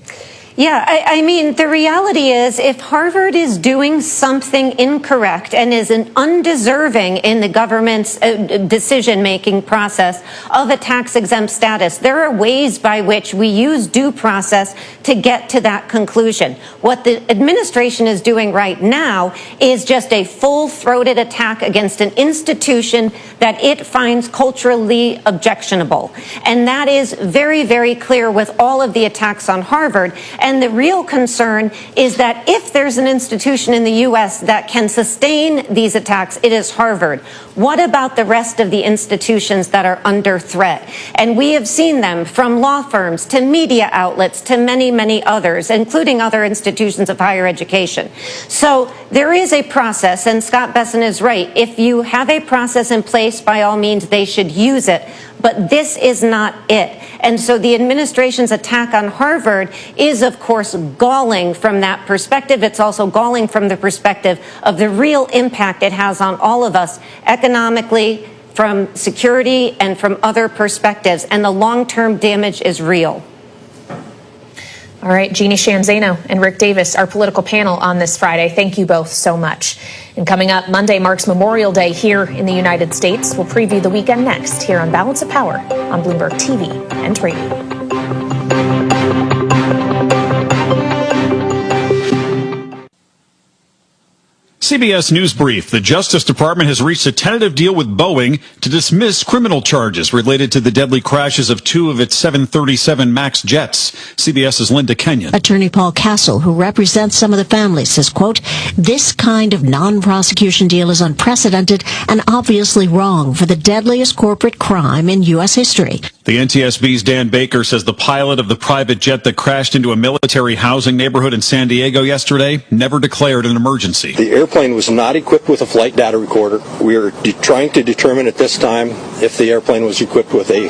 Yeah, I mean, the reality is if Harvard is doing something incorrect and is undeserving in the government's decision-making process of a tax-exempt status, there are ways by which we use due process to get to that conclusion. What the administration is doing right now is just a full-throated attack against an institution that it finds culturally objectionable. And that is very, very clear with all of the attacks on Harvard. And the real concern is that if there's an institution in the U.S. that can sustain these attacks, it is Harvard. What about the rest of the institutions that are under threat? And we have seen them from law firms to media outlets to many, many others, including other institutions of higher education. So there is a process, and Scott Bessent is right. If you have a process in place, by all means, they should use it. But this is not it. And so the administration's attack on Harvard is, of course, galling from that perspective. It's also galling from the perspective of the real impact it has on all of us economically, from security, and from other perspectives. And the long-term damage is real. All right, Jeannie Shanzano and Rick Davis, our political panel on this Friday. Thank you both so much. And coming up, Monday marks Memorial Day here in the United States. We'll preview the weekend next here on Balance of Power on Bloomberg TV and Radio. CBS News Brief. The Justice Department has reached a tentative deal with Boeing to dismiss criminal charges related to the deadly crashes of two of its 737 MAX jets. CBS's Linda Kenyon. Attorney Paul Castle, who represents some of the families, says, quote, "This kind of non-prosecution deal is unprecedented and obviously wrong for the deadliest corporate crime in U.S. history." The NTSB's Dan Baker says the pilot of the private jet that crashed into a military housing neighborhood in San Diego yesterday never declared an emergency. The airplane was not equipped with a flight data recorder. We are trying to determine at this time if the airplane was equipped with a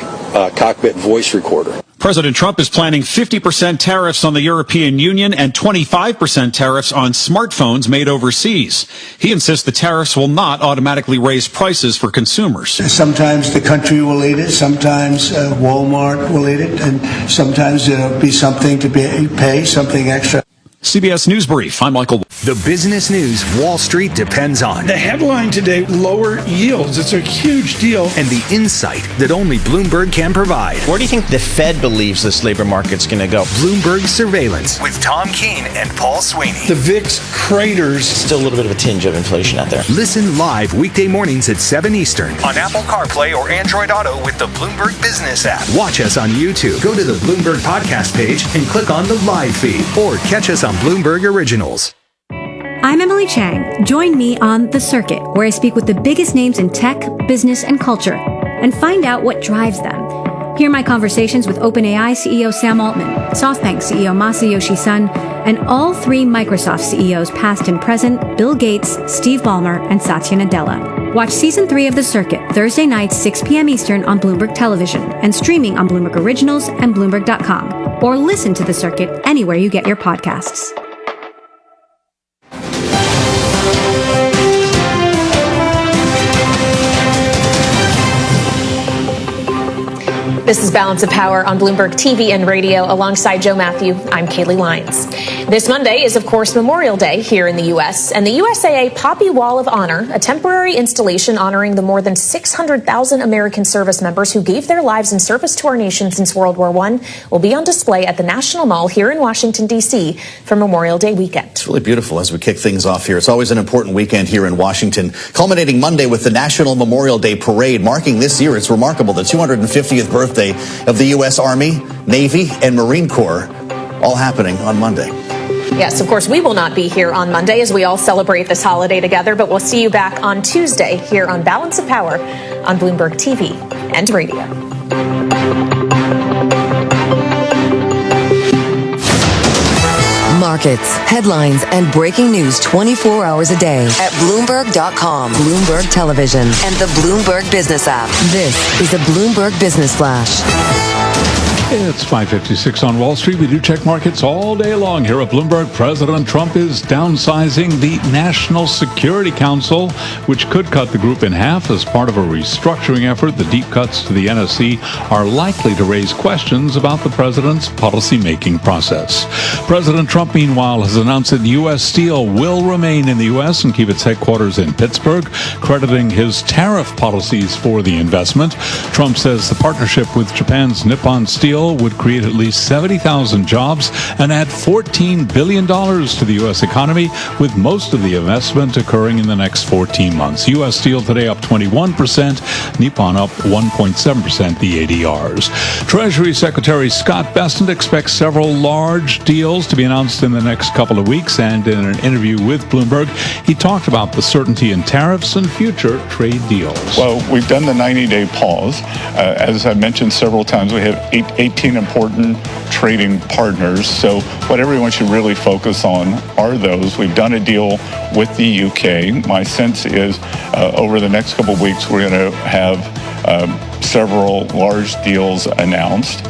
cockpit voice recorder. President Trump is planning 50% tariffs on the European Union and 25% tariffs on smartphones made overseas. He insists the tariffs will not automatically raise prices for consumers. Sometimes the country will eat it, sometimes Walmart will eat it, and sometimes there'll be something to pay, something extra. CBS News Brief. I'm Michael. The business news Wall Street depends on. The headline today, lower yields. It's a huge deal. And the insight that only Bloomberg can provide. Where do you think the Fed believes this labor market's going to go? Bloomberg Surveillance with Tom Keene and Paul Sweeney. The VIX craters. Still a little bit of a tinge of inflation out there. Listen live weekday mornings at 7 Eastern on Apple CarPlay or Android Auto with the Bloomberg Business app. Watch us on YouTube. Go to the Bloomberg podcast page and click on the live feed or catch us on Bloomberg Originals. I'm Emily Chang. Join me on The Circuit, where I speak with the biggest names in tech, business, and culture and find out what drives them. Hear my conversations with OpenAI CEO Sam Altman, SoftBank CEO Masayoshi Son, and all three Microsoft CEOs past and present, Bill Gates, Steve Ballmer, and Satya Nadella. Watch Season 3 of The Circuit, Thursday nights, 6 p.m. Eastern on Bloomberg Television and streaming on Bloomberg Originals and Bloomberg.com. Or listen to The Circuit anywhere you get your podcasts. This is Balance of Power on Bloomberg TV and radio. Alongside Joe Matthew, I'm Kaylee Lyons. This Monday is, of course, Memorial Day here in the U.S., and the USAA Poppy Wall of Honor, a temporary installation honoring the more than 600,000 American service members who gave their lives in service to our nation since World War I, will be on display at the National Mall here in Washington, D.C. for Memorial Day weekend. It's really beautiful as we kick things off here. It's always an important weekend here in Washington, culminating Monday with the National Memorial Day Parade, marking this year, it's remarkable, the 250th birthday of the U.S. Army, Navy, and Marine Corps, all happening on Monday. Yes, of course, we will not be here on Monday as we all celebrate this holiday together, but we'll see you back on Tuesday here on Balance of Power on Bloomberg TV and radio. Markets, headlines, and breaking news 24 hours a day at Bloomberg.com, Bloomberg Television, and the Bloomberg Business app. This is the Bloomberg Business Flash. It's 5:56 on Wall Street. We do check markets all day long here at Bloomberg. President Trump is downsizing the National Security Council, which could cut the group in half as part of a restructuring effort. The deep cuts to the NSC are likely to raise questions about the president's policymaking process. President Trump, meanwhile, has announced that U.S. Steel will remain in the U.S. and keep its headquarters in Pittsburgh, crediting his tariff policies for the investment. Trump says the partnership with Japan's Nippon Steel would create at least 70,000 jobs and add $14 billion to the U.S. economy, with most of the investment occurring in the next 14 months. U.S. Steel today up 21%, Nippon up 1.7%, the ADRs. Treasury Secretary Scott Bessent expects several large deals to be announced in the next couple of weeks, and in an interview with Bloomberg, he talked about the certainty in tariffs and future trade deals. Well, we've done the 90-day pause. As I mentioned several times, we have 18 important trading partners. So what everyone should really focus on are those. We've done a deal with the UK. My sense is over the next couple of weeks, we're going to have several large deals announced.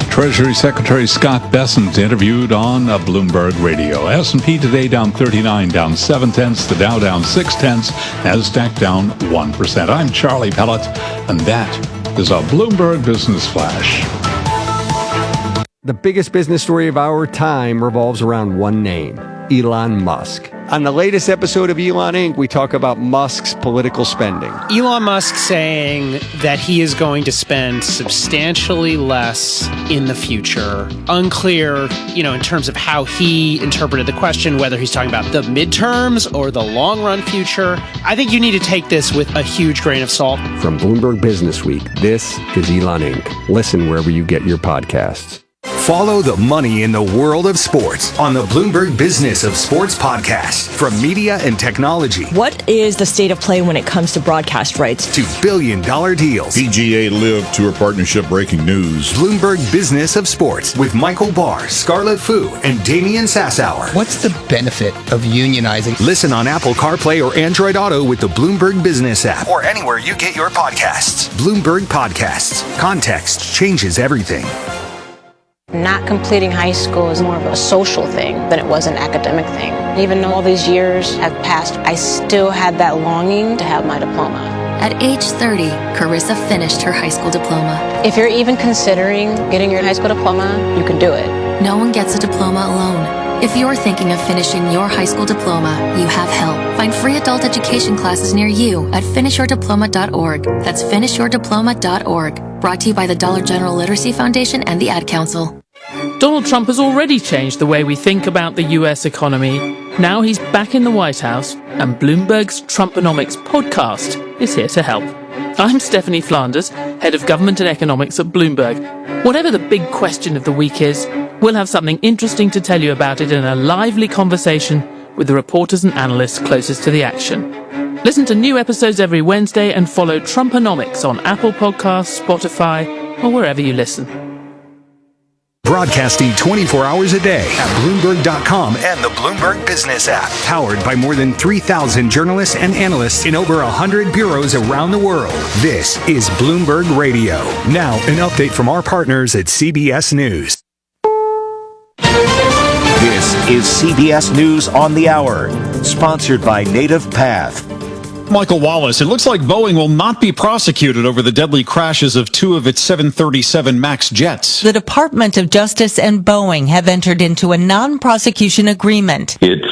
Treasury Secretary Scott Bessent interviewed on Bloomberg Radio. S&P today down 39, down 0.7. The Dow down 0.6. Nasdaq down 1%. I'm Charlie Pellet, and that is a Bloomberg Business Flash. The biggest business story of our time revolves around one name, Elon Musk. On the latest episode of Elon Inc., we talk about Musk's political spending. Elon Musk saying that he is going to spend substantially less in the future. Unclear, in terms of how he interpreted the question, whether he's talking about the midterms or the long-run future. I think you need to take this with a huge grain of salt. From Bloomberg Business Week, this is Elon Inc. Listen wherever you get your podcasts. Follow the money in the world of sports on the Bloomberg Business of Sports podcast. From media and technology. What is the state of play when it comes to broadcast rights? To billion-dollar deals. PGA Live Tour Partnership breaking news. Bloomberg Business of Sports with Michael Barr, Scarlett Fu, and Damian Sassower. What's the benefit of unionizing? Listen on Apple CarPlay or Android Auto with the Bloomberg Business app. Or anywhere you get your podcasts. Bloomberg Podcasts. Context changes everything. Not completing high school is more of a social thing than it was an academic thing. Even though all these years have passed, I still had that longing to have my diploma. At age 30, Carissa finished her high school diploma. If you're even considering getting your high school diploma, you can do it. No one gets a diploma alone. If you're thinking of finishing your high school diploma, you have help. Find free adult education classes near you at finishyourdiploma.org. That's finishyourdiploma.org. Brought to you by the Dollar General Literacy Foundation and the Ad Council. Donald Trump has already changed the way we think about the US economy. Now he's back in the White House, and Bloomberg's Trumponomics podcast is here to help. I'm Stephanie Flanders, head of government and economics at Bloomberg. Whatever the big question of the week is, we'll have something interesting to tell you about it in a lively conversation with the reporters and analysts closest to the action. Listen to new episodes every Wednesday and follow Trumponomics on Apple Podcasts, Spotify, or wherever you listen. Broadcasting 24 hours a day at Bloomberg.com and the Bloomberg Business app. Powered by more than 3,000 journalists and analysts in over 100 bureaus around the world. This is Bloomberg Radio. Now, an update from our partners at CBS News. This is CBS News on the Hour, sponsored by Native Path. Michael Wallace, it looks like Boeing will not be prosecuted over the deadly crashes of two of its 737 MAX jets. The Department of Justice and Boeing have entered into a non-prosecution agreement. It's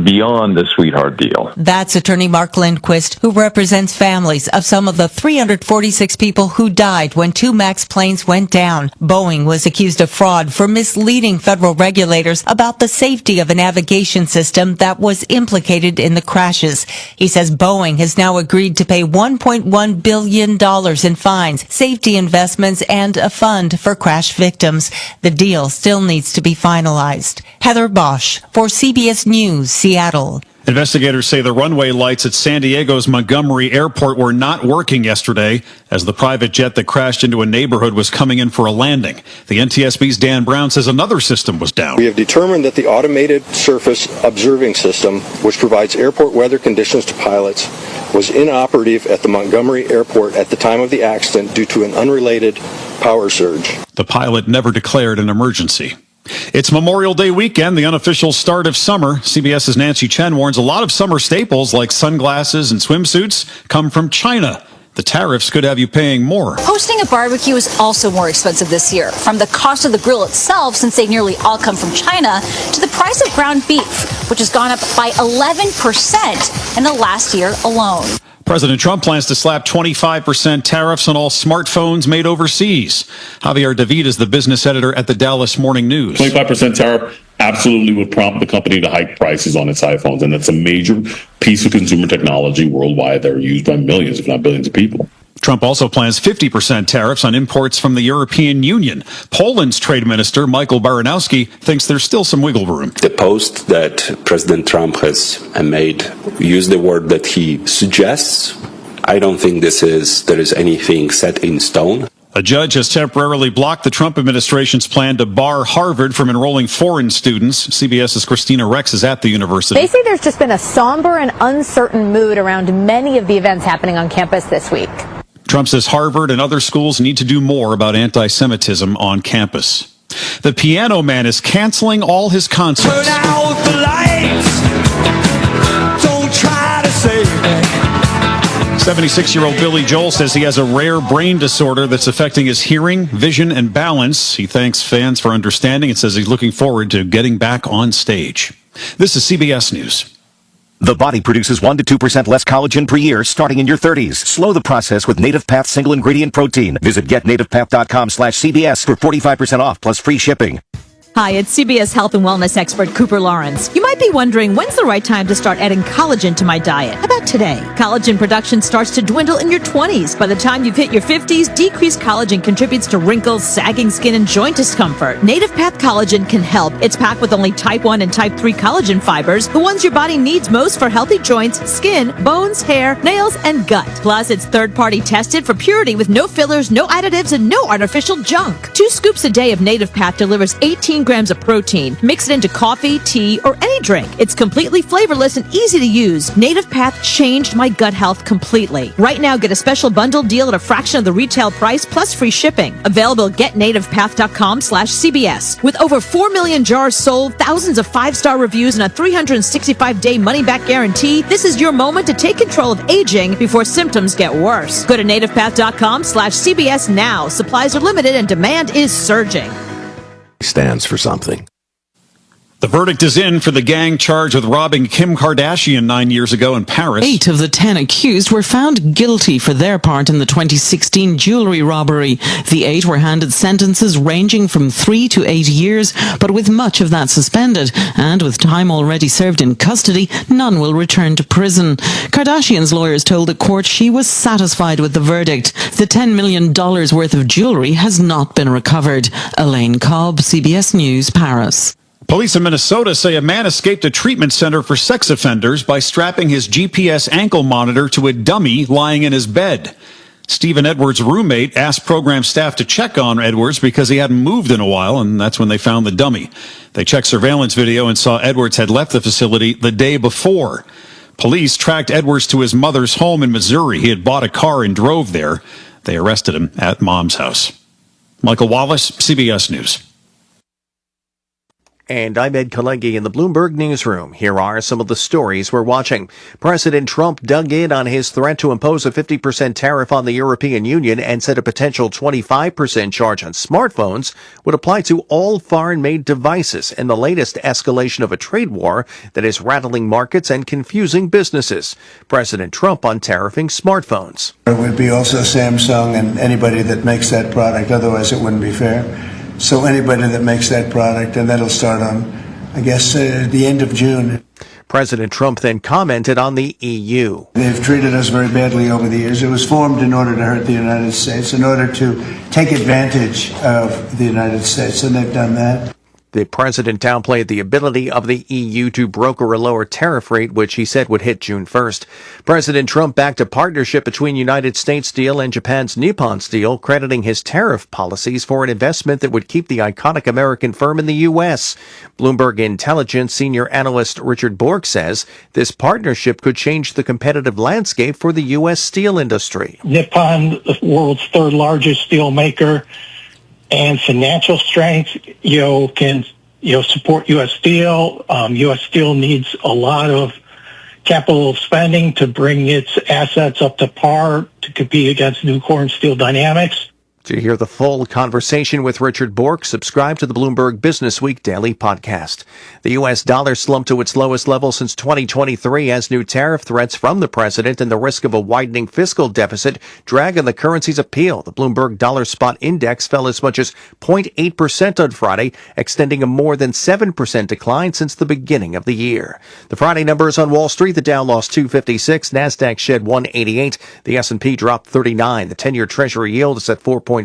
beyond the sweetheart deal. That's attorney Mark Lindquist, who represents families of some of the 346 people who died when two MAX planes went down. Boeing was accused of fraud for misleading federal regulators about the safety of a navigation system that was implicated in the crashes. He says Boeing has now agreed to pay $1.1 billion in fines, safety investments, and a fund for crash victims. The deal still needs to be finalized. Heather Bosch for CBS News, Seattle. Investigators say the runway lights at San Diego's Montgomery Airport were not working yesterday as the private jet that crashed into a neighborhood was coming in for a landing. The NTSB's Dan Brown says another system was down. We have determined that the automated surface observing system, which provides airport weather conditions to pilots, was inoperative at the Montgomery Airport at the time of the accident due to an unrelated power surge. The pilot never declared an emergency. It's Memorial Day weekend, the unofficial start of summer. CBS's Nancy Chen warns a lot of summer staples like sunglasses and swimsuits come from China. The tariffs could have you paying more. Hosting a barbecue is also more expensive this year. From the cost of the grill itself, since they nearly all come from China, to the price of ground beef, which has gone up by 11% in the last year alone. President Trump plans to slap 25% tariffs on all smartphones made overseas. Javier David is the business editor at the Dallas Morning News. 25% tariff absolutely would prompt the company to hike prices on its iPhones, and that's a major piece of consumer technology worldwide that are used by millions, if not billions of people. Trump also plans 50% tariffs on imports from the European Union. Poland's trade minister, Michael Baranowski, thinks there's still some wiggle room. The post that President Trump has made used the word that he suggests. I don't think there is anything set in stone. A judge has temporarily blocked the Trump administration's plan to bar Harvard from enrolling foreign students. CBS's Christina Rex is at the university. They say there's just been a somber and uncertain mood around many of the events happening on campus this week. Trump says Harvard and other schools need to do more about anti-Semitism on campus. The Piano Man is canceling all his concerts. Turn out the lights. Don't try to save me. 76-year-old Billy Joel says he has a rare brain disorder that's affecting his hearing, vision, and balance. He thanks fans for understanding and says he's looking forward to getting back on stage. This is CBS News. The body produces 1 to 2% less collagen per year starting in your 30s. Slow the process with Native Path single ingredient protein. Visit getnativepath.com/CBS for 45% off plus free shipping. Hi, it's CBS health and wellness expert Cooper Lawrence. You might be wondering, when's the right time to start adding collagen to my diet? How about today? Collagen production starts to dwindle in your 20s. By the time you've hit your 50s, decreased collagen contributes to wrinkles, sagging skin, and joint discomfort. Native Path Collagen can help. It's packed with only type 1 and type 3 collagen fibers, the ones your body needs most for healthy joints, skin, bones, hair, nails, and gut. Plus, it's third-party tested for purity with no fillers, no additives, and no artificial junk. 2 scoops a day of Native Path delivers 18 grams of protein. Mix it into coffee, tea, or any drink. It's completely flavorless and easy to use. Native Path changed my gut health completely. Right now, get a special bundle deal at a fraction of the retail price plus free shipping. Available at getnativepath.com/CBS. With over 4 million jars sold, thousands of 5-star reviews, and a 365-day money-back guarantee, this is your moment to take control of aging before symptoms get worse. Go to nativepath.com/CBS now. Supplies are limited and demand is surging. Stands for something. The verdict is in for the gang charged with robbing Kim Kardashian 9 years ago in Paris. 8 of the 10 accused were found guilty for their part in the 2016 jewelry robbery. The 8 were handed sentences ranging from 3 to 8 years, but with much of that suspended, and with time already served in custody, none will return to prison. Kardashian's lawyers told the court she was satisfied with the verdict. The $10 million worth of jewelry has not been recovered. Elaine Cobb, CBS News, Paris. Police in Minnesota say a man escaped a treatment center for sex offenders by strapping his GPS ankle monitor to a dummy lying in his bed. Stephen Edwards' roommate asked program staff to check on Edwards because he hadn't moved in a while, and that's when they found the dummy. They checked surveillance video and saw Edwards had left the facility the day before. Police tracked Edwards to his mother's home in Missouri. He had bought a car and drove there. They arrested him at Mom's house. Michael Wallace, CBS News. And I'm Ed Kalegi in the Bloomberg Newsroom. Here are some of the stories we're watching. President Trump dug in on his threat to impose a 50% tariff on the European Union and said a potential 25% charge on smartphones would apply to all foreign-made devices in the latest escalation of a trade war that is rattling markets and confusing businesses. President Trump on tariffing smartphones. It would be also Samsung and anybody that makes that product. Otherwise, it wouldn't be fair. So anybody that makes that product, and that'll start on, I guess, the end of June. President Trump then commented on the EU. They've treated us very badly over the years. It was formed in order to hurt the United States, in order to take advantage of the United States, and they've done that. The president downplayed the ability of the EU to broker a lower tariff rate, which he said would hit June 1st. President Trump backed a partnership between United States Steel and Japan's Nippon Steel, crediting his tariff policies for an investment that would keep the iconic American firm in the U.S. Bloomberg Intelligence senior analyst Richard Bork says this partnership could change the competitive landscape for the U.S. steel industry. Nippon, the world's third largest steel maker, and financial strength, can support U.S. Steel. U.S. Steel needs a lot of capital spending to bring its assets up to par to compete against Nucor and Steel Dynamics. To hear the full conversation with Richard Bork, subscribe to the Bloomberg Business Week Daily podcast. The U.S. dollar slumped to its lowest level since 2023 as new tariff threats from the president and the risk of a widening fiscal deficit drag on the currency's appeal. The Bloomberg Dollar Spot Index fell as much as 0.8% on Friday, extending a more than 7% decline since the beginning of the year. The Friday numbers on Wall Street, the Dow lost 256, Nasdaq shed 188, the S&P dropped 39, the 10-year Treasury yield is at 4.5%,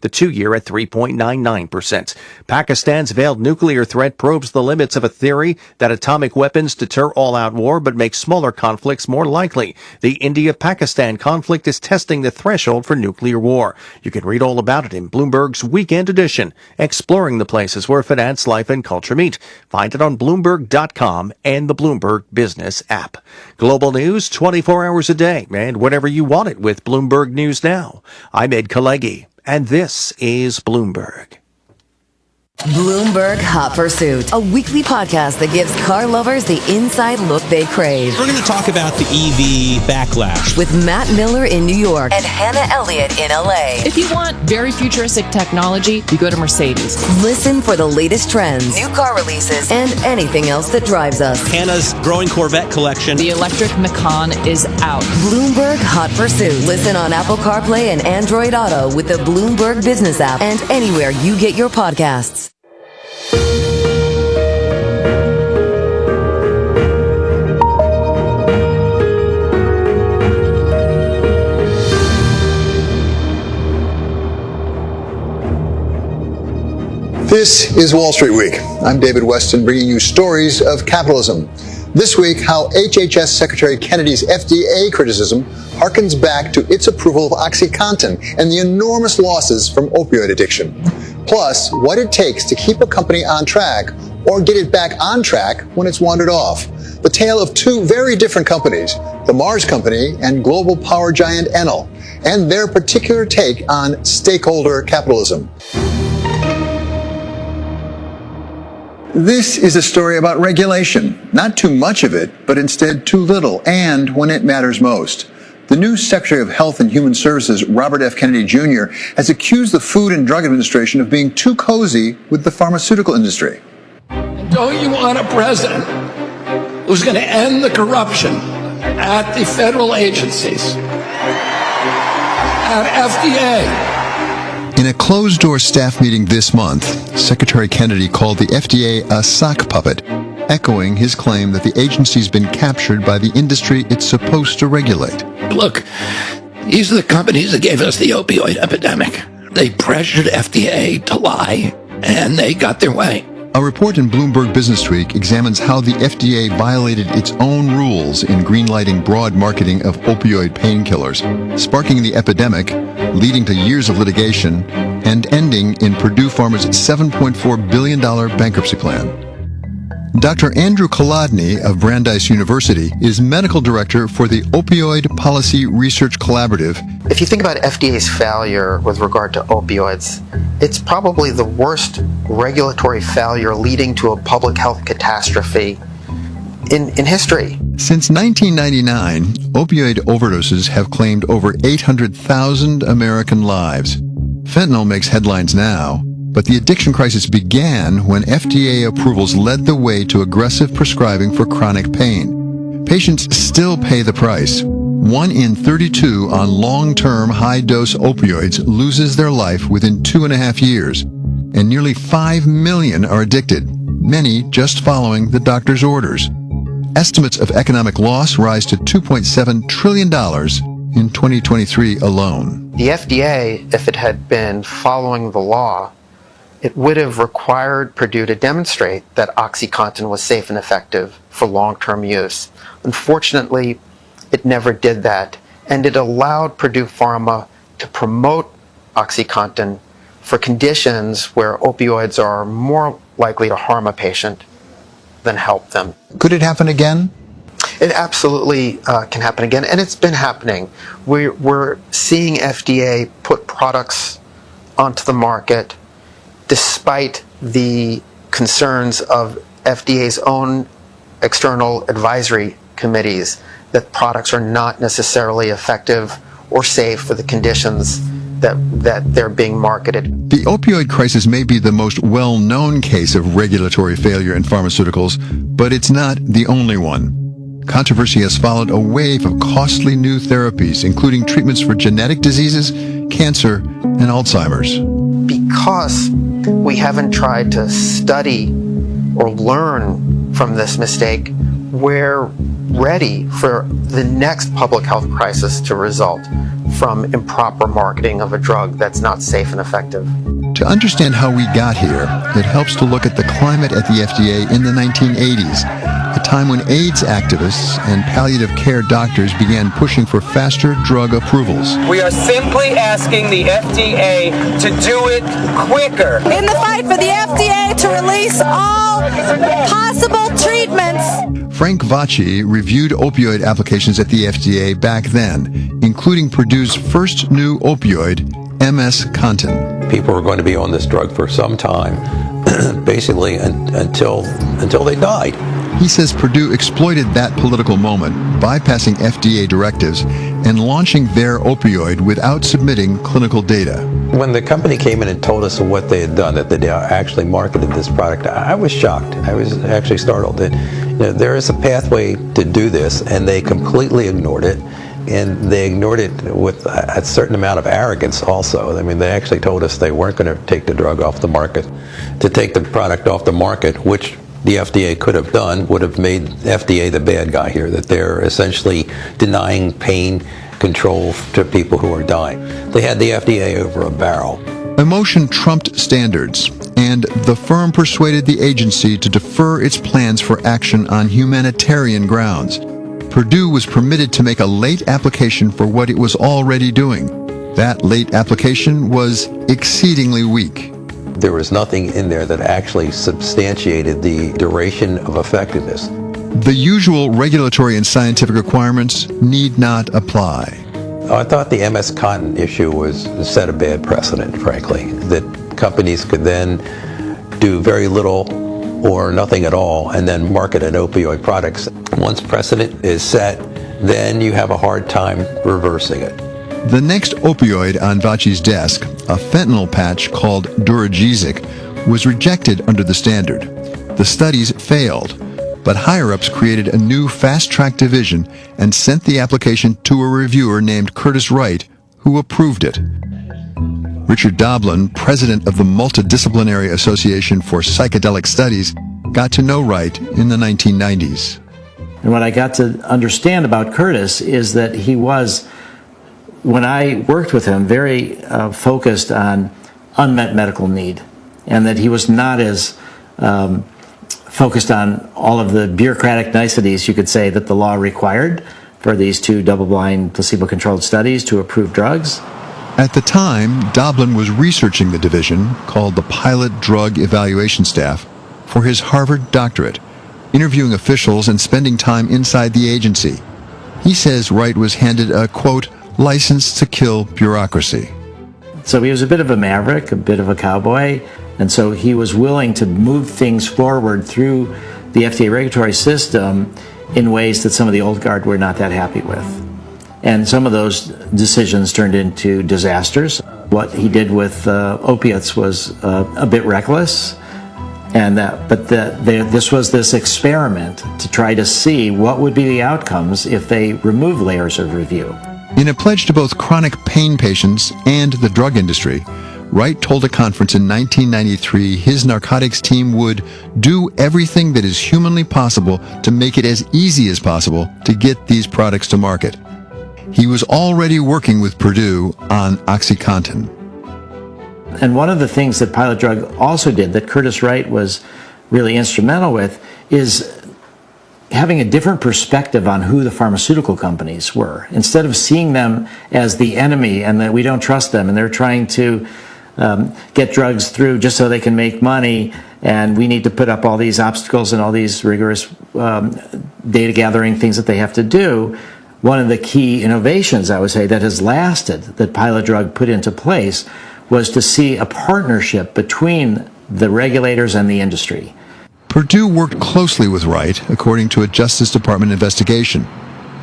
the 2-year at 3.99%. Pakistan's veiled nuclear threat probes the limits of a theory that atomic weapons deter all-out war but make smaller conflicts more likely. The India-Pakistan conflict is testing the threshold for nuclear war. You can read all about it in Bloomberg's Weekend Edition, exploring the places where finance, life, and culture meet. Find it on Bloomberg.com and the Bloomberg Business app. Global news 24 hours a day and whenever you want it with Bloomberg News Now. I'm Ed Kalegi, and this is Bloomberg. Bloomberg Hot Pursuit, a weekly podcast that gives car lovers the inside look they crave. We're going to talk about the EV backlash with Matt Miller in New York and Hannah Elliott in LA. If you want very futuristic technology, you go to Mercedes. Listen for the latest trends, new car releases, and anything else that drives us. Hannah's growing Corvette collection. The electric Macan is out. Bloomberg Hot Pursuit. Listen on Apple CarPlay and Android Auto with the Bloomberg Business app and anywhere you get your podcasts. This is Wall Street Week. I'm David Weston, bringing you stories of capitalism. This week, how HHS Secretary Kennedy's FDA criticism harkens back to its approval of OxyContin and the enormous losses from opioid addiction. Plus, what it takes to keep a company on track or get it back on track when it's wandered off. The tale of two very different companies, the Mars Company and global power giant Enel, and their particular take on stakeholder capitalism. This is a story about regulation. Not too much of it, but instead too little, and when it matters most. The new Secretary of Health and Human Services, Robert F. Kennedy Jr., has accused the Food and Drug Administration of being too cozy with the pharmaceutical industry. Don't you want a president who's going to end the corruption at the federal agencies, at FDA? In a closed-door staff meeting this month, Secretary Kennedy called the FDA a sock puppet, echoing his claim that the agency's been captured by the industry it's supposed to regulate. Look, these are the companies that gave us the opioid epidemic. They pressured FDA to lie, and they got their way. A report in Bloomberg Businessweek examines how the FDA violated its own rules in greenlighting broad marketing of opioid painkillers, sparking the epidemic, leading to years of litigation, and ending in Purdue Pharma's $7.4 billion bankruptcy plan. Dr. Andrew Kolodny of Brandeis University is medical director for the Opioid Policy Research Collaborative. If you think about FDA's failure with regard to opioids, it's probably the worst regulatory failure leading to a public health catastrophe in history. Since 1999, opioid overdoses have claimed over 800,000 American lives. Fentanyl makes headlines now, but the addiction crisis began when FDA approvals led the way to aggressive prescribing for chronic pain. Patients still pay the price. 1 in 32 on long-term high-dose opioids loses their life within 2.5 years, and nearly 5 million are addicted, many just following the doctor's orders. Estimates of economic loss rise to $2.7 trillion in 2023 alone. The FDA, if it had been following the law, it would have required Purdue to demonstrate that OxyContin was safe and effective for long-term use. Unfortunately, it never did that, and it allowed Purdue Pharma to promote OxyContin for conditions where opioids are more likely to harm a patient than help them. Could it happen again? It absolutely can happen again, and it's been happening. We're seeing FDA put products onto the market despite the concerns of FDA's own external advisory committees that products are not necessarily effective or safe for the conditions that they're being marketed. The opioid crisis may be the most well-known case of regulatory failure in pharmaceuticals, but it's not the only one. Controversy has followed a wave of costly new therapies, including treatments for genetic diseases, cancer, and Alzheimer's. Because we haven't tried to study or learn from this mistake, we're ready for the next public health crisis to result from improper marketing of a drug that's not safe and effective. To understand how we got here, it helps to look at the climate at the FDA in the 1980s, a time when AIDS activists and palliative care doctors began pushing for faster drug approvals. We are simply asking the FDA to do it quicker. In the fight for the FDA to release all possible treatments. Frank Vacci reviewed opioid applications at the FDA back then, including Purdue's first new opioid, MS-Contin. People are going to be on this drug for some time, basically until they died. He says Purdue exploited that political moment, bypassing FDA directives and launching their opioid without submitting clinical data. When the company came in and told us what they had done, that they actually marketed this product, I was shocked. I was actually startled. That there is a pathway to do this, and they completely ignored it. And they ignored it with a certain amount of arrogance also. I mean, they actually told us they weren't going to take the drug off the market. To take the product off the market, which the FDA could have done, would have made FDA the bad guy here, that they're essentially denying pain control to people who are dying. They had the FDA over a barrel. Emotion trumped standards, and the firm persuaded the agency to defer its plans for action on humanitarian grounds. Purdue was permitted to make a late application for what it was already doing. That late application was exceedingly weak. There was nothing in there that actually substantiated the duration of effectiveness. The usual regulatory and scientific requirements need not apply. I thought the MS-Contin issue was set a bad precedent, frankly, that companies could then do very little or nothing at all and then market an opioid products. Once precedent is set, then you have a hard time reversing it. The next opioid on Vacci's desk, a fentanyl patch called Duragesic, was rejected under the standard. The studies failed, but higher-ups created a new fast-track division and sent the application to a reviewer named Curtis Wright, who approved it. Richard Doblin, president of the Multidisciplinary Association for Psychedelic Studies, got to know Wright in the 1990s. And what I got to understand about Curtis is that he was, when I worked with him, very focused on unmet medical need, and that he was not as focused on all of the bureaucratic niceties, you could say, that the law required for these 2 double-blind placebo-controlled studies to approve drugs. At the time, Doblin was researching the division, called the Pilot Drug Evaluation Staff, for his Harvard doctorate, interviewing officials and spending time inside the agency. He says Wright was handed a, quote, license to kill bureaucracy. So he was a bit of a maverick, a bit of a cowboy, and so he was willing to move things forward through the FDA regulatory system in ways that some of the old guard were not that happy with. And some of those decisions turned into disasters. What he did with opiates was a bit reckless, this was this experiment to try to see what would be the outcomes if they remove layers of review. In a pledge to both chronic pain patients and the drug industry, Wright told a conference in 1993 his narcotics team would do everything that is humanly possible to make it as easy as possible to get these products to market. He was already working with Purdue on OxyContin. And one of the things that Pilot Drug also did that Curtis Wright was really instrumental with is having a different perspective on who the pharmaceutical companies were. Instead of seeing them as the enemy and that we don't trust them and they're trying to get drugs through just so they can make money, and we need to put up all these obstacles and all these rigorous data gathering things that they have to do. One of the key innovations, I would say, that has lasted, that Pilot Drug put into place, was to see a partnership between the regulators and the industry. Purdue worked closely with Wright, according to a Justice Department investigation.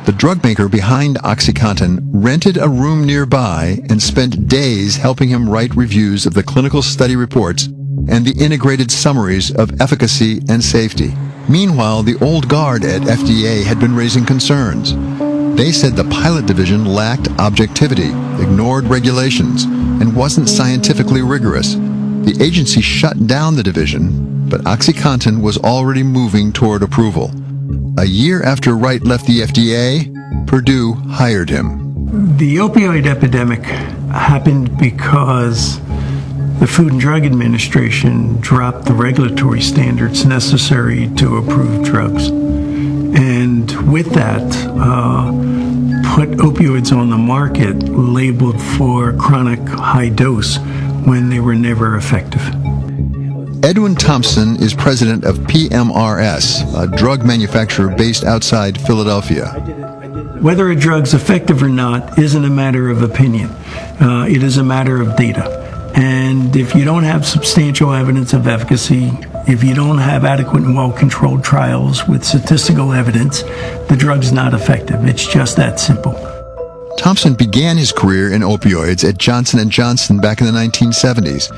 The drug maker behind OxyContin rented a room nearby and spent days helping him write reviews of the clinical study reports and the integrated summaries of efficacy and safety. Meanwhile, the old guard at FDA had been raising concerns. They said the pilot division lacked objectivity, ignored regulations, and wasn't scientifically rigorous. The agency shut down the division, but OxyContin was already moving toward approval. A year after Wright left the FDA, Purdue hired him. The opioid epidemic happened because the Food and Drug Administration dropped the regulatory standards necessary to approve drugs. And with that, put opioids on the market labeled for chronic high dose when they were never effective. Edwin Thompson is president of PMRS, a drug manufacturer based outside Philadelphia. Whether a drug's effective or not isn't a matter of opinion. It is a matter of data. And if you don't have substantial evidence of efficacy, if you don't have adequate and well-controlled trials with statistical evidence, the drug's not effective. It's just that simple. Thompson began his career in opioids at Johnson & Johnson back in the 1970s.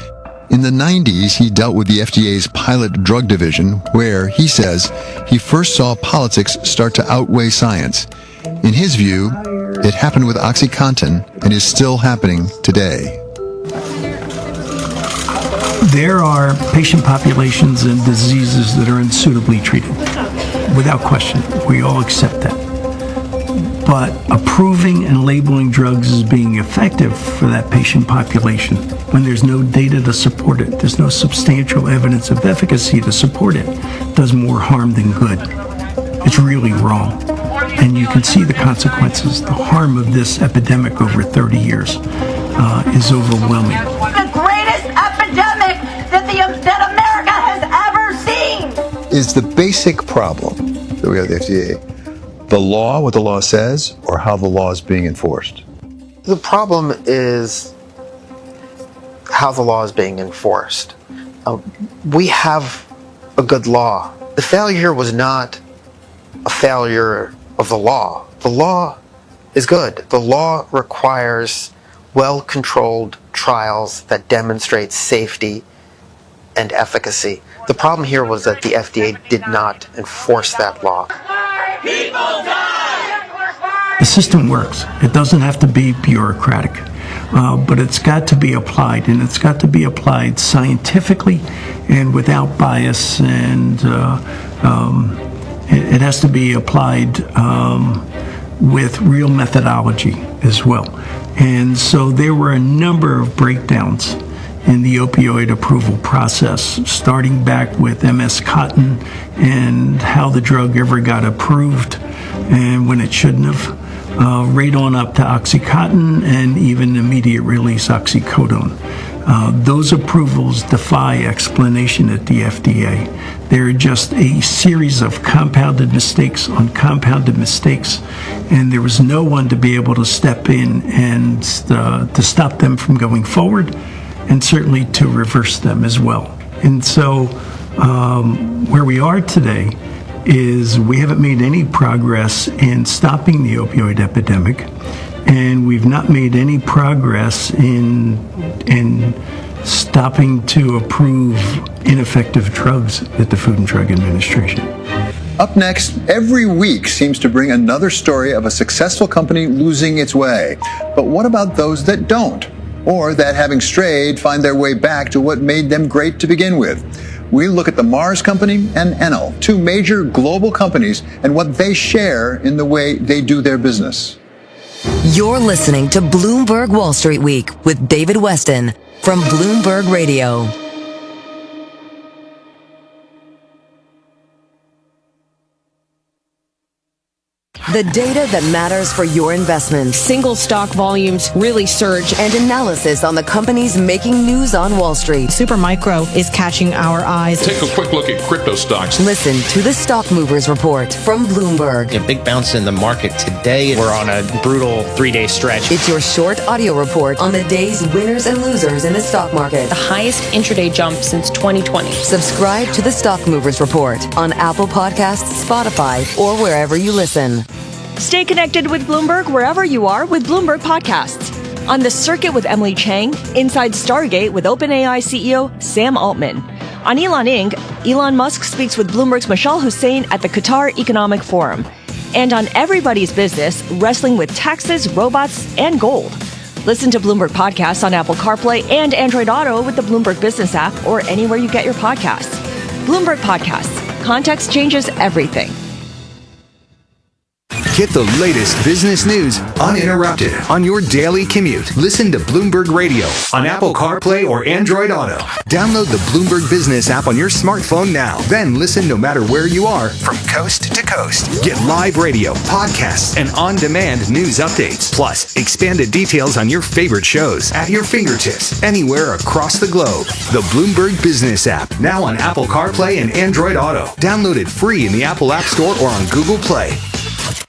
In the 90s, he dealt with the FDA's pilot drug division, where, he says, he first saw politics start to outweigh science. In his view, it happened with OxyContin and is still happening today. There are patient populations and diseases that are unsuitably treated. Without question, we all accept that. But approving and labeling drugs as being effective for that patient population when there's no data to support it, there's no substantial evidence of efficacy to support it, does more harm than good. It's really wrong. And you can see the consequences. The harm of this epidemic over 30 years is overwhelming. The greatest epidemic that America has ever seen. Is the basic problem that we have at the FDA the law, what the law says, or how the law is being enforced? The problem is how the law is being enforced. We have a good law. The failure here was not a failure of the law. The law is good. The law requires well-controlled trials that demonstrate safety and efficacy. The problem here was that the FDA did not enforce that law. The system works. It doesn't have to be bureaucratic, but it's got to be applied, and it's got to be applied scientifically and without bias, and it has to be applied with real methodology as well. And so there were a number of breakdowns in the opioid approval process, starting back with MS Cotton and how the drug ever got approved and when it shouldn't have, right on up to OxyContin and even immediate release oxycodone. Those approvals defy explanation at the FDA. They're just a series of compounded mistakes on compounded mistakes, and there was no one to be able to step in and to stop them from going forward, and certainly to reverse them as well. And so where we are today is we haven't made any progress in stopping the opioid epidemic, and we've not made any progress in stopping to approve ineffective drugs at the Food and Drug Administration. Up next, every week seems to bring another story of a successful company losing its way. But what about those that don't? Or that, having strayed, find their way back to what made them great to begin with? We look at the Mars Company and Enel, two major global companies, and what they share in the way they do their business. You're listening to Bloomberg Wall Street Week with David Weston from Bloomberg Radio. The data that matters for your investments. Single stock volumes really surge. And analysis on the companies making news on Wall Street. Supermicro is catching our eyes. Take a quick look at crypto stocks. Listen to the Stock Movers Report from Bloomberg. A big bounce in the market today. We're on a brutal 3-day stretch. It's your short audio report on the day's winners and losers in the stock market. The highest intraday jump since 2020. Subscribe to the Stock Movers Report on Apple Podcasts, Spotify, or wherever you listen. Stay connected with Bloomberg wherever you are with Bloomberg Podcasts. On The Circuit with Emily Chang, Inside Stargate with OpenAI CEO Sam Altman. On Elon Inc., Elon Musk speaks with Bloomberg's Michelle Hussein at the Qatar Economic Forum. And on Everybody's Business, wrestling with taxes, robots, and gold. Listen to Bloomberg Podcasts on Apple CarPlay and Android Auto with the Bloomberg Business app or anywhere you get your podcasts. Bloomberg Podcasts. Context changes everything. Get the latest business news uninterrupted on your daily commute. Listen to Bloomberg Radio on Apple CarPlay or Android Auto. Download the Bloomberg Business app on your smartphone now. Then listen no matter where you are from coast to coast. Get live radio, podcasts, and on-demand news updates. Plus, expanded details on your favorite shows at your fingertips anywhere across the globe. The Bloomberg Business app, now on Apple CarPlay and Android Auto. Download it free in the Apple App Store or on Google Play.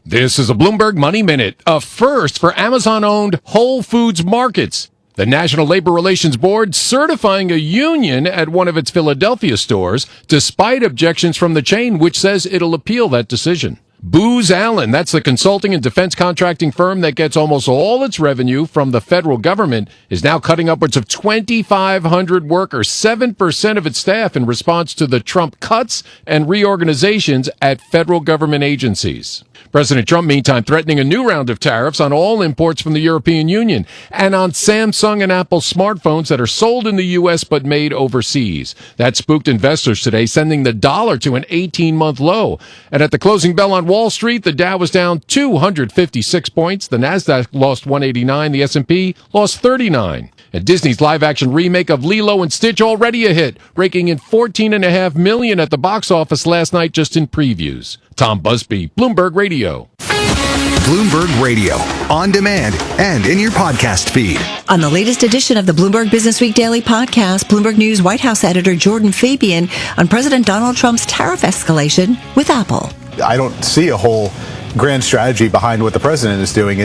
This is a Bloomberg Money Minute, a first for Amazon-owned Whole Foods Markets. The National Labor Relations Board certifying a union at one of its Philadelphia stores, despite objections from the chain, which says it'll appeal that decision. Booz Allen, that's the consulting and defense contracting firm that gets almost all its revenue from the federal government, is now cutting upwards of 2,500 workers, 7% of its staff in response to the Trump cuts and reorganizations at federal government agencies. President Trump, meantime, threatening a new round of tariffs on all imports from the European Union and on Samsung and Apple smartphones that are sold in the U.S. but made overseas. That spooked investors today, sending the dollar to an 18-month low. And at the closing bell on Wall Street, the Dow was down 256 points. The Nasdaq lost 189. The S&P lost 39. And Disney's live-action remake of Lilo and Stitch already a hit, raking in $14.5 million at the box office last night just in previews. Tom Busby, Bloomberg Radio. Bloomberg Radio, on demand and in your podcast feed. On the latest edition of the Bloomberg Business Week Daily Podcast, Bloomberg News White House editor Jordan Fabian on President Donald Trump's tariff escalation with Apple. I don't see a whole grand strategy behind what the president is doing.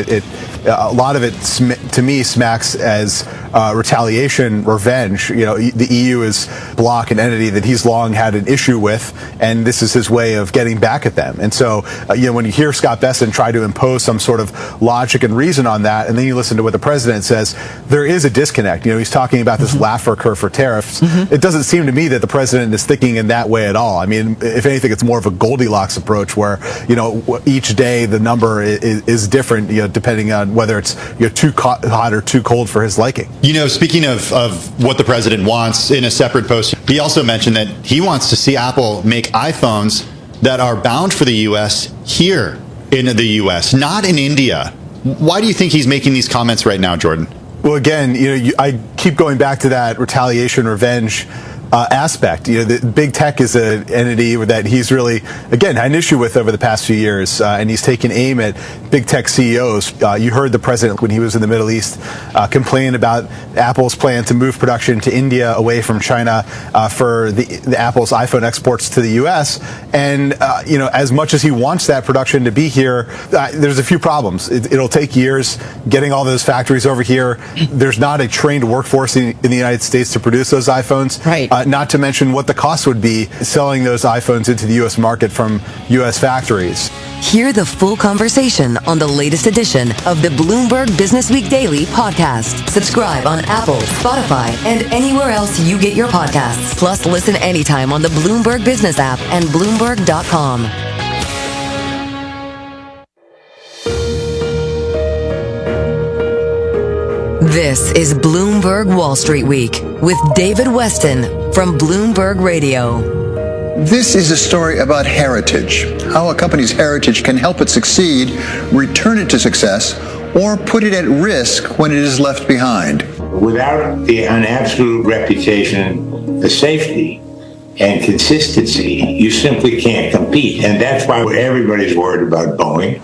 A lot of it, to me, smacks as retaliation, revenge. You know, the EU is a bloc, an entity that he's long had an issue with, and this is his way of getting back at them. And so, when you hear Scott Bessent try to impose some sort of logic and reason on that, and then you listen to what the president says, there is a disconnect. You know, he's talking about this Laffer curve for tariffs. It doesn't seem to me that the president is thinking in that way at all. I mean, if anything, it's more of a Goldilocks approach where, each day the number is different, depending on whether it's too hot or too cold for his liking. Speaking of what the president wants, in a separate post, he also mentioned that he wants to see Apple make iPhones that are bound for the U.S. here in the U.S., not in India. Why do you think he's making these comments right now, Jordan? Well, again, I keep going back to that retaliation, revenge aspect. The big tech is an entity that he's really, again, had an issue with over the past few years, and he's taken aim at big tech CEOs. You heard the president when he was in the Middle East complain about Apple's plan to move production to India away from China for the Apple's iPhone exports to the U.S. And as much as he wants that production to be here, there's a few problems. It'll take years getting all those factories over here. There's not a trained workforce in the United States to produce those iPhones. Right. Not to mention what the cost would be selling those iPhones into the U.S. market from U.S. factories. Hear the full conversation on the latest edition of the Bloomberg Businessweek Daily podcast. Subscribe on Apple, Spotify, and anywhere else you get your podcasts. Plus, listen anytime on the Bloomberg Business app and Bloomberg.com. This is Bloomberg Wall Street Week with David Weston from Bloomberg Radio. This is a story about heritage, how a company's heritage can help it succeed, return it to success, or put it at risk when it is left behind. Without an absolute reputation for safety and consistency, you simply can't compete. And that's why everybody's worried about Boeing.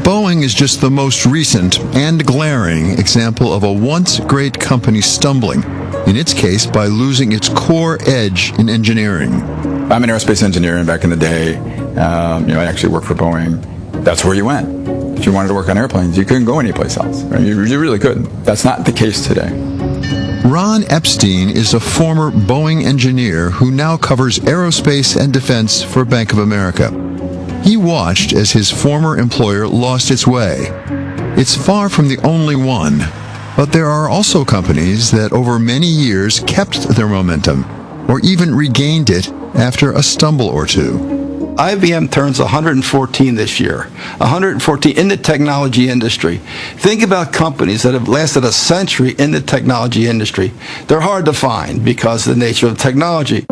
Boeing is just the most recent and glaring example of a once great company stumbling, in its case by losing its core edge in engineering. I'm an aerospace engineer, and back in the day, I actually worked for Boeing. That's where you went. If you wanted to work on airplanes, you couldn't go anyplace else. You really couldn't. That's not the case today. Ron Epstein is a former Boeing engineer who now covers aerospace and defense for Bank of America. He watched as his former employer lost its way. It's far from the only one, but there are also companies that over many years kept their momentum, or even regained it after a stumble or two. IBM turns 114 this year, 114 in the technology industry. Think about companies that have lasted a century in the technology industry. They're hard to find because of the nature of technology.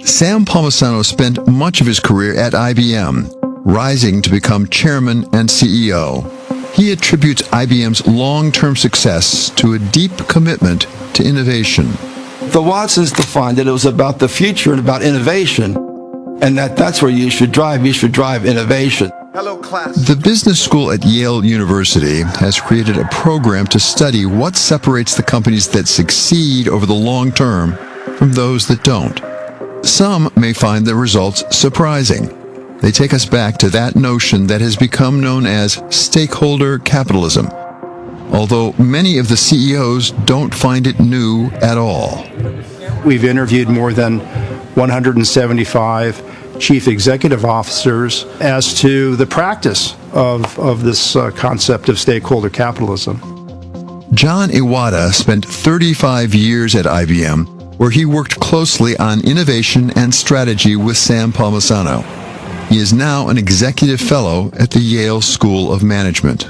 Sam Palmisano spent much of his career at IBM, rising to become chairman and CEO. He attributes IBM's long-term success to a deep commitment to innovation. The Watsons defined that it was about the future and about innovation, and that's where you should drive. You should drive innovation. Hello, class. The business school at Yale University has created a program to study what separates the companies that succeed over the long term from those that don't. Some may find the results surprising. They take us back to that notion that has become known as stakeholder capitalism, although many of the CEOs don't find it new at all. We've interviewed more than 175 chief executive officers as to the practice of this concept of stakeholder capitalism. John Iwata spent 35 years at IBM, where he worked closely on innovation and strategy with Sam Palmisano. He is now an executive fellow at the Yale School of Management.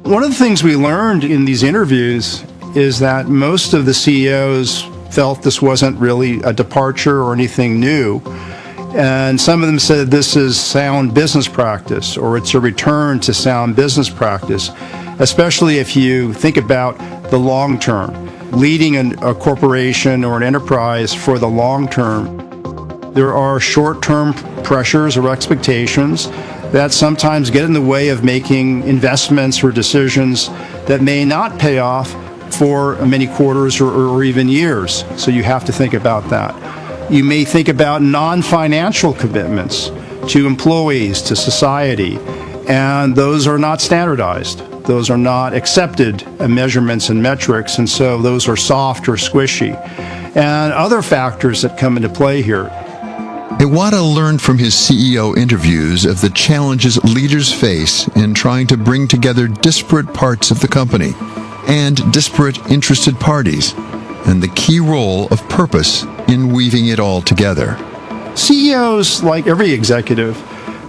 One of the things we learned in these interviews is that most of the CEOs felt this wasn't really a departure or anything new. And some of them said this is sound business practice, or it's a return to sound business practice, especially if you think about the long term, leading a corporation or an enterprise for the long term. There are short-term pressures or expectations that sometimes get in the way of making investments or decisions that may not pay off for many quarters or even years. So you have to think about that. You may think about non-financial commitments to employees, to society, and those are not standardized. Those are not accepted measurements and metrics, and so those are soft or squishy. And other factors that come into play here. Iwata learned from his CEO interviews of the challenges leaders face in trying to bring together disparate parts of the company and disparate interested parties, and the key role of purpose in weaving it all together. CEOs, like every executive,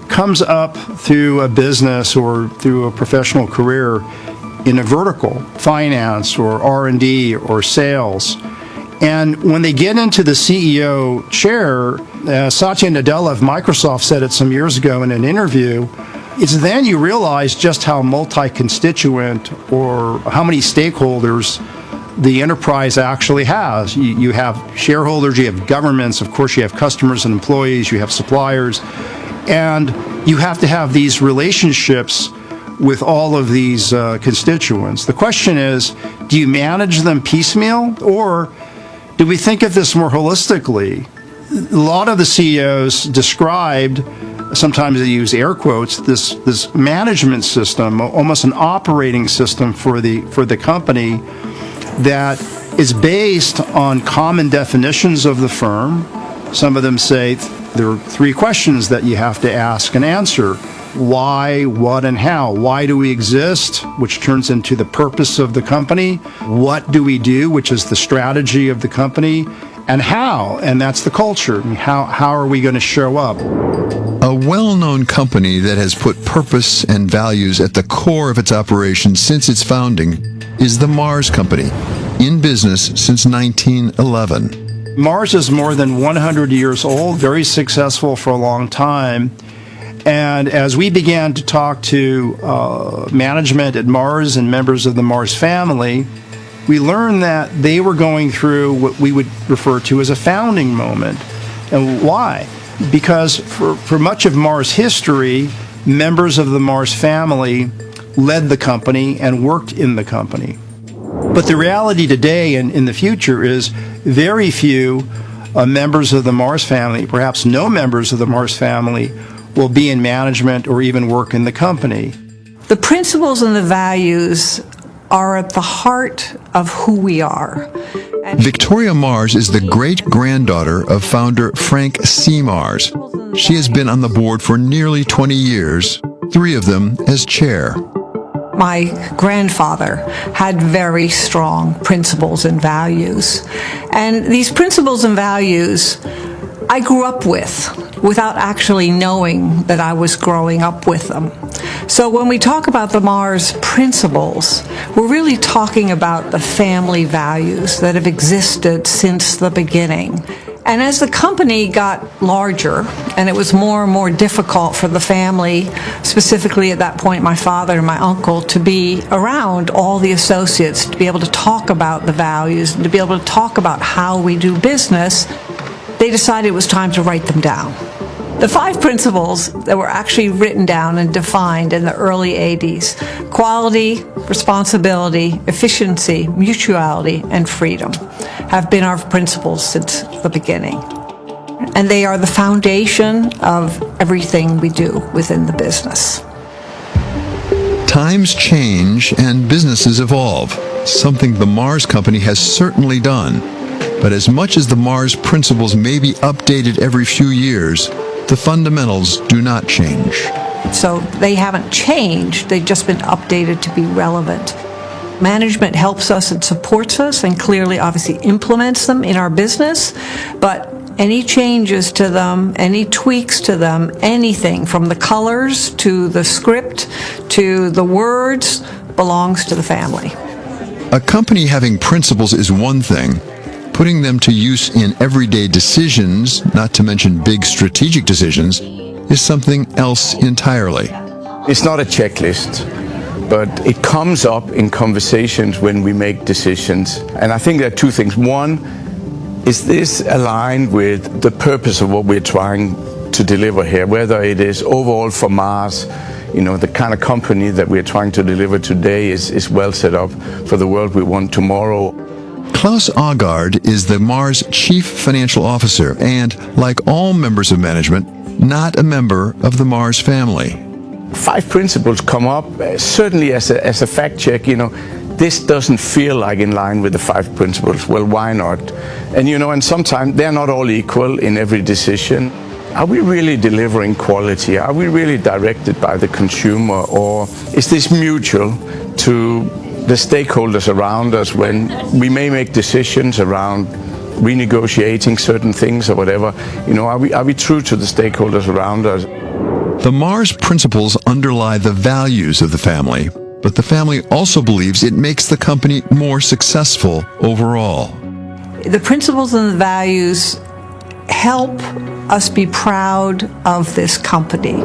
comes up through a business or through a professional career in a vertical, finance or R&D or sales. And when they get into the CEO chair, Satya Nadella of Microsoft said it some years ago in an interview, It's then you realize just how multi-constituent or how many stakeholders the enterprise actually has. You have shareholders, you have governments, of course you have customers and employees, you have suppliers, and you have to have these relationships with all of these constituents. The question is, do you manage them piecemeal, or do we think of this more holistically? A lot of the CEOs described, sometimes they use air quotes, this management system, almost an operating system for the company that is based on common definitions of the firm. Some of them say there are 3 questions that you have to ask and answer. Why, what, and how. Why do we exist, which turns into the purpose of the company? What do we do, which is the strategy of the company? And how, and that's the culture. How are we going to show up? A well-known company that has put purpose and values at the core of its operations since its founding is the Mars Company, in business since 1911. Mars is more than 100 years old, very successful for a long time. And as we began to talk to management at Mars and members of the Mars family, we learned that they were going through what we would refer to as a founding moment. And why? Because for much of Mars history, members of the Mars family led the company and worked in the company. But the reality today and in the future is very few members of the Mars family, perhaps no members of the Mars family, will be in management or even work in the company. The principles and the values are at the heart of who we are. Victoria Mars is the great-granddaughter of founder Frank C. Mars. She has been on the board for nearly 20 years, 3 of them as chair. My grandfather had very strong principles and values. And these principles and values I grew up with without actually knowing that I was growing up with them. So when we talk about the Mars principles, we're really talking about the family values that have existed since the beginning. And as the company got larger, and it was more and more difficult for the family, specifically at that point my father and my uncle, to be around all the associates, to be able to talk about the values, and to be able to talk about how we do business, they decided it was time to write them down. The 5 principles that were actually written down and defined in the early 80s, quality, responsibility, efficiency, mutuality, and freedom, have been our principles since the beginning. And they are the foundation of everything we do within the business. Times change and businesses evolve, something the Mars Company has certainly done. But as much as the Mars principles may be updated every few years, the fundamentals do not change. So they haven't changed, they've just been updated to be relevant. Management helps us and supports us and clearly obviously implements them in our business, but any changes to them, any tweaks to them, anything from the colors to the script to the words belongs to the family. A company having principles is one thing. Putting them to use in everyday decisions, not to mention big strategic decisions, is something else entirely. It's not a checklist, but it comes up in conversations when we make decisions. And I think there are 2 things. One, is this aligned with the purpose of what we're trying to deliver here, whether it is overall for Mars, the kind of company that we're trying to deliver today is well set up for the world we want tomorrow. Klaus Aagaard is the Mars Chief Financial Officer and, like all members of management, not a member of the Mars family. 5 principles come up, certainly as a fact check, this doesn't feel like in line with the 5 principles. Well, why not? And sometimes they're not all equal in every decision. Are we really delivering quality? Are we really directed by the consumer? Or is this mutual to the stakeholders around us when we may make decisions around renegotiating certain things or whatever? Are we true to the stakeholders around us? The Mars principles underlie the values of the family, but the family also believes it makes the company more successful overall. The principles and the values help us be proud of this company.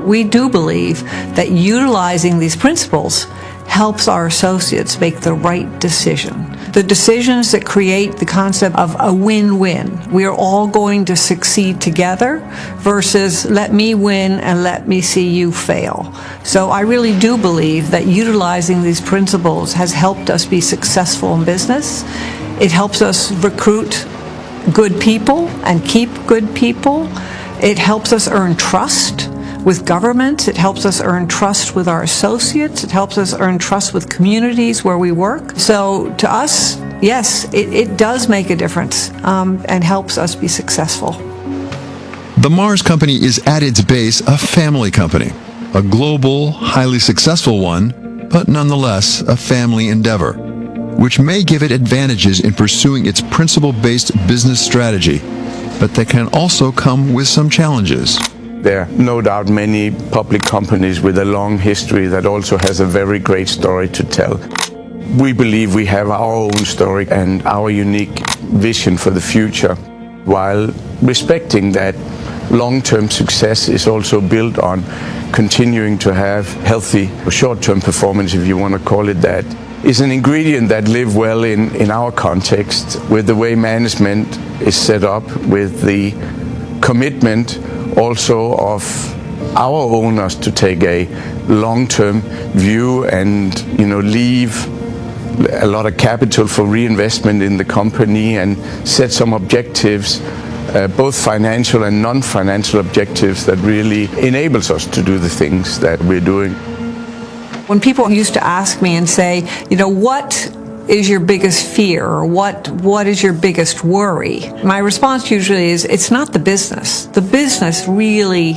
We do believe that utilizing these principles helps our associates make the right decision. The decisions that create the concept of a win-win. We are all going to succeed together versus let me win and let me see you fail. So I really do believe that utilizing these principles has helped us be successful in business. It helps us recruit good people and keep good people. It helps us earn trust with governments. It helps us earn trust with our associates. It helps us earn trust with communities where we work. So to us, yes, it does make a difference and helps us be successful. The Mars Company is at its base a family company, a global, highly successful one, but nonetheless a family endeavor, which may give it advantages in pursuing its principle-based business strategy, but that can also come with some challenges. There are no doubt many public companies with a long history that also has a very great story to tell. We believe we have our own story and our unique vision for the future, while respecting that long-term success is also built on continuing to have healthy short-term performance, if you want to call it that, is an ingredient that live well in our context with the way management is set up, with the commitment also of our owners to take a long-term view and leave a lot of capital for reinvestment in the company and set some objectives, both financial and non-financial objectives that really enables us to do the things that we're doing. When people used to ask me and say, what is your biggest fear, or what is your biggest worry? My response usually is, it's not the business. The business really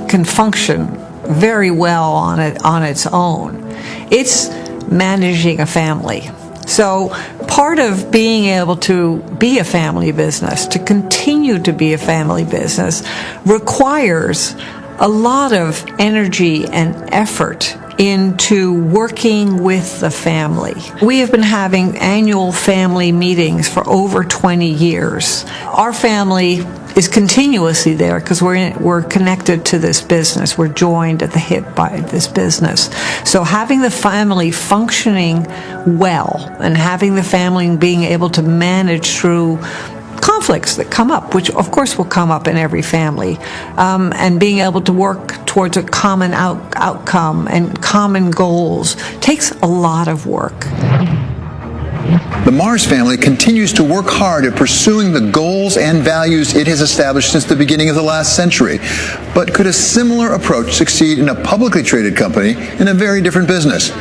can function very well on its own. It's managing a family. So part of being able to be a family business, to continue to be a family business, requires a lot of energy and effort into working with the family. We have been having annual family meetings for over 20 years. Our family is continuously there because we're connected to this business. We're joined at the hip by this business. So having the family functioning well and having the family being able to manage through conflicts that come up, which of course will come up in every family, and being able to work towards a common outcome and common goals takes a lot of work. The Mars family continues to work hard at pursuing the goals and values it has established since the beginning of the last century. But could a similar approach succeed in a publicly traded company in a very different business?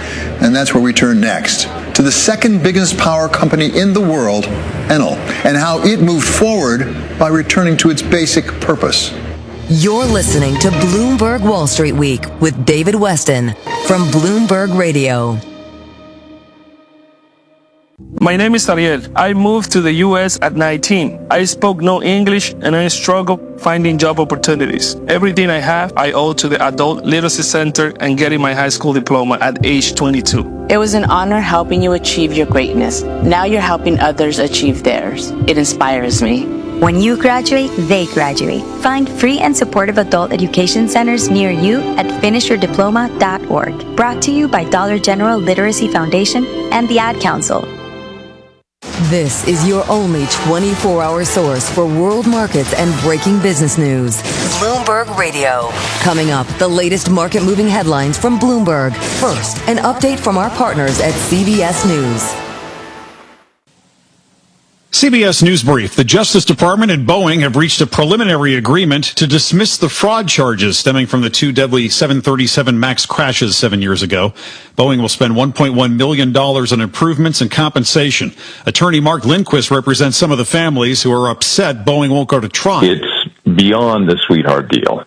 And that's where we turn next, to the second biggest power company in the world, Enel, and how it moved forward by returning to its basic purpose. You're listening to Bloomberg Wall Street Week with David Weston from Bloomberg Radio. My name is Ariel. I moved to the U.S. at 19. I spoke no English and I struggled finding job opportunities. Everything I have, I owe to the Adult Literacy Center and getting my high school diploma at age 22. It was an honor helping you achieve your greatness. Now you're helping others achieve theirs. It inspires me. When you graduate, they graduate. Find free and supportive adult education centers near you at finishyourdiploma.org. Brought to you by Dollar General Literacy Foundation and the Ad Council. This is your only 24-hour source for world markets and breaking business news. Bloomberg Radio. Coming up, the latest market-moving headlines from Bloomberg. First, an update from our partners at CBS News. CBS News Brief. The Justice Department and Boeing have reached a preliminary agreement to dismiss the fraud charges stemming from the two deadly 737 MAX crashes 7 years ago. Boeing will spend $1.1 million on improvements and compensation. Attorney Mark Lindquist represents some of the families who are upset Boeing won't go to trial. It's beyond a sweetheart deal.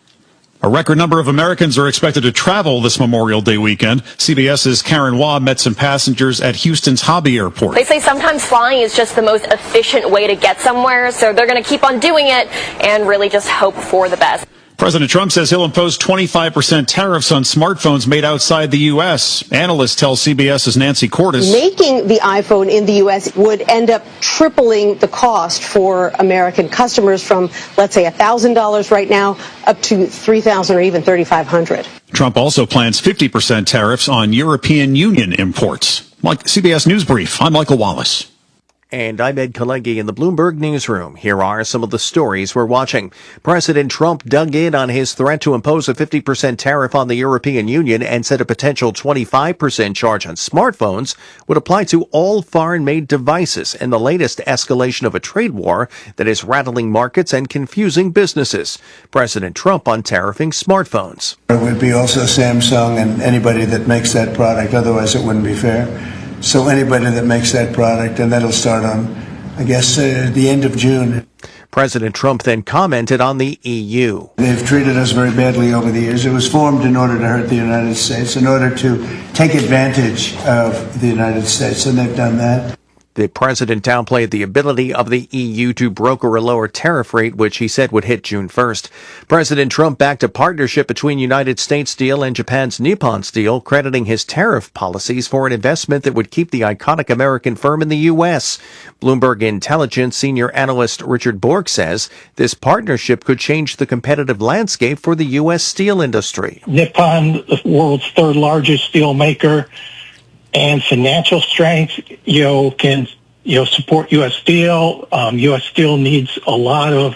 A record number of Americans are expected to travel this Memorial Day weekend. CBS's Karen Waugh met some passengers at Houston's Hobby Airport. They say sometimes flying is just the most efficient way to get somewhere, so they're going to keep on doing it and really just hope for the best. President Trump says he'll impose 25% tariffs on smartphones made outside the U.S. Analysts tell CBS's Nancy Cordes. Making the iPhone in the U.S. would end up tripling the cost for American customers from, let's say, $1,000 right now up to $3,000 or even $3,500. Trump also plans 50% tariffs on European Union imports. Like CBS News Brief, I'm Michael Wallace. And I'm Ed Kalegi in the Bloomberg Newsroom. Here are some of the stories we're watching. President Trump dug in on his threat to impose a 50% tariff on the European Union and said a potential 25% charge on smartphones would apply to all foreign-made devices in the latest escalation of a trade war that is rattling markets and confusing businesses. President Trump on tariffing smartphones. It would be also Samsung and anybody that makes that product, otherwise it wouldn't be fair. So anybody that makes that product, and that'll start on, I guess, the end of June. President Trump then commented on the EU. They've treated us very badly over the years. It was formed in order to hurt the United States, in order to take advantage of the United States, and they've done that. The president downplayed the ability of the EU to broker a lower tariff rate, which he said would hit June 1st. President Trump backed a partnership between United States Steel and Japan's Nippon Steel, crediting his tariff policies for an investment that would keep the iconic American firm in the U.S. Bloomberg Intelligence senior analyst Richard Bork says this partnership could change the competitive landscape for the U.S. steel industry. Nippon, the world's third largest steel maker, and financial strength, can support U.S. Steel. U.S. Steel needs a lot of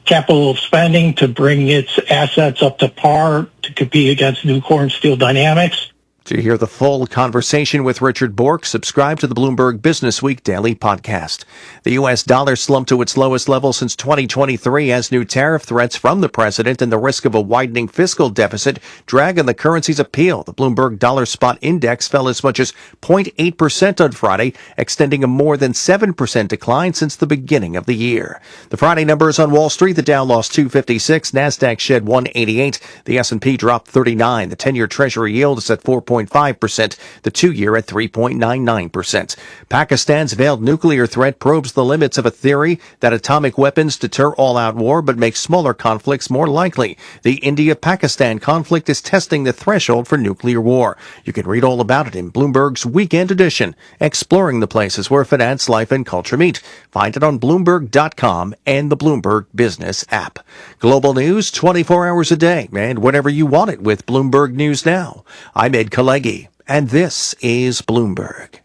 capital spending to bring its assets up to par to compete against Nucor and Steel Dynamics. To hear the full conversation with Richard Bork, subscribe to the Bloomberg Businessweek Daily Podcast. The U.S. dollar slumped to its lowest level since 2023 as new tariff threats from the president and the risk of a widening fiscal deficit drag on the currency's appeal. The Bloomberg Dollar Spot Index fell as much as 0.8% on Friday, extending a more than 7% decline since the beginning of the year. The Friday numbers on Wall Street, the Dow lost 256, Nasdaq shed 188, the S&P dropped 39, the 10-year Treasury yield is at 4.5%, the 2-year at 3.99%. Pakistan's veiled nuclear threat probes the limits of a theory that atomic weapons deter all-out war but make smaller conflicts more likely. The India-Pakistan conflict is testing the threshold for nuclear war. You can read all about it in Bloomberg's Weekend Edition, exploring the places where finance, life, and culture meet. Find it on Bloomberg.com and the Bloomberg Business app. Global news 24 hours a day and whenever you want it with Bloomberg News Now. I'm Ed Kalegi, and this is Bloomberg.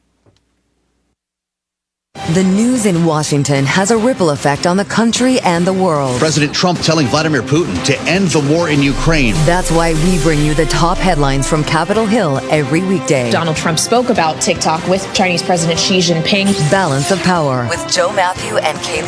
The news in Washington has a ripple effect on the country and the world. President Trump telling Vladimir Putin to end the war in Ukraine. That's why we bring you the top headlines from Capitol Hill every weekday. Donald Trump spoke about TikTok with Chinese President Xi Jinping. Balance of Power with Joe Matthew and Kaylee